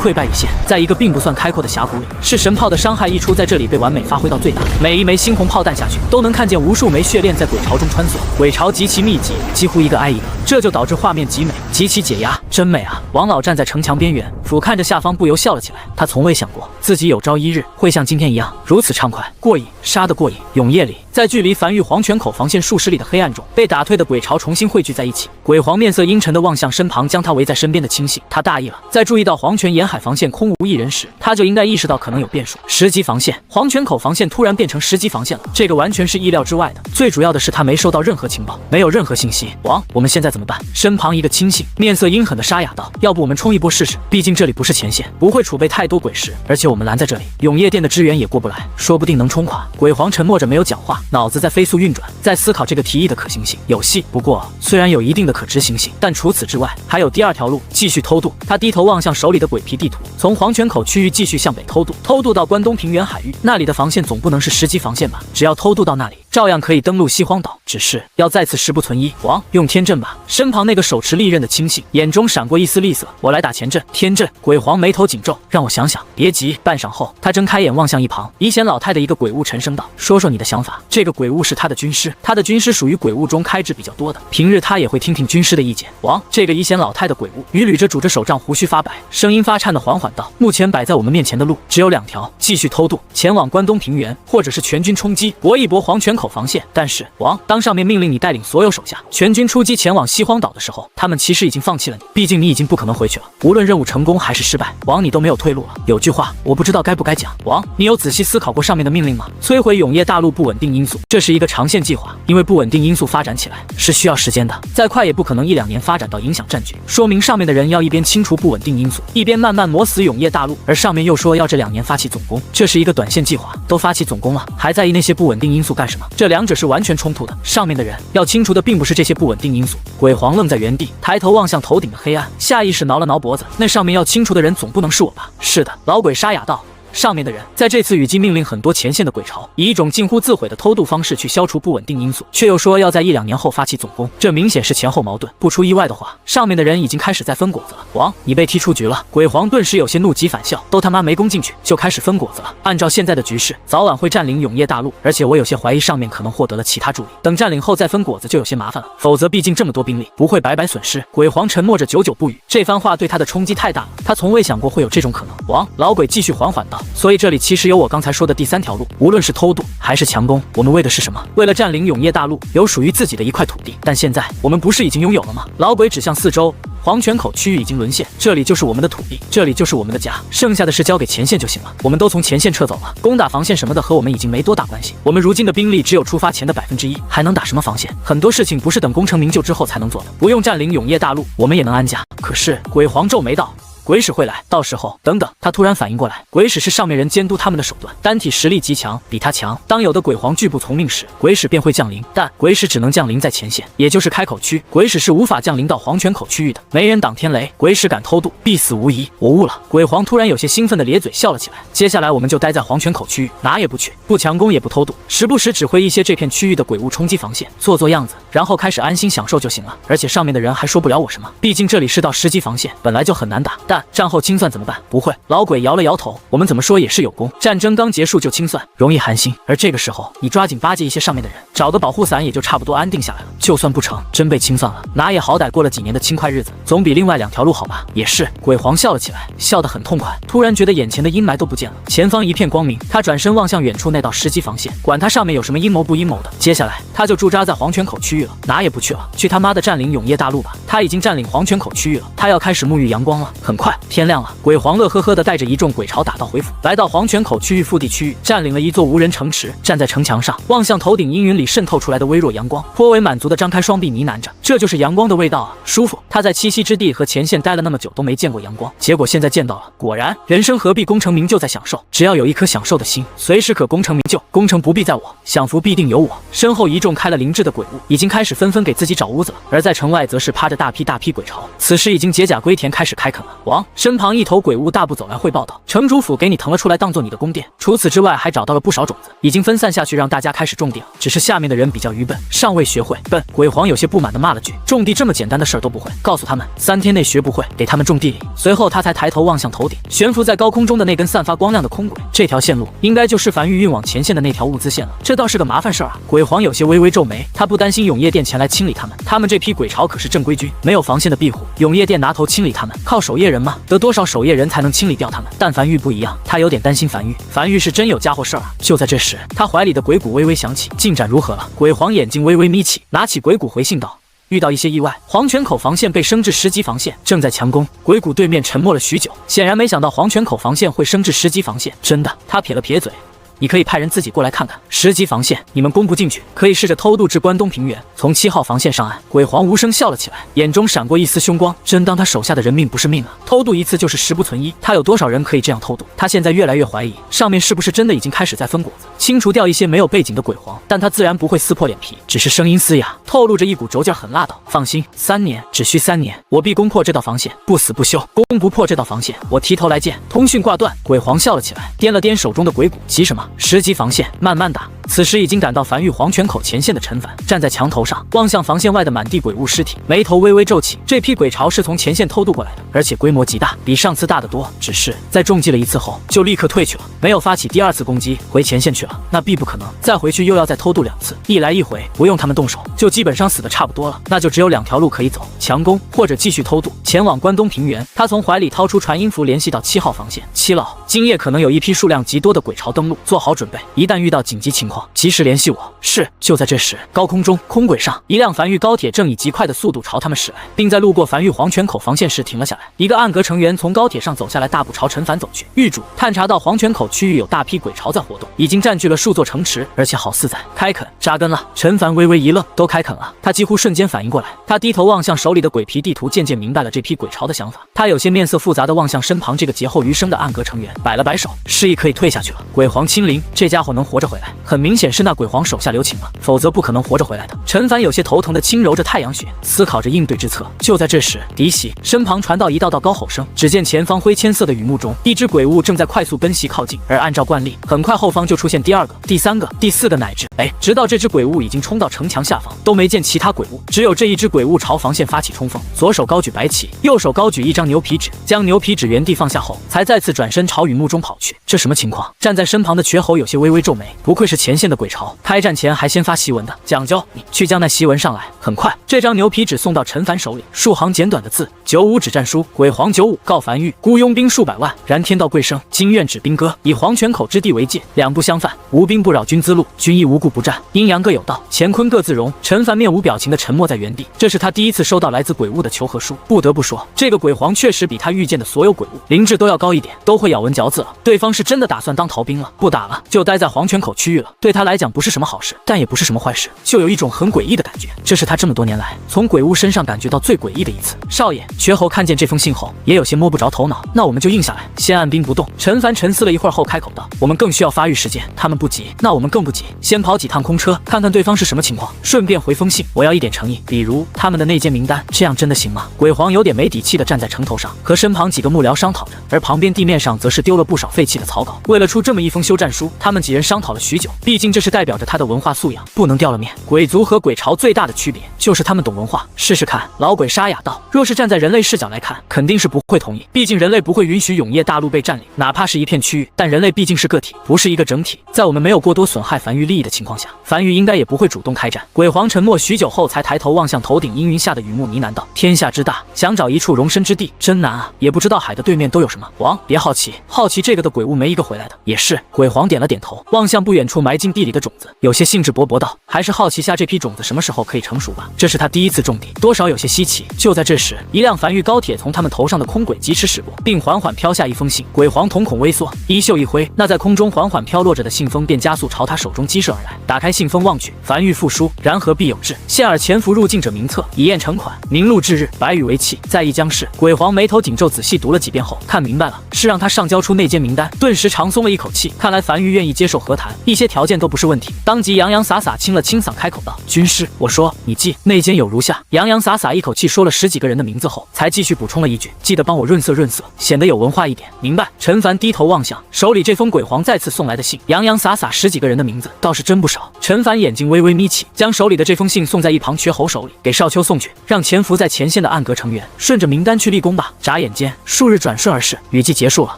溃败一线。在一个并不算开阔的峡谷里，是神炮的伤害一出，在这里被完美发挥到最大。每一枚猩红炮弹下去，都能看见无数枚血链在鬼巢中穿梭，鬼巢极其密集，几乎一个挨一个，这就导致画面极美，极其解压，真美啊！王老站在城墙边缘，俯瞰着下方，不由笑了起来。他从未想过自己有朝一日会像今天一样如此畅快过瘾，杀得过瘾。永夜里，在距离繁育黄泉口防线数十里的黑暗中，被打退的鬼巢重新汇聚在一起。鬼皇面色阴沉地望向身旁将他围在身边的亲信，他大意了。在注意到黄泉沿海防线空无一人时，他就应该意识到可能有变数。10级防线，黄泉口防线突然变成10级防线了，这个完全是意料之外的。最主要的是他没收到任何情报，没有任何信息。王，我们现在怎么办？身旁一个亲信面色阴狠地沙哑道：“要不我们冲一波试试？毕竟这里不是前线，不会储备太多鬼石，而且我们拦在这里，永夜殿的支援也过不来，说不定能冲垮。”鬼皇沉默着没有讲话，脑子在飞速运转，在思考这个提议的可行性。有戏，不过虽然有一定的可执行性，但除此之外还有第2条路，继续偷渡。他低头望向手里的鬼皮地图，从黄泉口区域继续向北偷渡，偷渡到关东平原海域，那里的防线总不能是10级防线吧？只要偷渡到那里，照样可以登陆西荒岛，只是要再次事不存一。王，用天阵吧。身旁那个手持利刃的亲信眼中闪过一丝厉色，我来打前阵。天阵。鬼皇眉头紧皱，让我想想。别急。半晌后，他睁开眼望向一旁遗贤老太的一个鬼物，沉声道：“说说你的想法。”这个鬼物是他的军师，他的军师属于鬼物中开支比较多的，平日他也会听听军师的意见。王，这个遗贤老太的鬼物与捋着拄着手杖，胡须发白，声音发颤的缓缓道：“目前摆在我们面前的路只有2条，继续偷渡前往关东平原，或者是全军冲击搏一搏黄泉口防线。但是王，当上面命令你带领所有手下全军出击前往西荒岛的时候，他们其实已经放弃了你，毕竟你已经不可能回去了。无论任务成功还是失败，王，你都没有退路了。有句话我不知道该不该讲，王，你有仔细思考过上面的命令吗？摧毁永夜大陆不稳定因素，这是一个长线计划，因为不稳定因素发展起来是需要时间的，再快也不可能1-2年发展到影响战局。说明上面的人要一边清除不稳定因素，一边慢慢磨死永夜大陆，而上面又说要这2年发起总攻，这是一个短线计划。都发起总攻了，还在意那些不稳定因素干什么？这2者是完全冲突的。上面的人要清除的并不是这些不稳定因素。鬼皇愣在原地，抬头望向头顶的黑暗，下意识挠了挠脖子。那上面要清除的人总不能是我吧？是的，老鬼沙哑道。上面的人在这次雨季命令很多前线的鬼巢以一种近乎自毁的偷渡方式去消除不稳定因素，却又说要在1-2年后发起总攻，这明显是前后矛盾。不出意外的话，上面的人已经开始在分果子了。王，你被踢出局了。鬼皇顿时有些怒极反笑，都他妈没攻进去就开始分果子了。按照现在的局势，早晚会占领永夜大陆，而且我有些怀疑上面可能获得了其他助力，等占领后再分果子就有些麻烦了，否则毕竟这么多兵力不会白白损失。鬼皇沉默着，久久不语。这番话对他的冲击太大了，他从未想过会有这种可能。王，老鬼继续缓缓道，所以这里其实有我刚才说的第3条路，无论是偷渡还是强攻，我们为的是什么？为了占领永夜大陆，有属于自己的一块土地。但现在我们不是已经拥有了吗？老鬼指向四周，黄泉口区域已经沦陷，这里就是我们的土地，这里就是我们的家，剩下的事交给前线就行了。我们都从前线撤走了，攻打防线什么的和我们已经没多大关系。我们如今的兵力只有出发前的1%，还能打什么防线？很多事情不是等功成名就之后才能做的。不用占领永夜大陆，我们也能安家。可是鬼皇皱眉道，鬼使会来，到时候等等。他突然反应过来，鬼使是上面人监督他们的手段，单体实力极强，比他强。当有的鬼皇拒不从命时，鬼使便会降临，但鬼使只能降临在前线，也就是开口区，鬼使是无法降临到黄泉口区域的。没人挡天雷，鬼使敢偷渡，必死无疑。我悟了。鬼皇突然有些兴奋的咧嘴笑了起来。接下来我们就待在黄泉口区域，哪也不去，不强攻也不偷渡，时不时指挥一些这片区域的鬼物冲击防线，做做样子，然后开始安心享受就行了。而且上面的人还说不了我什么，毕竟这里是到10级防线，本来就很难打。但战后清算怎么办？不会。老鬼摇了摇头，我们怎么说也是有功，战争刚结束就清算，容易寒心。而这个时候，你抓紧巴结一些上面的人，找个保护伞也就差不多安定下来了。就算不成，真被清算了，那也好歹过了几年的轻快日子，总比另外2条路好吧？也是。鬼皇笑了起来，笑得很痛快，突然觉得眼前的阴霾都不见了，前方一片光明。他转身望向远处那道时机防线，管他上面有什么阴谋不阴谋的，接下来他就驻扎在黄泉口区域了，哪也不去了，去他妈的占领永业大陆吧！他已经占领黄泉口区域了，他要开始沐浴阳光了。很快天亮了，鬼皇乐呵呵的带着一众鬼巢打道回府，来到黄泉口区域腹地区域，占领了一座无人城池，站在城墙上，望向头顶阴云里渗透出来的微弱阳光，颇为满足的张开双臂呢喃着：“这就是阳光的味道啊，舒服。”他在栖息之地和前线待了那么久都没见过阳光，结果现在见到了，果然人生何必功成名就在享受，只要有一颗享受的心，随时可功成名就。功成不必在我，享福必定有我。身后一众开了灵智的鬼物已经开始纷纷给自己找屋子了，而在城外则是趴着大批鬼巢，此时已经解甲归田，开始开垦了。王身旁一头鬼物大步走来汇报道：“城主府给你腾了出来，当做你的宫殿。除此之外，还找到了不少种子，已经分散下去，让大家开始种地了。只是下面的人比较愚笨，尚未学会。”笨！鬼皇有些不满地骂了句：“种地这么简单的事儿都不会，告诉他们3天内学不会，给他们种地里。”随后他才抬头望向头顶悬浮在高空中的那根散发光亮的空轨，这条线路应该就是樊玉运往前线的那条物资线了。这倒是个麻烦事儿啊！鬼皇有些微微皱眉，他不担心永业殿前来清理他们，他们这批鬼巢可是正规军，没有防线的庇护，永业殿拿头清理他们，靠守夜人吗？得多少守夜人才能清理掉他们？但樊玉不一样，他有点担心樊玉。樊玉是真有家伙事儿啊！就在这时，他怀里的鬼谷微微响起，进展如何了？鬼皇眼睛微微眯起，拿起鬼谷回信道：“遇到一些意外，黄泉口防线被升至10级防线，正在强攻。”鬼谷对面沉默了许久，显然没想到黄泉口防线会升至10级防线。真的？他撇了撇嘴。你可以派人自己过来看看，10级防线你们攻不进去，可以试着偷渡至关东平原，从7号防线上岸。鬼皇无声笑了起来，眼中闪过一丝凶光，真当他手下的人命不是命啊！偷渡一次就是10不存1，他有多少人可以这样偷渡？他现在越来越怀疑，上面是不是真的已经开始在分果子，清除掉一些没有背景的鬼皇。但他自然不会撕破脸皮，只是声音嘶哑，透露着一股轴劲，很辣道：“放心，3年，只需3年，我必攻破这道防线，不死不休。攻不破这道防线，我提头来见。”通讯挂断，鬼皇笑了起来，掂了掂手中的鬼谷，急什么？10级防线，慢慢打。此时已经赶到樊玉黄泉口前线的陈凡站在墙头上，望向防线外的满地鬼物尸体，眉头微微皱起。这批鬼巢是从前线偷渡过来的，而且规模极大，比上次大得多。只是在中计了一次后，就立刻退去了，没有发起第2次攻击，回前线去了。那必不可能，再回去又要再偷渡2次，一来一回，不用他们动手，就基本上死得差不多了。那就只有2条路可以走：强攻或者继续偷渡，前往关东平原。他从怀里掏出传音符，联系到7号防线。7老，今夜可能有一批数量极多的鬼巢登陆，做好准备，一旦遇到紧急情况，及时联系我。是。就在这时，高空中空轨上，一辆樊玉高铁正以极快的速度朝他们驶来，并在路过樊玉黄泉口防线时停了下来。一个暗格成员从高铁上走下来，大步朝陈凡走去。狱主探查到黄泉口区域有大批鬼巢在活动，已经占据了数座城池，而且好似在开垦扎根了。陈凡微微一愣，都开垦了？他几乎瞬间反应过来，他低头望向手里的鬼皮地图，渐渐明白了这批鬼巢的想法。他有些面色复杂地望向身旁这个劫后余生的暗格成员，摆了摆手，示意可以退下去了。鬼皇亲临，这家伙能活着回来，很明显是那鬼皇手下留情了，否则不可能活着回来的。陈凡有些头疼地轻揉着太阳穴，思考着应对之策。就在这时，敌袭身旁传到一道道高吼声，只见前方灰铅色的雨幕中，一只鬼物正在快速奔袭靠近，而按照惯例，很快后方就出现第2个、第3个、第4个，乃至直到这只鬼物已经冲到城墙下方，都没见其他鬼物，只有这一只鬼物朝防线发起冲锋，左手高举白旗，右手高举一张牛皮纸，将牛皮纸原地放下后，才再次转身朝雨幕中跑去。这什么情况？站在身旁的瘸猴有些微微皱眉，不愧是前线的鬼巢，开战前还先发檄文的，讲究。你去将那檄文上来。很快，这张牛皮纸送到陈凡手里，数行简短的字：95指战书，鬼皇95告樊玉，孤佣兵数百万，然天道贵生，今愿指兵戈，以黄泉口之地为界，两不相犯，无兵不扰军资路，军亦无故不战，阴阳各有道，乾坤各自容。陈凡面无表情的沉默在原地，这是他第一次收到来自鬼物的求和书。不得不说，这个鬼皇确实比他遇见的所有鬼物灵智都要高一点，都会咬文嚼字了。对方是真的打算当逃兵了，不打了，就待在黄泉口区域了。对他来讲不是什么好事，但也不是什么坏事，就有一种很诡异的感觉。这是他这么多年来从鬼物身上感觉到最诡异的一次。少爷，瘸猴看见这封信后也有些摸不着头脑。那我们就硬下来，先按兵不动。陈凡沉思了一会儿后开口道：我们更需要发育时间，他们不急，那我们更不急，先跑几趟空车，看看对方是什么情况，顺便回封信。我要一点诚意，比如他们的内奸名单，这样真的行吗？鬼皇有点没底气的站在城头上，和身旁几个幕僚商讨着，而旁边地面上则是丢了不少废弃的草稿。为了出这么一封休战书，他们几人商讨了许久，毕毕竟这是代表着他的文化素养，不能掉了面。鬼族和鬼巢最大的区别就是他们懂文化。试试看。老鬼沙哑道。若是站在人类视角来看，肯定是不会同意。毕竟人类不会允许永夜大陆被占领，哪怕是一片区域。但人类毕竟是个体，不是一个整体。在我们没有过多损害梵玉利益的情况下，梵玉应该也不会主动开战。鬼皇沉默许久后，才抬头望向头顶阴云下的雨幕，呢喃道：“天下之大，想找一处容身之地，真难啊！也不知道海的对面都有什么。王，别好奇，好奇这个的鬼物没一个回来的。也是。”鬼皇点了点头，望向不远处埋进地里的种子，有些兴致勃勃道：“还是好奇下这批种子什么时候可以成熟吧。这是他第一次种地，多少有些稀奇。”就在这时，一辆梵玉高铁从他们头上的空轨疾驰驶过，并缓缓飘下一封信。鬼皇瞳孔微缩，衣袖一挥，那在空中缓缓飘落着的信封便加速朝他手中激射而来。打开信封望去，梵玉复书：“然何必有志？现尔潜伏入境者名册，以验成款，明录至日，白羽为契，在意将士。”鬼皇眉头紧皱，仔细读了几遍后，看明白了，是让他上交出内奸名单，顿时长松了一口气。看来梵玉愿意接受和谈，一些条件都不是问题。当即洋洋洒洒清了清嗓，开口道：“军师，我说你记内奸有如下。”洋洋洒洒一口气说了10几个人的名字后，才继续补充了一句：“记得帮我润色润色，显得有文化一点。”明白。陈凡低头望向手里这封鬼皇再次送来的信，洋洋洒洒10几个人的名字，倒是真不少。陈凡眼睛微微眯起，将手里的这封信送在一旁瘸猴手里，给少秋送去，让潜伏在前线的暗格成员顺着名单去立功吧。眨眼间，数日转瞬而逝，雨季结束了。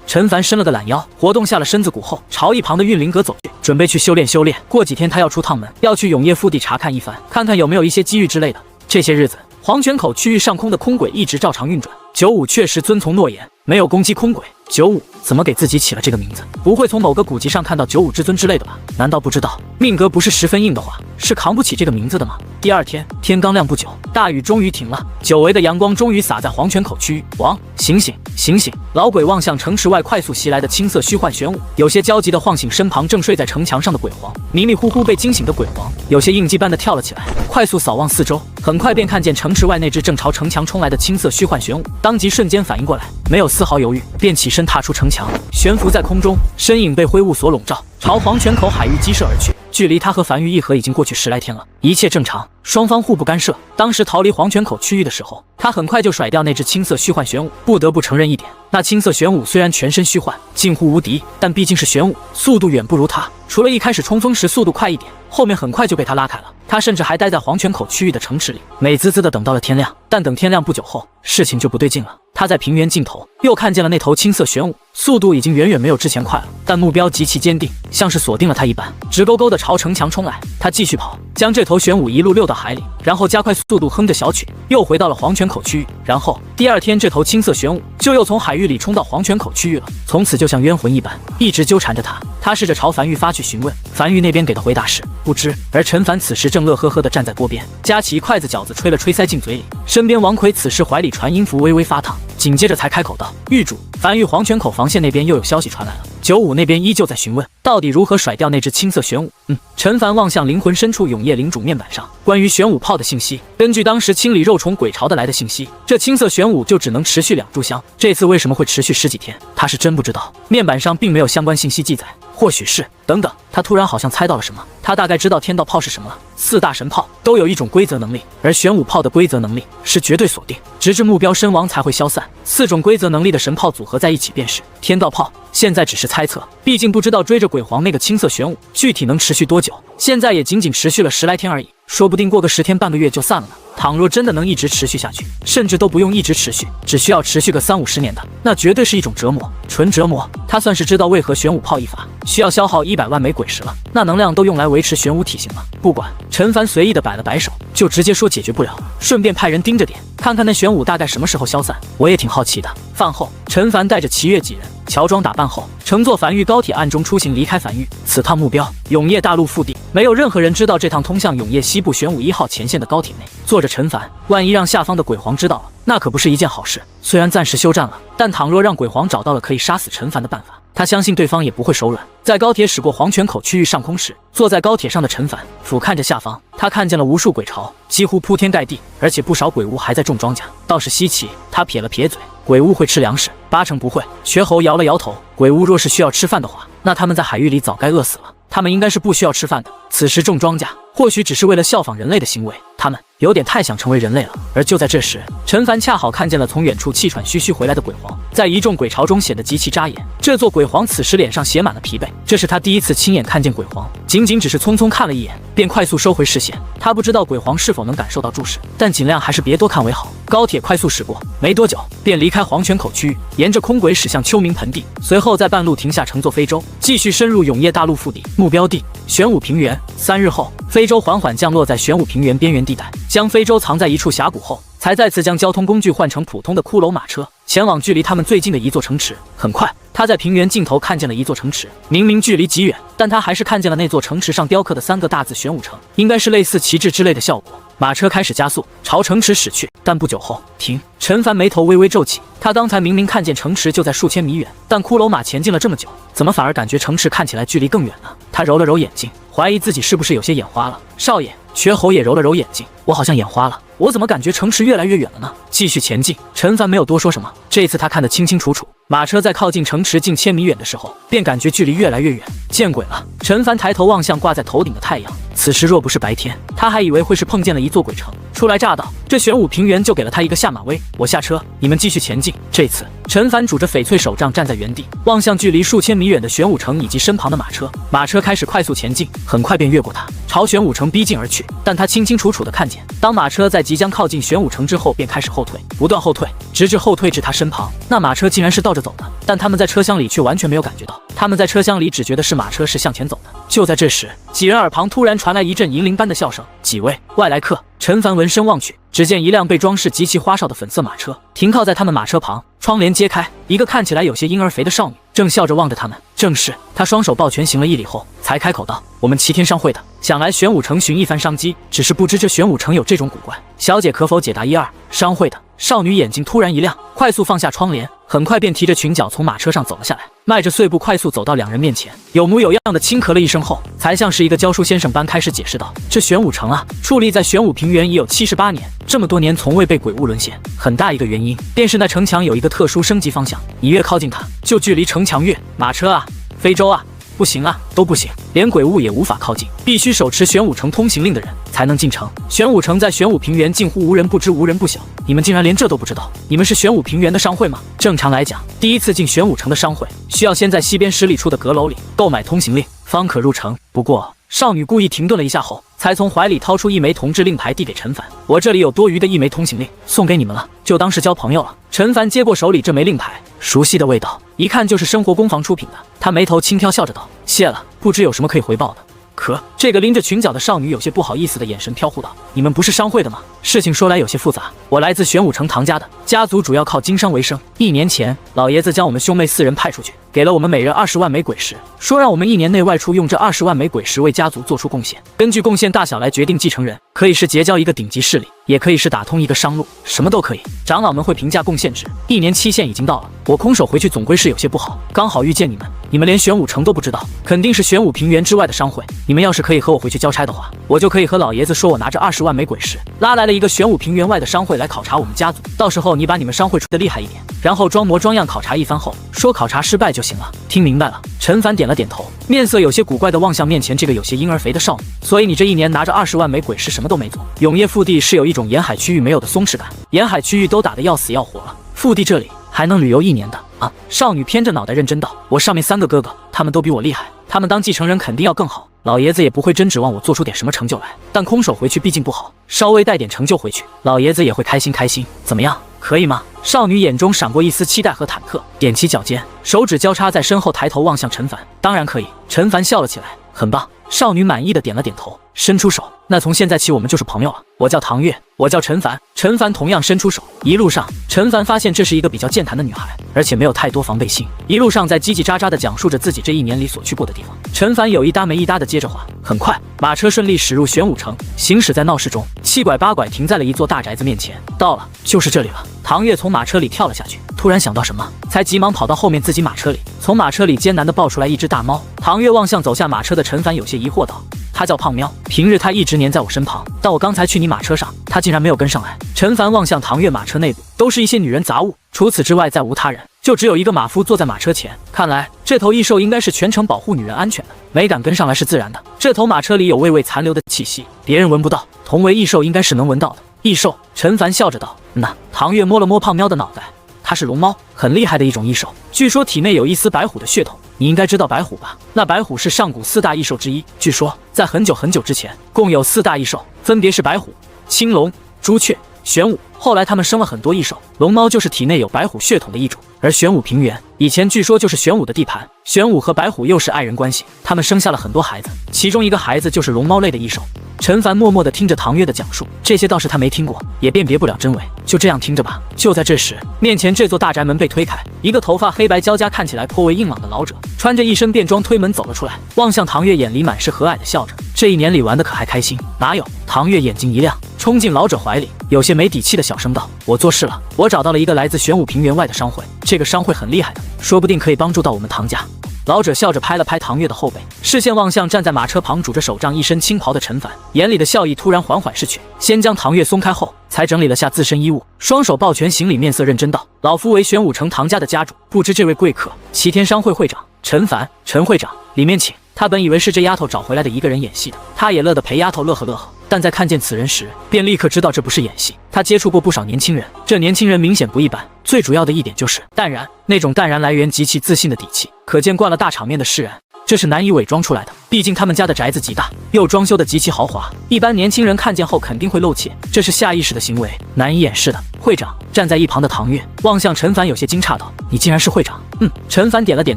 陈凡伸了个懒腰，活动下了身子骨后，朝一旁的运灵阁走去，准备去修炼修炼。过几天他要出趟门，要去永夜腹地查看一番，看看有没有一些机遇之类的。这些日子，黄泉口区域上空的空轨一直照常运转。95确实遵从诺言，没有攻击空轨。95怎么给自己起了这个名字？不会从某个古籍上看到95之尊之类的吧？难道不知道命格不是十分硬的话，是扛不起这个名字的吗？第二天，天刚亮不久，大雨终于停了，久违的阳光终于洒在黄泉口区域。王，醒醒，醒醒！老鬼望向城池外快速袭来的青色虚幻玄武，有些焦急地晃醒身旁正睡在城墙上的鬼皇。迷迷糊糊被惊醒的鬼皇，有些应激般的跳了起来，快速扫望四周，很快便看见城池外那只正朝城墙冲来的青色虚幻玄武，当即瞬间反应过来，没有丝毫犹豫，便起身踏出城墙，悬浮在空中，身影被灰雾所笼罩，朝黄泉口海域激射而去。距离他和樊玉议和已经过去10来天了，一切正常，双方互不干涉。当时逃离黄泉口区域的时候，他很快就甩掉那只青色虚幻玄武。不得不承认一点，那青色玄武虽然全身虚幻，近乎无敌，但毕竟是玄武，速度远不如他。除了一开始冲锋时速度快一点，后面很快就被他拉开了。他甚至还待在黄泉口区域的城池里，美滋滋的等到了天亮。但等天亮不久后，事情就不对劲了。他在平原尽头又看见了那头青色玄武，速度已经远远没有之前快了，但目标极其坚定，像是锁定了他一般，直勾勾的朝城墙冲来。他继续跑，将这头玄武一路溜到海里，然后加快速度，哼着小曲，又回到了黄泉口区域。然后第二天，这头青色玄武就又从海域里冲到黄泉口区域了，从此就像冤魂一般，一直纠缠着他。他试着朝樊玉发去询问，樊玉那边给的回答是不知。而陈凡此时正乐呵呵地站在锅边，夹起一筷子饺子吹了吹塞进嘴里。身边王奎此时怀里传音符微微发烫，紧接着才开口道：“狱主，樊玉黄泉口防线那边又有消息传来了，95那边依旧在询问到底如何甩掉那只青色玄武。”陈凡望向灵魂深处永夜领主面板上关于玄武炮的信息，根据当时清理肉虫鬼巢的来的信息，这青色玄武就只能持续2炷香。这次为什么会持续10几天，他是真不知道，面板上并没有相关信息记载。或许是……等等，他突然好像猜到了什么，他大概知道天道炮是什么了。4大神炮都有一种规则能力，而玄武炮的规则能力是绝对锁定，直至目标身亡才会消散。4种规则能力的神炮组合在一起便是天道炮。现在只是猜测，毕竟不知道追着鬼皇那个青色玄武具体能持续多久，现在也仅仅持续了10来天而已，说不定过个10天半个月就散了呢。倘若真的能一直持续下去，甚至都不用一直持续，只需要持续个30、50年的，那绝对是一种折磨，纯折磨。他算是知道为何玄武炮一发需要消耗100万枚鬼石了，那能量都用来维持玄武体型了。不管，陈凡随意的摆了摆手，就直接说解决不了，顺便派人盯着点，看看那玄武大概什么时候消散，我也挺好奇的。饭后，陈凡带着齐越几人乔装打扮后，乘坐梵玉高铁暗中出行离开梵玉。此趟目标永夜大陆腹地，没有任何人知道这趟通向永夜西部玄武1号前线的高铁内坐着陈凡，万一让下方的鬼皇知道了，那可不是一件好事。虽然暂时休战了，但倘若让鬼皇找到了可以杀死陈凡的办法，他相信对方也不会手软。在高铁驶过黄泉口区域上空时，坐在高铁上的陈凡俯瞰着下方，他看见了无数鬼巢，几乎铺天盖地，而且不少鬼屋还在种庄稼，倒是稀奇。他撇了撇嘴，鬼屋会吃粮食？8成不会。瘸猴摇了摇头，鬼屋若是需要吃饭的话，那他们在海域里早该饿死了。他们应该是不需要吃饭的，此时种庄稼或许只是为了效仿人类的行为。他们有点太想成为人类了。而就在这时，陈凡恰好看见了从远处气喘吁吁回来的鬼皇，在一众鬼潮中显得极其扎眼。这座鬼皇此时脸上写满了疲惫，这是他第一次亲眼看见鬼皇，仅仅只是匆匆看了一眼，便快速收回视线。他不知道鬼皇是否能感受到注视，但尽量还是别多看为好。高铁快速驶过，没多久便离开黄泉口区域，沿着空轨驶向秋明盆地，随后在半路停下，乘坐非洲继续深入永业大陆腹地，目标地玄武平原。3日后，非洲缓缓降落在玄武平原边缘地带，将非洲藏在一处峡谷后，才再次将交通工具换成普通的骷髅马车，前往距离他们最近的一座城池。很快，他在平原尽头看见了一座城池，明明距离极远，但他还是看见了那座城池上雕刻的3个大字玄武城，应该是类似旗帜之类的效果。马车开始加速，朝城池驶去，但不久后停。陈凡眉头微微皱起，他刚才明明看见城池就在数千米远，但骷髅马前进了这么久，怎么反而感觉城池看起来距离更远呢？他揉了揉眼睛，怀疑自己是不是有些眼花了。少爷，瘸猴也揉了揉眼睛，我好像眼花了，我怎么感觉城池越来越远了呢？继续前进。陈凡没有多说什么，这次他看得清清楚楚，马车在靠近城池近1000米远的时候，便感觉距离越来越远。见鬼了！陈凡抬头望向挂在头顶的太阳，此时若不是白天，他还以为会是碰见了一座鬼城。初来乍到，这玄武平原就给了他一个下马威。我下车，你们继续前进。这次，陈凡拄着翡翠手杖站在原地，望向距离数千米远的玄武城以及身旁的马车。马车开始快速前进，很快便越过他，朝玄武城逼近而去。但他清清楚楚地看见，当马车在即将靠近玄武城之后，便开始后退，不断后退，直至后退至他身旁。那马车竟然是倒着走的，但他们在车厢里却完全没有感觉到。他们在车厢里只觉得是马车是向前走的。就在这时，几人耳旁突然传来一阵银铃般的笑声。几位外来客。陈凡闻声望去，只见一辆被装饰极其花哨的粉色马车停靠在他们马车旁，窗帘揭开，一个看起来有些婴儿肥的少女正笑着望着他们。正是他双手抱拳行了一礼后，才开口道：“我们齐天商会的，想来玄武城寻一番商机，只是不知这玄武城有这种古怪，小姐可否解答一二？”商会的少女眼睛突然一亮，快速放下窗帘，很快便提着裙角从马车上走了下来，迈着碎步快速走到2人面前，有模有样的轻咳了一声后，才像是一个教书先生般开始解释道：“这玄武城啊，矗立在玄武平原已有78年，这么多年从未被鬼物沦陷，很大一个原因便是那城墙有一个特殊升级方向，你越靠近它，就距离城墙越……马车啊，非洲啊，不行啊，都不行，连鬼物也无法靠近，必须手持玄武城通行令的人才能进城。玄武城在玄武平原近乎无人不知，无人不晓，你们竟然连这都不知道？你们是玄武平原的商会吗？正常来讲，第一次进玄武城的商会，需要先在西边10里处的阁楼里购买通行令，方可入城。不过……”少女故意停顿了一下后，才从怀里掏出一枚铜制令牌递给陈凡：“我这里有多余的1枚通行令，送给你们了，就当是交朋友了。”陈凡接过手里这枚令牌，熟悉的味道，一看就是生活工坊出品的。他眉头轻挑，笑着道：“谢了，不知有什么可以回报的。”可这个拎着裙角的少女有些不好意思的眼神飘忽道：“你们不是商会的吗？事情说来有些复杂，我来自玄武城唐家的，家族主要靠经商为生。1年前，老爷子将我们兄妹4人派出去，给了我们每人20万枚鬼石，说让我们1年内外出用这20万枚鬼石为家族做出贡献，根据贡献大小来决定继承人，可以是结交一个顶级势力，也可以是打通一个商路，什么都可以。长老们会评价贡献值，1年期限已经到了，我空手回去总归是有些不好，刚好遇见你们，你们连玄武城都不知道，肯定是玄武平原之外的商会。你们要是可以和我回去交差的话，我就可以和老爷子说我拿着20万枚鬼石，拉来了一个玄武平原外的商会来考察我们家族，到时候你把你们商会出的厉害一点，然后装模装样考察一番后，说考察失败就行了。听明白了？”陈凡点了点头，面色有些古怪的望向面前这个有些婴儿肥的少女。所以你这1年拿着20万枚鬼石什么都没做？永业腹地是有一种沿海区域没有的松弛感，沿海区域都打得要死要活了，腹地这里还能旅游1年的啊？少女偏着脑袋认真道：“我上面3个哥哥，他们都比我厉害，他们当继承人肯定要更好，老爷子也不会真指望我做出点什么成就来，但空手回去毕竟不好，稍微带点成就回去，老爷子也会开心开心，怎么样？可以吗？”少女眼中闪过一丝期待和忐忑，踮起脚尖，手指交叉在身后，抬头望向陈凡：“当然可以。”陈凡笑了起来：“很棒。”少女满意的点了点头，伸出手：“那从现在起我们就是朋友了。我叫唐月，我叫陈凡。”陈凡同样伸出手。一路上，陈凡发现这是一个比较健谈的女孩，而且没有太多防备心。一路上在叽叽喳喳的讲述着自己这1年里所去过的地方。陈凡有一搭没一搭的接着话。很快，马车顺利驶入玄武城，行驶在闹市中，7拐8拐停在了一座大宅子面前。到了，就是这里了。唐月从马车里跳了下去，突然想到什么，才急忙跑到后面自己马车里，从马车里艰难地抱出来一只大猫。唐月望向走下马车的陈凡，有些疑惑道：“他叫胖喵，平日他一直黏在我身旁，但我刚才去你马车上，他竟然没有跟上来。”陈凡望向唐月马车内部，都是一些女人杂物，除此之外再无他人，就只有一个马夫坐在马车前。看来这头异兽应该是全程保护女人安全的，没敢跟上来是自然的。这头马车里有微微残留的气息，别人闻不到。同为异兽，应该是能闻到的。异兽，陈凡笑着道。那唐月摸了摸胖喵的脑袋，它是龙猫，很厉害的一种异兽，据说体内有一丝白虎的血统。你应该知道白虎吧？那白虎是上古4大异兽之一，据说在很久很久之前，共有4大异兽，分别是白虎、青龙、朱雀、玄武。后来他们生了很多异兽，龙猫就是体内有白虎血统的一种。而玄武平原以前据说就是玄武的地盘，玄武和白虎又是爱人关系，他们生下了很多孩子，其中一个孩子就是龙猫类的异兽。陈凡默默地听着唐月的讲述，这些倒是他没听过，也辨别不了真伪，就这样听着吧。就在这时，面前这座大宅门被推开，一个头发黑白交加、看起来颇为硬朗的老者，穿着一身便装推门走了出来，望向唐月，眼里满是和蔼的笑着。这一年里玩的可还开心？哪有？唐月眼睛一亮，冲进老者怀里，有些没底气的小声道：“我做事了，我找到了一个来自玄武平原外的商会，这个商会很厉害的，说不定可以帮助到我们唐家。”老者笑着拍了拍唐月的后背，视线望向站在马车旁拄着手杖、一身青袍的陈凡，眼里的笑意突然缓缓逝去。先将唐月松开后，才整理了下自身衣物，双手抱拳行礼，面色认真道：“老夫为玄武城唐家的家主，不知这位贵客，齐天商会会长陈凡，陈会长，里面请。”他本以为是这丫头找回来的一个人演戏的，他也乐得陪丫头乐呵乐呵，但在看见此人时，便立刻知道这不是演戏。他接触过不少年轻人，这年轻人明显不一般，最主要的一点就是淡然，那种淡然来源极其自信的底气，可见惯了大场面的释然，这是难以伪装出来的。毕竟他们家的宅子极大，又装修的极其豪华，一般年轻人看见后肯定会露怯，这是下意识的行为，难以掩饰的。会长，站在一旁的唐月望向陈凡，有些惊诧道：“你竟然是会长？”陈凡点了点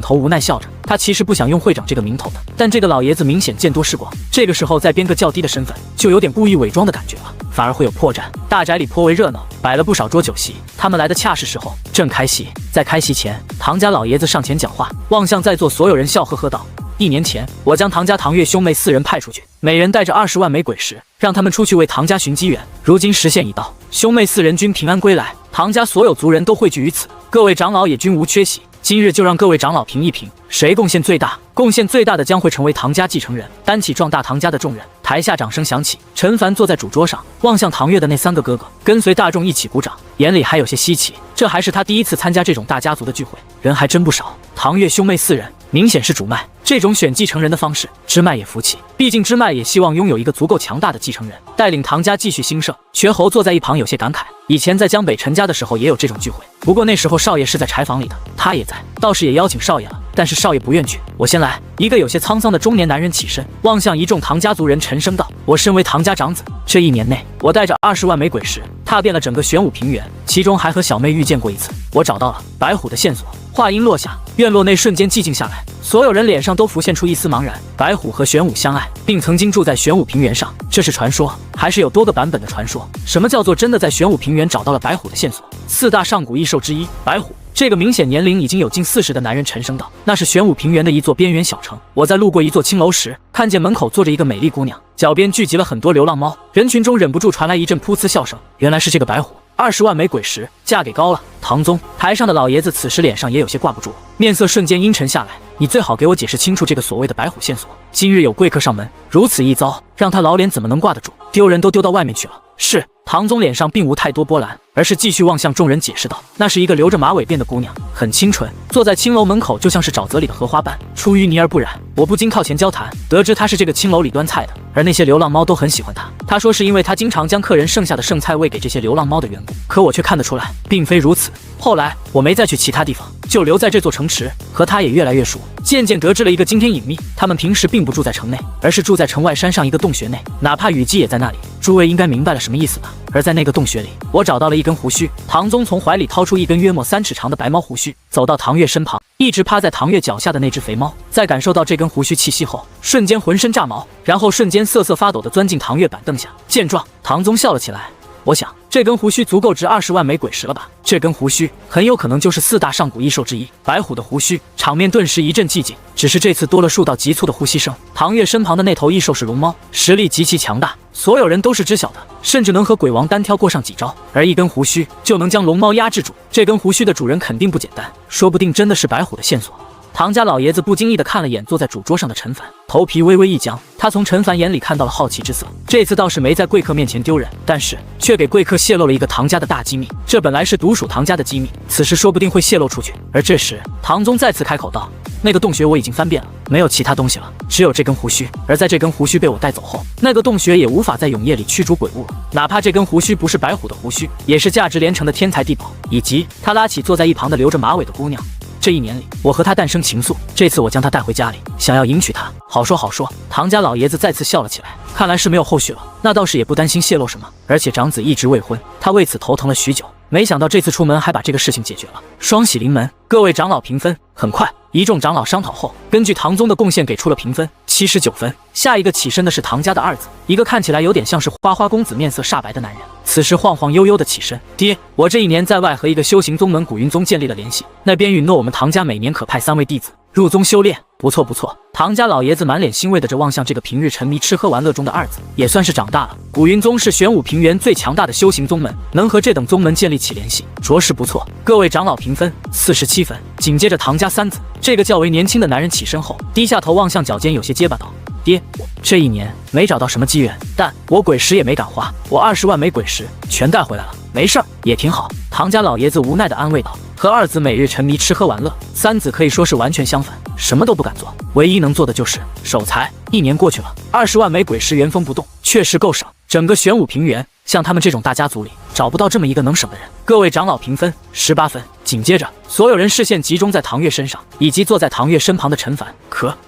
头，无奈笑着。他其实不想用会长这个名头的，但这个老爷子明显见多识广，这个时候再编个较低的身份，就有点故意伪装的感觉了，反而会有破绽。大宅里颇为热闹，摆了不少桌酒席，他们来的恰是时候，正开席。在开席前，唐家老爷子上前讲话，望向在座所有人，笑呵呵道：“1年前，我将唐家唐月兄妹4人派出去，每人带着20万枚鬼石，让他们出去为唐家寻机缘。如今时限已到，兄妹4人均平安归来，唐家所有族人都汇聚于此，各位长老也均无缺席。今日就让各位长老评一评，谁贡献最大？贡献最大的将会成为唐家继承人，担起壮大唐家的重任。”台下掌声响起，陈凡坐在主桌上，望向唐月的那3个哥哥，跟随大众一起鼓掌，眼里还有些稀奇，这还是他第一次参加这种大家族的聚会，人还真不少。唐月兄妹4人明显是主脉，这种选继承人的方式，支脉也服气，毕竟支脉也希望拥有一个足够强大的继承人，带领唐家继续兴盛。瘸猴坐在一旁有些感慨，以前在江北陈家的时候也有这种聚会，不过那时候少爷是在柴房里的，他也在，倒是也邀请少爷了，但是少爷不愿去。我先来。一个有些沧桑的中年男人起身，望向一众唐家族人，沉声道：“我身为唐家长子，这1年内，我带着20万枚鬼石，踏遍了整个玄武平原，其中还和小妹遇见过一次，我找到了白虎的线索。”话音落下，院落内瞬间寂静下来，所有人脸上都浮现出一丝茫然。白虎和玄武相爱，并曾经住在玄武平原上，这是传说，还是有多个版本的传说？什么叫做真的在玄武平原找到了白虎的线索？4大上古异兽之一，白虎。这个明显年龄已经有近40的男人沉声道：“那是玄武平原的一座边缘小城。我在路过一座青楼时，看见门口坐着一个美丽姑娘，脚边聚集了很多流浪猫，人群中忍不住传来一阵噗呲笑声。原来是这个白虎，20万枚鬼石，嫁给高了。唐宗。”台上的老爷子此时脸上也有些挂不住，面色瞬间阴沉下来。你最好给我解释清楚这个所谓的白虎线索。今日有贵客上门，如此一遭，让他老脸怎么能挂得住？丢人都丢到外面去了。是。唐宗脸上并无太多波澜，而是继续望向众人解释道：“那是一个留着马尾辫的姑娘，很清纯，坐在青楼门口就像是沼泽里的荷花瓣，出淤泥而不染。我不禁靠前交谈，得知她是这个青楼里端菜的，而那些流浪猫都很喜欢她。她说是因为她经常将客人剩下的剩菜喂给这些流浪猫的缘故，可我却看得出来，并非如此。后来我没再去其他地方，就留在这座城池，和她也越来越熟，渐渐得知了一个惊天隐秘：他们平时并不住在城内，而是住在城外山上一个洞穴内，哪怕雨季也在那里。诸位应该明白了什么意思吧？而在那个洞穴里，我找到了一根胡须。”唐宗从怀里掏出一根约莫3尺长的白猫胡须，走到唐月身旁，一直趴在唐月脚下的那只肥猫，在感受到这根胡须气息后，瞬间浑身炸毛，然后瞬间瑟瑟发抖地钻进唐月板凳下。见状，唐宗笑了起来。我想这根胡须足够值20万枚鬼石了吧？这根胡须很有可能就是4大上古异兽之一白虎的胡须。场面顿时一阵寂静，只是这次多了数道急促的呼吸声。唐月身旁的那头异兽是龙猫，实力极其强大，所有人都是知晓的，甚至能和鬼王单挑过上几招，而一根胡须就能将龙猫压制住。这根胡须的主人肯定不简单，说不定真的是白虎的线索。唐家老爷子不经意地看了眼坐在主桌上的陈凡，头皮微微一僵，他他从陈凡眼里看到了好奇之色，这次倒是没在贵客面前丢人，但是却给贵客泄露了一个唐家的大机密。这本来是独属唐家的机密，此时说不定会泄露出去。而这时，唐宗再次开口道：“那个洞穴我已经翻遍了，没有其他东西了，只有这根胡须。而在这根胡须被我带走后，那个洞穴也无法在永夜里驱逐鬼物了。哪怕这根胡须不是白虎的胡须，也是价值连城的天才地宝。”以及他拉起坐在一旁的留着马尾的姑娘。这一年里，我和她诞生情愫，这次我将她带回家里，想要迎娶她。好说好说，唐家老爷子再次笑了起来。看来是没有后续了，那倒是也不担心泄露什么。而且长子一直未婚，他为此头疼了许久。没想到这次出门还把这个事情解决了，双喜临门。各位长老评分。很快，一众长老商讨后，根据唐宗的贡献给出了评分，79分。下一个起身的是唐家的二子，一个看起来有点像是花花公子、面色煞白的男人。此时晃晃悠悠的起身：“爹，我这一年在外和一个修行宗门古云宗建立了联系，那边允诺我们唐家每年可派3位弟子入宗修炼。不错不错。”唐家老爷子满脸欣慰的着望向这个平日沉迷吃喝玩乐中的二子，也算是长大了。古云宗是玄武平原最强大的修行宗门，能和这等宗门建立起联系，着实不错。各位长老评分47分。紧接着唐家三子，这个较为年轻的男人起身后，低下头望向脚尖，有些结巴道：“爹，我这一年没找到什么机缘，但我鬼石也没敢花，我20万枚鬼石全带回来了，没事儿，也挺好。”唐家老爷子无奈的安慰道。和二子每日沉迷吃喝玩乐，三子可以说是完全相反，什么都不敢做，唯一能做的就是守财。1年过去了，20万枚鬼石原封不动，确实够省。整个玄武平原，像他们这种大家族里，找不到这么一个能省的人。各位长老评分18分。紧接着，所有人视线集中在唐月身上，以及坐在唐月身旁的陈凡。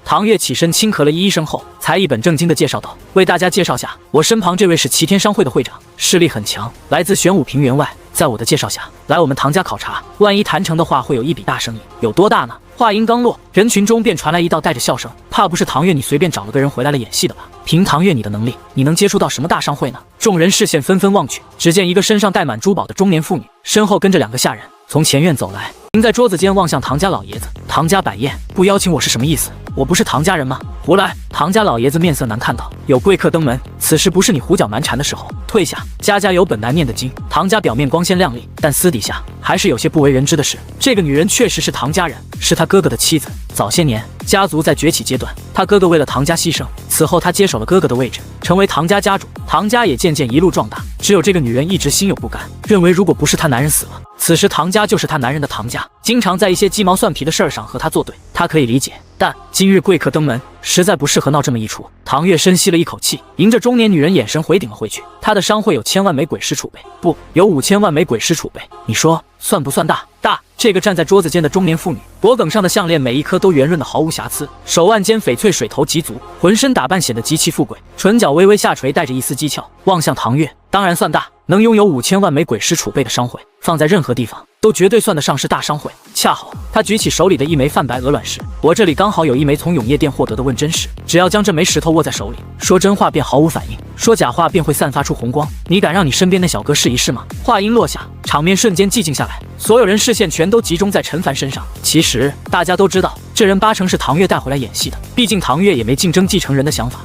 唐月起身轻咳了一声后，才一本正经地介绍道：“为大家介绍下，我身旁这位是齐天商会的会长，势力很强，来自玄武平原外。在我的介绍下，来我们唐家考察，万一谈成的话，会有一笔大生意。有多大呢？”话音刚落，人群中便传来一道带着笑声：“怕不是唐月你随便找了个人回来了演戏的吧？凭唐月你的能力，你能接触到什么大商会呢？”众人视线纷纷望去，只见一个身上戴满珠宝的中年妇女，身后跟着2个下人，从前院走来，停在桌子间望向唐家老爷子。唐家摆宴，不邀请我是什么意思？我不是唐家人吗？胡来！唐家老爷子面色难看道：“有贵客登门，此时不是你胡搅蛮缠的时候，退下。家家有本难念的经。”唐家表面光鲜亮丽，但私底下还是有些不为人知的事。这个女人确实是唐家人，是他哥哥的妻子。早些年，家族在崛起阶段，他哥哥为了唐家牺牲，此后他接手了哥哥的位置，成为唐家家主。唐家也渐渐一路壮大。只有这个女人一直心有不甘，认为如果不是她男人死了，此时唐家就是她男人的唐家，经常在一些鸡毛蒜皮的事儿上和他作对。她可以理解，但今日贵客登门，实在不适合闹这么一出。唐月深吸了一口气，迎着中年女人眼神回顶了回去。他的商会有1000万枚鬼石储备，不，有5000万枚鬼石储备。你说算不算大？大！这个站在桌子间的中年妇女，脖梗上的项链每一颗都圆润的毫无瑕疵，手腕间翡翠水头极足，浑身打扮显得极其富贵，唇角微微下垂，带着一丝讥诮，望向唐月，当然算大。能拥有5000万枚鬼石储备的商会，放在任何地方都绝对算得上是大商会。恰好他举起手里的一枚泛白鹅卵石，我这里刚好有一枚从永夜殿获得的问真石，只要将这枚石头握在手里，说真话便毫无反应，说假话便会散发出红光。你敢让你身边的小哥试一试吗？话音落下，场面瞬间寂静下来，所有人视线全都集中在陈凡身上。其实大家都知道，这人8成是唐月带回来演戏的，毕竟唐月也没竞争继承人的想法。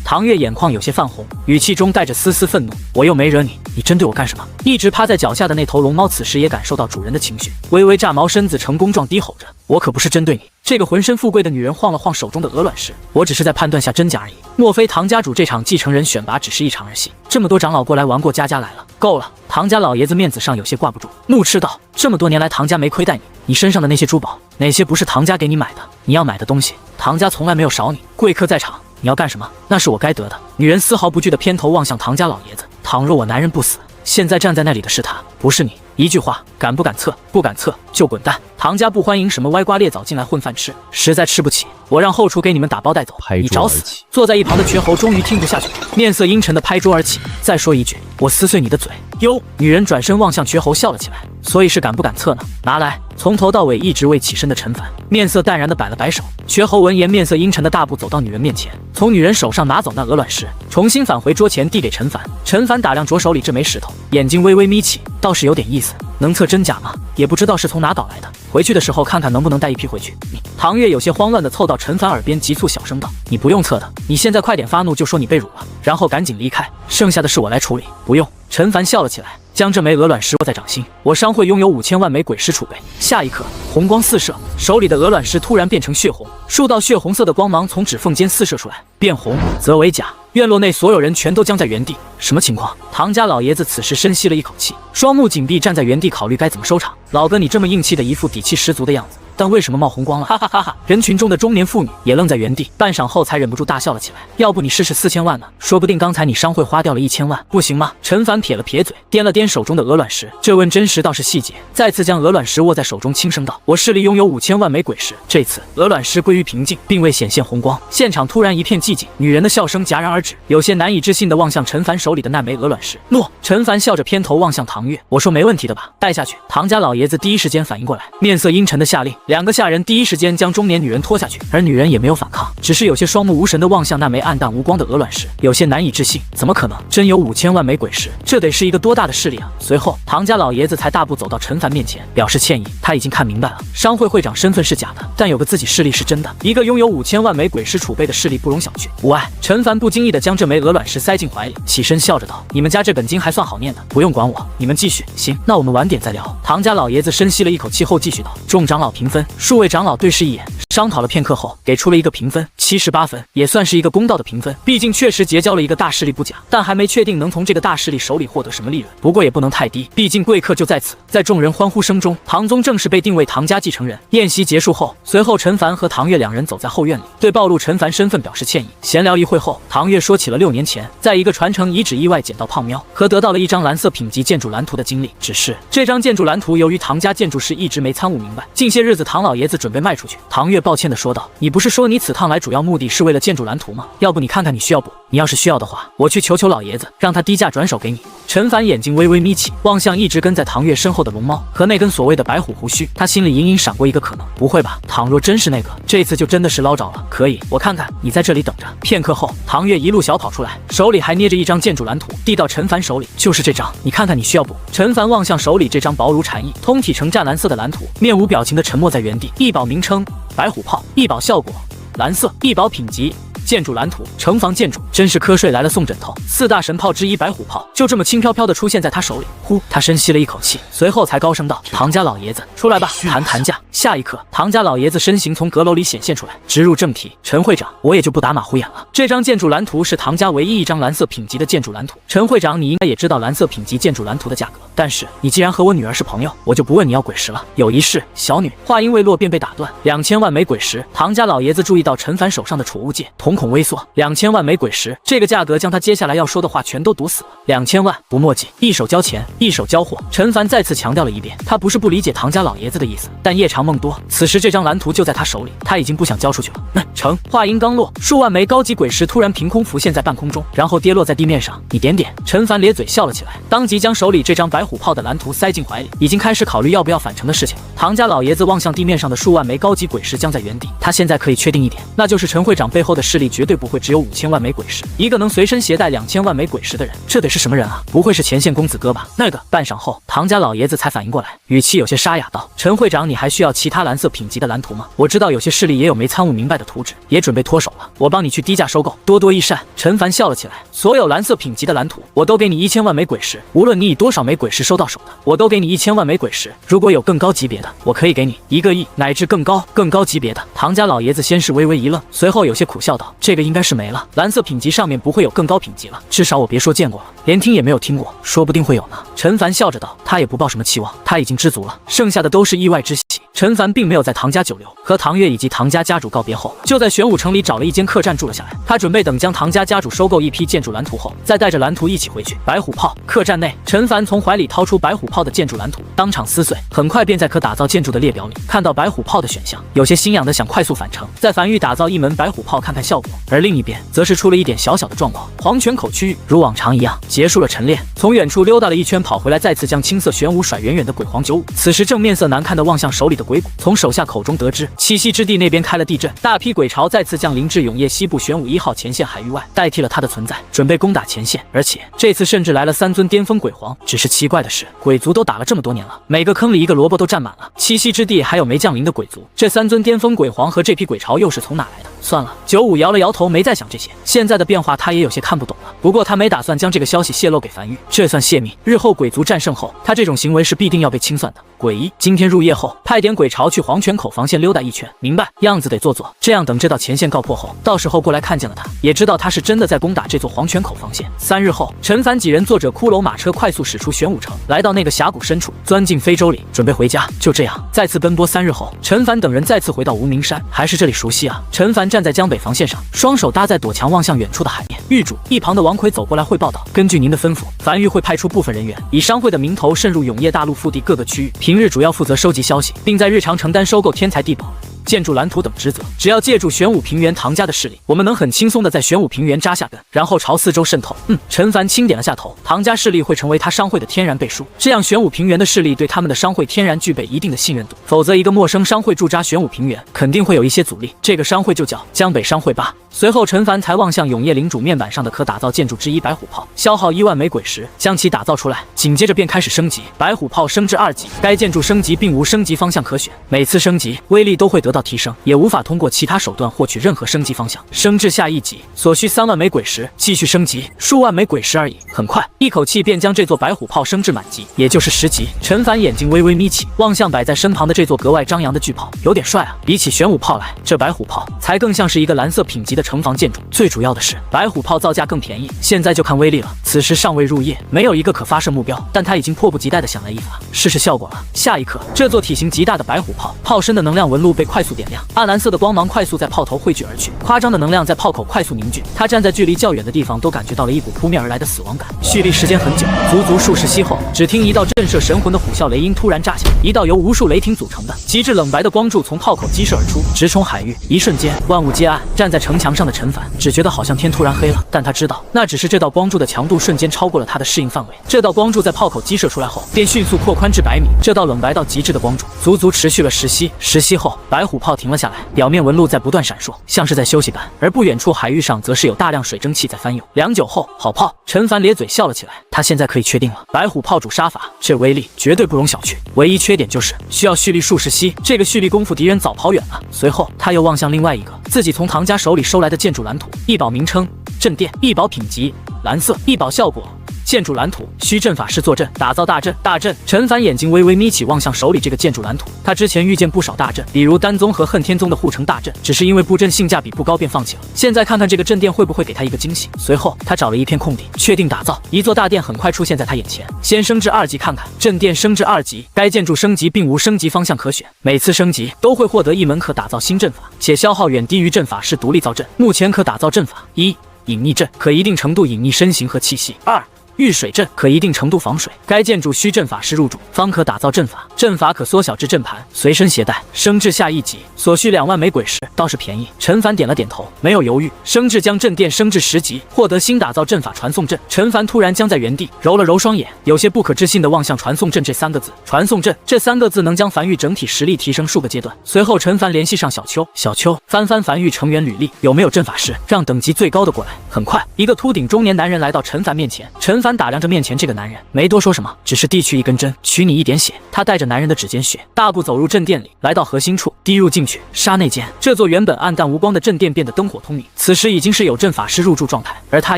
唐月眼眶有些泛红，语气中带着丝丝愤怒：“我又没惹你，你针对我干什么？”一直趴在脚下的那头龙猫此时也感受到主人的情绪，微微炸毛身子成功状，低吼着：“我可不是针对你。”这个浑身富贵的女人晃了晃手中的鹅卵石：“我只是在判断下真假而已。莫非唐家主这场继承人选拔只是一场儿戏？这么多长老过来玩过家家来了，够了！”唐家老爷子面子上有些挂不住，怒斥道：“这么多年来唐家没亏待你，你身上的那些珠宝，哪些不是唐家给你买的？你要买的东西，唐家从来没有少你。贵客在场。”你要干什么？那是我该得的。女人丝毫不惧地偏头望向唐家老爷子。倘若我男人不死，现在站在那里的是他，不是你。一句话，敢不敢测？不敢测就滚蛋。唐家不欢迎什么歪瓜裂枣进来混饭吃，实在吃不起，我让后厨给你们打包带走。你找死！坐在一旁的瘸猴终于听不下去了，面色阴沉地拍桌而起。再说一句，我撕碎你的嘴！哟！女人转身望向瘸猴笑了起来。所以是敢不敢测呢？拿来！从头到尾一直未起身的陈凡，面色淡然地摆了摆手。瘸猴闻言，面色阴沉的大步走到女人面前，从女人手上拿走那鹅卵石，重新返回桌前递给陈凡。陈凡打量着手里这枚石头，眼睛微微眯起，倒是有点意思。能测真假吗？也不知道是从哪搞来的。回去的时候看看能不能带一批回去。唐月有些慌乱地凑到陈凡耳边，急促小声道：“你不用测的，你现在快点发怒，就说你被辱了，然后赶紧离开，剩下的事我来处理。”不用。陈凡笑了起来，将这枚鹅卵石握在掌心。我商会拥有5000万枚鬼石储备。下一刻，红光四射，手里的鹅卵石突然变成血红，数道血红色的光芒从指缝间四射出来，变红则为假。院落内所有人全都僵在原地，什么情况？唐家老爷子此时深吸了一口气，双目紧闭，站在原地考虑该怎么收场。老哥，你这么硬气的一副底气十足的样子，但为什么冒红光了？哈哈哈哈！人群中的中年妇女也愣在原地，半晌后才忍不住大笑了起来。要不你试试4000万呢？说不定刚才你商会花掉了1000万，不行吗？陈凡撇了撇嘴，掂了掂手中的鹅卵石，这问真实倒是细节。再次将鹅卵石握在手中，轻声道：“我势力拥有5000万枚鬼石。”这次鹅卵石归于平静，并未显现红光。现场突然一片寂静，女人的笑声戛然而止，有些难以置信地望向陈凡手里的那枚鹅卵石。诺。陈凡笑着偏头望向唐月：“我说没问题的吧？带下去。”唐家老爷子第一时间反应过来，面色阴沉地下令。2个下人第一时间将中年女人拖下去，而女人也没有反抗，只是有些双目无神地望向那枚暗淡无光的鹅卵石，有些难以置信。怎么可能？真有5000万枚鬼石？这得是一个多大的势力啊！随后，唐家老爷子才大步走到陈凡面前，表示歉意。他已经看明白了，商会会长身份是假的，但有个自己势力是真的。一个拥有5000万枚鬼石储备的势力不容小觑。无碍，陈凡不经意地将这枚鹅卵石塞进怀里，起身笑着道：“你们家这本金还算好念的，不用管我，你们继续。”行，那我们晚点再聊。唐家老爷子深吸了一口气后继续道：“众长老评分。”数位长老对视一眼，商讨了片刻后，给出了一个评分，78分，也算是一个公道的评分。毕竟确实结交了一个大势力不假，但还没确定能从这个大势力手里获得什么利润。不过也不能太低，毕竟贵客就在此。在众人欢呼声中，唐宗正式被定为唐家继承人。宴席结束后，随后陈凡和唐月两人走在后院里，对暴露陈凡身份表示歉意。闲聊一会后，唐月说起了6年前在一个传承遗址意外捡到胖喵和得到了一张蓝色品级建筑蓝图的经历。只是这张建筑蓝图由于唐家建筑师一直没参悟明白，近些日子唐老爷子准备卖出去。唐月抱歉地说道：“你不是说你此趟来主要目的是为了建筑蓝图吗？要不你看看你需要不？你要是需要的话，我去求求老爷子，让他低价转手给你。”陈凡眼睛微微眯起，望向一直跟在唐月身后的龙猫和那根所谓的白虎胡须，他心里隐隐闪过一个可能：不会吧？倘若真是那个，这次就真的是捞着了。可以，我看看，你在这里等着。片刻后，唐月一路小跑出来，手里还捏着一张建筑蓝图，递到陈凡手里：“就是这张，你看看你需要不？”陈凡望向手里这张薄如蝉翼、通体呈湛蓝色的蓝图，面无表情地沉默在原地。异宝名称：白虎炮，异宝效果：蓝色，异宝品级。建筑蓝图，城防建筑，真是瞌睡来了送枕头。4大神炮之一白虎炮就这么轻飘飘地出现在他手里。呼，他深吸了一口气，随后才高声道：“唐家老爷子，出来吧，谈价。”下一刻，唐家老爷子身形从阁楼里显现出来，直入正题：“陈会长，我也就不打马虎眼了。这张建筑蓝图是唐家唯一一张蓝色品级的建筑蓝图。陈会长，你应该也知道蓝色品级建筑蓝图的价格，但是你既然和我女儿是朋友，我就不问你要鬼石了。有一事，小女。”话音未落便被打断。2000万枚鬼石。唐家老爷子注意到陈凡手上的储物戒，瞳孔微缩。2000万枚鬼石，这个价格将他接下来要说的话全都堵死了。2000万，不墨迹，一手交钱，一手交货。陈凡再次强调了一遍，他不是不理解唐家老爷子的意思，但夜长梦多，此时这张蓝图就在他手里，他已经不想交出去了。成。话音刚落，数万枚高级鬼石突然凭空浮现在半空中，然后跌落在地面上。你点点。陈凡咧嘴笑了起来，当即将手里这张白虎炮的蓝图塞进怀里，已经开始考虑要不要返程的事情。唐家老爷子望向地面上的数万枚高级鬼石僵在原地，他现在可以确定一点，那就是陈会长背后的势力绝对不会只有5000万枚鬼石，一个能随身携带2000万枚鬼石的人，这得是什么人啊？不会是前线公子哥吧？那个。半晌后，唐家老爷子才反应过来，语气有些沙哑道：“陈会长，你还需要其他蓝色品级的蓝图吗？我知道有些势力也有没参悟明白的图纸，也准备脱手了，我帮你去低价收购，多多益善。”陈凡笑了起来，所有蓝色品级的蓝图，我都给你1000万枚鬼石，无论你以多少枚鬼石收到手的，我都给你1000万枚鬼石。如果有更高级别的，我可以给你1个亿，乃至更高级别的。唐家老爷子先是微微一愣，随后有些苦笑道：“这个应该是没了，蓝色品级上面不会有更高品级了，至少我别说见过了，连听也没有听过，说不定会有呢。”陈凡笑着道：“他也不抱什么期望，他已经知足了，剩下的都是意外之喜。”陈凡并没有在唐家久留，和唐月以及唐家家主告别后，就在玄武城里找了一间客栈住了下来。他准备等将唐家家主收购一批建筑蓝图后，再带着蓝图一起回去。白虎炮客栈内，陈凡从怀里掏出白虎炮的建筑蓝图，当场撕碎，很快便在可打造建筑的列表里看到白虎炮的选项，有些心痒的想快速返程，在繁域打造一门白虎炮看看效果。而另一边则是出了一点小小的状况，黄泉口区域如往常一样结束了晨练，从远处溜达了一圈跑回来，再次将青色玄武甩远远的鬼皇95。此时正面色难看的望向手里的鬼谷从手下口中得知，栖息之地那边开了地震，大批鬼潮再次降临至永夜西部玄武1号前线海域外，代替了他的存在，准备攻打前线。而且这次甚至来了3尊巅峰鬼皇。只是奇怪的是，鬼族都打了这么多年了，每个坑里一个萝卜都占满了，栖息之地还有没降临的鬼族，这3尊巅峰鬼皇和这批鬼潮又是从哪来的？算了，95摇了摇头，没再想这些。现在的变化他也有些看不懂了，不过他没打算将这个消息泄露给樊玉，这算泄密。日后鬼族战胜后，他这种行为是必定要被清算的。鬼一，今天入夜后派点鬼潮去黄泉口防线溜达一圈，明白？样子得做做，这样等这道前线告破后，到时候过来看见了他，也知道他是真的在攻打这座黄泉口防线。3日后，陈凡几人坐着骷髅马车快速驶出玄武城，来到那个峡谷深处，钻进非洲里，准备回家。就这样，再次奔波3日后，陈凡等人再次回到无名山，还是这里熟悉啊！陈凡站在江北防线上，双手搭在躲墙，望向远处的海面。狱主一旁的王奎走过来汇报道：根据您的吩咐，樊玉会派出部分人员，以商会的名头渗入永业大陆腹地各个区域，平日主要负责收集消息，并在日常承担收购天材地宝、建筑蓝图等职责。只要借助玄武平原唐家的势力，我们能很轻松的在玄武平原扎下根，然后朝四周渗透。陈凡轻点了下头，唐家势力会成为他商会的天然背书，这样玄武平原的势力对他们的商会天然具备一定的信任度，否则一个陌生商会驻扎玄武平原，肯定会有一些阻力。这个商会就叫江北商会吧。随后陈凡才望向永业领主面板上的可打造建筑之一白虎炮，消耗1万枚鬼石将其打造出来，紧接着便开始升级。白虎炮升至2级，该建筑升级并无升级方向可选，每次升级威力都会得到提升，也无法通过其他手段获取任何升级方向。升至下1级所需3万枚鬼石，继续升级数万枚鬼石而已。很快一口气便将这座白虎炮升至满级，也就是10级。陈凡眼睛微微眯起，望向摆在身旁的这座格外张扬的巨炮，有点帅啊！比起玄武炮来，这白虎炮才更像是一个蓝色品级的城防建筑。最主要的是，白虎炮造价更便宜，现在就看威力了。此时尚未入夜，没有一个可发射目标，但他已经迫不及待地想来一发，试试效果了。下一刻，这座体型极大的白虎炮炮身的能量纹路被快速点亮，暗蓝色的光芒快速在炮头汇聚而去，夸张的能量在炮口快速凝聚。他站在距离较远的地方，都感觉到了一股扑面而来的死亡感。蓄力时间很久，足足数10息后，只听一道震慑神魂的虎啸雷音突然炸响，一道由无数雷霆组成的极致冷白的光柱从炮口激射而出，直冲海域。一瞬间，万物皆暗。站在城墙上的陈凡只觉得好像天突然黑了，但他知道那只是这道光柱的强度瞬间超过了他的适应范围。这道光柱在炮口激射出来后，便迅速扩宽至100米。这道冷白到极致的光柱足足持续了10息。10息后，白虎炮停了下来，表面纹路在不断闪烁，像是在休息般。而不远处海域上则是有大量水蒸气在翻涌。良久后，好炮！陈凡咧嘴笑了起来，他现在可以确定了，白虎炮主杀法这威力绝对不容小觑。唯一缺点就是需要蓄力数10息，这个蓄力功夫敌人早跑远了。随后他又望向另外一个自己从唐家手里收来的建筑蓝图，一宝名称镇殿，一宝品级蓝色，一宝效果建筑蓝图，需阵法师坐镇，打造大阵。大阵！陈凡眼睛微微眯起，望向手里这个建筑蓝图。他之前遇见不少大阵，比如丹宗和恨天宗的护城大阵，只是因为布阵性价比不高便放弃了。现在看看这个镇殿会不会给他一个惊喜。随后他找了一片空地，确定打造一座大殿，很快出现在他眼前。先升至2级看看，镇殿升至2级，该建筑升级并无升级方向可选，每次升级都会获得一门可打造新阵法，且消耗远低于阵法师独立造阵。目前可打造阵法：1. 隐匿阵，可一定程度隐匿身形和气息；2. 遇水阵，可一定程度防水，该建筑需阵法师入主方可打造阵法，阵法可缩小至阵盘，随身携带。升至下1级所需2万枚鬼石，倒是便宜。陈凡点了点头，没有犹豫，升至将镇殿升至10级，获得新打造阵法传送阵。陈凡突然僵在原地，揉了揉双眼，有些不可置信地望向传送阵这3个字。传送阵这3个字能将樊玉整体实力提升数个阶段。随后陈凡联系上小邱，小邱翻樊玉成员履历，有没有阵法师，让等级最高的过来。很快，一个秃顶中年男人来到陈凡面前，陈凡打量着面前这个男人，没多说什么，只是递去一根针，取你一点血。他带着男人的指尖血，大步走入镇殿里，来到核心处，滴入进去。刹那间，这座原本暗淡无光的镇殿变得灯火通明，此时已经是有阵法师入驻状态，而他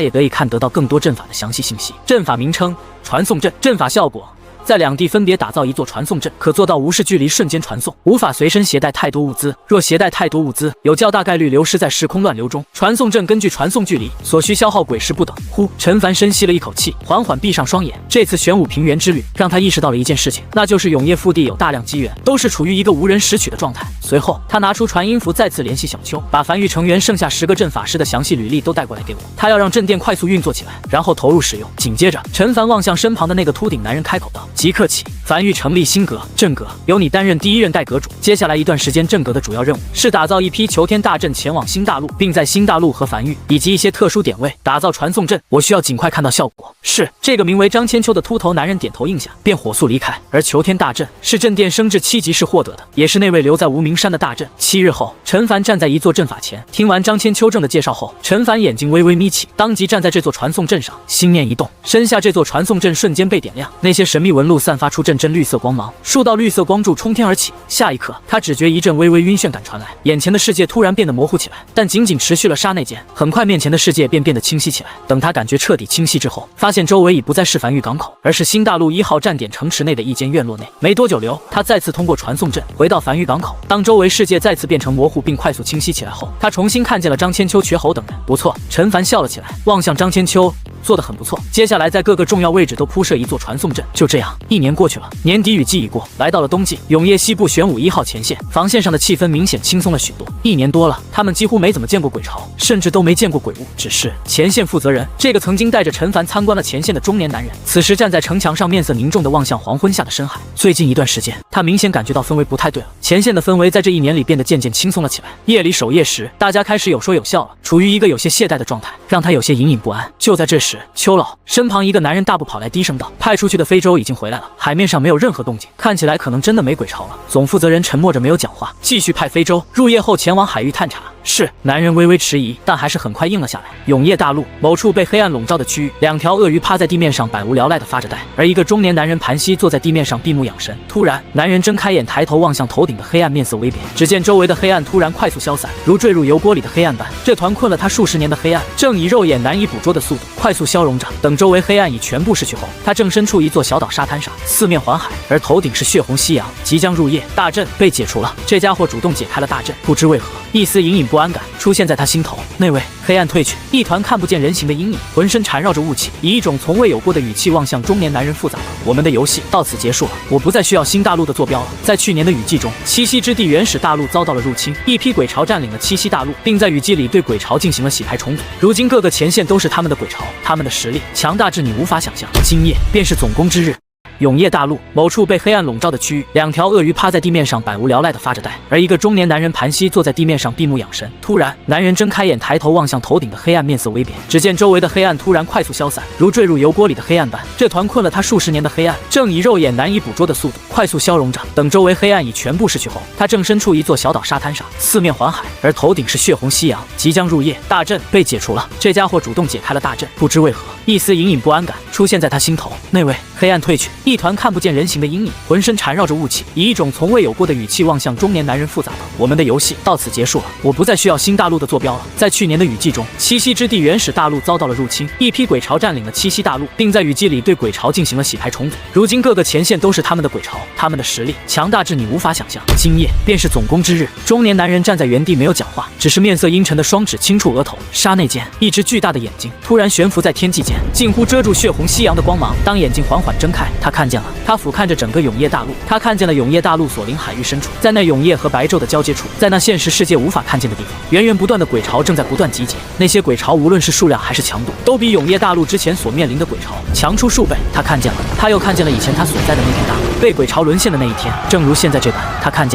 也得以看得到更多阵法的详细信息。阵法名称：传送阵，阵法效果。在2地分别打造一座传送阵，可做到无视距离瞬间传送，无法随身携带太多物资。若携带太多物资，有较大概率流失在时空乱流中。传送阵根据传送距离所需消耗鬼石不等。陈凡深吸了一口气，缓缓闭上双眼。这次玄武平原之旅让他意识到了一件事情，那就是永业腹地有大量机缘，都是处于一个无人识取的状态。随后他拿出传音符，再次联系小邱，把樊玉成员剩下10个阵法师的详细履历都带过来给我。他要让镇殿快速运作起来，然后投入使用。紧接着，陈凡望向身旁的那个秃顶男人，开口道：即刻起，梵域成立新阁镇阁，由你担任第一任代阁主。接下来一段时间，镇阁的主要任务是打造一批求天大阵前往新大陆，并在新大陆和梵域以及一些特殊点位打造传送阵。我需要尽快看到效果。是。这个名为张千秋的秃头男人点头应下，便火速离开。而求天大阵是镇殿升至7级时获得的，也是那位留在无名山的大阵。7日后，陈凡站在一座阵法前，听完张千秋正的介绍后，陈凡眼睛微微眯起，当即站在这座传送阵上，心念一动，身下这座传送阵瞬间被点亮，那些神秘纹路散发出阵阵绿色光芒，数道绿色光柱冲天而起。下一刻，他只觉一阵微微晕眩感传来，眼前的世界突然变得模糊起来，但仅仅持续了刹那间，很快面前的世界便变得清晰起来。等他感觉彻底清晰之后，发现周围已不再是梵域港口，而是新大陆1号站点城池内的一间院落内。没多久留，他再次通过传送阵回到梵域港口。当周围世界再次变成模糊并快速清晰起来后，他重新看见了张千秋、瘸猴等人。不错，陈凡笑了起来，望向张千秋，做得很不错。接下来在各个重要位置都铺设一座传送阵。就这样，1年过去了，年底雨季已过，来到了冬季。永业西部玄武1号前线防线上的气氛明显轻松了许多。1年多了，他们几乎没怎么见过鬼潮，甚至都没见过鬼物。只是前线负责人，这个曾经带着陈凡参观了前线的中年男人，此时站在城墙上，面色凝重地望向黄昏下的深海。最近一段时间，他明显感觉到氛围不太对了。前线的氛围在这1年里变得渐渐轻松了起来。夜里守夜时，大家开始有说有笑了，处于一个有些懈怠的状态，让他有些隐隐不安。就在这时，邱老身旁一个男人大步跑来，低声道：“派出去的非洲已经回来了，海面上没有任何动静，看起来可能真的没鬼潮了。”总负责人沉默着没有讲话，继续派非洲入夜后前往海域探查。是。男人微微迟疑，但还是很快应了下来。永业大陆某处被黑暗笼罩的区域，2条鳄鱼趴在地面上百无聊赖地发着呆，而一个中年男人盘膝坐在地面上闭目养神。突然，男人睁开眼，抬头望向头顶的黑暗，面色微变，只见周围的黑暗突然快速消散，如坠入油锅里的黑暗般。这团困了他数十年的黑暗，正以肉眼难以捕捉的速度快速消融着。等周围黑暗已全部逝去后，他正身处一座小岛沙滩上，四面环海，而头顶是血红夕阳。即将入夜，大阵被解除了。这家伙主动解开了大阵，不知为何，一丝隐隐不安感出现在他心头。那位黑暗褪去，一团看不见人形的阴影，浑身缠绕着雾气，以一种从未有过的语气望向中年男人，复杂了。我们的游戏到此结束了，我不再需要新大陆的坐标了。在去年的雨季中，栖息之地原始大陆遭到了入侵，一批鬼潮占领了栖息大陆，并在雨季里对鬼潮进行了洗牌重组。如今各个前线都是他们的鬼潮，他们的实力强大至你无法想象。今夜便是总攻之日。永业大陆某处被黑暗笼罩的区域，2条鳄鱼趴在地面上百无聊赖地发着呆，而一个中年男人盘膝坐在地面上闭目养神。突然，男人睁开眼，抬头望向头顶的黑暗，面色微变，只见周围的黑暗突然快速消散，如坠入油锅里的黑暗般。这团困了他数十年的黑暗，正以肉眼难以捕捉的速度快速消融着。等周围黑暗已全部逝去后，他正身处一座小岛沙滩上，四面环海，而头顶是血红夕阳。即将入夜，大阵被解除了。这家伙主动解开了大阵，不知为何，一丝隐隐不安感出现在他心头。那位黑暗褪去，一团看不见人形的阴影，浑身缠绕着雾气，以一种从未有过的语气望向中年男人，复杂了。我们的游戏到此结束了，我不再需要新大陆的坐标了。在去年的雨季中，栖息之地原始大陆遭到了入侵，一批鬼潮占领了栖息大陆，并在雨季里对鬼潮进行了洗牌重组。如今各个前线都是他们的鬼潮，他们的实力强大至你无法想象。今夜便是总攻之日。中年男人站在原地没有讲话，只是面色阴沉的双指轻触额头。刹那间，一只巨大的眼睛突然悬浮在天际间，近乎遮住血红夕阳的光芒。当眼睛缓缓睁开，他看见了，他俯瞰着整个永业大陆，他看见了永业大陆所临海域深处，在那永业和白昼的交界处，在那现实世界无法看见的地方，源源不断的鬼潮正在不断集结。那些鬼潮无论是数量还是强度，都比永业大陆之前所面临的鬼潮强出数倍。他看见了，他又看见了以前他所在的那片大陆被鬼潮沦陷的那一天，正如现在这般。他看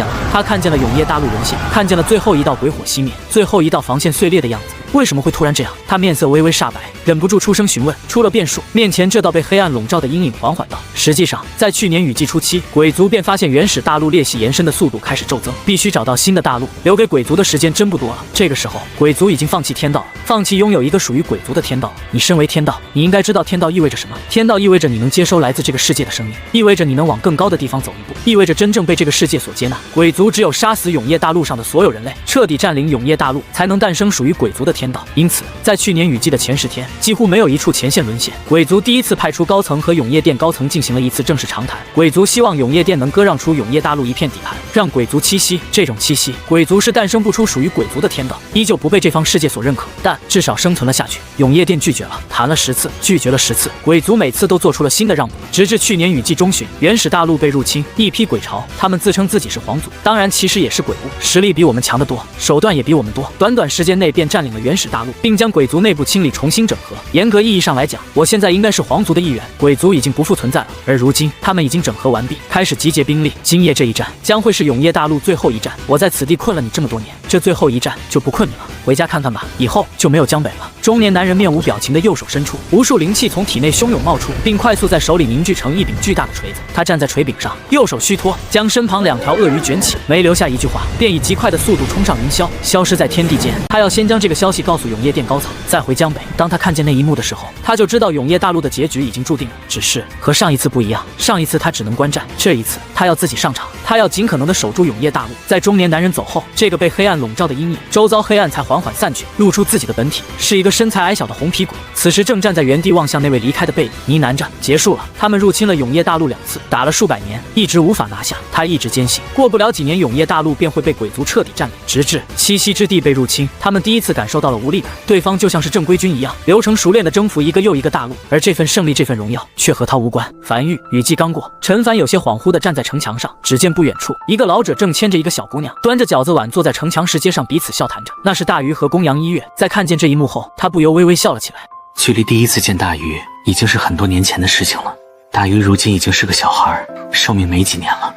见了永业大陆沦陷，看见了最后一道鬼火熄灭，最后一道防线碎裂的样子。为什么会突然这样？他面色微微煞白，忍不住出声询问。出了变数，面前这道被黑暗笼罩的阴影缓缓道：“实际上，在去年雨季初期，鬼族便发现原始大陆裂隙延伸的速度开始骤增，必须找到新的大陆，留给鬼族的时间真不多了。这个时候，鬼族已经放弃天道了，放弃拥有一个属于鬼族的天道了。你身为天道，你应该知道天道意味着什么。天道意味着你能接收来自这个世界的生命，意味着你能往更高的地方走一步，意味着真正被这个世界所接纳。鬼族只有杀死永业大陆上的所有人类，彻底占领永业大陆，才能诞生属于鬼族的天道。因此，在去年雨季的前10天，几乎没有一处前线沦陷。鬼族第一次派出高层和永业殿高层进行了一次正式长谈。鬼族希望永业殿能割让出永业大陆一片底盘，让鬼族栖息。这种栖息，鬼族是诞生不出属于鬼族的天道，依旧不被这方世界所认可，但至少生存了下去。永业殿拒绝了，谈了10次，拒绝了10次。鬼族每次都做出了新的让步，直至去年雨季中旬，原始大陆被入侵，一批鬼潮，他们自称自己是皇族，当然其实也是鬼物，实力比我们强得多，手段也比我们多，短短时间内便占领了原始始大陆，并将鬼族内部清理重新整合。严格意义上来讲，我现在应该是皇族的一员，鬼族已经不复存在了。而如今他们已经整合完毕，开始集结兵力。今夜这一战将会是永夜大陆最后一战。我在此地困了你这么多年，这最后一战就不困你了，回家看看吧，以后就没有江北了。中年男人面无表情的右手伸出，无数灵气从体内汹涌冒出，并快速在手里凝聚成一柄巨大的锤子。他站在锤柄上，右手虚脱，将身旁2条鳄鱼卷起，没留下一句话，便以极快的速度冲上云霄，消失在天地间。他要先将这个消息告诉永夜殿高层，再回江北。当他看见那一幕的时候，他就知道永夜大陆的结局已经注定了。只是和上一次不一样，上一次他只能观战，这一次他要自己上场，他要尽可能的守住永夜大陆。在中年男人走后，这个被黑暗笼罩的阴影，周遭黑暗才缓缓散去，露出自己的本体，是一个身材矮小的红皮鬼。此时正站在原地望向那位离开的背影，呢喃着：结束了。他们入侵了永夜大陆2次，打了数百年，一直无法拿下。他一直坚信，过不了几年，永夜大陆便会被鬼族彻底占领。直至栖息之地被入侵，他们第一次感受到了无力感，对方就像是正规军一样，流程熟练的征服一个又一个大陆，而这份胜利，这份荣耀却和他无关。樊玉，雨季刚过，陈凡有些恍惚地站在城墙上，只见不远处，一个老者正牵着一个小姑娘，端着饺子碗坐在城墙石阶上，彼此笑谈着。那是大鱼和公羊一月。在看见这一幕后，他不由微微笑了起来。距离第一次见大鱼已经是很多年前的事情了。大鱼如今已经是个小孩，寿命没几年了。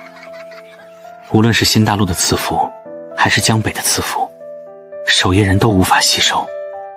无论是新大陆的赐福，还是江北的赐福，守夜人都无法吸收。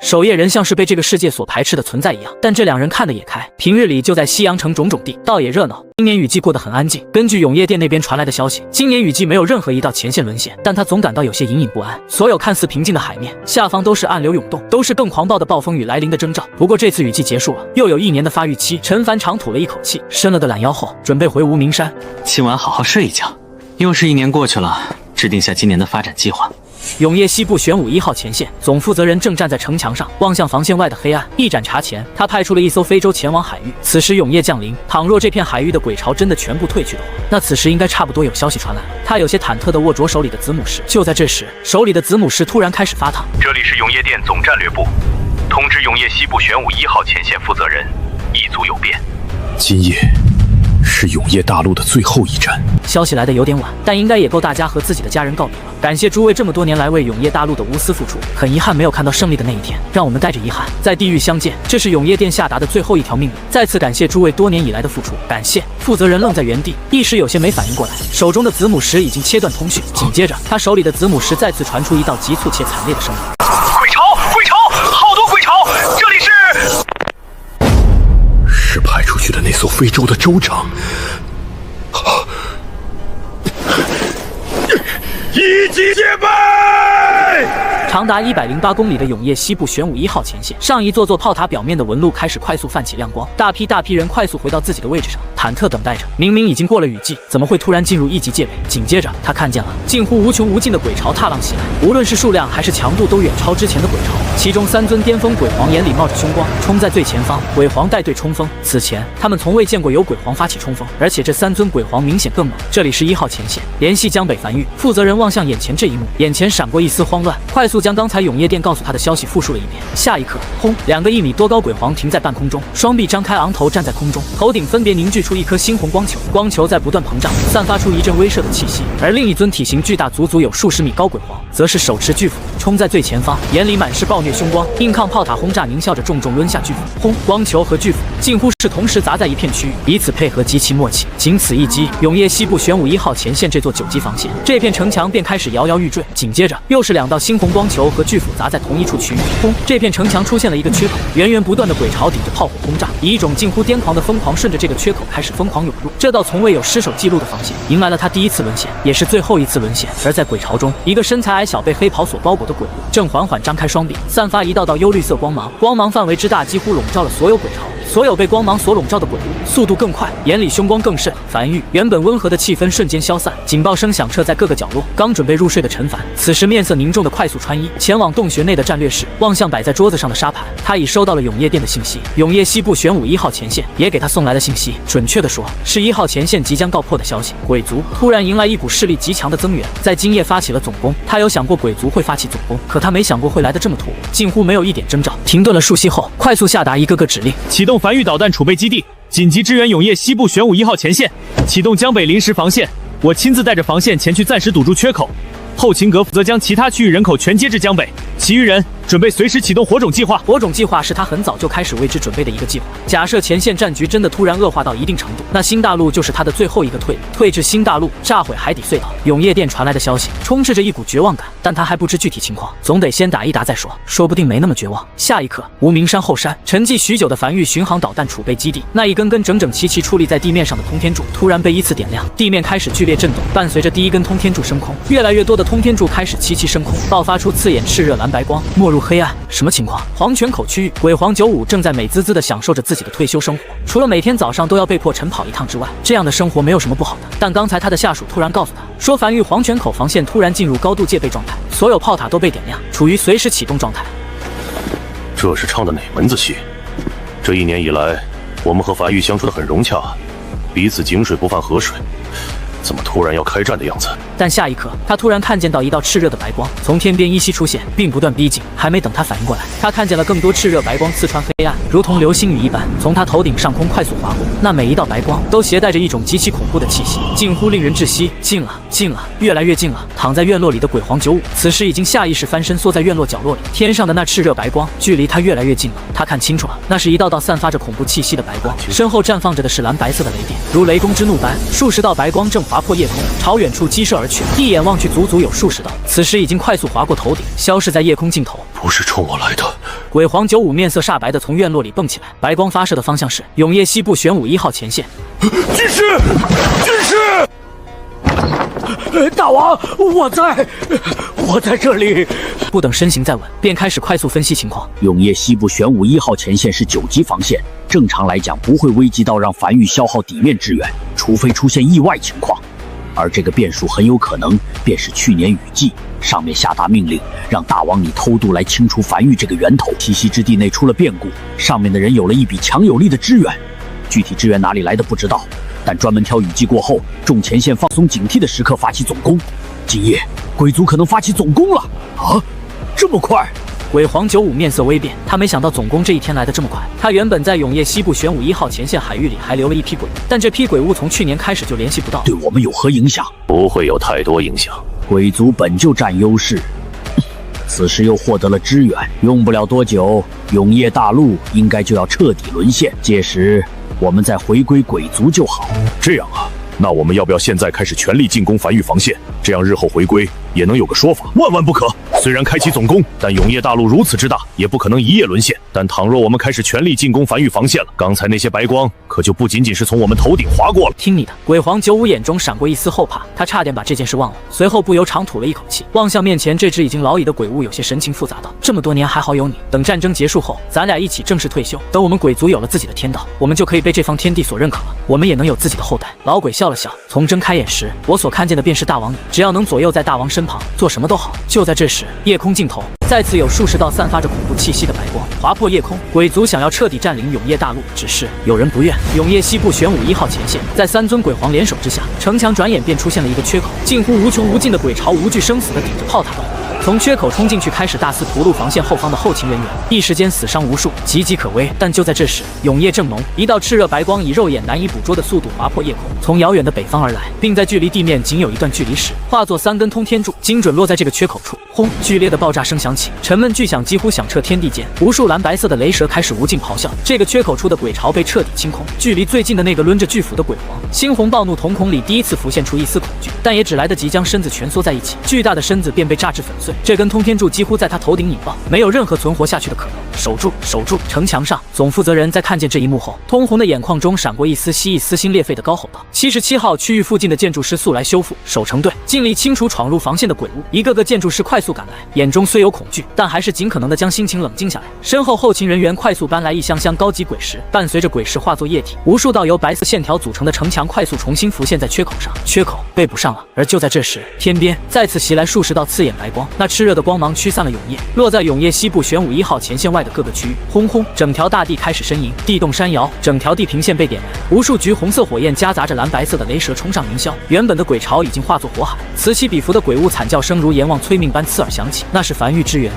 守夜人像是被这个世界所排斥的存在一样，但这2人看得也开。平日里就在西洋城种种地，倒也热闹。今年雨季过得很安静。根据永夜殿那边传来的消息，今年雨季没有任何一道前线沦陷，但他总感到有些隐隐不安。所有看似平静的海面下方都是暗流涌动，都是更狂暴的暴风雨来临的征兆。不过这次雨季结束了，又有1年的发育期。陈凡长吐了一口气，伸了个懒腰后，准备回无名山。今晚好好睡一觉。又是1年过去了，制定下今年的发展计划。永夜西部玄武1号前线总负责人正站在城墙上，望向防线外的黑暗。一盏茶前，他派出了1艘非洲前往海域。此时永夜降临，倘若这片海域的鬼潮真的全部退去的话，那此时应该差不多有消息传来了。他有些忐忑地握着手里的子母石。就在这时，手里的子母石突然开始发烫。这里是永夜殿总战略部，通知永夜西部玄武1号前线负责人，一族有变。今夜是永夜大陆的最后一战。消息来得有点晚，但应该也够大家和自己的家人告别了。感谢诸位这么多年来为永夜大陆的无私付出，很遗憾没有看到胜利的那一天，让我们带着遗憾在地狱相见。这是永夜殿下达的最后一条命令，再次感谢诸位多年以来的付出。感谢。负责人愣在原地，一时有些没反应过来，手中的子母石已经切断通讯。紧接着，他手里的子母石再次传出一道急促且惨烈的声音：鬼潮，鬼潮，好多鬼潮！这里是派出去的那艘非洲的州长。一击戒备！长达108公里的永夜西部玄武1号前线上，一座座炮塔表面的纹路开始快速泛起亮光，大批人快速回到自己的位置上，忐忑等待着。明明已经过了雨季，怎么会突然进入1级戒备？紧接着，他看见了近乎无穷无尽的鬼潮踏浪袭来，无论是数量还是强度都远超之前的鬼潮。其中3尊巅峰鬼皇眼里冒着凶光，冲在最前方。鬼皇带队冲锋，此前他们从未见过有鬼皇发起冲锋，而且这3尊鬼皇明显更猛。这里是1号前线，联系江北樊玉。负责人望向眼前这一幕，眼前闪过一丝慌乱，快速将刚才永夜殿告诉他的消息复述了一遍。下一刻，轰！2个1米多高鬼皇停在半空中，双臂张开，昂头站在空中，头顶分别凝聚出一颗猩红光球，光球在不断膨胀，散发出一阵威慑的气息。而另一尊体型巨大，足足有数十米高鬼皇，则是手持巨斧，冲在最前方，眼里满是暴虐凶光，硬抗炮塔轰炸狞笑着，重抡下巨斧。轰！光球和巨斧近乎是同时砸在一片区域，彼此配合极其默契。仅此一击，永夜西部玄武1号前线这座9级防线，这片城墙便开始摇摇欲坠。紧接着，又是2道猩红光球和巨斧砸在同一处区域。轰！这片城墙出现了一个缺口，源源不断的鬼潮顶着炮火轰炸，以一种近乎癫狂的疯狂顺着这个缺口开始疯狂涌入。这道从未有失手记录的防线，迎来了他第1次沦陷，也是最后一次沦陷。而在鬼潮中，一个身材矮小、被黑袍所包裹的鬼物，正缓缓张开双臂，散发一道道幽绿色光芒，光芒范围之大，几乎笼罩了所有鬼潮。所有被光芒所笼罩的鬼物速度更快，眼里凶光更甚。樊玉原本温和的气氛瞬间消散，警报声响彻在各个角落。刚准备入睡的陈凡，此时面色凝重的快速穿衣，前往洞穴内的战略室，望向摆在桌子上的沙盘。他已收到了永夜殿的信息，永夜西部玄武1号前线也给他送来了信息，准确的说，是1号前线即将告破的消息。鬼族突然迎来一股势力极强的增援，在今夜发起了总攻。他有想过鬼族会发起总攻，可他没想过会来得这么突兀，近乎没有一点征兆。停顿了数息后，快速下达一个个指令：启动樊玉导弹储备基地，紧急支援永夜西部玄武1号前线，启动江北临时防线，我亲自带着防线前去暂时堵住缺口，后勤阁则将其他区域人口全接至江北，其余人准备随时启动火种计划。火种计划是他很早就开始为之准备的一个计划。假设前线战局真的突然恶化到一定程度，那新大陆就是他的最后一个退路。退至新大陆，炸毁海底隧道。永夜殿传来的消息充斥着一股绝望感，但他还不知具体情况，总得先打一打再说，说不定没那么绝望。下一刻，无名山后山，沉寂许久的繁育巡航导弹储备基地，那一根根整整齐齐矗立在地面上的通天柱突然被依次点亮，地面开始剧烈震动。伴随着第一根通天柱升空，越来越多的通天柱开始齐齐升空，爆发出刺眼炽热蓝白光，没入黑暗。什么情况？黄泉口区域，鬼皇95正在美滋滋地享受着自己的退休生活，除了每天早上都要被迫晨跑一趟之外，这样的生活没有什么不好的。但刚才他的下属突然告诉他说，繁育黄泉口防线突然进入高度戒备状态，所有炮塔都被点亮，处于随时启动状态。这是唱的哪门子戏？这1年以来，我们和繁育相处得很融洽，彼此井水不犯河水，怎么突然要开战的样子？但下一刻，他突然看见到一道炽热的白光从天边依稀出现，并不断逼近。还没等他反应过来，他看见了更多炽热白光刺穿黑暗，如同流星雨一般从他头顶上空快速划过。那每一道白光都携带着一种极其恐怖的气息，近乎令人窒息。近了，近了，越来越近了！躺在院落里的鬼皇95，此时已经下意识翻身缩在院落角落里。天上的那炽热白光距离他越来越近了，他看清楚了，那是一道道散发着恐怖气息的白光，身后绽放着的是蓝白色的雷电，如雷公之怒般，数十道白光正划破夜空，朝远处激射而去。一眼望去，足足有数十道，此时已经快速划过头顶，消失在夜空尽头。不是冲我来的！鬼皇95面色煞白的从院落里蹦起来，白光发射的方向是永夜西部玄武1号前线。军师，军师！大王，我在这里。不等身形再稳，便开始快速分析情况。永夜西部玄武1号前线是9级防线，正常来讲不会危及到让繁育消耗底面支援，除非出现意外情况。而这个变数很有可能便是去年雨季上面下达命令，让大王你偷渡来清除繁育这个源头。栖息之地内出了变故，上面的人有了一笔强有力的支援，具体支援哪里来的不知道，但专门挑雨季过后重前线放松警惕的时刻发起总攻。今夜鬼族可能发起总攻了啊！这么快？鬼皇95面色微变，他没想到总攻这一天来得这么快。他原本在永夜西部玄武1号前线海域里还留了一批鬼，但这批鬼物从去年开始就联系不到。对我们有何影响？不会有太多影响。鬼族本就占优势，此时又获得了支援，用不了多久，永夜大陆应该就要彻底沦陷。届时我们再回归鬼族就好。这样啊，那我们要不要现在开始全力进攻繁育防线？这样日后回归也能有个说法。万万不可！虽然开启总攻，但永夜大陆如此之大，也不可能一夜沦陷。但倘若我们开始全力进攻繁育防线了，刚才那些白光可就不仅仅是从我们头顶划过了。听你的！鬼皇95眼中闪过一丝后怕，他差点把这件事忘了，随后不由长吐了一口气，望向面前这只已经老矣的鬼物，有些神情复杂道：这么多年还好有你，等战争结束后，咱俩一起正式退休。等我们鬼族有了自己的天道，我们就可以被这方天地所认可了，我们也能有自己的后代。老鬼笑了笑，从睁开眼时，我所看见的便是大王你，只要能左右在大王身旁，做什么都好。就在这时，夜空尽头再次有数十道散发着恐怖气息的白光划破夜空，鬼族想要彻底占领永夜大陆，只是有人不愿。永夜西部玄武1号前线，在3尊鬼皇联手之下，城墙转眼便出现了一个缺口，近乎无穷无尽的鬼潮无惧生死的顶着炮塔的从缺口冲进去，开始大肆屠戮防线后方的后勤人员，一时间死伤无数，岌岌可危。但就在这时，永夜正浓，一道炽热白光以肉眼难以捕捉的速度划破夜空，从遥远的北方而来，并在距离地面仅有一段距离时，化作3根通天柱，精准落在这个缺口处。轰！剧烈的爆炸声响起，沉闷巨响几乎响彻天地间，无数蓝白色的雷蛇开始无尽咆哮。这个缺口处的鬼潮被彻底清空，距离最近的那个抡着巨斧的鬼皇，猩红暴怒瞳孔里第一次浮现出一丝恐惧，但也只来得及将身子蜷缩在一起，巨大的身子便被炸至粉碎。这根通天柱几乎在他头顶引爆，没有任何存活下去的可能。守住，守住！城墙上，总负责人在看见这一幕后，通红的眼眶中闪过一丝蜥蜴撕心裂肺的高吼道：“77号区域附近的建筑师速来修复，守城队尽力清除闯入防线的鬼物。”一个个建筑师快速赶来，眼中虽有恐惧，但还是尽可能的将心情冷静下来。身后后勤人员快速搬来一箱箱高级鬼石，伴随着鬼石化作液体，无数道由白色线条组成的城墙快速重新浮现在缺口上，缺口被补上了。而就在这时，天边再次袭来数十道刺眼白光，那炽热的光芒驱散了永夜，落在永夜西部玄武1号前线外的各个区域。轰轰，整条大地开始呻吟，地动山摇，整条地平线被点燃，无数橘红色火焰夹杂着蓝白色的雷蛇冲上云霄。原本的鬼潮已经化作火海，此起彼伏的鬼物惨叫声如阎王催命般刺耳响起，那是繁育之源。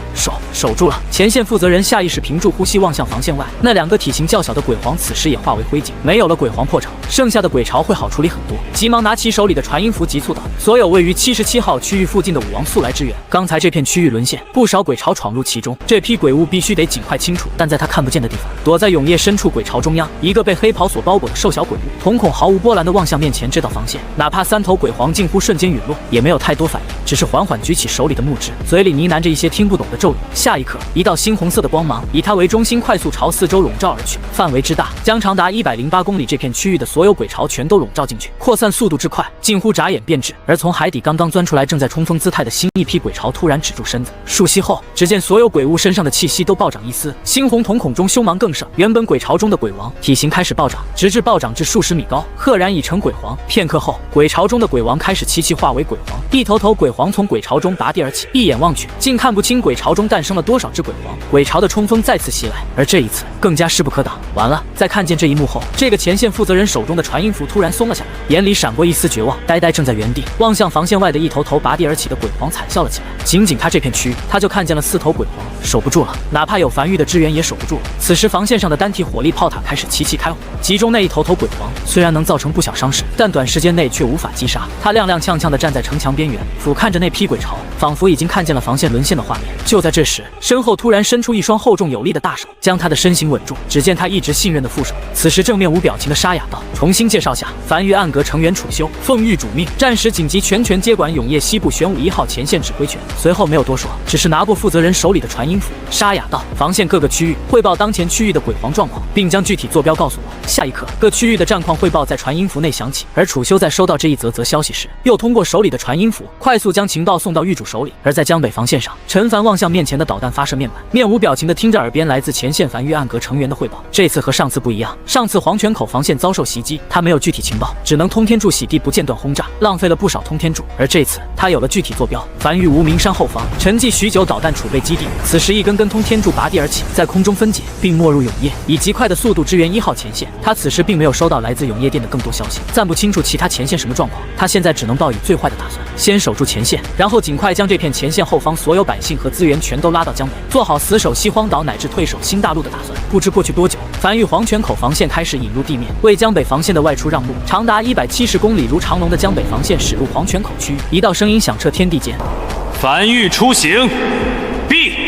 守住了！前线负责人下意识屏住呼吸，望向防线外，那2个体型较小的鬼皇此时也化为灰烬。没有了鬼皇破城，剩下的鬼潮会好处理很多。急忙拿起手里的传音符，急促道：“所有位于77号区域附近的武王速来支援！刚才才这片区域沦陷，不少鬼巢闯入其中，这批鬼物必须得尽快清除。但在他看不见的地方，躲在永夜深处鬼巢中央，一个被黑袍所包裹的瘦小鬼物，瞳孔毫无波澜地望向面前这道防线。哪怕3头鬼皇近乎瞬间陨落，也没有太多反应，只是缓缓举起手里的木枝，嘴里呢喃着一些听不懂的咒语。下一刻，一道猩红色的光芒以他为中心，快速朝四周笼罩而去，范围之大，将长达108公里这片区域的所有鬼巢全都笼罩进去，扩散速度之快，近乎眨眼便至。而从海底刚刚钻出来，正在冲锋姿态的新一批鬼巢突然止住身子，数息后，只见所有鬼物身上的气息都暴涨一丝，猩红瞳孔中凶芒更盛。原本鬼巢中的鬼王体型开始暴涨，直至暴涨至数十米高，赫然已成鬼皇。片刻后，鬼巢中的鬼王开始齐齐化为鬼皇，一头头鬼皇从鬼巢中拔地而起，一眼望去，竟看不清鬼巢中诞生了多少只鬼皇。鬼巢的冲锋再次袭来，而这一次更加势不可挡。完了！在看见这一幕后，这个前线负责人手中的传音符突然松了下来，眼里闪过一丝绝望，呆呆正在原地望向防线外的一头头拔地而起的鬼皇，惨笑了起来。仅仅他这片区域，他就看见了4头鬼皇，守不住了，哪怕有梵玉的支援也守不住了。此时防线上的单体火力炮塔开始齐齐开火，集中那一头头鬼皇，虽然能造成不小伤势，但短时间内却无法击杀。他踉踉跄跄地站在城墙边缘，俯瞰着那批鬼巢，仿佛已经看见了防线沦陷的画面。就在这时，身后突然伸出一双厚重有力的大手，将他的身形稳住。只见他一直信任的副手，此时正面无表情的沙哑道：“重新介绍下，梵玉暗阁成员楚修，奉玉主命，暂时紧急全权接管永夜西部玄武1号前线指挥权。”随后没有多说，只是拿过负责人手里的传音符，沙哑道：“防线各个区域汇报当前区域的鬼皇状况，并将具体坐标告诉我。”下一刻，各区域的战况汇报在传音符内响起。而楚修在收到这一则消息时，又通过手里的传音符快速将情报送到狱主手里。而在江北防线上，陈凡望向面前的导弹发射面板，面无表情地听着耳边来自前线梵玉暗阁成员的汇报。这次和上次不一样，上次黄泉口防线遭受袭击，他没有具体情报，只能通天柱洗地不间断轰炸，浪费了不少通天柱。而这次他有了具体坐标，梵玉无名山后方沉寂许久导弹储备基地。此时一根根通天柱拔地而起，在空中分解，并没入永夜，以极快的速度支援1号前线。他此时并没有收到来自永夜店的更多消息，暂不清楚其他前线什么状况。他现在只能抱以最坏的打算，先守住前线，然后尽快将这片前线后方所有百姓和资源全都拉到江北，做好死守西荒岛乃至退守新大陆的打算。不知过去多久，梵玉黄泉口防线开始引入地面，为江北防线的外出让路。长达170公里如长龙的江北防线驶入黄泉口区域，一道声音响彻天地间：“梵玉出行。”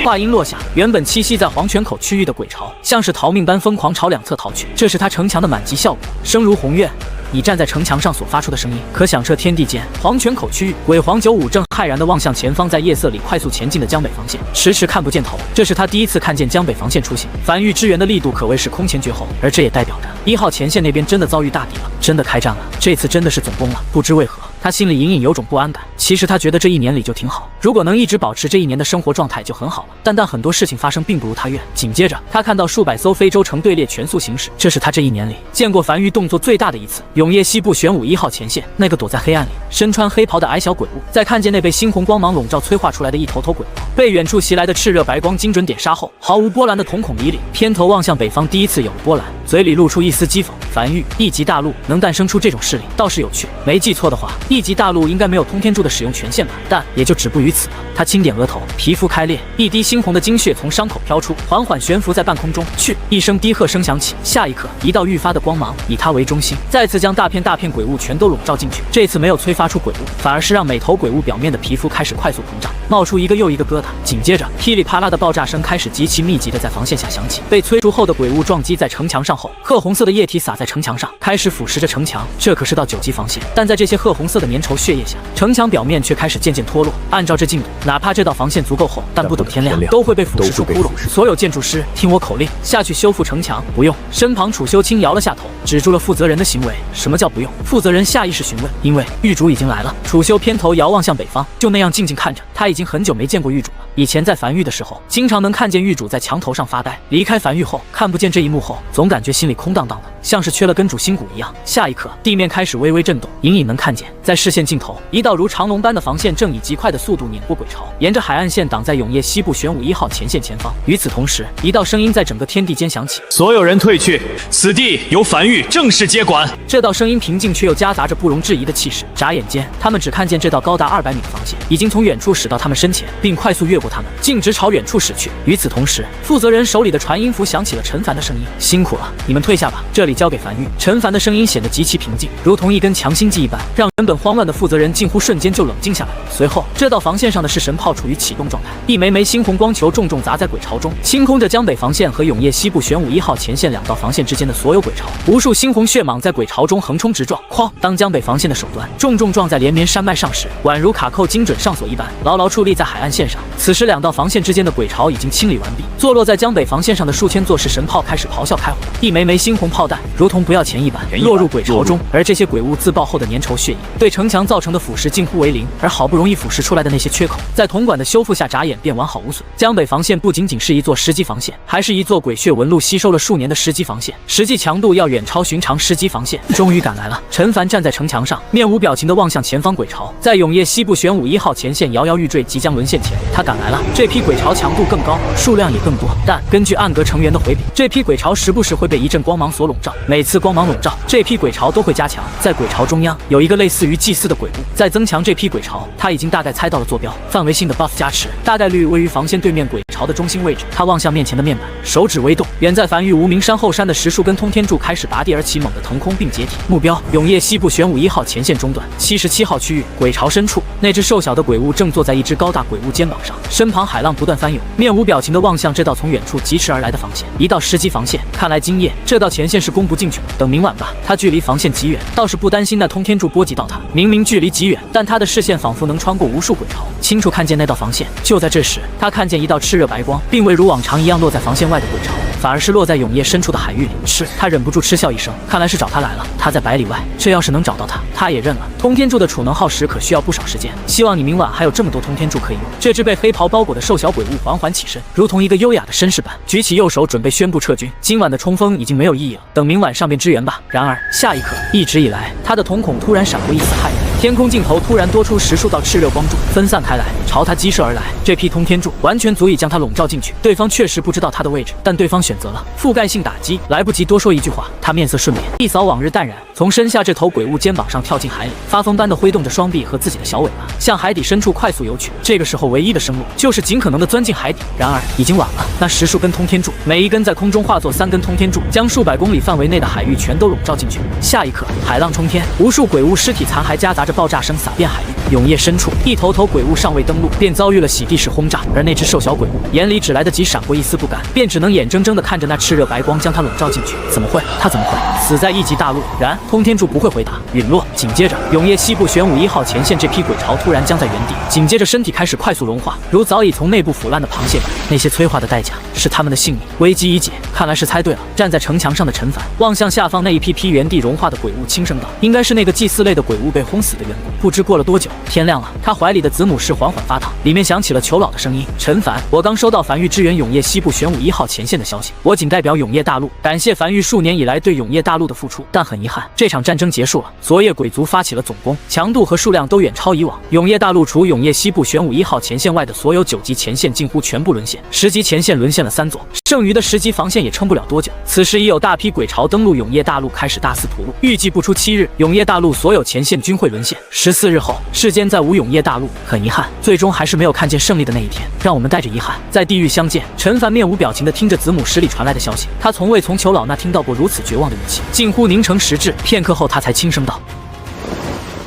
话音落下，原本栖息在黄泉口区域的鬼巢，像是逃命般疯狂朝两侧逃去。这是他城墙的满级效果，声如鸿怨。你站在城墙上所发出的声音，可响彻天地间。黄泉口区域，鬼皇95正骇然地望向前方在夜色里快速前进的江北防线，迟迟看不见头。这是他第一次看见江北防线出现，梵玉支援的力度可谓是空前绝后，而这也代表着1号前线那边真的遭遇大敌了，真的开战了，这次真的是总攻了。不知为何，他心里隐隐有种不安感。其实他觉得这1年里就挺好，如果能一直保持这1年的生活状态就很好了。但很多事情发生并不如他愿。紧接着，他看到数百艘非洲成队列全速行驶，这是他这1年里见过梵玉动作最大的一次。永夜西部玄武1号前线，那个躲在黑暗里身穿黑袍的矮小鬼物，在看见那被猩红光芒笼罩催化出来的一头头鬼王被远处袭来的炽热白光精准点杀后，毫无波澜的瞳孔离里，偏头望向北方，第一次有了波澜，嘴里露出一丝讥讽。梵玉1级大陆能诞生出这种势力，倒是有趣。没记错的话，1级大陆应该没有通天柱的使用权限吧？但也就止步于此了。他轻点额头，皮肤开裂，一滴猩红的精血从伤口飘出，缓缓悬浮在半空中。去！一声低喝声响起，下一刻，一道愈发的光芒以他为中心，再次将大片鬼物全都笼罩进去。这次没有催发出鬼物，反而是让每头鬼物表面的皮肤开始快速膨胀，冒出一个又一个疙瘩。紧接着，噼里啪啦的爆炸声开始极其密集的在防线下响起。被催逐后的鬼物撞击在城墙上后，褐红色的液体洒在城墙上，开始腐蚀着城墙。这可是到9级防线，但在这些褐红色的粘稠血液下，城墙表面却开始渐渐脱落。按照这进度，哪怕这道防线足够厚，但不等天亮都会被腐蚀出窟窿。所有建筑师听我口令，下去修复城墙。不用。身旁楚修轻摇了下头，止住了负责人的行为。什么叫不用？负责人下意识询问。因为狱主已经来了。楚修偏头遥望向北方，就那样静静看着。他已经很久没见过狱主了。以前在梵玉的时候，经常能看见狱主在墙头上发呆。离开梵玉后，看不见这一幕后，总感觉心里空荡荡的，像是缺了根主心骨一样。下一刻，地面开始微微震动，隐隐能看见，在视线尽头，一道如长龙般的防线正以极快的速度碾过鬼巢，沿着海岸线挡在永夜西部玄武1号前线前方。与此同时，一道声音在整个天地间响起：所有人退去，此地由梵玉正式接管。这道声音平静却又夹杂着不容置疑的气势。眨眼间，他们只看见这道高达200米的防线已经从远处驶到他们身前，并快速速越过他们，径直朝远处驶去。与此同时，负责人手里的传音符响起了陈凡的声音：“辛苦了，你们退下吧，这里交给樊玉。”陈凡的声音显得极其平静，如同一根强心剂一般，让原本慌乱的负责人近乎瞬间就冷静下来。随后，这道防线上的式神炮处于启动状态，一枚枚猩红光球重重砸在鬼巢中，清空着江北防线和永业西部玄武1号前线2道防线之间的所有鬼巢。无数猩红血蟒在鬼巢中横冲直撞，哐！当江北防线的手段重重撞在连绵山脉上时，宛如卡扣精准上锁一般，牢牢矗立在海岸线上。此时2道防线之间的鬼巢已经清理完毕，坐落在江北防线上的数千座式神炮开始咆哮开火，一枚枚猩红炮弹如同不要钱一般落入鬼巢中，而这些鬼物自爆后的粘稠血液对城墙造成的腐蚀近乎为零，而好不容易腐蚀出来的那些缺口，在铜管的修复下眨眼便完好无损。江北防线不仅仅是一座10级防线，还是一座鬼血纹路吸收了数年的10级防线，实际强度要远超寻常10级防线。终于赶来了，陈凡站在城墙上，面无表情地望向前方鬼巢，在永业西部玄武1号前线摇摇欲坠，即将沦陷前，他赶来了。这批鬼巢强度更高，数量也更多，但根据暗格成员的回禀，这批鬼巢时不时会被一阵光芒所笼罩，每次光芒笼罩，这批鬼巢都会加强。在鬼巢中央有一个类似于祭祀的鬼物，在增强这批鬼巢。他已经大概猜到了坐标，范围性的 buff 加持，大概率位于防线对面鬼巢的中心位置。他望向面前的面板，手指微动，远在繁育无名山后山的10数根通天柱开始拔地而起，猛地腾空并解体。目标：永业西部玄武1号前线中段77号区域鬼巢深处。那只瘦小的鬼物正坐在一只高大鬼物肩膀上，身旁海浪不断翻涌，面无表情地望向这道从远处疾驰而来的防线。一道10级防线，看来今夜这道前线是攻不进去了。等明晚吧。他距离防线极远，倒是不担心那通天柱波及到他。明明距离极远，但他的视线仿佛能穿过无数鬼巢，清楚看见那道防线。就在这时，他看见一道炽热白光，并未如往常一样落在防线外的鬼巢，反而是落在永业深处的海域里。他忍不住嗤笑一声，看来是找他来了。他在百里外，这要是能找到他，他也认了。通天柱的储能耗时可需要不少时间，希望你明晚还有这么多通天柱可以用。这只被黑袍包裹的瘦小鬼物缓缓起身，如同一个优雅的绅士般，举起右手准备宣布撤军。今晚的冲锋已经没有意义了，等明晚上便支援吧。然而下一刻，一直以来他的瞳孔突然闪过一丝骇然，天空尽头突然多出10数道炽热光柱，分散开来，朝他击射而来。这批通天柱完全足以将他笼罩进去。对方确实不知道他的位置，但对方选择了覆盖性打击。来不及多说一句话，他面色顺敛，一扫往日淡然，从身下这头鬼物肩膀上跳进海里，发疯般的挥动着双臂和自己的小尾巴，向海底深处快速游去。这个时候唯一的生路就是尽可能的钻进海底。然而已经晚了，那10数根通天柱，每一根在空中化作3根通天柱，将数百公里范围内的海域全都笼罩进去。下一刻，海浪冲天，无数鬼物尸体残骸夹杂着爆炸声洒遍海域。永夜深处，一头头鬼物尚未登陆，便遭遇了洗地式轰炸。而那只瘦小鬼物眼里只来得及闪过一丝不甘，便只能眼睁睁地看着那炽热白光将他笼罩进去。怎么会？他怎么会死在1级大陆？然通天柱不会回答，陨落。紧接着，永夜西部玄武1号前线这批鬼巢突然僵在原地，紧接着身体开始快速融化，如早已从内部腐烂的螃蟹般。那些催化的代价是他们的性命。危机已解，看来是猜对了。站在城墙上的陈凡望向下方那一批原地融化的鬼物，轻声道：“应该是那个祭祀类的鬼物被轰死的缘故。”不知过了多久，天亮了，他怀里的子母室缓缓发烫，里面响起了裘老的声音：“陈凡，我刚收到樊玉支援永业西部玄武1号前线的消息，我仅代表永业大陆感谢樊玉数年以来对永业大陆的付出，但很遗憾，这场战争结束了。昨夜鬼族发起了总攻，强度和数量都远超以往。永业大陆除永业西部玄武1号前线外的所有9级前线近乎全部沦陷，10级前线沦陷了3座，剩余的10级防线也撑不了多久。此时已有大批鬼巢登陆永业大陆，开始大肆屠戮。预计不出7日，永业大陆所有前线均会沦陷。14日后，世间再无永业大陆。很遗憾，最终还是没有看见胜利的那一天。让我们带着遗憾在地狱相见。陈凡面无表情地听着子母室里传来的消息，他从未从裘老那听到过如此绝望的语气，近乎凝成实质。片刻后，他才轻声道：“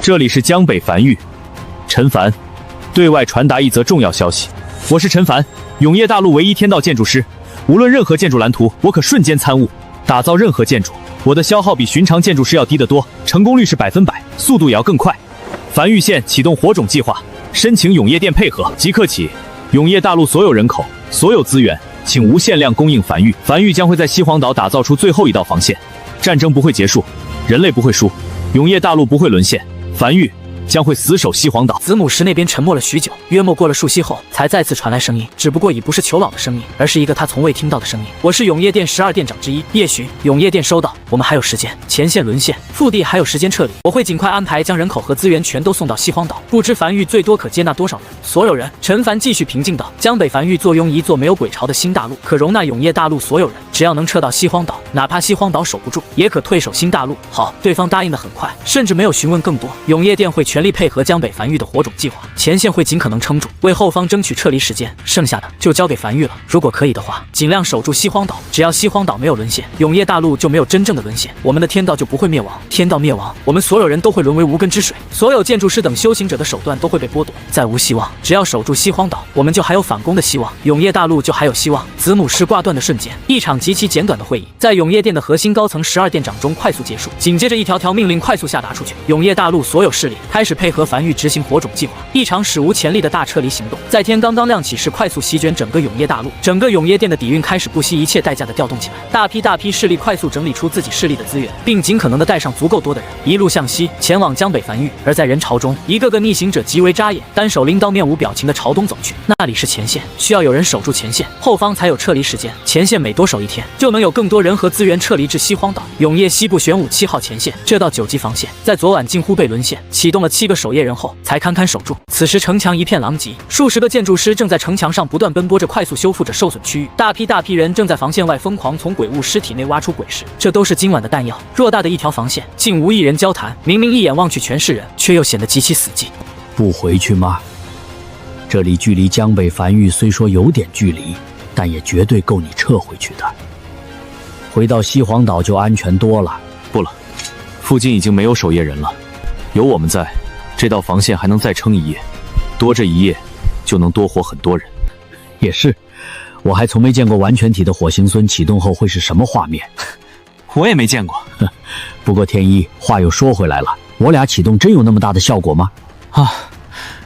这里是江北繁育，陈凡，对外传达一则重要消息。我是陈凡，永业大陆唯一天道建筑师，无论任何建筑蓝图，我可瞬间参悟，打造任何建筑。我的消耗比寻常建筑师要低得多，成功率是100%，速度也要更快。繁育县启动火种计划，申请永业店配合。即刻起，永业大陆所有人口、所有资源，请无限量供应繁育。繁育将会在西黄岛打造出最后一道防线，战争不会结束，人类不会输，永业大陆不会沦陷，繁育将会死守西黄岛。”子母石那边沉默了许久，约莫过了数息后，才再次传来声音，只不过已不是裘老的声音，而是一个他从未听到的声音：“我是永业店12店长之一叶巡，永业店收到，我们还有时间。前线沦陷，腹地还有时间撤离，我会尽快安排将人口和资源全都送到西荒岛。不知繁育最多可接纳多少人？”所有人。陈凡继续平静道：“江北繁育坐拥一座没有鬼巢的新大陆，可容纳永业大陆所有人。只要能撤到西荒岛，哪怕西荒岛守不住，也可退守新大陆。”好，对方答应得很快，甚至没有询问更多。永业店会全力配合江北繁育的火种计划，前线会尽可能撑住，为后方争取撤离时间。剩下的就交给樊玉了。如果可以的话，尽量守住西荒岛。只要西荒岛没有沦陷，永夜大陆就没有真正的沦陷，我们的天道就不会灭亡。天道灭亡，我们所有人都会沦为无根之水，所有建筑师等修行者的手段都会被剥夺，再无希望。只要守住西荒岛，我们就还有反攻的希望，永夜大陆就还有希望。子母师挂断的瞬间，一场极其简短的会议在永夜殿的核心高层12殿长中快速结束，紧接着一条条命令快速下达出去。永夜大陆所有势力开始配合樊玉执行火种计划，一场史无前例的大撤离行动在天刚刚亮起时快速席卷整个永夜大陆，整个永夜殿的底蕴开始不惜一切代价的调动起来，大批势力快速整理出自己势力的资源，并尽可能的带上足够多的人，一路向西前往江北樊玉。而在人潮中，一个个逆行者极为扎眼，单手拎刀面无表情的朝东走去，那里是前线，需要有人守住前线，后方才有撤离时间，前线每多守一天，就能有更多人和资源撤离至西荒岛。永夜西部玄武7号前线，这道9级防线在昨晚近乎被沦陷，启动了7个守夜人后才堪堪守住。此时城墙一片狼藉，数十个建筑师正在城墙上不断奔波着，快速修复着受损区域。大批人正在防线外疯狂从鬼物尸体内挖出鬼石，这都是今晚的弹药。偌大的一条防线，竟无一人交谈，明明一眼望去全是人，却又显得极其死寂。不回去吗？这里距离江北樊玉虽说有点距离，但也绝对够你撤回去的。回到西荒岛就安全多了。不了，附近已经没有守夜人了，有我们在，这道防线还能再撑一夜，多这一夜就能多活很多人。也是，我还从没见过完全体的火星孙启动后会是什么画面。我也没见过。不过天一，话又说回来了，我俩启动真有那么大的效果吗？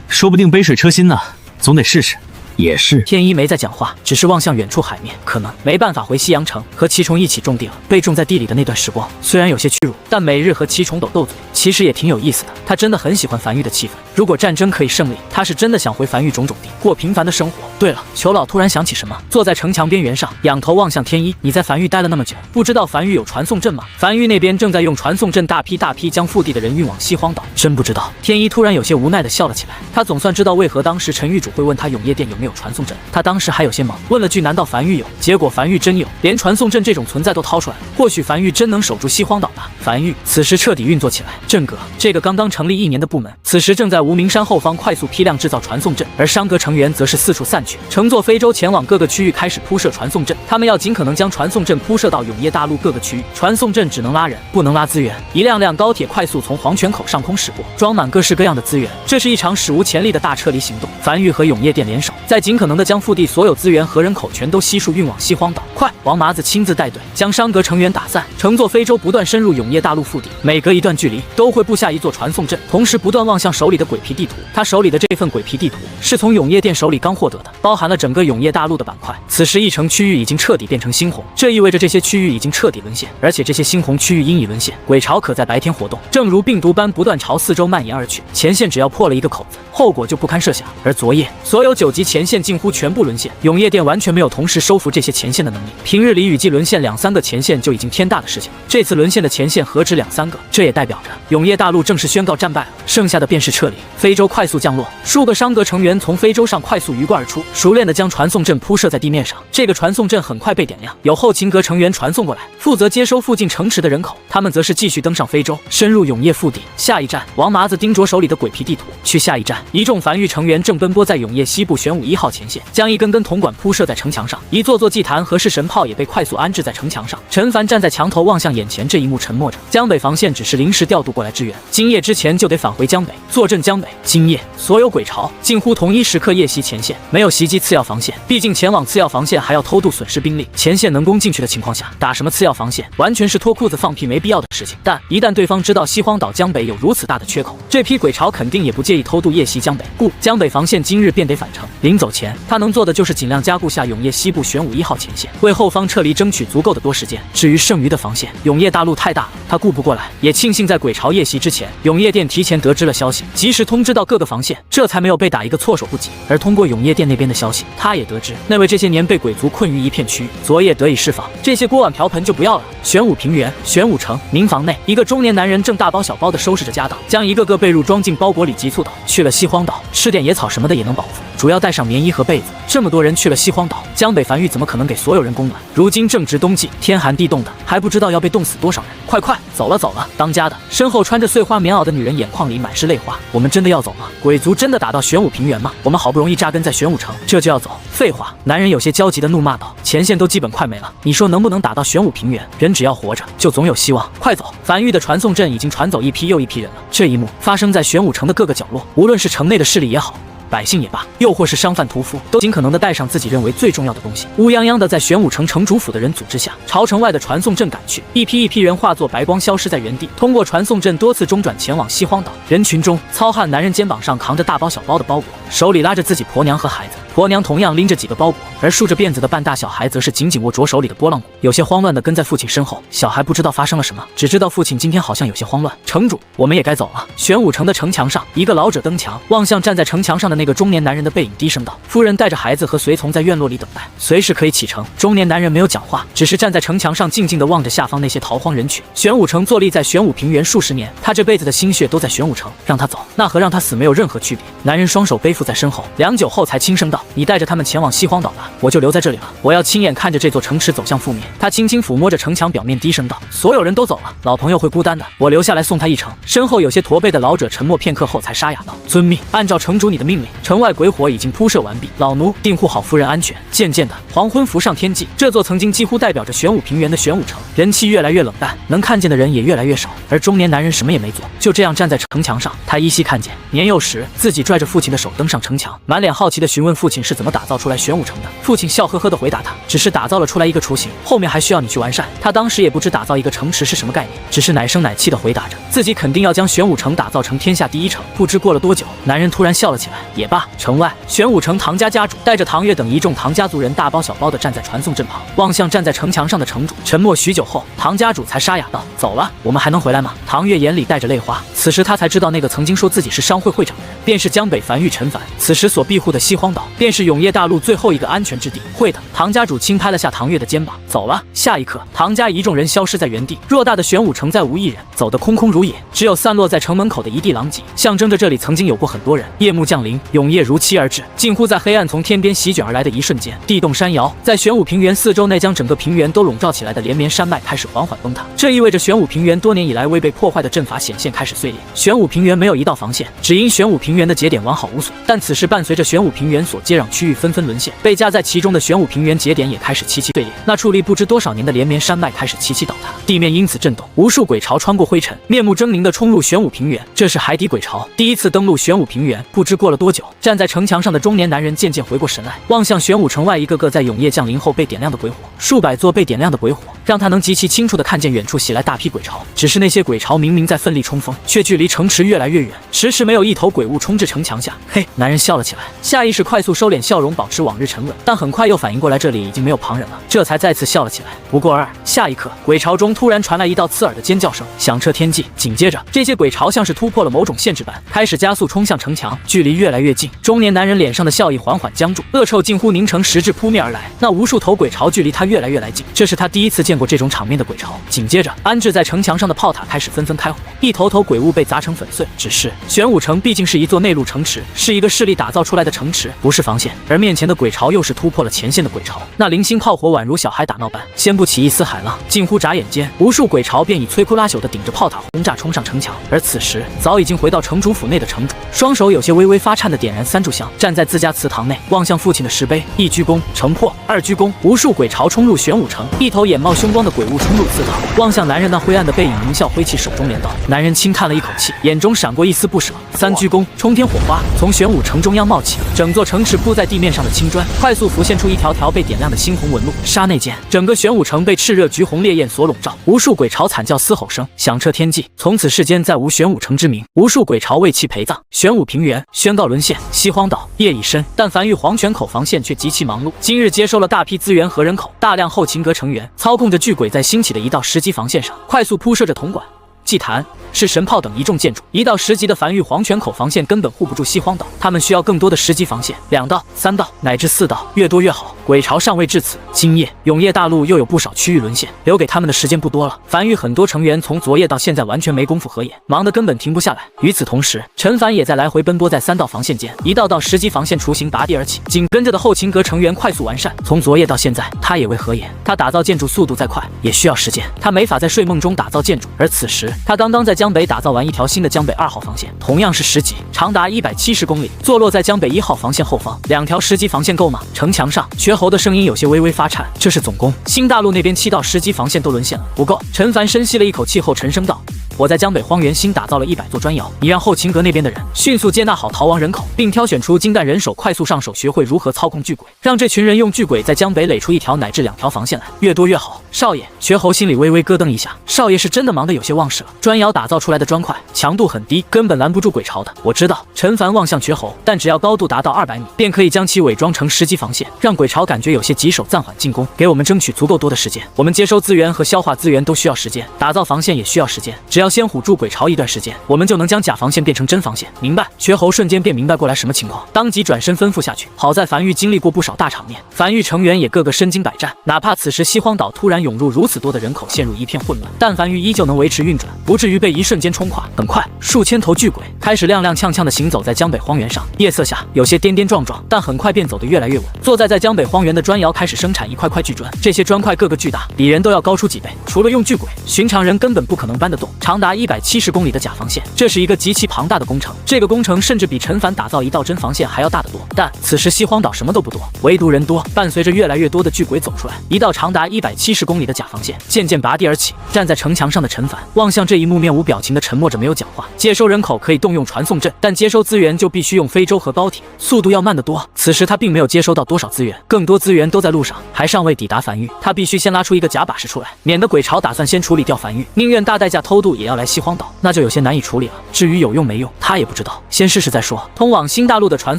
说不定杯水车薪呢，总得试试。也是。天一没在讲话，只是望向远处海面，可能没办法回西洋城和奇虫一起种地了。被种在地里的那段时光虽然有些屈辱，但每日和奇虫斗嘴其实也挺有意思的。他真的很喜欢樊玉的气氛，如果战争可以胜利，他是真的想回樊玉种地，过平凡的生活。对了，裘老突然想起什么，坐在城墙边缘上，仰头望向天一，你在樊玉待了那么久，不知道樊玉有传送阵吗？樊玉那边正在用传送阵大批将腹地的人运往西荒岛。真不知道。天一突然有些无奈的笑了起来，他总算知道为何当时陈玉主会问他永夜殿有没有传送阵。他当时还有些懵，问了句难道樊玉有？结果樊玉真有，连传送阵这种存在都掏出来了。或许樊玉真能守住西荒岛吧。樊玉此时彻底运作起来。阵阁这个刚刚成立1年的部门，此时正在无名山后方快速批量制造传送阵，而商阁成员则是四处散去，乘坐非洲前往各个区域开始铺设传送阵。他们要尽可能将传送阵铺设到永夜大陆各个区域。传送阵只能拉人，不能拉资源。一辆辆高铁快速从黄泉口上空驶过，装满各式各样的资源。这是一场史无前例的大撤离行动。樊玉和永夜殿联手，在尽可能的将腹地所有资源和人口全都悉数运往西荒岛。快！王麻子亲自带队，将商阁成员打散，乘坐非洲不断深入永夜大陆腹地。每隔一段距离都会布下一座传送阵，同时不断望向手里的鬼皮地图。他手里的这份鬼皮地图是从永夜殿手里刚获得的，包含了整个永夜大陆的板块。此时一城区域已经彻底变成猩红，这意味着这些区域已经彻底沦陷，而且这些猩红区域因已沦陷，鬼潮可在白天活动，正如病毒般不断朝四周蔓延而去。前线只要破了一个口子，后果就不堪设想。而昨夜所有9级前线近乎全部沦陷，永夜殿完全没有同时收服这些前线的能力。平日里雨季沦陷2-3个前线就已经天大的事情了，这次沦陷的前线何止2-3个，这也代表着永夜大陆正式宣告战败了，剩下的便是撤离。非洲快速降落，数个商阁成员从非洲上快速鱼贯而出，熟练地将传送阵铺设在地面上。这个传送阵很快被点亮，有后勤阁成员传送过来，负责接收附近城池的人口。他们则是继续登上非洲，深入永夜腹地。下一站，王麻子盯着手里的鬼皮地图，去下一站。一众樊玉成员正奔波在永夜西部玄武1号前线，将一根根铜管铺设在城墙上，一座座祭坛和式神炮也被快速安置在城墙上。陈凡站在墙头望向眼前这一幕，沉默着。江北防线只是临时调度过来支援，今夜之前就得返回江北，坐镇江北。今夜所有鬼巢近乎同一时刻夜袭前线，没有袭击次要防线，毕竟前往次要防线还要偷渡损失兵力，前线能攻进去的情况下，打什么次要防线完全是脱裤子放屁没必要的事情。但一旦对方知道西荒岛江北有如此大的缺口，这批鬼巢肯定也不介意偷渡夜袭江北，故江北防线今日便得返程。临走前，他能做的就是尽量加固下永夜西部玄武1号前线，为后方撤离争取足够的多时间。至于剩余的防线，永夜大陆太大了，他顾不过来。也庆幸在鬼巢夜袭之前，永夜殿提前得知了消息，及时通知到各个防线，这才没有被打一个措手不及。而通过永夜殿那边的消息，他也得知那位这些年被鬼族困于一片区域，昨夜得以释放。这些锅碗瓢盆就不要了。玄武平原、玄武城民房内，一个中年男人正大包小包地收拾着家当，将一个个被褥装进包裹里，急促道：去了西荒岛，吃点野草什么的也能饱腹。主要带上棉衣和被子。这么多人去了西荒岛，江北繁育怎么可能给所有人供暖？如今正值冬季，天寒地冻的，还不知道要被冻死多少人。快快，走了走了！当家的身后穿着碎花棉袄的女人眼眶里满是泪花。我们真的要走吗？鬼族真的打到玄武平原吗？我们好不容易扎根在玄武城，这就要走？废话！男人有些焦急的怒骂道：“前线都基本快没了，你说能不能打到玄武平原？人只要活着，就总有希望。快走！”繁育的传送阵已经传走一批又一批人了。这一幕发生在玄武城的各个角落，无论是城内的势力也好，百姓也罢，又或是商贩屠夫，都尽可能的带上自己认为最重要的东西，乌泱泱的在玄武城城主府的人组织下，朝城外的传送阵赶去。一批一批人化作白光消失在原地，通过传送阵多次中转前往西荒岛。人群中，糙汉男人肩膀上扛着大包小包的包裹，手里拉着自己婆娘和孩子，婆娘同样拎着几个包裹，而梳着辫子的半大小孩则是紧紧握着手里的拨浪鼓，有些慌乱的跟在父亲身后。小孩不知道发生了什么，只知道父亲今天好像有些慌乱。城主，我们也该走了。玄武城的城墙上，一个老者登墙，望向站在城墙上的那个中年男人的背影，低声道：“夫人带着孩子和随从在院落里等待，随时可以启程。”中年男人没有讲话，只是站在城墙上静静地望着下方那些逃荒人群。玄武城坐立在玄武平原数十年，他这辈子的心血都在玄武城，让他走，那和让他死没有任何区别。男人双手背负在身后，良久后才轻声道：“你带着他们前往西荒岛吧，我就留在这里了。我要亲眼看着这座城池走向覆灭。”他轻轻抚摸着城墙表面，低声道：“所有人都走了，老朋友会孤单的，我留下来送他一程。”身后有些驼背的老者沉默片刻后才沙哑道：“遵命，按照城主你的命令，城外鬼火已经铺设完毕，老奴定护好夫人安全。”渐渐的，黄昏浮上天际，这座曾经几乎代表着玄武平原的玄武城，人气越来越冷淡，能看见的人也越来越少。而中年男人什么也没做，就这样站在城墙上。他依稀看见年幼时自己拽着父亲的手登上城墙，满脸好奇地询问父亲是怎么打造出来玄武城的。父亲笑呵呵地回答他：“只是打造了出来一个雏形，后面还需要你去完善。”他当时也不知打造一个城池是什么概念，只是奶声奶气地回答着自己肯定要将玄武城打造成天下第一城。不知过了多久，男人突然笑了起来。也罢，城外玄武城唐家家主带着唐月等一众唐家族人大包小包地站在传送阵旁，望向站在城墙上的城主。沉默许久后，唐家主才沙哑道：“走了，我们还能回来吗？”唐月眼里带着泪花，此时他才知道那个曾经说自己是商会会长的人，便是江北繁育陈凡。此时所庇护的西荒岛，便是永业大陆最后一个安全之地。会的，唐家主轻拍了下唐月的肩膀，走了。下一刻，唐家一众人消失在原地，偌大的玄武城再无一人，走得空空如也，只有散落在城门口的一地狼藉，象征着这里曾经有过很多人。夜幕降临，永夜如期而至，近乎在黑暗从天边席卷而来的一瞬间，地动山摇，在玄武平原四周内将整个平原都笼罩起来的连绵山脉开始缓缓崩塌。这意味着玄武平原多年以来未被破坏的阵法显现开始碎裂。玄武平原没有一道防线，只因玄武平原的节点完好无损，但此时伴随着玄武平原所接壤区域纷纷沦陷，被夹在其中的玄武平原节点也开始齐齐碎裂。那矗立不知多少年的连绵山脉开始齐齐倒塌，地面因此震动，无数鬼潮穿过灰尘，面目狰狞地冲入玄武平原。这是海底鬼潮第一次登陆玄武平原。不知过了多久，站在城墙上的中年男人渐渐回过神来，望向玄武城外一个个在永夜降临后被点亮的鬼火，数百座被点亮的鬼火让他能极其清楚地看见远处袭来大批鬼潮。只是那些鬼潮明明在奋力冲锋，却距离城池越来越远，迟迟没有一头鬼物冲至城墙下。嘿，男人笑了起来，下意识快速收敛笑容，保持往日沉稳，但很快又反应过来这里已经没有旁人了，这才再次笑了起来。不过下一刻，鬼潮中突然传来一道刺耳的尖叫声，响彻天际。紧接着，这些鬼潮像是突破了某种限制般，开始加速冲向城墙，距离越来越近。中年男人脸上的笑意缓缓僵住，恶臭近乎凝成实质扑面而来。那无数头鬼潮距离他越来越来近，这是他第一次见过这种场面的鬼潮。紧接着，安置在城墙上的炮塔开始纷纷开火，一头头鬼物被砸成粉碎。只是玄武城毕竟是一座内陆城池，是一个势力打造出来的城池，不是防线，而面前的鬼潮又是突破了前线的鬼潮。那零星炮火宛如小孩打闹般，掀不起一丝海浪，近乎眨眼间，无数鬼潮便以摧枯拉朽的顶着炮塔轰炸冲上城墙。而此时，早已经回到城主府内的城主，双手有些微微发颤的点燃三炷香，站在自家祠堂内，望向父亲的石碑，一鞠躬，城破；二鞠躬，无数鬼潮冲入玄武城，一头眼冒凶光的鬼物冲入祠堂，望向男人那灰暗的背影，狞笑挥起手中镰刀。男人轻叹了一口气，眼中闪过一丝不舍。三鞠躬，冲天火花从玄武城中央冒起，整座城池铺在地面上的青砖快速浮现出一条条被点亮的猩红纹路。刹那间，整个玄武城被炽热橘红烈焰所笼罩，无数鬼潮惨叫嘶吼声响彻天际。从此世间再无玄武城之名，无数鬼潮为其陪葬。玄武平原宣告沦陷。西荒岛夜已深，但繁育黄泉口防线却极其忙碌，今日接收了大批资源和人口，大量后勤阁成员操控着巨鬼在兴起的一道10级防线上快速铺设着铜管。祭坛。是神炮等一众建筑，1到10级的繁育黄泉口防线根本护不住西荒岛，他们需要更多的10级防线，2道、3道乃至4道，越多越好。鬼巢尚未至此，今夜永夜大陆又有不少区域沦陷，留给他们的时间不多了。繁育很多成员从昨夜到现在完全没工夫合眼，忙得根本停不下来。与此同时，陈凡也在来回奔波在3道防线间，1道到10级防线雏形拔地而起，紧跟着的后勤阁成员快速完善。从昨夜到现在，他也未合眼，他打造建筑速度再快也需要时间，他没法在睡梦中打造建筑。而此时，他刚刚在江北打造完一条新的江北2号防线，同样是10级，长达170公里，坐落在江北1号防线后方。2条10级防线够吗？城墙上，绝喉的声音有些微微发颤。这是总攻，新大陆那边7到10级防线都沦陷了，不够。陈凡深吸了一口气后沉声道：“我在江北荒原新打造了100座砖窑，你让后勤阁那边的人迅速接纳好逃亡人口，并挑选出精干人手，快速上手，学会如何操控巨鬼，让这群人用巨鬼在江北垒出1条乃至2条防线来，越多越好。”少爷，绝喉心里微微咯噔一下，少爷是真的忙得有些忘事了。砖窑打造出来的砖块强度很低，根本拦不住鬼巢的。我知道，陈凡望向绝喉，但只要高度达到200米，便可以将其伪装成10级防线，让鬼巢感觉有些棘手，暂缓进攻，给我们争取足够多的时间。我们接收资源和消化资源都需要时间，打造防线也需要时间，只要先唬住鬼巢一段时间，我们就能将假防线变成真防线。明白？绝喉瞬间便明白过来什么情况，当即转身吩咐下去。好在樊玉经历过不少大场面，樊玉成员也个个身经百战，哪怕此时西荒岛突然涌入如此多的人口，陷入一片混乱，但樊玉依旧能维持运转，不至于被一瞬间冲垮。很快，数千头巨鬼开始踉踉跄跄地行走在江北荒原上，夜色下有些颠颠撞撞，但很快便走得越来越稳。坐在江北荒原的砖窑开始生产一块块巨砖，这些砖块个个巨大，比人都要高出几倍。除了用巨鬼，寻常人根本不可能搬得动。长达170公里的假防线，这是一个极其庞大的工程。这个工程甚至比陈凡打造1道真防线还要大得多。但此时西荒岛什么都不多，唯独人多。伴随着越来越多的巨鬼走出来，一道长达170公里的假防线渐渐拔地而起。站在城墙上的陈凡望向这一幕，面无表情的沉默着，没有讲话。接收人口可以动用传送阵，但接收资源就必须用非洲和高铁，速度要慢得多。此时他并没有接收到多少资源，更多资源都在路上，还尚未抵达樊玉。他必须先拉出一个假把式出来，免得鬼巢打算先处理掉樊玉，宁愿大代价偷渡也要来西荒岛，那就有些难以处理了。至于有用没用，他也不知道，先试试再说。通往新大陆的传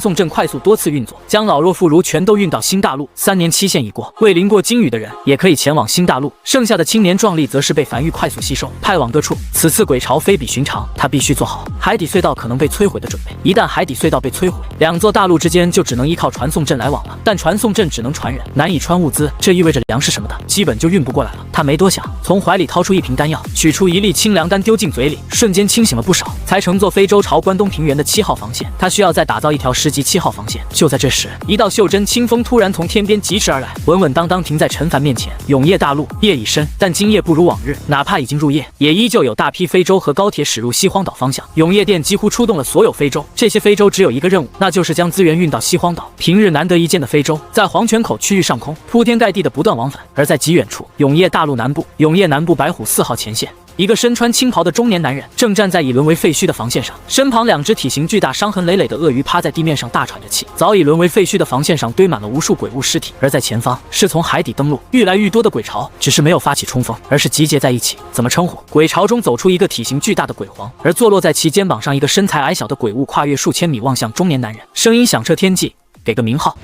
送阵快速多次运作，将老弱妇孺全都运到新大陆。3年期限已过，未淋过金雨的人也可以前往新大陆，剩下的青年壮丽则是被樊玉快速吸收，派往各处。此次鬼巢非比寻常，他必须做好海底隧道可能被摧毁的准备。一旦海底隧道被摧毁，2座大陆之间就只能依靠传送阵来往了。但传送阵只能传人，难以穿物资，这意味着粮食什么的基本就运不过来了。他没多想，从怀里掏出一瓶丹药，取出1粒清凉丹丢进嘴里，瞬间清醒了不少，才乘坐非洲朝关东平原的7号防线。他需要再打造1条10级7号防线。就在这时，一道袖珍清风突然从天边疾驰而来，稳稳当当停在陈凡面前。永夜大陆夜已深，但今夜不如往日，哪怕已经入夜，也依旧有大批非洲和高铁驶入西荒岛方向。永夜店几乎出动了所有非洲，这些非洲只有一个任务，那就是将资源运到西荒岛。平日难得一见的非洲，在黄泉口区域上空铺天盖地的不断往返。而在极远处，永夜大陆南部，永夜南部白虎4号前线，一个身穿青袍的中年男人正站在已沦为废墟的防线上，身旁2只体型巨大、伤痕累累的鳄鱼趴在地面上大喘着气。早已沦为废墟的防线上堆满了无数鬼物尸体，而在前方是从海底登陆愈来愈多的鬼巢，只是没有发起冲锋，而是集结在一起。怎么称呼？鬼巢中走出一个体型巨大的鬼皇，而坐落在其肩膀上一个身材矮小的鬼物跨越数千米望向中年男人，声音响彻天际：“给个名号。”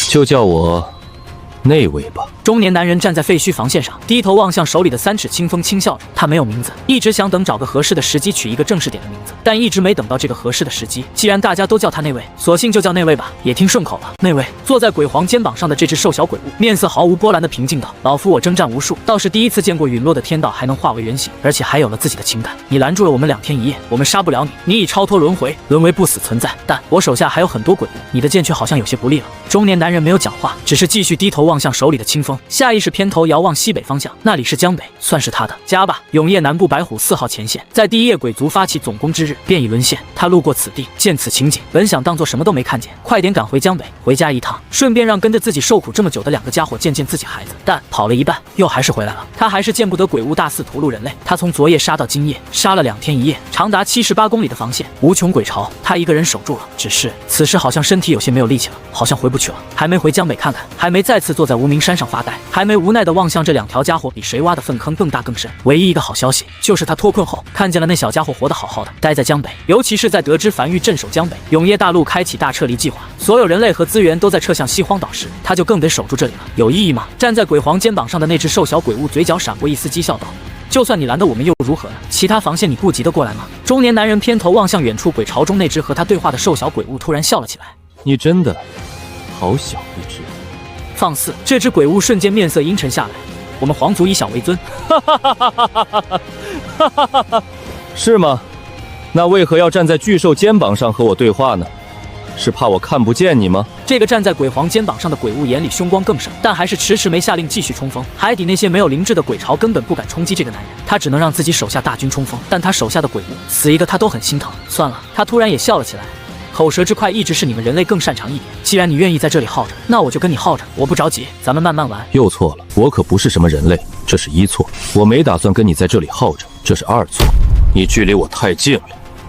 就叫我那位吧。中年男人站在废墟防线上，低头望向手里的3尺清风，轻笑着。他没有名字，一直想等找个合适的时机取一个正式点的名字，但一直没等到这个合适的时机。既然大家都叫他那位，索性就叫那位吧，也听顺口了。那位坐在鬼皇肩膀上的这只瘦小鬼物，面色毫无波澜的平静道：“老夫我征战无数，倒是第一次见过陨落的天道还能化为人形，而且还有了自己的情感。你拦住了我们2天1夜，我们杀不了你，你已超脱轮回，沦为不死存在。但我手下还有很多鬼物，你的剑却好像有些不利了。”中年男人没有讲话，只是继续低头望向手里的清风，下意识偏头遥望西北方向，那里是江北，算是他的家吧。永夜南部白虎4号前线，在第一夜鬼族发起总攻之日便已沦陷。他路过此地，见此情景，本想当作什么都没看见，快点赶回江北，回家一趟，顺便让跟着自己受苦这么久的2个家伙见见自己孩子。但跑了一半，又还是回来了。他还是见不得鬼物大肆屠戮人类。他从昨夜杀到今夜，杀了2天1夜，长达78公里的防线，无穷鬼巢，他一个人守住了。只是此时好像身体有些没有力气了，好像回不去了。还没回江北看看，还没再次坐在无名山上发呆，还没无奈地望向这2条家伙比谁挖的粪坑更大更深。唯一一个好消息就是他脱困后看见了那小家伙活得好好的，待在江北，尤其是在得知樊玉镇守江北，永夜大陆开启大撤离计划，所有人类和资源都在撤向西荒岛时，他就更得守住这里了。有意义吗？站在鬼皇肩膀上的那只瘦小鬼物嘴角闪过一丝讥笑道：“就算你拦得我们又如何呢？其他防线你顾及得过来吗？中年男人偏头望向远处鬼巢中那只和他对话的瘦小鬼物，突然笑了起来。你真的好小一只。放肆！这只鬼物瞬间面色阴沉下来。我们皇族以小为尊。是吗？那为何要站在巨兽肩膀上和我对话呢？是怕我看不见你吗？这个站在鬼皇肩膀上的鬼物眼里凶光更甚，但还是迟迟没下令继续冲锋。海底那些没有灵智的鬼巢根本不敢冲击这个男人，他只能让自己手下大军冲锋。但他手下的鬼物死一个他都很心疼。算了，他突然也笑了起来。口舌之快一直是你们人类更擅长一点。既然你愿意在这里耗着，那我就跟你耗着，我不着急，咱们慢慢玩。又错了，我可不是什么人类，这是一错。我没打算跟你在这里耗着，这是二错。你距离我太近了，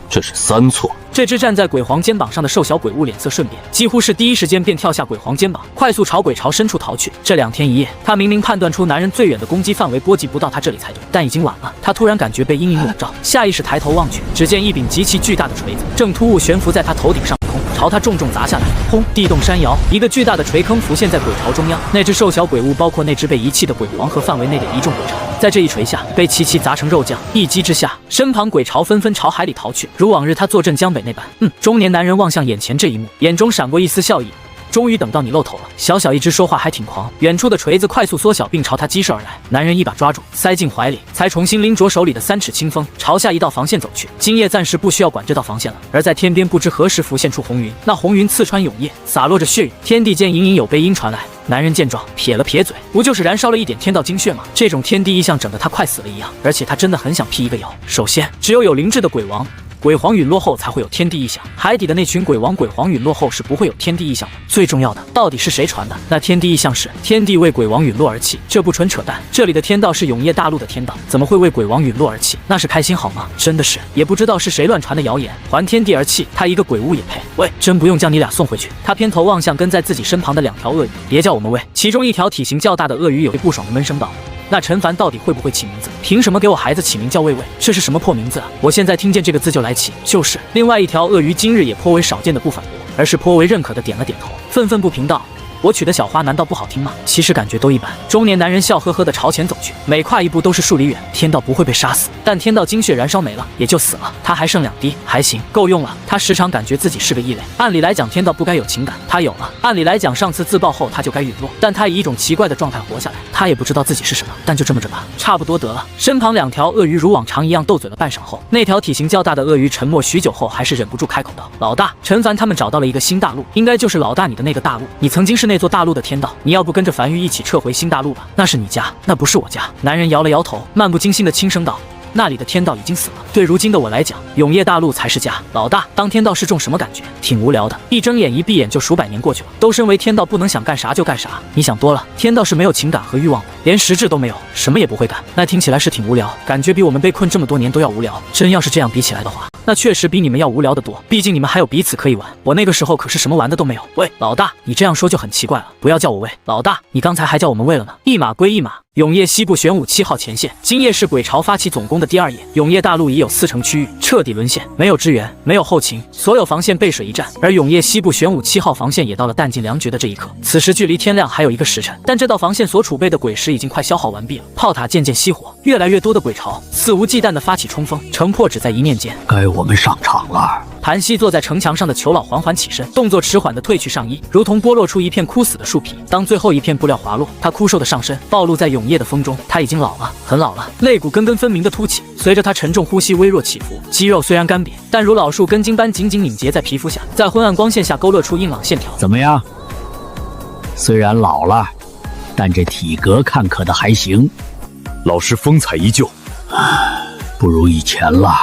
这是三错。这只站在鬼皇肩膀上的瘦小鬼物脸色瞬变，几乎是第一时间便跳下鬼皇肩膀，快速朝鬼巢深处逃去。这2天1夜，他明明判断出男人最远的攻击范围波及不到他这里才对，但已经晚了。他突然感觉被阴影笼罩，下意识抬头望去，只见一柄极其巨大的锤子正突兀悬浮在他头顶上空，朝他重重砸下来。轰！地动山摇，一个巨大的锤坑浮现在鬼巢中央。那只瘦小鬼物，包括那只被遗弃的鬼皇和范围内的一众鬼巢，在这一锤下被齐齐砸成肉酱。一击之下，身旁鬼巢纷纷朝海里逃去，如往日他坐镇江北那般。中年男人望向眼前这一幕，眼中闪过一丝笑意。终于等到你露头了，小小一只说话还挺狂。远处的锤子快速缩小，并朝他击射而来。男人一把抓住，塞进怀里，才重新拎着手里的3尺清风，朝下一道防线走去。今夜暂时不需要管这道防线了。而在天边，不知何时浮现出红云，那红云刺穿永夜，洒落着血雨。天地间隐隐有悲音传来。男人见状，撇了撇嘴，不就是燃烧了一点天道精血吗？这种天地异象整得他快死了一样。而且他真的很想辟一个谣。首先，只有灵智的鬼王。鬼皇陨落后才会有天地异象，海底的那群鬼王鬼皇陨落后是不会有天地异象的。最重要的，到底是谁传的？那天地异象是天地为鬼王陨落而起，这不纯扯淡？这里的天道是永夜大陆的天道，怎么会为鬼王陨落而起？那是开心好吗？真的是，也不知道是谁乱传的谣言，还天地而泣，他一个鬼物也配？喂，真不用将你俩送回去。他偏头望向跟在自己身旁的2条鳄鱼，别叫我们喂。其中一条体型较大的鳄鱼有些不爽的闷声道。那陈凡到底会不会起名字？凭什么给我孩子起名叫魏魏？这是什么破名字啊！我现在听见这个字就来气。就是。另外一条鳄鱼今日也颇为少见的不反驳，而是颇为认可的点了点头，愤愤不平道：“我取的小花难道不好听吗？其实感觉都一般。”中年男人笑呵呵地朝前走去，每跨一步都是数里远。天道不会被杀死，但天道精血燃烧没了，也就死了。他还剩2滴，还行，够用了。他时常感觉自己是个异类。按理来讲，天道不该有情感，他有了。按理来讲，上次自爆后他就该陨落，但他以一种奇怪的状态活下来。他也不知道自己是什么，但就这么着吧，差不多得了。身旁2条鳄鱼如往常一样斗嘴了半晌后，那条体型较大的鳄鱼沉默许久后，还是忍不住开口道：“老大，陈凡他们找到了一个新大陆，应该就是老大你的那个大陆。你曾经是那座大陆的天道，你要不跟着樊玉一起撤回新大陆吧？那是你家，那不是我家。”男人摇了摇头，漫不经心地轻声道：“那里的天道已经死了，对如今的我来讲，永夜大陆才是家。老大，当天道是种什么感觉？挺无聊的，一睁眼一闭眼就数百年过去了。都身为天道，不能想干啥就干啥。你想多了，天道是没有情感和欲望的，连实质都没有，什么也不会干。那听起来是挺无聊，感觉比我们被困这么多年都要无聊。真要是这样比起来的话，那确实比你们要无聊得多。毕竟你们还有彼此可以玩，我那个时候可是什么玩的都没有。喂，老大，你这样说就很奇怪了，不要叫我喂。老大，你刚才还叫我们喂了呢。一码归一码。永夜西部玄武7号前线，今夜是鬼巢发起总攻的第2夜。永夜大陆已有40%区域彻底沦陷，没有支援，没有后勤，所有防线背水一战。而永夜西部玄武7号防线也到了弹尽粮绝的这一刻。此时距离天亮还有1个时辰，但这道防线所储备的鬼石已经快消耗完毕了。炮塔渐渐熄火，越来越多的鬼巢肆无忌惮地发起冲锋，城破只在一念间。该我们上场了。盘膝坐在城墙上的裘老缓缓起身，动作迟缓地褪去上衣，如同剥落出一片枯死的树皮。当最后一片布料滑落，他枯瘦的上身暴露在永夜的风中。他已经老了，很老了，肋骨根根分明的凸起，随着他沉重呼吸微弱起伏。肌肉虽然干瘪，但如老树根茎般紧紧拧结在皮肤下，在昏暗光线下勾勒出硬朗线条。怎么样？虽然老了，但这体格看可的还行。老师风采依旧，不如以前了。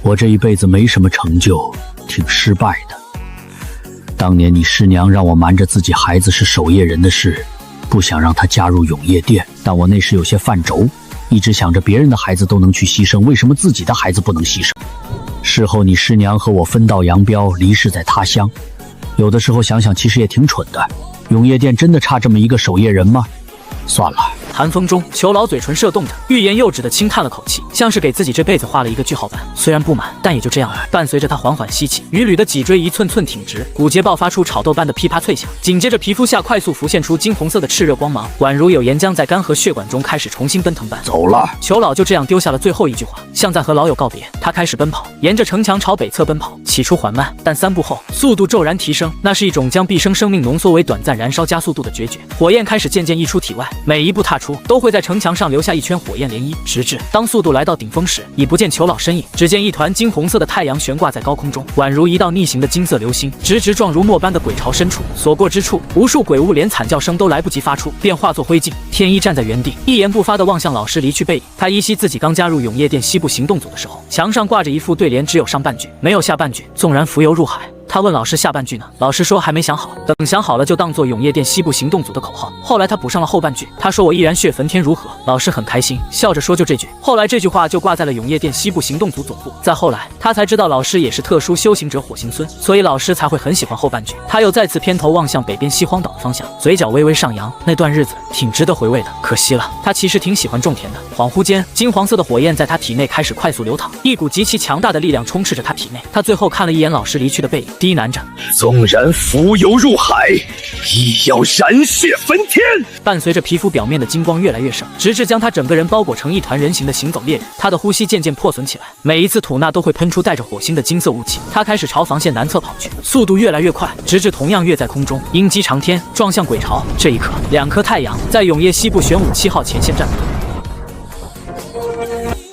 我这一辈子没什么成就，挺失败的。当年你师娘让我瞒着自己孩子是守夜人的事，不想让他加入永夜殿，但我那时有些犯轴，一直想着别人的孩子都能去牺牲，为什么自己的孩子不能牺牲？事后你师娘和我分道扬镳，离世在他乡。有的时候想想，其实也挺蠢的。永夜殿真的差这么一个守夜人吗？算了，寒风中，裘老嘴唇射动着，欲言又止的轻叹了口气，像是给自己这辈子画了一个句号般。虽然不满，但也就这样了。伴随着他缓缓吸气，鱼吕的脊椎一寸寸挺直，骨节爆发出炒豆般的噼啪脆响，紧接着皮肤下快速浮现出金红色的炽热光芒，宛如有岩浆在干涸血管中开始重新奔腾般。走了。裘老就这样丢下了最后一句话，像在和老友告别。他开始奔跑，沿着城墙朝北侧奔跑，起初缓慢，但3步后速度骤然提升。那是一种将毕生生命浓缩为短暂燃烧加速度的决绝。火焰开始渐渐溢出体外，每一步踏出都会在城墙上留下一圈火焰涟漪，直至当速度来到顶峰时，已不见裘老身影，只见一团金红色的太阳悬挂在高空中，宛如一道逆行的金色流星，直直撞入末般的鬼巢深处。所过之处，无数鬼物连惨叫声都来不及发出，便化作灰烬。天一站在原地，一言不发地望向老师离去背影。他依稀自己刚加入永夜店西部行动组的时候，墙上挂着一副对联，只有上半句，没有下半句。纵然浮游入海。他问老师下半句呢？老师说还没想好，等想好了就当做永夜店西部行动组的口号。后来他补上了后半句，他说我依然血焚天如何？老师很开心，笑着说就这句。后来这句话就挂在了永夜店西部行动组总部。再后来他才知道老师也是特殊修行者火星孙，所以老师才会很喜欢后半句。他又再次偏头望向北边西荒岛的方向，嘴角微微上扬。那段日子挺值得回味的，可惜了，他其实挺喜欢种田的。恍惚间，金黄色的火焰在他体内开始快速流淌，一股极其强大的力量充斥着他体内。他最后看了一眼老师离去的背影，低喃着。纵然浮游入海，亦要燃血焚天。伴随着皮肤表面的金光越来越盛，直至将他整个人包裹成一团人形的行走猎人。他的呼吸渐渐破损起来，每一次吐纳都会喷出带着火星的金色雾气。他开始朝防线南侧跑去，速度越来越快，直至同样跃在空中，鹰击长天，撞向鬼巢。这一刻，2颗太阳在永夜西部玄武7号前线战斗。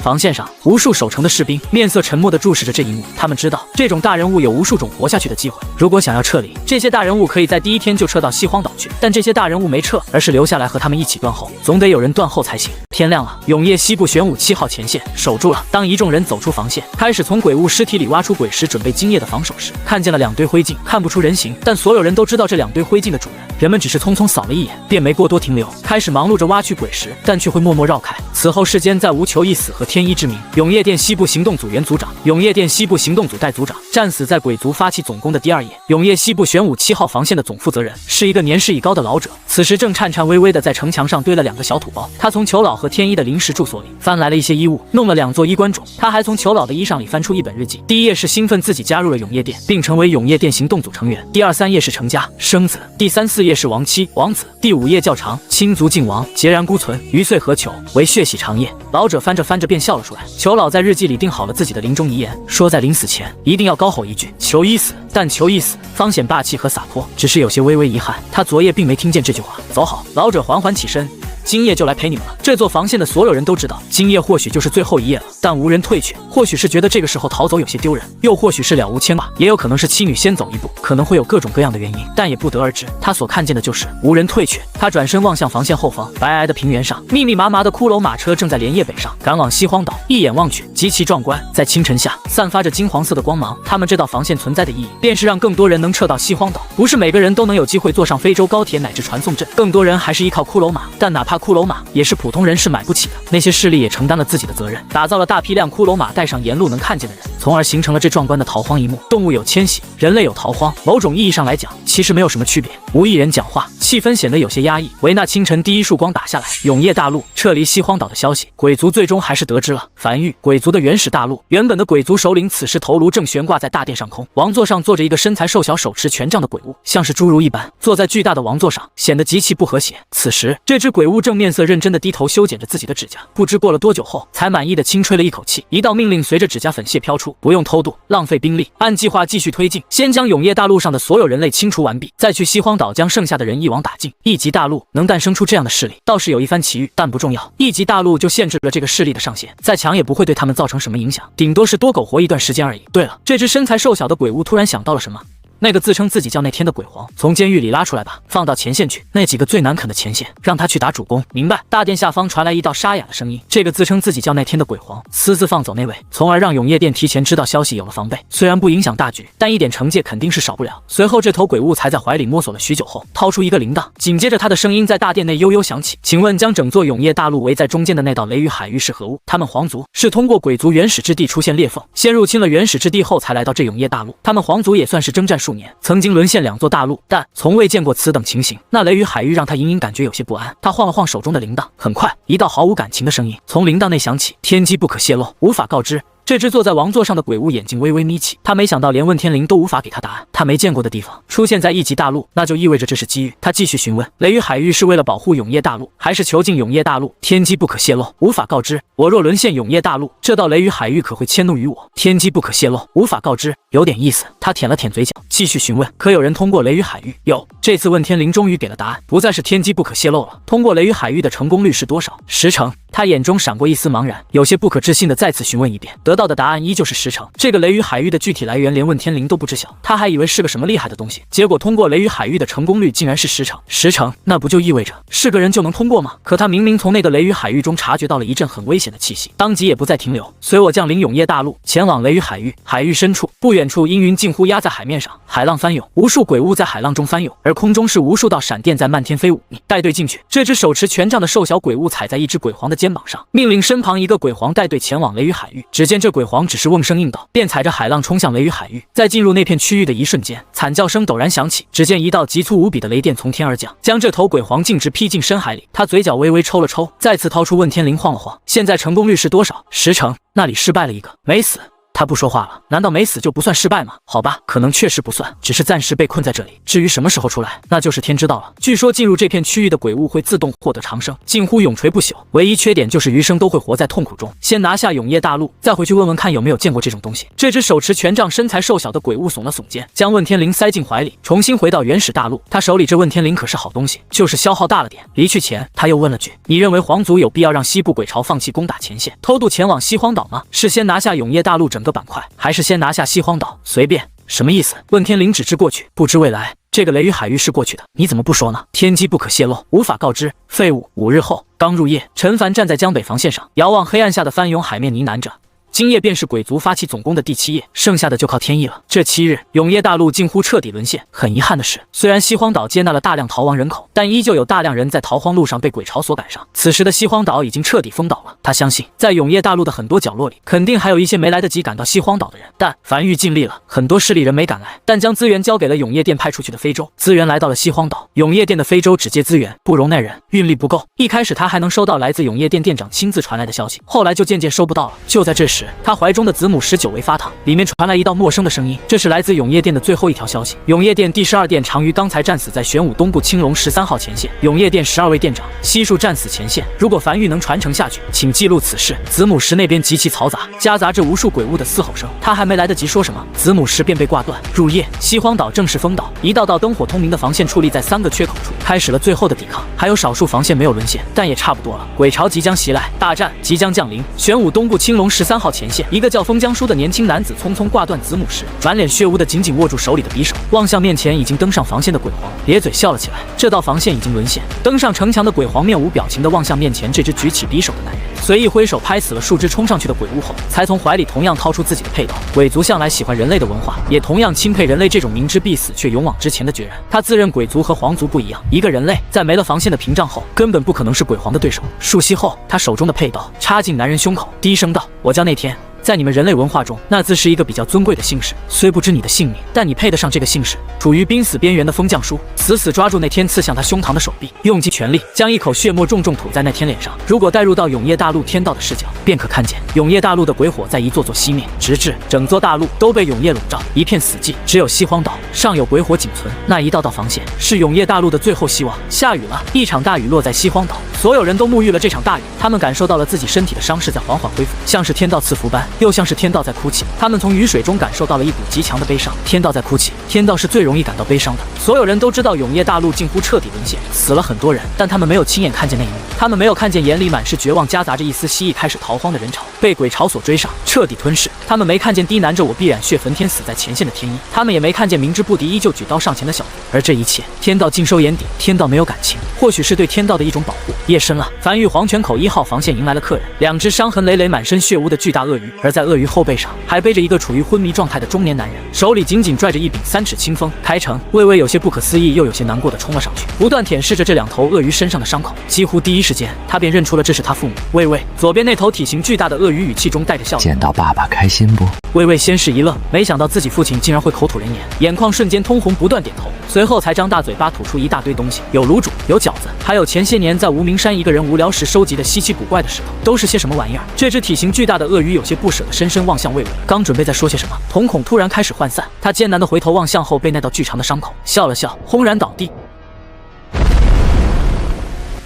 防线上，无数守城的士兵面色沉默地注视着这一幕。他们知道，这种大人物有无数种活下去的机会。如果想要撤离，这些大人物可以在第一天就撤到西荒岛去，但这些大人物没撤，而是留下来和他们一起断后。总得有人断后才行。天亮了，永夜西部玄武7号前线守住了。当一众人走出防线，开始从鬼物尸体里挖出鬼石，准备今夜的防守时，看见了2堆灰烬，看不出人形，但所有人都知道这2堆灰烬的主人。人们只是匆匆扫了一眼，便没过多停留，开始忙碌着挖取鬼石，但却会默默绕开。此后世间再无求一死和天一之名。永夜店西部行动组原组长、永夜店西部行动组代组长战死在鬼族发起总攻的第2夜。永夜西部玄武7号防线的总负责人是一个年事已高的老者，此时正颤颤巍巍地在城墙上堆了2个小土包。他从裘老和天一的临时住所里翻来了一些衣物，弄了2座衣冠冢。他还从裘老的衣裳里翻出一本日记。第1页是兴奋自己加入了永夜店，并成为永夜店行动组成员。第2、3页是成家生子。第3、4页是亡妻王子。第5页较长，亲族尽亡，孑然孤存，余岁何求？唯血洗长夜。老者翻着翻着便笑了出来。裘老在日记里定好了自己的临终遗言，说在临死前一定要高吼一句求一死，但求一死方显霸气和洒脱。只是有些微微遗憾，他昨夜并没听见这句话。走好，老者缓缓起身。今夜就来陪你们了。这座防线的所有人都知道，今夜或许就是最后一夜了，但无人退却。或许是觉得这个时候逃走有些丢人，又或许是了无牵挂，也有可能是妻女先走一步，可能会有各种各样的原因，但也不得而知。他所看见的就是无人退却。他转身望向防线后方，白皑的平原上，密密麻麻的骷髅马车正在连夜北上，赶往西荒岛。一眼望去，极其壮观，在清晨下散发着金黄色的光芒。他们知道防线存在的意义，便是让更多人能撤到西荒岛。不是每个人都能有机会坐上非洲高铁乃至传送阵，更多人还是依靠骷髅马，但哪怕骷髅马也是普通人是买不起的。那些势力也承担了自己的责任，打造了大批辆骷髅马带上沿路能看见的人，从而形成了这壮观的逃荒一幕。动物有迁徙，人类有逃荒，某种意义上来讲，其实没有什么区别。无一人讲话，气氛显得有些压抑。维纳清晨第一束光打下来，永夜大陆撤离西荒岛的消息，鬼族最终还是得知了。梵域，鬼族的原始大陆，原本的鬼族首领此时头颅正悬挂在大殿上空，王座上坐着一个身材瘦小、手持权杖的鬼物，像是侏儒一般坐在巨大的王座上，显得极其不和谐。此时，这只鬼物正面色认真地低头修剪着自己的指甲，不知过了多久后，才满意地轻吹了一口气。一道命令随着指甲粉屑飘出：不用偷渡，浪费兵力，按计划继续推进，先将永夜大陆上的所有人类清除完毕，再去西荒岛将剩下的人一网打尽。一级大陆能诞生出这样的势力，倒是有一番奇遇，但不重要。一级大陆就限制了这个势力的上限，再强也不会对他们造成什么影响，顶多是多苟活一段时间而已。对了，这只身材瘦小的鬼物突然想到了什么。那个自称自己叫那天的鬼皇，从监狱里拉出来吧，放到前线去。那几个最难啃的前线，让他去打主攻，明白？大殿下方传来一道沙哑的声音。这个自称自己叫那天的鬼皇，私自放走那位，从而让永夜殿提前知道消息，有了防备。虽然不影响大局，但一点惩戒肯定是少不了。随后，这头鬼物才在怀里摸索了许久后，掏出一个铃铛。紧接着，他的声音在大殿内悠悠响起：“请问，将整座永夜大陆围在中间的那道雷雨海域是何物？”他们皇族是通过鬼族原始之地出现裂缝，先入侵了原始之地后，才来到这永夜大陆。他们皇族也算是征战数数年，曾经沦陷2座大陆，但从未见过此等情形。那雷雨海域让他隐隐感觉有些不安。他晃了晃手中的铃铛，很快，一道毫无感情的声音从铃铛内响起：“天机不可泄露，无法告知。”这只坐在王座上的鬼物眼睛微微眯起，他没想到连问天灵都无法给他答案。他没见过的地方出现在1级大陆，那就意味着这是机遇。他继续询问：雷雨海域是为了保护永夜大陆，还是囚禁永夜大陆？天机不可泄露，无法告知。我若沦陷永夜大陆，这道雷雨海域可会迁怒于我。天机不可泄露，无法告知。有点意思。他舔了舔嘴角，继续询问：可有人通过雷雨海域？有。这次问天灵终于给了答案，不再是天机不可泄露了。通过雷雨海域的成功率是多少？10成。他眼中闪过一丝茫然，有些不可置信的再次询问一遍，得到的答案依旧是10成。这个雷雨海域的具体来源连问天灵都不知晓，他还以为是个什么厉害的东西，结果通过雷雨海域的成功率竟然是10成。10成，那不就意味着是个人就能通过吗？可他明明从那个雷雨海域中察觉到了一阵很危险的气息，当即也不再停留，随我降临永夜大陆，前往雷雨海域。海域深处，不远处阴云近乎压在海面上，海浪翻涌，无数鬼物在海浪中翻涌，而空中是无数道闪电在漫天飞舞。你带队进去。这只手持权杖的瘦小鬼物踩在一只鬼皇的肩膀上，命令身旁一个鬼皇带队前往雷雨海域。只见这鬼皇只是瓮声应道，便踩着海浪冲向雷雨海域。在进入那片区域的一瞬间，惨叫声陡然响起，只见一道急粗无比的雷电从天而降，将这头鬼皇径直劈进深海里。他嘴角微微抽了抽，再次掏出问天灵晃了晃。现在成功率是多少？10成。那里失败了一个，没死。他不说话了，难道没死就不算失败吗？好吧，可能确实不算，只是暂时被困在这里。至于什么时候出来，那就是天知道了。据说进入这片区域的鬼物会自动获得长生，近乎永垂不朽，唯一缺点就是余生都会活在痛苦中。先拿下永夜大陆，再回去问问看有没有见过这种东西。这只手持权杖、身材瘦小的鬼物耸了耸肩，将问天灵塞进怀里，重新回到原始大陆。他手里这问天灵可是好东西，就是消耗大了点。离去前，他又问了句：你认为皇族有必要让西部鬼巢放弃攻打前线，偷渡前往西荒岛吗？是先拿下永夜大陆整个板块，还是先拿下西荒岛？随便。什么意思？问天灵只知过去，不知未来。这个雷雨海域是过去的，你怎么不说呢？天机不可泄露，无法告知。废物。5日后，刚入夜，陈凡站在江北防线上，遥望黑暗下的翻涌海面，呢喃着。今夜便是鬼族发起总攻的第7夜，剩下的就靠天意了。这7日，永夜大陆近乎彻底沦陷。很遗憾的是，虽然西荒岛接纳了大量逃亡人口，但依旧有大量人在逃荒路上被鬼巢所赶上。此时的西荒岛已经彻底封岛了。他相信，在永夜大陆的很多角落里，肯定还有一些没来得及赶到西荒岛的人。但樊玉尽力了，很多势力人没赶来，但将资源交给了永夜殿派出去的非洲。资源来到了西荒岛，永夜殿的非洲只接资源，不容耐人，运力不够。一开始他还能收到来自永夜殿殿长亲自传来的消息，后来就渐渐收不到了。就在这时，他怀中的子母石久违发烫，里面传来一道陌生的声音，这是来自永夜殿的最后一条消息。永夜殿第12殿长于刚才战死在玄武东部青龙13号前线，永夜殿12位殿长悉数战死前线。如果樊玉能传承下去，请记录此事。子母石那边极其嘈杂，夹杂着无数鬼物的嘶吼声，他还没来得及说什么，子母石便被挂断。入夜，西荒岛正式封岛，一道道灯火通明的防线矗立在3个缺口处，开始了最后的抵抗。还有少数防线没有沦陷，但也差不多了。鬼巢即将袭来，大战即将降临。玄武东部青龙13号前线，一个叫风江书的年轻男子匆匆挂断子母石，满脸血污的紧紧握住手里的匕首，望向面前已经登上防线的鬼皇，咧嘴笑了起来。这道防线已经沦陷。登上城墙的鬼皇面无表情地望向面前这只举起匕首的男人，随意挥手拍死了数只冲上去的鬼物后，才从怀里同样掏出自己的佩刀。鬼族向来喜欢人类的文化，也同样钦佩人类这种明知必死却勇往直前的决然。他自认鬼族和皇族不一样，一个人类在没了防线的屏障后，根本不可能是鬼皇的对手。数息后，他手中的佩刀插进男人胸口，低声道：我叫那天。在你们人类文化中，那自是一个比较尊贵的姓氏，虽不知你的姓名，但你配得上这个姓氏。处于濒死边缘的风将书死死抓住那天刺向他胸膛的手臂，用尽全力将一口血沫重重吐在那天脸上。如果带入到永夜大陆天道的视角，便可看见永夜大陆的鬼火在一座座熄灭，直至整座大陆都被永夜笼罩，一片死寂。只有西荒岛尚有鬼火仅存，那一道道防线是永夜大陆的最后希望。下雨了，一场大雨落在西荒岛，所有人都沐浴了这场大雨。他们感受到了自己身体的伤势在缓缓恢复，像是天道赐福般，又像是天道在哭泣。他们从雨水中感受到了一股极强的悲伤。天道在哭泣，天道是最容易感到悲伤的。所有人都知道永夜大陆近乎彻底沦陷，死了很多人，但他们没有亲眼看见那一幕。他们没有看见眼里满是绝望，夹杂着一丝希翼开始逃荒的人潮，被鬼巢所追上，彻底吞噬。他们没看见低喃着我必染血焚天死在前线的天一，他们也没看见明知不敌依旧举刀上前的小卒。而这一切，天道尽收眼底。天道没有感情，或许是对天道的一种保护。夜深了，樊玉黄泉口1号防线迎来了客人，2只伤痕累累、满身血污的巨大鳄鱼而在鳄鱼后背上还背着一个处于昏迷状态的中年男人，手里紧紧拽着一柄3尺清风。开城，魏魏有些不可思议又有些难过的冲了上去，不断舔舐着这2头鳄鱼身上的伤口。几乎第一时间，他便认出了这是他父母。魏魏，左边那头体型巨大的鳄鱼语气中带着笑容。见到爸爸开心不？魏魏先是一愣，没想到自己父亲竟然会口吐人言，眼眶瞬间通红，不断点头，随后才张大嘴巴吐出一大堆东西，有卤煮，有饺子，还有前些年在无名山一个人无聊时收集的稀奇古怪的石头，都是些什么玩意儿？这只体型巨大的鳄鱼有些不舍地深深望向魏魏，刚准备再说些什么，瞳孔突然开始涣散，他艰难地回头望向后背那道巨长的伤口，笑了笑，轰然倒地。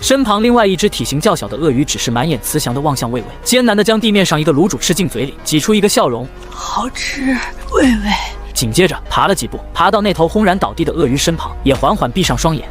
身旁另外一只体型较小的鳄鱼只是满眼慈祥地望向魏魏，艰难地将地面上一个卤煮吃进嘴里，挤出一个笑容，好吃，魏魏。紧接着爬了几步，爬到那头轰然倒地的鳄鱼身旁，也缓缓闭上双眼。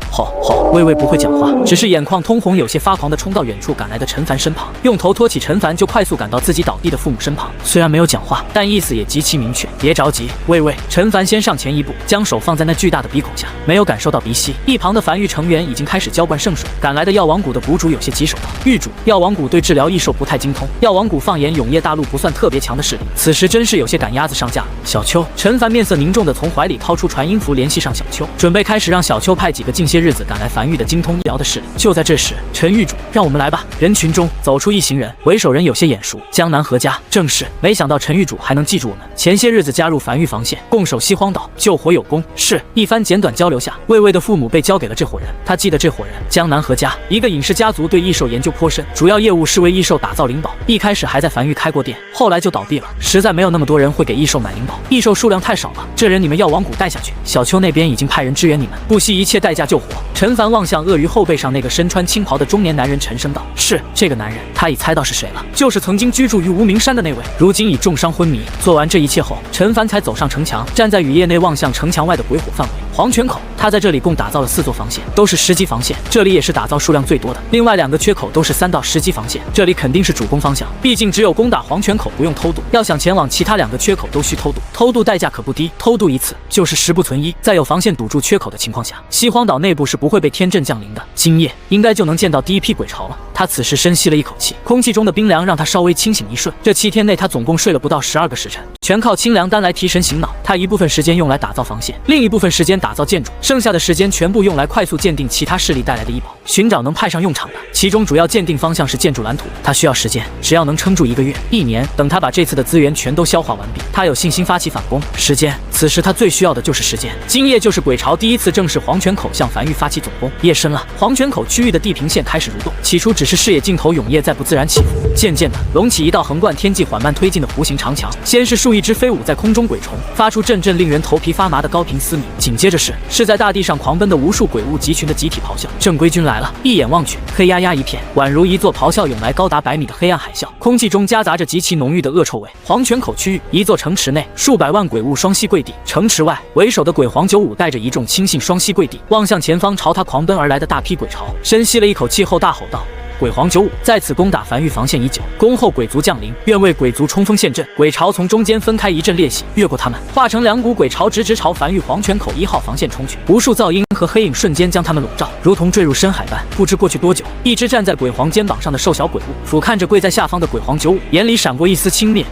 魏魏不会讲话，只是眼眶通红，有些发狂地冲到远处赶来的陈凡身旁，用头托起陈凡，就快速赶到自己倒地的父母身旁。虽然没有讲话，但意思也极其明确。别着急，魏魏。陈凡先上前一步，将手放在那巨大的鼻孔下，没有感受到鼻息。一旁的繁育成员已经开始浇灌圣水。赶来的药王谷的谷主有些棘手道：“狱主，药王谷对治疗异兽不太精通。药王谷放眼永业大陆不算特别强的势力，此时真是有些赶鸭子上架。”小秋，陈凡面色凝重地从怀里掏出传音符，联系上小秋，准备开始让小秋派几个近些日子赶来繁育的精通医疗的势力。就在这时，陈狱主，让我们来吧。人群中走出一行人，为首人有些眼熟，江南何家。正是，没想到陈狱主还能记住我们。前些日子加入繁育防线，共守西荒岛，救火有功。是一番简短交流下，魏魏的父母被交给了这伙人。他记得这伙人，江南何家，一个隐士家族，对异兽研究颇深，主要业务是为异兽打造灵宝。一开始还在繁育开过店，后来就倒闭了，实在没有那么多人会给异兽买灵宝，异兽数量太少了。这人你们药王谷带下去，小秋那边已经派人支援你们，不惜一切代价救火。陈凡望向鳄鱼后背上那个身穿青袍的中年男人，沉声道：“是这个男人。”他已猜到是谁了，就是曾经居住于无名山的那位，如今已重伤昏迷。做完这一切后，陈凡才走上城墙，站在雨夜内望向城墙外的鬼火范围。黄泉口，他在这里共打造了4座防线，都是10级防线，这里也是打造数量最多的。另外2个缺口都是3到10级防线，这里肯定是主攻方向，毕竟只有攻打黄泉口不用偷渡，要想前往其他2个缺口都需偷渡，偷渡代价可不低，偷渡一次就是10不存1。在有防线堵住缺口的情况下，西荒岛内部是不会被天阵降临的。今夜应该就能见到第一批鬼潮了。他此时深吸了一口气，空气中的冰凉让他稍微清醒一瞬。这7天内他总共睡了不到12个时辰，全靠清凉丹来提神醒脑。他一部分时间用来打造防线，另一部分时间打造建筑，剩下的时间全部用来快速鉴定其他势力带来的医宝，寻找能派上用场的。其中主要鉴定方向是建筑蓝图，他需要时间，只要能撑住1个月、1年，等他把这次的资源全都消化完毕，他有信心发起反攻。时间，此时他最需要的就是时间。今夜就是鬼潮第一次正式黄泉口向繁育发起总攻。夜深了，黄泉口区域的地平线开始蠕动，起初只是视野尽头永夜在不自然起伏，渐渐的隆起一道横贯天际缓慢推进的弧形长墙，先是数亿只飞舞在空中鬼虫，发出阵阵令人头皮发麻的高频嘶鸣，紧接着是在大地上狂奔的无数鬼物集群的集体咆哮。正规军来了，一眼望去，黑压压一片，宛如一座咆哮涌来高达100米的黑暗海啸，空气中夹杂着极其浓郁的恶臭味。黄泉口区域，一座城池内，数百万鬼物双膝跪地，城池外为首的鬼皇95带着一众亲信双膝跪地，望向前方朝他狂奔而来的大批鬼潮，深吸了一口气后大吼道：“鬼皇95在此攻打繁育防线已久，恭候鬼族降临，愿为鬼族冲锋陷阵。”鬼潮从中间分开一阵裂隙，越过他们，化成2股鬼潮，直朝繁育黄泉口1号防线冲去。无数噪音和黑影瞬间将他们笼罩，如同坠入深海般。不知过去多久，一只站在鬼皇肩膀上的瘦小鬼物俯瞰着跪在下方的鬼皇95，眼里闪过一丝轻蔑。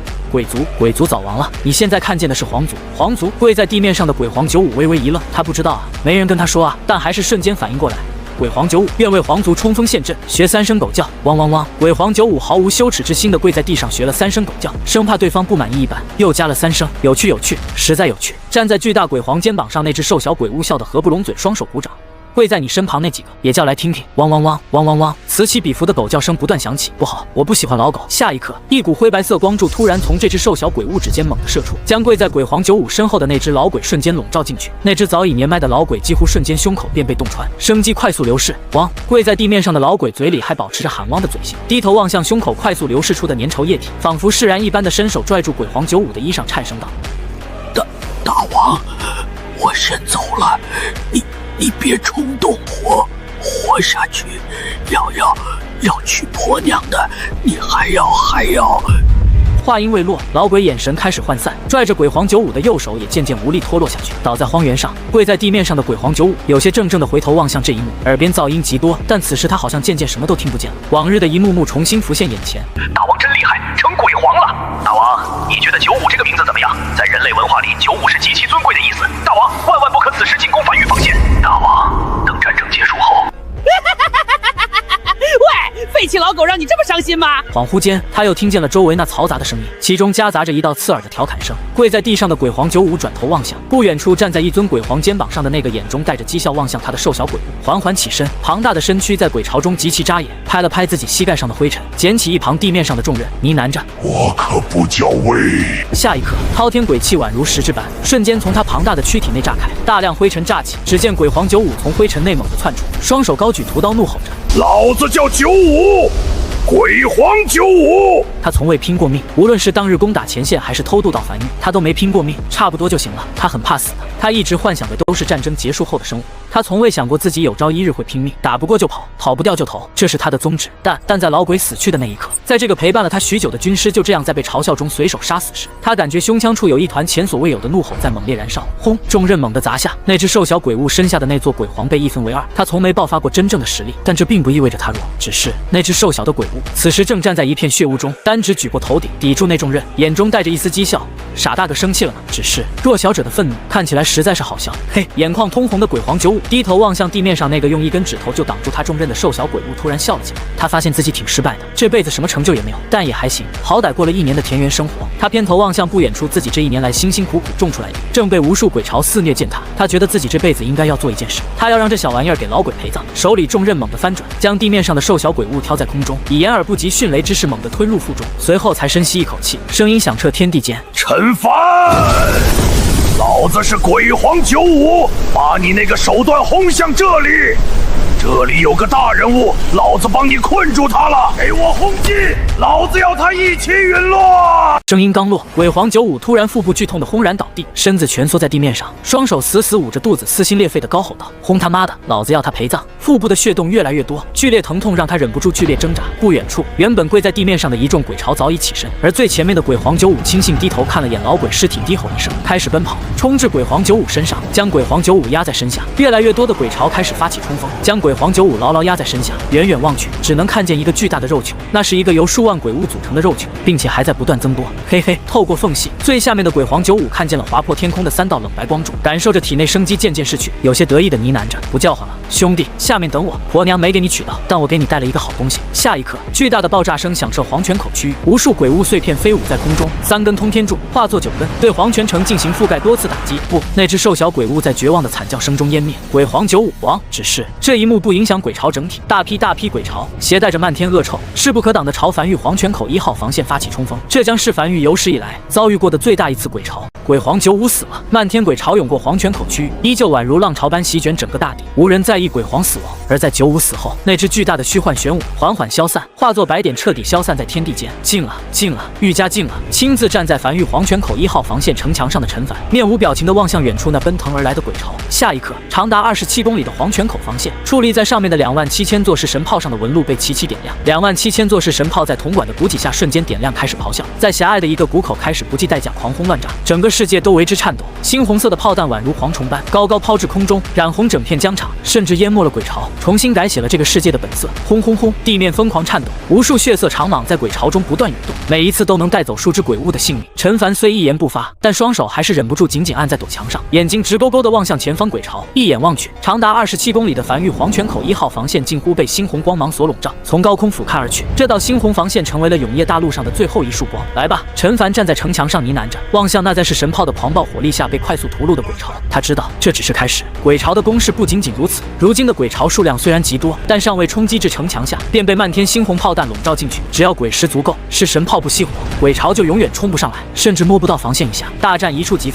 鬼族早亡了，你现在看见的是皇族。跪在地面上的鬼皇95微微一愣，他不知道啊，没人跟他说啊，但还是瞬间反应过来。鬼皇95愿为皇族冲锋陷阵，学3声狗叫，汪汪汪！鬼皇95毫无羞耻之心的跪在地上学了3声狗叫，生怕对方不满意一般，又加了3声，有趣，实在有趣。站在巨大鬼皇肩膀上那只瘦小鬼物笑得合不拢嘴，双手鼓掌。跪在你身旁那几个也叫来听听，汪汪汪，汪汪汪！此起彼伏的狗叫声不断响起。不好，我不喜欢老狗。下一刻，一股灰白色光柱突然从这只瘦小鬼物指间猛地射出，将跪在鬼皇95身后的那只老鬼瞬间笼罩进去。那只早已年迈的老鬼几乎瞬间胸口便被洞穿，生机快速流逝。汪！跪在地面上的老鬼嘴里还保持着喊汪的嘴型，低头望向胸口快速流逝出的粘稠液体，仿佛释然一般的伸手拽住鬼皇95的衣裳，颤声道：“大王，我先走了，你别冲动，活下去，要娶婆娘的，你还要。”话音未落，老鬼眼神开始涣散，拽着鬼皇95的右手也渐渐无力脱落下去，倒在荒原上。跪在地面上的鬼皇95有些怔怔地回头望向这一幕，耳边噪音极多，但此时他好像渐渐什么都听不见了。往日的一幕幕重新浮现眼前。大王真厉害，成鬼皇了！大王，你觉得95这个名字怎么样？在人类文化里，95是极其尊贵的意思。大王，万万不可此时进攻繁育防线。大王，等战争结束后。喂，废弃老狗让你这么伤心吗？恍惚间，他又听见了周围那嘈杂的声音，其中夹杂着一道刺耳的调侃声。跪在地上的鬼皇95转头望向不远处站在一尊鬼皇肩膀上的那个眼中带着讥笑望向他的瘦小鬼物，缓缓起身，庞大的身躯在鬼巢中极其扎眼，拍了拍自己膝盖上的灰尘，捡起一旁地面上的重任，呢喃着：“我可不叫威。”下一刻，滔天鬼气宛如实质般，瞬间从他庞大的躯体内炸开，大量灰尘炸起。只见鬼皇95从灰尘内猛地窜出，双手高举屠刀，怒吼着：“老子叫95！鬼皇95！”他从未拼过命，无论是当日攻打前线，还是偷渡到繁育，他都没拼过命，差不多就行了。他很怕死的，他一直幻想的都是战争结束后的生活。他从未想过自己有朝一日会拼命，打不过就跑，跑不掉就投，这是他的宗旨。但在老鬼死去的那一刻，在这个陪伴了他许久的军师就这样在被嘲笑中随手杀死时，他感觉胸腔处有一团前所未有的怒吼在猛烈燃烧。轰！重刃猛地砸下，那只瘦小鬼物身下的那座鬼皇被一分为二。他从没爆发过真正的实力，但这并不意味着他弱，只是那只瘦小的鬼物此时正站在一片血雾中，单指举过头顶，抵住那重刃，眼中带着一丝讥笑。傻大个生气了呢？只是弱小者的愤怒看起来实在是好笑。嘿，眼眶通红的鬼皇95低头望向地面上那个用一根指头就挡住他重刃的瘦小鬼物，突然笑了起来。他发现自己挺失败的，这辈子什么成就也没有，但也还行，好歹过了1年的田园生活。他偏头望向不远处自己这1年来辛辛苦苦种出来的，正被无数鬼巢肆虐践踏。他觉得自己这辈子应该要做一件事，他要让这小玩意儿给老鬼陪葬。手里重刃猛地翻转，将地面上的瘦小鬼物挑在空中，以掩耳不及迅雷之势猛地吞入腹中，随后才深吸一口气，声音响彻天地间：“陈凡，老子是鬼皇95，把你那个手段轰向这里。这里有个大人物，老子帮你困住他了，给我轰击！老子要他一起陨落！”声音刚落，鬼皇95突然腹部剧痛的轰然倒地，身子蜷缩在地面上，双手死死捂着肚子，撕心裂肺的高吼道：“轰他妈的，老子要他陪葬！”腹部的血洞越来越多，剧烈疼痛让他忍不住剧烈挣扎。不远处，原本跪在地面上的一众鬼巢早已起身，而最前面的鬼皇95轻信低头看了眼老鬼尸体，低吼一声，开始奔跑，冲至鬼皇95身上，将鬼皇95压在身下。越来越多的鬼巢开始发起冲锋，将鬼皇95牢牢压在身下。远远望去，只能看见一个巨大的肉球，那是一个由数万鬼物组成的肉球，并且还在不断增多。嘿嘿，透过缝隙，最下面的鬼皇95看见了划破天空的3道冷白光柱，感受着体内生机渐渐逝去，有些得意的呢喃着：“不叫唤了，兄弟，下面等我。婆娘没给你娶到，但我给你带了一个好东西。”下一刻，巨大的爆炸声响彻黄泉口区域，无数鬼物碎片飞舞在空中，3根通天柱化作9根，对黄泉城进行覆盖多次打击。不，那只瘦小鬼物在绝望的惨叫声中湮灭。鬼皇95亡。只是这一幕不影响鬼巢整体，大批鬼巢携带着漫天恶臭，势不可挡的朝繁育黄泉口1号防线发起冲锋。这将是繁育有史以来遭遇过的最大一次鬼巢。鬼皇95死了，漫天鬼巢涌过黄泉口区域，依旧宛如浪潮般席卷整个大地，无人在意鬼皇死亡。而在95死后，那只巨大的虚幻玄武缓缓消散，化作白点彻底消散在天地间。近了，愈加近了。亲自站在繁育黄泉口1号防线城墙上的陈凡，面无表情地望向远处那奔腾而来的鬼巢。下一刻，长达27公里的黄泉口防线，矗立在上面的27000座式神炮上的纹路被齐齐点亮。27000座式神炮在铜管的补给下瞬间点亮，开始咆哮，在狭隘的一个谷口开始不计代价狂轰乱炸，整个世界都为之颤抖。猩红色的炮弹宛如蝗虫般高高抛至空中，染红整片疆场，甚至淹没了鬼巢，重新改写了这个世界的本色。轰轰轰，地面疯狂颤抖，无数血色长蟒在鬼巢中不断涌动，每一次都能带走数只鬼物的性命。陈凡虽一言不发，但双手还是忍不住紧紧按在陡墙上，眼睛直勾勾地望向前方鬼巢。一眼望去，长达27公里的繁育黄泉口1号防线近乎被猩红光芒所笼罩，从高空俯瞰而去，这道猩红防线成为了永夜大陆上的最后一束光。来吧，陈凡站在城墙上呢喃着，望向那在是神炮的狂暴火力下被快速屠戮的鬼巢。他知道这只是开始，鬼巢的攻势不仅仅如此。如今的鬼巢数量虽然极多，但尚未冲击至城墙下，便被漫天猩红炮弹笼罩进去。只要鬼石足够，是神炮不熄火，鬼巢就永远冲不上来，甚至摸不到防线以下。大战一触即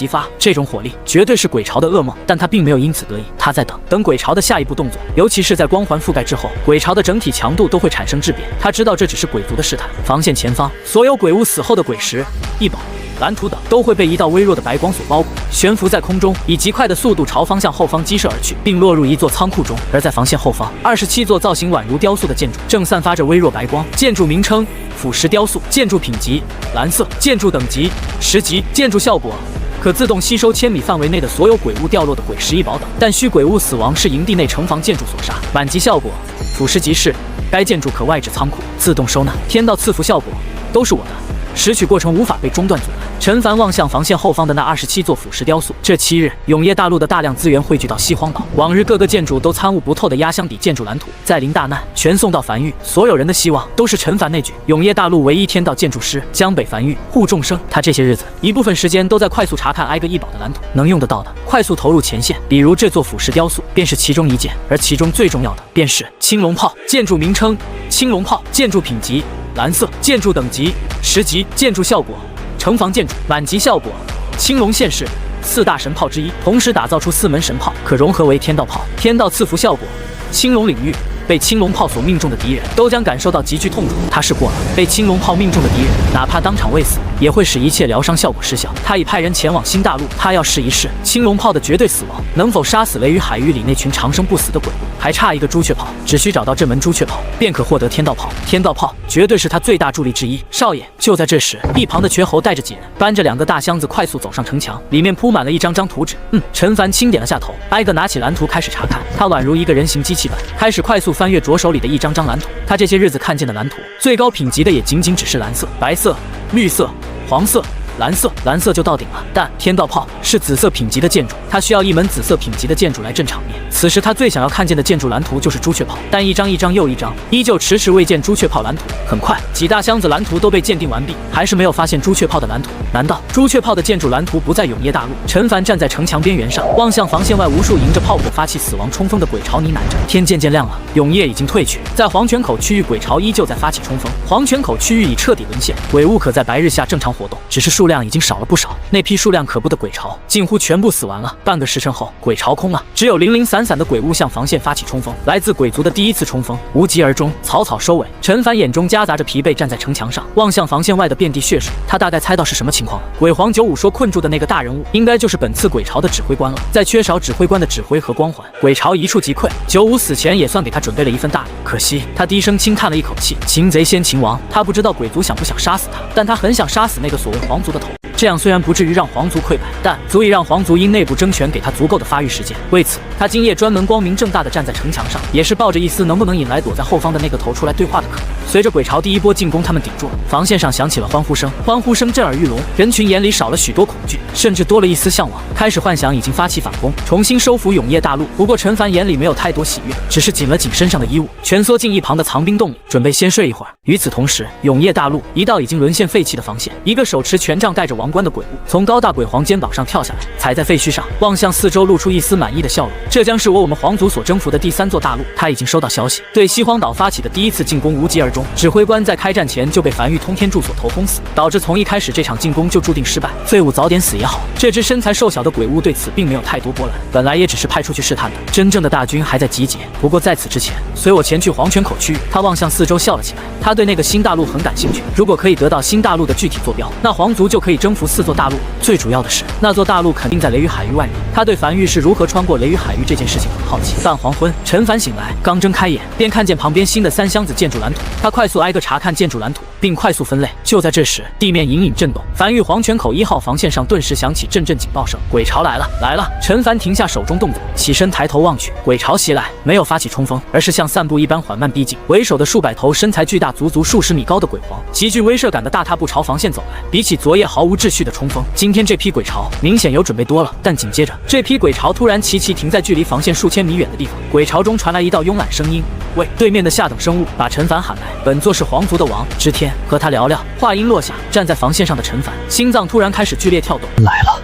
发，这种火力绝对是鬼巢的噩梦。但他并没有因此得意，他在等鬼巢的下一步动作，尤其是在光环覆盖之后，鬼巢的整体强度都会产生质变。他知道这只是鬼族的试探。防线前方，所有鬼物死后的鬼石、异宝、蓝图等都会被一道微弱的白光所包裹，悬浮在空中，以极快的速度朝方向后方激射而去，并落入一座仓库中。而在防线后方，27座造型宛如雕塑的建筑正散发着微弱白光。建筑名称：腐蚀雕塑。建筑品级：蓝色。建筑等级：10级。建筑效果：可自动吸收1000米范围内的所有鬼物掉落的鬼石异宝等，但需鬼物死亡是营地内城防建筑所杀。满级效果：腐蚀即逝，该建筑可外置仓库，自动收纳。天道赐福效果：都是我的，拾取过程无法被中断阻拦。陈凡望向防线后方的那27座腐蚀雕塑。这7日，永业大陆的大量资源汇聚到西荒岛，往日各个建筑都参悟不透的压箱底建筑蓝图，在临大难全送到梵域。所有人的希望都是陈凡那句“永业大陆唯一天道建筑师，江北梵域护众生”。他这些日子一部分时间都在快速查看挨个异宝的蓝图，能用得到的快速投入前线。比如这座腐蚀雕塑便是其中一件，而其中最重要的便是青龙炮。建筑名称：青龙炮。建筑品级：蓝色。建筑等级：10级。建筑效果：城防建筑。满级效果：青龙现世4大神炮之一，同时打造出4门神炮，可融合为天道炮。天道赐福效果：青龙领域。被青龙炮所命中的敌人都将感受到极具痛楚。他试过了，被青龙炮命中的敌人，哪怕当场未死，也会使一切疗伤效果失效。他已派人前往新大陆，他要试一试青龙炮的绝对死亡能否杀死雷雨海域里那群长生不死的鬼物。还差一个朱雀炮，只需找到这门朱雀炮，便可获得天道炮。天道炮绝对是他最大助力之一。少爷，就在这时，一旁的瘸猴带着几人，搬着2个大箱子，快速走上城墙，里面铺满了一张张图纸。陈凡轻点了下头，挨个拿起蓝图开始查看。他宛如一个人形机器般，开始快速翻阅着手里的一张张蓝图。他这些日子看见的蓝图，最高品级的也仅仅只是蓝色、白色、绿色、黄色、蓝色，蓝色就到顶了。但天道炮是紫色品级的建筑，他需要一门紫色品级的建筑来镇场面。此时他最想要看见的建筑蓝图就是朱雀炮，但一张一张又一张，依旧迟迟未见朱雀炮蓝图。很快，几大箱子蓝图都被鉴定完毕，还是没有发现朱雀炮的蓝图。难道朱雀炮的建筑蓝图不在永业大陆？陈凡站在城墙边缘上，望向防线外无数迎着炮火发起死亡冲锋的鬼巢，呢喃着。天渐渐亮了，永业已经退去，在黄泉口区域，鬼巢依旧在发起冲锋。黄泉口区域已彻底沦陷，鬼物可在白日下正常活动，只是数量已经少了不少。那批数量可怖的鬼巢近乎全部死完了。半个时辰后，鬼巢空了，只有零零散散的鬼物向防线发起冲锋。来自鬼族的第一次冲锋无疾而终，草草收尾。陈凡眼中夹杂着疲惫，站在城墙上，望向防线外的遍地血水。他大概猜到是什么情况了。鬼皇95说困住的那个大人物，应该就是本次鬼巢的指挥官了。在缺少指挥官的指挥和光环，鬼巢一触即溃。95死前也算给他准备了一份大礼，可惜他低声轻叹了一口气。擒贼先擒王，他不知道鬼族想不想杀死他，但他很想杀死那个所谓皇族的头。这样虽然不至于让皇族溃败，但足以让皇族因内部争权给他足够的发育时间。为此，他今夜专门光明正大地站在城墙上，也是抱着一丝能不能引来躲在后方的那个头出来对话的可能。随着鬼巢第一波进攻，他们顶住了，防线上响起了欢呼声，欢呼声震耳欲聋，人群眼里少了许多恐惧，甚至多了一丝向往，开始幻想已经发起反攻，重新收复永业大陆。不过陈凡眼里没有太多喜悦，只是紧了紧身上的衣物，蜷缩进一旁的藏兵洞里，准备先睡一会儿。与此同时，永业大陆一道已经沦陷废弃的防线，一个手持权杖戴着王冠的鬼物从高大鬼皇肩膀上跳下来，踩在废墟上，望向四周，露出一丝满意的笑容。这将是我们皇族所征服的第3座大陆。他已经收到消息，对西荒岛发起的第1次进攻无疾而终。指挥官在开战前就被梵域通天柱所头轰死，导致从一开始这场进攻就注定失败。废物早点死也好。这只身材瘦小的鬼物对此并没有太多波澜，本来也只是派出去试探的，真正的大军还在集结。不过在此之前，随我前去黄泉口区域。他望向四周笑了起来，他对那个新大陆很感兴趣。如果可以得到新大陆的具体坐标，那皇族就可以征服4座大陆。最主要的是，那座大陆肯定在雷雨海域外面。他对梵域是如何穿过雷雨海域这件事情很好奇。半黄昏，陈凡醒来，刚睁开眼，便看见旁边新的3箱子建筑蓝图。他快速挨个查看建筑蓝图，并快速分类。就在这时，地面隐隐震动，梵域黄泉口1号防线上顿时响起阵阵警报声。鬼巢来了，来了！陈凡停下手中动作，起身抬头望去，鬼巢袭来，没有发起冲锋，而是像散步一般缓慢逼近。为首的数百头身材巨大、足足数十米高的鬼皇，极具威慑感的大踏步朝防线走来。比起昨夜毫无秩序的冲锋，今天这批鬼巢明显有准备多了。但紧接着，这批鬼巢突然齐齐停在距离防线数千米远的地方。鬼巢中传来一道慵懒声音：“喂！”对面的下等生物把陈凡喊来，本座是皇族的王知天，和他聊聊。话音落下，站在防线上的陈凡心脏突然开始剧烈跳动。来了，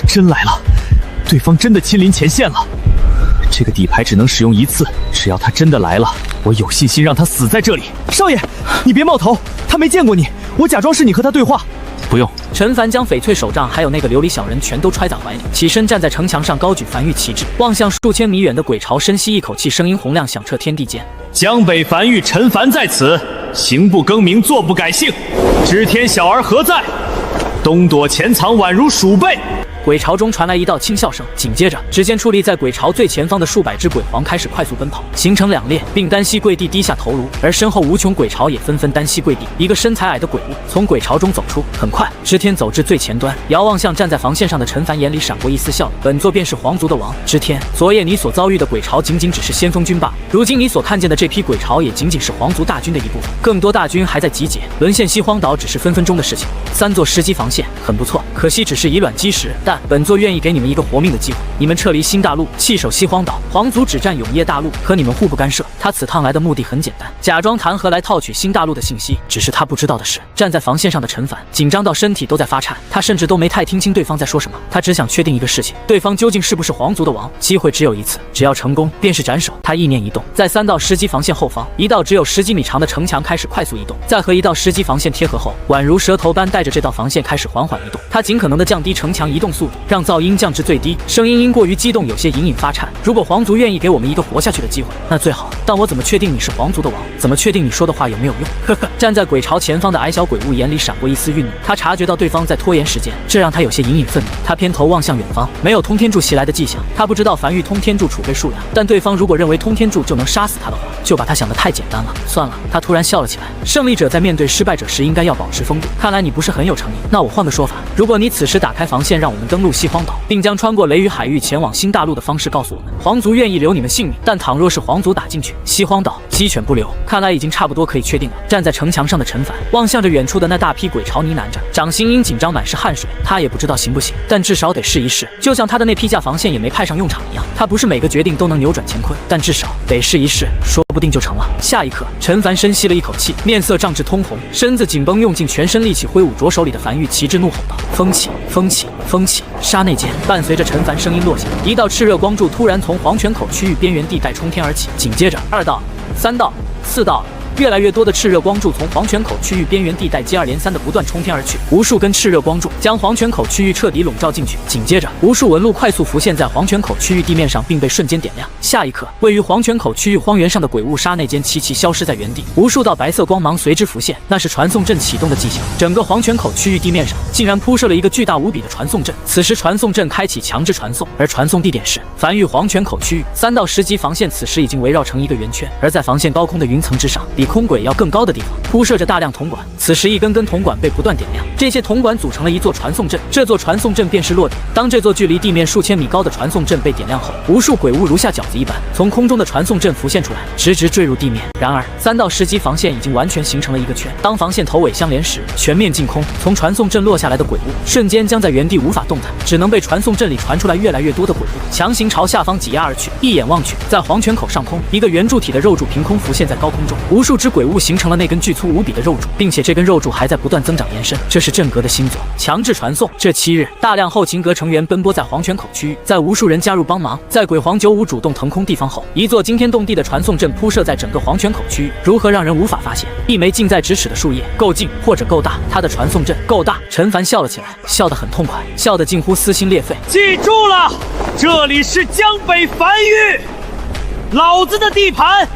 真来了！对方真的亲临前线了。这个底牌只能使用1次，只要他真的来了，我有信心让他死在这里。少爷，你别冒头，他没见过你，我假装是你和他对话。不用。陈凡将翡翠手杖还有那个琉璃小人全都揣在怀里，起身站在城墙上，高举梵域旗帜，望向数千米远的鬼巢，深吸一口气，声音洪亮响彻天地间：江北梵域陈凡在此，行不更名，坐不改姓，知天小儿何在？东躲潜藏，宛如鼠辈。鬼巢中传来一道轻笑声，紧接着，只见矗立在鬼巢最前方的数百只鬼皇开始快速奔跑，形成两列，并单膝跪地低下头颅，而身后无穷鬼巢也纷纷单膝跪地。一个身材矮的鬼物从鬼巢中走出，很快，织天走至最前端，遥望向站在防线上的陈凡，眼里闪过一丝笑意。本座便是皇族的王织天。昨夜你所遭遇的鬼巢仅仅只是先锋军罢了，如今你所看见的这批鬼巢也仅仅是皇族大军的一部分，更多大军还在集结，沦陷西荒岛只是分分钟的事情。3座10级防线很不错，可惜只是以卵击石，但本座愿意给你们一个活命的机会，你们撤离新大陆，弃守西荒岛，皇族只占永夜大陆，可你们互不干涉。他此趟来的目的很简单，假装弹劾来套取新大陆的信息。只是他不知道的是，站在防线上的陈凡紧张到身体都在发颤，他甚至都没太听清对方在说什么，他只想确定一个事情，对方究竟是不是皇族的王。机会只有一次，只要成功便是斩首。他意念一动，在3道10级防线后方，一道只有10几米长的城墙开始快速移动，在和一道10级防线贴合后，宛如蛇头般带着这道防线开始缓缓移动。他尽可能的降低城墙移动速度，让噪音降至最低，声音因过于激动有些隐隐发颤。如果皇族愿意给我们一个活下去的机会，那最好，但我怎么确定你是皇族的王？怎么确定你说的话有没有用？呵呵。站在鬼巢前方的矮小鬼物眼里闪过一丝愠怒，他察觉到对方在拖延时间，这让他有些隐隐愤怒。他偏头望向远方，没有通天柱袭来的迹象。他不知道梵域通天柱储备数量，但对方如果认为通天柱就能杀死他的话，就把他想得太简单了。算了，他突然笑了起来。胜利者在面对失败者时应该要保持风度。看来你不是很有诚意，那我换个说法，如果你此时打开防线，让我们登陆西荒岛，并将穿过雷雨海域前往新大陆的方式告诉我们，皇族愿意留你们性命，但倘若是皇族打进去，西荒岛鸡犬不留。看来已经差不多可以确定了。站在城墙上的陈凡望向着远处的那大批鬼巢，呢喃着，掌心因紧张满是汗水。他也不知道行不行，但至少得试一试，就像他的那批架防线也没派上用场一样。他不是每个决定都能扭转乾坤，但至少得试一试，说不定就成了。下一刻，陈凡深吸了一口气，面色涨至通红，身子紧绷，用尽全身力气挥舞着手里的梵域旗帜，怒吼道：“风起，风起，风起！”刹那间，伴随着陈凡声音落下，一道炽热光柱突然从黄泉口区域边缘地带冲天而起，紧接着2道、3道、4道。越来越多的炽热光柱从黄泉口区域边缘地带接二连三的不断冲天而去，无数根炽热光柱将黄泉口区域彻底笼罩进去。紧接着，无数纹路快速浮现在黄泉口区域地面上，并被瞬间点亮。下一刻，位于黄泉口区域荒原上的鬼物刹那间齐齐消失在原地，无数道白色光芒随之浮现，那是传送阵启动的迹象。整个黄泉口区域地面上竟然铺设了一个巨大无比的传送阵。此时，传送阵开启强制传送，而传送地点是梵域黄泉口区域。3道10级防线此时已经围绕成一个圆圈，而在防线高空的云层之上，比空轨要更高的地方铺设着大量铜管。此时，一根根铜管被不断点亮，这些铜管组成了一座传送阵，这座传送阵便是落点。当这座距离地面数千米高的传送阵被点亮后，无数鬼物如下饺子一般从空中的传送阵浮现出来，直直坠入地面。然而，3道10级防线已经完全形成了一个圈，当防线头尾相连时，全面净空。从传送阵落下来的鬼物瞬间将在原地无法动弹，只能被传送阵里传出来越来越多的鬼物强行朝下方挤压而去。一眼望去，在黄泉口上空，一个圆柱体的肉柱凭空浮现在高空中，无数只鬼物形成了那根巨粗无比的肉柱，并且这根肉柱还在不断增长延伸。这是阵阁的新作，强制传送。这7日，大量后勤阁成员奔波在黄泉口区域，在无数人加入帮忙。在鬼皇95主动腾空地方后，一座惊天动地的传送阵铺设在整个黄泉口区域，如何让人无法发现？一枚近在咫尺的树叶，够近或者够大，它的传送阵够大。陈凡笑了起来，笑得很痛快，笑得近乎撕心裂肺。记住了，这里是江北梵域，老子的地盘。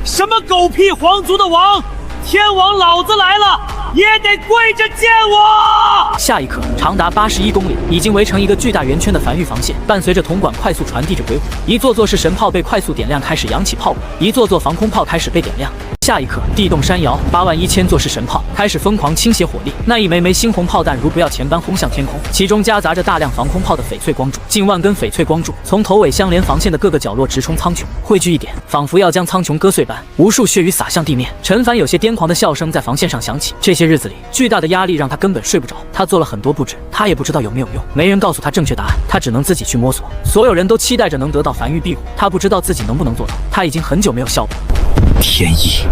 什么狗屁皇族的王，天王老子来了也得跪着见我！下一刻，长达81公里，已经围成一个巨大圆圈的梵域防线，伴随着铜管快速传递着鬼火，一座座式神炮被快速点亮，开始扬起炮管，一座座防空炮开始被点亮。下一刻，地动山摇，81000座式神炮开始疯狂倾泻火力，那一枚枚猩红炮弹如不要钱般轰向天空，其中夹杂着大量防空炮的翡翠光柱，近万根翡翠光柱从头尾相连防线的各个角落直冲苍穹，汇聚一点，仿佛要将苍穹割碎般，无数血雨洒向地面。陈凡有些癫狂的笑声在防线上响起。这些日子里，巨大的压力让他根本睡不着，他做了很多布置，他也不知道有没有用，没人告诉他正确答案，他只能自己去摸索。所有人都期待着能得到梵域庇护，他不知道自己能不能做到，他已经很久没有笑过了。天意，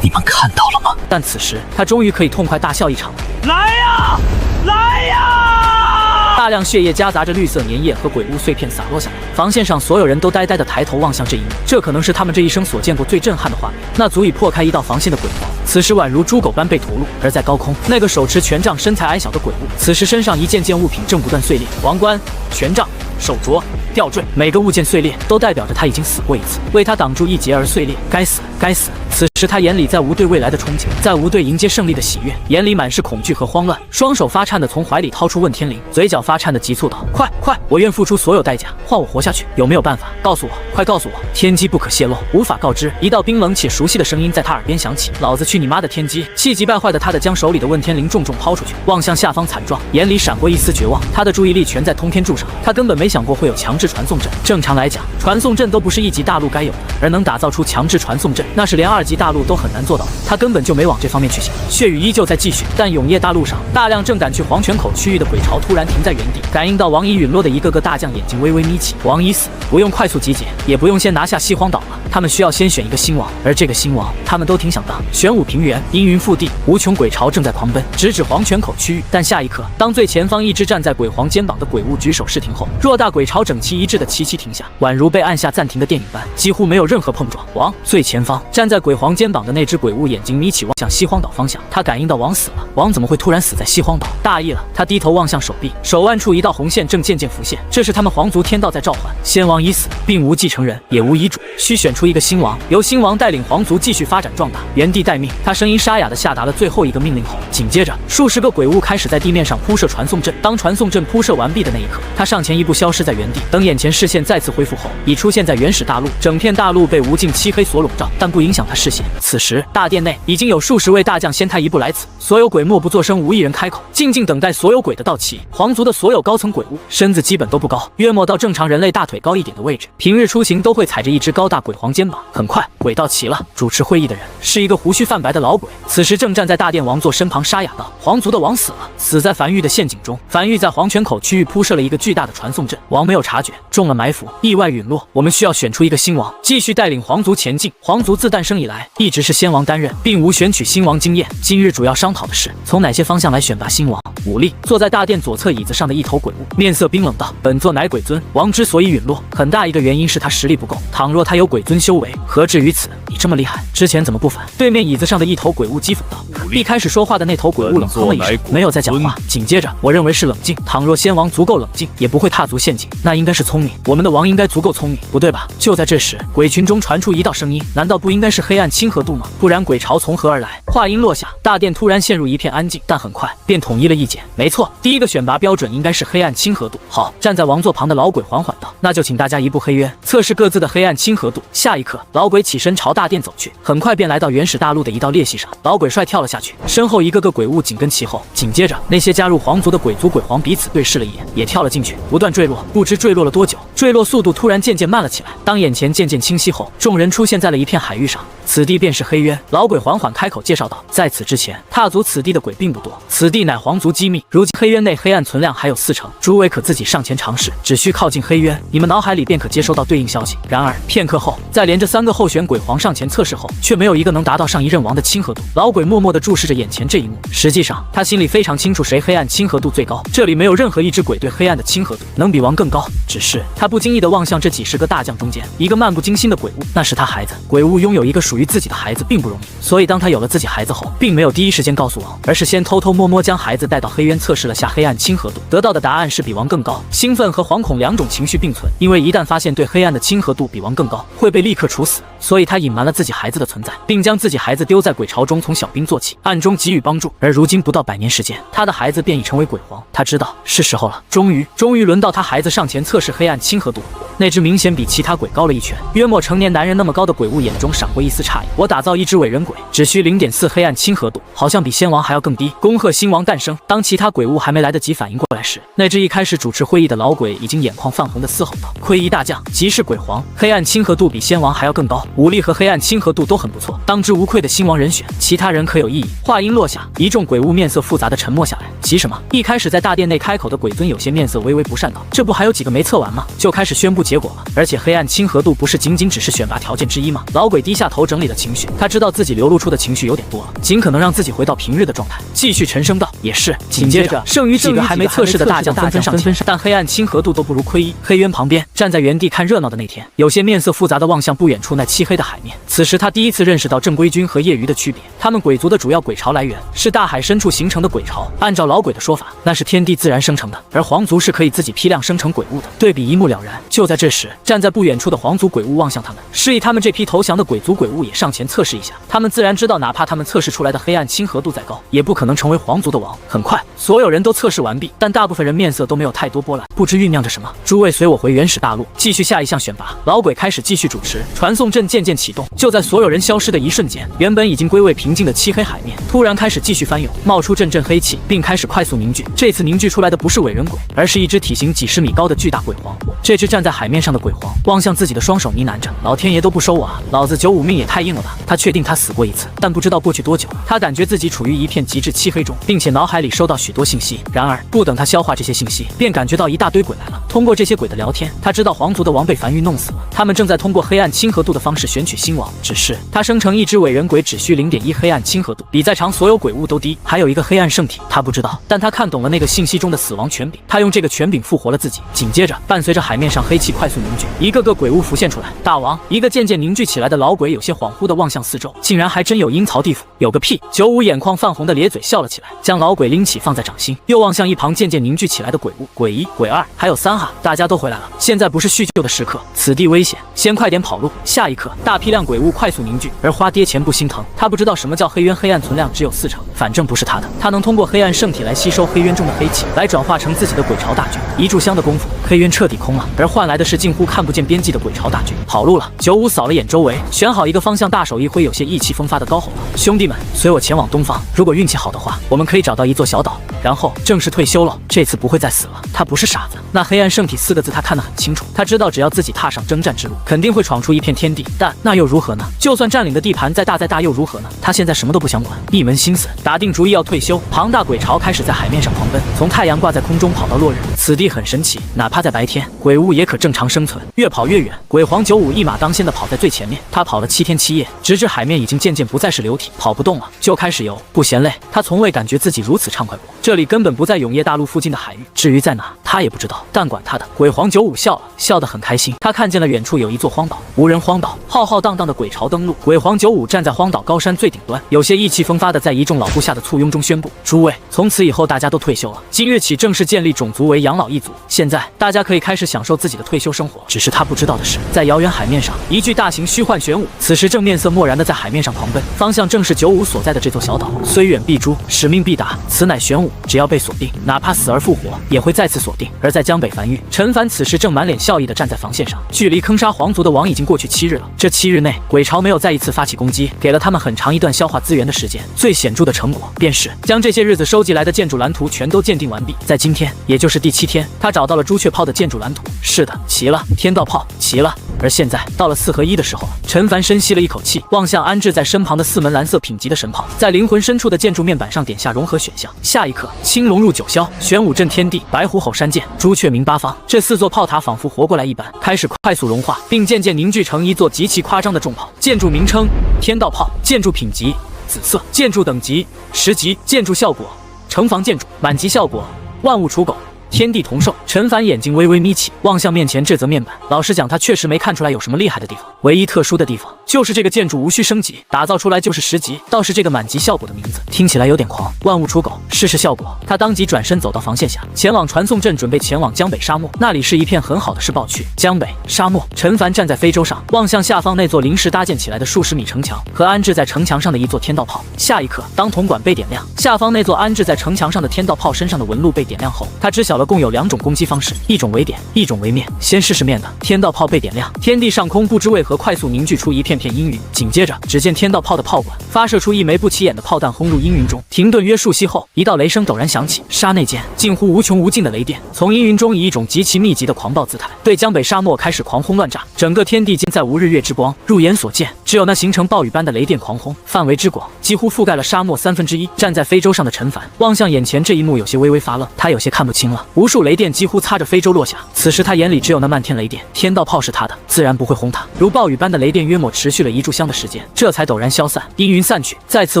你们看到了吗？但此时他终于可以痛快大笑一场了。来呀，来呀！大量血液夹杂着绿色粘液和鬼物碎片洒落下来，防线上所有人都呆呆地抬头望向这一幕，这可能是他们这一生所见过最震撼的画面，那足以破开一道防线的鬼皇。此时宛如猪狗般被屠戮。而在高空，那个手持权杖、身材矮小的鬼物，此时身上一件件物品正不断碎裂，王冠、权杖、手镯、吊坠，每个物件碎裂都代表着他已经死过一次，为他挡住一劫而碎裂。该死，该死！此时他眼里再无对未来的憧憬，再无对迎接胜利的喜悦，眼里满是恐惧和慌乱，双手发颤的从怀里掏出问天铃，嘴角发颤的急促道：“快快，我愿付出所有代价，换我活下去，有没有办法？告诉我，快告诉我！天机不可泄露，无法告知。”一道冰冷且熟悉的声音在他耳边响起：“老子去你妈的天机！”气急败坏的他将手里的问天铃重重抛出去，望向下方惨状，眼里闪过一丝绝望。他的注意力全在通天柱上，他根本没想过会有强制传送阵。正常来讲，传送阵都不是1级大陆该有的，而能打造出强制传送阵，那是连2级大陆都很难做到的。他根本就没往这方面去想。血雨依旧在继续，但永夜大陆上，大量正赶去黄泉口区域的鬼潮突然停在原地，感应到王乙陨落的一个个大将眼睛微微眯起。王乙死，不用快速集结，也不用先拿下西荒岛了，他们需要先选一个新王，而这个新王，他们都挺想当。玄武平原，阴云覆地，无穷鬼潮正在狂奔，直指黄泉口区域。但下一刻，当最前方一只站在鬼皇肩膀的鬼物举手示停后，偌大鬼潮整齐一致的齐齐停下，宛如被按下暂停的电影般，几乎没有任何碰撞。王最前方站在鬼皇肩膀的那只鬼物眼睛眯起，望向西荒岛方向。他感应到王死了，王怎么会突然死在西荒岛？大意了，他低头望向手臂，手腕处一道红线正渐渐浮现，这是他们皇族天道在召唤。先王已死，并无继承人，也无遗嘱，需选出一个新王，由新王带领皇族继续发展壮大。原地待命。他声音沙哑地下达了最后一个命令后，紧接着数十个鬼物开始在地面上铺设传送阵。当传送阵铺设完毕的那一刻，他上前一步消失在原地。等眼前视线再次恢复后，已出现在原始大陆。整片大陆被无尽漆黑所笼罩，但不影响他视线。此时大殿内已经有数十位大将先他一步来此，所有鬼默不作声，无一人开口，静静等待所有鬼的到齐。皇族的所有高层鬼物身子基本都不高，约莫到正常人类大腿高一点的位置，平日出行都会踩着一只高大鬼皇肩膀。很快鬼到齐了，主持会议的人是一个胡须泛白的老鬼，此时正站在大殿王座身旁，沙哑道：“皇族的王死了，死在樊玉的陷阱中。樊玉在黄泉口区域铺设了一个巨大的传送阵，王没有察觉，中了埋伏，意外陨落。我们需要选出一个新王，继续带领皇族前进。皇族自诞生以来，一直是先王担任，并无选取新王经验。今日主要商讨的是从哪些方向来选拔新王。”武力坐在大殿左侧椅子上的一头鬼物面色冰冷道：“本座乃鬼尊，王之所以陨落，很大一个原因是他实力不够。倘若他有鬼尊修为，何至于此？你这么厉害，之前怎么不反？”对面椅子上的一头鬼物讥讽道。一开始说话的那头鬼物冷哼了一声，没有再讲话。紧接着，我认为是冷静。倘若先王足够冷静，也不会踏足陷阱，那应该是聪明。我们的王应该足够聪明，不对吧？就在这时，鬼群中传出一道声音，难道不应该是黑暗亲和度吗？不然鬼潮从何而来？话音落下，大殿突然陷入一片安静，但很快便统一了意见。没错，第一个选拔标准应该是黑暗亲和度。好，站在王座旁的老鬼缓缓道：“那就请大家移步黑渊，测试各自的黑暗亲和度。”下一刻，老鬼起身朝大殿走去，很快便来到原始大陆的一道裂隙上。老鬼帅跳了下去，身后一个个鬼物紧跟其后。紧接着，那些加入皇族的鬼族鬼皇彼此对视了一眼，也跳了进去，不断坠落。不知坠落了多久，坠落速度突然渐渐慢了起来。当眼前渐渐清晰后，众人出现在了一片海域上。此地便是黑渊。老鬼缓缓开口介绍道：“在此之前，踏足此地的鬼并不多，此地乃皇族机密。如今黑渊内黑暗存量还有40%，诸位可自己上前尝试，只需靠近黑渊，你们脑海里便可接收到对应消息。”然而片刻后，在连着3个候选鬼皇上前测试后，却没有一个能达到上一任王的亲和度。老鬼默默地注视着眼前这一幕，实际上他心里非常清楚谁黑暗亲和度最高。这里没有任何一只鬼对黑暗的亲和度能比王更高，只是他不经意地望向这几十个大将中间，一个漫不经心的鬼物，那是他孩子。鬼物拥有一个属于自己的孩子并不容易，所以当他有了自己孩子后，并没有第一时间告诉王，而是先偷偷摸摸将孩子带到黑渊测试了下黑暗亲和度，得到的答案是比王更高。兴奋和惶恐两种情绪并存，因为一旦发现对黑暗的亲和度比王更高，会被立刻处死，所以他隐瞒了自己孩子的存在，并将自己孩子丢在鬼巢中，从小兵做起，暗中给予帮助。而如今不到100年时间，他的孩子便已成为鬼皇。他知道是时候了，终于轮到他孩子上前测试黑暗亲和度。那只明显比其他鬼高了1圈，约莫成年男人那么高的鬼物眼中闪过一丝诧异。我打造一只伪人鬼，只需0.4黑暗亲和度，好像比先王还要更低。恭贺新王诞生！当其他鬼物还没来得及反应过来时，那只一开始主持会议的老鬼已经眼眶泛红的嘶吼道：“魁夷大将，即是鬼皇，黑暗亲和度比先王还要更高，武力和黑暗亲和度都很不错，当之无愧的新王人选，其他人可有异议？”话音落下，一众鬼物面色复杂的沉默下来。急什么？一开始在大殿内开口的鬼尊有些面色微微不善道：“这不还有几个没测完吗？就开始宣布结果了。而且黑暗亲和度不是仅仅只是选拔条件之一吗？老鬼低下头整理了情绪，他知道自己流露出的情绪有点多了，尽可能让自己回到平日的状态，继续沉声道：“也是。”紧接着，剩余几个还没测试的大将纷纷上前，但黑暗亲和度都不如亏一。黑渊旁边站在原地看热闹的那天，有些面色复杂的望向不远处那漆黑的海面。此时他第一次认识到正规军和业余的区别。他们鬼族的主要鬼潮来源是大海深处形成的鬼潮，按照老鬼的说法，那是天地自然生成的，而皇族是可以自己批量生成鬼物的。对比一目了然。就在这时，站在不远处的皇族鬼物望向他们，示意他们这批投降的鬼族鬼物也上前测试一下。他们自然知道，哪怕他们测试出来的黑暗亲和度再高，也不可能成为皇族的王。很快，所有人都测试完毕，但大部分人面色都没有太多波澜，不知酝酿着什么。诸位随我回原始大陆，继续下一项选拔。老鬼开始继续主持，传送阵渐渐启动。就在所有人消失的一瞬间，原本已经归位平静的漆黑海面突然开始继续翻涌，冒出阵阵黑气，并开始快速凝聚。这次凝聚出来的不是伟人鬼，而是一只体型几十米高的巨大鬼皇。这只站在海面上的鬼皇望向自己的双手，呢喃着：“老天爷都不收我啊！老子95命也太硬了吧！”他确定他死过一次，但不知道过去多久。他感觉自己处于一片极致漆黑中，并且脑海里收到许多信息。然而，不等他消化这些信息，便感觉到一大堆鬼来了。通过这些鬼的聊天，他知道皇族的王被樊玉弄死了，他们正在通过黑暗亲和度的方式选取新王。只是他生成一只伟人鬼只需0.1黑暗亲和度，比在场所有鬼物都低。还有一个黑暗圣体，他不知道，但他看懂了那个信息中的死亡权柄。他用这个权柄复活了自己。紧接着，伴随着海面上黑气快速凝聚，一个个鬼物浮现出来。大王，一个渐渐凝聚起来的老鬼有些恍惚地望向四周，竟然还真有阴曹地府。有个屁！95眼眶泛红的咧嘴笑了起来，将老鬼拎起放在掌心，又望向一旁渐渐凝聚起来的鬼物。鬼1、鬼2还有3哈，大家都回来了，现在不是叙旧的时刻，此地危险，先快点跑路。下一刻，大批量鬼物快速凝聚，而花爹钱不心疼，他不知道什么叫黑渊黑暗存量只有40%，反正不是他的，他能通过黑暗圣体来吸收黑渊中的黑气，来转化成自己的鬼潮大军。一炷香的功夫，黑渊彻底空了，而换来的是近乎看不见边际的鬼潮大军。跑路了！95扫了眼周围，选好一个方向，大手一挥，有些意气风发的高吼道：“兄弟们，随我前往东方，如果运气好的话，我们可以找到一座小岛，然后正式退休了。这次不会再死了。”他不是傻子，那黑暗圣体4个字他看得很清楚，他知道只要自己踏上征战之路，肯定会闯出一片天地。但那又如何呢？就算占领的地盘再大又如何呢？他现在什么都不想管，一门心思打定主意要退休。庞大鬼潮开始在海面上狂奔，从太阳挂在空中跑到落日。此地很神奇，哪怕在白天，鬼物也可正常生存。越跑越远，鬼皇95一马当先的跑在最前面，他跑了7天7夜，直至海面已经渐渐不再是流体，跑不动了，就开始游，不嫌累。他从未感觉自己如此畅快过。这里根本不在永业大陆附近的海域，至于在哪，他也不知道。但管他的，鬼皇95笑了，笑得很开心。他看见了远处有一座荒岛，无人荒岛，浩浩荡荡的鬼潮登陆。鬼皇95站在荒岛高山最顶端，有些意气风发的在一众老部下的簇拥中宣布：“诸位，从此以后大家都退休了，今日起正式建立种族为养老一族。现在大家可以开始享受自己的退休生活。”只是他不知道的是，在遥远海面上，一具大型虚幻玄武此时正面色漠然的在海面上狂奔，方向正是95所在的这座小岛。虽远必诛，使命必达，此乃玄武，只要被锁定，哪怕死而复活，也会再次锁定。而在江北繁域，陈凡此时正满脸笑意地站在防线上，距离坑杀皇族的王已经过去7日了。这7日内，鬼潮没有再一次发起攻击，给了他们很长一段消化资源的时间。最显著的成果便是将这些日子收集来的建筑蓝图全都鉴定完毕。在今天，也就是第7天，他找到了朱雀炮的建筑蓝图。是的，齐了，天道炮齐了。而现在到了4合1的时候了。陈凡深吸了一口气，望向安置在身旁的4门蓝色品级的神炮，在灵魂深处的建筑面板上点下融合选项。下一刻，青龙入九霄，玄武震天地，白虎吼山涧，朱雀鸣八方。这4座炮塔仿佛活过来一般，开始快速融化，并渐渐凝聚成一座极其夸张的重炮。建筑名称：天道炮。建筑品级：紫色。建筑等级：10级。建筑效果：城防建筑。满级效果：万物刍狗。天地同寿。陈凡眼睛微微眯起，望向面前这则面板。老实讲，他确实没看出来有什么厉害的地方，唯一特殊的地方就是这个建筑无需升级，打造出来就是10级。倒是这个满级效果的名字听起来有点狂，万物刍狗，试试效果。他当即转身走到防线下，前往传送阵，准备前往江北沙漠。那里是一片很好的试爆区。江北沙漠，陈凡站在非洲上，望向下方那座临时搭建起来的数十米城墙和安置在城墙上的一座天道炮。下一刻，当铜管被点亮，下方那座安置在城墙上的天道炮身上的纹路被点亮后，他知晓了共有2种攻击方式，一种为点，一种为面。先试试面的。天道炮被点亮，天地上空不知为何快速凝聚出一片片阴云。紧接着，只见天道炮的炮管发射出一枚不起眼的炮弹，轰入阴云中。停顿约数息后，一道雷声陡然响起，刹那间，近乎无穷无尽的雷电从阴云中以一种极其密集的狂暴姿态，对江北沙漠开始狂轰乱炸。整个天地间再无日月之光，入眼所见，只有那形成暴雨般的雷电狂轰，范围之广，几乎覆盖了沙漠1/3。站在非洲上的陈凡望向眼前这一幕，有些微微发愣，他有些看不清了。无数雷电几乎擦着非洲落下。此时他眼里只有那漫天雷电，天道炮是他的，自然不会轰他。如暴雨般的雷电约莫持续了1炷香的时间，这才陡然消散，阴云散去。再次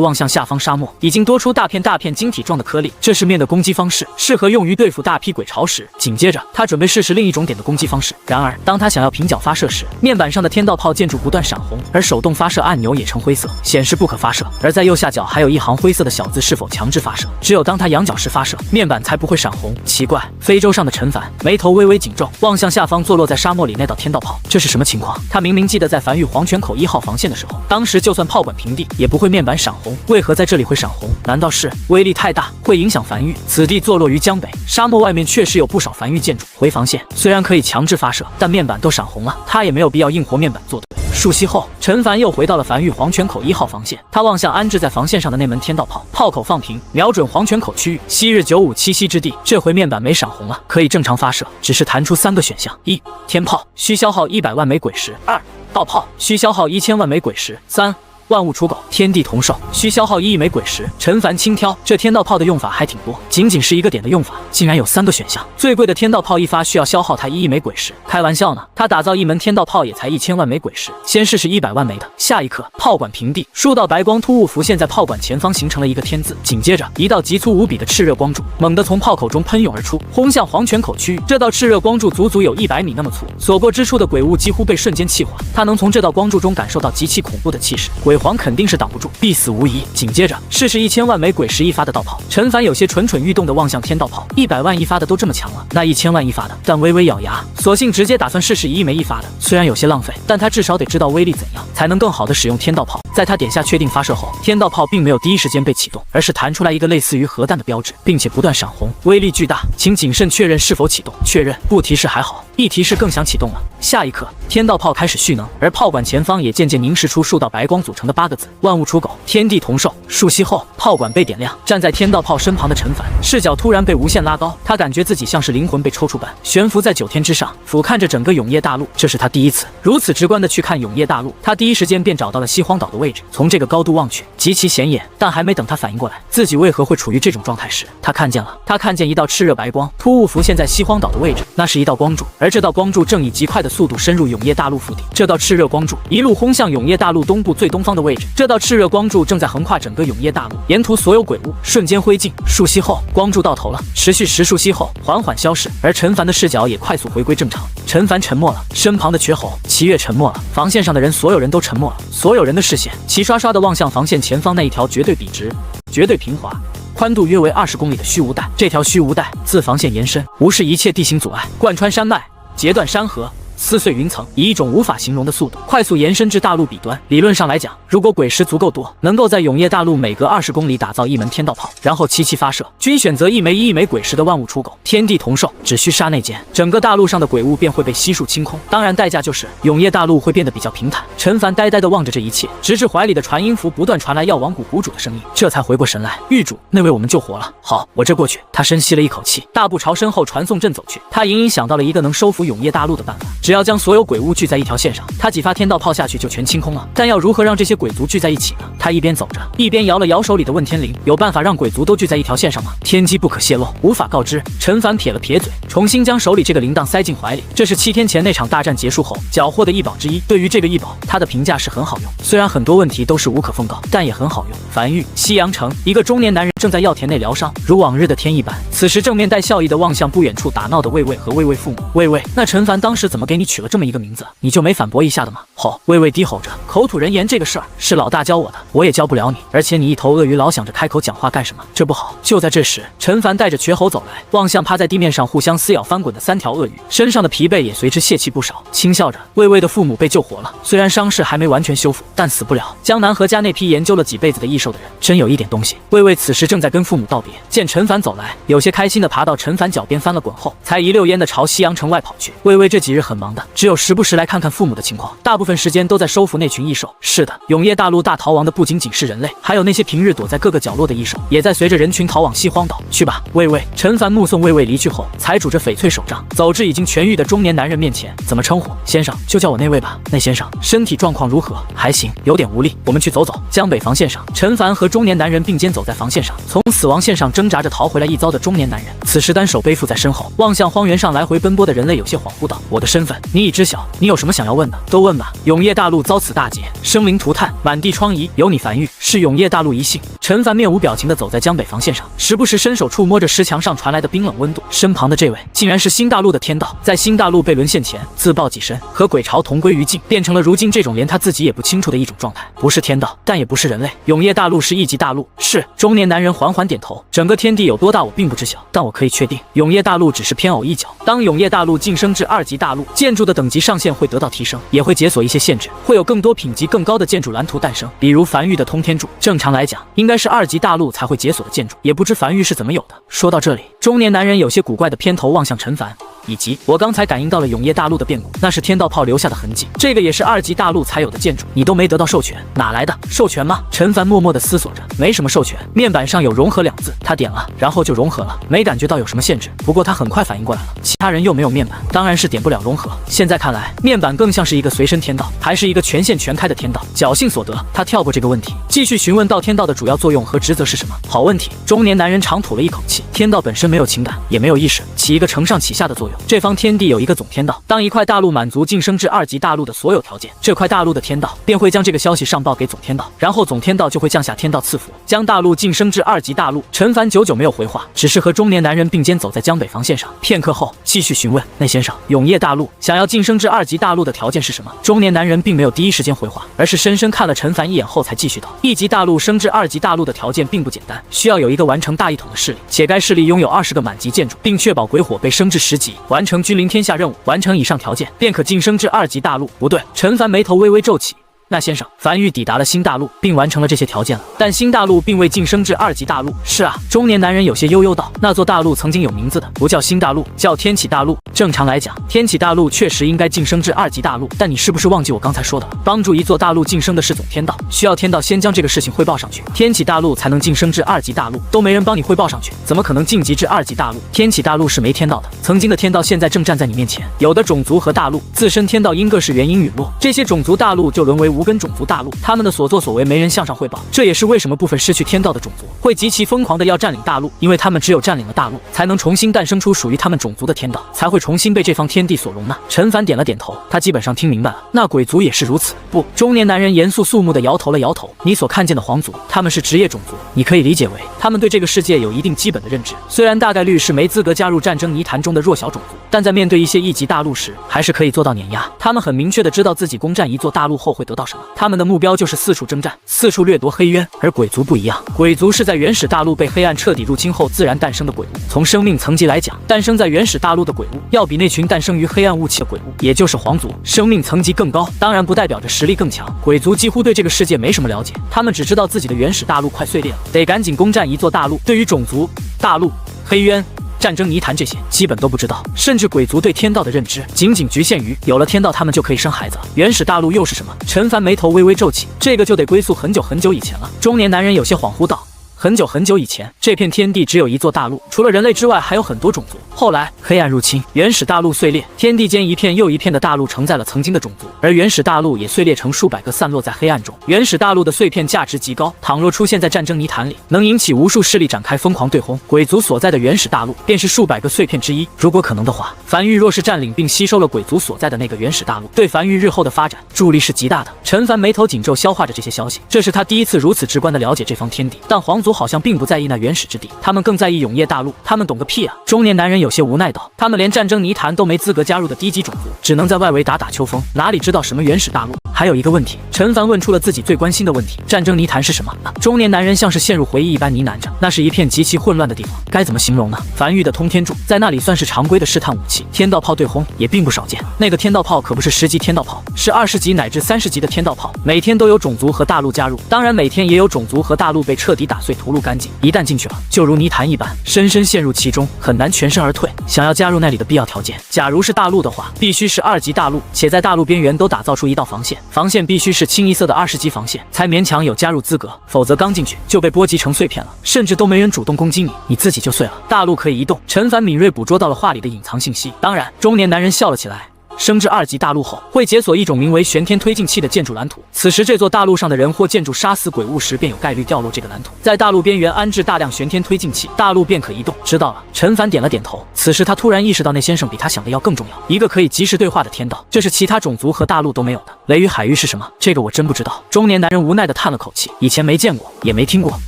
望向下方沙漠，已经多出大片大片晶体状的颗粒，这是面的攻击方式，适合用于对付大批鬼潮时。紧接着，他准备试试另一种点的攻击方式。然而，当他想要平角发射时，面板上的天道炮建筑不断闪红，而手动发射按钮也呈灰色，显示不可发射。而在右下角还有一行灰色的小字：是否强制发射？只有当他仰角时发射，面板才不会闪红。奇怪，非洲上的陈凡眉头微微紧皱，望向下方坐落在沙漠里那道天道炮，这是什么情况？他明明记得在繁育黄泉口1号防线的时候，当时就算炮管平地，也不会面板闪红，为何在这里会闪红？难道是威力太大，会影响繁育？此地坐落于江北，沙漠外面确实有不少繁育建筑。回防线虽然可以强制发射，但面板都闪红了，他也没有必要硬活面板做对。数息后，陈凡又回到了繁育黄泉口1号防线，他望向安置在防线上的那门天道炮，炮口放平，瞄准黄泉口区域。昔日95栖息之地，这回面板没闪红了，可以正常发射，只是弹出3个选项：1. 天炮，需消耗100万枚鬼石；2. 道炮，需消耗1000万枚鬼石；3. 万物刍狗，天地同寿，需消耗1亿枚鬼石。陈凡轻挑，这天道炮的用法还挺多，仅仅是一个点的用法，竟然有3个选项。最贵的天道炮一发需要消耗他1亿枚鬼石，开玩笑呢？他打造一门天道炮也才1000万枚鬼石，先试试100万枚的。下一刻，炮管平地，数道白光突兀浮现在炮管前方，形成了一个天字。紧接着，一道急粗无比的炽热光柱猛地从炮口中喷涌而出，轰向黄泉口区域。这道炽热光柱足足有100米那么粗，所过之处的鬼物几乎被瞬间气化。他能从这道光柱中感受到极其恐怖的气势，鬼皇肯定是挡不住，必死无疑。紧接着，试试1000万枚鬼石一发的道炮。陈凡有些蠢蠢欲动地望向天道炮，100万一发的都这么强了，那1000万一发的？但微微咬牙，索性直接打算试试1亿枚一发的。虽然有些浪费，但他至少得知道威力怎样，才能更好地使用天道炮。在他点下确定发射后，天道炮并没有第一时间被启动，而是弹出来一个类似于核弹的标志，并且不断闪红，威力巨大。请谨慎确认是否启动。确认，不提示还好，一提示更想启动了。下一刻，天道炮开始蓄能，而炮管前方也渐渐凝视出数道白光组成的8个字：万物刍狗，天地同寿。数息后，炮管被点亮，站在天道炮身旁的陈凡视角突然被无限拉高，他感觉自己像是灵魂被抽出般，悬浮在9天之上，俯瞰着整个永夜大陆。这是他第一次如此直观的去看永夜大陆，他第一时间便找到了西荒岛的位置。从这个高度望去，极其显眼。但还没等他反应过来自己为何会处于这种状态时，他看见一道炽热白光突兀浮现在西荒岛的位置，那是一道光柱，而这道光柱正以极快的速度深入永夜大陆腹地。这道炽热光柱一路轰向永夜大陆东部最东方的位置，这道炽热光柱正在横跨整个永夜大陆，沿途所有鬼物瞬间灰烬。数息后，光柱到头了，持续10数息后缓缓消逝，而陈凡的视角也快速回归正常。陈凡沉默了，身旁的瘸猴齐越沉默了，防线上的人所有人都沉默了，所有人的视线齐刷刷地望向防线前方那一条绝对笔直、绝对平滑、宽度约为20公里的虚无带。这条虚无带自防线延伸，无视一切地形阻碍，贯穿山脉，截断山河，撕碎云层，以一种无法形容的速度快速延伸至大陆彼端。理论上来讲，如果鬼石足够多，能够在永夜大陆每隔20公里打造一门天道炮，然后齐齐发射，均选择1亿枚鬼石的万物刍狗，天地同寿，只需刹那间，整个大陆上的鬼物便会被悉数清空。当然，代价就是永夜大陆会变得比较平坦。陈凡呆呆地望着这一切，直至怀里的传音符不断传来药王谷谷主的声音，这才回过神来。狱主，那位我们救活了。好，我这过去。他深吸了一口气，大步朝身后传送阵走去。他隐隐想到了一个能收服永夜大陆的办法，只要将所有鬼物聚在一条线上，他几发天道炮下去就全清空了。但要如何让这些鬼族聚在一起呢？他一边走着，一边摇了摇手里的问天铃，有办法让鬼族都聚在一条线上吗？天机不可泄露，无法告知。陈凡撇了撇嘴，重新将手里这个铃铛塞进怀里。这是7天前那场大战结束后缴获的异宝之一。对于这个异宝，他的评价是很好用，虽然很多问题都是无可奉告，但也很好用。樊玉，西阳城，一个中年男人正在药田内疗伤，如往日的天一般。此时正面带笑意的望向不远处打闹的魏魏和魏魏父母。魏魏，那陈凡当时怎么给你取了这么一个名字？你就没反驳一下的吗？吼！魏魏低吼着，口吐人言，这个事儿是老大教我的，我也教不了你。而且你一头鳄鱼老想着开口讲话干什么？这不好。就在这时，陈凡带着瘸猴走来，望向趴在地面上互相撕咬翻滚的3条鳄鱼，身上的疲惫也随之泄气不少，轻笑着。魏魏的父母被救活了，虽然伤势还没完全修复，但死不了。江南和家那批研究了几辈子的异兽的人，真有一点东西。魏魏此时正在跟父母道别，见陈凡走来，有些开心的爬到陈凡脚边翻了滚后，才一溜烟的朝西阳城外跑去。魏魏这几日很忙的，只有时不时来看看父母的情况，大部分时间都在收服那群异兽。是的，永夜大陆大逃亡的不仅仅是人类，还有那些平日躲在各个角落的异兽，也在随着人群逃往西荒岛。去吧，魏魏。陈凡目送魏魏离去后，才拄着翡翠手杖走至已经痊愈的中年男人面前。怎么称呼？先生，就叫我那位吧。那先生身体状况如何？还行，有点无力。我们去走走。江北防线上，陈凡和中年男人并肩走在防线上，从死亡线上挣扎着逃回来一遭的中年男人，此时单手背负在身后，望向荒原上来回奔波的人类，有些恍惚道：“我的身份你已知晓，你有什么想要问的，都问吧。”永夜大陆遭此大劫，生灵涂炭，满地疮痍，有你樊玉是永夜大陆一幸。陈凡面无表情地走在江北防线上，时不时伸手触摸着石墙上传来的冰冷温度。身旁的这位竟然是新大陆的天道，在新大陆被沦陷前自曝己身，和鬼巢同归于尽，变成了如今这种连他自己也不清楚的一种状态。不是天道，但也不是人类。永夜大陆是一级大陆。是。中年男人缓缓点头。整个天地有多大我并不知晓，但我可以确定，永夜大陆只是偏偶一角。当永夜大陆晋升至2级大陆，建筑的等级上限会得到提升，也会解锁一些限制，会有更多品级更高的建筑蓝图诞生，比如樊玉的通天柱。正常来讲，应该是2级大陆才会解锁的建筑，也不知樊玉是怎么有的。说到这里，中年男人有些古怪的偏头望向陈凡。以及我刚才感应到了永夜大陆的变故，那是天道炮留下的痕迹，这个也是2级大陆才有的建筑，你都没得到授权，哪来的授权吗？陈凡默默地思索着，没什么授权，面板上有融合2字，他点了，然后就融合了，没感觉到有什么限制。不过他很快反应过来了，其他人又没有面板，当然是点不了融合。现在看来，面板更像是一个随身天道，还是一个权限全开的天道。侥幸所得，他跳过这个问题，继续询问到天道的主要作用和职责是什么。好问题。中年男人长吐了一口气，天道本身没有情感，也没有意识，起一个承上启下的作用。这方天地有一个总天道，当一块大陆满足晋升至2级大陆的所有条件，这块大陆的天道便会将这个消息上报给总天道，然后总天道就会降下天道赐福，将大陆晋升至2级大陆。陈凡久久没有回话，只是和中年男人并肩走在江北防线上。片刻后，继续询问：“那先生，永夜大陆想要晋升至2级大陆的条件是什么？”中年男人并没有第一时间回话，而是深深看了陈凡一眼后才继续道：“1级大陆升至2级大陆的条件并不简单，需要有一个完成大一统的势力，且该势力拥有20个满级建筑，并确保鬼火被升至10级，完成君临天下任务，完成以上条件，便可晋升至2级大陆。”不对，陈凡眉头微微皱起。那先生，樊玉抵达了新大陆，并完成了这些条件了，但新大陆并未晋升至2级大陆。是啊，中年男人有些悠悠道，那座大陆曾经有名字的，不叫新大陆，叫天启大陆。正常来讲，天启大陆确实应该晋升至2级大陆，但你是不是忘记我刚才说的了？帮助一座大陆晋升的是总天道，需要天道先将这个事情汇报上去，天启大陆才能晋升至2级大陆，都没人帮你汇报上去，怎么可能晋级至2级大陆？天启大陆是没天道的，曾经的天道现在正站在你面前，有的种族和大陆自身天道因各式原因陨落，这些种族大陆就沦为无根种族大陆，他们的所作所为没人向上汇报，这也是为什么部分失去天道的种族会极其疯狂的要占领大陆，因为他们只有占领了大陆，才能重新诞生出属于他们种族的天道，才会重新被这方天地所容纳。陈凡点了点头，他基本上听明白了。那鬼族也是如此？不，中年男人严肃肃穆的摇头了摇头。你所看见的皇族，他们是职业种族，你可以理解为他们对这个世界有一定基本的认知，虽然大概率是没资格加入战争泥潭中的弱小种族，但在面对一些1级大陆时，还是可以做到碾压。他们很明确的知道自己攻占一座大陆后会得到什么，他们的目标就是四处征战，四处掠夺黑渊。而鬼族不一样，鬼族是在原始大陆被黑暗彻底入侵后自然诞生的鬼物，从生命层级来讲，诞生在原始大陆的鬼物要比那群诞生于黑暗雾气的鬼物，也就是皇族，生命层级更高，当然不代表着实力更强。鬼族几乎对这个世界没什么了解，他们只知道自己的原始大陆快碎裂了，得赶紧攻占一座大陆。对于种族、大陆、黑渊、战争泥潭这些基本都不知道，甚至鬼族对天道的认知仅仅局限于有了天道他们就可以生孩子了。原始大陆又是什么？陈凡眉头微微皱起，这个就得归宿很久很久以前了。中年男人有些恍惚道，很久很久以前，这片天地只有一座大陆，除了人类之外还有很多种族。后来黑暗入侵，原始大陆碎裂，天地间一片又一片的大陆承载了曾经的种族，而原始大陆也碎裂成数百个散落在黑暗中。原始大陆的碎片价值极高，倘若出现在战争泥潭里，能引起无数势力展开疯狂对轰。鬼族所在的原始大陆便是数百个碎片之一。如果可能的话，樊玉若是占领并吸收了鬼族所在的那个原始大陆，对樊玉日后的发展助力是极大的。陈凡眉头紧皱，消化着这些消息，这是他第一次如此直观的了解这方天地。但皇族好像并不在意那原始之地，他们更在意永夜大陆，他们懂个屁啊！中年男人有些无奈道，他们连战争泥潭都没资格加入的低级种族，只能在外围打打秋风，哪里知道什么原始大陆。还有一个问题，陈凡问出了自己最关心的问题：战争泥潭是什么？中年男人像是陷入回忆一般呢喃着，那是一片极其混乱的地方，该怎么形容呢？樊玉的通天柱在那里算是常规的试探武器，天道炮对轰也并不少见。那个天道炮可不是10级天道炮，是20级乃至30级的天道炮，每天都有种族和大陆加入，当然每天也有种族和大陆被彻底打碎屠戮干净。一旦进去了，就如泥潭一般，深深陷入其中，很难全身而退。想要加入那里的必要条件，假如是大陆的话，必须是2级大陆，且在大陆边缘都打造出一道防线，防线必须是清一色的20级防线，才勉强有加入资格，否则刚进去就被波及成碎片了，甚至都没人主动攻击你，你自己就碎了。大陆可以移动，陈凡敏锐捕捉到了话里的隐藏信息。当然，中年男人笑了起来。升至2级大陆后，会解锁一种名为玄天推进器的建筑蓝图。此时，这座大陆上的人或建筑杀死鬼物时，便有概率掉落这个蓝图。在大陆边缘安置大量玄天推进器，大陆便可移动。知道了，陈凡点了点头。此时他突然意识到，那先生比他想的要更重要，一个可以及时对话的天道，这是其他种族和大陆都没有的。雷雨海域是什么？这个我真不知道。中年男人无奈地叹了口气，以前没见过，也没听过。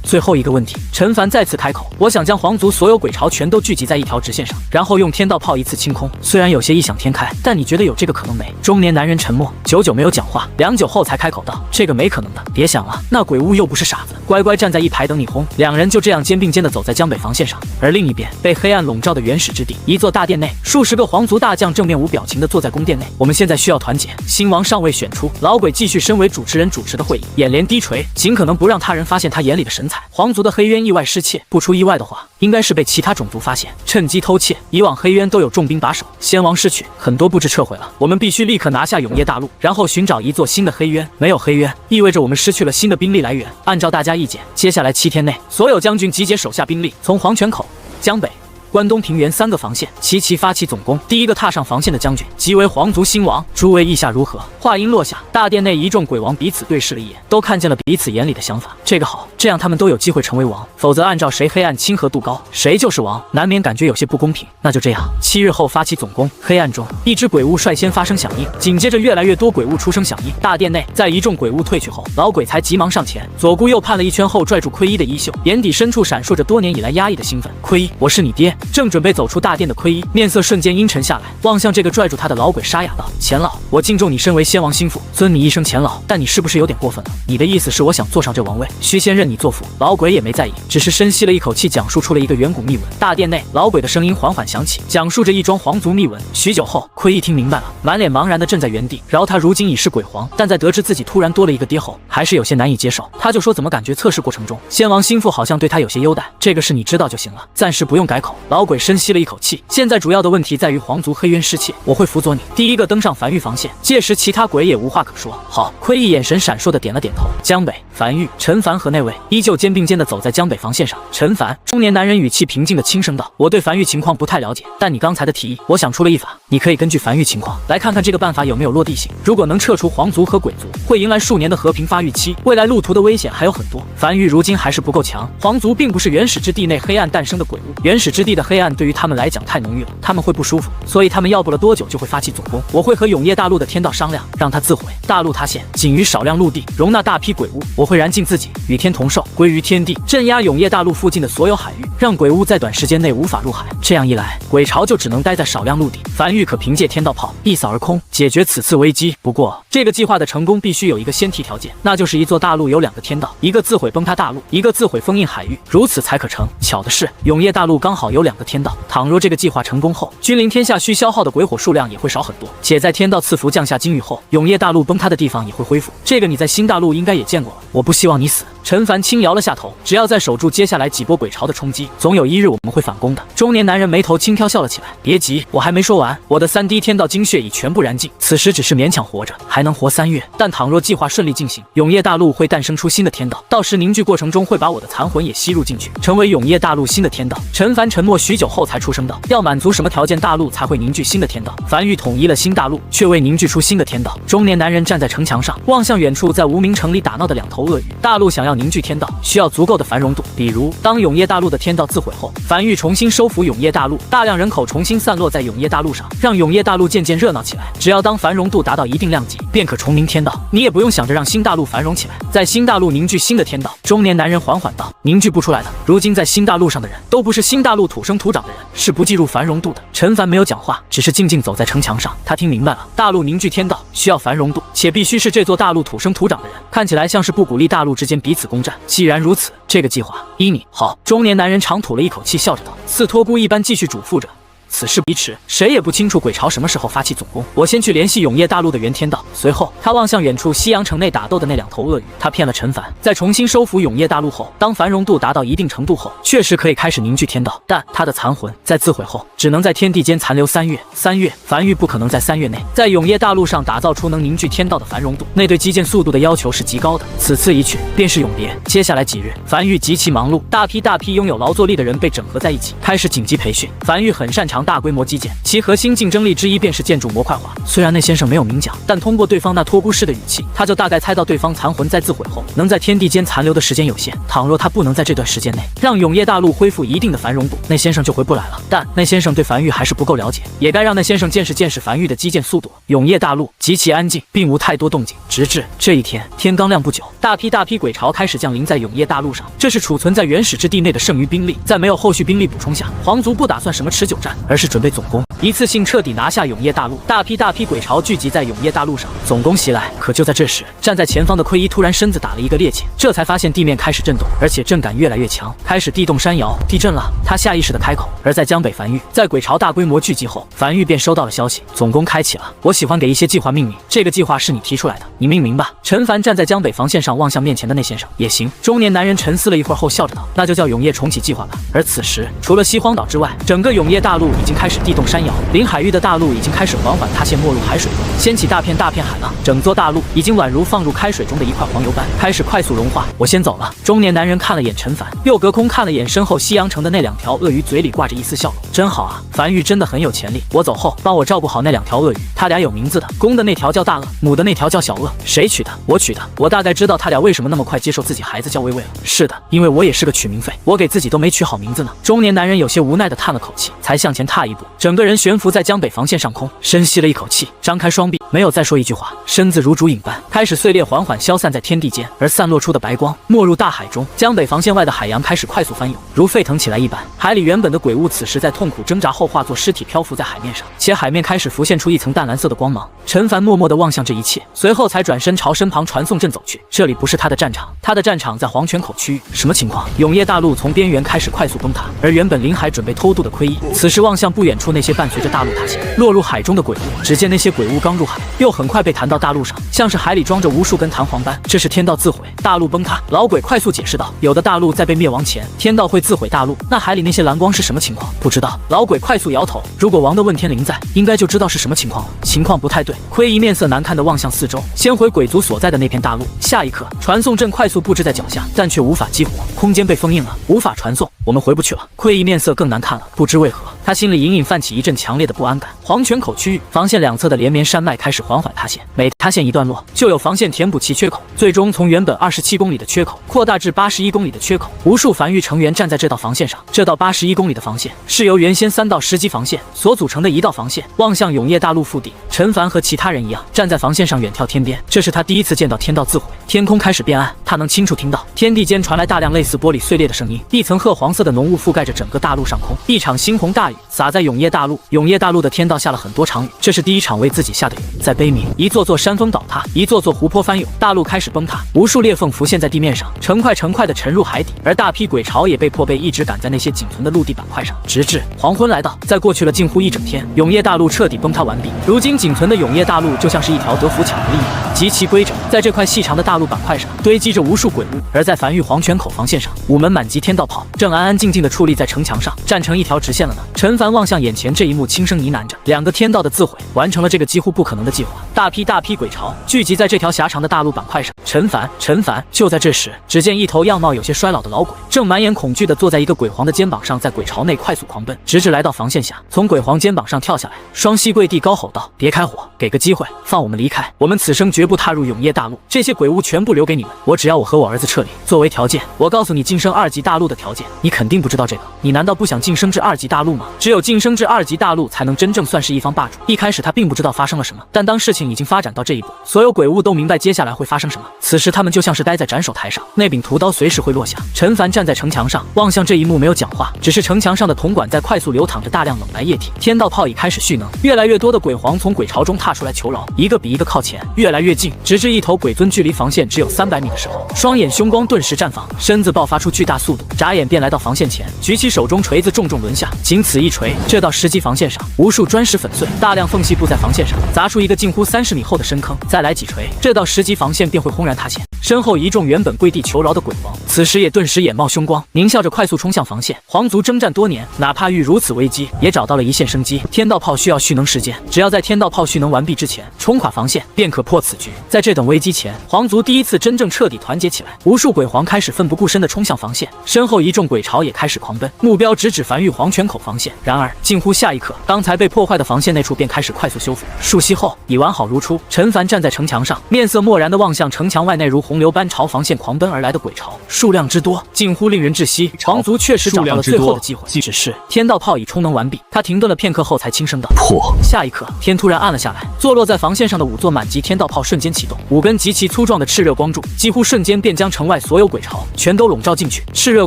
最后一个问题，陈凡再次开口：我想将皇族所有鬼巢全都聚集在一条直线上，然后用天道炮一次清空。虽然有些异想天开，但你觉得有这个可能没？中年男人沉默，久久没有讲话，良久后才开口道：这个没可能的，别想了，那鬼物又不是傻子，乖乖站在一排等你轰。两人就这样肩并肩地走在江北防线上，而另一边被黑暗笼罩的原始之地，一座大殿内，数十个皇族大将正面无表情地坐在宫殿内。我们现在需要团结，新王尚未选出，老鬼继续身为主持人主持的会议，眼帘低垂，尽可能不让他人发现他眼里的神采。皇族的黑渊意外失窃，不出意外的话，应该是被其他种族发现，趁机偷窃。以往黑渊都有重兵把守，先王失去，很多布置撤回了，我们必须立刻拿下永业大陆，然后寻找一座新的黑渊。没有黑渊，意味着我们失去了新的兵力来源。按照大家意见，接下来7天内，所有将军集结手下兵力，从黄泉口、江北、关东平原3个防线齐齐发起总攻。第一个踏上防线的将军即为皇族新王，诸位意下如何？话音落下，大殿内一众鬼王彼此对视了一眼，都看见了彼此眼里的想法。这个好，这样他们都有机会成为王，否则按照谁黑暗亲和度高，谁就是王，难免感觉有些不公平。那就这样，7日后发起总攻。黑暗中，一只鬼物率先发声响应，紧接着越来越多鬼物出声响应。大殿内，在一众鬼物退去后，老鬼才急忙上前，左顾右盼了一圈后，拽住亏一的衣袖，眼底深处闪烁着多年以来压抑的兴奋。亏一，我是你爹。正准备走出大殿的亏一，面色瞬间阴沉下来，望向这个拽住他的老鬼，沙哑道：钱老，我敬重你身为先王心腹，尊你一声钱老，但你是不是有点过分了？你的意思是我想坐上这王位，需先认你做父？老鬼也没在意，只是深吸了一口气，讲述出了一个远古秘闻。大殿内，老鬼的声音缓缓响起，讲述着一桩皇族秘闻。许久后，亏一听明白了，满脸茫然地站在原地。饶他如今已是鬼皇，但在得知自己突然多了一个爹后，还是有些难以接受。他就说，怎么感觉测试过程中，先王心腹好像对他有些优待？这个事你知道就行了，暂时不用改口。老鬼深吸了一口气，现在主要的问题在于皇族黑渊失窃，我会辅佐你，第一个登上樊玉防线。届时其他鬼也无话可说。好，亏一眼神闪烁的点了点头。江北，樊玉、陈凡和那位依旧肩并肩的走在江北防线上。陈凡，中年男人语气平静的轻声道：我对樊玉情况不太了解，但你刚才的提议，我想出了一法，你可以根据樊玉情况来看看这个办法有没有落地性。如果能撤除皇族和鬼族，会迎来数年的和平发育期，未来路途的危险还有很多。樊玉如今还是不够强，皇族并不是原始之地内黑暗诞生的鬼物，原始之地的黑暗对于他们来讲太浓郁了，他们会不舒服，所以他们要不了多久就会发起总攻。我会和永业大陆的天道商量，让他自毁。大陆塌陷，仅余少量陆地，容纳大批鬼物，我会燃尽自己，与天同寿，归于天地，镇压永业大陆附近的所有海域，让鬼物在短时间内无法入海。这样一来，鬼巢就只能待在少量陆地，樊玉可凭借天道炮一扫而空，解决此次危机。不过，这个计划的成功必须有一个先提条件，那就是一座大陆有2个天道，一个自毁崩塌大陆，一个自毁封印海域，如此才可成。巧的是，永业大陆刚好有2个天道，倘若这个计划成功后，君临天下需消耗的鬼火数量也会少很多，且在天道赐福降下金雨后，永业大陆崩塌的地方也会恢复。这个你在新大陆应该也见过了。我不希望你死。陈凡轻摇了下头，只要再守住接下来几波鬼巢的冲击，总有一日我们会反攻的。中年男人眉头轻飘笑了起来，别急，我还没说完。我的3滴天道精血已全部燃尽，此时只是勉强活着，还能活3月。但倘若计划顺利进行，永业大陆会诞生出新的天道，到时凝聚过程中会把我的残魂也吸入进去，成为永业大陆新的天道。陈凡沉默许久后才出声道：要满足什么条件大陆才会凝聚新的天道？樊玉统一了新大陆，却未凝聚出新的天道。中年男人站在城墙上，望向远处在无名城里打闹的2头鳄鱼。大陆想要凝聚天道，需要足够的繁荣度，比如当永业大陆的天道自毁后，樊玉重新收服永业大陆，大量人口重新散落在永业大陆上，让永业大陆渐渐热闹起来。只要当繁荣度达到一定量级，便可重凝天道。你也不用想着让新大陆繁荣起来，在新大陆凝聚新的天道。中年男人缓缓道：凝聚不出来的，如今在新大陆上的人都不是新大陆土生土长的人是不计入繁荣度的。陈凡没有讲话，只是静静走在城墙上。他听明白了，大陆凝聚天道需要繁荣度，且必须是这座大陆土生土长的人。看起来像是不鼓励大陆之间彼此攻战。既然如此，这个计划依你。好。中年男人长吐了一口气，笑着道，似托孤一般继续嘱咐着。此事已迟，谁也不清楚鬼巢什么时候发起总攻。我先去联系永业大陆的元天道。随后，他望向远处西洋城内打斗的那2头鳄鱼。他骗了陈凡，在重新收服永业大陆后，当繁荣度达到一定程度后，确实可以开始凝聚天道。但他的残魂在自毁后，只能在天地间残留3月。3月，梵域不可能在3月内在永业大陆上打造出能凝聚天道的繁荣度。那对基建速度的要求是极高的。此次一去，便是永别。接下来几日，梵域极其忙碌，大批拥有劳作力的人被整合在一起，开始紧急培训。梵域很擅长大规模基建，其核心竞争力之一便是建筑模块化。虽然那先生没有明讲，但通过对方那托孤师的语气，他就大概猜到对方残魂在自毁后能在天地间残留的时间有限。倘若他不能在这段时间内让永业大陆恢复一定的繁荣度，那先生就回不来了。但那先生对梵域还是不够了解，也该让那先生见识梵域的基建速度。永业大陆极其安静，并无太多动静，直至这一天天刚亮不久，大批鬼巢开始降临在永业大陆上。这是储存在原始之地内的剩余兵力，在没有后续兵力补充下，皇族不打算什么持久战，而是准备总攻，一次性彻底拿下永业大陆。大批鬼巢聚集在永业大陆上，总攻袭来。可就在这时，站在前方的奎一突然身子打了一个趔趄，这才发现地面开始震动，而且震感越来越强，开始地动山摇，地震了。他下意识地开口。而在江北梵域，在鬼巢大规模聚集后，梵域便收到了消息，总攻开启了。我喜欢给一些计划命名，这个计划是你提出来的，你命名吧。陈凡站在江北防线上，望向面前的那先生。也行。中年男人沉思了一会儿后笑着道，那就叫永业重启计划吧。而此时，除了西荒岛之外，整个永业大陆已经开始地动山摇，临海域的大陆已经开始缓缓塌陷，没入海水中，掀起大片海浪。整座大陆已经宛如放入开水中的一块黄油般，开始快速融化。我先走了。中年男人看了眼陈凡，又隔空看了眼身后西洋城的那2条鳄鱼，嘴里挂着一丝笑容。真好啊，梵域真的很有潜力。我走后，帮我照顾好那2条鳄鱼，他俩有名字的，公的那条叫大鳄，母的那条叫小鳄。谁取的？我取的。我大概知道他俩为什么那么快接受自己孩子叫微微了。是的，因为我也是个取名废，我给自己都没取好名字呢。中年男人有些无奈地叹了口气，才向前踏一步，整个人悬浮在江北防线上空，深吸了一口气，张开双臂，没有再说一句话，身子如烛影般开始碎裂，缓缓消散在天地间，而散落出的白光没入大海中。江北防线外的海洋开始快速翻涌，如沸腾起来一般。海里原本的鬼物此时在痛苦挣扎后化作尸体漂浮在海面上，且海面开始浮现出一层淡蓝色的光芒。陈凡默默地望向这一切，随后才转身朝身旁传送阵走去。这里不是他的战场，他的战场在黄泉口区域。什么情况？永业大陆从边缘开始快速崩塌，而原本临海准备偷渡的奎一，此时望向不远处那些伴随着大陆塌陷落入海中的鬼物。只见那些鬼物刚入海，又很快被弹到大陆上，像是海里装着无数根弹簧般。这是天道自毁，大陆崩塌。老鬼快速解释道，有的大陆在被灭亡前，天道会自毁大陆。那海里那些蓝光是什么情况？不知道。老鬼快速摇头，如果王的问天灵在，应该就知道是什么情况了。情况不太对。奎一面色难看地望向四周，先回鬼族所在的那片大陆。下一刻，传送阵快速布置在脚下，但却无法激活，空间被封印了，无法传送。我们回不去了。奎一面色更难看了，不知为何，他心里隐隐泛起一阵强烈的不安感。黄泉口区域防线两侧的连绵山脉开始缓缓塌陷，每塌陷一段落，就有防线填补其缺口，最终从原本27公里的缺口扩大至81公里的缺口。无数梵域成员站在这道防线上，这道81公里的防线是由原先3道10级防线所组成的一道防线，望向永业大陆腹地。陈凡和其他人一样，站在防线上远眺天边，这是他第一次见到天道自毁。天空开始变暗，他能清楚听到天地间传来大量类似玻璃碎裂的声音，一层褐黄色的浓雾覆盖着整个大陆上空，一场猩红大雨洒在永业大陆。永业大陆的天道下了很多场雨，这是第一场为自己下的雨。在悲鸣，一座座山峰倒塌，一座座湖泊翻涌，大陆开始崩塌，无数裂缝浮现在地面上，成块的沉入海底，而大批鬼巢也被迫一直赶在那些仅存的陆地板块上，直至黄昏来到。在过去了近乎一整天，永业大陆彻底崩塌完毕。如今仅存的永业大陆就像是一条德芙巧克力一般，极其规整。在这块细长的大陆板块上堆积着无数鬼物，而在梵域黄泉口防线上，5门满级天道炮正安安静静地矗立在城墙上，站成一条直线了呢。陈凡望向眼前这一幕，轻声呢喃着：2个天道的自毁，完成了这个几乎不可能的计划。大批鬼巢聚集在这条狭长的大陆板块上。陈凡。就在这时，只见一头样貌有些衰老的老鬼正满眼恐惧地坐在一个鬼皇的肩膀上，在鬼巢内快速狂奔，直至来到防线下，从鬼皇肩膀上跳下来，双膝跪地高吼道：别开火，给个机会，放我们离开，我们此生绝绝不踏入永夜大陆。这些鬼物全部留给你们，我只要我和我儿子撤离作为条件。我告诉你晋升2级大陆的条件，你肯定不知道这个。你难道不想晋升至2级大陆吗？只有晋升至2级大陆，才能真正算是一方霸主。一开始他并不知道发生了什么，但当事情已经发展到这一步，所有鬼物都明白接下来会发生什么。此时他们就像是待在斩首台上，那柄屠刀随时会落下。陈凡站在城墙上，望向这一幕，没有讲话，只是城墙上的铜管在快速流淌着大量冷白液体。天道炮已开始蓄能，越来越多的鬼皇从鬼巢中踏出来求饶，一个比一个靠前，越来越近，直至一头鬼尊距离防线只有300米的时候，双眼凶光顿时绽放，身子爆发出巨大速度，眨眼便来到防线前，举起手中锤子重重抡下，仅此一锤，这道10级防线上无数砖石粉碎，大量缝隙布在防线上，砸出一个近乎30米厚的深坑。再来几锤，这道10级防线便会轰然塌陷。身后一众原本跪地求饶的鬼皇，此时也顿时眼冒凶光，狞笑着快速冲向防线。皇族征战多年，哪怕遇如此危机，也找到了一线生机。天道炮需要蓄能时间，只要在天道炮蓄能完毕之前冲垮防线，便可破此局。在这等危机前，皇族第一次真正彻底团结起来，无数鬼皇开始奋不顾身地冲向防线，身后一众鬼巢也开始狂奔，目标直指樊玉黄泉口防线。然而近乎下一刻，刚才被破坏的防线那处便开始快速修复，数息后已完好如初。陈凡站在城墙上，面色漠然地望向城墙外那如洪流般朝防线狂奔而来的鬼巢，数量之多近乎令人窒息。皇族确实找到了最后的机会，只是天道炮已充能完毕。他停顿了片刻后才轻声道破。下一刻天突然暗了下来，坐落在防线上的5座满级天道炮瞬间启动，5根极其粗壮的炽热光柱几乎瞬间便将城外所有鬼巢全都笼罩进去。炽热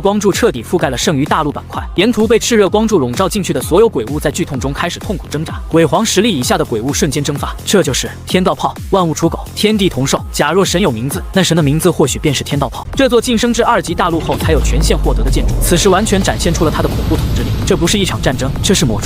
光柱彻底覆盖了剩余大陆板块，沿途被炽热光柱笼罩进去的所有鬼物在剧痛中开始痛苦挣扎。鬼皇实力以下的鬼物瞬间蒸发，这就是天道炮，万物刍狗，天地同寿。假若神有名字，那神的名字或许便是天道炮。这座晋升至2级大陆后才有权限获得的建筑，此时完全展现出了他的恐怖统治力。这不是一场战争，这是抹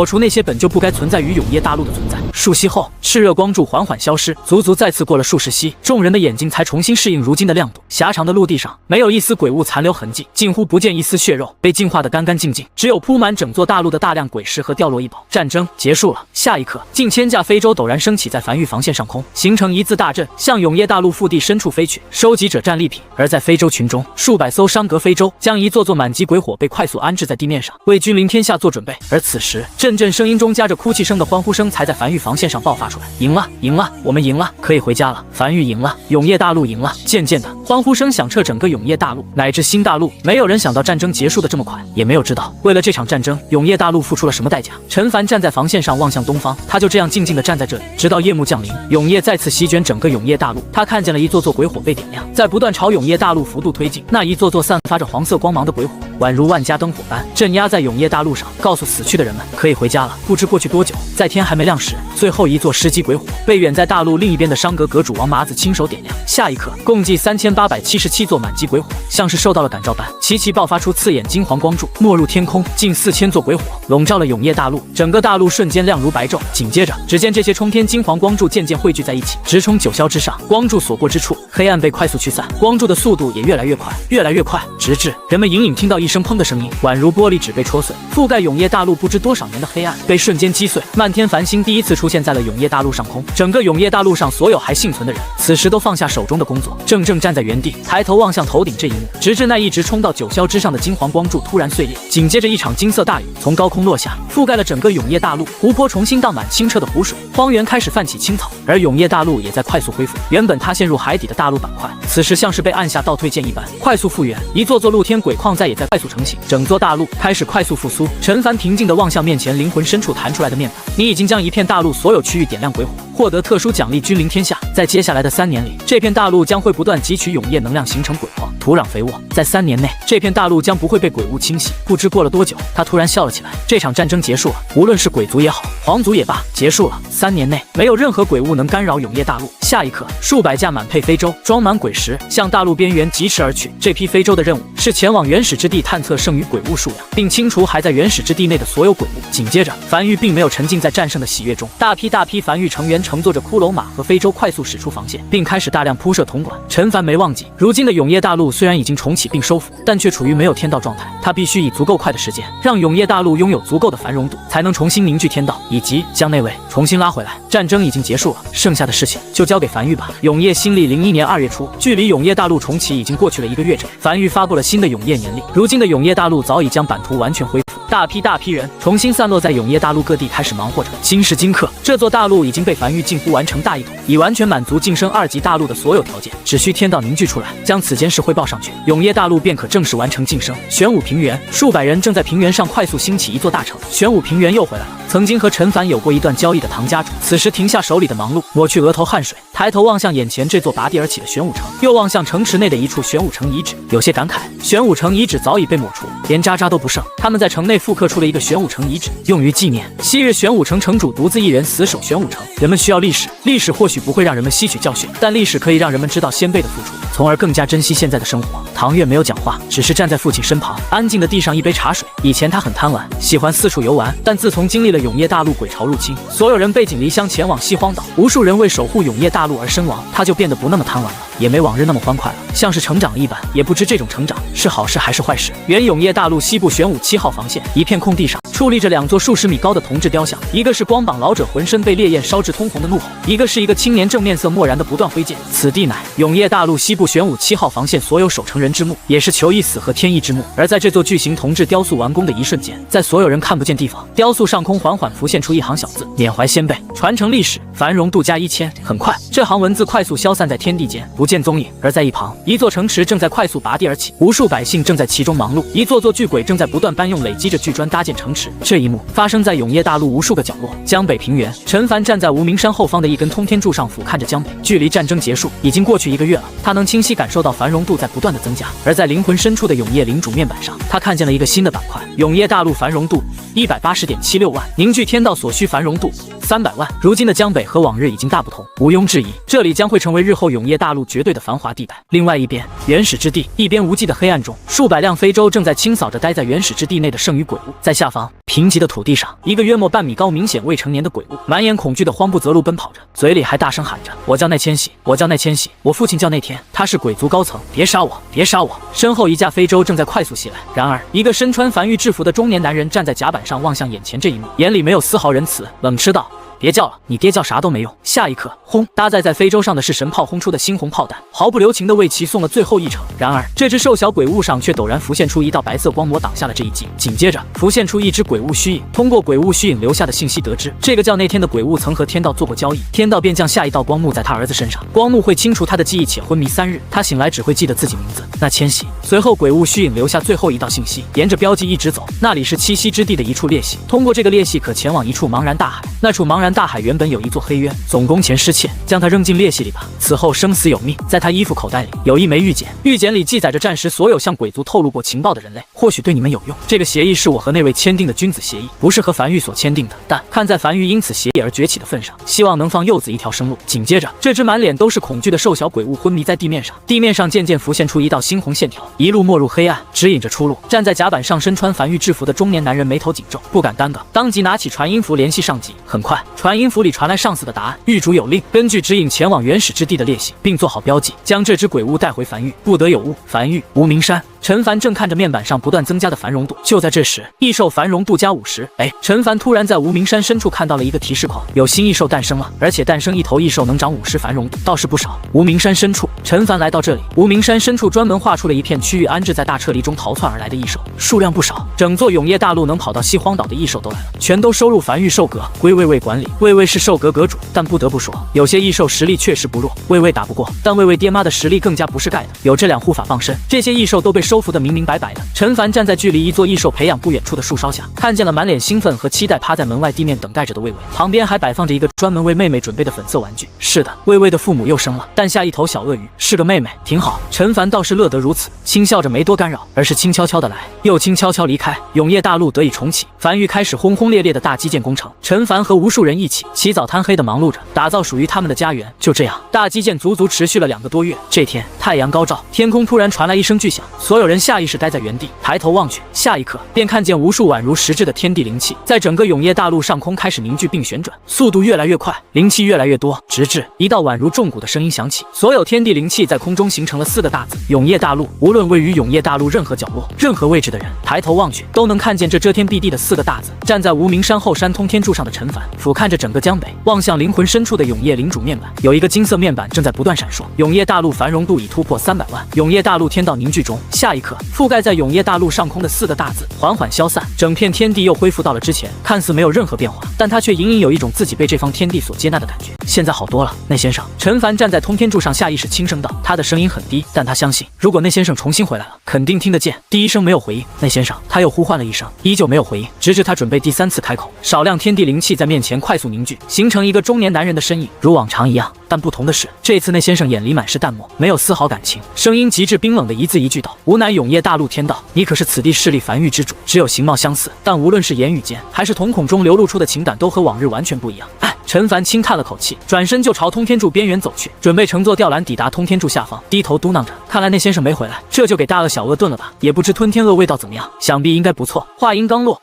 除那些本就不该存在于永夜大陆的存在。数息后，炽热光柱缓缓消失，足足再次过了数十息，众人的眼睛才重新适应如今的亮度。狭长的陆地上没有一丝鬼物残留痕迹，近乎不见一丝血肉，被净化得干干净净，只有铺满整座大陆的大量鬼尸和掉落异宝。战争结束了。下一刻，近千架非洲陡然升起在樊玉防线上空，形成一字大阵，向永夜大陆腹地深处飞去。收集者战利品。而在非洲群中，数百艘商格非洲将一座座满级鬼火被快速安置在地面上，为君临天下做准备。而此时，阵阵声音中夹着哭泣声的欢呼声才在樊玉防线上爆发出来。赢了，赢了，我们赢了，可以回家了。樊玉赢了，永夜大陆赢了。渐渐的，欢呼声响彻整个永夜大陆乃至新大陆。没有人想到战争结束的这么快，也没有知道为了这场战争，永夜大陆付出了什么代价。陈凡站在防线上望向东方，他就这样静静地站在这里，直到夜幕降临，永夜再次席卷整个永夜大陆。他看见了一座座鬼火被点亮，在不断朝永夜大陆幅度推进。那一座座散发着黄色光芒的鬼火，宛如万家灯火般镇压在永夜大陆上，告诉死去的人们可以回家了。不知过去多久，在天还没亮时，最后一座10级鬼火被远在大陆另一边的商格阁主王麻子亲手点亮。下一刻，共计3877座满级鬼火像是受到了感召般，齐齐爆发出刺眼金黄光柱，没入天空。近4000座鬼火笼罩了永夜大陆，整个大陆瞬间亮如白昼。紧接着，只见这些冲天金黄光柱渐渐汇聚在一起，直冲九霄之上。光柱所过之处，黑暗被快速驱散，光柱的速度也越来越快，越来越快，直至人们隐隐听到一声砰的声音，宛如玻璃纸被戳碎。覆盖永夜大陆不知多少年的黑暗被瞬间击碎，漫天繁星第一次出现在了永夜大陆上空。整个永夜大陆上所有还幸存的人，此时都放下手中的工作，怔怔站在原地，抬头望向头顶这一幕，直至那一直冲到九霄之上的金黄光柱突然碎裂。紧接着一场金色大雨从高空落下，覆盖了整个永夜大陆。湖泊重新荡满清澈的湖水，荒原开始泛起青草，而永夜大陆也在快速恢复。原本它陷入海底的大陆板块，此时像是被按下倒退键一般快速复原，一座座露天鬼矿再也在快速成型，整座大陆开始快速复苏。陈凡平静地望向面前灵魂深处弹出来的面板，你已经将一片大陆所有区域点亮鬼火，获得特殊奖励君临天下。在接下来的3年里，这片大陆将会不断汲取永夜能量形成鬼矿，土壤肥沃。在3年内，这片大陆将不会被鬼物侵袭。不知过了多久，他突然笑了起来。这场战争结束了，无论是鬼族也好，皇族也罢，结束了。3年内，没有任何鬼物能干扰永夜大陆。下一刻，数百架满配非洲装满鬼石向大陆边缘疾驰而去。这批非洲的任务是前往原始之地探测剩余鬼物数量，并清除还在原始之地内的所有鬼物。紧接着，樊玉并没有沉浸在战胜的喜悦中，大批樊玉成员乘坐着骷髅马和非洲快速驶出防线，并开始大量铺设铜管。陈凡没忘记，如今的永夜大陆虽然已经重启并收复，但却处于没有天道状态。他必须以足够快的时间，让永夜大陆拥有足够的繁荣度，才能重新凝聚天道，以及将那位重新拉回来。战争已经结束了，剩下的事情就交给樊玉吧。永夜新历01年2月初，距离永夜大陆重启已经过去了1个月整。樊玉发布了新的永夜年历，如今的永夜大陆早已将版图完全恢复。大批人重新散落在永夜大陆各地，开始忙活着。今时今刻，这座大陆已经被梵玉近乎完成大一统，已完全满足晋升2级大陆的所有条件，只需天道凝聚出来，将此件事汇报上去，永夜大陆便可正式完成晋升。玄武平原，数百人正在平原上快速兴起一座大城。玄武平原又回来了，曾经和陈凡有过一段交易的唐家主，此时停下手里的忙碌，抹去额头汗水，抬头望向眼前这座拔地而起的玄武城，又望向城池内的一处玄武城遗址，有些感慨。玄武城遗址早已被抹除，连渣渣都不剩。他们在城内复刻出了一个玄武城遗址，用于纪念昔日玄武城城主独自一人死守玄武城。人们需要历史，历史或许不会让人们吸取教训，但历史可以让人们知道先辈的付出，从而更加珍惜现在的生活。唐月没有讲话，只是站在父亲身旁，安静地递上一杯茶水。以前他很贪玩，喜欢四处游玩，但自从经历了永夜大陆鬼潮入侵，所有人背井离乡前往西荒岛，无数人为守护永夜大陆而身亡，他就变得不那么贪玩了，也没往日那么欢快了，像是成长了一般。也不知这种成长是好事还是坏事。原永夜大陆西部玄武7号防线一片空地上矗立着2座数十米高的铜制雕像，一个是光膀老者浑身被烈焰烧至通红的怒吼，一个是一个青年正面色漠然的不断挥剑。此地乃永夜大陆西部玄武7号防线所有守城人之墓，也是求一死和天意之墓。而在这座巨型铜制雕塑完工的一瞬间，在所有人看不见地方，雕塑上空缓缓浮现出一行小字：缅怀先辈，传承历史，繁荣度加1000。很快，这行文字快速消散在天地间，不见踪影。而在一旁，一座城池正在快速拔地而起，无数百姓正在其中忙碌，一座座巨鬼正在不断搬用累积着巨砖搭建城池。这一幕发生在永夜大陆无数个角落。江北平原，陈凡站在无名山后方的一根通天柱上俯瞰着江北。距离战争结束已经过去1个月了，他能清晰感受到繁荣度在不断的增加。而在灵魂深处的永夜领主面板上，他看见了一个新的板块：永夜大陆繁荣度180.76万，凝聚天道所需繁荣度300万。如今的江北和往日已经大不同，毋庸置疑，这里将会成为日后永夜大陆绝对的繁华地带。另外一边，原始之地，一边无际的黑暗中，数百辆非洲正在清扫着待在原始之地内的剩余鬼物。在下方贫瘠的土地上，一个约莫半米高、明显未成年的鬼物满眼恐惧的慌不择路奔跑着，嘴里还大声喊着：“我叫奈千玺，我叫奈千玺，我父亲叫内天，他是鬼族高层，别杀我，别杀我！”身后一架非洲正在快速袭来，然而一个身穿梵玉制服的中年男人站在甲板上望向眼前这一幕，眼里没有丝毫仁慈，冷嗤道：“别叫了，你爹叫啥都没用。”下一刻，轰！搭载在非洲上的是神炮轰出的猩红炮弹，毫不留情地为其送了最后一程。然而，这只瘦小鬼物上却陡然浮现出一道白色光膜，挡下了这一击。紧接着，浮现出一只鬼物虚影。通过鬼物虚影留下的信息得知，这个叫那天的鬼物曾和天道做过交易，天道便降下一道光幕在他儿子身上，光幕会清除他的记忆，且昏迷3日。他醒来只会记得自己名字那千玺。随后，鬼物虚影留下最后一道信息，沿着标记一直走，那里是栖息之地的一处裂隙，通过这个裂隙可前往一处茫然大海。那处茫然大海原本有一座黑渊，总攻前失窃，将他扔进裂隙里吧。此后生死有命。在他衣服口袋里有一枚玉简，玉简里记载着战时所有向鬼族透露过情报的人类，或许对你们有用。这个协议是我和那位签订的君子协议，不是和梵玉所签订的，但看在梵玉因此协议而崛起的份上，希望能放柚子一条生路。紧接着，这只满脸都是恐惧的瘦小鬼物昏迷在地面上，地面上渐渐浮现出一道猩红线条，一路没入黑暗，指引着出路。站在甲板上身穿梵玉制服的中年男人眉头紧皱，不敢耽搁，当即拿起传音符联系上级。很快，传音符里传来上司的答案：狱主有令，根据指引前往原始之地的裂隙，并做好标记，将这只鬼物带回梵域，不得有误。梵域，无名山。陈凡正看着面板上不断增加的繁荣度，就在这时，异兽繁荣度加50。陈凡突然在无名山深处看到了一个提示口，有新异兽诞生了，而且诞生一头异兽能长50繁荣度，倒是不少。无名山深处，陈凡来到这里，无名山深处专门划出了一片区域，安置在大撤离中逃窜而来的异兽，数量不少。整座永夜大陆能跑到西荒岛的异兽都来了，全都收入梵域兽阁，归魏魏管理。魏魏是兽阁阁主，但不得不说，有些异兽实力确实不弱，魏魏打不过，但魏魏爹妈的实力更加不是盖的，有这两护法傍身，这些异兽都被收服的明明白白的。陈凡站在距离一座异兽培养不远处的树梢下，看见了满脸兴奋和期待趴在门外地面等待着的魏魏，旁边还摆放着一个专门为妹妹准备的粉色玩具。是的，魏魏的父母又生了，诞下一头小鳄鱼，是个妹妹，挺好。陈凡倒是乐得如此，轻笑着没多干扰，而是轻悄悄的来，又轻悄悄离开。永夜大陆得以重启，梵域开始轰轰烈烈的大基建工程。陈凡和无数人一起起早贪黑的忙碌着，打造属于他们的家园。就这样，大基建足足持续了2个多月。这天，太阳高照，天空突然传来一声巨响，所有人下意识待在原地，抬头望去，下一刻便看见无数宛如实质的天地灵气在整个永夜大陆上空开始凝聚并旋转，速度越来越快，灵气越来越多，直至一道宛如重鼓的声音响起，所有天地灵气在空中形成了4个大字：永夜大陆。无论位于永夜大陆任何角落、任何位置的人，抬头望去都能看见这遮天蔽地的4个大字。站在无名山后山通天柱上的陈凡俯瞰看着整个江北，望向灵魂深处的永业领主面板，有一个金色面板正在不断闪烁。永业大陆繁荣度已突破300万。永业大陆天道凝聚中，下一刻，覆盖在永业大陆上空的4个大字缓缓消散，整片天地又恢复到了之前，看似没有任何变化，但他却隐隐有一种自己被这方天地所接纳的感觉。现在好多了，内先生。陈凡站在通天柱上，下意识轻声道，他的声音很低，但他相信，如果内先生重新回来了，肯定听得见。第一声没有回应，内先生。他又呼唤了一声，依旧没有回应，直至他准备第3次开口，少量天地灵气在面前快速凝聚，形成一个中年男人的身影，如往常一样。但不同的是，这次内先生眼里满是淡漠，没有丝毫感情，声音极致冰冷的一字一句道：“吾乃永业大陆天道，你可是此地势力繁育之主。只有形貌相似，但无论是言语间，还是瞳孔中流露出的情感，都和往日完全不一样。”陈凡轻叹了口气，转身就朝通天柱边缘走去，准备乘坐吊篮抵达通天柱下方，低头嘟囔着：“看来那先生没回来，这就给大鳄小鳄炖了吧？也不知吞天鳄味道怎么样，想必应该不错。”话音刚落，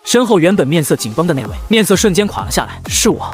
身后原本面色紧绷的那位，面色瞬间垮了下来：“是我，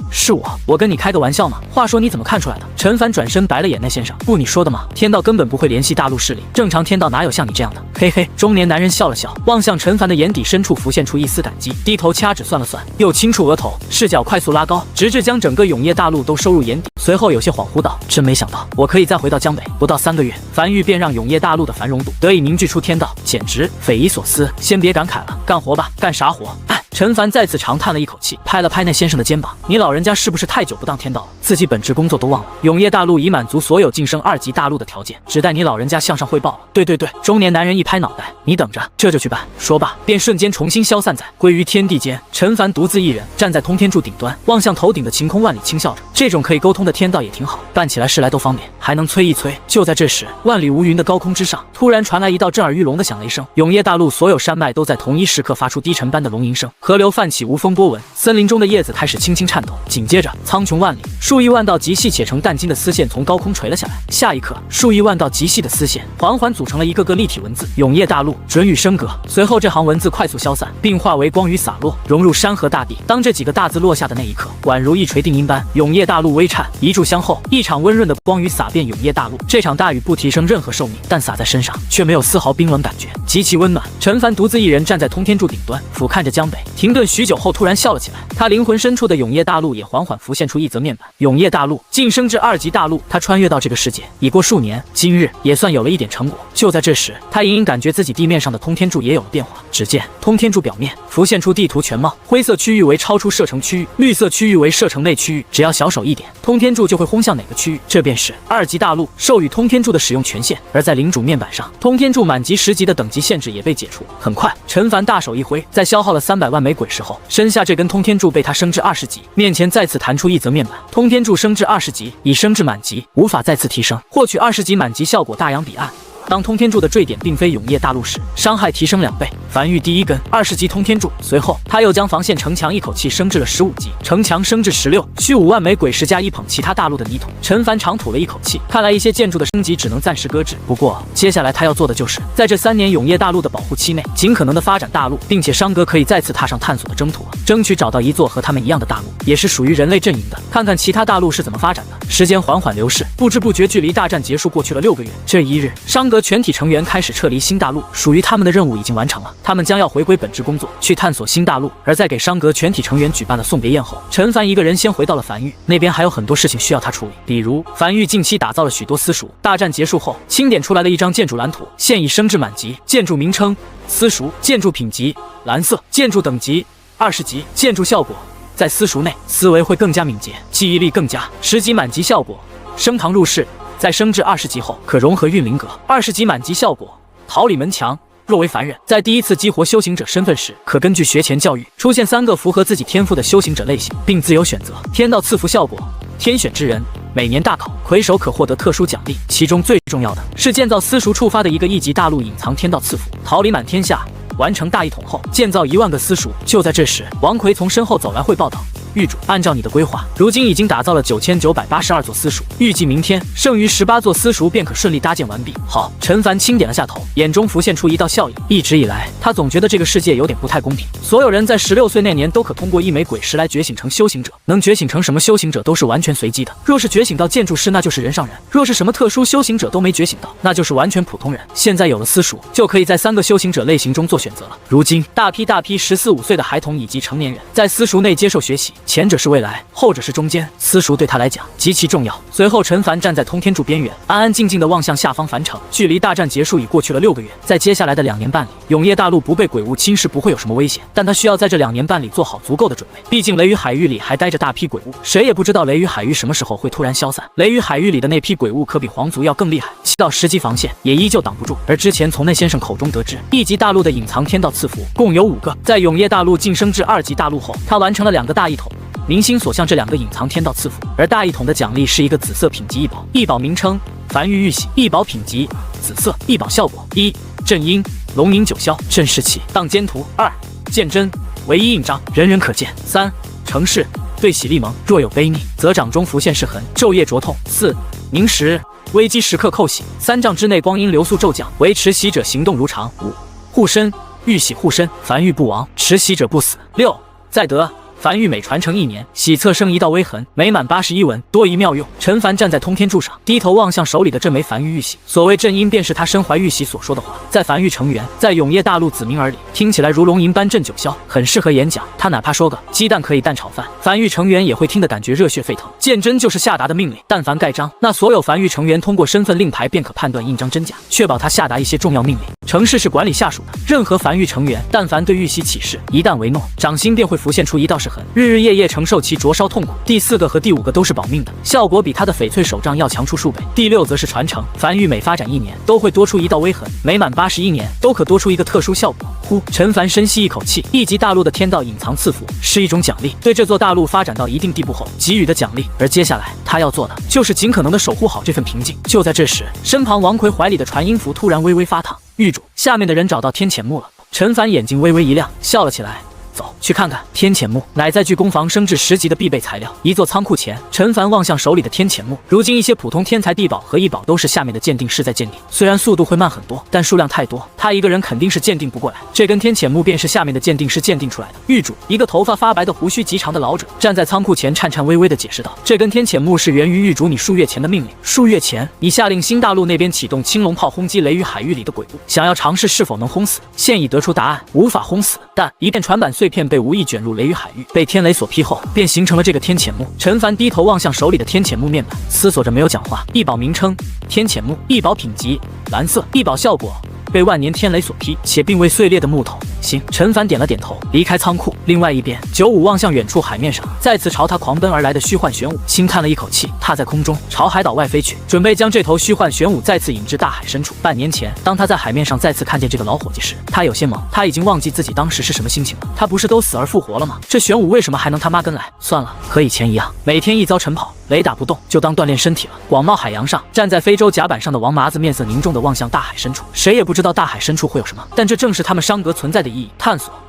我跟你开个玩笑嘛。话说你怎么看出来的？”陈凡转身白了眼：“那先生，不你说的吗？天道根本不会联系大陆势力，正常天道哪有像你这样的？”嘿嘿，中年男人笑了笑，望向陈凡的眼底深处浮现出一丝感激，低头掐指算了算，又轻触额头，视角快速拉高，直至将整个永业大陆都收入眼底。随后有些恍惚道：“真没想到，我可以再回到江北，不到3个月，繁育便让永业大陆的繁荣度得以凝聚出天道，简直匪夷所思。先别感慨了，干活吧，干啥活？”陈凡再次长叹了一口气，拍了拍那先生的肩膀：“你老人家是不是太久不当天道了，自己本职工作都忘了？永业大陆已满足所有晋升2级大陆的条件，只待你老人家向上汇报了。”对，中年男人一拍脑袋：“你等着，这就去办。”说罢，便瞬间重新消散在归于天地间。陈凡独自一人站在通天柱顶端，望向头顶的晴空万里，轻笑着：“这种可以沟通的天道也挺好，办起来事来都方便，还能催一催。”就在这时，万里无云的高空之上，突然传来一道震耳欲聋的响雷声，永业大陆所有山脉都在同一时刻发出低沉般的龙吟声，河流泛起无风波纹，森林中的叶子开始轻轻颤抖。紧接着，苍穹万里，数亿万道极细且成淡金的丝线从高空垂了下来。下一刻，数亿万道极细的丝线缓缓组成了一个个立体文字：“永业大陆准予升格。”随后，这行文字快速消散，并化为光雨洒落，融入山河大地。当这几个大字落下的那一刻，宛如一锤定音般，永业大陆微颤，一炷香后，一场温润的光雨洒遍永业大陆。这场大雨不提升任何寿命，但洒在身上却没有丝毫冰冷感觉，极其温暖。陈凡独自一人站在通天柱顶端，俯瞰着江北，停顿许久后，突然笑了起来。他灵魂深处的永业大陆也缓缓浮现出一则面板：永业大陆晋升至2级大陆。他穿越到这个世界已过数年，今日也算有了一点成果。就在这时，他隐隐感觉自己地面上的通天柱也有了变化。只见通天柱表面浮现出地图全貌，灰色区域为超出射程区域，绿色区域为射程内区域。只要小手一点，通天柱就会轰向哪个区域，这便是2级大陆授予通天柱的使用权限。而在领主面板上，通天柱满级10级的等级限制也被解除。很快，陈凡大手一挥，在消耗了300万枚鬼石后，身下这根通天柱被他升至20级，面前再次弹出一则面板：通天柱升至20级，已升至满级，无法再次提升，获取20级满级效果大洋彼岸。当通天柱的坠点并非永业大陆时，伤害提升2倍。繁育第一根20级通天柱，随后他又将防线城墙一口气升至了15级，城墙升至16，需5万枚鬼石加一捧其他大陆的泥土。陈凡长吐了一口气，看来一些建筑的升级只能暂时搁置。不过接下来他要做的就是在这3年永业大陆的保护期内，尽可能的发展大陆，并且商哥可以再次踏上探索的征途，争取找到一座和他们一样的大陆，也是属于人类阵营的。看看其他大陆是怎么发展的。时间缓缓流逝，不知不觉距离大战结束过去了6个月。这一日，商哥全体成员开始撤离新大陆，属于他们的任务已经完成了，他们将要回归本职工作，去探索新大陆。而在给商格全体成员举办了送别宴后，陈凡一个人先回到了繁育，那边还有很多事情需要他处理，比如繁育近期打造了许多私塾，大战结束后清点出来了一张建筑蓝图，现已升至满级。建筑名称：私塾，建筑品级蓝色，建筑等级20级，建筑效果在私塾内思维会更加敏捷，记忆力更佳。10级满级效果，升堂入室，在升至20级后可融合运灵阁。20级满级效果，桃李门墙。若为凡人，在第一次激活修行者身份时，可根据学前教育出现3个符合自己天赋的修行者类型，并自由选择。天道赐福效果，天选之人，每年大考魁首可获得特殊奖励，其中最重要的是建造私塾触发的一个1级大陆隐藏天道赐福，桃李满天下。完成大一统后，建造1万个私塾。就在这时，王奎从身后走来汇报道：狱主，按照你的规划，如今已经打造了9982座私塾，预计明天剩余18座私塾便可顺利搭建完毕。好，陈凡轻点了下头，眼中浮现出一道笑意。一直以来，他总觉得这个世界有点不太公平，所有人在16岁那年都可通过1枚鬼石来觉醒成修行者，能觉醒成什么修行者都是完全随机的。若是觉醒到建筑师，那就是人上人；若是什么特殊修行者都没觉醒到，那就是完全普通人。现在有了私塾，就可以在3个修行者类型中做选择了。如今，大批14、15岁的孩童以及成年人在私塾内接受学习，前者是未来，后者是中间，私塾对他来讲极其重要。随后，陈凡站在通天柱边缘，安安静静地望向下方凡城。距离大战结束已过去了6个月，在接下来的2年半里，永夜大陆不被鬼物侵蚀不会有什么危险，但他需要在这2年半里做好足够的准备。毕竟雷雨海域里还待着大批鬼物，谁也不知道雷雨海域什么时候会突然消散。雷雨海域里的那批鬼物可比皇族要更厉害，7到10级防线也依旧挡不住。而之前从那先生口中得知，1级大陆的隐藏天道赐福共有5个，在永夜大陆晋升至2级大陆后，他完成了2个大一统。明星所向这2个隐藏天道赐福，而大一统的奖励是一个紫色品级异宝，异宝名称凡玉玉玺，异宝品级紫色，异宝效果1正音龙吟九霄镇世气荡奸图2剑真唯一印章人人可见3城市对喜力盟，若有悲逆则掌中浮现是痕，昼夜灼痛4凝石危机时刻扣喜，3丈之内光阴流速骤降，维持喜者行动如常5护身玉玺护身凡玉不亡，持喜者不死6再得凡玉每传承1年，喜侧生1道微痕，每满81文，多一妙用。陈凡站在通天柱上，低头望向手里的这枚凡玉玉玺。所谓正音，便是他身怀玉玺所说的话。在凡玉成员，在永夜大陆子民耳里，听起来如龙吟般震九霄，很适合演讲。他哪怕说个鸡蛋可以蛋炒饭，凡玉成员也会听得感觉热血沸腾。剑真就是下达的命令，但凡盖章，那所有凡玉成员通过身份令牌便可判断印章真假，确保他下达一些重要命令。城市是管理下属的，任何凡玉成员，但凡对玉玺起誓，一旦违诺，掌心便会浮现出1道是痕，日日夜夜承受其灼烧痛苦。第4个和第5个都是保命的，效果比他的翡翠手杖要强出数倍。第6则是传承，凡玉每发展1年，都会多出1道微痕，每满81年，都可多出一个特殊效果。呼，陈凡深吸一口气，1级大陆的天道隐藏赐福是一种奖励，对这座大陆发展到一定地步后给予的奖励。而接下来他要做的，就是尽可能的守护好这份平静。就在这时，身旁王奎怀里的传音符突然微微发烫。狱主，下面的人找到天潜木了。陈凡眼睛微微一亮，笑了起来。走去看看。天潜木乃载具攻防升至10级的必备材料。一座仓库前，陈凡望向手里的天潜木。如今一些普通天才地宝和异宝都是下面的鉴定师在鉴定，虽然速度会慢很多，但数量太多，他一个人肯定是鉴定不过来。这根天潜木便是下面的鉴定师鉴定出来的。狱主，一个头发发白的胡须极长的老者站在仓库前，颤颤巍巍地解释道：“这根天潜木是源于狱主你数月前的命令。数月前，你下令新大陆那边启动青龙炮轰击雷雨海域里的鬼物，想要尝试是否能轰死。现已得出答案，无法轰死。但一片船板碎片被无意卷入雷雨海域，被天雷所劈后，便形成了这个天潜木。”陈凡低头望向手里的天潜木面板，思索着没有讲话。异宝名称：天潜木，异宝品级蓝色，异宝效果：被万年天雷所劈且并未碎裂的木头。行，陈凡点了点头，离开仓库。另外一边，95望向远处海面上再次朝他狂奔而来的虚幻玄武，轻叹了一口气，踏在空中朝海岛外飞去，准备将这头虚幻玄武再次引至大海深处。半年前，当他在海面上再次看见这个老伙计时，他有些懵，他已经忘记自己当时是什么心情了。他不是都死而复活了吗？这玄武为什么还能他妈跟来？算了，和以前一样，每天一遭晨跑，雷打不动，就当锻炼身体了。广袤海洋上，站在非洲甲板上的王麻子面色凝重地望向大海深处。谁也不知道大海深处会有什么，但这正是他们商阁存在的意义。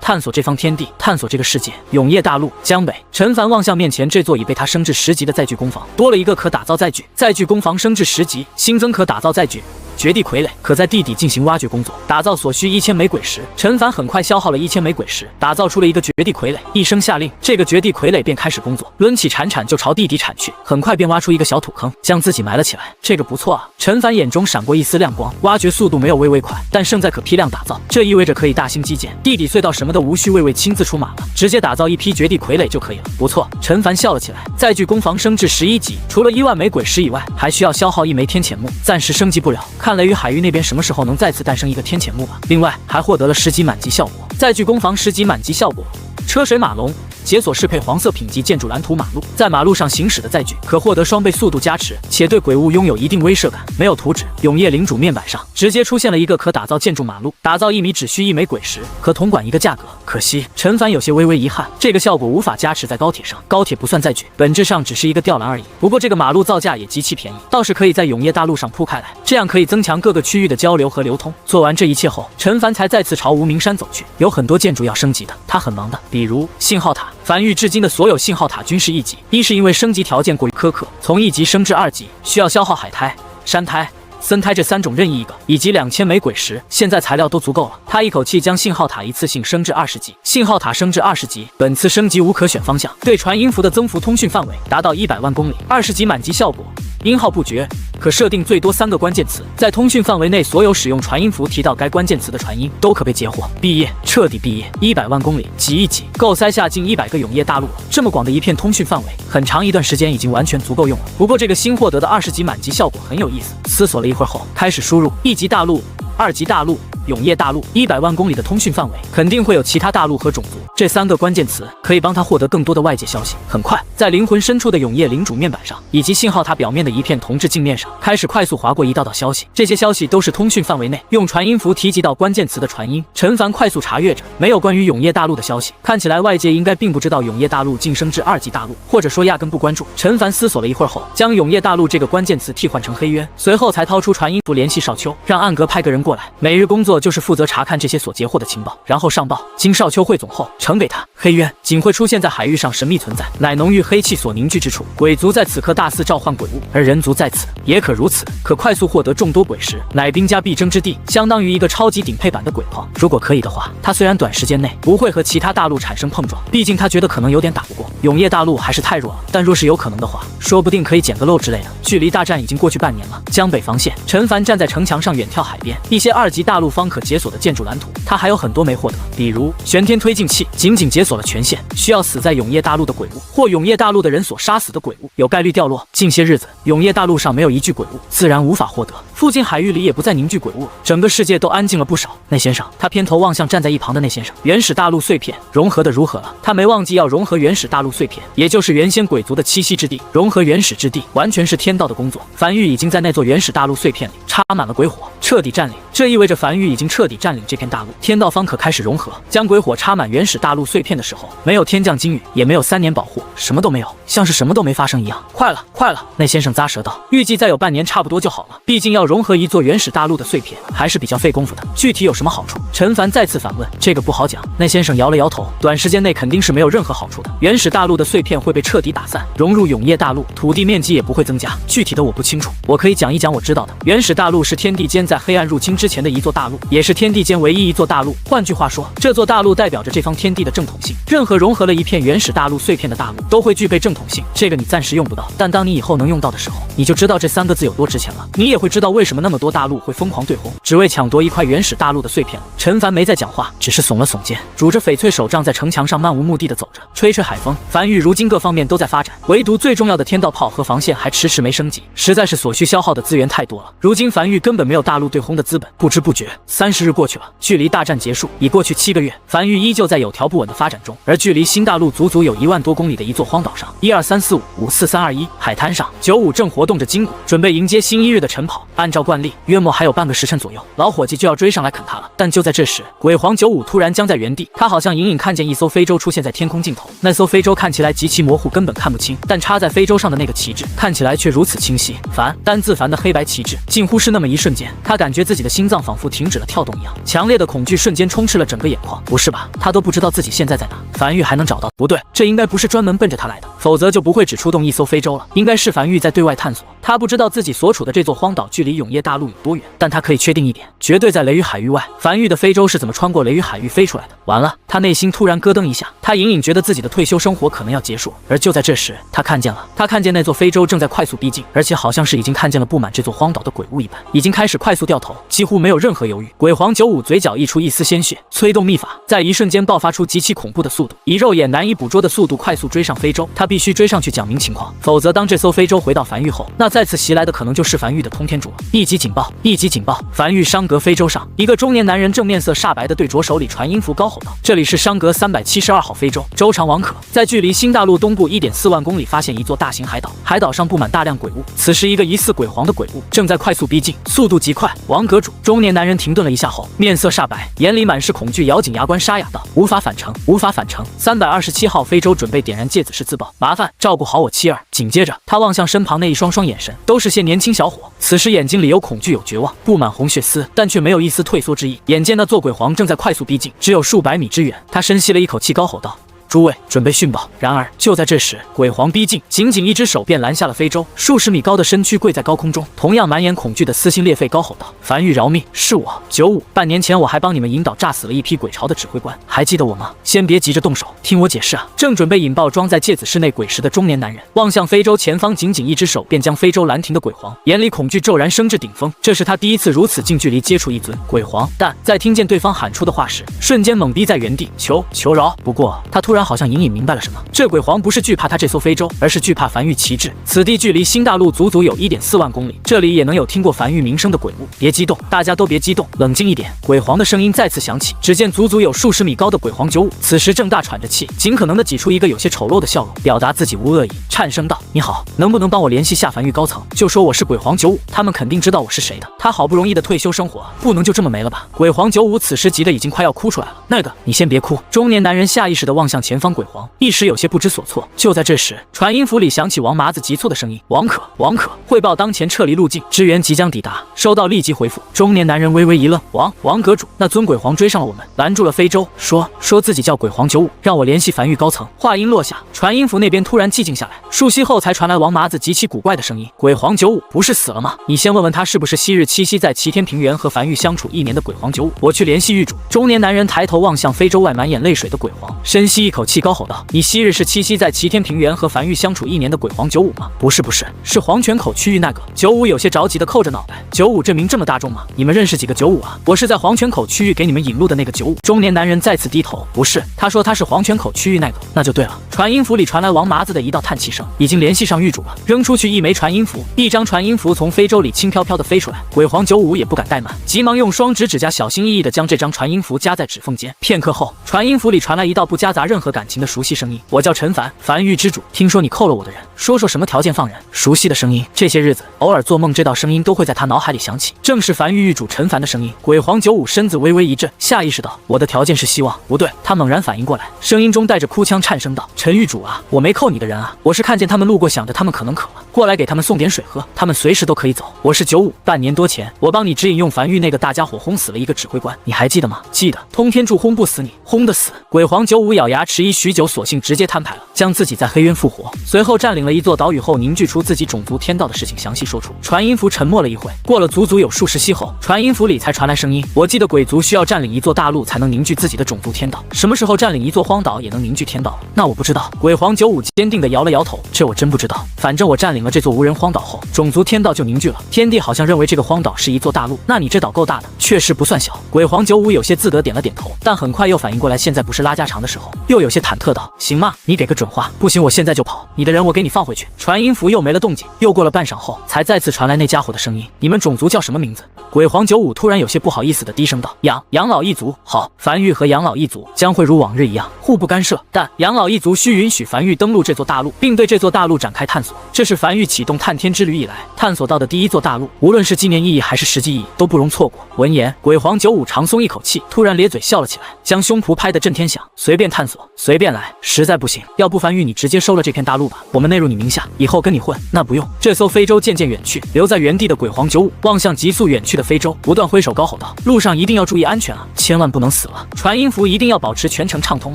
探索这方天地，探索这个世界。永夜大陆江北，陈凡望向面前这座已被他升至10级的载具攻防，多了一个可打造载具。载具攻防升至10级，新增可打造载具绝地傀儡，可在地底进行挖掘工作，打造所需1000枚鬼石。陈凡很快消耗了1000枚鬼石，打造出了一个绝地傀儡。一声下令，这个绝地傀儡便开始工作，抡起铲铲就朝地底铲去，很快便挖出一个小土坑，将自己埋了起来。这个不错啊！陈凡眼中闪过一丝亮光。挖掘速度没有微微快，但胜在可批量打造，这意味着可以大兴基建，地底隧道什么的无需魏亲自出马了，直接打造一批绝地傀儡就可以了。不错，陈凡笑了起来。载具攻防升至11级，除了1万枚鬼石以外，还需要消耗1枚天潜木，暂时升级不了。看雷雨海域那边什么时候能再次诞生一个天潜木吧。另外还获得了10级满级效果，载具攻防10级满级效果。车水马龙，解锁适配黄色品级建筑蓝图马路，在马路上行驶的载具可获得双倍速度加持，且对鬼物拥有一定威慑感。没有图纸，永夜领主面板上直接出现了一个可打造建筑马路，打造1米只需1枚鬼石，可统管一个价格。可惜陈凡有些微微遗憾，这个效果无法加持在高铁上，高铁不算载具，本质上只是一个吊篮而已。不过这个马路造价也极其便宜，倒是可以在永夜大陆上铺开来，这样可以增强各个区域的交流和流通。做完这一切后，陈凡才再次朝无名山走去。有很多建筑要升级的，他很忙的，比如信号塔。凡域至今的所有信号塔均是1级，一是因为升级条件过于苛刻，从1级升至2级需要消耗海苔、山苔、森苔这3种任意一个，以及2000枚鬼石。现在材料都足够了，他一口气将信号塔一次性升至20级。信号塔升至20级，本次升级无可选方向，对传音符的增幅通讯范围达到100万公里，20级满级效果。音号不绝，可设定最多3个关键词，在通讯范围内，所有使用传音符提到该关键词的传音都可被截获。毕业，彻底毕业，100万公里，挤一挤，够塞下近100个永夜大陆了。这么广的一片通讯范围，很长一段时间已经完全足够用了。不过这个新获得的20级满级效果很有意思。思索了一会儿后，开始输入1级大陆、2级大陆、永夜大陆。100万公里的通讯范围，肯定会有其他大陆和种族。这3个关键词可以帮他获得更多的外界消息。很快，在灵魂深处的永夜领主面板上，以及信号塔表面的一片铜质镜面上，开始快速划过一道道消息。这些消息都是通讯范围内用传音符提及到关键词的传音。陈凡快速查阅着，没有关于永夜大陆的消息。看起来外界应该并不知道永夜大陆晋升至2级大陆，或者说压根不关注。陈凡思索了一会儿后，将永夜大陆这个关键词替换成黑渊，随后才掏出传音符联系少秋，让暗格派个人过来。每日工作就是负责查看这些所截获的情报，然后上报，经少秋汇总后呈给他。黑渊仅会出现在海域上神秘存在，乃浓郁黑气所凝聚之处。鬼族在此刻大肆召唤鬼物，而人族在此也可如此，可快速获得众多鬼石，乃兵家必争之地，相当于一个超级顶配版的鬼炮。如果可以的话，他虽然短时间内不会和其他大陆产生碰撞，毕竟他觉得可能有点打不过永夜大陆，还是太弱了。但若是有可能的话，说不定可以捡个漏之类的。距离大战已经过去半年了，江北防线，陈凡站在城墙上远眺海边，一些2级大陆方可解锁的建筑蓝图，他还有很多没获得，比如玄天推进器仅解锁了全线，需要死在永夜大陆的鬼物或永夜大陆的人所杀死的鬼物有概率掉落。近些日子，永夜大陆上没有一具鬼物，自然无法获得。附近海域里也不再凝聚鬼物了，整个世界都安静了不少。内先生，他偏头望向站在一旁的内先生。原始大陆碎片融合的如何了？他没忘记要融合原始大陆碎片，也就是原先鬼族的栖息之地。融合原始之地完全是天道的工作。樊玉已经在那座原始大陆碎片里插满了鬼火，彻底占领。这意味着樊玉已经彻底占领这片大陆，天道方可开始融合。将鬼火插满原始大陆碎片的时候，没有天降金雨，也没有3年保护，什么都没有，像是什么都没发生一样。快了，快了！那先生咂舌道，预计再有半年差不多就好了。毕竟要融合一座原始大陆的碎片，还是比较费功夫的。具体有什么好处？陈凡再次反问。这个不好讲。那先生摇了摇头，短时间内肯定是没有任何好处的。原始大陆的碎片会被彻底打散，融入永夜大陆，土地面积也不会增加。具体的我不清楚，我可以讲一讲我知道的。原始大陆是天地间在黑暗入侵之前的一座大陆，也是天地间唯一一座大陆。换句话说，这座大陆代表着这方天地的正统性。任何融合了一片原始大陆碎片的大陆，都会具备正统性。这个你暂时用不到，但当你以后能用到的时候，你就知道这3个字有多值钱了。你也会知道为什么那么多大陆会疯狂对轰，只为抢夺一块原始大陆的碎片。陈凡没再讲话，只是耸了耸肩，拄着翡翠手杖在城墙上漫无目的的走着，吹吹海风。樊玉如今各方面都在发展，唯独最重要的天道炮和防线还迟迟没升级，实在是所需消耗的资源太多了。如今樊玉根本没有大陆对轰的资本。不知不觉30日过去了，距离大战结束已过去7个月，樊玉依旧在有条不紊的发展中。而距离新大陆足足有1万多公里的一座荒岛上，123455431海滩上，95正活动着筋骨，准备迎接新1日的晨跑。按照惯例，约莫还有半个时辰左右，老伙计就要追上来啃他了。但就在这时，鬼皇95突然僵在原地，他好像隐隐看见一艘非洲出现在天空尽头。那艘非洲看起来极其模糊，根本看不清，但插在非洲上的那个旗帜看起来却如此清晰。凡，单字凡的黑白旗帜，近乎是那么一瞬间，他感觉自己的心脏仿佛停止了跳动一样，强烈的恐惧瞬间充斥了整个眼眶。不是吧？他都不知道自己现在在哪？樊玉还能找到？不对，这应该不是专门奔着他来的，否则就不会只出动一艘非洲了。应该是樊玉在对外探索。他不知道自己所处的这座荒岛距离永夜大陆有多远，但他可以确定一点，绝对在雷雨海域外。樊玉的非洲是怎么穿过雷雨海域飞出来的？完了，他内心突然咯噔一下，他隐隐觉得自己的退休生活可能要结束。而就在这时，他看见那座非洲正在快速逼近，而且好像是已经看见了布满这座荒岛的鬼物一般，已经开始快速掉头，几乎没有任何犹豫。鬼皇95嘴角溢出一丝鲜血，催动秘法，在一瞬间爆发出极其恐怖的速度，以肉眼难以捕捉的速度快速追上非洲。他必须追上去讲明情况，否则当这艘非洲回到樊玉后，那再次袭来的可能就是樊玉的通天主了。一级警报！一级警报！樊玉商格非洲上，一个中年男人正面色煞白地对着手里传音符高吼道：“这里是商格372号非洲，周长王可在距离新大陆东部1.4万公里发现一座大型海岛，海岛上布满大量鬼物。此时，一个疑似鬼皇的鬼物正在快速逼近，速度极快。王阁主！”中年男人停顿了一下后，面色煞白，眼里满是恐惧，咬紧牙关沙哑道：“无法返程，无法返程。327号非洲准备点燃戒子式自爆，麻烦照顾好我妻儿。”紧接着，他望向身旁那一双眼神，都是些年轻小伙，此时眼睛里有恐惧，有绝望，布满红血丝，但却没有一丝退缩之意。眼见那座鬼皇正在快速逼近，只有数百米之远，他深吸了一口气，高吼道：“诸位准备训报。然而就在这时，鬼皇逼近，仅仅一只手便拦下了非洲，数十米高的身躯跪在高空中，同样满眼恐惧的撕心裂肺高吼道：“樊玉饶命，是我95，半年前我还帮你们引导炸死了一批鬼巢的指挥官，还记得我吗？先别急着动手，听我解释啊！”正准备引爆装在芥子室内鬼石的中年男人，望向非洲前方，仅仅一只手便将非洲拦停的鬼皇，眼里恐惧骤然升至顶峰。这是他第一次如此近距离接触一尊鬼皇，但在听见对方喊出的话时，瞬间懵逼在原地，求饶。不过他突然好像隐隐明白了什么，这鬼皇不是惧怕他这艘非洲，而是惧怕樊玉旗帜。此地距离新大陆足足有1.4万公里，这里也能有听过樊玉名声的鬼物。别激动，大家都别激动，冷静一点。鬼皇的声音再次响起，只见足足有数十米高的鬼皇95，此时正大喘着气，尽可能的挤出一个有些丑陋的笑容，表达自己无恶意，颤声道：“你好，能不能帮我联系下樊玉高层，就说我是鬼皇95，他们肯定知道我是谁的。他好不容易的退休生活，不能就这么没了吧？”鬼皇95此时急得已经快要哭出来了。那个，你先别哭。中年男人下意识的望向前方鬼皇，一时有些不知所措。就在这时，传音符里响起王麻子急促的声音：“王可，汇报当前撤离路径，支援即将抵达，收到立即回复。”中年男人微微一愣：“王阁主，那尊鬼皇追上了我们，拦住了非洲，说自己叫鬼皇95，让我联系樊玉高层。”话音落下，传音符那边突然寂静下来，数息后才传来王麻子极其古怪的声音：“鬼皇95不是死了吗？你先问问他是不是昔日栖息在齐天平原和樊玉相处1年的鬼皇95，我去联系狱主。”中年男人抬头望向非洲外满眼泪水的鬼皇，深吸一口气，高吼道：“你昔日是栖息在齐天平原和樊玉相处1年的鬼皇95吗？”“不是，是黄泉口区域那个。”95有些着急的扣着脑袋：“95这名这么大众吗？你们认识几个95啊？我是在黄泉口区域给你们引路的那个95。”中年男人再次低头：“不是，他说他是黄泉口区域那个，那就对了。”传音符里传来王麻子的一道叹气声：“已经联系上狱主了。”扔出去一枚传音符，一张传音符从非洲里轻飘飘的飞出来。鬼皇95也不敢怠慢，急忙用双指甲小心翼翼地将这张传音符夹在指缝间。片刻后，传音符里传来一道不夹杂任何感情的熟悉声音：“我叫陈凡，樊玉之主，听说你扣了我的人，说什么条件放人。”熟悉的声音，这些日子偶尔做梦，这道声音都会在他脑海里响起，正是樊玉狱主陈凡的声音。鬼皇95身子微微一震，下意识道：“我的条件是希望。”不对，他猛然反应过来，声音中带着哭腔，颤声道：“陈狱主啊，我没扣你的人啊，我是看见他们路过，想着他们可能渴了，过来给他们送点水喝，他们随时都可以走。我是95，半年多前我帮你指引用樊玉那个大家伙轰死了一个指挥官，你还记得吗？”“记得，通天柱轰不死你，轰得死。”鬼皇95咬牙迟疑许久，索性直接摊牌了，将自己在黑渊复活，随后占领了一座岛屿后凝聚出自己种族天道的事情详细说出。传音符沉默了一会，过了足足有数十息后，传音符里才传来声音：“我记得鬼族需要占领一座大陆才能凝聚自己的种族天道，什么时候占领一座荒岛也能凝聚天道了？那我不知道。”鬼皇95坚定地摇了摇头：“这我真不知道，反正我占领了这座无人荒岛后，种族天道就凝聚了。天帝好像认为这个荒岛是一座大陆，那你这岛够大的，确实不算小。”鬼皇95有些自得点了点头，但很快又反应过来现在不是拉家常的时候，又有些忐忑道：“行吗？你给个准话，不行我现在就跑，你的人我给你放回去。”传音符又没了动静，又过了半晌后，才再次传来那家伙的声音：“你们种族叫什么名字？”鬼皇95突然有些不好意思的低声道：“养老一族。”“好，樊玉和养老一族将会如往日一样互不干涉，但养老一族需允许樊玉登陆这座大陆，并对这座大陆展开探索。这是樊玉启动探天之旅以来探索到的第一座大陆，无论是纪念意义还是实际意义都不容错过。”闻言，鬼皇95长松一口气，突然咧嘴笑了起来，将胸脯拍得震天响：“随便探索，随便来，实在不行，要不樊玉你直接收了这片大陆吧，我们内入你名下，以后跟你混。”“那不用。”这艘非洲渐渐远去，留在原地的鬼皇95望向急速远去的非洲，不断挥手高吼道：“路上一定要注意安全啊，千万不能死了！传音符一定要保持全程畅通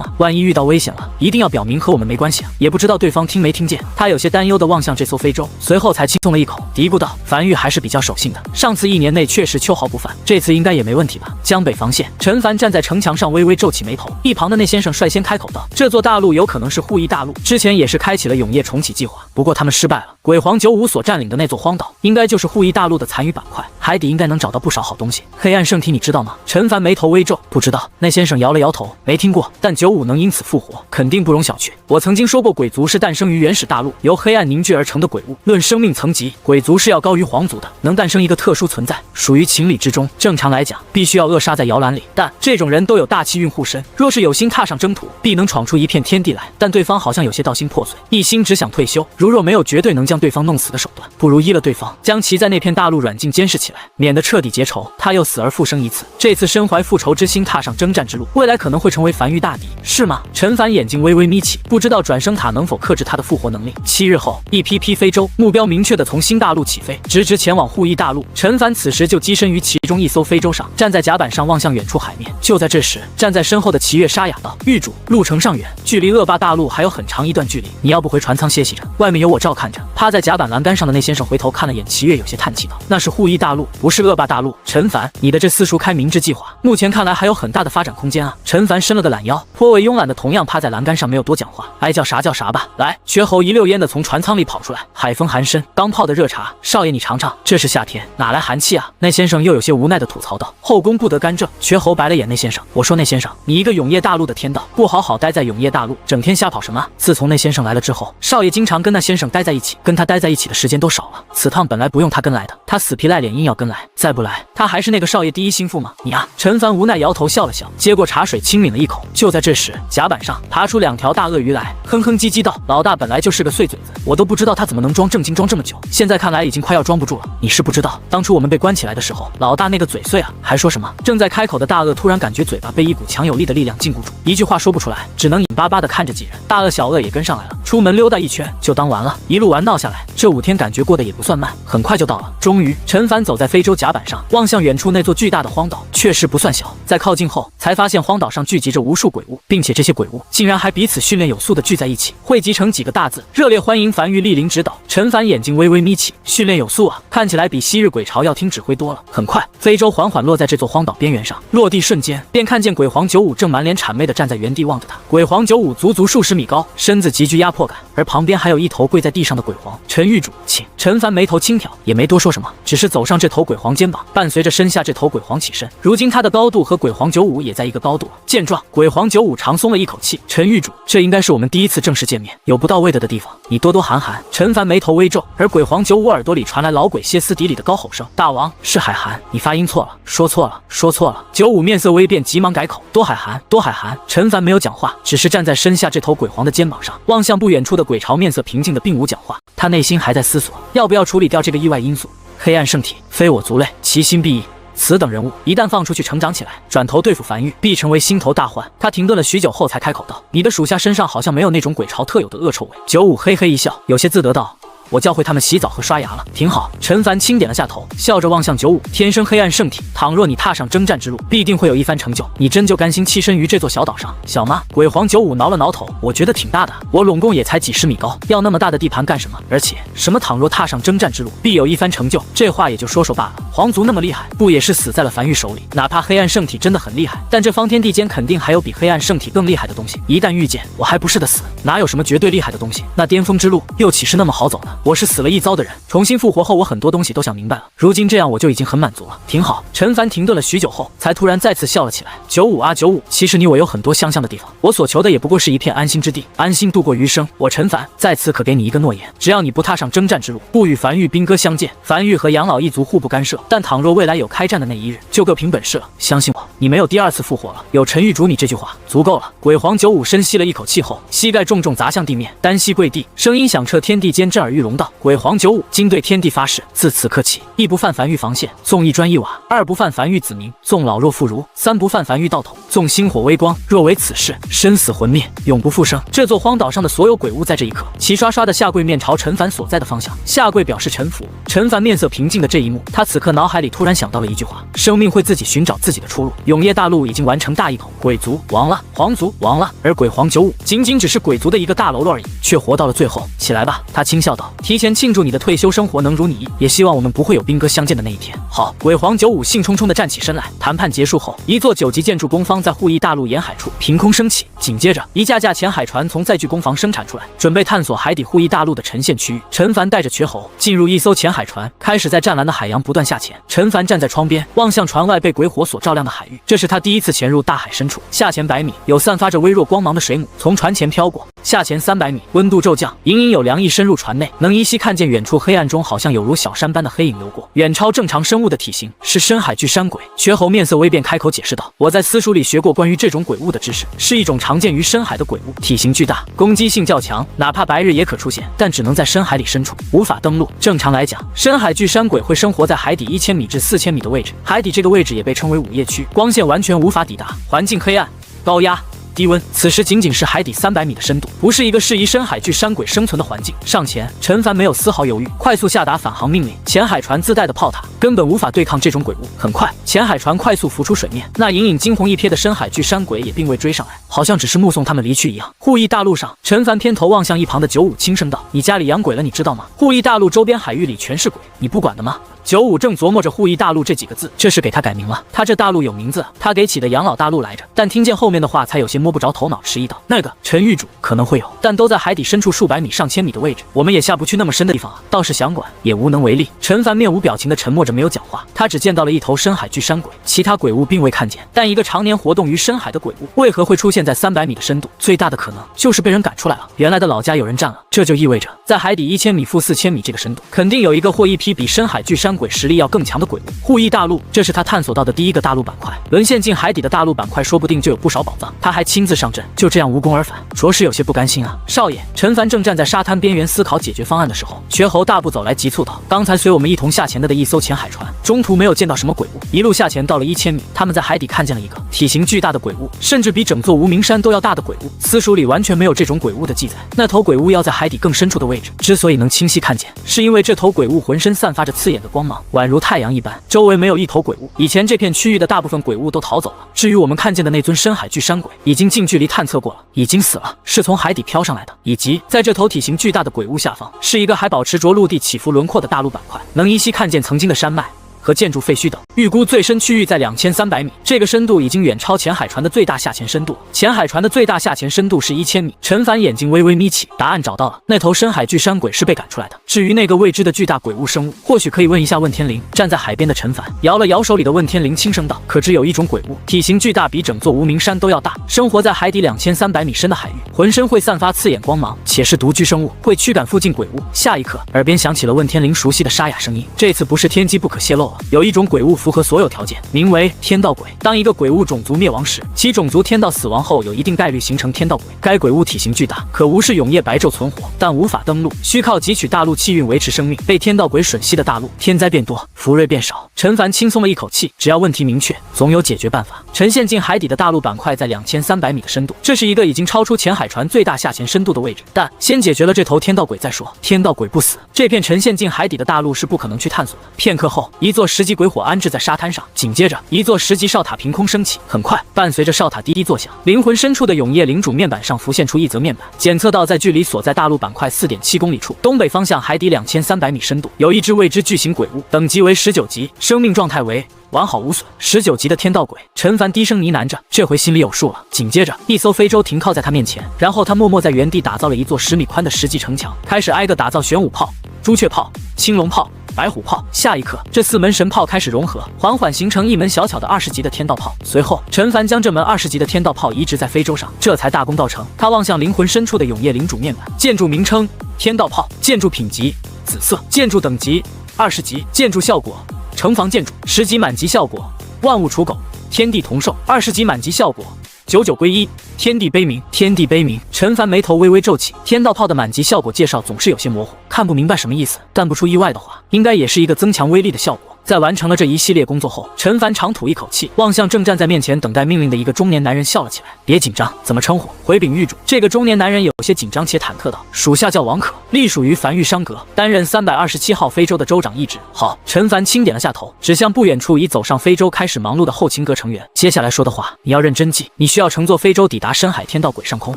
啊，万一遇到危险了，一定要表明和我们没关系啊！”也不知道对方听没听见，他有些担忧地望向这艘非洲，随后才轻松了一口，嘀咕道：“樊玉还是比较守信的，上次1年内确实秋毫不犯，这次应该也没问题吧？”江北防线，陈凡站在城墙上微微皱起眉头，一旁的那先生率先开口道：“这座大陆有可能是护翼大陆，之前也是开启了永夜重启计划，不过他们失败了。鬼皇95所占领的那座荒岛，应该就是护翼大陆的残余板块，海底应该能找到不少好东西。黑暗圣体你知道吗？”陈凡眉头微皱：“不知道。”那先生摇了摇头：“没听过，但95能因此复活，肯定不容小觑。我曾经说过，鬼族是诞生于原始大陆，由黑暗凝聚而成的鬼物。论生命层级，鬼族是要高于皇族的，能诞生一个特殊存在，属于情理之中。正常来讲，必须要扼杀在摇篮里，但这种人都有大气运护身，若是有心踏上征途，必能闯出一片天地来。但对方好像有些道心破碎，一心只想退休，如若没有绝对能将将对方弄死的手段，不如依了对方，将其在那片大陆软禁监视起来，免得彻底结仇。他又死而复生一次，这次身怀复仇之心，踏上征战之路，未来可能会成为梵域大敌，是吗？陈凡眼睛微微眯起，不知道转生塔能否克制他的复活能力。7日后，一批批非洲，目标明确的从新大陆起飞，直直前往护翼大陆。陈凡此时就跻身于其中一艘非洲上，站在甲板上望向远处海面。就在这时，站在身后的齐月沙哑道：“狱主，路程尚远，距离恶霸大陆还有很长一段距离，你要不回船舱歇息着，外面有我照看着。”趴在甲板栏杆上的那先生回头看了眼齐月，有些叹气道：“那是护翼大陆，不是恶霸大陆。陈凡，你的这私塾开明智计划，目前看来还有很大的发展空间啊。”陈凡伸了个懒腰，颇为慵懒的同样趴在栏杆上，没有多讲话。爱叫啥叫啥吧。来，瘸猴一溜烟的从船舱里跑出来，海风寒深，刚泡的热茶，少爷你尝尝。这是夏天，哪来寒气啊？那先生又有些无奈的吐槽道：“后宫不得干政。”瘸猴白了眼那先生，我说那先生，你一个永业大陆的天道，不好好待在永业大陆，整天瞎跑什么？自从那先生来了之后，少爷经常跟那先生待在一起，跟他待在一起的时间都少了。此趟本来不用他跟来的，他死皮赖脸硬要跟来，再不来，他还是那个少爷第一心腹吗？你啊！陈凡无奈摇头笑了笑，接过茶水轻抿了一口。就在这时，甲板上爬出2条大鳄鱼来，哼哼唧唧道：“老大本来就是个碎嘴子，我都不知道他怎么能装正经装这么久，现在看来已经快要装不住了。你是不知道，当初我们被关起来的时候，老大那个嘴碎啊，还说什么？”正在开口的大鳄突然感觉嘴巴被一股强有力的力量禁锢住，一句话说不出来，只能眼巴巴的看着几人。大鳄、小鳄也跟上来了，出门溜达一圈就当完了。一路玩闹下来，这5天感觉过得也不算慢，很快就到了。终于，陈凡走在非洲甲板上，望向远处那座巨大的荒岛，确实不算小。在靠近后，才发现荒岛上聚集着无数鬼物，并且这些鬼物竟然还彼此训练有素的聚在一起，汇集成几个大字：热烈欢迎梵域莅临指导。陈凡眼睛微微眯起，训练有素啊，看起来比昔日鬼巢要听指挥多了。很快，非洲缓缓落在这座荒岛边缘上，落地瞬间便看见鬼皇95正满脸谄媚地站在原地望着他。鬼皇95足足数十米高，身子极具压迫感，而旁边还有一头跪在地上的鬼皇。陈狱主，请。陈凡眉头轻挑，也没多说什么，只是走上这头鬼皇肩膀，伴随着身下这头鬼皇起身。如今他的高度和鬼皇95也在一个高度。见状，鬼皇95长松了一口气。陈狱主，这应该是我们第一次正式见面，有不到位的地方，你多多含含。陈凡眉头微皱，而鬼皇95耳朵里传来老鬼歇斯底里的高吼声：“大王，是海涵，你发音错了，说错了，说错了。”95面色微变，急忙改口：“多海涵，多海涵。”陈凡没有讲话，只是站在身下这头鬼皇的肩膀上，望向不远处的鬼巢，面色平静的并无讲话。他内心还在思索，要不要处理掉这个意外因素。黑暗圣体，非我族类，其心必异。此等人物一旦放出去成长起来，转头对付梵域，必成为心头大患。他停顿了许久后才开口道：“你的属下身上好像没有那种鬼巢特有的恶臭味。”95嘿嘿一笑，有些自得道：“我教会他们洗澡和刷牙了，挺好。”陈凡轻点了下头，笑着望向95：“天生黑暗圣体，倘若你踏上征战之路，必定会有一番成就。你真就甘心栖身于这座小岛上，小吗？”鬼皇95挠了挠头：“我觉得挺大的，我拢共也才几十米高，要那么大的地盘干什么？而且什么倘若踏上征战之路，必有一番成就，这话也就说说罢了。皇族那么厉害，不也是死在了梵域手里？哪怕黑暗圣体真的很厉害，但这方天地间肯定还有比黑暗圣体更厉害的东西。一旦遇见，我还不是的死？哪有什么绝对厉害的东西？那巅峰之路又岂是那么好走呢？我是死了一遭的人，重新复活后，我很多东西都想明白了。如今这样，我就已经很满足了，挺好。”陈凡停顿了许久后，才突然再次笑了起来：“95啊95，其实你我有很多相像的地方，我所求的也不过是一片安心之地，安心度过余生。我陈凡在此可给你一个诺言，只要你不踏上征战之路，不与梵域兵戈相见，梵域和养老一族互不干涉。但倘若未来有开战的那一日，就各凭本事了。相信我，你没有第2次复活了。有陈狱主你这句话足够了。”鬼皇95深吸了一口气后，膝盖重重砸向地面，单膝跪地，声音响彻天地间，震耳欲聋道：“鬼皇95，今对天地发誓，自此刻起，一不犯梵域防线，纵一砖一瓦；2不犯梵域子民，纵老弱妇孺；3不犯梵域道统，纵星火微光。若为此事，身死魂灭，永不复生。”这座荒岛上的所有鬼物在这一刻齐刷刷的下跪，面朝陈凡所在的方向下跪，表示臣服。陈凡面色平静的这一幕，他此刻脑海里突然想到了一句话：生命会自己寻找自己的出路。永业大陆已经完成大一统，鬼族亡了，皇族亡了，而鬼皇95仅仅只是鬼族的一个大喽啰而已，却活到了最后。起来吧，他轻笑道，提前庆祝你的退休生活能如你意，也希望我们不会有兵戈相见的那一天。好，鬼皇95兴冲冲地站起身来。谈判结束后，一座9级建筑工坊在护翼大陆沿海处凭空升起，紧接着一架架前海船从载具工坊生产出来，准备探索海底护翼大陆的沉陷区域。陈凡带着瘸猴进入一艘前海船，开始在湛蓝的海洋不断下潜。陈凡站在窗边，望向船外被鬼火所照亮的海域，这是他第一次潜入大海深处。下潜100米，有散发着微弱光芒的水母从船前飘过；下潜300米，温度骤降，隐隐有凉意深入船内。能依稀看见远处黑暗中好像有如小山般的黑影流过，远超正常生物的体型，是深海巨山鬼。瘸猴面色微变，开口解释道：“我在私塾里学过关于这种鬼物的知识，是一种常见于深海的鬼物，体型巨大，攻击性较强，哪怕白日也可出现，但只能在深海里深处，无法登陆。正常来讲，深海巨山鬼会生活在海底1000米至4000米的位置，海底这个位置也被称为午夜区，光线完全无法抵达，环境黑暗、高压。”低温，此时仅仅是海底300米的深度，不是一个适宜深海巨山鬼生存的环境。上前，陈凡没有丝毫犹豫，快速下达返航命令。潜海船自带的炮塔根本无法对抗这种鬼物。很快，潜海船快速浮出水面，那隐隐惊鸿一瞥的深海巨山鬼也并未追上来，好像只是目送他们离去一样。护翼大陆上，陈凡偏头望向一旁的95，轻声道：“你家里养鬼了，你知道吗？护翼大陆周边海域里全是鬼，你不管的吗？”95正琢磨着护翼大陆这几个字，这是给他改名了。他这大陆有名字，他给起的养老大陆来着。但听见后面的话，才有些摸不着头脑，迟疑道：“那个陈狱主可能会有，但都在海底深处数百米、上千米的位置，我们也下不去那么深的地方啊。倒是想管，也无能为力。”陈凡面无表情地沉默着，没有讲话。他只见到了一头深海巨山鬼，其他鬼物并未看见。但一个常年活动于深海的鬼物，为何会出现在300米的深度？最大的可能就是被人赶出来了。原来的老家有人占了，这就意味着在海底1000米负4000米这个深度，肯定有一个或一批比深海巨山鬼实力要更强的鬼物。护翼大陆，这是他探索到的第一个大陆板块。沦陷进海底的大陆板块，说不定就有不少宝藏。他还亲自上阵，就这样无功而返，着实有些不甘心啊！少爷，陈凡正站在沙滩边缘思考解决方案的时候，瘸猴大步走来，急促道：“刚才随我们一同下潜的一艘潜海船，中途没有见到什么鬼物，一路下潜到了1000米，他们在海底看见了一个体型巨大的鬼物，甚至比整座无名山都要大的鬼物。私塾里完全没有这种鬼物的记载。那头鬼物要在海底更深处的位置，之所以能清晰看见，是因为这头鬼物浑身散发着刺眼的光芒，宛如太阳一般，周围没有一头鬼物。以前这片区域的大部分鬼物都逃走了，至于我们看见的那尊深海巨山鬼，已经近距离探测过了，已经死了，是从海底飘上来的。以及在这头体型巨大的鬼物下方，是一个还保持着陆地起伏轮廓的大陆板块，能依稀看见曾经的山脉和建筑废墟等。预估最深区域在2300米，这个深度已经远超潜海船的最大下潜深度。潜海船的最大下潜深度是1000米。陈凡眼睛微微眯起，答案找到了，那头深海巨山鬼是被赶出来的。至于那个未知的巨大鬼物生物，或许可以问一下问天灵。站在海边的陈凡摇了摇手里的问天灵，轻声道：“可知有一种鬼物，体型巨大，比整座无名山都要大，生活在海底2300米深的海域，浑身会散发刺眼光芒，且是独居生物，会驱赶附近鬼物。”下一刻，耳边响起了问天灵熟悉的沙哑声音，这次不是天机不可泄露了。有一种鬼物符合所有条件，名为天道鬼。当一个鬼物种族灭亡时，其种族天道死亡后，有一定概率形成天道鬼。该鬼物体型巨大，可无视永夜白昼存活，但无法登陆，需靠汲取大陆气运维持生命。被天道鬼吮吸的大陆，天灾变多，福瑞变少。陈凡轻松了一口气，只要问题明确，总有解决办法。沉陷进海底的大陆板块在2300米的深度，这是一个已经超出潜海船最大下潜深度的位置。但先解决了这头天道鬼再说。天道鬼不死，这片沉陷进海底的大陆是不可能去探索的。片刻后，一座10级鬼火安置在沙滩上，紧接着一座10级哨塔凭空升起。很快，伴随着哨塔滴滴作响，灵魂深处的永夜领主面板上浮现出一则面板，检测到在距离所在大陆板块4.7公里处，东北方向海底2300米深度，有一只未知巨型鬼物，等级为19级，生命状态为完好无损。19级的天道鬼，陈凡低声呢喃着，这回心里有数了。紧接着，一艘非洲停靠在他面前，然后他默默在原地打造了一座10米宽的10级城墙，开始挨个打造玄武炮、朱雀炮、青龙炮、白虎炮。下一刻，这4门神炮开始融合，缓缓形成一门小巧的20级的天道炮。随后，陈凡将这门20级的天道炮移植在非洲上，这才大功告成。他望向灵魂深处的永夜领主面板，建筑名称：天道炮，建筑品级：紫色，建筑等级：20级，建筑效果：城防建筑，10级满级效果：万物刍狗，天地同寿；20级满级效果：99归一，天地悲鸣。天地悲鸣，陈凡眉头微微皱起。天道炮的满级效果介绍总是有些模糊，看不明白什么意思，但不出意外的话，应该也是一个增强威力的效果。在完成了这一系列工作后，陈凡长吐一口气，望向正站在面前等待命令的一个中年男人笑了起来。别紧张，怎么称呼？回禀狱主。这个中年男人有些紧张且忐忑道：“属下叫王可，隶属于繁玉商阁，担任327号非洲的州长一职。”好，陈凡轻点了下头，指向不远处已走上非洲开始忙碌的后勤阁成员。接下来说的话，你要认真记。你需要乘坐非洲抵达深海天道鬼上空，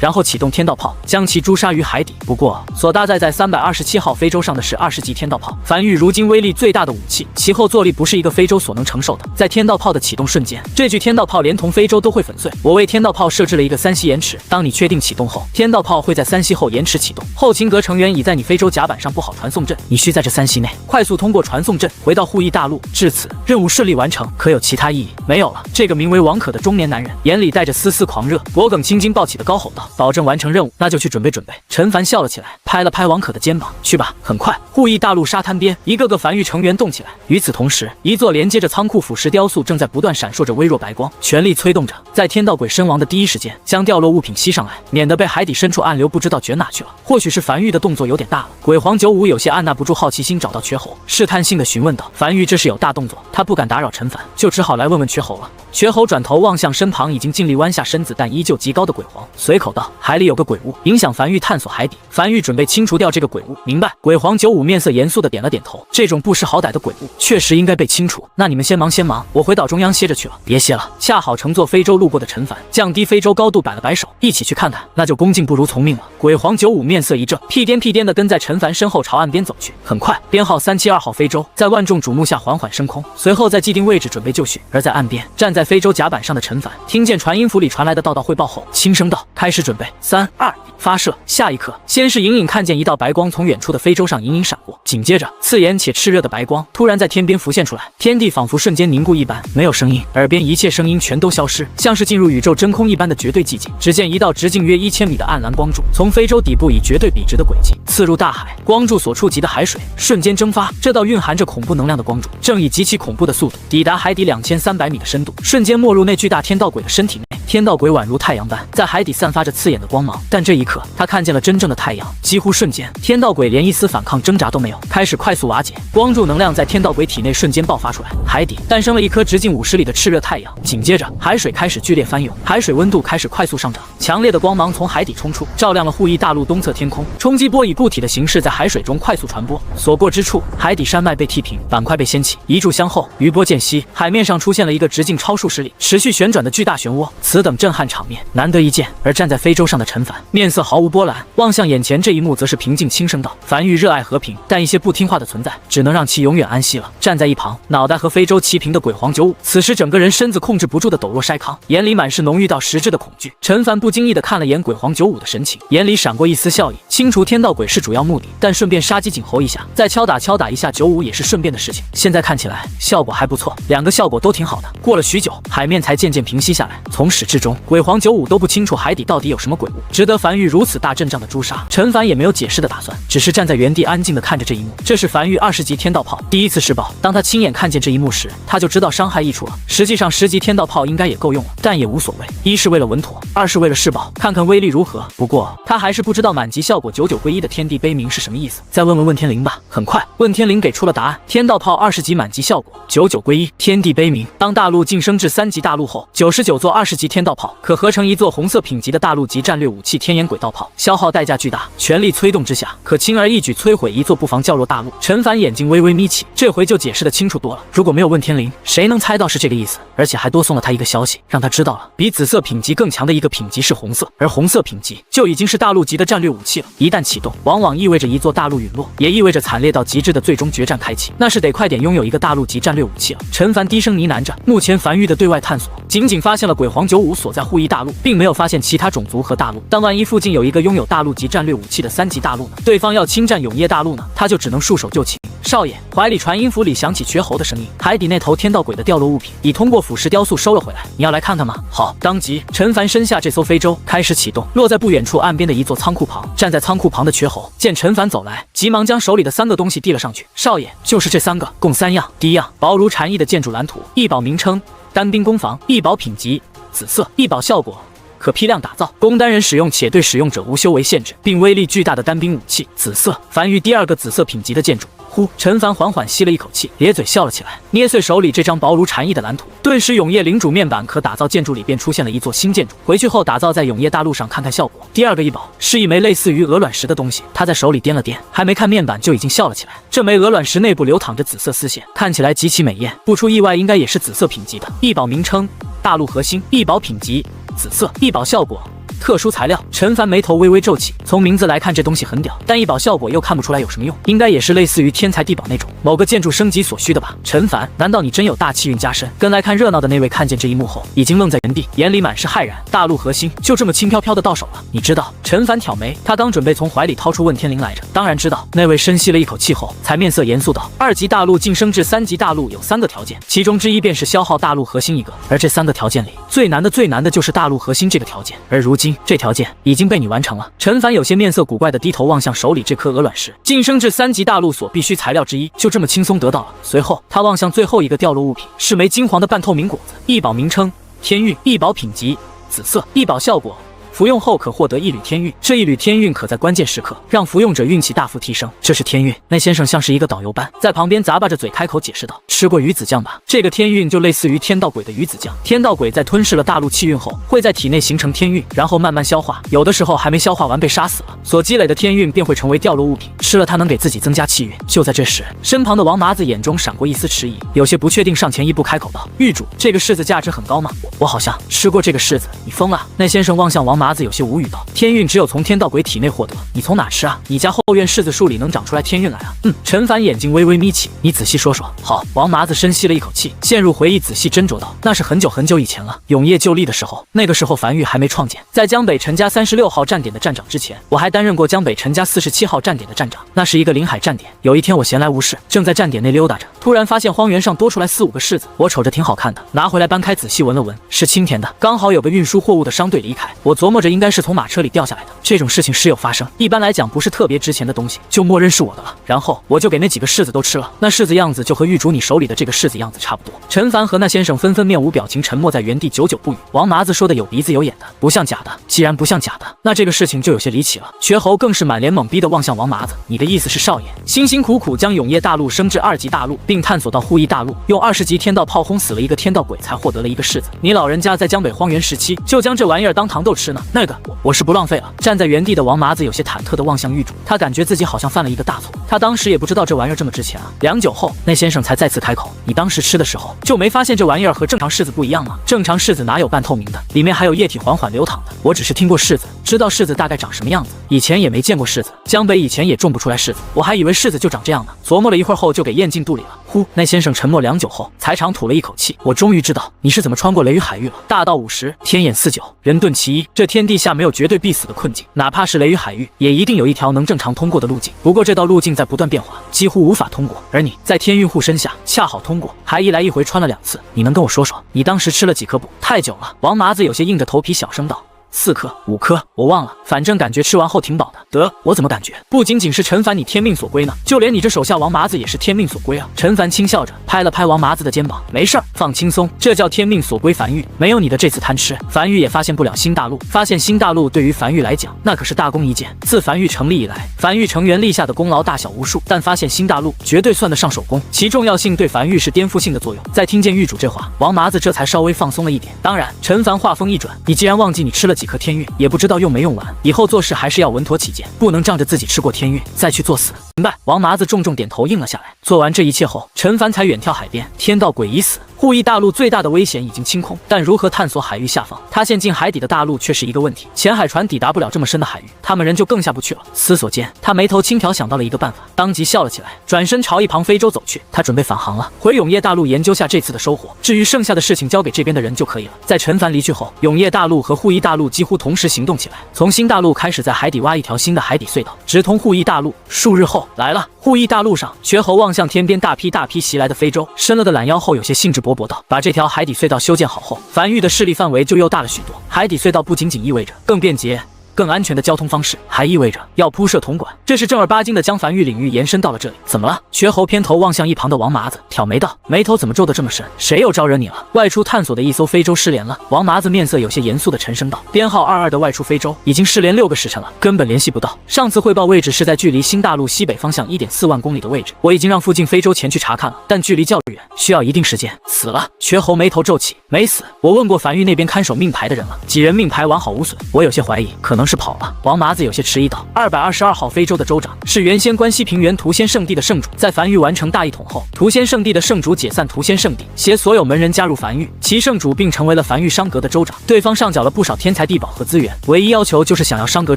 然后启动天道炮，将其诛杀于海底。不过，所搭载在327号非洲上的是20级天道炮，繁玉如今威力最大的武器，其后后坐力不是一个非洲所能承受的。在天道炮的启动瞬间，这具天道炮连同非洲都会粉碎。我为天道炮设置了一个3息延迟，当你确定启动后，天道炮会在3息后延迟启动。后勤阁成员已在你非洲甲板上布好传送阵，你需在这3息内快速通过传送阵回到护翼大陆。至此，任务顺利完成。可有其他意义？没有了。这个名为王可的中年男人眼里带着丝丝狂热，脖梗青筋暴起的高吼道：“保证完成任务，那就去准备准备。”陈凡笑了起来，拍了拍王可的肩膀：“去吧。”很快，护翼大陆沙滩边，一个个繁育成员动起来。与此同时，一座连接着仓库腐蚀雕塑正在不断闪烁着微弱白光，全力催动着，在天道鬼身亡的第一时间，将掉落物品吸上来，免得被海底深处暗流不知道卷哪去了。或许是繁育的动作有点大了，鬼皇95有些按捺不住好奇心，找到瘸猴，试探性的询问道：“繁育这是有大动作？”他不敢打扰陈凡，就只好来问问瘸猴了。瘸猴转头望向身旁已经尽力弯下身子但依旧极高的鬼皇，随口道：“海里有个鬼物，影响繁育探索海底，繁育准备清除掉这个鬼物。”明白。鬼皇95面色严肃的点了点头，这种不识好歹的鬼物确实应该被清除。那你们先忙，我回岛中央歇着去了。别歇了，恰好乘坐非洲路过的陈凡降低非洲高度摆了摆手，一起去看看。那就恭敬不如从命了。鬼皇95面色一正，屁颠的跟在陈凡身后朝岸边走去。很快，编号372号非洲在万众瞩目下缓缓升空，随后在既定位置准备就绪。而在岸边站在非洲甲板上的陈凡听见传音符里传来的道汇报后，轻声道：“开始准备，3、2、1，发射。”下一刻，先是隐隐看见一道白光从远处的非洲上隐隐闪过，紧接着刺眼且炽热的白光突然在天边浮现出来，天地仿佛瞬间凝固一般，没有声音，耳边一切声音全都消失，像是进入宇宙真空一般的绝对寂静。只见一道直径约1000米的暗蓝光柱从非洲底部以绝对笔直的轨迹刺入大海，光柱所触及的海水瞬间蒸发。这道蕴含着恐怖能量的光柱正以极其恐怖的速度抵达海底2300米的深度，瞬间没入那巨大天道鬼的身体内。天道鬼宛如太阳般在海底散发着刺眼的光芒，但这一刻他看见了真正的太阳。几乎瞬间，天道鬼连一丝反抗挣扎都没有，开始快速瓦解。光柱能量在天道鬼体内瞬间爆发出来，海底诞生了一颗直径50里的炽热太阳。紧接着，海水开始剧烈翻涌，海水温度开始快速上涨，强烈的光芒从海底冲出，照亮了护翼大陆东侧天空。冲击波以固体的形式在海水中快速传播，所过之处，海底山脉被踢平，板块被掀起，一炷香后，余波渐息，海面上出现了一个直径超数10里、持续旋转的巨大漩涡。此等震撼场面难得一见。而站在非洲上的陈凡面色毫无波澜，望向眼前这一幕，则是平静轻声道：“繁育热爱和平，但一些不听话的存在，只能让其永远安息了。”站在一旁，脑袋和非洲齐平的鬼皇95，此时整个人身子控制不住的抖若筛糠，眼里满是浓郁到实质的恐惧。陈凡不经意的看了眼鬼皇95的神情，眼里闪过一丝笑意。清除天道鬼是主要目的，但顺便杀鸡儆猴一下，再敲打一下95也是顺便的事情。现在看起来效果还不错，两个效果都挺好的。过了许久，海面才渐渐平息下来。从始至终，鬼皇95都不清楚海底到底有什么鬼物，值得繁育如此大阵仗的诛杀。陈凡也没有解释的打算，只是站在原地安静的看着这一幕。这是繁育20级天道炮第一次试爆，当他亲眼看见这一幕时，他就知道伤害溢出了。实际上10级天道炮应该也够用了，但也无所谓，一是为了稳妥，二是为了试爆，看看威力如何。不过他还是不知道满级效果99归1的天地悲鸣是什么意思，再问问问天灵吧。很快，问天灵给出了答案：天道炮20级满级效果99归1，天地悲鸣。当大陆晋升至3级大陆后，99座20级天道炮可合成一座红色品级的大陆级战略武器天眼轨道炮，消耗代价巨大，全力催动之下，可轻而易举摧毁一座不妨较弱大陆。陈凡眼睛微微眯起，这回就解释得清楚多了。如果没有问天灵，谁能猜到是这个意思？而且还多送了他一个消息，让他知道了比紫色品级更强的一个品级是红色，而红色品级就已经是大陆级的战略武器了。一旦启动，往往意味着一座大陆陨落，也意味着惨烈到极致的最终决战开启。那是得快点拥有一个大陆级战略武器了。陈凡低声呢喃着，目前繁育的对外探索仅仅发现了鬼皇95所在护翼大陆，并没有发现其他种族和大陆。但万一附近有一个拥有大陆级战略武器的3级大陆呢？对方要侵占永业大陆呢？他就只能束手就擒。少爷，怀里传音符里响起瘸猴的声音，海底那头天道鬼的掉落物品已通过腐蚀雕塑收了回来，你要来看看吗？好。当即，陈凡身下这艘非洲开始启动，落在不远处岸边的一座仓库旁。站在仓库旁的瘸猴见陈凡走来，急忙将手里的3个东西递了上去。少爷，就是这3个，共3样。第一样，薄如蝉翼的建筑蓝图，一宝名称单兵攻防，一宝品级紫色，一宝效果可批量打造，供单人使用，且对使用者无修为限制，并威力巨大的单兵武器。紫色，繁育第2个紫色品级的建筑。呼，陈凡缓缓吸了一口气，咧嘴笑了起来，捏碎手里这张薄如蝉翼的蓝图，顿时永业领主面板可打造建筑里便出现了一座新建筑。回去后打造在永业大陆上看看效果。第2个异宝是一枚类似于鹅卵石的东西，他在手里掂了掂，还没看面板就已经笑了起来。这枚鹅卵石内部流淌着紫色丝线，看起来极其美艳，不出意外应该也是紫色品级的。异宝名称大陆核心，异宝品级紫色，异宝效果特殊材料。陈凡眉头微微皱起，从名字来看这东西很屌，但一宝效果又看不出来有什么用，应该也是类似于天才地宝那种某个建筑升级所需的吧。陈凡，难道你真有大气运加身？跟来看热闹的那位看见这一幕后，已经愣在原地，眼里满是骇然。大陆核心就这么轻飘飘的到手了？你知道？陈凡挑眉，他刚准备从怀里掏出问天绫来着，当然知道。那位深吸了一口气后，才面色严肃道：2级大陆晋升至3级大陆有3个条件，其中之一便是消耗大陆核心1个，而这3个条件里最难的就是大陆核心这个条件，而如今这条件已经被你完成了。陈凡有些面色古怪的低头望向手里这颗鹅卵石，晋升至3级大陆所必需材料之一，就这么轻松得到了。随后他望向最后一个掉落物品，是枚金黄的半透明果子，异宝名称天运，异宝品级紫色，异宝效果服用后可获得1缕天运，这1缕天运可在关键时刻让服用者运气大幅提升。这是天运。那先生像是一个导游般在旁边咂巴着嘴开口解释道：“吃过鱼子酱吧？这个天运就类似于天道鬼的鱼子酱。天道鬼在吞噬了大陆气运后，会在体内形成天运，然后慢慢消化，有的时候还没消化完被杀死了，所积累的天运便会成为掉落物品，吃了它能给自己增加气运。”就在这时，身旁的王麻子眼中闪过一丝迟疑，有些不确定，上前一步开口道：“狱主，这个柿子价值很高吗？我好像吃过这个柿子。你疯了？”那先生望向王麻子，有些无语道：“天运只有从天道鬼体内获得，你从哪吃啊？你家后院柿子树里能长出来天运来啊？”陈凡眼睛微微眯起，你仔细说说。好，王麻子深吸了一口气，陷入回忆，仔细斟酌道：“那是很久很久以前了，永业就立的时候，那个时候樊玉还没创建，在江北陈家36号站点的站长之前，我还担任过江北陈家47号站点的站长。那是一个临海站点。有一天我闲来无事，正在站点内溜达着，突然发现荒原上多出来4、5个柿子，我瞅着挺好看的，拿回来搬开仔细闻了闻，是清甜的。刚好有个运输货物的商队离开，我琢磨着应该是从马车里掉下来的。这种事情时有发生，一般来讲不是特别值钱的东西，就默认是我的了。然后我就给那几个柿子都吃了，那柿子样子就和狱主你手里的这个柿子样子差不多。”陈凡和那先生纷纷面无表情，沉默在原地，久久不语。王麻子说的有鼻子有眼的，不像假的。既然不像假的，那这个事情就有些离奇了。瘸猴更是满脸懵逼的望向王麻子：“你的意思是，少爷辛辛苦苦将永业大陆升至2级大陆，并探索到护翼大陆，用20级天道炮轰死了一个天道鬼，才获得了一个柿子。你老人家在江北荒原时期就将这玩意儿当糖豆吃呢？那个我是不浪费了。”站在原地的王麻子有些忐忑地望向狱主，他感觉自己好像犯了一个大错。他当时也不知道这玩意儿这么值钱啊。良久后，那先生才再次开口：“你当时吃的时候就没发现这玩意儿和正常柿子不一样吗？正常柿子哪有半透明的，里面还有液体缓缓流淌的。我只是听过柿子，知道柿子大概长什么样子，以前也没见过柿子，江北以前也种不出来柿子，我还以为柿子就长这样呢。琢磨了一会儿后，就给咽进肚里了。”呼，那先生沉默良久后，才长吐了一口气：“我终于知道你是怎么穿过雷雨海域了。大道50，天眼49，人遁其一，这天地下没有绝对必死的困境，哪怕是雷雨海域，也一定有一条能正常通过的路径。不过这道路径在不断变化，几乎无法通过。而你在天运护身下，恰好通过，还一来一回穿了2次。你能跟我说说，你当时吃了几颗补？太久了。”王麻子有些硬着头皮小声道：“4颗、5颗，我忘了，反正感觉吃完后挺饱的。”得，我怎么感觉不仅仅是陈凡你天命所归呢？就连你这手下王麻子也是天命所归啊！陈凡轻笑着拍了拍王麻子的肩膀：“没事儿，放轻松，这叫天命所归。樊玉，没有你的这次贪吃，樊玉也发现不了新大陆。发现新大陆对于樊玉来讲，那可是大功一件。自樊玉成立以来，樊玉成员立下的功劳大小无数，但发现新大陆绝对算得上首功，其重要性对樊玉是颠覆性的作用。”在听见狱主这话，王麻子这才稍微放松了一点。当然，陈凡话锋一转：“你既然忘记你吃了几颗天运，也不知道用没用完，以后做事还是要稳妥起见，不能仗着自己吃过天运再去作死。”明白。王麻子重重点头应了下来。做完这一切后，陈凡才远眺海边。天道鬼已死，护翼大陆最大的危险已经清空，但如何探索海域下方，塌陷进海底的大陆却是一个问题。浅海船抵达不了这么深的海域，他们人就更下不去了。思索间，他眉头轻挑，想到了一个办法，当即笑了起来，转身朝一旁非洲走去。他准备返航了，回永业大陆研究下这次的收获，至于剩下的事情交给这边的人就可以了。在陈凡离去后，永业大陆和护翼大陆几乎同时行动起来，从新大陆开始在海底挖一条新的海底隧道，直通护翼大陆。数日后来了，护翼大陆上，瘸猴望向天边大批袭来的非洲，伸了个懒腰后，有些兴致勃勃道：“把这条海底隧道修建好后，樊玉的势力范围就又大了许多。海底隧道不仅仅意味着更便捷、更安全的交通方式，还意味着要铺设铜管，这是正儿八经的将樊玉领域延伸到了这里。怎么了？”瘸猴偏头望向一旁的王麻子，挑眉道：“眉头怎么皱得这么深？谁又招惹你了？”外出探索的一艘非洲失联了。王麻子面色有些严肃的沉声道：“编号22的外出非洲已经失联6个时辰了，根本联系不到。上次汇报位置是在距离新大陆西北方向1.4万公里的位置，我已经让附近非洲前去查看了，但距离较远，需要一定时间。死了？”瘸猴眉头皱起：“没死，我问过樊玉那边看守命牌的人了，几人命牌完好无损，我有些怀疑，可能能是跑了。王麻子有些迟疑道：“222号非洲的州长是原先关西平原屠仙圣地的圣主，在梵域完成大一统后，屠仙圣地的圣主解散屠仙圣地，携所有门人加入梵域，其圣主并成为了梵域商阁的州长。对方上缴了不少天才地宝和资源，唯一要求就是想要商阁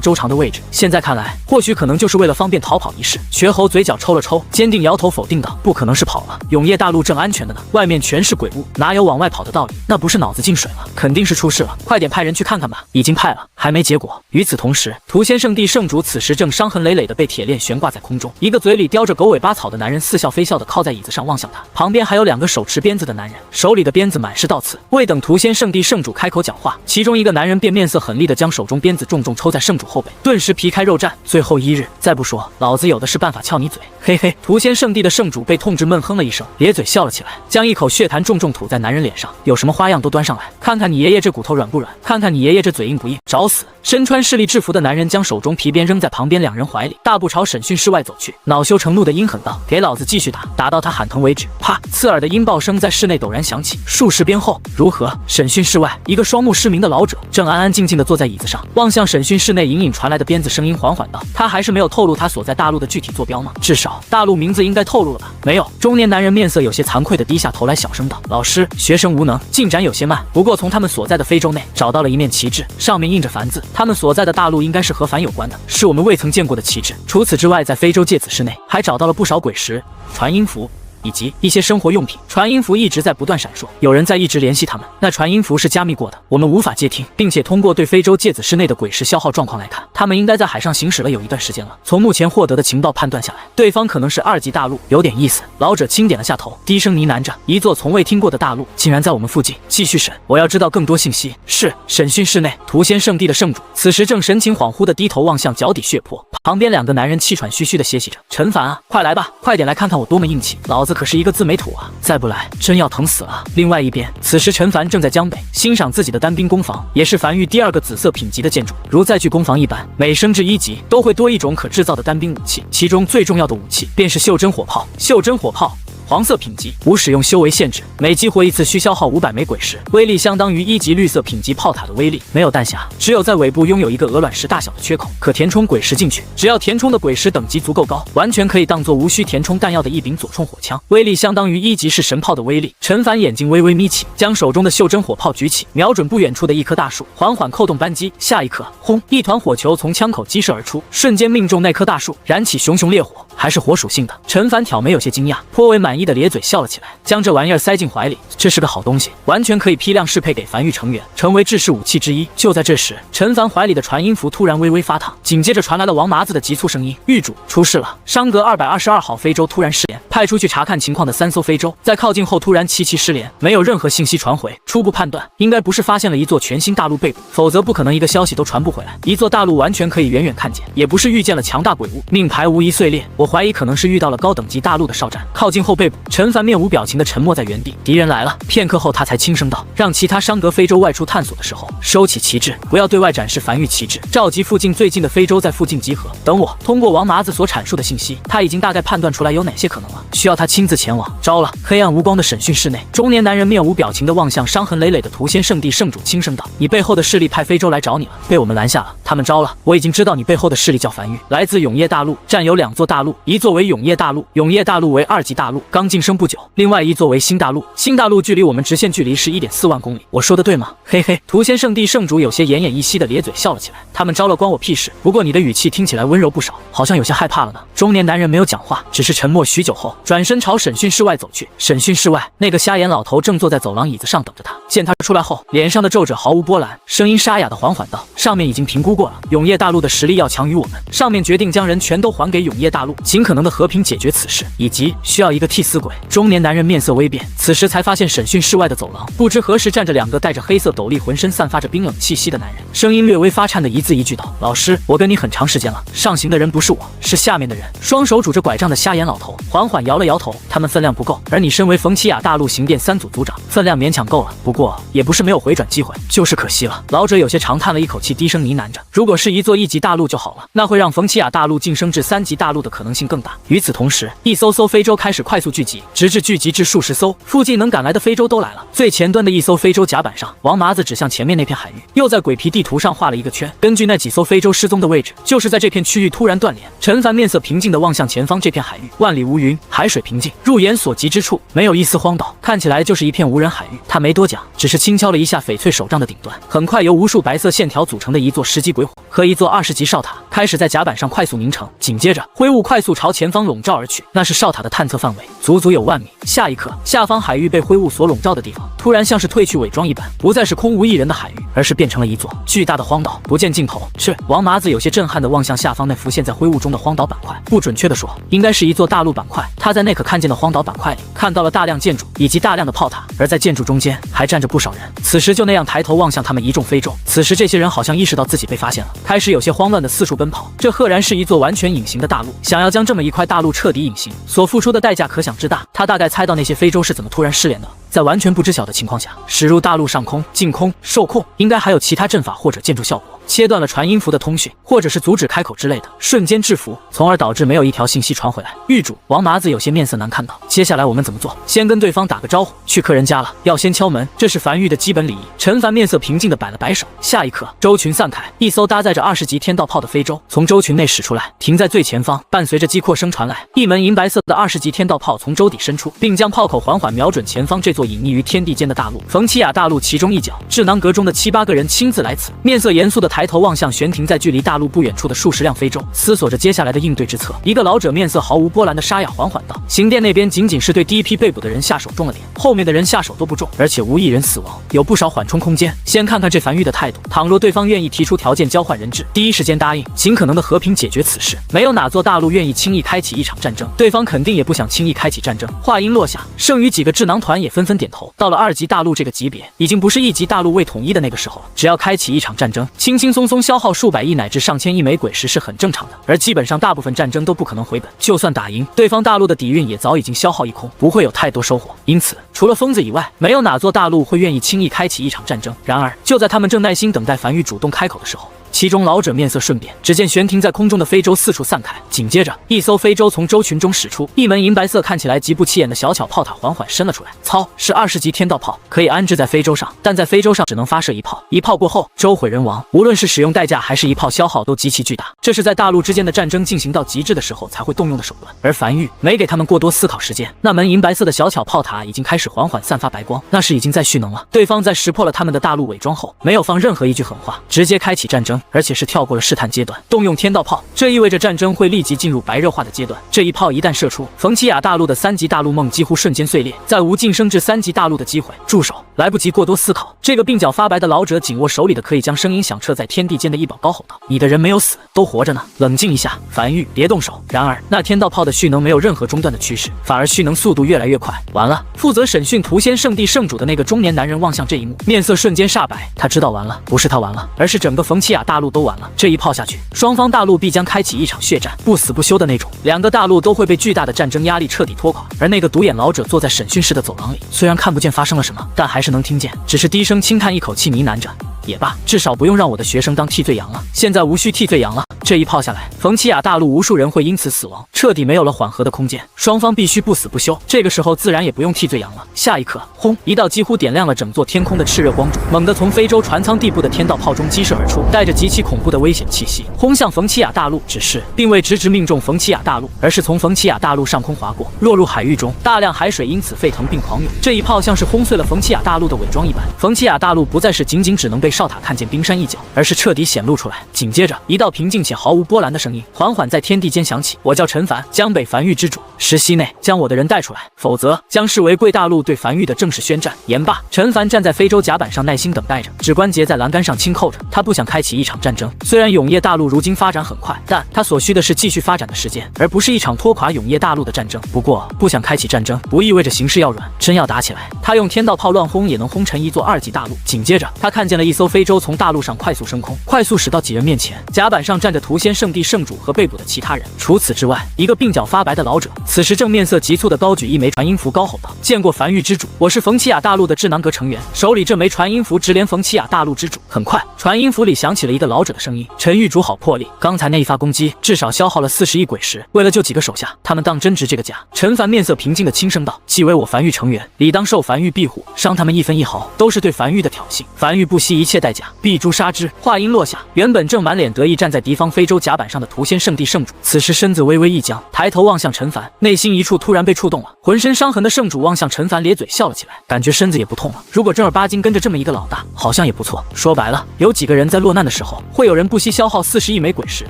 州长的位置。现在看来，或许可能就是为了方便逃跑一事。”瘸猴嘴角抽了抽，坚定摇头否定道：“不可能是跑了，永业大陆正安全的呢，外面全是鬼屋，哪有往外跑的道理？那不是脑子进水了，肯定是出事了，快点派人去看看吧。”已经派了，还没结果。与此同时，屠仙圣地圣主此时正伤痕累累的被铁链悬挂在空中，一个嘴里叼着狗尾巴草的男人似笑非笑的靠在椅子上望向他，旁边还有2个手持鞭子的男人，手里的鞭子满是倒刺。未等屠仙圣地圣主开口讲话，其中一个男人便面色狠厉的将手中鞭子重重抽在圣主后背，顿时皮开肉绽。最后1日，再不说，老子有的是办法撬你嘴！嘿嘿，屠仙圣地的圣主被痛至闷哼了一声，咧嘴笑了起来，将一口血痰重重吐在男人脸上。有什么花样都端上来，看看你爷爷这骨头软不软，看看你爷爷这嘴硬不硬，找死！身穿势力制服的男人将手中皮鞭扔在旁边2人怀里，大步朝审讯室外走去，恼羞成怒的阴狠道：“给老子继续打，打到他喊疼为止！”啪！刺耳的音爆声在室内陡然响起。数十鞭后，如何？审讯室外，一个双目失明的老者正安安静静地坐在椅子上，望向审讯室内隐隐传来的鞭子声音，缓缓道：“他还是没有透露他所在大陆的具体坐标吗？至少大陆名字应该透露了吧？”没有。中年男人面色有些惭愧地低下头来，小声道：“老师，学生无能，进展有些慢。不过从他们所在的非洲内找到了一面旗帜，上面印着梵字，他们所在的大陆应该是和梵有关的，是我们未曾见过的旗帜。除此之外，在非洲芥子市内还找到了不少鬼石、传音符。”以及一些生活用品。传音符一直在不断闪烁，有人在一直联系他们。那传音符是加密过的，我们无法接听，并且通过对非洲芥子市内的鬼石消耗状况来看，他们应该在海上行驶了有一段时间了。从目前获得的情报判断下来，对方可能是2级大陆，有点意思。老者轻点了下头，低声呢喃着：“一座从未听过的大陆，竟然在我们附近。继续审，我要知道更多信息。”是。审讯室内，屠仙圣地的圣主此时正神情恍惚地低头望向脚底血泊，旁边2个男人气喘吁吁地歇息着。陈凡啊，快来吧，快点来看看我多么硬气，老子可是一个字没吐啊，再不来真要疼死了。另外一边，此时陈凡正在江北欣赏自己的单兵工坊，也是梵域第2个紫色品级的建筑。如载具工坊一般，每升至1级都会多一种可制造的单兵武器，其中最重要的武器便是袖珍火炮。袖珍火炮黄色品级，无使用修为限制，每激活一次需消耗500枚鬼石，威力相当于1级绿色品级炮塔的威力。没有弹匣，只有在尾部拥有一个鹅卵石大小的缺口，可填充鬼石进去。只要填充的鬼石等级足够高，完全可以当做无需填充弹药的一柄左冲火枪，威力相当于1级式神炮的威力。陈凡眼睛微微眯起，将手中的袖珍火炮举起，瞄准不远处的一棵大树，缓缓扣动扳机。下一刻，轰！一团火球从枪口激射而出，瞬间命中那棵大树，燃起熊熊烈火，还是火属性的。陈凡挑眉有些惊讶，颇为满意的咧嘴笑了起来，将这玩意儿塞进怀里。这是个好东西，完全可以批量适配给梵域成员，成为制式武器之一。就在这时，陈凡怀里的传音符突然微微发烫，紧接着传来了王麻子的急促声音：“狱主，出事了！商阁222号非洲突然失联，派出去查看情况的3艘非洲在靠近后突然齐齐失联，没有任何信息传回。初步判断，应该不是发现了一座全新大陆被捕，否则不可能一个消息都传不回来。一座大陆完全可以远远看见，也不是遇见了强大鬼物，命牌无疑碎裂。我怀疑可能是遇到了高等级大陆的哨站，靠近后被捕。”陈凡面无表情的沉默在原地。敌人来了。片刻后，他才轻声道：“让其他商阁非洲外出探索的时候，收起旗帜，不要对外展示梵域旗帜。召集附近最近的非洲在附近集合，等我。”通过王麻子所阐述的信息，他已经大概判断出来有哪些可能了，需要他亲自前往。招了。黑暗无光的审讯室内，中年男人面无表情地望向伤痕累累的屠仙圣地圣主，轻声道：“你背后的势力派非洲来找你了，被我们拦下了。他们招了。我已经知道你背后的势力叫梵域，来自永业大陆，占有2座大陆，一座为永业大陆，永业大陆为2级大陆，刚晋升不久；另外一座为新大陆，新大陆距离我们直线距离是1.4万公里。我说的对吗？”嘿嘿，屠仙圣地圣主有些奄奄一息的咧嘴笑了起来。他们招了关我屁事，不过你的语气听起来温柔不少，好像有些害怕了呢。中年男人没有讲话，只是沉默许久后，转身朝审讯室外走去。审讯室外，那个瞎眼老头正坐在走廊椅子上等着他。见他出来后，脸上的皱褶毫无波澜，声音沙哑的缓缓道：“上面已经评估过了，永业大陆的实力要强于我们，上面决定将人全都还给永业大陆，尽可能的和平解决此事，以及需要一个替死鬼。”中年男人面色微变，此时才发现审讯室外的走廊不知何时站着2个戴着黑色斗笠、浑身散发着冰冷气息的男人，声音略微发颤的一字一句道：“老师，我跟你很长时间了，上行的人不是我，是下面的人。”双手拄着拐杖的瞎眼老头缓缓摇了摇头，他们分量不够，而你身为冯奇亚大陆行电3组组长，分量勉强够了，不过也不是没有回转机会，就是可惜了。老者有些长叹了一口气，低声呢喃着：“如果是一座1级大陆就好了，那会让冯奇亚大陆晋升至3级大陆的可能性更大。”与此同时，一艘艘非洲开始快速速聚集，直至聚集至数十艘，附近能赶来的非洲都来了。最前端的一艘非洲甲板上，王麻子指向前面那片海域，又在鬼皮地图上画了一个圈。根据那几艘非洲失踪的位置，就是在这片区域突然断联。陈凡面色平静地望向前方这片海域，万里无云，海水平静，入眼所及之处没有一丝荒岛，看起来就是一片无人海域。他没多讲，只是轻敲了一下翡翠手杖的顶端，很快由无数白色线条组成的一座10级鬼火和一座20级哨塔开始在甲板上快速凝成，紧接着灰雾快速朝前方笼罩而去，那是哨塔的探测范围，足足有万米。下一刻，下方海域被灰雾所笼罩的地方，突然像是褪去伪装一般，不再是空无一人的海域，而是变成了一座巨大的荒岛，不见尽头。王麻子有些震撼地望向下方那浮现在灰雾中的荒岛板块，不准确地说，应该是一座大陆板块。他在那可看见的荒岛板块里看到了大量建筑以及大量的炮塔，而在建筑中间还站着不少人。此时就那样抬头望向他们一众非洲，此时这些人好像意识到自己被发现了，开始有些慌乱地四处奔跑。这赫然是一座完全隐形的大陆，想要将这么一块大陆彻底隐形，所付出的代价可想之大。他大概猜到那些非洲是怎么突然失联的，在完全不知晓的情况下驶入大陆上空，净空受控，应该还有其他阵法或者建筑效果，切断了传音符的通讯，或者是阻止开口之类的，瞬间制服，从而导致没有一条信息传回来。狱主王麻子有些面色难看道，接下来我们怎么做？先跟对方打个招呼，去客人家了，要先敲门，这是梵域的基本礼仪。陈凡面色平静地摆了摆手。下一刻，舟群散开，一艘搭载着20级天道炮的非洲从舟群内驶出来，停在最前方。伴随着击扩声传来，一门银白色的20级天道炮从舟底伸出，并将炮口缓缓瞄准前方这座隐匿于天地间的大陆——冯奇亚大陆其中一角。智囊阁中的7、8个人亲自来此，面色严肃地抬头望向悬停在距离大陆不远处的数十辆非洲，思索着接下来的应对之策。一个老者面色毫无波澜的沙哑缓缓道：“刑殿那边仅仅是对第一批被捕的人下手重了点，后面的人下手都不重，而且无一人死亡，有不少缓冲空间。先看看这梵域的态度，倘若对方愿意提出条件交换人质，第一时间答应，尽可能的和平解决此事。没有哪座大陆愿意轻易开启一场战争，对方肯定也不想轻易开启战争。”话音落下，剩余几个智囊团也纷纷点头。到了2级大陆这个级别，已经不是1级大陆未统一的那个时候了。只要开启一场战争，轻轻松松消耗数百亿乃至上千亿枚鬼石是很正常的，而基本上大部分战争都不可能回本，就算打赢，对方大陆的底蕴也早已经消耗一空，不会有太多收获。因此，除了疯子以外，没有哪座大陆会愿意轻易开启一场战争。然而，就在他们正耐心等待梵域主动开口的时候，其中老者面色瞬变，只见悬停在空中的非洲四处散开，紧接着一艘非洲从舟群中驶出，一门银白色看起来极不起眼的小巧炮塔缓缓伸了出来。操，是20级天道炮，可以安置在非洲上，但在非洲上只能发射一炮，一炮过后舟毁人亡，无论是使用代价还是一炮消耗都极其巨大，这是在大陆之间的战争进行到极致的时候才会动用的手段。而梵域没给他们过多思考时间，那门银白色的小巧炮塔已经开始缓缓散发白光，那是已经在蓄能了。对方在识破了他们的大陆伪装后，没有放任何一句狠话，直接开启战争，而且是跳过了试探阶段，动用天道炮，这意味着战争会立即进入白热化的阶段。这一炮一旦射出，冯奇亚大陆的3级大陆梦几乎瞬间碎裂，再无晋升至3级大陆的机会。住手！来不及过多思考，这个鬓角发白的老者紧握手里的可以将声音响彻在天地间的一宝，高吼道：“你的人没有死，都活着呢！冷静一下，梵域，别动手！”然而，那天道炮的蓄能没有任何中断的趋势，反而蓄能速度越来越快。完了！负责审讯屠仙圣地圣主的那个中年男人望向这一幕，面色瞬间煞白。他知道完了，不是他完了，而是整个冯奇亚大陆都完了。这一炮下去，双方大陆必将开启一场血战，不死不休的那种。两个大陆都会被巨大的战争压力彻底拖垮。而那个独眼老者坐在审讯室的走廊里，虽然看不见发生了什么，但还是能听见，只是低声轻叹一口气，呢喃着：“也罢，至少不用让我的学生当替罪羊了。现在无需替罪羊了。”这一炮下来，冯奇亚大陆无数人会因此死亡，彻底没有了缓和的空间。双方必须不死不休。这个时候自然也不用替罪羊了。下一刻，轰！一道几乎点亮了整座天空的炽热光柱，猛地从非洲船舱地部的天道炮中激射而出，带着极其恐怖的危险气息，轰向冯奇亚大陆。只是并未直直命中冯奇亚大陆，而是从冯奇亚大陆上空划过，落入海域中。大量海水因此沸腾并狂涌。这一炮像是轰碎了冯奇亚大陆的伪装一般，冯奇亚大陆不再是仅仅只能被哨塔看见冰山一角，而是彻底显露出来。紧接着，一道平静且毫无波澜的声音缓缓在天地间响起：“我叫陈凡，江北梵域之主。10息内将我的人带出来，否则将视为贵大陆对梵域的正式宣战。”言罢，陈凡站在非洲甲板上耐心等待着，指关节在栏杆上轻扣着。他不想开启一场战争。虽然永业大陆如今发展很快，但他所需的是继续发展的时间，而不是一场拖垮永业大陆的战争。不过，不想开启战争，不意味着形势要软。真要打起来，他用天道炮乱轰也能轰沉一座2级大陆。紧接着，他看见了一艘非洲从大陆上快速升空，快速驶到几人面前。甲板上站着屠仙圣地圣主和被捕的其他人。除此之外，一个鬓角发白的老者此时正面色急促地高举一枚传音符，高吼道：“见过梵域之主，我是冯奇亚大陆的智囊阁成员。”手里这枚传音符直连冯奇亚大陆之主。很快，传音符里响起了一个老者的声音：“陈域主好魄力，刚才那一发攻击至少消耗了40亿鬼石，为了救几个手下，他们当真值这个价。”陈凡面色平静地轻声道：“既为我梵域成员，理当受梵域庇护，伤他们一分一毫，都是对梵域的挑衅。梵域不惜一切代价，必诛杀之。”话音落下，原本正满脸得意站在敌方非洲甲板上的屠仙圣地圣主，此时身子微微一僵，抬头望向陈凡，内心一处突然被触动了。浑身伤痕的圣主望向陈凡，咧嘴笑了起来，感觉身子也不痛了。如果正儿八经跟着这么一个老大，好像也不错。说白了，有几个人在落难的时候，会有人不惜消耗40亿枚鬼石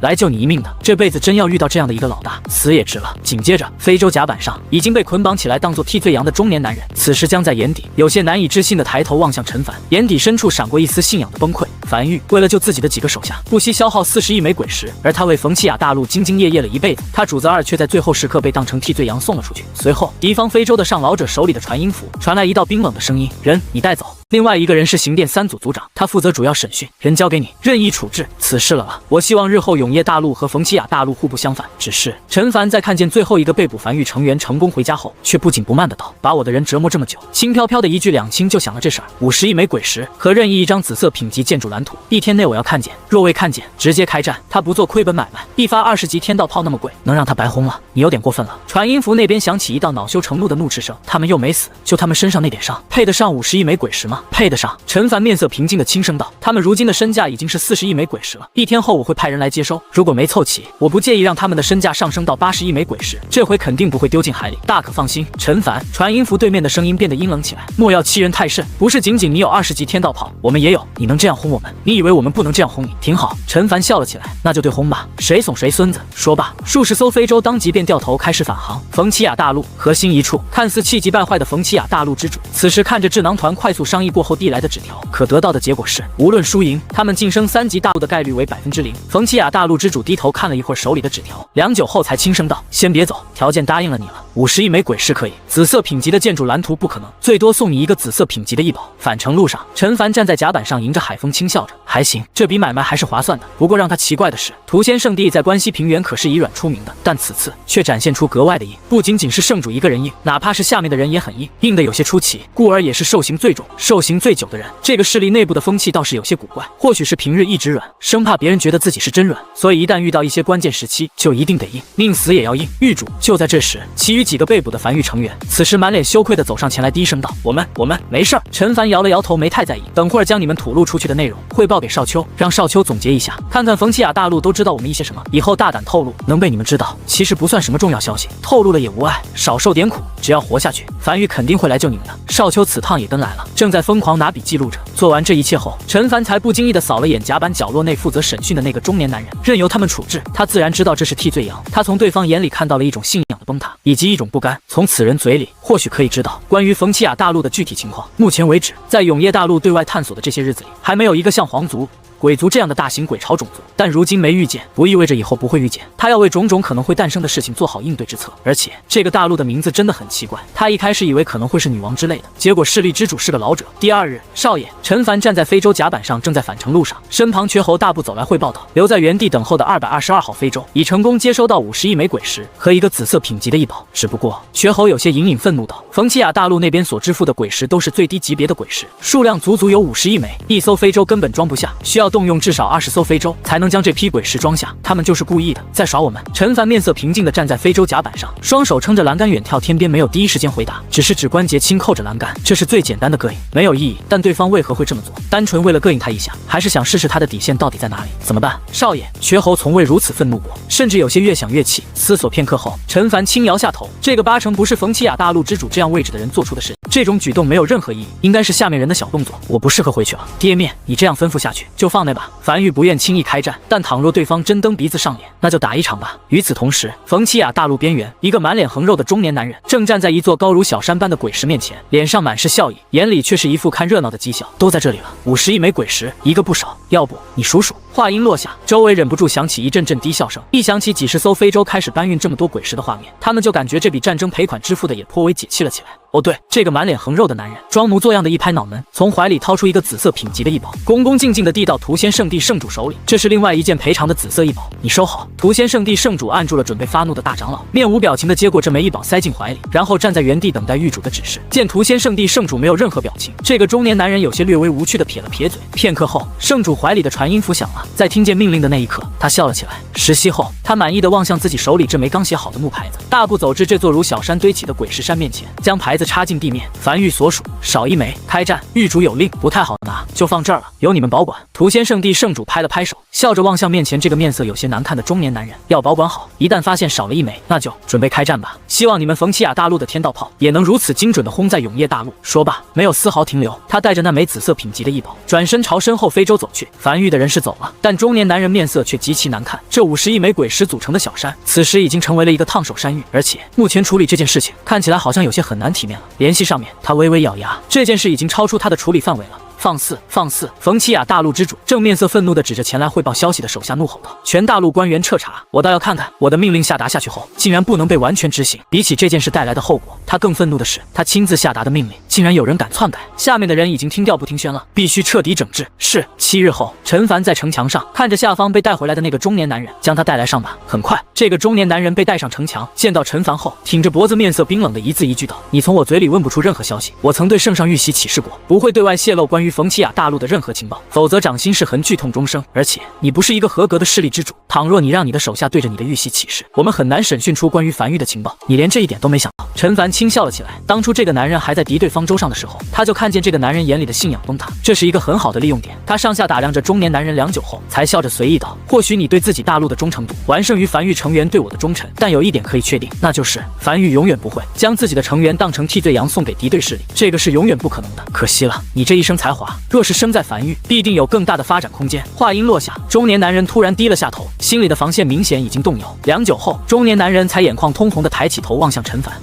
来救你一命的。这辈子真要遇到这样的一个老大，死也值了。紧接着，非洲甲板上已经被捆绑起来当做替罪羊的中年男人，此时僵在眼底，有些难以置信的抬头望向陈凡，眼底深处闪过一丝信仰的崩溃。梵域为了救自己的几个手下，不惜消耗40亿枚鬼石，而他为冯奇亚大陆兢兢业业了一辈子，他主子二却在最后时刻被当成替罪羊送了出去。随后，敌方非洲的上老者手里的传音符传来一道冰冷的声音：“人，你带走。”另外一个人是刑殿3组组长，他负责主要审讯，人交给你，任意处置。此事了，我希望日后永业大陆和冯奇亚大陆互不相反。只是陈凡在看见最后一个被捕梵域成员成功回家后，却不紧不慢的道：“把我的人折磨这么久。”轻飘飘的一句两清就想了这事儿，50亿枚鬼石和任意一张紫色品级建筑蓝图，1天内我要看见，若未看见，直接开战。他不做亏本买卖，一发20级天道炮那么贵，能让他白轰了？你有点过分了。传音符那边响起一道恼羞成怒的怒斥声：“他们又没死，就他们身上那点伤，配得上50亿枚鬼石吗？配得上？”陈凡面色平静的轻声道：“他们如今的身价已经是40亿枚鬼石了，1天后我会派人来接收，如果没凑齐，我不介意让他们的身价上升到80亿枚鬼石，这回肯定不会丢进海里，大可放心。”陈凡，传音符对面的声音变得阴冷起来：“莫要欺人太甚，不是仅仅你有20级天道炮，我们也有，你能这样轰我们？你以为我们不能这样轰你？挺好。”陈凡笑了起来：“那就对轰吧，谁怂谁孙子。”说罢，数十艘非洲当即便掉头开始返航。冯奇亚大陆核心一处，看似气急败坏的冯奇亚大陆之主，此时看着智囊团快速商议过后递来的纸条，可得到的结果是，无论输赢，他们晋升3级大陆的概率为0%。冯奇亚大陆之主低头看了一会儿手里的纸条，良久后才轻声道：“先别走，条件答应了你了，50亿枚鬼石可以，紫色品级的建筑蓝图不可能，最多送你一个紫色品级的异宝。”返程路上，陈凡站在甲板上迎着海风轻笑着，还行，这笔买卖还是划算的。不过让他奇怪的是，屠仙圣地在关西平原可是以软出名的，但此次却展现出格外的硬，不仅仅是圣主一个人硬，哪怕是下面的人也很硬，硬的有些出奇。故而也是受刑最重、受刑最久的人。这个势力内部的风气倒是有些古怪，或许是平日一直软，生怕别人觉得自己是真软，所以一旦遇到一些关键时期，就一定得硬，宁死也要硬。狱主。就在这时，其余几个被捕的梵域成员，此时满脸羞愧地走上前来，低声道：“我们没事儿。”陈凡摇了摇头，没太在意。等会儿将你们吐露出去的内容汇报给少秋，让少秋总结一下，看看冯奇亚大陆都知道我们一些什么，以后大胆透露，能被你们知道，其实不算什么重要消息，透露了也无碍，少受点苦，只要活下去，梵域肯定会来救你们的。少秋此趟也跟来了，正在疯狂拿笔记录着。做完这一切后，陈凡才不经意地扫了眼甲板角落内负责审讯的那个中年男人，任由他们处置。他自然知道这是替罪羊，他从对方眼里看到了一种信仰的崩塌，以及一种不甘。从此人嘴里，或许可以知道关于冯奇亚大陆的具体情况。目前为止，在永业大陆对外探索的这些日子里，还没有一个像皇族、鬼族这样的大型鬼潮种族，但如今没遇见，不意味着以后不会遇见。他要为种种可能会诞生的事情做好应对之策。而且这个大陆的名字真的很奇怪，他一开始以为可能会是女王之类的，结果势力之主是个老者。第二日，少爷陈凡站在非洲甲板上，正在返程路上，身旁瘸猴大步走来汇报道：留在原地等候的222号非洲已成功接收到50亿枚鬼石和一个紫色品级的异宝。只不过瘸猴有些隐隐愤怒道：冯奇亚大陆那边所支付的鬼石都是最低级别的鬼石，数量足有50亿枚，一艘非洲根本装不下，需要动用至少20艘非洲才能将这批鬼石装下，他们就是故意的，在耍我们。陈凡面色平静地站在非洲甲板上，双手撑着栏杆远眺天边，没有第一时间回答，只是指关节轻扣着栏杆。这是最简单的膈应，没有意义，但对方为何会这么做？单纯为了膈应他一下，还是想试试他的底线到底在哪里？怎么办？少爷，瘸猴从未如此愤怒过，甚至有些越想越气。思索片刻后，陈凡轻摇下头，这个八成不是冯奇亚大陆之主这样位置的人做出的事，这种举动没有任何意义，应该是下面人的小动作。我不适合回去了，爹面，你这样吩咐下去，就放那吧。梵域不愿轻易开战，但倘若对方真蹬鼻子上脸，那就打一场吧。与此同时，冯奇亚大陆边缘，一个满脸横肉的中年男人正站在一座高如小山般的鬼石面前，脸上满是笑意，眼里却是一副看热闹的讥笑。都在这里了，50亿枚鬼石，一个不少，要不你数数。话音落下，周围忍不住响起一阵阵低笑声。一想起几十艘非洲开始搬运这么多鬼石的画面，他们就感觉这笔战争赔款支付的也颇为解气了起来。哦对，这个满脸横肉的男人装模作样的一拍脑门，从怀里掏出一个紫色品级的异宝，恭恭敬敬地递到屠仙圣地圣主手里。这是另外一件赔偿的紫色异宝，你收好。屠仙圣地圣主按住了准备发怒的大长老，面无表情地接过这枚异宝塞进怀里，然后站在原地等待狱主的指示。见屠仙圣地圣主没有任何表情，这个中年男人有些略微无趣地撇了撇嘴。片刻后，圣主怀里的传音符响了，在听见命令的那一刻，他笑了起来。10息后，他满意地望向自己手里这枚刚写好的木牌子，大步走至这座如小山堆起的鬼石山面前，将牌子插进地面。凡狱所属，少一枚，开战。狱主有令，不太好拿，就放这儿了，由你们保管。屠仙圣地圣主拍了拍手，笑着望向面前这个面色有些难看的中年男人，要保管好，一旦发现少了一枚，那就准备开战吧。希望你们冯奇亚大陆的天道炮也能如此精准地轰在永夜大陆。说罢，没有丝毫停留，他带着那枚紫色品级的异宝，转身朝身后非洲走去。凡狱的人是走了，但中年男人面色却极其难看。这51枚鬼石组成的小山，此时已经成为了一个烫手山芋，而且目前处理这件事情看起来好像有些很难体面了。联系上面，他微微咬牙，这件事已经超出他的处理范围了。放肆！放肆！冯奇亚大陆之主正面色愤怒地指着前来汇报消息的手下怒吼道：“全大陆官员彻查！我倒要看看，我的命令下达下去后，竟然不能被完全执行。比起这件事带来的后果，他更愤怒的是，他亲自下达的命令，竟然有人敢篡改。下面的人已经听调不听宣了，必须彻底整治。是。7日后，陈凡在城墙上看着下方被带回来的那个中年男人，将他带来上马。很快，这个中年男人被带上城墙，见到陈凡后，挺着脖子，面色冰冷的一字一句道：“你从我嘴里问不出任何消息。我曾对圣上玉玺起誓过，不会对外泄露关于冯奇亚大陆的任何情报，否则掌心是痕，剧痛终生。而且你不是一个合格的势力之主，倘若你让你的手下对着你的玉玺起誓，我们很难审讯出关于梵玉的情报。你连这一点都没想到。”陈凡轻笑了起来。当初这个男人还在敌对方舟上的时候，他就看见这个男人眼里的信仰崩塌，这是一个很好的利用点。他上下打量着中年男人良久后，才笑着随意道：“或许你对自己大陆的忠诚度完胜于梵玉成员对我的忠诚，但有一点可以确定，那就是梵玉永远不会将自己的成员当成替罪羊送给敌对势力，这个是永远不可能的。可惜了，你这一身才华，若是生在梵玉，必定有更大的发展空间。”话音落下，中年男人突然低了下头，心里的防线明显已经动摇。良久后，中年男人才眼眶通红地抬起头望向陈凡：“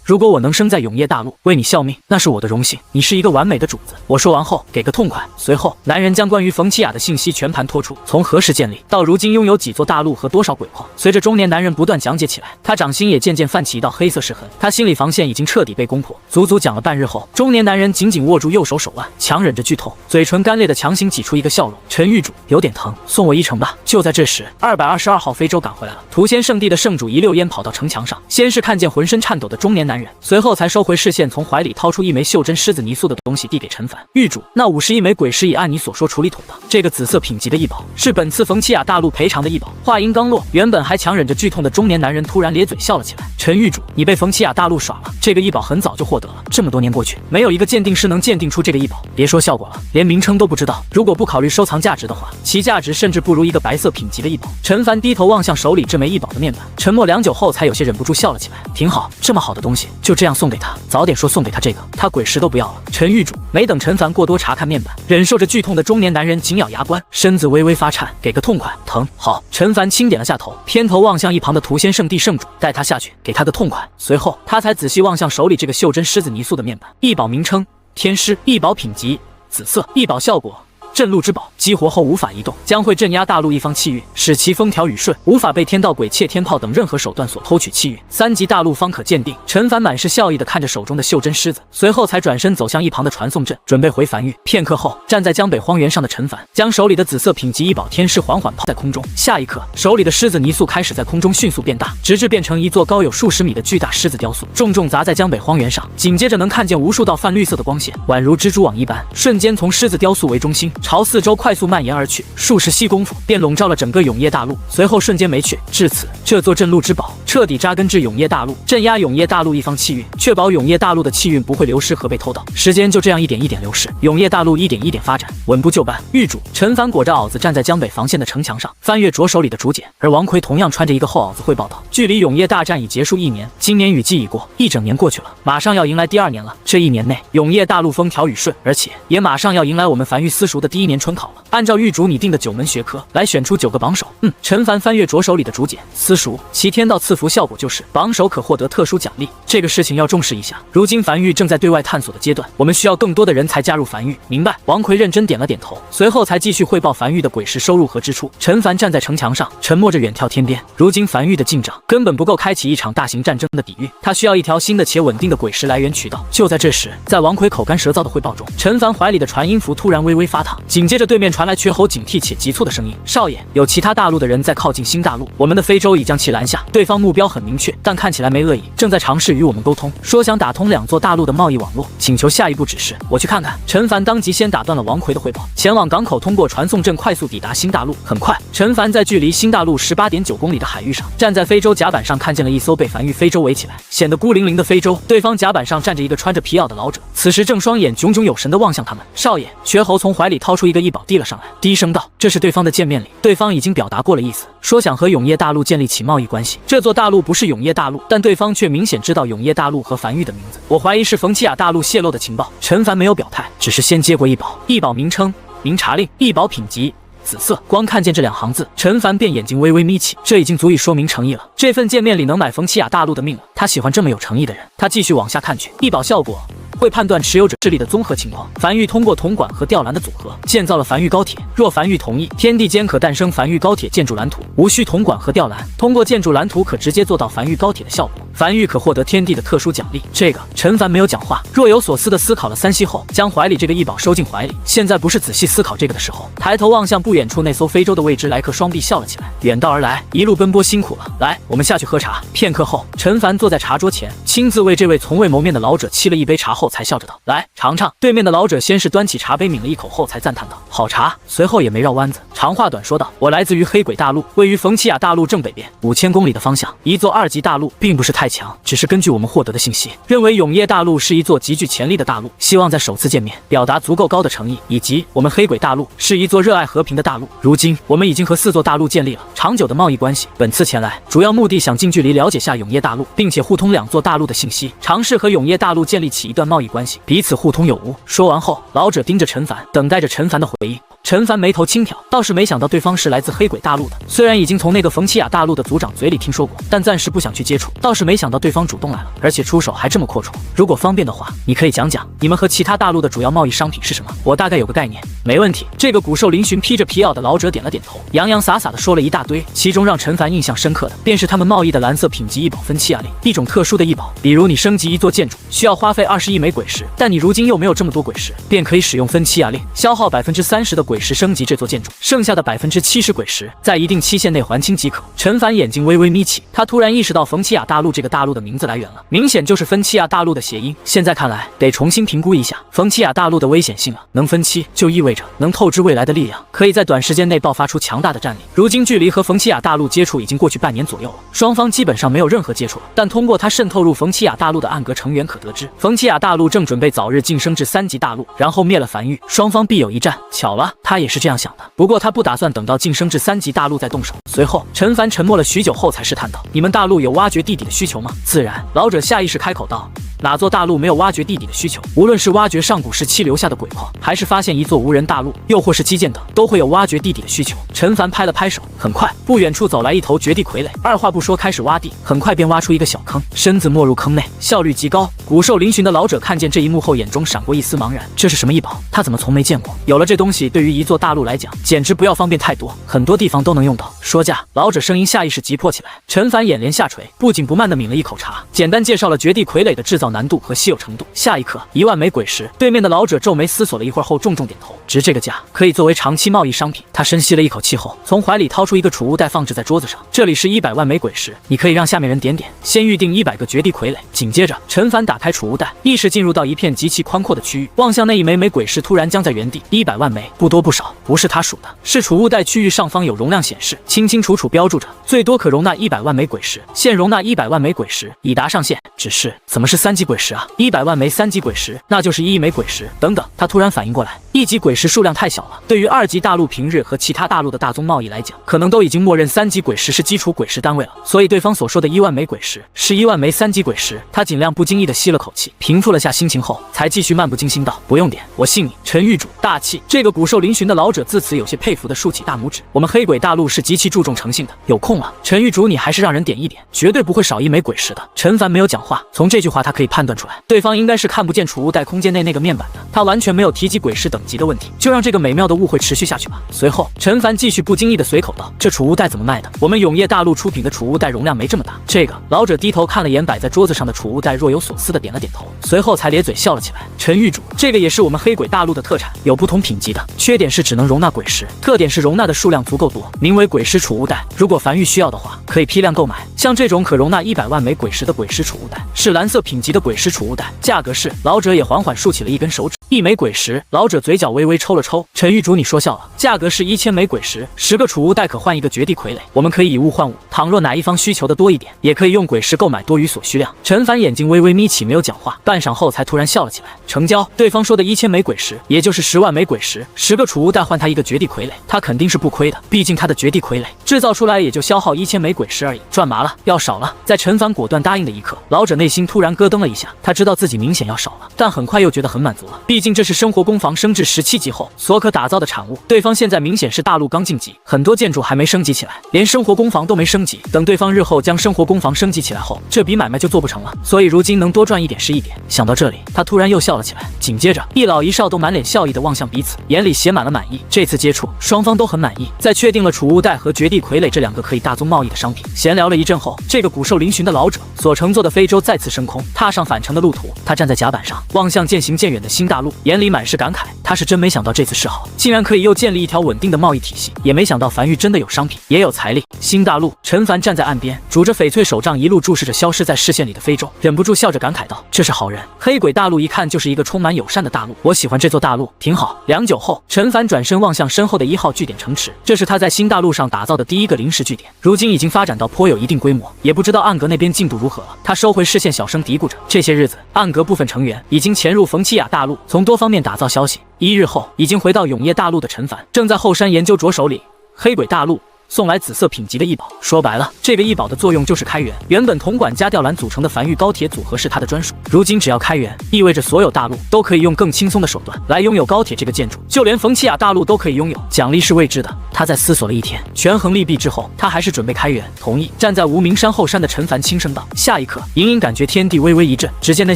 如果我能生在永夜大陆，为你效命，那是我的荣幸。你是一个完美的主子。”我说完后，给个痛快。随后，男人将关于冯奇亚的信息全盘托出，从何时建立，到如今拥有几座大陆和多少鬼矿。随着中年男人不断讲解起来，他掌心也渐渐泛起一道黑色矢痕，他心理防线已经彻底被攻破。足足讲了半日后，中年男人紧紧握住右手手腕，强忍着剧痛，嘴唇干裂的强行挤出一个笑容：“陈狱主，有点疼，送我一程吧。”就在这时，222号非洲赶回来了。屠仙圣地的圣主一溜烟跑到城墙上，先是看见浑身颤抖的中年男人，随后才收回视线，从怀里掏出一枚袖珍狮子泥塑的东西递给陈凡：“狱主，那51枚鬼石已按你所说处理妥当。这个紫色品级的异宝是本次冯奇亚大陆赔偿的异宝。”话音刚落，原本还强忍着剧痛的中年男人突然咧嘴笑了起来：“陈狱主，你被冯奇亚大陆耍了。这个异宝很早就获得了，这么多年过去，没有一个鉴定师能鉴定出这个异宝。别说效果了，连名称都不知道。如果不考虑收藏价值的话，其价值甚至不如一个白色品级的异宝。”陈凡低头望向手里这枚异宝的面板，沉默良久后，才有些忍不住笑了起来：“挺好，这么好的东西就这样送给他，早点说送给他这个，他鬼石都不要了。”陈狱主，没等陈凡过多查看面板，忍受着剧痛的中年男人紧咬牙关，身子微微发颤：“给个痛快，疼。”好。陈凡轻点了下头，偏头望向一旁的屠仙圣地圣主，带他下去，给他个痛快。随后他才仔细望向手里这个袖珍狮子泥塑的面板，异宝名称：天狮，异宝品级紫色，异宝效果：镇戮之宝，激活后无法移动，将会镇压大陆一方气运，使其风调雨顺，无法被天道鬼窃天炮等任何手段所偷取气运，3级大陆方可鉴定。陈凡满是笑意地看着手中的袖珍狮子，随后才转身走向一旁的传送阵，准备回梵域。片刻后，站在江北荒原上的陈凡将手里的紫色品级异宝天狮缓缓抛在空中，下一刻，手里的狮子泥塑开始在空中迅速变大，直至变成一座高有数十米的巨大狮子雕塑，重重砸在江北荒原上。紧接着能看见无数道泛绿色的光线，宛如蜘蛛网一般，瞬间从狮子雕塑为中心朝四周快速蔓延而去，数十息功夫便笼罩了整个永夜大陆，随后瞬间没去。至此，这座镇戮之宝彻底扎根至永夜大陆，镇压永夜大陆一方气运，确保永夜大陆的气运不会流失和被偷盗。时间就这样一点一点流逝，永夜大陆一点一点发展，稳步就班。狱主陈凡裹着袄子站在江北防线的城墙上，翻阅着手里的竹简，而王奎同样穿着一个厚袄子汇报道：距离永夜大战已结束1年，今年雨季已过，一整年过去了，马上要迎来第2年了。这1年内，永夜大陆风调雨顺，而且也马上要迎来我们梵域私塾的第1年春考了。按照狱主拟定的9门学科来选出9个榜首。陈凡翻阅着手里的竹简，私塾其天道赐福效果就是榜首可获得特殊奖励，这个事情要重视一下。如今梵域正在对外探索的阶段，我们需要更多的人才加入梵域。明白？王奎认真点了点头，随后才继续汇报梵域的鬼石收入和支出。陈凡站在城墙上，沉默着远眺天边。如今梵域的进账根本不够开启一场大型战争的底蕴，他需要一条新的且稳定的鬼石来源渠道。就在这时，在王奎口干舌燥的汇报中，陈凡怀里的传音符突然微微发烫，紧接着对面传来缺喉警惕且急促的声音：“少爷，有其他大陆的人在靠近新大陆，我们的非洲已将其拦下，对方目标很明确，但看起来没恶意，正在尝试与我们沟通，说想打通2座大陆的贸易网络，请求下一步指示，我去看看。”陈凡当即先打断了王奎的汇报，前往港口通过传送阵快速抵达新大陆。很快，陈凡在距离新大陆18.9公里的海域上，站在非洲甲板上看见了一艘被梵域非洲围起来，显得孤零零的非洲。对方甲板上站着一个穿着皮袄的老者，此时正双眼炯炯有神地望向他们。少爷，瘸猴从怀里掏出一个异宝递了上来，低声道：“这是对方的见面礼。”对方已经表达过了意思，说想和永业大陆建立起贸易关系。这座大陆不是永业大陆，但对方却明显知道永业大陆和梵域的名字。我怀疑是冯奇亚大陆泄露的情报。陈凡没有表态，只是先接过异宝。异宝名称：明察令，异宝品级紫色。光看见这2行字，陈凡便眼睛微微眯起，这已经足以说明诚意了。这份见面礼能买冯奇亚大陆的命了。他喜欢这么有诚意的人。他继续往下看去，异宝效果会判断持有者智力的综合情况。梵域通过铜管和吊篮的组合建造了梵域高铁，若梵域同意，天地间可诞生梵域高铁建筑蓝图，无需铜管和吊篮，通过建筑蓝图可直接做到梵域高铁的效果。梵域可获得天地的特殊奖励。这个陈凡没有讲话，若有所思地思考了3息后，将怀里这个异宝收进怀里。现在不是仔细思考这个的时候，抬头望向不远处那艘非洲的未知来客，双臂笑了起来。远道而来，一路奔波辛苦了，来，我们下去喝茶。片刻后，陈凡坐在茶桌前，亲自为这位从未谋面的老者沏了一杯茶后，才笑着道：“来，尝尝。”对面的老者先是端起茶杯抿了一口后，才赞叹道：“好茶。”随后也没绕弯子，长话短说道：“我来自于黑鬼大陆，位于冯奇亚大陆正北边5000公里的方向，一座2级大陆，并不是太强，只是根据我们获得的信息，认为永业大陆是一座极具潜力的大陆，希望在首次见面表达足够高的诚意，以及我们黑鬼大陆是一座热爱和平的大陆。如今我们已经和4座大陆建立了长久的贸易关系，本次前来主要目的想近距离了解下永业大陆，并且互通2座大陆的信息，尝试和永业大陆建立起一段贸易关系，彼此互通有无。”说完后，老者盯着陈凡，等待着陈凡的回应。陈凡眉头轻挑，倒是没想到对方是来自黑鬼大陆的。虽然已经从那个冯奇亚大陆的族长嘴里听说过，但暂时不想去接触。倒是没想到对方主动来了，而且出手还这么阔绰。如果方便的话，你可以讲讲你们和其他大陆的主要贸易商品是什么？我大概有个概念。没问题。这个骨瘦嶙峋、披着皮袄的老者点了点头，洋洋洒洒的说了一大堆，其中让陈凡印象深刻的便是他们贸易的蓝色品级异宝芬奇亚令，一种特殊的异宝。比如你升级一座建筑需要花费20亿枚鬼石，但你如今又没有这么多鬼石，便可以使用芬奇亚令，消耗30%的鬼石升级这座建筑，剩下的70%鬼石在一定期限内还清即可。陈凡眼睛微微眯起，他突然意识到冯奇亚大陆这个大陆的名字来源了，明显就是芬奇亚大陆的谐音。现在看来得重新评估一下冯奇亚大陆的危险性了。能分期就意味着能透支未来的力量，可以在短时间内爆发出强大的战力。如今距离和冯奇亚大陆接触已经过去半年左右了，双方基本上没有任何接触了，但通过他渗透入冯奇亚大陆的暗格成员可得知，冯奇亚大陆正准备早日晋升至3级大陆，然后灭了梵域，双方必有一战。巧了，他也是这样想的，不过他不打算等到晋升至3级大陆再动手。随后陈凡沉默了许久后才试探道：“你们大陆有挖掘地底的需求吗？”自然，老者下意识开口道：“哪座大陆没有挖掘地底的需求？无论是挖掘上古时期留下的鬼矿，还是发现一座无人大陆，又或是基建等，都会有挖掘地底的需求。”陈凡拍了拍手，很快，不远处走来一头绝地傀儡，二话不说开始挖地，很快便挖出一个小坑，身子没入坑内，效率极高。骨瘦嶙峋的老者看见这一幕后，眼中闪过一丝茫然，这是什么异宝？他怎么从没见过？有了这东西，对于一座大陆来讲，简直不要方便太多，很多地方都能用到。说价，老者声音下意识急迫起来。陈凡眼帘下垂，不紧不慢地抿了一口茶，简单介绍了绝地傀儡的制造难度和稀有程度。下一刻，1万枚鬼石。对面的老者皱眉思索了一会儿后，重重点头，值这个价，可以作为长期贸易商品。他深吸了一口气后，从怀里掏出一个储物袋，放置在桌子上。这里是100万枚鬼石，你可以让下面人点点，先预定100个绝地傀儡。紧接着，陈凡打开储物袋，意识进入到一片极其宽阔的区域，望向那一枚枚鬼石，突然僵在原地。100万枚，不多不少，不是他数的，是储物袋区域上方有容量显示，清清楚楚标注着，最多可容纳100万枚鬼石，现容纳100万枚鬼石，已达上限。只是怎么是3级鬼石啊？100万枚3级鬼石，那就是1亿枚鬼石。等等，他突然反应过来， 1级鬼石数量太小了，对于2级大陆平日和其他大陆的大宗贸易来讲，可能都已经默认3级鬼石是基础鬼石单位了。所以对方所说的1万枚鬼石是1万枚3级鬼石。他尽量不经意地吸了口气，平复了下心情后，才继续漫不经心道：“不用点，我信你。”陈玉主大气。这个骨瘦嶙峋的老者自此有些佩服地竖起大拇指。我们黑鬼大陆是极其注重诚信的，有空了，陈玉主你还是让人点一点，绝对不会少1枚鬼石的。陈凡没有讲话，从这句话他可以判断出来，对方应该是看不见储物袋空间内那个面板的，他完全没有提及鬼石等级的问题，就让这个美妙的误会持续下去吧。随后，陈凡继续不经意的随口道：“这储物袋怎么卖的？我们永业大陆出品的储物袋容量没这么大。”这个老者低头看了眼摆在桌子上的储物袋，若有所思的点了点头，随后才咧嘴笑了起来。陈玉主，这个也是我们黑鬼大陆的特产，有不同品级的，缺点是只能容纳鬼石，特点是容纳的数量足够多，名为鬼石储物袋。如果凡玉需要的话，可以批量购买。像这种可容纳100万枚鬼石的鬼石储物袋，是蓝色品级的鬼石储物袋，价格是……老者也缓缓竖起了一根手指。1枚鬼石，老者嘴角微微抽了抽。陈玉主，你说笑了，价格是1000枚鬼石，10个储物袋可换1个绝地傀儡，我们可以以物换物，倘若哪一方需求的多一点，也可以用鬼石购买多余所需量。陈凡眼睛微微眯起，没有讲话，半晌后才突然笑了起来。成交。对方说的1000枚鬼石，也就是10万枚鬼石，10个储物袋换他1个绝地傀儡，他肯定是不亏的，毕竟他的绝地傀儡制造出来也就消耗1000枚鬼石而已，赚麻了，要少了。在陈凡果断答应的一刻，老者内心突然咯噔了一下，他知道自己明显要少了，但很快又觉得很满足了，毕竟这是生活工房升至17级后所可打造的产物。对方现在明显是大陆刚晋级，很多建筑还没升级起来，连生活工房都没升级，等对方日后将生活工房升级起来后，这笔买卖就做不成了，所以如今能多赚一点是一点。想到这里，他突然又笑了起来，紧接着一老一少都满脸笑意地望向彼此，眼里写满了满意。这次接触，双方都很满意。在确定了储物袋和绝地傀儡这2个可以大宗贸易的商品，闲聊了一阵后，这个骨瘦嶙峋的老者所乘坐的非洲再次升空，踏上返程的路途。他站在甲板上，望向渐行渐远的新大陆，眼里满是感慨。他是真没想到这次示好，竟然可以又建立一条稳定的贸易体系，也没想到凡玉真的有商品，也有财力。新大陆，陈凡站在岸边，拄着翡翠手杖，一路注视着消失在视线里的非洲，忍不住笑着感慨道：“这是好人。黑鬼大陆一看就是一个充满友善的大陆，我喜欢这座大陆，挺好。”良久后，陈凡转身望向身后的1号据点城池，这是他在新大陆上打造的第1个临时据点，如今已经发展到颇有一定规模，也不知道暗格那边进度如何了。他收回视线，小声嘀咕着：“这些日子，暗格部分成员已经潜入冯奇亚大陆，从多方面打造消息。1日后，已经回到永业大陆的陈凡，正在后山研究着手里黑鬼大陆送来紫色品级的异宝。说白了，这个异宝的作用就是开源。原本铜管加吊篮组成的凡玉高铁组合是他的专属，如今只要开源，意味着所有大陆都可以用更轻松的手段来拥有高铁这个建筑，就连冯奇亚大陆都可以拥有，奖励是未知的。他在思索了一天，权衡利弊之后，他还是准备开源，同意。站在无名山后山的陈凡轻声道。下一刻，隐隐感觉天地微微一震，只见那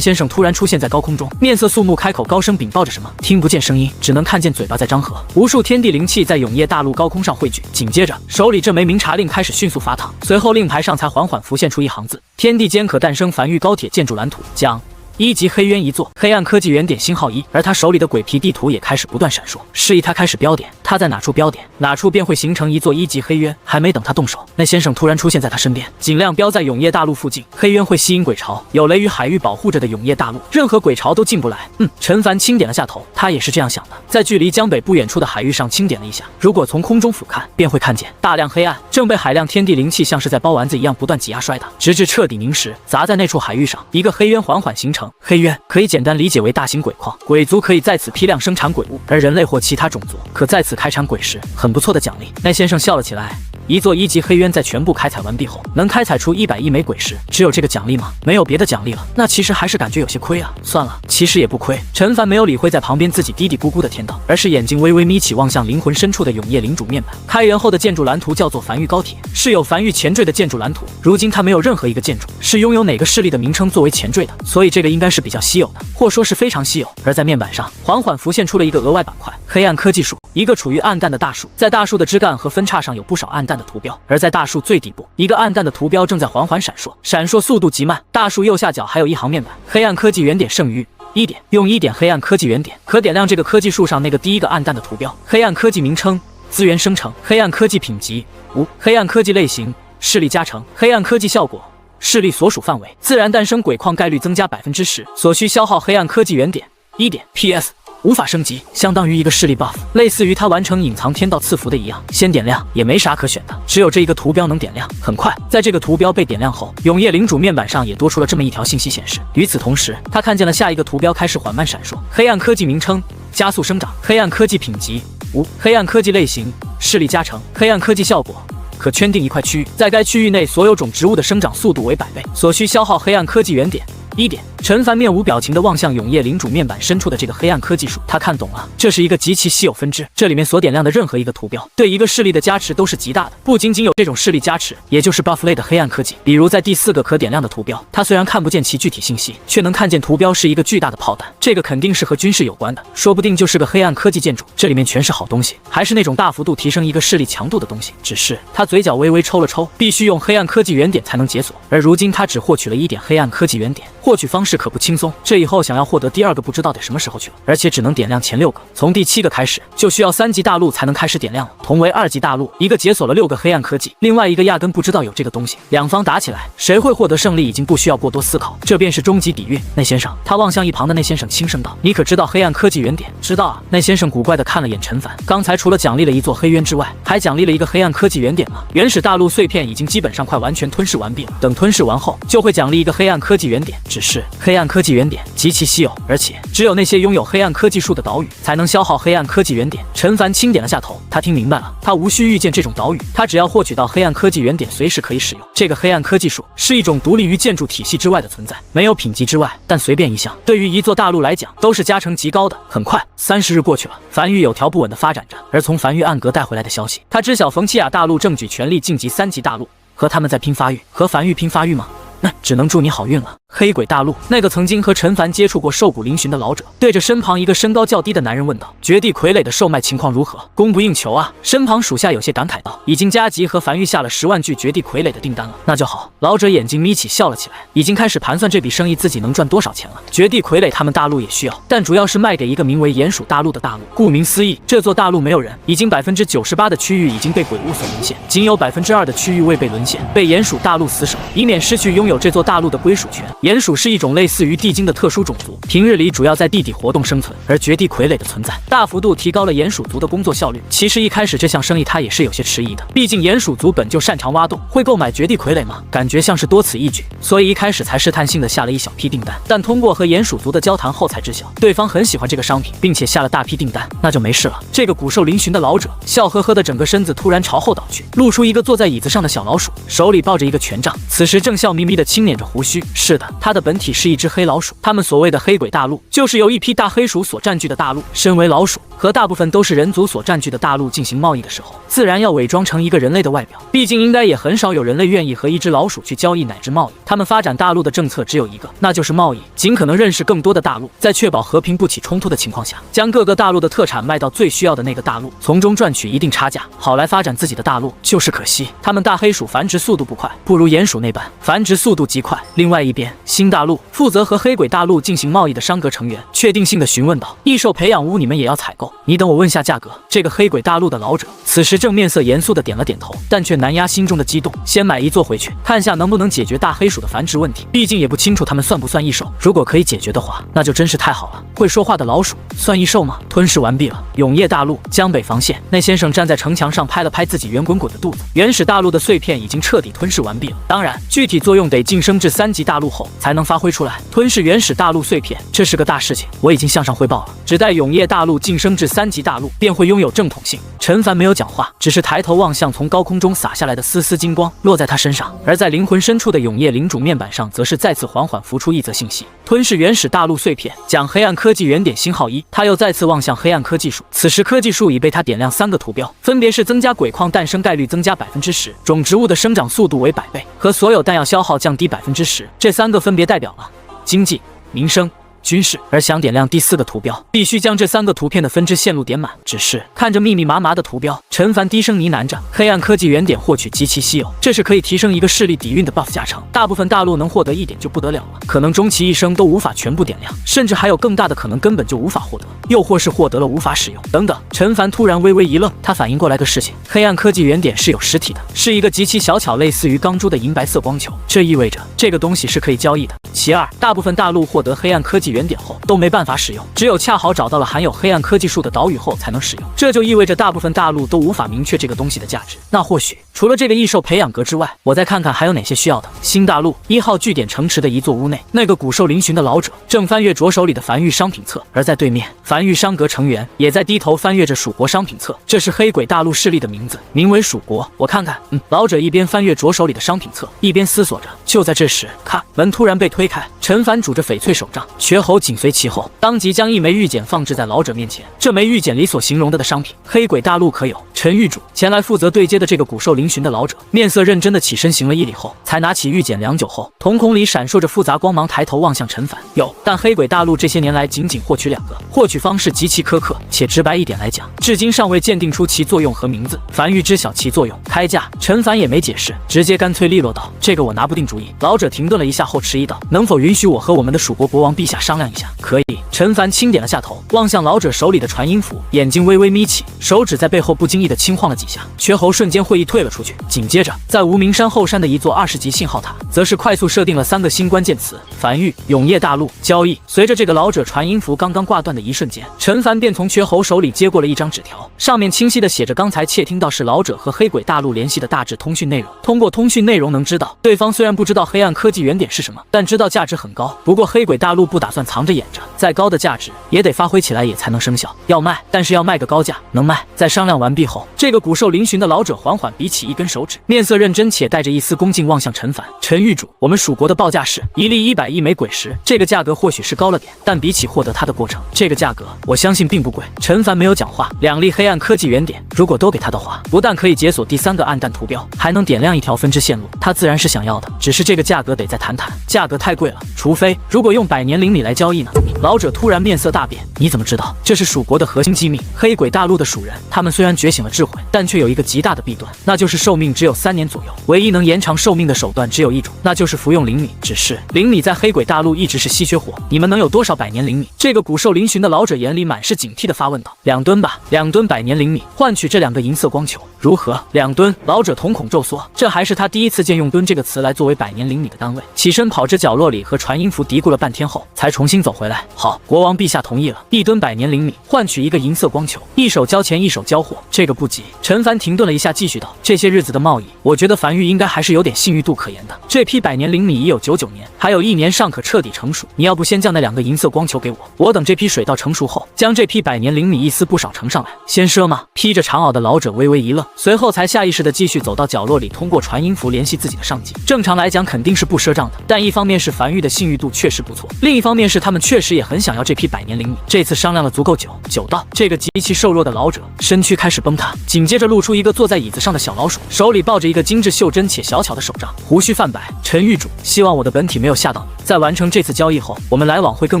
先生突然出现在高空中，面色肃穆，开口高声禀报着什么，听不见声音，只能看见嘴巴在张合。无数天地灵气在永业大陆高空上汇聚，紧接着手里这枚明察令开始迅速发烫，随后令牌上才缓缓浮现出一行字：天地间可诞生凡玉高铁建筑蓝图，将1级黑渊一座，黑暗科技原点星号1。而他手里的鬼皮地图也开始不断闪烁，示意他开始标点，他在哪处标点，哪处便会形成一座1级黑渊。还没等他动手，那先生突然出现在他身边，尽量标在永业大陆附近。黑渊会吸引鬼潮，有雷雨海域保护着的永业大陆，任何鬼潮都进不来。陈凡轻点了下头，他也是这样想的，在距离江北不远处的海域上轻点了一下，如果从空中俯瞰，便会看见大量黑暗正被海量天地灵气像是在包丸子一样不断挤压摔打，直至彻底凝实，砸在那处海域上，一个黑渊缓缓形成。黑渊可以简单理解为大型鬼矿，鬼族可以在此批量生产鬼物，而人类或其他种族可在此开采鬼石，很不错的奖励。那先生笑了起来。一座1级黑渊在全部开采完毕后，能开采出110枚鬼石，只有这个奖励吗？没有别的奖励了，那其实还是感觉有些亏啊。算了，其实也不亏。陈凡没有理会在旁边自己嘀嘀咕咕的天道，而是眼睛微微眯起，望向灵魂深处的永业领主面板。开源后的建筑蓝图叫做凡玉高铁，是有凡玉前缀的建筑蓝图。如今它没有任何一个建筑是拥有哪个势力的名称作为前缀的，所以这个应该是比较稀有的，或说是非常稀有。而在面板上缓缓浮现出了一个额外板块，黑暗科技树，一个处于暗淡的大树，在大树的枝干和分叉上有不少暗淡的图标，而在大树最底部，一个暗淡的图标正在缓缓闪烁，闪烁速度极慢。大树右下角还有一行面板，黑暗科技原点剩余1点，用1点黑暗科技原点可点亮这个科技树上那个第一个暗淡的图标。黑暗科技名称：资源生成，黑暗科技品级5，黑暗科技类型：势力加成，黑暗科技效果：势力所属范围，自然诞生鬼矿概率增加10%，所需消耗黑暗科技原点1点。PS无法升级，相当于一个势力 buff， 类似于他完成隐藏天道赐福的一样。先点亮也没啥可选的，只有这一个图标能点亮。很快，在这个图标被点亮后，永业领主面板上也多出了这么一条信息显示。与此同时，他看见了下一个图标开始缓慢闪烁，黑暗科技名称：加速生长。黑暗科技品级5，黑暗科技类型势力加成，黑暗科技效果。可圈定一块区域，在该区域内所有种植物的生长速度为100倍，所需消耗黑暗科技原点1点。陈凡面无表情地望向永夜领主面板深处的这个黑暗科技树，他看懂了，这是一个极其稀有分支，这里面所点亮的任何一个图标，对一个势力的加持都是极大的。不仅仅有这种势力加持，也就是 buff 类的黑暗科技，比如在第4个可点亮的图标，他虽然看不见其具体信息，却能看见图标是一个巨大的炮弹，这个肯定是和军事有关的，说不定就是个黑暗科技建筑，这里面全是好东西，还是那种大幅度提升一个势力强度的东西。只是他嘴角微微抽了抽，必须用黑暗科技原点才能解锁，而如今他只获取了1点黑暗科技原点，获取方式可不轻松，这以后想要获得第2个不知道得什么时候去了，而且只能点亮前6个，从第7个开始就需要3级大陆才能开始点亮了。同为2级大陆，一个解锁了6个黑暗科技，另外一个压根不知道有这个东西，两方打起来，谁会获得胜利已经不需要过多思考，这便是终极底蕴。内先生，他望向一旁的内先生轻声道：“你可知道黑暗科技原点？”知道啊。内先生古怪地看了眼陈凡，刚才除了奖励了一座黑渊之外，还奖励了一个黑暗科技原点吗？原始大陆碎片已经基本上快完全吞噬完毕了，等吞噬完后就会奖励一个黑暗科技原点，只是黑暗科技原点极其稀有，而且只有那些拥有黑暗科技树的岛屿才能消耗黑暗科技原点。陈凡轻点了下头，他听明白了，他无需遇见这种岛屿，他只要获取到黑暗科技原点，随时可以使用。这个黑暗科技树是一种独立于建筑体系之外的存在，没有品级之外，但随便一项，对于一座大陆来讲都是加成极高的。很快30日过去了，梵域有条不紊地发展着，而从梵域暗格带回来的消息，他知晓冯契亚大陆正举全力晋级3级大陆，和他们在拼发育，和梵域拼发育吗？那只能祝你好运了。黑鬼大陆那个曾经和陈凡接触过兽骨嶙峋的老者，对着身旁一个身高较低的男人问道：“绝地傀儡的售卖情况如何？供不应求啊！”身旁属下有些感慨道：“已经加急和梵域下了10万具绝地傀儡的订单了。”那就好。老者眼睛眯起笑了起来，已经开始盘算这笔生意自己能赚多少钱了。绝地傀儡他们大陆也需要，但主要是卖给一个名为鼹鼠大陆的大陆。顾名思义，这座大陆没有人，已经98%的区域已经被鬼物所沦陷，仅有2%的区域未被沦陷，被鼹鼠大陆死守，以免失去拥有这座大陆的归属权。鼹鼠是一种类似于地精的特殊种族，平日里主要在地底活动生存，而绝地傀儡的存在大幅度提高了鼹鼠族的工作效率。其实一开始这项生意他也是有些迟疑的，毕竟鼹鼠族本就擅长挖洞，会购买绝地傀儡吗？感觉像是多此一举，所以一开始才试探性的下了一小批订单。但通过和鼹鼠族的交谈后才知晓，对方很喜欢这个商品，并且下了大批订单，那就没事了。这个骨瘦嶙峋的老者笑呵呵的整个身子突然朝后倒去，露出一个坐在椅子上的小老鼠，手里抱着一个权杖，此时正笑眯眯的轻捻着胡须。是的，他的本体是一只黑老鼠，他们所谓的黑鬼大陆就是由一批大黑鼠所占据的大陆。身为老鼠，和大部分都是人族所占据的大陆进行贸易的时候，自然要伪装成一个人类的外表，毕竟应该也很少有人类愿意和一只老鼠去交易乃至贸易。他们发展大陆的政策只有一个，那就是贸易，尽可能认识更多的大陆，在确保和平不起冲突的情况下，将各个大陆的特产卖到最需要的那个大陆，从中赚取一定差价，好来发展自己的大陆。就是可惜他们大黑鼠繁殖速度不快，不如鼹鼠那般繁殖速度极快。另外一边，新大陆负责和黑鬼大陆进行贸易的商阁成员确定性的询问道：“异兽培养屋你们也要采购？你等我问下价格。”这个黑鬼大陆的老者此时正面色严肃的点了点头，但却难压心中的激动，先买一座回去，看下能不能解决大黑鼠的繁殖问题。毕竟也不清楚他们算不算异兽，如果可以解决的话，那就真是太好了。会说话的老鼠算异兽吗？吞噬完毕了，永夜大陆江北防线，那先生站在城墙上拍了拍自己圆滚滚的肚子。原始大陆的碎片已经彻底吞噬完毕了，当然具体作用得晋升至3级大陆后才能发挥出来。吞噬原始大陆碎片，这是个大事情，我已经向上汇报了，只待永夜大陆晋升至3级大陆，便会拥有正统性。陈凡没有讲话，只是抬头望向从高空中洒下来的丝丝金光，落在他身上。而在灵魂深处的永夜领主面板上，则是再次缓缓浮出一则信息：吞噬原始大陆碎片，奖黑暗科技原点星号1。他又再次望向黑暗科技树，此时科技树已被他点亮3个图标，分别是增加鬼矿诞生概率增加10%，种植物的生长速度为100倍，和所有弹药消耗降低10%。这3个分别代表了经济、民生、军事，而想点亮第4个图标，必须将这3个图片的分支线路点满。只是看着密密麻麻的图标，陈凡低声呢喃着：“黑暗科技原点获取极其稀有，这是可以提升一个势力底蕴的 buff 加成，大部分大陆能获得1点就不得了了，可能终其一生都无法全部点亮，甚至还有更大的可能根本就无法获得，又或是获得了无法使用等等。”陈凡突然微微一愣，他反应过来个事情：黑暗科技原点是有实体的，是一个极其小巧类似于钢珠的银白色光球，这意味着这个东西是可以交易的。其二，大部分大陆获得黑暗科技原点后都没办法使用，只有恰好找到了含有黑暗科技树的岛屿后才能使用，这就意味着大部分大陆都无法明确这个东西的价值。那或许除了这个异兽培养阁之外，我再看看还有哪些需要的。新大陆1号据点城池的一座屋内，那个古兽嶙峋的老者正翻阅着手里的繁育商品册，而在对面，繁育商阁成员也在低头翻阅着蜀国商品册。这是黑鬼大陆势力的名字，名为蜀国。我看看，老者一边翻阅着手里的商品册，一边思索着。就在这时，咔，门突然被推开，陈凡拄着翡翠手杖，瘸猴紧随其后，当即将一枚玉简放置在老者面前。这枚玉简里所形容的商品，黑鬼大陆可有。陈玉主前来负责对接的这个古兽嶙峋的老者，面色认真的起身行了一礼后，才拿起玉简良久后，瞳孔里闪烁着复杂光芒，抬头望向陈凡。有，但黑鬼大陆这些年来仅获取2个，获取方式极其苛刻，且直白一点来讲，至今尚未鉴定出其作用和名字。凡玉知晓其作用，开价。陈凡也没解释，直接干脆利落道：“这个我拿不定主意。”老者停顿了一下后，迟疑道：“能否允许我和我们的蜀国国王陛下商量一下？”可以。陈凡轻点了下头，望向老者手里的传音符，眼睛微微眯起，手指在背后不经意的轻晃了几下，瘸猴瞬间会意退了出去。紧接着，在无名山后山的一座20级信号塔，则是快速设定了3个新关键词：繁育、永业大陆、交易。随着这个老者传音符刚刚挂断的一瞬间，陈凡便从瘸猴手里接过了一张纸条，上面清晰的写着刚才窃听到是老者和黑鬼大陆联系的大致通讯内容。通过通讯内容能知道，对方虽然不知道黑暗科技原点是什么，但知道价值很高。不过黑鬼大陆不打算藏着掖着，再高的价值也得发挥起来也才能生效。要卖，但是要卖个高价，能卖。在商量完毕后，这个古兽嶙峋的老者缓缓比起一根手指，面色认真且带着一丝恭敬望向陈凡。陈玉主，我们蜀国的报价是1粒100亿枚鬼石，这个价格或许是高了点，但比起获得它的过程，这个价格我相信并不贵。陈凡没有讲话。2粒黑暗科技原点，如果都给他的话，不但可以解锁第3个暗淡图标，还能点亮一条分支线路。他自然是想要的，只是这个价格得再谈谈，价格太贵了。除非如果用100年灵米来交易呢？老者突然面色大变，你怎么知道？这是蜀国的核心机密。黑鬼大陆的蜀人，他们虽然觉醒了智慧，但却有一个极大的弊端，那就是寿命只有3年左右。唯一能延长寿命的手段只有一种，那就是服用灵米。只是灵米在黑鬼大陆一直是稀缺货，你们能有多少100年灵米？这个古兽嶙峋的老者眼里满是警惕的发问道：“2吨吧，2吨100年灵米，换取这2个银色光球，如何？2吨？”老者瞳孔骤缩，这还是他第一次见用吨这个词来作为100年灵米的单位。起身跑至角落里和传音符嘀咕了半天后，才重新走回来。好，国王陛下同意了，1吨100年灵米换取1个银色光球，一手交钱一手交货。这个不急。陈凡停顿了一下，继续道：“这些日子的贸易，我觉得繁育应该还是有点信誉度可言的。这批100年灵米已有99年，还有1年尚可彻底成熟。你要不先将那2个银色光球给我，我等这批水稻成熟后，将这批100年灵米一丝不少盛上来。先赊吗？”披着长袄的老者微微一愣，随后才下意识的继续走到角落里，通过传音符联系自己的上级。正常来讲肯定是不赊账的，但一方面是繁育的信誉度确实不错，另一方面是他们确实也很想要这批100年灵米。这次商量了足够久，久到这个极其瘦弱的老者身躯开始崩塌，紧接着露出一个坐在椅子上的小老鼠，手里抱着一个精致袖珍且小巧的手杖，胡须泛白。陈玉主，希望我的本体没有吓到你。在完成这次交易后，我们来往会更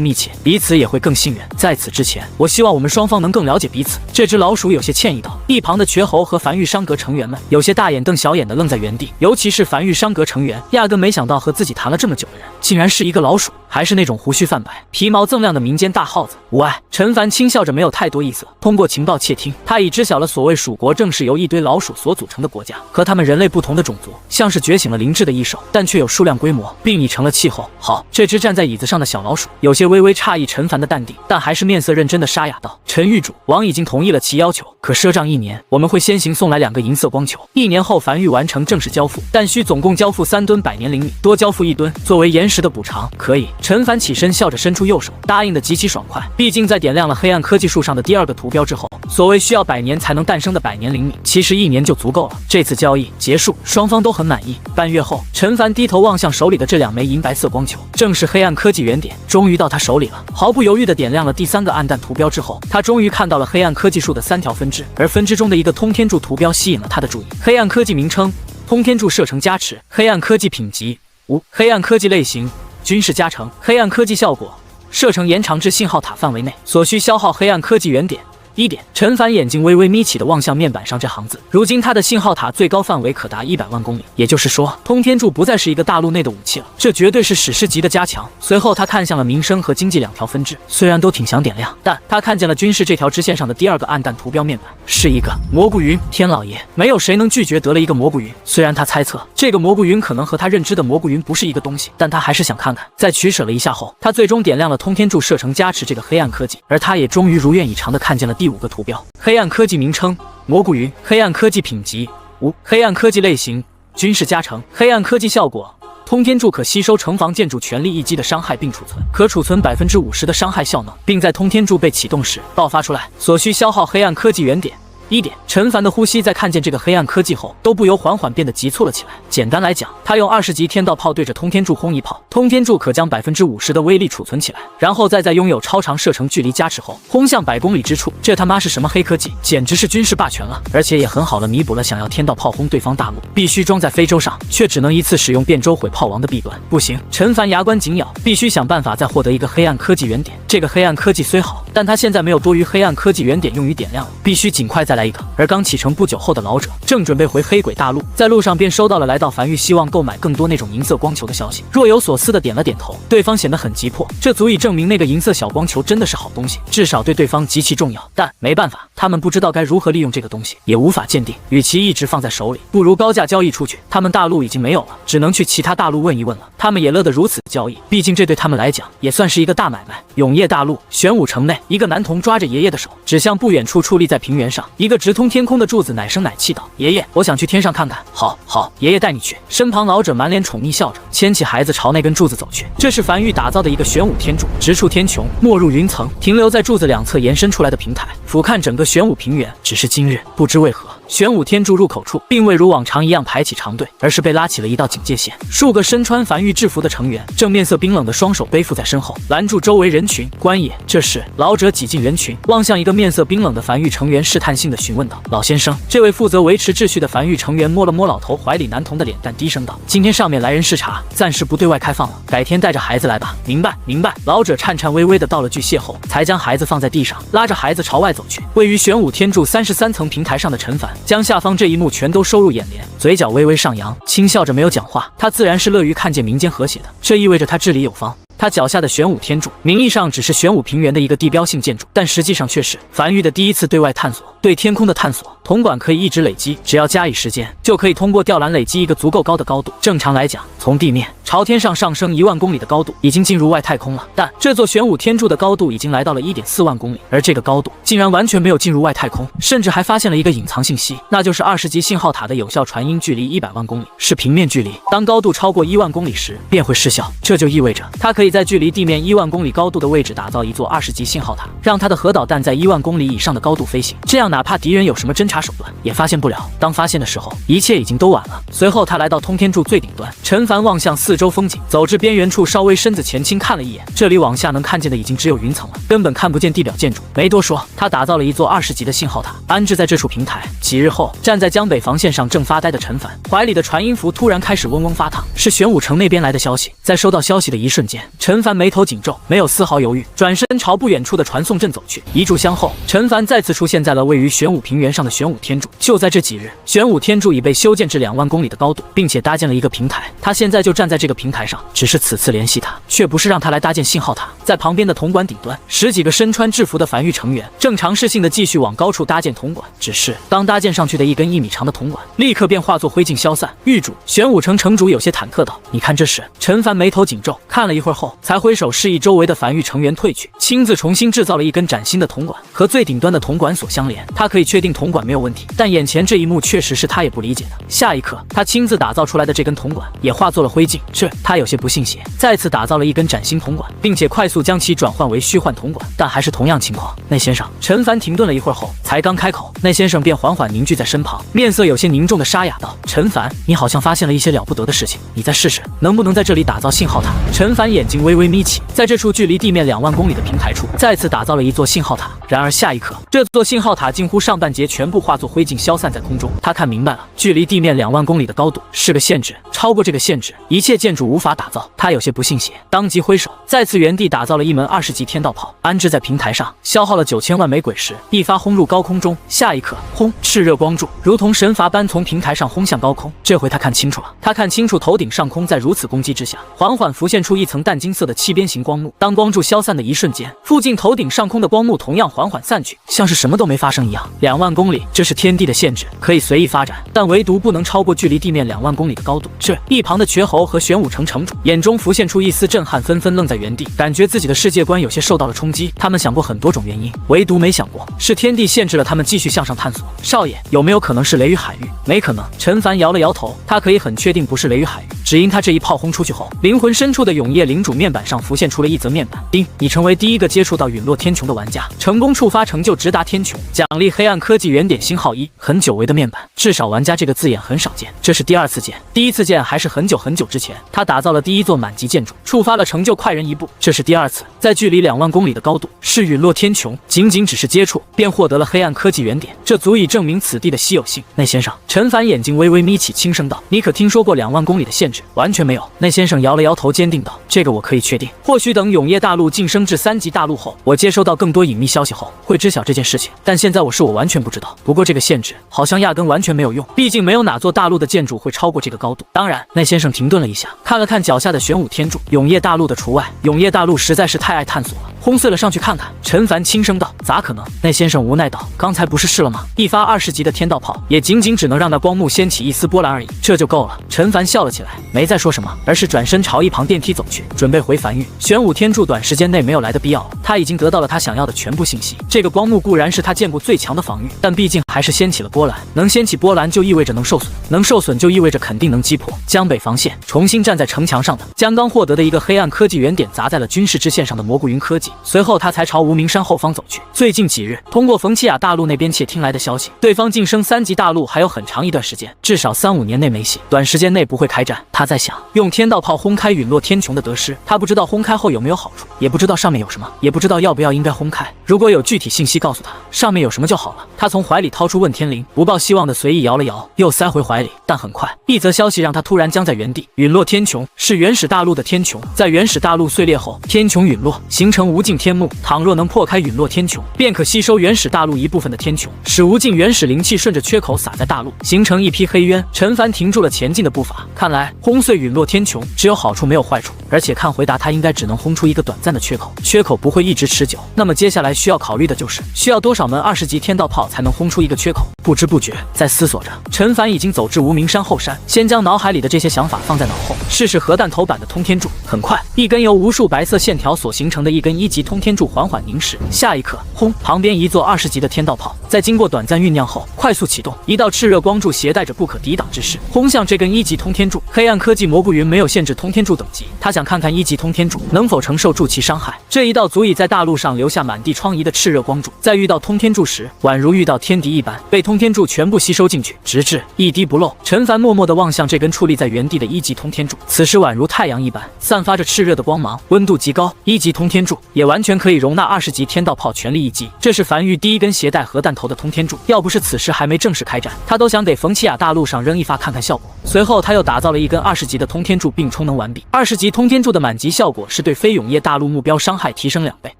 密切，彼此也会更信任。在此之前，我希望我们双方能更了解彼此。这只老鼠有些歉意道。一旁的瘸猴和繁育商阁成员们有些大眼瞪小眼的愣在原地，尤其是繁育商阁成员，压根没想到和自己谈了这么久的人，竟然是一个老鼠，还是那种胡须泛白、皮毛锃亮的民间大耗子。无碍，陈凡轻笑着，没有太多意思。通过情报窃听，他已知晓了所谓蜀国正是由一堆老鼠所组成的国家，和他们人类不同的种族，像是觉醒了灵智的异兽，但却有数量规模，并已成了气候。好，这只站在椅子上的小老鼠有些微微诧异陈凡的淡定，但还是面色认真的沙哑道：“陈玉主，王已经同意了其要求，可赊账1年，我们会先行送来2个银色光球，1年后繁育完成正式交付，但需总共交付3吨100年灵米，多交付1吨作为延时的补偿。”可以。陈凡起身笑着伸出右手，答应的极其爽快。毕竟在点亮了黑暗科技树上的第2个图标之后，所谓需要100年才能诞生的100年灵米，其实1年就足够了。这次交易结束，双方都很满意。半月后，陈凡低头望向手里的这2枚银白色光球，正是黑暗科技原点，终于到他手里了。毫不犹豫地点亮了第3个暗淡图标之后，他终于看到了黑暗科技树的3条分支，而分支中的一个通天柱图标吸引了他的注意。黑暗科技名称：通天柱射程加持，黑暗科技品级5，黑暗科技类型：军事加成，黑暗科技效果：射程延长至信号塔范围内，所需消耗黑暗科技原点1点。陈凡眼睛微微眯起的望向面板上这行字，如今他的信号塔最高范围可达100万公里，也就是说，通天柱不再是一个大陆内的武器了，这绝对是史诗级的加强。随后他看向了民生和经济2条分支，虽然都挺想点亮，但他看见了军事这条支线上的第2个暗淡图标面板，是一个蘑菇云。天老爷，没有谁能拒绝得了一个蘑菇云。虽然他猜测这个蘑菇云可能和他认知的蘑菇云不是一个东西，但他还是想看看。在取舍了一下后，他最终点亮了通天柱射程加持这个黑暗科技，而他也终于如愿以偿的看见了第5个图标：黑暗科技名称：蘑菇云，黑暗科技品级 5. 黑暗科技类型，军事加成，黑暗科技效果。通天柱可吸收城防建筑全力一击的伤害并储存，可储存50%的伤害效能，并在通天柱被启动时爆发出来。所需消耗黑暗科技原点。1点，陈凡的呼吸在看见这个黑暗科技后，都不由缓缓变得急促了起来。简单来讲，他用20级天道炮对着通天柱轰一炮，通天柱可将50%的威力储存起来，然后再在拥有超长射程距离加持后，轰向100公里之处。这他妈是什么黑科技？简直是军事霸权了！而且也很好的弥补了想要天道炮轰对方大陆必须装在非洲上，却只能一次使用变周毁炮王的弊端。不行，陈凡牙关紧咬，必须想办法再获得一个黑暗科技原点。这个黑暗科技虽好，但他现在没有多余黑暗科技原点用于点亮了，必须尽快再来一个。而刚启程不久后的老者正准备回黑鬼大陆，在路上便收到了来到梵域希望购买更多那种银色光球的消息，若有所思的点了点头。对方显得很急迫，这足以证明那个银色小光球真的是好东西，至少对对方极其重要。但没办法，他们不知道该如何利用这个东西，也无法鉴定。与其一直放在手里，不如高价交易出去。他们大陆已经没有了，只能去其他大陆问一问了。他们也乐得如此交易，毕竟这对他们来讲也算是一个大买卖。永业大陆玄武城内，一个男童抓着爷爷的手，指向不远处矗立在平原上一个直通天空的柱子，奶声奶气道：“爷爷，我想去天上看看。”好，好，爷爷带你去。身旁老者满脸宠溺笑着，牵起孩子朝那根柱子走去。这是梵域打造的一个玄武天柱，直触天穹，没入云层，停留在柱子两侧延伸出来的平台，俯瞰整个玄武平原。只是今日不知为何，玄武天柱入口处并未如往常一样排起长队，而是被拉起了一道警戒线。数个身穿梵域制服的成员正面色冰冷的双手背负在身后，拦住周围人群。官爷，这是。老者挤进人群，望向一个面色冰冷的梵域成员，试探性的询问道：“老先生。”这位负责维持秩序的梵域成员摸了摸老头怀里男童的脸蛋，低声道：“今天上面来人视察，暂时不对外开放了，改天带着孩子来吧。”明白，明白。老者颤颤巍巍的道了句谢后，才将孩子放在地上，拉着孩子朝外走去。位于玄武天柱33层平台上的陈凡，将下方这一幕全都收入眼帘，嘴角微微上扬，轻笑着没有讲话。他自然是乐于看见民间和谐的，这意味着他治理有方。他脚下的玄武天柱，名义上只是玄武平原的一个地标性建筑，但实际上却是梵域的第一次对外探索，对天空的探索。铜管可以一直累积，只要加以时间，就可以通过吊篮累积一个足够高的高度。正常来讲，从地面朝天上上升1万公里的高度，已经进入外太空了。但这座玄武天柱的高度已经来到了1.4万公里，而这个高度竟然完全没有进入外太空，甚至还发现了一个隐藏信息，那就是20级信号塔的有效传音距离100万公里，是平面距离。当高度超过1万公里时，便会失效。这就意味着它可以在距离地面1万公里高度的位置打造一座20级信号塔，让它的核导弹在1万公里以上的高度飞行，这样哪怕敌人有什么侦察手段，也发现不了。当发现的时候，一切已经都晚了。随后他来到通天柱最顶端，陈凡望向四周风景，走至边缘处，稍微身子前倾看了一眼，这里往下能看见的已经只有云层了，根本看不见地表建筑。没多说，他打造了一座20级的信号塔，安置在这处平台。几日后，站在江北防线上正发呆的陈凡，怀里的传音符突然开始嗡嗡发烫，是玄武城那边来的消息。在收到消息的一瞬间，陈凡眉头紧皱，没有丝毫犹豫，转身朝不远处的传送阵走去。一炷香后，陈凡再次出现在了位于玄武平原上的玄武天柱。就在这几日，玄武天柱已被修建至2万公里的高度，并且搭建了一个平台。他现在就站在这个平台上，只是此次联系他，却不是让他来搭建信号塔。在旁边的铜管顶端，10几个身穿制服的梵域成员正尝试性的继续往高处搭建铜管，只是当搭建上去的一根1米长的铜管，立刻便化作灰烬消散。狱主，玄武城城主有些忐忑道：“你看这是？”陈凡眉头紧皱，看了一会儿后，才挥手示意周围的梵域成员退去，亲自重新制造了一根崭新的铜管，和最顶端的铜管所相连。他可以确定铜管没有问题，但眼前这一幕确实是他也不理解的。下一刻，他亲自打造出来的这根铜管也化作了灰烬，他有些不信邪，再次打造了一根崭新铜管，并且快速将其转换为虚幻铜管，但还是同样情况。那先生，陈凡停顿了一会儿后，才刚开口，那先生便缓缓凝聚在身旁，面色有些凝重的沙哑道：“陈凡，你好像发现了一些了不得的事情，你再试试，能不能在这里打造信号塔？”陈凡眼睛微微眯起，在这处距离地面2万公里的平台处，再次打造了一座信号塔。然而下一刻，这座信号塔近乎上半截全部化作灰烬消散在空中。他看明白了，距离地面2万公里的高度是个限制，超过这个限制，一切建筑无法打造。他有些不信邪，当即挥手，再次原地打造了一门20级天道炮，安置在平台上，消耗了9000万枚鬼石，一发轰入高空中。下一刻，轰！炽热光柱如同神罚般从平台上轰向高空。这回他看清楚了，他看清楚头顶上空在如此攻击之下，缓缓浮现出一层淡金金色的七边形光幕。当光柱消散的一瞬间，附近头顶上空的光幕同样缓缓散去，像是什么都没发生一样。2万公里，这是天地的限制，可以随意发展，但唯独不能超过距离地面2万公里的高度。这一旁的瘸猴和玄武城城主眼中浮现出一丝震撼，纷纷愣在原地，感觉自己的世界观有些受到了冲击。他们想过很多种原因，唯独没想过是天地限制了他们继续向上探索。少爷，有没有可能是雷雨海域？没可能。陈凡摇了摇头，他可以很确定不是雷雨海域，只因他这一炮轰出去后，灵魂深处的永夜领主面板上浮现出了一则面板：丁，你成为第一个接触到陨落天穹的玩家，成功触发成就直达天穹，奖励黑暗科技原点星号1。很久违的面板，至少玩家这个字眼很少见，这是第2次见，第1次见还是很久很久之前，他打造了第1座满级建筑，触发了成就快人1步，这是第2次，在距离2万公里的高度，是陨落天穹，仅仅只是接触，便获得了黑暗科技原点，这足以证明此地的稀有性。内先生，陈凡眼睛微微眯起，轻声道：“你可听说过2万公里的限制？”完全没有。内先生摇了摇头，坚定道：“这个我可以确定。或许等永夜大陆晋升至3级大陆后，我接收到更多隐秘消息后，会知晓这件事情。但现在我完全不知道。不过这个限制好像压根完全没有用，毕竟没有哪座大陆的建筑会超过这个高度。当然。”内先生停顿了一下，看了看脚下的玄武天柱，永夜大陆的除外。永夜大陆实在是太爱探索了，轰碎了上去看看。陈凡轻声道：“咋可能？”内先生无奈道：“刚才不是试了吗？一发20级的天道炮，也仅仅只能让那光幕掀起一丝波澜而已，这就够了。”陈凡笑了起来，没再说什么，而是转身朝一旁电梯走去，准备回梵域。玄武天柱短时间内没有来的必要了，他已经得到了他想要的全部信息。这个光幕固然是他见过最强的防御，但毕竟还是掀起了波澜，能掀起波澜就意味着能受损，能受损就意味着肯定能击破。江北防线重新站在城墙上的将刚获得的一个黑暗科技原点砸在了军事支线上的蘑菇云科技，随后他才朝无名山后方走去。最近几日，通过冯奇亚大陆那边窃听来的消息，对方晋升3级大陆还有很长一段时间，至少3-5年内没戏，短时间内不会开战。他在想用天道炮轰开陨落天穹的得失，他不知道轰开后有没有好处，也不知道上面有什么，也不知道要不要应该轰开。如果有具体信息告诉他上面有什么就好了。他从怀里掏出问天铃，不抱希望的随意摇了摇，又塞回怀里。但很快，一则消息让他突然僵在原地。陨落天穹是原始大陆的天穹，在原始大陆碎裂后，天穹陨落，形成无尽天幕。倘若能破开陨落天穹，便可吸收原始大陆一部分的天穹，使无尽原始灵气顺着缺口洒在大陆，形成一批黑渊。陈凡停住了前进的步伐，看来轰碎陨落天穹只有好处没有坏处，而且看回答他应该只能轰出一个短暂的缺口，缺口不会一直持久。那么接下来需要考虑的就是需要多少门20级天道炮才能轰出一个缺口。不知不觉在思索着，陈凡已经走至无名山后山，先将脑海里的这些想法放在脑后，试试核弹头版的通天柱。很快，一根由无数白色线条所形成的一根1级通天柱缓缓凝视，下一刻，轰！旁边一座20级的天道炮，在经过短暂酝酿后，快速启动，一道炽热光柱携带着不可抵挡之势，轰向这根1级通天柱。黑暗科技蘑菇云没有限制通天柱等级，他想看看1级通天柱能否承受柱其伤害。这一道足以在大陆上留下满地疮痍的炽热光柱，在遇到通天柱时，宛如遇到天敌一般，被通天柱全部吸收进去，直至一滴不漏。陈凡默默地望向这根矗立在原地的1级通天柱，此时宛如太阳一般，散发着炽热的光芒，温度极高。1级通天柱也完全可以容纳20级天道炮全力一击。这是梵域第一根携带核弹头的通天柱，要不是此时还没正式开战，他都想得冯奇亚大陆上扔一发看看效果。随后他又打造了一根20级的通天柱，并充能完毕。20级通天柱的满级效果是对非永夜大陆目标伤害提升2倍。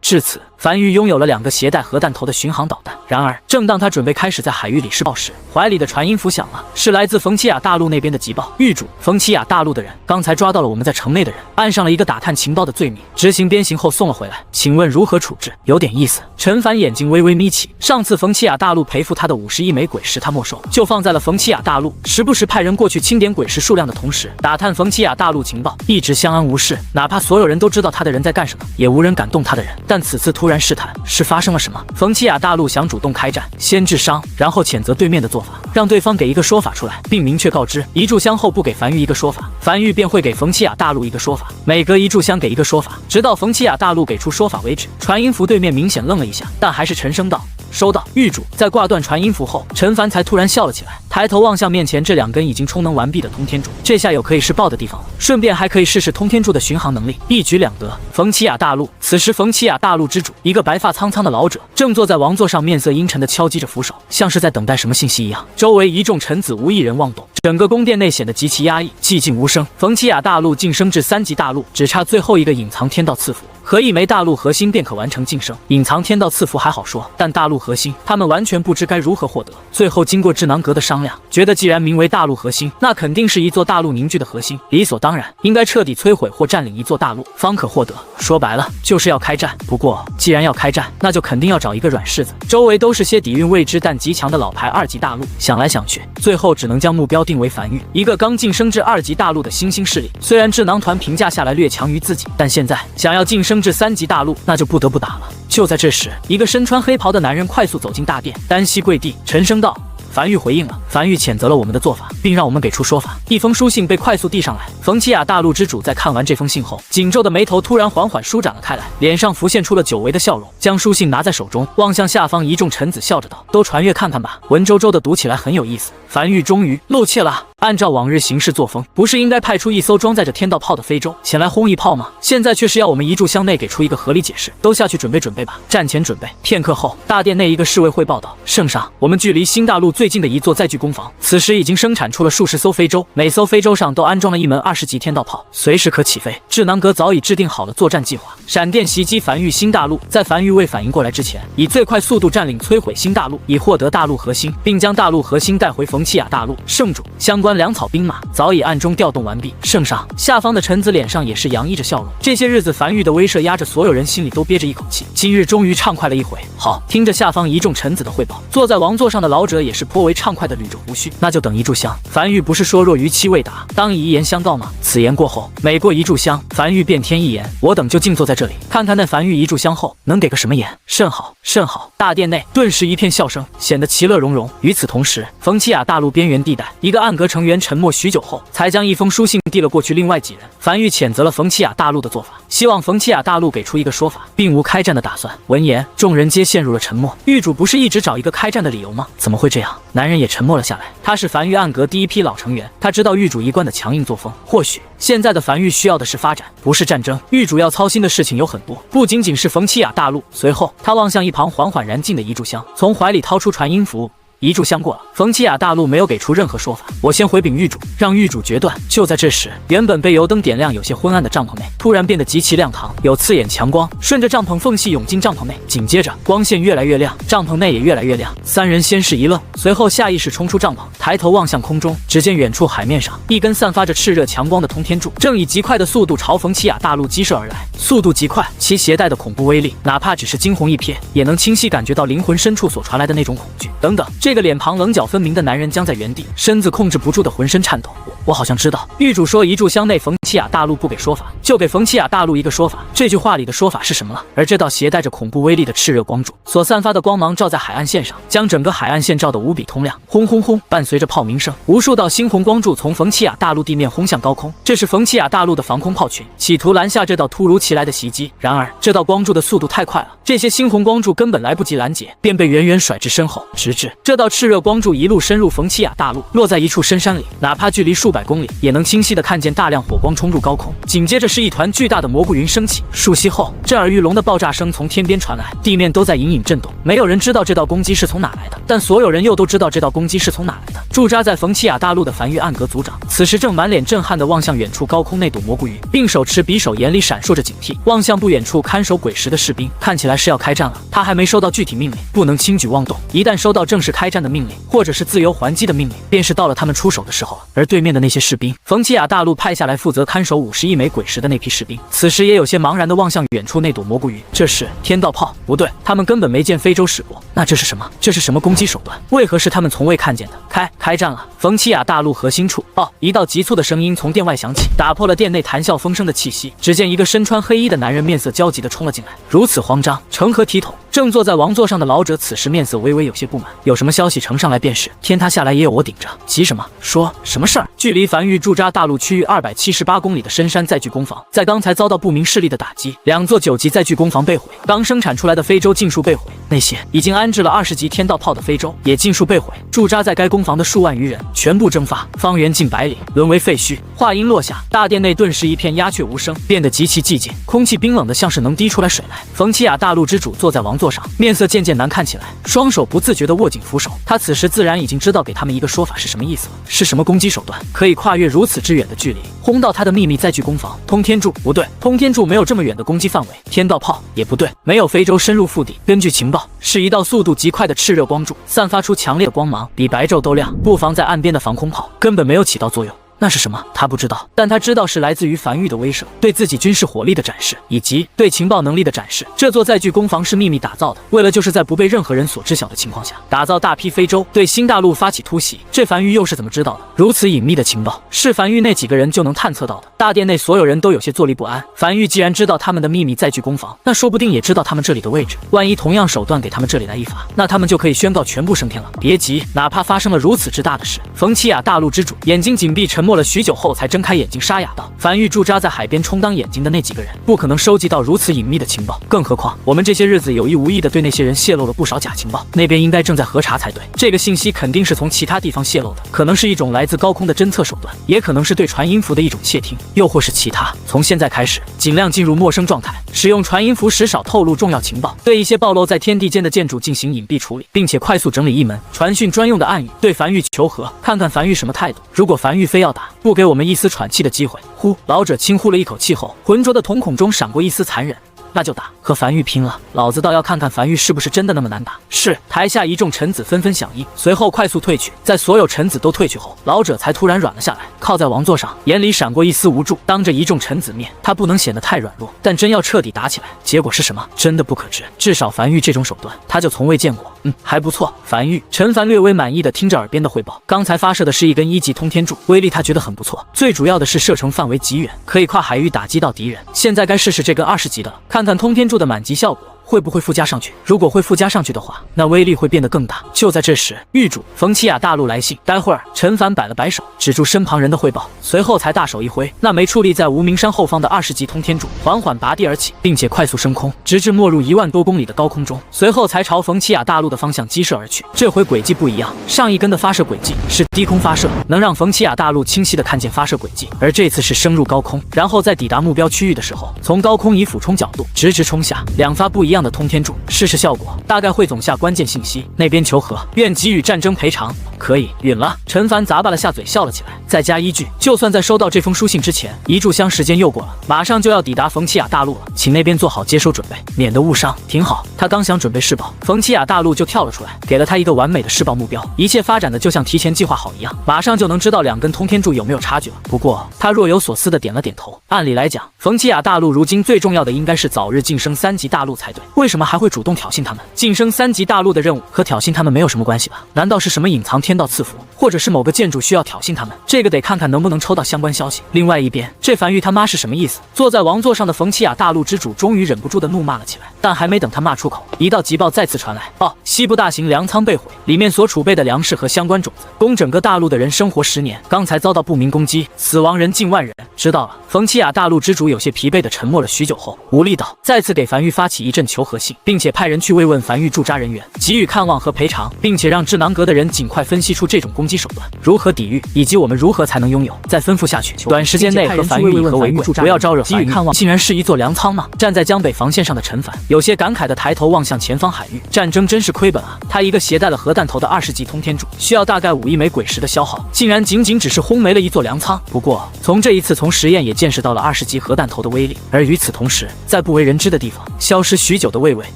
至此，梵域拥有了2个携带核弹头的巡航导弹。然而，正当他准备开始在海域里试爆时，怀里的传音符响了，是来自冯奇亚大陆那边的急报：狱主，冯奇亚大陆的人刚才抓到了我们在城内的人，按上了一个打探情报的罪名，执行鞭刑后送了回来，请问如何处置？有点意思。陈凡眼睛微微眯起，上次冯奇亚大陆赔付他的50亿枚鬼石，他没收，就放在了冯奇亚大陆，时不时派人过去清点鬼石数量的同时，打探冯奇亚大陆情报，一直相安无事，哪怕所有人都知道他的人在干什么，也无人敢动他的人。但此次突然试探，是发生了什么？冯奇亚大陆想主动开战，先治伤，然后谴责对面的做法，让对方给一个说法出来，并明确告知一炷香后不给梵域一个说法，梵域便会给冯奇亚大陆一个说法，每隔一炷香给一个说法，直到冯奇亚大陆给出说法为止。传音符对面明显愣了一下，但还是沉声道：收到，狱主。在挂断传音符后，陈凡才突然笑了起来，抬头望向面前这2根已经充能完毕的通天柱，这下有可以试爆的地方了，顺便还可以试试通天柱的巡航能力，一举两得。冯奇亚大陆，此时冯奇亚大陆之主，一个白发苍苍的老者，正坐在王座上，面色阴沉地敲击着扶手，像是在等待什么信息一样。周围一众臣子无一人妄动，整个宫殿内显得极其压抑，寂静无声。冯奇亚大陆晋升至3级大陆，只差最后一个隐藏天道赐福。和一枚大陆核心便可完成晋升。隐藏天道赐福还好说，但大陆核心他们完全不知该如何获得。最后经过智囊阁的商量，觉得既然名为大陆核心，那肯定是一座大陆凝聚的核心，理所当然应该彻底摧毁或占领一座大陆，方可获得。说白了就是要开战。不过既然要开战，那就肯定要找一个软柿子，周围都是些底蕴未知但极强的老牌2级大陆。想来想去，最后只能将目标定为梵域，一个刚晋升至2级大陆的新兴势力。虽然智囊团评价下来略强于自己，但现在想要晋升至3级大陆，那就不得不打了。就在这时，一个身穿黑袍的男人快速走进大殿，单膝跪地，沉声道：“梵域回应了。梵域谴责了我们的做法，并让我们给出说法。”一封书信被快速递上来。冯奇亚大陆之主在看完这封信后，紧皱的眉头突然缓缓舒展了开来，脸上浮现出了久违的笑容，将书信拿在手中，望向下方一众臣子，笑着道：“都传阅看看吧，文绉绉的读起来很有意思。”梵域终于露怯了。按照往日行事作风，不是应该派出一艘装载着天道炮的非洲前来轰一炮吗？现在却是要我们一炷香内给出一个合理解释。都下去准备准备吧，战前准备。片刻后，大殿内一个侍卫汇报道：“圣上，我们距离新大陆最近的一座载具工坊，此时已经生产出了数十艘非洲，每艘非洲上都安装了一门20级天道炮，随时可起飞。智囊阁早已制定好了作战计划，闪电袭击梵域新大陆，在梵域未反应过来之前，以最快速度占领摧毁新大陆，以获得大陆核心，并将大陆核心带回冯奇亚大陆。圣主，相关粮草兵马早已暗中调动完毕。”圣上，下方的臣子脸上也是洋溢着笑容。这些日子梵域的威慑压着所有人心里都憋着一口气，今日终于畅快了一回。好，听着下方一众臣子的汇报，坐在王座上的老者也是颇为畅快地捋着胡须。那就等一炷香。梵域不是说若逾期未达，当以一言相告吗？此言过后，每过一炷香，梵域便添一言。我等就静坐在这里，看看那梵域一炷香后能给个什么言。甚好，甚好。大殿内顿时一片笑声，显得其乐融融。与此同时，冯奇亚大陆边缘地带，一个暗阁成员沉默许久后，才将一封书信递了过去。另外几人，梵域谴责了冯奇亚大陆的做法，希望冯奇亚大陆给出一个说法，并无开战的打算。闻言，众人皆陷入了沉默。狱主不是一直找一个开战的理由吗？怎么会这样？男人也沉默了下来。他是梵域暗阁第一批老成员，他知道狱主一贯的强硬作风。或许现在的梵域需要的是发展，不是战争。狱主要操心的事情有很多，不仅仅是冯奇亚大陆。随后，他望向一旁缓缓燃尽的一炷香，从怀里掏出传音符。一炷香过了，冯奇亚大陆没有给出任何说法。我先回禀狱主，让狱主决断。就在这时，原本被油灯点亮、有些昏暗的帐篷内，突然变得极其亮堂，有刺眼强光顺着帐篷缝隙涌进帐篷内。紧接着，光线越来越亮，帐篷内也越来越亮。三人先是一愣，随后下意识冲出帐篷，抬头望向空中，只见远处海面上一根散发着炽热强光的通天柱，正以极快的速度朝冯奇亚大陆击射而来。速度极快，其携带的恐怖威力，哪怕只是惊鸿一瞥，也能清晰感觉到灵魂深处所传来的那种恐惧。等等，这个脸庞棱角分明的男人僵在原地，身子控制不住的浑身颤抖。我好像知道，狱主说一炷香内冯奇亚大陆不给说法，就给冯奇亚大陆一个说法。这句话里的说法是什么了？而这道携带着恐怖威力的炽热光柱所散发的光芒照在海岸线上，将整个海岸线照得无比通亮。轰轰轰，伴随着炮鸣声，无数道猩红光柱从冯奇亚大陆地面轰向高空。这是冯奇亚大陆的防空炮群，企图拦下这道突如其来的袭击。然而，这道光柱的速度太快了，这些猩红光柱根本来不及拦截，便被远远甩至身后，直至这道炽热光柱一路深入冯奇亚大陆，落在一处深山里，哪怕距离数百公里，也能清晰地看见大量火光冲入高空。紧接着是一团巨大的蘑菇云升起，数息后，震耳欲聋的爆炸声从天边传来，地面都在隐隐震动。没有人知道这道攻击是从哪来的，但所有人又都知道这道攻击是从哪来的。驻扎在冯奇亚大陆的梵域暗阁族长，此时正满脸震撼地望向远处高空那堵蘑菇云，并手持匕首，眼里闪烁着警惕，望向不远处看守鬼石的士兵，看起来是要开战了。他还没收到具体命令，不能轻举妄动，一旦收到正式开战的命令，或者是自由还击的命令，便是到了他们出手的时候了。而对面的那些士兵，冯奇亚大陆派下来负责看守51枚鬼石的那批士兵，此时也有些茫然地望向远处那朵蘑菇云。这是天道炮？不对，他们根本没见非洲使过。那这是什么？这是什么攻击手段？为何是他们从未看见的？开战了！冯奇亚大陆核心处，一道急促的声音从殿外响起，打破了殿内谈笑风生的气息。只见一个身穿黑衣的男人面色焦急地冲了进来，如此慌张，成何体统？正坐在王座上的老者此时面色微微有些不满，有什么消息呈上来便是。天塌下来也有我顶着，急什么？说什么事儿？距离梵域驻扎大陆区域278公里的深山载具工坊，在刚才遭到不明势力的打击，2座9级载具工坊被毁，刚生产出来的非洲尽数被毁，那些已经安置了20级天道炮的非洲也尽数被毁，驻扎在该工坊的数万余人全部蒸发，方圆近100里沦为废墟。话音落下，大殿内顿时一片鸦雀无声，变得极其寂静。空气冰冷的像是能滴出来水来。冯奇亚大陆之主坐在王座上，面色渐渐难看起来，双手不自觉地握紧扶手。他此时自然已经知道给他们一个说法是什么意思了，是什么攻击手段可以跨越如此之远的距离，轰到他的秘密载具攻防。通天柱不对，通天柱没有这么远的攻击范围。天道炮也不对，没有非洲深入腹地。根据情报，是一道速度极快的炽热光柱，散发出强烈的光芒，比白昼都亮。布防在岸边的防空炮根本没有起到作用。那是什么？他不知道，但他知道是来自于梵域的威慑，对自己军事火力的展示，以及对情报能力的展示。这座载具攻防是秘密打造的，为了就是在不被任何人所知晓的情况下，打造大批非洲对新大陆发起突袭。这梵域又是怎么知道的？如此隐秘的情报，是梵域那几个人就能探测到的。大殿内所有人都有些坐立不安。梵域既然知道他们的秘密载具攻防，那说不定也知道他们这里的位置。万一同样手段给他们这里来一发，那他们就可以宣告全部升天了。别急，哪怕发生了如此之大的事。冯奇亚大陆之主眼睛紧闭，沉默了许久后才睁开眼睛，沙哑道：“梵域驻扎在海边充当眼睛的那几个人，不可能收集到如此隐秘的情报。更何况我们这些日子有意无意的对那些人泄露了不少假情报，那边应该正在核查才对。这个信息肯定是从其他地方泄露的，可能是一种来自高空的侦测手段，也可能是对传音符的一种窃听，又或是其他。从现在开始，尽量进入陌生状态，使用传音符时少透露重要情报，对一些暴露在天地间的建筑进行隐蔽处理，并且快速整理一门传讯专用的暗语，对梵域求和，看看梵域什么态度。如果梵域非要打，不给我们一丝喘气的机会。”呼，老者轻呼了一口气后，浑浊的瞳孔中闪过一丝残忍。那就打，和梵域拼了！老子倒要看看梵域是不是真的那么难打。是，台下一众臣子纷纷响应，随后快速退去。在所有臣子都退去后，老者才突然软了下来，靠在王座上，眼里闪过一丝无助。当着一众臣子面，他不能显得太软弱，但真要彻底打起来，结果是什么？真的不可知。至少梵域这种手段，他就从未见过。还不错，梵域。陈凡略微满意的听着耳边的汇报，刚才发射的是一根1级通天柱，威力他觉得很不错，最主要的是射程范围极远，可以跨海域打击到敌人。现在该试试这根20级的了，看看通天柱的满级效果会不会附加上去。如果会附加上去的话，那威力会变得更大。就在这时，狱主冯奇亚大陆来信。待会儿，陈凡摆了摆手，止住身旁人的汇报，随后才大手一挥，那枚矗立在无名山后方的20级通天柱缓缓拔地而起，并且快速升空，直至没入1万多公里的高空中，随后才朝冯奇亚大陆的方向激射而去。这回轨迹不一样，上一根的发射轨迹是低空发射，能让冯奇亚大陆清晰地看见发射轨迹，而这次是升入高空，然后在抵达目标区域的时候，从高空以俯冲角度直冲下，2发不一样的通天柱，试试效果，大概会总下关键信息。那边求和，愿给予战争赔偿。可以，允了。陈凡咂巴了下嘴，笑了起来。再加一句，就算在收到这封书信之前，一炷香时间又过了，马上就要抵达冯奇亚大陆了，请那边做好接收准备，免得误伤。挺好。他刚想准备试爆，冯奇亚大陆就跳了出来，给了他一个完美的试爆目标。一切发展的就像提前计划好一样，马上就能知道2根通天柱有没有差距了。不过他若有所思的点了点头。按理来讲，冯奇亚大陆如今最重要的应该是早日晋升3级大陆才对，为什么还会主动挑衅他们？晋升3级大陆的任务和挑衅他们没有什么关系吧？难道是什么隐藏天道赐福，或者是某个建筑需要挑衅他们？这个得看看能不能抽到相关消息。另外一边，这梵域他妈是什么意思？坐在王座上的冯奇亚大陆之主终于忍不住的怒骂了起来，但还没等他骂出口，一道急报再次传来：西部大型粮仓被毁，里面所储备的粮食和相关种子，供整个大陆的人生活10年，刚才遭到不明攻击，死亡人近万人。知道了。冯奇亚大陆之主有些疲惫的沉默了许久后，无力道再次给梵域发起一阵求和信，并且派人去慰问梵域驻扎人员，给予看望和赔偿，并且让智囊阁的人尽快分析出这种攻击手段如何抵御，以及我们如何才能拥有。再吩咐下去，短时间内和梵域以和为贵，不要招惹梵域。竟然是一座粮仓吗？站在江北防线上的陈凡有些感慨的抬头望向前方海域，战争真是亏本啊！他一个携带了核弹头的20级通天柱，需要大概5亿枚鬼石的消耗，竟然仅只是轰没了一座粮仓。不过从这一次从实验也见识到了20级核弹头的威力。而与此同时，在不为人知的地方，消失许久的魏魏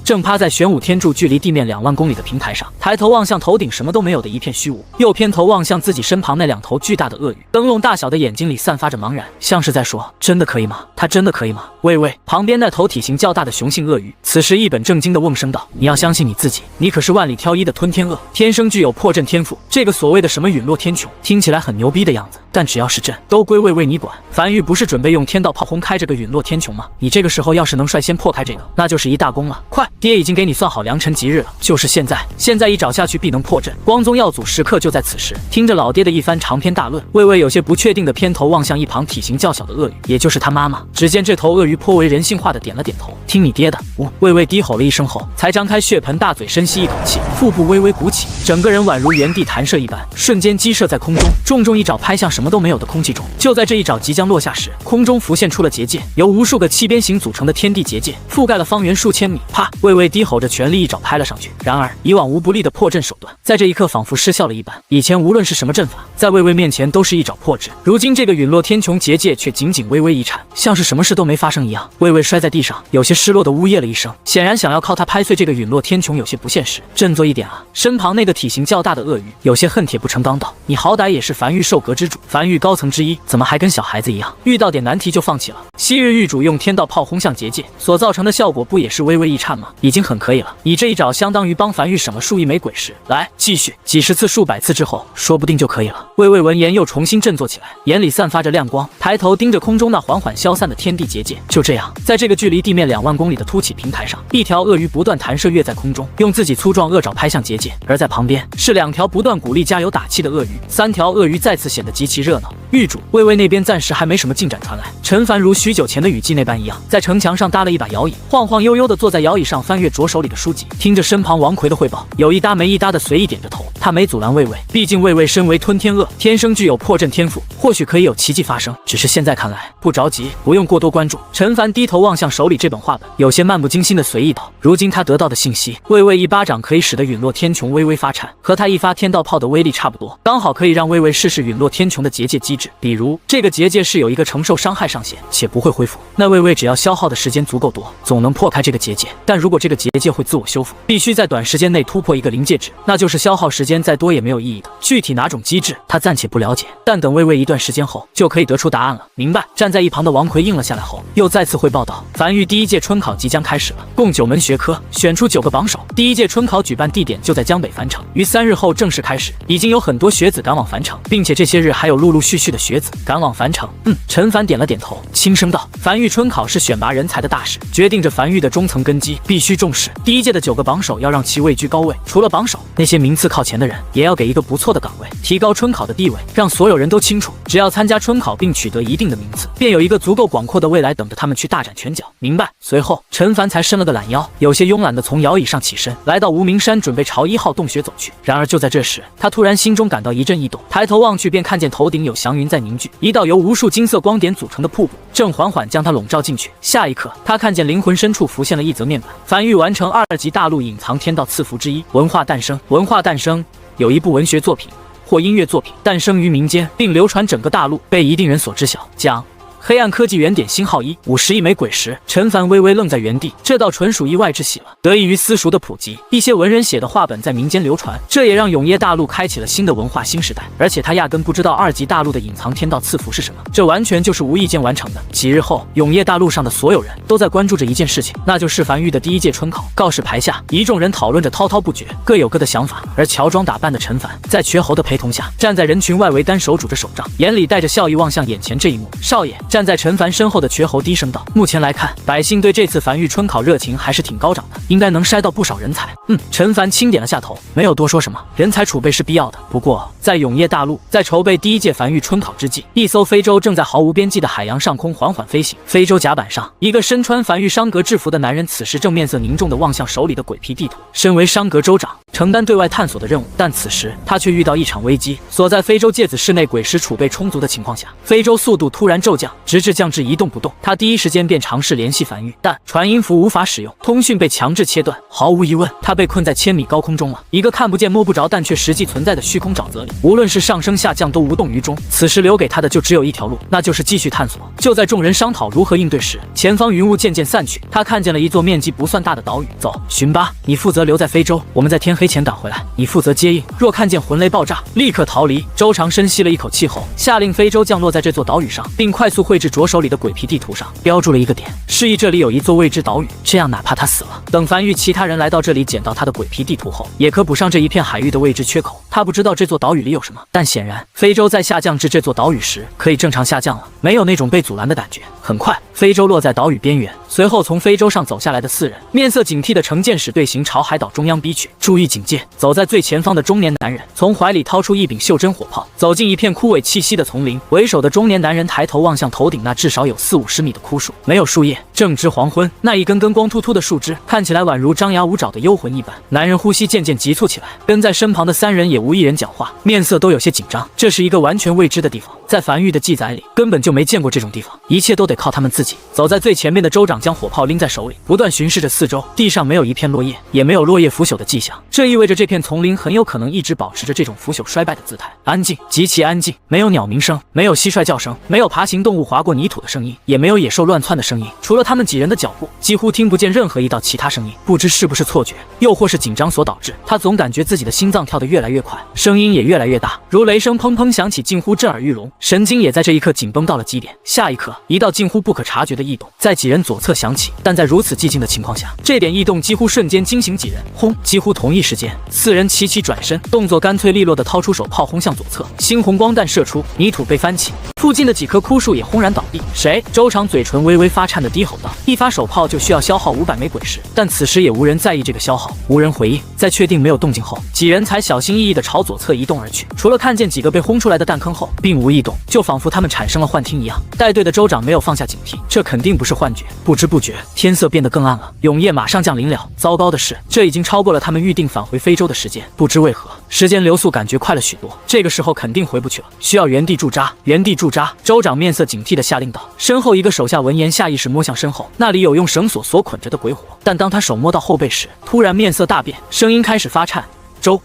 正趴在玄武天柱距离地面2万公里的平台上，抬头望向头顶什么都没有的一片虚无，又偏头望向自己身旁那2头巨大的鳄鱼，灯笼大小的眼睛里散发着茫然，像是在说：真的可以吗？他真的可以吗？魏魏旁边那头体型较大的雄性鳄鱼此时一本正经地瓮声道：你要相信你自己，你可是万里挑一的吞天鳄，天生具有破阵天赋。这个所谓的什么陨落天穹听起来很牛逼的样子，但只要是阵都归魏魏你管。梵域不是准备用天道炮轰开这个陨落天穹吗？你这个时候要是能率先破开这个，那就是一大功。工了，快，爹已经给你算好良辰吉日了，就是现在，现在一找下去必能破阵。光宗耀祖时刻就在此时。听着老爹的一番长篇大论，魏魏有些不确定的偏头望向一旁体型较小的鳄鱼，也就是他妈妈。只见这头鳄鱼颇为人性化的点了点头，听你爹的。魏魏低吼了一声后，才张开血盆大嘴，深吸一口气，腹部微微鼓起，整个人宛如原地弹射一般，瞬间击射在空中，重一爪拍向什么都没有的空气中。就在这一爪即将落下时，空中浮现出了结界，由无数个气边形组成的天地结界，覆盖了方圆数千米。啪！魏魏低吼着全力一爪拍了上去。然而以往无不利的破阵手段，在这一刻仿佛失效了一般。以前无论是什么阵法，在魏魏面前都是一爪破之，如今这个陨落天穹结界却仅仅微微一颤，像是什么事都没发生一样。魏魏摔在地上，有些失落的呜咽了一声，显然想要靠他拍碎这个陨落天穹有些不现实，振作一点啊！身旁那个体型较大的鳄鱼有些恨铁不成钢道：“你好歹也是梵域兽阁之主，梵域高层之一，怎么还跟小孩子一样，遇到点难题就放弃了？昔日域主用天道炮轰向结界所造成的效果，不也是微微一颤吗？已经很可以了。你这一爪相当于帮梵域省了数亿枚鬼石，来继续，几十次、数百次之后，说不定就可以了。”魏魏闻言又重新振作起来，眼里散发着亮光，抬头盯着空中那缓缓消散的天地结界。就这样，在这个距离地面2万公里的凸起平台上，一条鳄鱼不断弹射跃在空中，用自己粗壮鳄爪拍向结界，而在旁边是2条不断鼓励加油打气的鳄鱼，3条鳄鱼再次显得极其热闹。域主，魏魏那边暂时还没什么进展传来。陈凡如许久前的雨季那般一样，在城墙上搭了一把摇椅，晃晃悠悠地坐在摇椅上翻阅着手里的书籍，听着身旁王奎的汇报，有一搭没一搭的随意点着头。他没阻拦魏魏，毕竟魏魏身为吞天鳄，天生具有破阵天赋，或许可以有奇迹发生。只是现在看来，不着急，不用过多关注。陈凡低头望向手里这本画本，有些漫不经心的随意道：“如今他得到的信息，魏魏一巴掌可以使得陨落天穹微微发颤，和他一发天道炮的威力差不多，刚好可以让魏魏试试陨落天穹的结界机制。比如这个结界是有一个承受伤害上限，且不会恢复，那魏魏只要消耗的时间足够多，总能破开这个结界。但如果这个结界会自我修复，必须在短时间内突破一个临界值，那就是消耗时间再多也没有意义的。具体哪种机制，他暂且不了解，但等魏魏一段时间后，就可以得出答案了。明白。”站在一旁的王奎应了下来后，又再次汇报道：“梵域第1届春考即将开始了，共9门学科，选出9个榜首。第1届春考举办地点就在江北樊城，于3日后正式开始。已经有很多学子赶往樊城，并且这些日还有陆续的学子赶往樊城。”陈凡点了点头，轻声道：“梵域春考是选拔人才的大事，决定着梵域的中层根基，必须重视。第1届的9个榜首要让其位居高位，除了榜首，那些名次靠前的人也要给一个不错的岗位，提高春考的地位，让所有人都清楚，只要参加春考并取得一定的名次，便有一个足够广阔的未来等着他们去大展拳脚。明白。”随后，陈凡才伸了个懒腰，有些慵懒地从摇椅上起身，来到无名山，准备朝1号洞穴走去。然而就在这时，他突然心中感到一阵异动，抬头望去，便看见头顶有祥云在凝聚，一道由无数金色光点组成的瀑布正缓缓将他笼罩进去。下一刻，他看见灵魂深处浮现了一则面板：梵域完成2级大陆隐藏天道赐福之一，文化诞生。文化诞生，有一部文学作品或音乐作品诞生于民间，并流传整个大陆，被一定人所知晓。讲黑暗科技原点星号1，50亿枚鬼石。陈凡微微愣在原地，这倒纯属意外之喜了。得益于私塾的普及，一些文人写的画本在民间流传，这也让永业大陆开启了新的文化新时代。而且他压根不知道2级大陆的隐藏天道赐福是什么，这完全就是无意间完成的。几日后，永业大陆上的所有人都在关注着一件事情，那就是梵域的第1届春考。告示牌下，一众人讨论着滔滔不绝，各有各的想法。而乔装打扮的陈凡在瘸猴的陪同下，站在人群外围，单手拄着手杖，眼里带着笑意望向眼前这一幕。少爷。站在陈凡身后的瘸猴低声道：“目前来看，百姓对这次梵域春考热情还是挺高涨的，应该能筛到不少人才。”陈凡轻点了下头，没有多说什么。人才储备是必要的，不过在永业大陆，在筹备第1届梵域春考之际，一艘非洲正在毫无边际的海洋上空缓缓飞行。非洲甲板上，一个身穿梵域商阁制服的男人，此时正面色凝重地望向手里的鬼皮地图。身为商阁州长，承担对外探索的任务，但此时他却遇到一场危机。所在非洲芥子市内鬼石储备充足的情况下，非洲速度突然骤降，直至降至一动不动。他第一时间便尝试联系梵域，但传音符无法使用，通讯被强制切断。毫无疑问，他被困在1000米高空中了，一个看不见摸不着但却实际存在的虚空沼泽里，无论是上升下降都无动于衷。此时留给他的就只有一条路，那就是继续探索。就在众人商讨如何应对时，前方云雾渐渐散去，他看见了一座面积不算大的岛屿。走，寻巴，你负责留在非洲，我们在天黑前赶回来，你负责接应，若看见魂雷爆炸，立刻逃离。周长深吸了一口气后，下令非洲降落在这座岛屿上，并快速绘制着手里的鬼皮地图上，标注了一个点。示意这里有一座未知岛屿，这样哪怕他死了，等樊玉其他人来到这里捡到他的鬼皮地图后，也可补上这一片海域的未知缺口。他不知道这座岛屿里有什么，但显然非洲在下降至这座岛屿时可以正常下降了，没有那种被阻拦的感觉。很快，非洲落在岛屿边缘，随后从非洲上走下来的4人，面色警惕地呈箭使队形朝海岛中央逼去。注意警戒！走在最前方的中年男人从怀里掏出一柄袖珍火炮，走进一片枯萎气息的丛林。为首的中年男人抬头望向头顶那至少有40-50米的枯树，没有树叶，正值黄昏，那一根根光秃秃的树枝看起来宛如张牙舞爪的幽魂一般。男人呼吸渐渐急促起来，跟在身旁的3人也无一人讲话，面色都有些紧张。这是一个完全未知的地方，在樊玉的记载里根本就没见过这种地方，一切都得靠他们自己。走在最前面的州长将火炮拎在手里，不断巡视着四周，地上没有一片落叶，也没有落叶腐朽的迹象，这意味着这片丛林很有可能一直保持着这种腐朽衰败的姿态。安静，极其安静，没有鸟鸣声，没有蟋蟀叫声，没有爬行动物划过泥土的声音，也没有野兽乱窜的声音，除了他们几人的脚步，几乎听不见任何一道其他声音。不知是不是错觉，又或是紧张所导致，他总感觉自己的心脏跳得越来越快，声音也越来越大，如雷声砰砰响起，近乎震耳欲聋，神经也在这一刻紧绷到了极点。下一刻，一道近乎不可察觉的异动在几人左侧响起，但在如此寂静的情况下，这点异动几乎瞬间惊醒几人。轰！几乎同一时间，4人齐齐转身，动作干脆利落地掏出手炮轰向左侧，猩红光弹射出，泥土被翻起，附近的几棵枯树也轰然倒地。谁？州长嘴唇微微发颤地低吼道：“一发手炮就需要消耗500枚鬼石，但此时也无人在意这个消耗，无人回应。在确定没有动静后，几人才小心翼翼地朝左侧移动而去。除了看见几个被轰出来的弹坑后，并无异动，就仿佛他们产生了幻听一样。带队的州长没有放下警惕，这肯定不是幻觉。不知不觉，天色变得更暗了，永夜马上降临了。糟糕的是，这已经超过了他们预定返回非洲的时间。不知为何，时间流速感觉快了许多。这个时候肯定回不去了，需要原地驻扎。原地驻扎！州长面色警惕地下令道。身后一个手下闻言，下意识摸向身后，那里有用绳索所捆着的鬼火。但当他手摸到后背时，突然面色大变，声音开始发颤。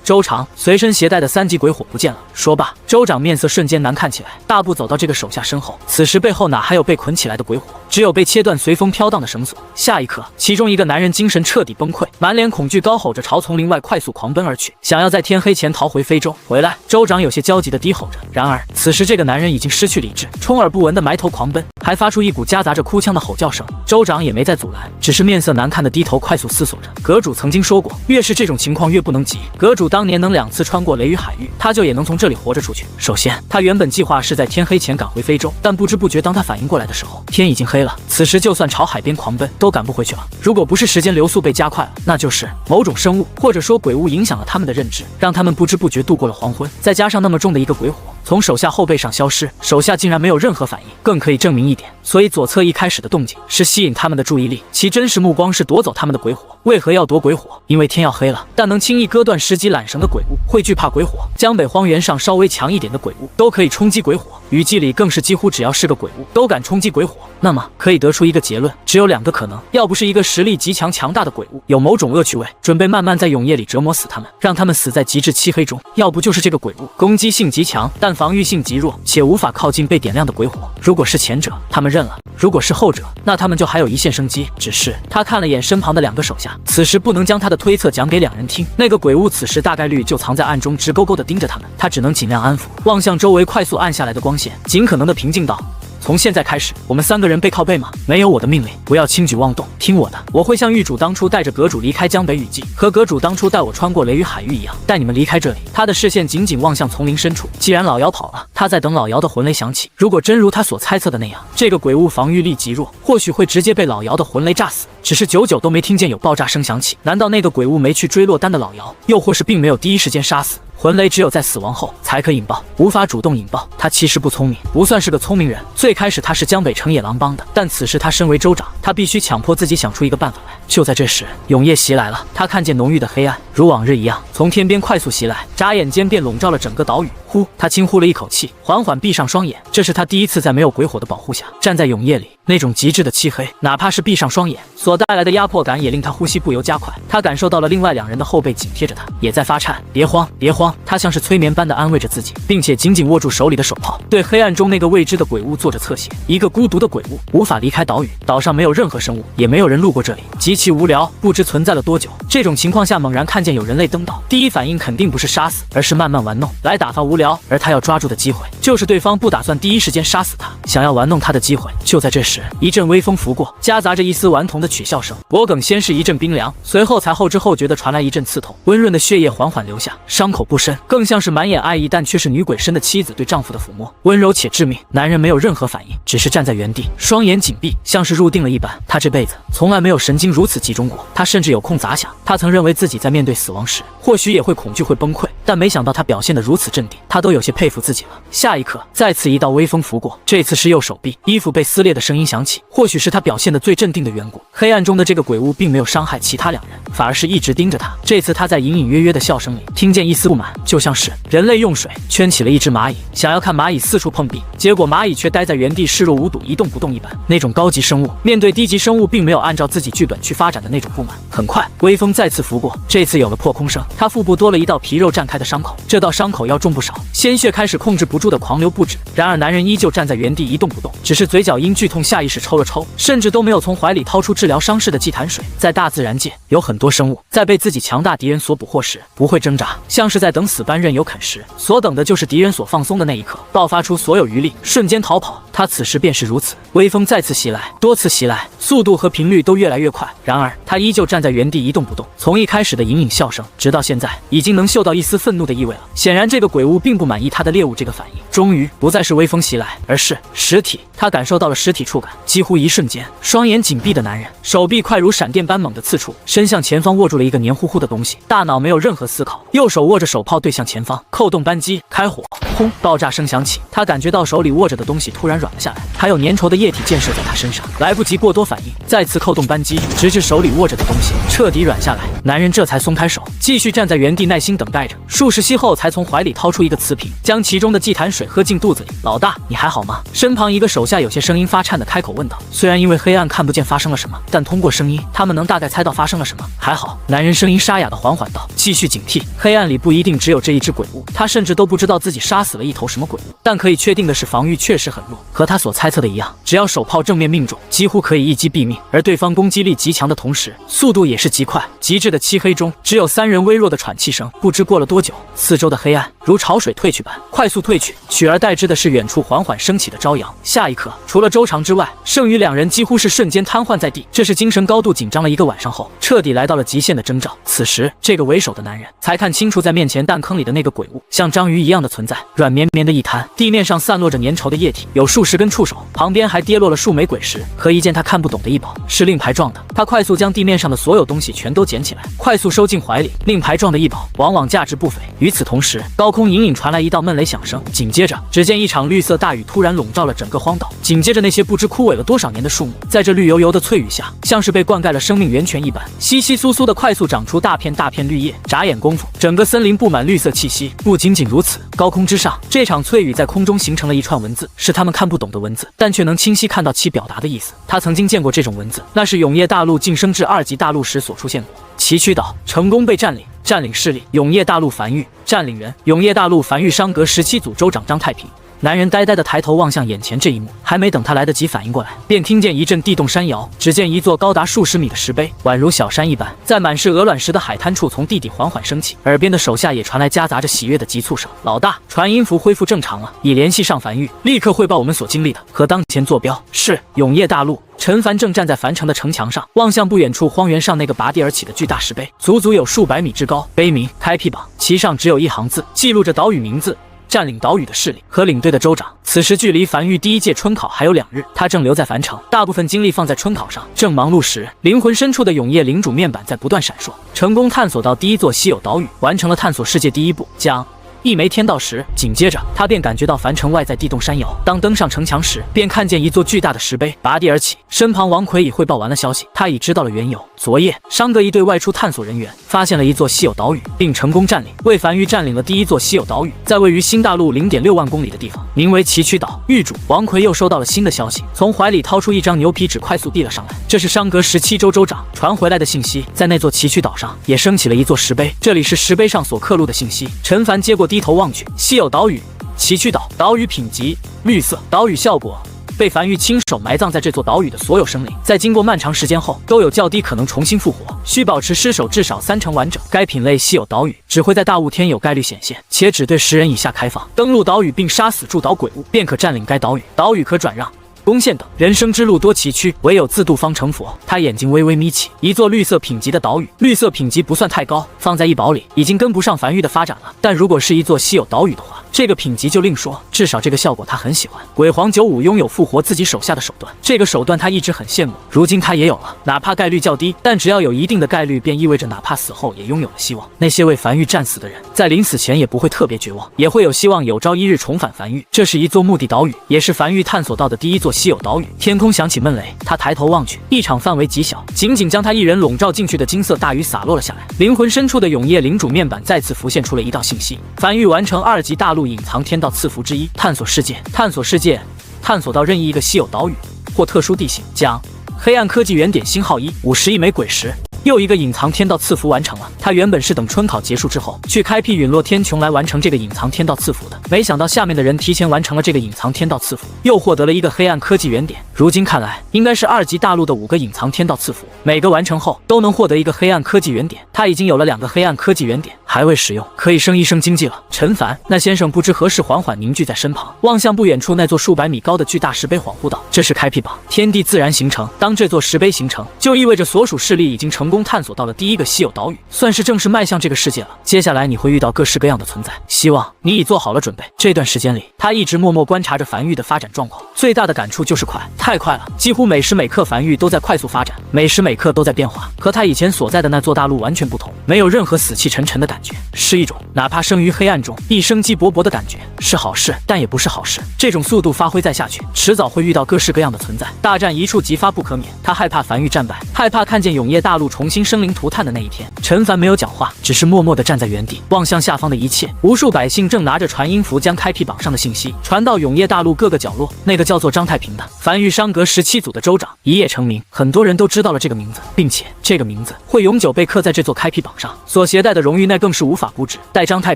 州长随身携带的3级鬼火不见了。说罢，州长面色瞬间难看起来，大步走到这个手下身后。此时背后哪还有被捆起来的鬼火，只有被切断随风飘荡的绳索。下一刻，其中一个男人精神彻底崩溃，满脸恐惧，高吼着朝丛林外快速狂奔而去，想要在天黑前逃回非洲。回来！州长有些焦急地低吼着。然而此时这个男人已经失去理智，充耳不闻地埋头狂奔，还发出一股夹杂着哭腔的吼叫声。州长也没再阻拦，只是面色难看地低头快速思索着。阁主曾经说过，越是这种情况越不能急。阁主当年能2次穿过雷雨海域，他就也能从这里活着出去。首先，他原本计划是在天黑前赶回非洲，但不知不觉当他反应过来的时候，天已经黑了。此时就算朝海边狂奔，都赶不回去了。如果不是时间流速被加快了，那就是某种生物或者说鬼物影响了他们的认知，让他们不知不觉度过了黄昏。再加上那么重的一个鬼火从手下后背上消失，手下竟然没有任何反应，更可以证明一点，所以左侧一开始的动静是吸引他们的注意力，其真实目光是夺走他们的鬼火。为何要夺鬼火？因为天要黑了，但能轻易割断10级缆绳的鬼物会惧怕鬼火。江北荒原上稍微强一点的鬼物都可以冲击鬼火，雨季里更是几乎只要是个鬼物都敢冲击鬼火。那么可以得出一个结论，只有2个可能：要不是一个实力极强大的鬼物有某种恶趣味，准备慢慢在永夜里折磨死他们，让他们死在极致漆黑中；要不就是这个鬼物攻击性极强，但防御性极弱，且无法靠近被点亮的鬼火。如果是前者，他们认了；如果是后者，那他们就还有一线生机。只是他看了眼身旁的2个手下，此时不能将他的推测讲给2人听。那个鬼物此时大概率就藏在暗中，直勾勾地盯着他们。他只能尽量安抚，望向周围快速暗下来的光线，尽可能的平静道：从现在开始，我们3个人背靠背吗？没有我的命令，不要轻举妄动，听我的。我会像狱主当初带着阁主离开江北雨季，和阁主当初带我穿过雷雨海域一样，带你们离开这里。他的视线紧紧望向丛林深处。既然老姚跑了，他在等老姚的魂雷响起。如果真如他所猜测的那样，这个鬼物防御力极弱，或许会直接被老姚的魂雷炸死。只是久久都没听见有爆炸声响起，难道那个鬼物没去追落单的老姚，又或是并没有第一时间杀死？魂雷只有在死亡后才可引爆，无法主动引爆。他其实不聪明，不算是个聪明人。最开始他是江北城野狼帮的，但此时他身为州长，他必须强迫自己想出一个办法来。就在这时，永夜袭来了。他看见浓郁的黑暗如往日一样从天边快速袭来，眨眼间便笼罩了整个岛屿。呼，他轻呼了一口气，缓缓闭上双眼。这是他第一次在没有鬼火的保护下站在永夜里，那种极致的漆黑，哪怕是闭上双眼所带来的压迫感，也令他呼吸不由加快。他感受到了另外2人的后背紧贴着他，也在发颤。别慌，别慌！慌，他像是催眠般的安慰着自己，并且紧紧握住手里的手炮，对黑暗中那个未知的鬼物做着侧写。一个孤独的鬼物无法离开岛屿，岛上没有任何生物，也没有人路过这里，极其无聊，不知存在了多久。这种情况下猛然看见有人类登岛，第一反应肯定不是杀死，而是慢慢玩弄，来打发无聊。而他要抓住的机会，就是对方不打算第一时间杀死他，想要玩弄他的机会。就在这时，一阵微风拂过，夹杂着一丝顽童的取笑声，脖颈先是一阵冰凉，随后才后知后觉地传来一阵刺痛，温润的血液缓缓流下，伤口不深，更像是满眼爱意但却是女鬼身的妻子对丈夫的抚摸，温柔且致命。男人没有任何反应，只是站在原地，双眼紧闭，像是入定了一般。他这辈子从来没有神经如此集中过，他甚至有空杂想，他曾认为自己在面对死亡时，或许也会恐惧会崩溃，但没想到他表现得如此镇定，他都有些佩服自己了。下一刻，再次一道微风拂过，这次是右手臂，衣服被撕裂的声音响起，或许是他表现得最镇定的缘故。黑暗中的这个鬼物并没有伤害其他两人，反而是一直盯着他。这次他在隐隐约约的笑声里听见一丝不满，就像是人类用水圈起了一只蚂蚁，想要看蚂蚁四处碰壁，结果蚂蚁却待在原地视若无睹，一动不动一般。那种高级生物面对低级生物并没有按照自己剧本去发展的那种不满。很快微风再次拂过，这次有了破空声，他腹部多了一道皮肉绽开的伤口，这道伤口要重不少，鲜血开始控制不住的狂流不止。然而男人依旧站在原地一动不动，只是嘴角因剧痛下意识抽了抽，甚至都没有从怀里掏出治疗伤势的祭坛水。在大自然界，有很多生物在被自己强大敌人所捕获时不会挣扎，像是在等死般任由啃食，所等的就是敌人所放松的那一刻，爆发出所有余力，瞬间逃跑。他此时便是如此。微风再次袭来，多次袭来，速度和频率都越来越快，然而他依旧站在原地一动不动。从一开始的隐隐笑声，直到现在已经能嗅到一丝愤怒的意味了。显然这个鬼物并不满意他的猎物这个反应，终于不再是微风袭来，而是实体。他感受到了实体触感，几乎一瞬间，双眼紧闭的男人手臂快如闪电般猛地刺出，伸向前方握住了一个黏糊糊的东西，大脑没有任何思考，右手握着手炮对向前方，扣动扳机开火，轰，爆炸声响起，他感觉到手里握着的东西突然软了下来，还有粘稠的液体溅射在他身上，来不及过多反应，再次扣动扳机，直至手里握着的东西彻底软下来，男人这才松开手，继续站在原地耐心等待着。数十息后才从怀里掏出一个瓷瓶，将其中的祭坛水喝进肚子里。老大，你还好吗？身旁一个手下有些声音发颤的开口问道。虽然因为黑暗看不见发生了什么，但通过声音他们能大概猜到发生了什么。还好，男人声音沙哑的缓缓道，继续警惕，黑暗里不一定只有这一只鬼物，他甚至都不知道自己杀死了一头什么鬼物，但可以确定的是防御确实很弱，和他所猜测的一样，只要手炮正面命中，几乎可以一击毙命。而对方攻击力极强的同时，速度也是极快。极致的漆黑中，只有三人微弱的喘气声。不知过了多久，四周的黑暗如潮水退去般快速退去，取而代之的是远处缓缓升起的朝阳。下一刻，除了周长之外，剩余两人几乎是瞬间瘫痪在地。这是精神高度紧张了一个晚上后，彻底来到了极限的征兆。此时，这个为首的男人才看清楚在面前弹坑里的那个鬼物，像章鱼一样的存在，软绵绵的一滩，地面上散落着粘稠的液体，有数十根触手，旁边还跌落了数枚鬼石和一件他看不懂的异宝，是令牌状的。他快速将地面上的所有东西全都捡起来，快速收进怀里。令牌状的异宝往往价值不菲。与此同时，高空隐隐传来一道闷雷响声，紧接着，只见一场绿色大雨突然笼罩了整个荒岛。紧接着，那些不知枯萎了多少年的树木，在这绿油油的翠雨下，像是被灌溉了生命源泉一般，稀稀疏疏的快速长出大片大片绿叶。眨眼功夫，整个森林布满绿色气息。不仅仅如此，高空之上，这场翠雨在空中形成了一串文字，是他们看不懂的文字，但却能清晰看到其表达的意思。他曾经见过这种文字，那是永夜大陆晋升至2级大陆时所出现过。崎岖岛成功被占领，占领势力永夜大陆繁育，占领人永夜大陆繁育商阁17组州长张太平。男人呆呆地抬头望向眼前这一幕，还没等他来得及反应过来，便听见一阵地动山摇。只见一座高达数十米的石碑，宛如小山一般，在满是鹅卵石的海滩处从地底缓缓升起。耳边的手下也传来夹杂着喜悦的急促声：“老大，传音符恢复正常了，已联系上繁育，立刻汇报我们所经历的和当前坐标。”是永夜大陆。陈凡正站在樊城的城墙上，望向不远处荒原上那个拔地而起的巨大石碑，足足有数百米之高，碑名开辟榜，其上只有一行字，记录着岛屿名字、占领岛屿的势力和领队的州长。此时距离繁育第1届春考还有2日，他正留在樊城，大部分精力放在春考上。正忙碌时，灵魂深处的永夜领主面板在不断闪烁。成功探索到第1座稀有岛屿，完成了探索世界第1步，将一枚天道石。紧接着，他便感觉到樊城外在地动山摇。当登上城墙时，便看见一座巨大的石碑拔地而起。身旁王奎已汇报完了消息，他已知道了缘由。昨夜，商阁一队外出探索人员发现了一座稀有岛屿，并成功占领，为樊玉占领了第一座稀有岛屿，在位于新大陆0.6万公里的地方，名为崎岖岛。狱主王奎又收到了新的消息，从怀里掏出一张牛皮纸，快速递了上来。这是商阁17州州长传回来的信息，在那座崎岖岛上也升起了一座石碑，这里是石碑上所刻录的信息。陈凡接过，低头望去，稀有岛屿崎岖岛，岛屿品级绿色，岛屿效果被樊玉亲手埋葬在这座岛屿的所有生灵，在经过漫长时间后，都有较低可能重新复活，需保持尸首至少30%完整。该品类稀有岛屿只会在大雾天有概率显现，且只对10人以下开放。登陆岛屿并杀死驻岛鬼物，便可占领该岛屿。岛屿可转让、攻陷等。人生之路多崎岖，唯有自度方成佛。他眼睛微微眯起，一座绿色品级的岛屿，绿色品级不算太高，放在异宝里已经跟不上樊玉的发展了。但如果是一座稀有岛屿的话，这个品级就另说，至少这个效果他很喜欢。鬼皇95拥有复活自己手下的手段，这个手段他一直很羡慕，如今他也有了。哪怕概率较低，但只要有一定的概率，便意味着哪怕死后也拥有了希望。那些为樊玉战死的人，在临死前也不会特别绝望，也会有希望有朝一日重返樊玉。这是一座目的岛屿，也是樊玉探索到的第一座稀有岛屿。天空响起闷雷，他抬头望去，一场范围极小，仅仅将他一人笼罩进去的金色大雨洒落了下来。灵魂深处的永夜领主面板再次浮现出了一道信息：樊玉完成2级大陆隐藏天道赐福之一，探索世界，探索世界，探索到任意一个稀有岛屿或特殊地形。将黑暗科技原点星号1，51枚鬼石。又一个隐藏天道赐福完成了。他原本是等春考结束之后去开辟陨落天穹来完成这个隐藏天道赐福的，没想到下面的人提前完成了这个隐藏天道赐福，又获得了一个黑暗科技原点。如今看来，应该是2级大陆的5个隐藏天道赐福，每个完成后都能获得一个黑暗科技原点。他已经有了2个黑暗科技原点，还未使用，可以升一升经济了。陈凡那先生不知何时缓缓凝聚在身旁，望向不远处那座数百米高的巨大石碑，恍惚道：“这是开辟榜，天地自然形成。当这座石碑形成，就意味着所属势力已经成功探索到了第一个稀有岛屿，算是正式迈向这个世界了。接下来你会遇到各式各样的存在，希望你已做好了准备。”这段时间里，他一直默默观察着樊玉的发展状况，最大的感触就是快，太快了，几乎每时每刻樊玉都在快速发展，每时每刻都在变化，和他以前所在的那座大陆完全不同，没有任何死气沉沉的感觉，是一种哪怕生于黑暗中亦生机勃勃的感觉，是好事，但也不是好事。这种速度发挥再下去，迟早会遇到各式各样的存在，大战一触即发不可免。他害怕樊玉战败，害怕看见永夜大陆重新生灵涂炭的那一天。陈凡没有讲话，只是默默地站在原地，望向下方的一切。无数百姓正拿着传音符将开辟榜上的信息传到永夜大陆各个角落。那个叫做张太平的樊玉商阁17组的州长一夜成名，很多人都知道了这个名字，并且这个名字会永久被刻在这座开辟榜上，所携带的荣誉那更是无法估值。待张太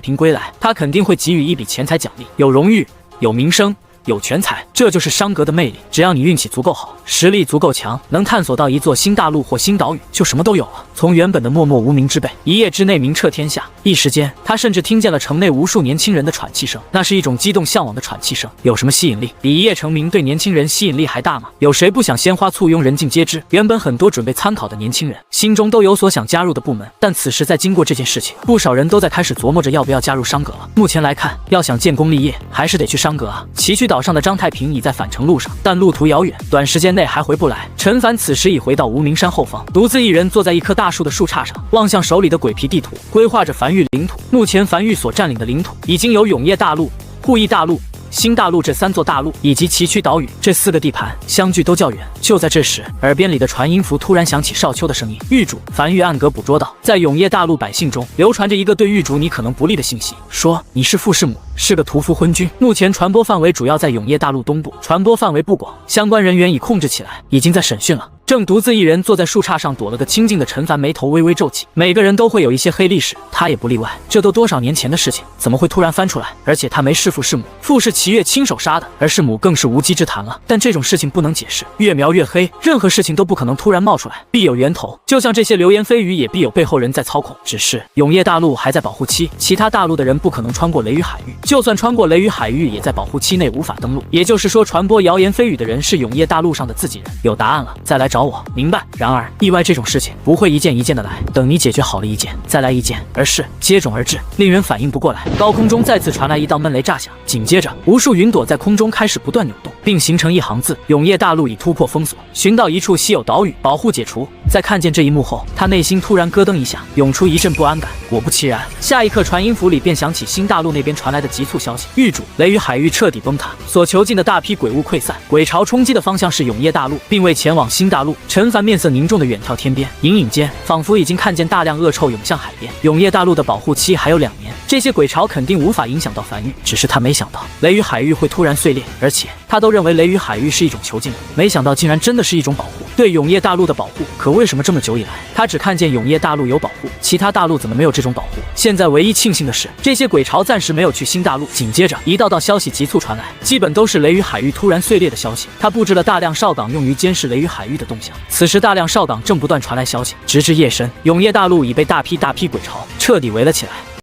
平归来，他肯定会给予一笔钱财奖励，有荣誉，有名声，有权财，这就是商阁的魅力。只要你运气足够好，实力足够强，能探索到一座新大陆或新岛屿，就什么都有了。从原本的默默无名之辈，一夜之内名彻天下。一时间，他甚至听见了城内无数年轻人的喘气声，那是一种激动向往的喘气声。有什么吸引力比一夜成名对年轻人吸引力还大吗？有谁不想鲜花簇拥，人尽皆知？原本很多准备参考的年轻人心中都有所想加入的部门，但此时在经过这件事情，不少人都在开始琢磨着要不要加入商阁了。目前来看，要想建功立业，还是得去商阁啊。崎岖岛上的张太平已在返程路上，但路途遥远，短时间内还回不来。陈凡此时已回到无名山后方，独自一人坐在一棵大树的树杈上，望向手里的鬼皮地图，规划着樊玉领土。目前樊玉所占领的领土已经有永夜大陆、护翼大陆、新大陆这3座大陆以及崎岖岛屿这4个地盘，相距都较远。就在这时，耳边里的传音符突然响起少秋的声音：“狱主。”樊玉暗格捕捉到，在永夜大陆百姓中流传着一个对狱主你可能不利的信息，说你是傅氏母，是个屠夫昏君。目前传播范围主要在永夜大陆东部，传播范围不广，相关人员已控制起来，已经在审讯了。正独自一人坐在树杈上躲了个清静的陈凡眉头微微皱起。每个人都会有一些黑历史，他也不例外。这都多少年前的事情，怎么会突然翻出来？而且他没弑父弑母，父是齐越亲手杀的，而弑母更是无稽之谈了。但这种事情不能解释，越描越黑，任何事情都不可能突然冒出来，必有源头。就像这些流言蜚语，也必有背后人在操控。只是永夜大陆还在保护期，其他大陆的人不可能穿过雷雨海域，就算穿过雷雨海域，也在保护期内无法登陆。也就是说，传播谣言蜚语的人是永夜大陆上的自己人。有答案了，再来找我。明白。然而，意外这种事情不会一件一件的来，等你解决好了一件，再来一件，而是接踵而至，令人反应不过来。高空中再次传来一道闷雷炸响，紧接着无数云朵在空中开始不断扭动，并形成一行字：永夜大陆已突破封锁，寻到一处稀有岛屿，保护解除，在看见这一幕后，他内心突然咯噔一下，涌出一阵不安感。果不其然，下一刻传音符里便响起新大陆那边传来的急促消息：域主，雷雨海域彻底崩塌，所囚禁的大批鬼物溃散，鬼潮冲击的方向是永夜大陆，并未前往新大陆。陈凡面色凝重的远眺天边，隐隐间仿佛已经看见大量恶臭涌向海边。永夜大陆的保护期还有2年，这些鬼潮肯定无法影响到梵域。只是他没想到雷雨海域会突然碎裂，而且他都认为雷雨海域是一种囚禁物，没想到竟然真的是一种保护。对永夜大陆的保护，可为什么这么久以来他只看见永夜大陆有保护，其他大陆怎么没有这种保护？现在唯一庆幸的是，这些鬼潮暂时没有去新大陆。紧接着一道道消息急促传来，基本都是雷雨海域突然碎裂的消息。他布置了大量哨岗用于监视雷雨海域的动向。此时大量哨岗正不断传来消息，直至夜深，永夜大陆已被大批鬼潮彻底围了起来。